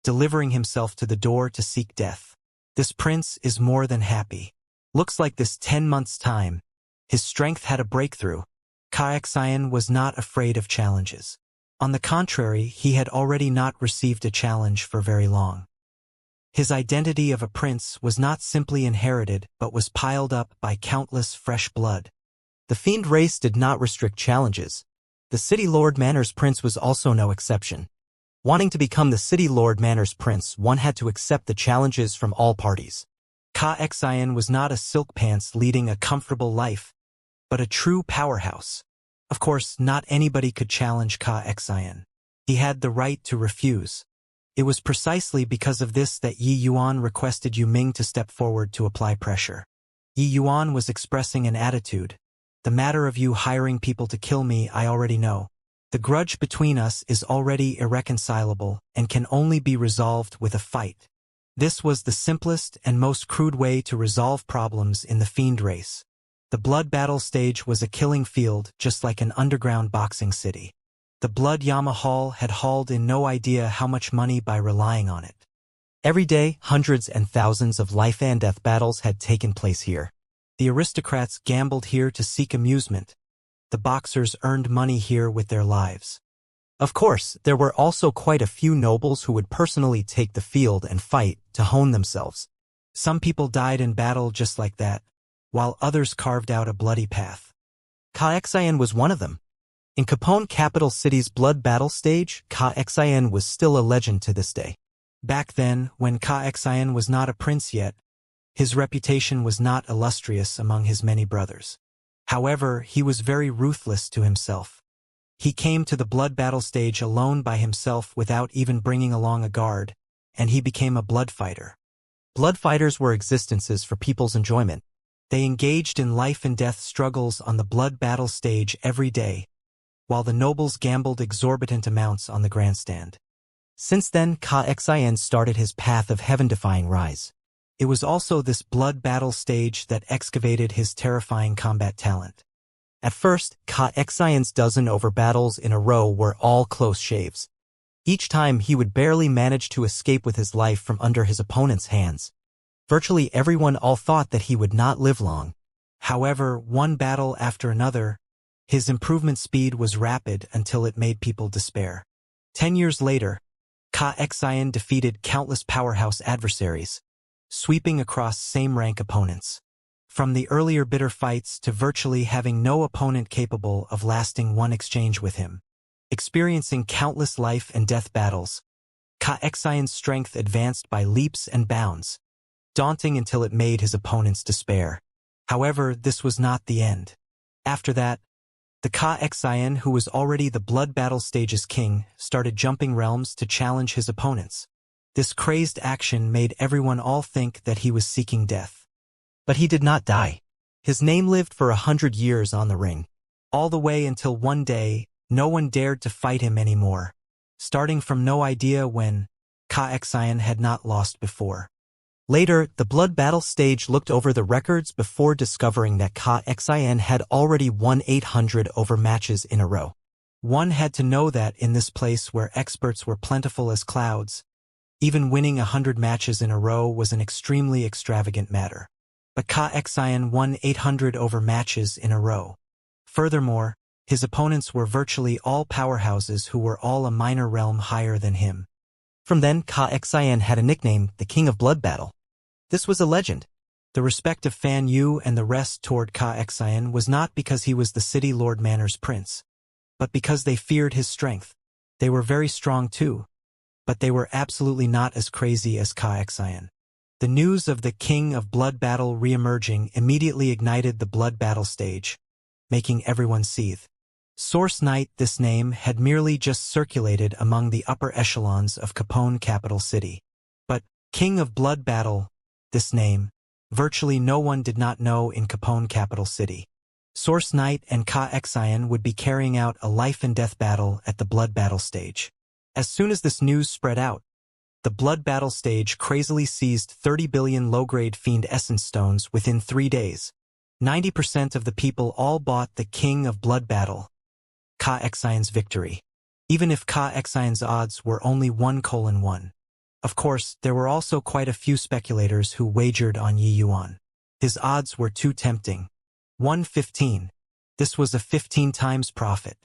delivering himself to the door to seek death. This prince is more than happy. Looks like this 10 months' time, his strength had a breakthrough." Xian was not afraid of challenges. On the contrary, he had already not received a challenge for very long. His identity of a prince was not simply inherited, but was piled up by countless fresh blood. The fiend race did not restrict challenges. The City Lord Manor's prince was also no exception. Wanting to become the City Lord Manor's prince, one had to accept the challenges from all parties. Xian was not a silk pants leading a comfortable life, but a true powerhouse. Of course, not anybody could challenge Xian. He had the right to refuse. It was precisely because of this that Yi Yuan requested Yu Ming to step forward to apply pressure. Yi Yuan was expressing an attitude. "The matter of you hiring people to kill me, I already know. The grudge between us is already irreconcilable and can only be resolved with a fight." This was the simplest and most crude way to resolve problems in the fiend race. The blood battle stage was a killing field, just like an underground boxing city. The Blood Yama Hall had hauled in no idea how much money by relying on it. Every day, hundreds and thousands of life and death battles had taken place here. The aristocrats gambled here to seek amusement. The boxers earned money here with their lives. Of course, there were also quite a few nobles who would personally take the field and fight to hone themselves. Some people died in battle just like that, while others carved out a bloody path. Xian was one of them. In Capone capital city's blood battle stage, Xian was still a legend to this day. Back then, when Xian was not a prince yet, his reputation was not illustrious among his many brothers. However, he was very ruthless to himself. He came to the blood battle stage alone by himself without even bringing along a guard, and he became a blood fighter. Blood fighters were existences for people's enjoyment. They engaged in life and death struggles on the blood battle stage every day, while the nobles gambled exorbitant amounts on the grandstand. Since then, Xian started his path of heaven-defying rise. It was also this blood battle stage that excavated his terrifying combat talent. At first, Xian's dozen over battles in a row were all close shaves. Each time he would barely manage to escape with his life from under his opponent's hands. Virtually everyone all thought that he would not live long. However, one battle after another, his improvement speed was rapid until it made people despair. 10 years later, Xian defeated countless powerhouse adversaries, sweeping across same-rank opponents. From the earlier bitter fights to virtually having no opponent capable of lasting one exchange with him. Experiencing countless life and death battles, Xian's strength advanced by leaps and bounds, daunting until it made his opponents despair. However, this was not the end. After that, the Xian, who was already the blood battle stage's king, started jumping realms to challenge his opponents. This crazed action made everyone all think that he was seeking death. But he did not die. His name lived for 100 years on the ring. All the way until one day, no one dared to fight him anymore. Starting from no idea when Xian had not lost before. Later, the blood battle stage looked over the records before discovering that Xian had already won 800 over matches in a row. One had to know that in this place where experts were plentiful as clouds, even winning 100 matches in a row was an extremely extravagant matter. But Xian won 800 over matches in a row. Furthermore, his opponents were virtually all powerhouses who were all a minor realm higher than him. From then, Xian had a nickname, the King of Blood Battle. This was a legend. The respect of Fan Yu and the rest toward Xian was not because he was the City Lord Manor's prince, but because they feared his strength. They were very strong too, but they were absolutely not as crazy as Xian. The news of the King of Blood Battle re-emerging immediately ignited the blood battle stage, making everyone seethe. Source Knight, this name had merely just circulated among the upper echelons of Capone capital city. But King of Blood Battle, this name, virtually no one did not know in Capone capital city. Source Knight and Xianxia would be carrying out a life-and-death battle at the Blood Battle stage. As soon as this news spread out, the Blood Battle stage crazily seized 30 billion low-grade Fiend Essence Stones within 3 days. 90% of the people all bought the King of Blood Battle, Xianxia's victory. Even if Xianxia's odds were only 1:1. Of course, there were also quite a few speculators who wagered on Yi Yuan. His odds were too tempting. 1/15. This was a 15 times profit.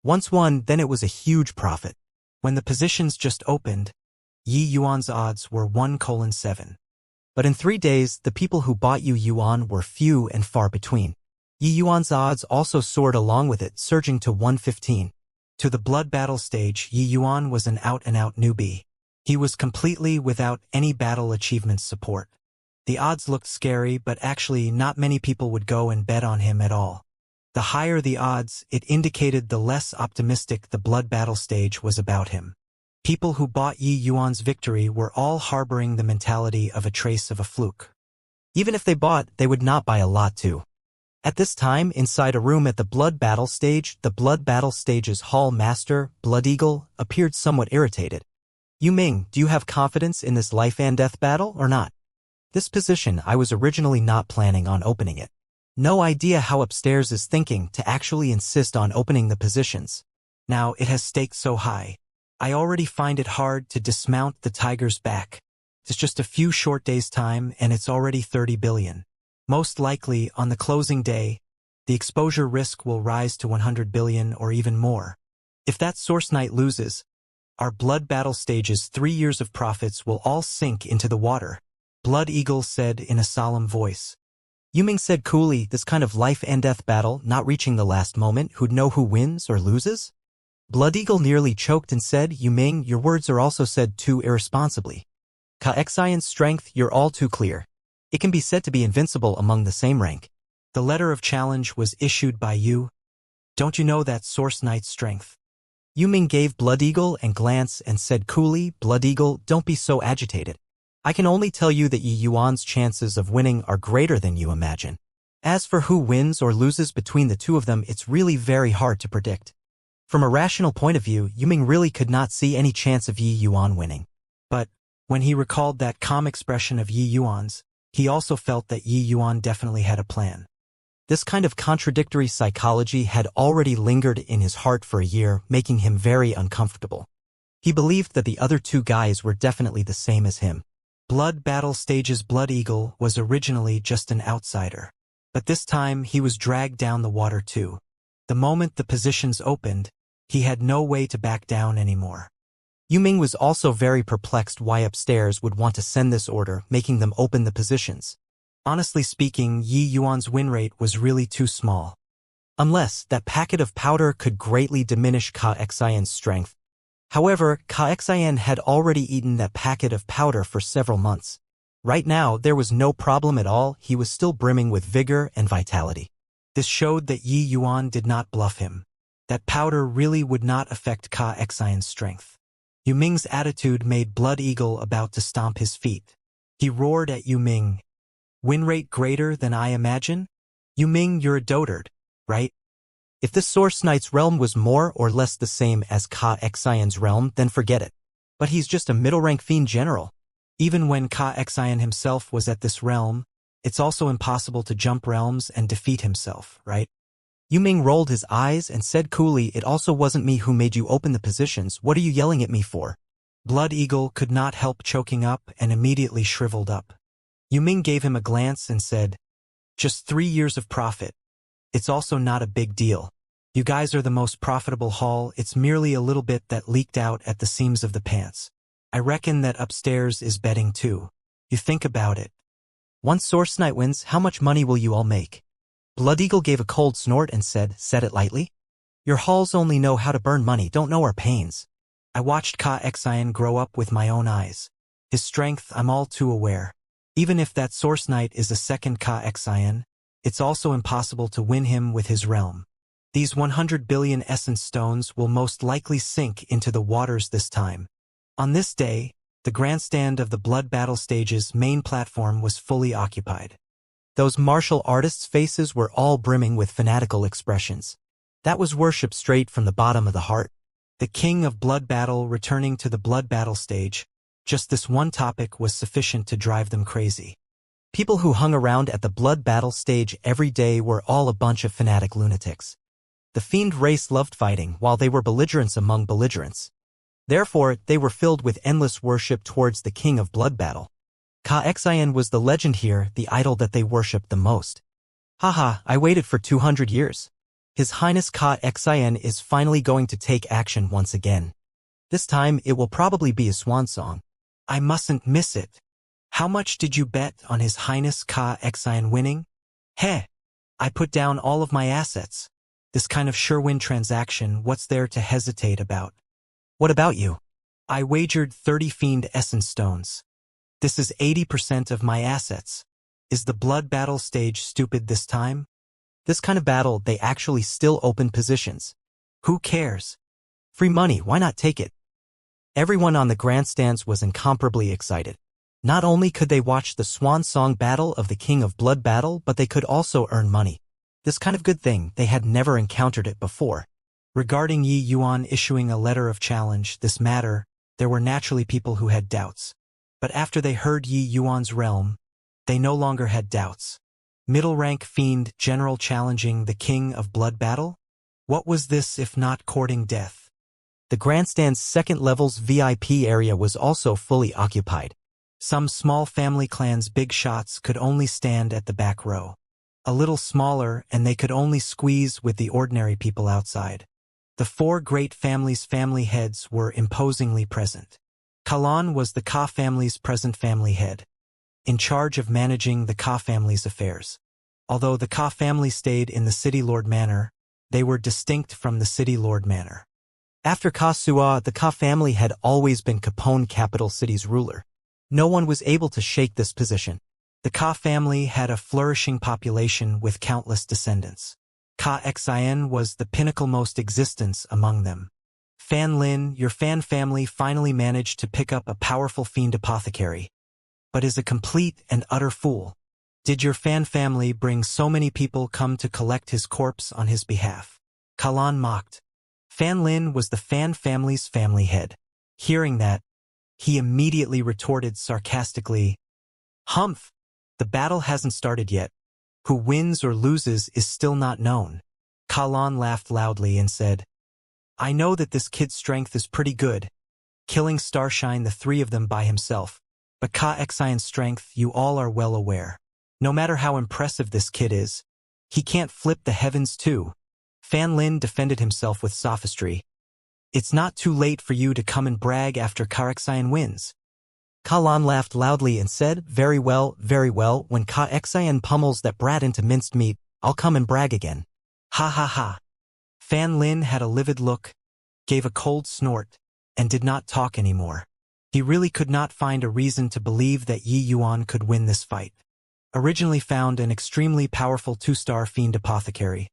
Once won, then it was a huge profit. When the positions just opened, Yi Yuan's odds were 1:7. But in 3 days, the people who bought Yi Yuan were few and far between. Yi Yuan's odds also soared along with it, surging to 1/15. To the Blood Battle stage, Yi Yuan was an out-and-out newbie. He was completely without any battle achievements support. The odds looked scary, but actually not many people would go and bet on him at all. The higher the odds, it indicated the less optimistic the Blood Battle stage was about him. People who bought Yi Yuan's victory were all harboring the mentality of a trace of a fluke. Even if they bought, they would not buy a lot too. At this time, inside a room at the Blood Battle stage, the Blood Battle stage's Hall Master, Blood Eagle, appeared somewhat irritated. "Yu Ming, do you have confidence in this life and death battle or not? This position, I was originally not planning on opening it. No idea how upstairs is thinking to actually insist on opening the positions. Now it has staked so high. I already find it hard to dismount the tiger's back. It's just a few short days' time and it's already 30 billion. Most likely, on the closing day, the exposure risk will rise to 100 billion or even more. If that Source Knight loses, our Blood Battle stage's 3 years of profits will all sink into the water," Blood Eagle said in a solemn voice. Yu Ming said coolly, "This kind of life and death battle, not reaching the last moment, who'd know who wins or loses?" Blood Eagle nearly choked and said, "Yu Ming, your words are also said too irresponsibly. Xianxia's strength, you're all too clear. It can be said to be invincible among the same rank. The letter of challenge was issued by you. Don't you know that Source Knight's strength?" Yu Ming gave Blood Eagle a glance and said coolly, "Blood Eagle, don't be so agitated. I can only tell you that Yi Yuan's chances of winning are greater than you imagine. As for who wins or loses between the two of them, it's really very hard to predict. From a rational point of view, Yu Ming really could not see any chance of Yi Yuan winning. But when he recalled that calm expression of Yi Yuan's, he also felt that Yi Yuan definitely had a plan. This kind of contradictory psychology had already lingered in his heart for a year, making him very uncomfortable. He believed that the other two guys were definitely the same as him. Blood Battle stage's Blood Eagle was originally just an outsider. But this time he was dragged down the water too. The moment the positions opened, he had no way to back down anymore. Yu Ming was also very perplexed why upstairs would want to send this order, making them open the positions. Honestly speaking, Yi Yuan's win rate was really too small. Unless that packet of powder could greatly diminish Xianxia's strength. However, Xianxia had already eaten that packet of powder for several months. Right now, there was no problem at all. He was still brimming with vigor and vitality. This showed that Yi Yuan did not bluff him. That powder really would not affect Xianxia's strength. Yu Ming's attitude made Blood Eagle about to stomp his feet. He roared at Yu Ming. "Win rate greater than I imagine? Yu Ming, you're a dotard, right? If this Source Knight's realm was more or less the same as Xianxia's realm, then forget it. But he's just a middle-rank fiend general. Even when Xianxia himself was at this realm, it's also impossible to jump realms and defeat himself, right?" Yu Ming rolled his eyes and said coolly, "It also wasn't me who made you open the positions. What are you yelling at me for?" Blood Eagle could not help choking up and immediately shriveled up. Yu Ming gave him a glance and said, "Just 3 years of profit. It's also not a big deal. You guys are the most profitable haul. It's merely a little bit that leaked out at the seams of the pants. I reckon that upstairs is betting too. You think about it. Once Source Knight wins, how much money will you all make?" Blood Eagle gave a cold snort and said it lightly. "Your halls only know how to burn money, don't know our pains. I watched Xianxia grow up with my own eyes. His strength, I'm all too aware. Even if that Source Knight is a second Xianxia, it's also impossible to win him with his realm. These 100 billion essence stones will most likely sink into the waters this time. On this day, the grandstand of the Blood Battle Stage's main platform was fully occupied. Those martial artists' faces were all brimming with fanatical expressions. That was worship straight from the bottom of the heart. The king of Blood Battle returning to the Blood Battle Stage. Just this one topic was sufficient to drive them crazy. People who hung around at the Blood Battle Stage every day were all a bunch of fanatic lunatics. The fiend race loved fighting while they were belligerents among belligerents. Therefore, they were filled with endless worship towards the king of Blood Battle. Xianxia was the legend here, the idol that they worshipped the most. Haha, I waited for 200 years. His Highness Xianxia is finally going to take action once again. This time, it will probably be a swan song. I mustn't miss it. How much did you bet on His Highness Xianxia winning? Heh! I put down all of my assets. This kind of sure-win transaction, what's there to hesitate about? What about you? I wagered 30 fiend essence stones. This is 80% of my assets. Is the Blood Battle Stage stupid this time? This kind of battle, they actually still open positions. Who cares? Free money, why not take it? Everyone on the grandstands was incomparably excited. Not only could they watch the swan song battle of the King of Blood Battle, but they could also earn money. This kind of good thing, they had never encountered it before. Regarding Yi Yuan issuing a letter of challenge, this matter, there were naturally people who had doubts. But after they heard Yi Yuan's realm, they no longer had doubts. Middle-rank fiend general challenging the King of Blood Battle? What was this if not courting death? The grandstand's second level's VIP area was also fully occupied. Some small family clans' big shots could only stand at the back row. A little smaller, and they could only squeeze with the ordinary people outside. The four great families' family heads were imposingly present. Kalan was the Ka family's present family head, in charge of managing the Ka family's affairs. Although the Ka family stayed in the City Lord Manor, they were distinct from the City Lord Manor. After Ka Sua, the Ka family had always been Capone capital city's ruler. No one was able to shake this position. The Ka family had a flourishing population with countless descendants. Xian was the pinnacle-most existence among them. Fan Lin, your fan family finally managed to pick up a powerful fiend apothecary, but is a complete and utter fool. Did your fan family bring so many people come to collect his corpse on his behalf? Kalan mocked. Fan Lin was the fan family's family head. Hearing that, he immediately retorted sarcastically, "Humph! The battle hasn't started yet. Who wins or loses is still not known." Kalan laughed loudly and said, "I know that this kid's strength is pretty good, killing Starshine the three of them by himself, but Xian's strength you all are well aware. No matter how impressive this kid is, he can't flip the heavens too." Fan Lin defended himself with sophistry. "It's not too late for you to come and brag after Xian wins." Kalan laughed loudly and said, very well, when Xian pummels that brat into minced meat, I'll come and brag again." Ha ha ha. Fan Lin had a livid look, gave a cold snort, and did not talk anymore. He really could not find a reason to believe that Yi Yuan could win this fight. Originally found an extremely powerful 2-star fiend apothecary.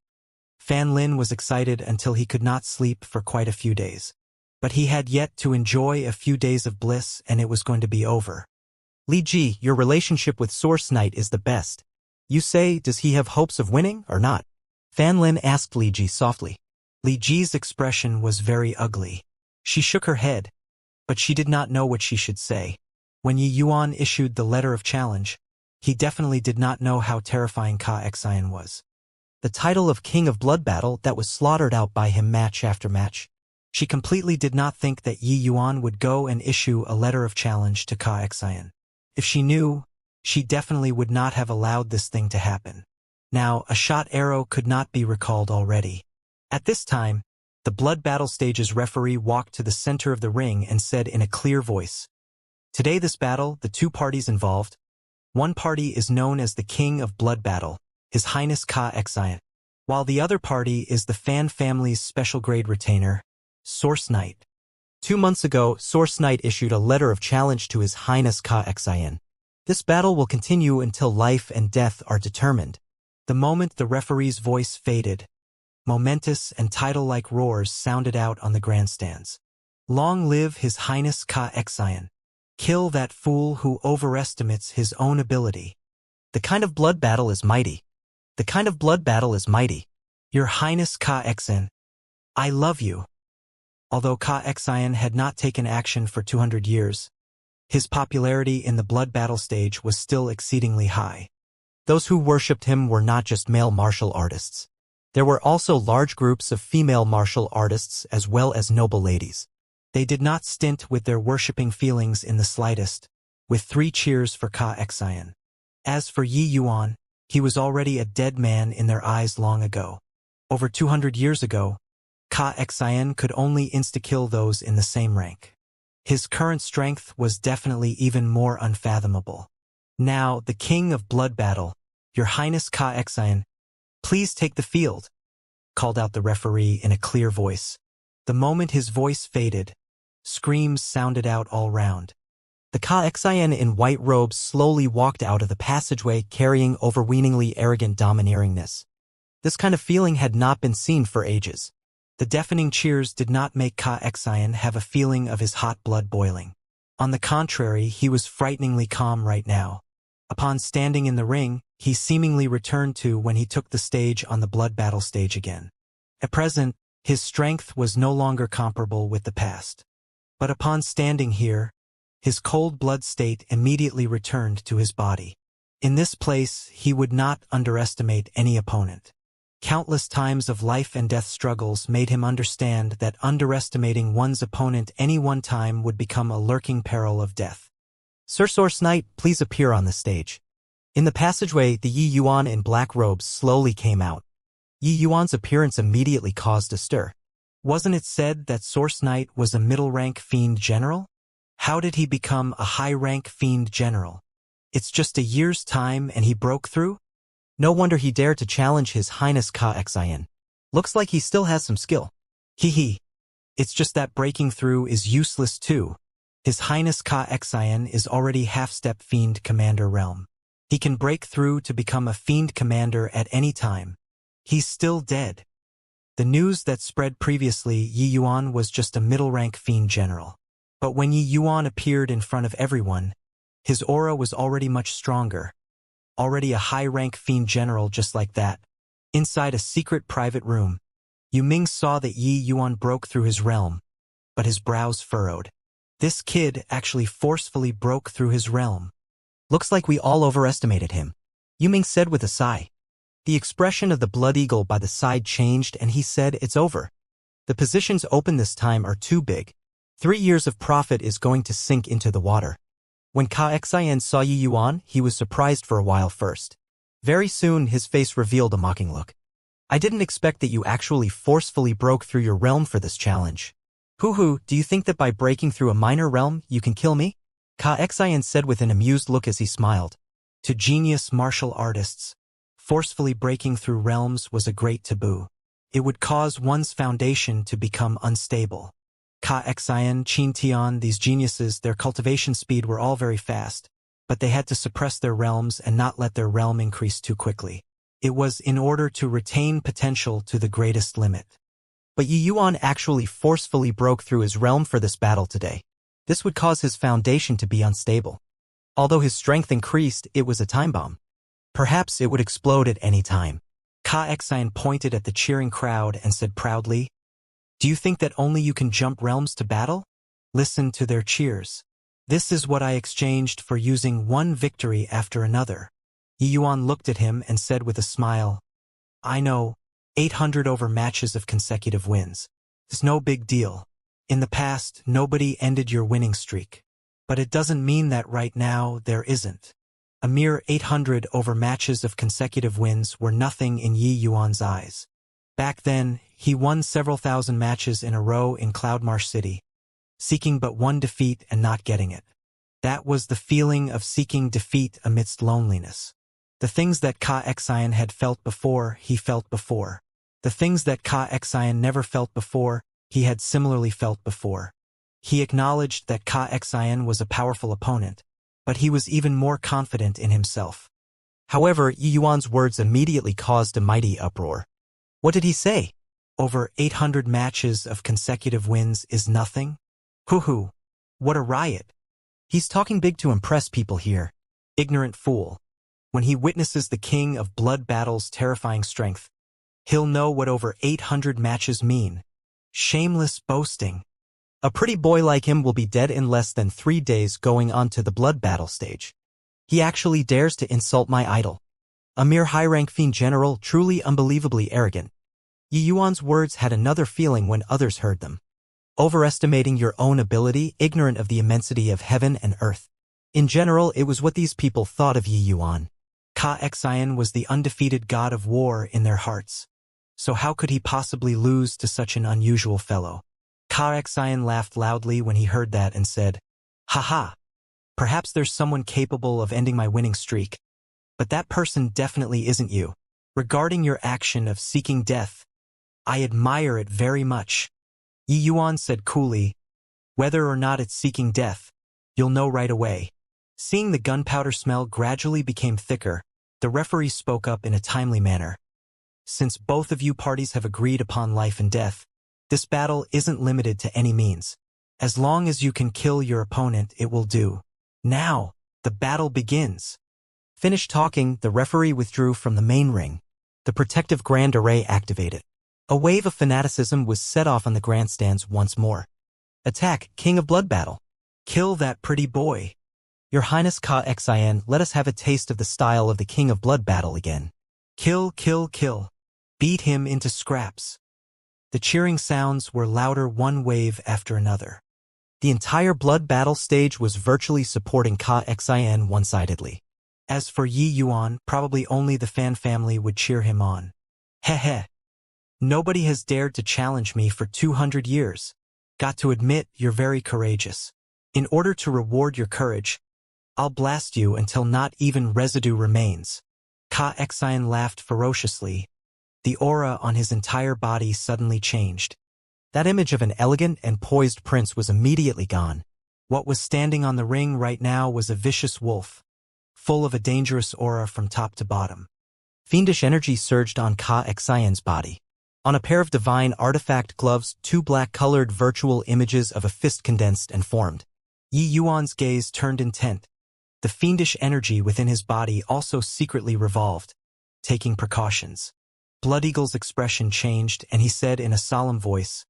Fan Lin was excited until he could not sleep for quite a few days. But he had yet to enjoy a few days of bliss, and it was going to be over. "Li Ji, your relationship with Source Knight is the best. You say, does he have hopes of winning, or not?" Fan Lin asked Li Ji softly. Li Ji's expression was very ugly. She shook her head, but she did not know what she should say. When Yi Yuan issued the letter of challenge, he definitely did not know how terrifying Xian was. The title of King of Blood Battle that was slaughtered out by him match after match. She completely did not think that Yi Yuan would go and issue a letter of challenge to Xian. If she knew, she definitely would not have allowed this thing to happen. Now, a shot arrow could not be recalled already. At this time, the Blood Battle Stage's referee walked to the center of the ring and said in a clear voice, "Today this battle, the two parties involved, one party is known as the King of Blood Battle, His Highness Xian, while the other party is the fan family's special grade retainer, Source Knight. 2 months ago, Source Knight issued a letter of challenge to His Highness Xian. This battle will continue until life and death are determined." The moment the referee's voice faded, Momentous and tidal-like roars sounded out on the grandstands. Long live His Highness Xianxia. Kill that fool who overestimates his own ability. The kind of blood battle is mighty. The kind of blood battle is mighty. Your Highness Xianxia, I love you. Although Xianxia had not taken action for 200 years, his popularity in the blood battle stage was still exceedingly high. Those who worshipped him were not just male martial artists. There were also large groups of female martial artists as well as noble ladies. They did not stint with their worshipping feelings in the slightest, with 3 cheers for Xianxia. As for Yi Yuan, he was already a dead man in their eyes long ago. Over 200 years ago, Xianxia could only insta-kill those in the same rank. His current strength was definitely even more unfathomable. Now, the king of blood battle, Your Highness Xianxia, please take the field, called out the referee in a clear voice. The moment his voice faded, screams sounded out all round. The Xianxia in white robes slowly walked out of the passageway carrying overweeningly arrogant domineeringness. This kind of feeling had not been seen for ages. The deafening cheers did not make Xianxia have a feeling of his hot blood boiling. On the contrary, he was frighteningly calm right now. Upon standing in the ring, he seemingly returned to when he took the stage on the blood battle stage again. At present, his strength was no longer comparable with the past. But upon standing here, his cold blood state immediately returned to his body. In this place, he would not underestimate any opponent. Countless times of life and death struggles made him understand that underestimating one's opponent any one time would become a lurking peril of death. Sir Source Knight, please appear on the stage. In the passageway, the Yi Yuan in black robes slowly came out. Yi Yuan's appearance immediately caused a stir. Wasn't it said that Source Knight was a middle-rank fiend general? How did he become a high-rank fiend general? It's just a year's time and he broke through? No wonder he dared to challenge His Highness Xianxia. Looks like he still has some skill. Hee. It's just that breaking through is useless too. His Highness Xianxia is already half-step fiend commander realm. He can break through to become a fiend commander at any time. He's still dead. The news that spread previously, Yi Yuan was just a middle-rank fiend general. But when Yi Yuan appeared in front of everyone, his aura was already much stronger. Already a high-rank fiend general just like that. Inside a secret private room, Yu Ming saw that Yi Yuan broke through his realm, but his brows furrowed. This kid actually forcefully broke through his realm. Looks like we all overestimated him, Yu Ming said with a sigh. The expression of the blood eagle by the side changed and he said, it's over. The positions open this time are too big. 3 years of profit is going to sink into the water. When Xianxia saw Yi Yuan, he was surprised for a while first. Very soon, his face revealed a mocking look. I didn't expect that you actually forcefully broke through your realm for this challenge. Hoo, do you think that by breaking through a minor realm, you can kill me? Xianxia said with an amused look as he smiled. To genius martial artists, forcefully breaking through realms was a great taboo. It would cause one's foundation to become unstable. Xianxia, Qin Tian, these geniuses, their cultivation speed were all very fast, but they had to suppress their realms and not let their realm increase too quickly. It was in order to retain potential to the greatest limit. But Yi Yuan actually forcefully broke through his realm for this battle today. This would cause his foundation to be unstable. Although his strength increased, it was a time bomb. Perhaps it would explode at any time. Xianxia pointed at the cheering crowd and said proudly, do you think that only you can jump realms to battle? Listen to their cheers. This is what I exchanged for using one victory after another. Yi Yuan looked at him and said with a smile, I know, 800 over matches of consecutive wins. It's no big deal. In the past, nobody ended your winning streak. But it doesn't mean that right now there isn't. A mere 800 over matches of consecutive wins were nothing in Yi Yuan's eyes. Back then, he won several thousand matches in a row in Cloudmarsh City, seeking but one defeat and not getting it. That was the feeling of seeking defeat amidst loneliness. The things that Xianxia had felt before, he felt before. The things that Xianxia never felt before, he had similarly felt before. He acknowledged that Xianxia was a powerful opponent, but he was even more confident in himself. However, Yi Yuan's words immediately caused a mighty uproar. What did he say? Over 800 matches of consecutive wins is nothing? Hoo-hoo. What a riot. He's talking big to impress people here. Ignorant fool. When he witnesses the king of blood battle's terrifying strength, he'll know what over 800 matches mean. Shameless boasting. A pretty boy like him will be dead in less than 3 days going on to the blood battle stage. He actually dares to insult my idol. A mere high-rank fiend general, truly unbelievably arrogant. Yi Yuan's words had another feeling when others heard them. Overestimating your own ability, ignorant of the immensity of heaven and earth. In general, it was what these people thought of Yi Yuan. Xianxia was the undefeated god of war in their hearts. So how could he possibly lose to such an unusual fellow? Xianxia laughed loudly when he heard that and said, "Ha-ha. Perhaps there's someone capable of ending my winning streak. But that person definitely isn't you. Regarding your action of seeking death, I admire it very much." Yi Yuan said coolly, "Whether or not it's seeking death, you'll know right away." Seeing the gunpowder smell gradually became thicker, the referee spoke up in a timely manner. "Since both of you parties have agreed upon life and death, this battle isn't limited to any means. As long as you can kill your opponent, it will do. Now, the battle begins." Finished talking, the referee withdrew from the main ring. The protective grand array activated. A wave of fanaticism was set off on the grandstands once more. "Attack, King of Blood Battle. Kill that pretty boy. Your Highness Xian, let us have a taste of the style of the King of Blood Battle again. Kill, kill, kill. Beat him into scraps." The cheering sounds were louder one wave after another. The entire blood battle stage was virtually supporting Xian one-sidedly. As for Yi Yuan, probably only the fan family would cheer him on. Heh. Nobody has dared to challenge me for 200 years. Got to admit, you're very courageous. In order to reward your courage, I'll blast you until not even residue remains. Xian laughed ferociously. The aura on his entire body suddenly changed. That image of an elegant and poised prince was immediately gone. What was standing on the ring right now was a vicious wolf, full of a dangerous aura from top to bottom. Fiendish energy surged on Xian's body. On a pair of divine artifact gloves, 2 black-colored virtual images of a fist condensed and formed. Yi Yuan's gaze turned intent. The fiendish energy within his body also secretly revolved, taking precautions. Blood Eagle's expression changed, and he said in a solemn voice,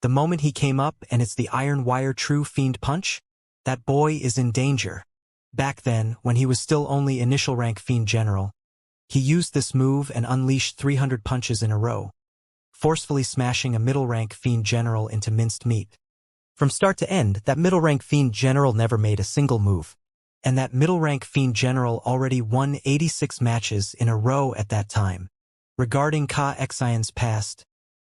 "The moment he came up and it's the iron wire true fiend punch, that boy is in danger." Back then, when he was still only initial rank fiend general, he used this move and unleashed 300 punches in a row, forcefully smashing a middle-rank fiend general into minced meat. From start to end, that middle-rank fiend general never made a single move. And that middle-rank fiend general already won 86 matches in a row at that time. Regarding Xian's past,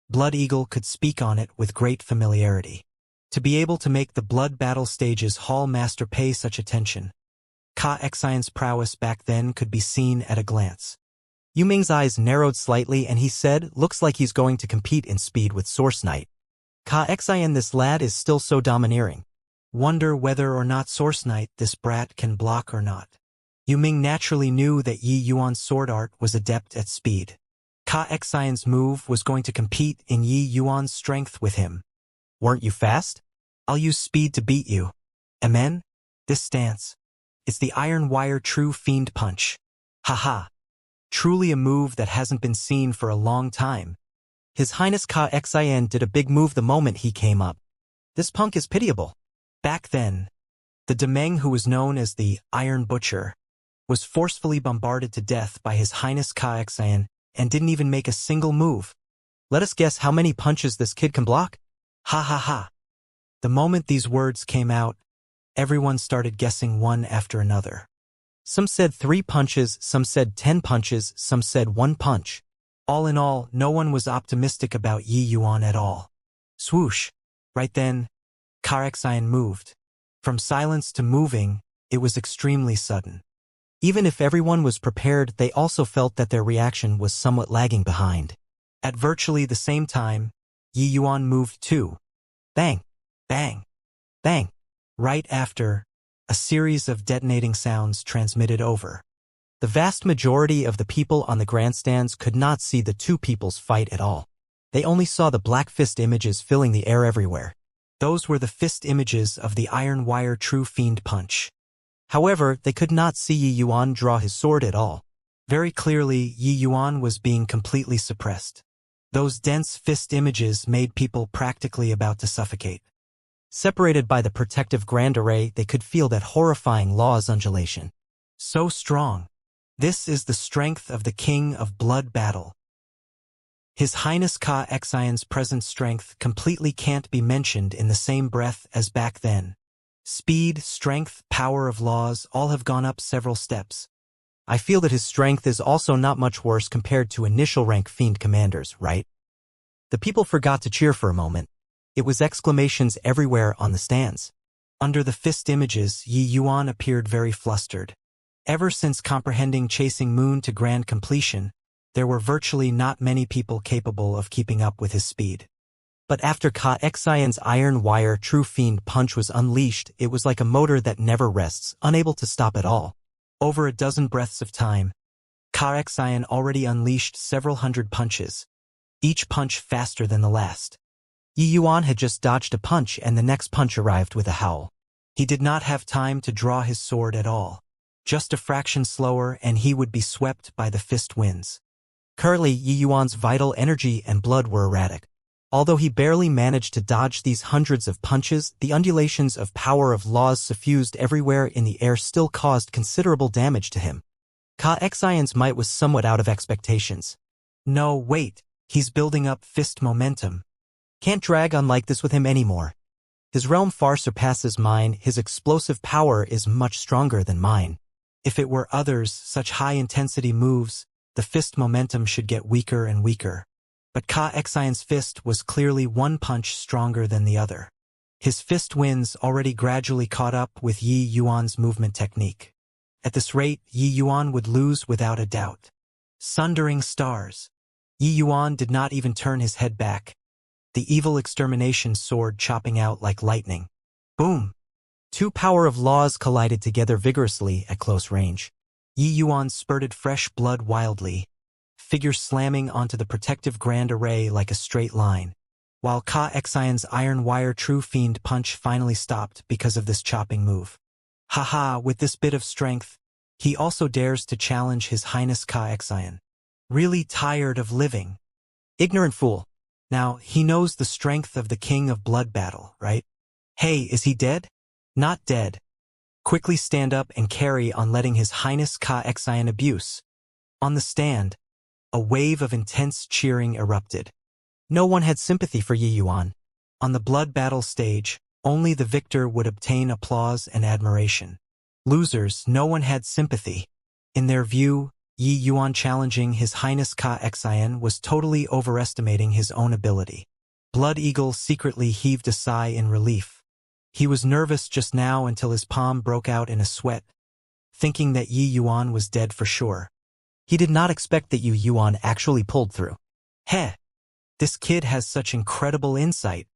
Blood Eagle could speak on it with great familiarity. To be able to make the blood battle stage's hall master pay such attention, Xian's prowess back then could be seen at a glance. Yu Ming's eyes narrowed slightly and he said, "Looks like he's going to compete in speed with Source Knight. Xian, this lad is still so domineering. Wonder whether or not Source Knight this brat can block or not." Yu Ming naturally knew that Yi Yuan's sword art was adept at speed. Xian's move was going to compete in Yi Yuan's strength with him. "Weren't you fast? I'll use speed to beat you. Amen? This stance. It's the iron wire true fiend punch. Haha. Truly a move that hasn't been seen for a long time." His Highness Xian did a big move the moment he came up. This punk is pitiable. Back then, the Demeng, who was known as the Iron Butcher, was forcefully bombarded to death by His Highness Xian and didn't even make a single move. Let us guess how many punches this kid can block? Ha ha ha. The moment these words came out, everyone started guessing one after another. Some said 3 punches, some said 10 punches, some said 1 punch. All in all, no one was optimistic about Yi Yuan at all. Swoosh. Right then, Xian moved. From silence to moving, it was extremely sudden. Even if everyone was prepared, they also felt that their reaction was somewhat lagging behind. At virtually the same time, Yi Yuan moved too. Bang, bang, bang. Right after, a series of detonating sounds transmitted over. The vast majority of the people on the grandstands could not see the two peoples fight at all. They only saw the black fist images filling the air everywhere. Those were the fist images of the iron wire true fiend punch. However, they could not see Yi Yuan draw his sword at all. Very clearly, Yi Yuan was being completely suppressed. Those dense fist images made people practically about to suffocate. Separated by the protective grand array, they could feel that horrifying law's undulation. So strong. This is the strength of the King of Blood Battle. His Highness Ka Xian's present strength completely can't be mentioned in the same breath as back then. Speed, strength, power of laws all have gone up several steps. I feel that his strength is also not much worse compared to initial rank fiend commanders, right? The people forgot to cheer for a moment. It was exclamations everywhere on the stands. Under the fist images, Yi Yuan appeared very flustered. Ever since comprehending Chasing Moon to grand completion, there were virtually not many people capable of keeping up with his speed. But after Ka Xian's iron wire true fiend punch was unleashed, it was like a motor that never rests, unable to stop at all. Over a dozen breaths of time, Ka Xian already unleashed several hundred punches, each punch faster than the last. Yi Yuan had just dodged a punch and the next punch arrived with a howl. He did not have time to draw his sword at all. Just a fraction slower and he would be swept by the fist winds. Currently, Yi Yuan's vital energy and blood were erratic. Although he barely managed to dodge these hundreds of punches, the undulations of power of laws suffused everywhere in the air still caused considerable damage to him. Ka Xian's might was somewhat out of expectations. No, wait, he's building up fist momentum. Can't drag on like this with him anymore. His realm far surpasses mine, his explosive power is much stronger than mine. If it were others, such high-intensity moves, the fist momentum should get weaker and weaker. But Ka Xian's fist was clearly one punch stronger than the other. His fist winds already gradually caught up with Yi Yuan's movement technique. At this rate, Yi Yuan would lose without a doubt. Sundering stars. Yi Yuan did not even turn his head back. The evil extermination sword chopping out like lightning. Boom! Two power of laws collided together vigorously at close range. Yi Yuan spurted fresh blood wildly, figure slamming onto the protective grand array like a straight line, while Ka Xian's iron wire true fiend punch finally stopped because of this chopping move. Haha, with this bit of strength, he also dares to challenge His Highness Ka Xian. Really tired of living. Ignorant fool. Now, he knows the strength of the King of Blood Battle, right? Hey, is he dead? Not dead. Quickly stand up and carry on letting His Highness Ka Xian abuse. On the stand, a wave of intense cheering erupted. No one had sympathy for Yi Yuan. On the blood battle stage, only the victor would obtain applause and admiration. Losers, no one had sympathy. In their view, Yi Yuan challenging His Highness Ka Xian was totally overestimating his own ability. Blood Eagle secretly heaved a sigh in relief. He was nervous just now until his palm broke out in a sweat, thinking that Yi Yuan was dead for sure. He did not expect that Yi Yuan actually pulled through. Heh! This kid has such incredible insight.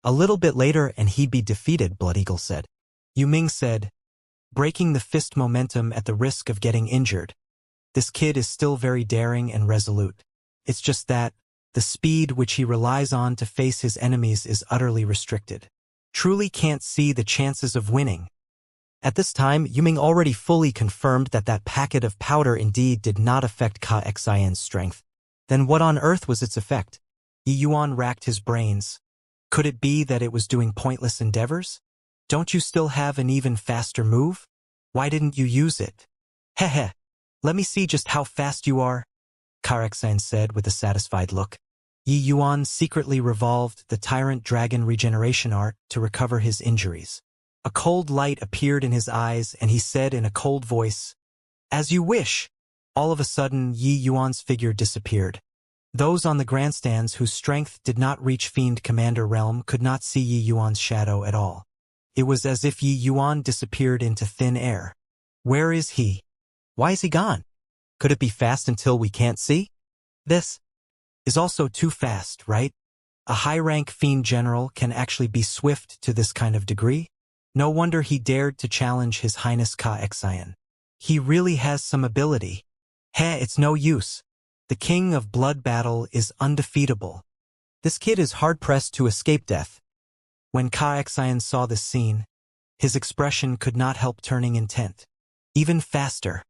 A little bit later and he'd be defeated, Blood Eagle said. Yu Ming said, breaking the fist momentum at the risk of getting injured. This kid is still very daring and resolute. It's just that, the speed which he relies on to face his enemies is utterly restricted. Truly can't see the chances of winning. At this time, Yu Ming already fully confirmed that that packet of powder indeed did not affect Ka Xian's strength. Then what on earth was its effect? Yi Yuan racked his brains. Could it be that it was doing pointless endeavors? Don't you still have an even faster move? Why didn't you use it? Heh. Let me see just how fast you are, Ka Xian said with a satisfied look. Yi Yuan secretly revolved the Tyrant Dragon regeneration art to recover his injuries. A cold light appeared in his eyes and he said in a cold voice, "As you wish." All of a sudden, Yi Yuan's figure disappeared. Those on the grandstands whose strength did not reach Fiend Commander realm could not see Yi Yuan's shadow at all. It was as if Yi Yuan disappeared into thin air. Where is he? Why is he gone? Could it be fast until we can't see? This is also too fast, right? A high-rank Fiend General can actually be swift to this kind of degree? No wonder he dared to challenge His Highness Ka Xian. He really has some ability. Heh, it's no use. The king of blood battle is undefeatable. This kid is hard-pressed to escape death. When Xianxia saw this scene, his expression could not help turning intent. Even faster.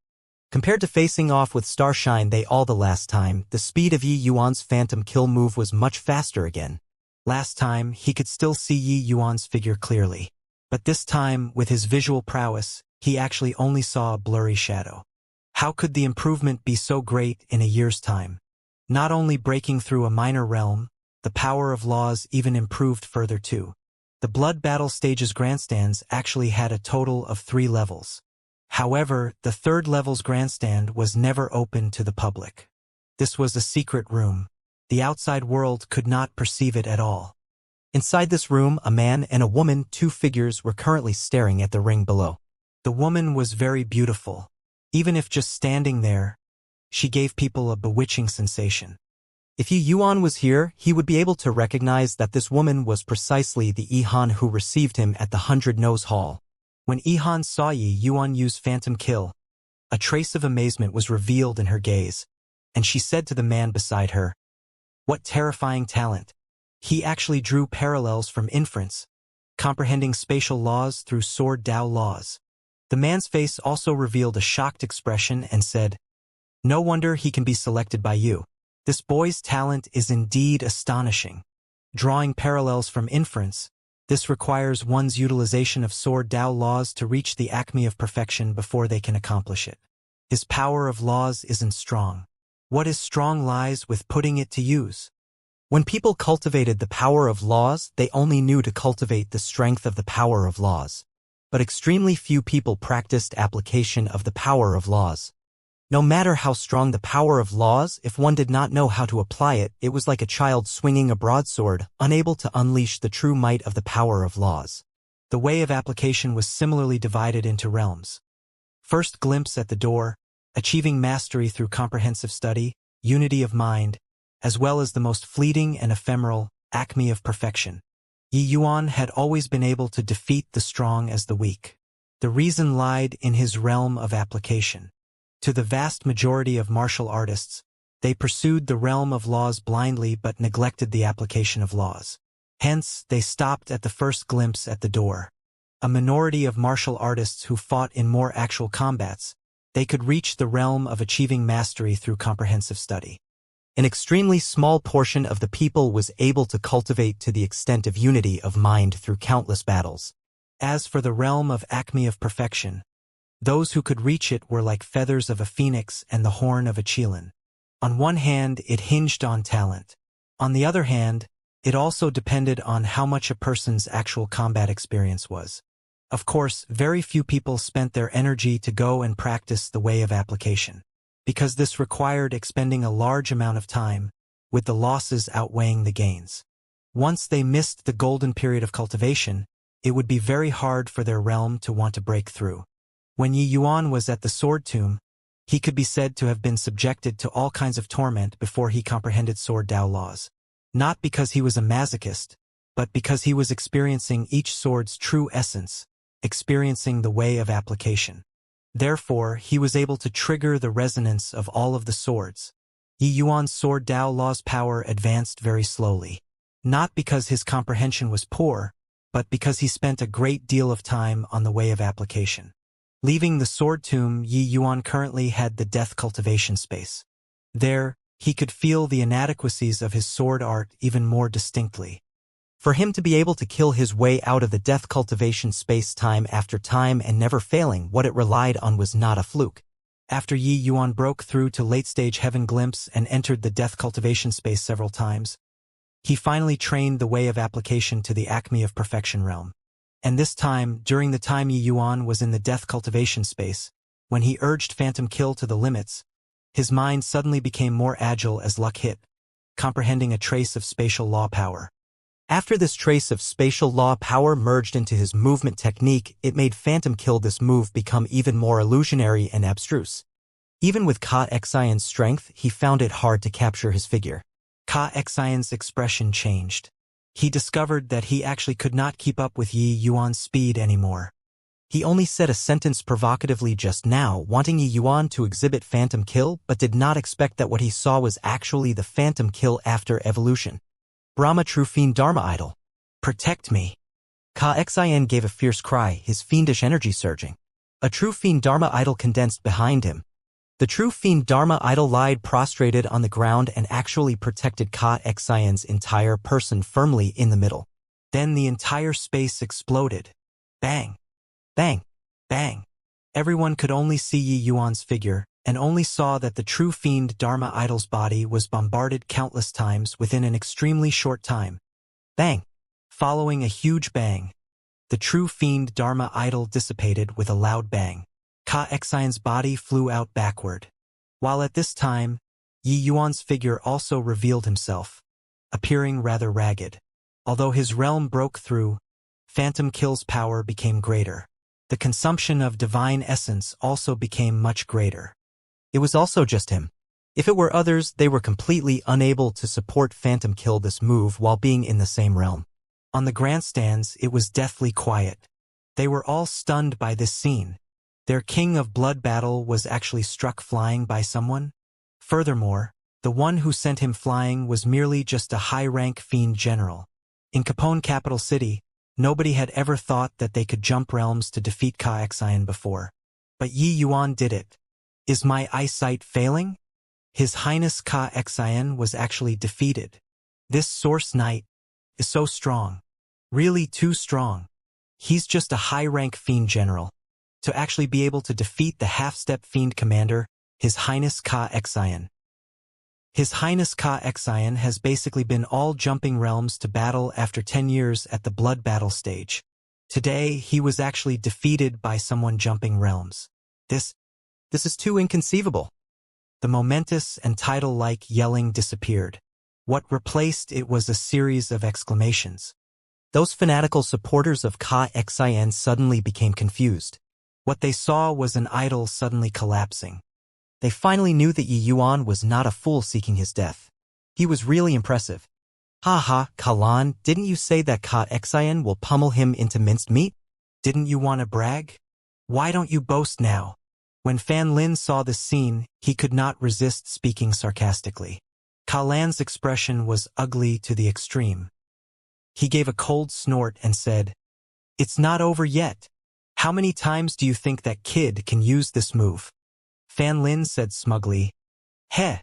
Compared to facing off with Starshine they all the last time, the speed of Yi Yuan's phantom kill move was much faster again. Last time, he could still see Yi Yuan's figure clearly. But this time, with his visual prowess, he actually only saw a blurry shadow. How could the improvement be so great in a year's time? Not only breaking through a minor realm, the power of laws even improved further too. The blood battle stage's grandstands actually had a total of 3 levels. However, the 3rd level's grandstand was never open to the public. This was a secret room. The outside world could not perceive it at all. Inside this room, a man and a woman, 2 figures, were currently staring at the ring below. The woman was very beautiful. Even if just standing there, she gave people a bewitching sensation. If Yi Yuan was here, he would be able to recognize that this woman was precisely the Ihan who received him at the 100-Nose Hall. When Ihan saw Yi Yuan use Phantom Kill, a trace of amazement was revealed in her gaze, and she said to the man beside her, "What terrifying talent." He actually drew parallels from inference, comprehending spatial laws through sword Dao laws. The man's face also revealed a shocked expression and said, "No wonder he can be selected by you. This boy's talent is indeed astonishing." Drawing parallels from inference, this requires one's utilization of sword Dao laws to reach the acme of perfection before they can accomplish it. His power of laws isn't strong. What is strong lies with putting it to use. When people cultivated the power of laws, they only knew to cultivate the strength of the power of laws. But extremely few people practiced application of the power of laws. No matter how strong the power of laws, if one did not know how to apply it, it was like a child swinging a broadsword, unable to unleash the true might of the power of laws. The way of application was similarly divided into realms. First glimpse at the door, achieving mastery through comprehensive study, unity of mind, as well as the most fleeting and ephemeral acme of perfection. Yi Yuan had always been able to defeat the strong as the weak. The reason lied in his realm of application. To the vast majority of martial artists, they pursued the realm of laws blindly but neglected the application of laws. Hence, they stopped at the first glimpse at the door. A minority of martial artists who fought in more actual combats, they could reach the realm of achieving mastery through comprehensive study. An extremely small portion of the people was able to cultivate to the extent of unity of mind through countless battles. As for the realm of acme of perfection, those who could reach it were like feathers of a phoenix and the horn of a qilin. On one hand, it hinged on talent. On the other hand, it also depended on how much a person's actual combat experience was. Of course, very few people spent their energy to go and practice the way of application, because this required expending a large amount of time, with the losses outweighing the gains. Once they missed the golden period of cultivation, it would be very hard for their realm to want to break through. When Yi Yuan was at the Sword Tomb, he could be said to have been subjected to all kinds of torment before he comprehended Sword Dao laws. Not because he was a masochist, but because he was experiencing each sword's true essence, experiencing the way of application. Therefore, he was able to trigger the resonance of all of the swords. Yi Yuan's Sword Dao law's power advanced very slowly. Not because his comprehension was poor, but because he spent a great deal of time on the way of application. Leaving the Sword Tomb, Yi Yuan currently had the Death Cultivation space. There, he could feel the inadequacies of his sword art even more distinctly. For him to be able to kill his way out of the Death Cultivation space time after time and never failing, what it relied on was not a fluke. After Yi Yuan broke through to late-stage Heaven Glimpse and entered the Death Cultivation space several times, he finally trained the way of application to the acme of perfection realm. And this time, during the time Yi Yuan was in the Death Cultivation space, when he urged Phantom Kill to the limits, his mind suddenly became more agile as luck hit, comprehending a trace of spatial law power. After this trace of spatial law power merged into his movement technique, it made Phantom Kill this move become even more illusionary and abstruse. Even with Xianxia's strength, he found it hard to capture his figure. Xianxia's expression changed. He discovered that he actually could not keep up with Yi Yuan's speed anymore. He only said a sentence provocatively just now, wanting Yi Yuan to exhibit phantom kill, but did not expect that what he saw was actually the phantom kill after evolution. Brahma True Fiend Dharma Idol. Protect me. Ka Xin gave a fierce cry, his fiendish energy surging. A true fiend Dharma idol condensed behind him. The true fiend Dharma idol lied prostrated on the ground and actually protected Ka Xion's entire person firmly in the middle. Then the entire space exploded. Bang! Bang! Bang! Everyone could only see Yi Yuan's figure, and only saw that the true fiend Dharma idol's body was bombarded countless times within an extremely short time. Bang! Following a huge bang, the true fiend Dharma idol dissipated with a loud bang. Ka Xion's body flew out backward. While at this time, Yi Yuan's figure also revealed himself, appearing rather ragged. Although his realm broke through, Phantom Kill's power became greater. The consumption of divine essence also became much greater. It was also just him. If it were others, they were completely unable to support Phantom Kill this move while being in the same realm. On the grandstands, it was deathly quiet. They were all stunned by this scene. Their king of blood battle was actually struck flying by someone. Furthermore, the one who sent him flying was merely just a high-rank fiend general. In Capone capital city, nobody had ever thought that they could jump realms to defeat Ka Xian before. But Yi Yuan did it. Is my eyesight failing? His Highness Ka Xian was actually defeated. This Source Knight is so strong. Really too strong. He's just a high-rank fiend general. To actually be able to defeat the half-step fiend commander, His Highness Ka Xian. His Highness Ka Xian has basically been all jumping realms to battle after 10 years at the blood battle stage. Today, he was actually defeated by someone jumping realms. This is too inconceivable. The momentous and title-like yelling disappeared. What replaced it was a series of exclamations. Those fanatical supporters of Ka Xian suddenly became confused. What they saw was an idol suddenly collapsing. They finally knew that Yi Yuan was not a fool seeking his death. He was really impressive. Ha ha, Kalan, didn't you say that Ka Xian will pummel him into minced meat? Didn't you want to brag? Why don't you boast now? When Fan Lin saw this scene, he could not resist speaking sarcastically. Kalan's expression was ugly to the extreme. He gave a cold snort and said, "It's not over yet. How many times do you think that kid can use this move?" Fan Lin said smugly, "Heh,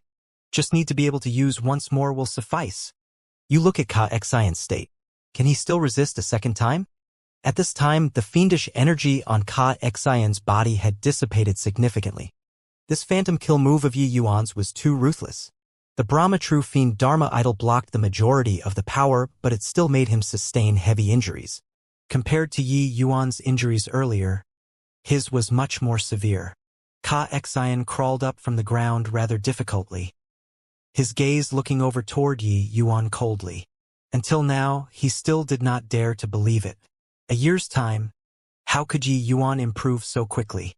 just need to be able to use once more will suffice." You look at Ka Xian's state. Can he still resist a second time? At this time, the fiendish energy on Ka Xian's body had dissipated significantly. This phantom kill move of Yi Yuan's was too ruthless. The Brahma True Fiend Dharma idol blocked the majority of the power, but it still made him sustain heavy injuries. Compared to Yi Yuan's injuries earlier, his was much more severe. Ka Xian crawled up from the ground rather difficultly, his gaze looking over toward Yi Yuan coldly. Until now, he still did not dare to believe it. A year's time, how could Yi Yuan improve so quickly?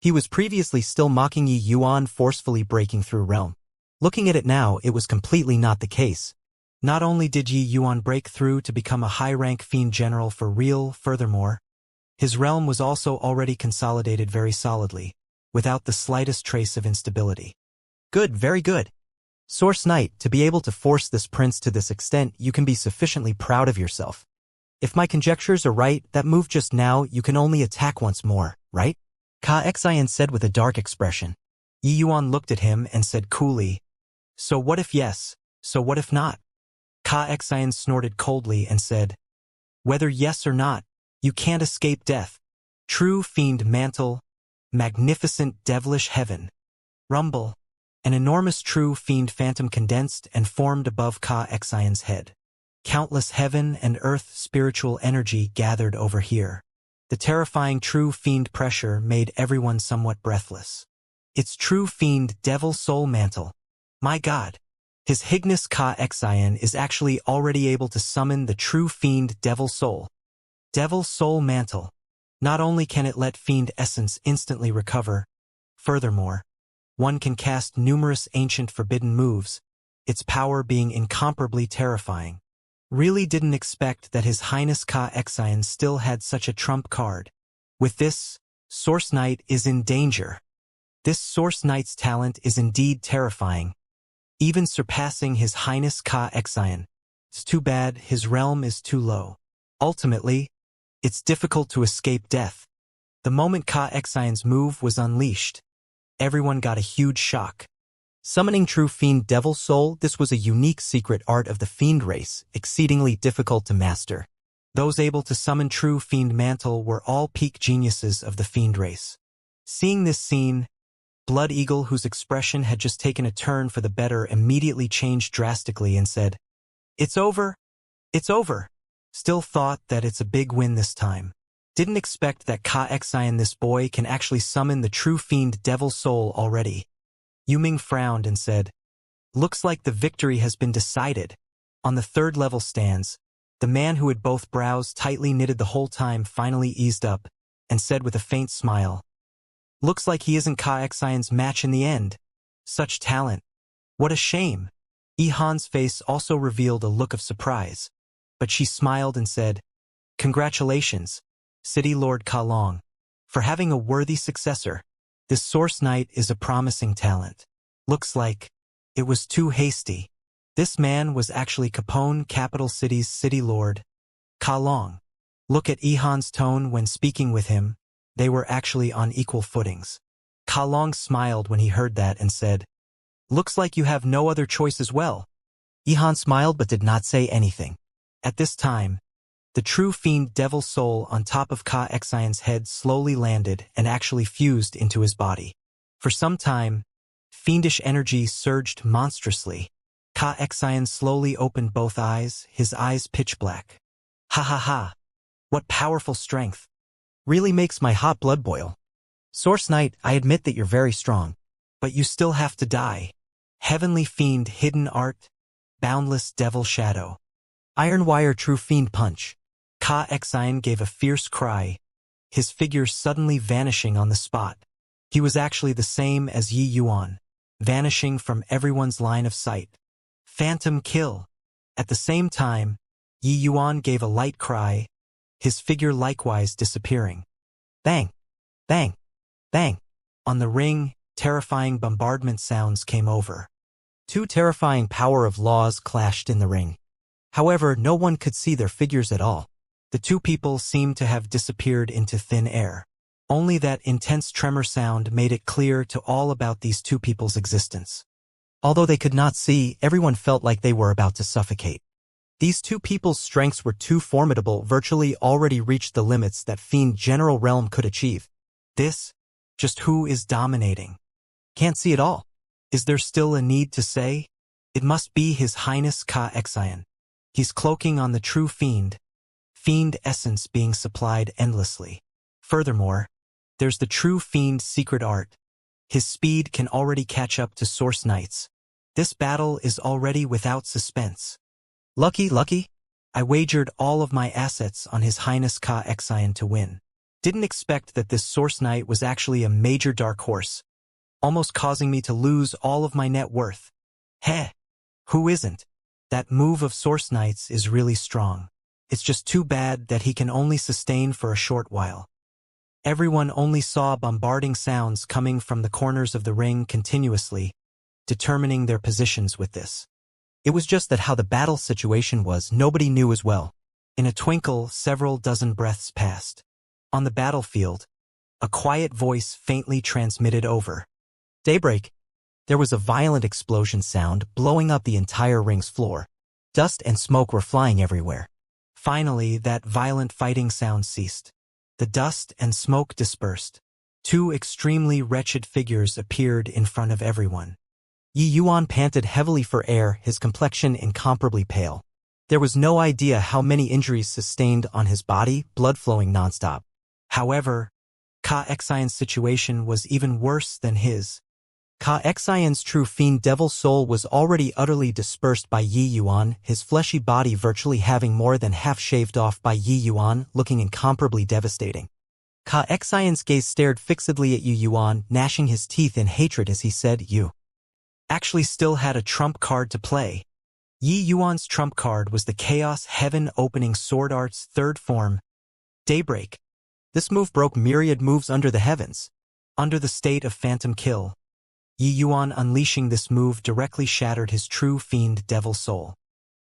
He was previously still mocking Yi Yuan forcefully breaking through realm. Looking at it now, it was completely not the case. Not only did Yi Yuan break through to become a high-rank fiend general for real, furthermore, his realm was also already consolidated very solidly, without the slightest trace of instability. Good, very good. Source Knight, to be able to force this prince to this extent, you can be sufficiently proud of yourself. If my conjectures are right, that move just now, you can only attack once more, right? Ka Xian said with a dark expression. Yi Yuan looked at him and said coolly, "So what if yes, so what if not?" Ka Xian snorted coldly and said, "Whether yes or not, you can't escape death. True fiend mantle, magnificent devilish heaven. Rumble." An enormous true fiend phantom condensed and formed above Ka Xian's head. Countless heaven and earth spiritual energy gathered over here. The terrifying true fiend pressure made everyone somewhat breathless. It's true fiend devil soul mantle. My God! His Highness Ka Xian is actually already able to summon the true fiend devil soul. Devil soul mantle. Not only can it let fiend essence instantly recover, furthermore, one can cast numerous ancient forbidden moves, its power being incomparably terrifying. Really didn't expect that His Highness Ka Xian still had such a trump card. With this, Source Knight is in danger. This Source Knight's talent is indeed terrifying, even surpassing His Highness Ka Xian. It's too bad his realm is too low. Ultimately, it's difficult to escape death. The moment Ka Xian's move was unleashed, everyone got a huge shock. Summoning True Fiend Devil Soul, this was a unique secret art of the Fiend race, exceedingly difficult to master. Those able to summon True Fiend Mantle were all peak geniuses of the Fiend race. Seeing this scene, Blood Eagle, whose expression had just taken a turn for the better, immediately changed drastically and said, "It's over. It's over." Still thought that it's a big win this time. Didn't expect that Ka Xian, this boy, can actually summon the True Fiend Devil Soul already. Yuming frowned and said, "Looks like the victory has been decided." On the third level stands, the man who had both brows tightly knitted the whole time finally eased up and said with a faint smile, "Looks like he isn't Ka Xian's match in the end. Such talent. What a shame." Yihan's face also revealed a look of surprise, but she smiled and said, "Congratulations, City Lord Ka Long, for having a worthy successor. This Source Knight is a promising talent. Looks like it was too hasty." This man was actually Capone Capital City's City Lord, Ka Long. Look at Yihan's tone when speaking with him. They were actually on equal footings. Ka Long smiled when he heard that and said, "Looks like you have no other choice as well." Yihan smiled but did not say anything. At this time, the True Fiend Devil Soul on top of Ka Xian's head slowly landed and actually fused into his body. For some time, fiendish energy surged monstrously. Ka Xian slowly opened both eyes, his eyes pitch black. "Ha ha ha! What powerful strength! Really makes my hot blood boil. Source Knight, I admit that you're very strong, but you still have to die. Heavenly Fiend Hidden Art, Boundless Devil Shadow. Iron Wire True Fiend Punch." Ka Xian gave a fierce cry, his figure suddenly vanishing on the spot. He was actually the same as Yi Yuan, vanishing from everyone's line of sight. Phantom kill. At the same time, Yi Yuan gave a light cry, his figure likewise disappearing. Bang! Bang! Bang! On the ring, terrifying bombardment sounds came over. Two terrifying power of laws clashed in the ring. However, no one could see their figures at all. The two people seemed to have disappeared into thin air. Only that intense tremor sound made it clear to all about these two people's existence. Although they could not see, everyone felt like they were about to suffocate. These two people's strengths were too formidable, virtually already reached the limits that Fiend General Realm could achieve. This, just who is dominating? Can't see it all. Is there still a need to say? It must be His Highness Ka Xian. He's cloaking on the True Fiend essence being supplied endlessly. Furthermore, there's the True Fiend secret art. His speed can already catch up to Source Knight's. This battle is already without suspense. Lucky, I wagered all of my assets on His Highness Ka Xian to win. Didn't expect that this Source Knight was actually a major dark horse, almost causing me to lose all of my net worth. Heh, who isn't? That move of Source Knight's is really strong. It's just too bad that he can only sustain for a short while. Everyone only saw bombarding sounds coming from the corners of the ring continuously, determining their positions with this. It was just that how the battle situation was, nobody knew as well. In a twinkle, several dozen breaths passed. On the battlefield, a quiet voice faintly transmitted over. "Daybreak." There was a violent explosion sound blowing up the entire ring's floor. Dust and smoke were flying everywhere. Finally, that violent fighting sound ceased. The dust and smoke dispersed. Two extremely wretched figures appeared in front of everyone. Yi Yuan panted heavily for air, his complexion incomparably pale. There was no idea how many injuries sustained on his body, blood flowing nonstop. However, Ka Xian's situation was even worse than his. Ka Xian's True Fiend Devil Soul was already utterly dispersed by Yi Yuan, his fleshy body virtually having more than half shaved off by Yi Yuan, looking incomparably devastating. Ka Xian's gaze stared fixedly at Yi Yuan, gnashing his teeth in hatred as he said, "You actually still had a trump card to play." Yi Yuan's trump card was the Chaos Heaven Opening Sword Art's third form, Daybreak. This move broke myriad moves under the heavens. Under the state of phantom kill, Yi Yuan unleashing this move directly shattered his true fiend devil soul.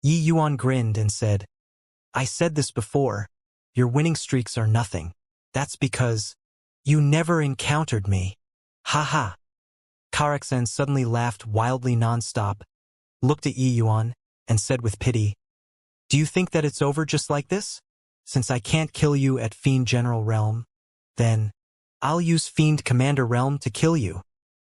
Yi Yuan grinned and said, I said this before, your winning streaks are nothing. That's because you never encountered me. Ha ha. Karaksen suddenly laughed wildly non-stop, looked at Yi Yuan, and said with pity, Do you think that it's over just like this? Since I can't kill you at Fiend General Realm, then I'll use Fiend Commander Realm to kill you.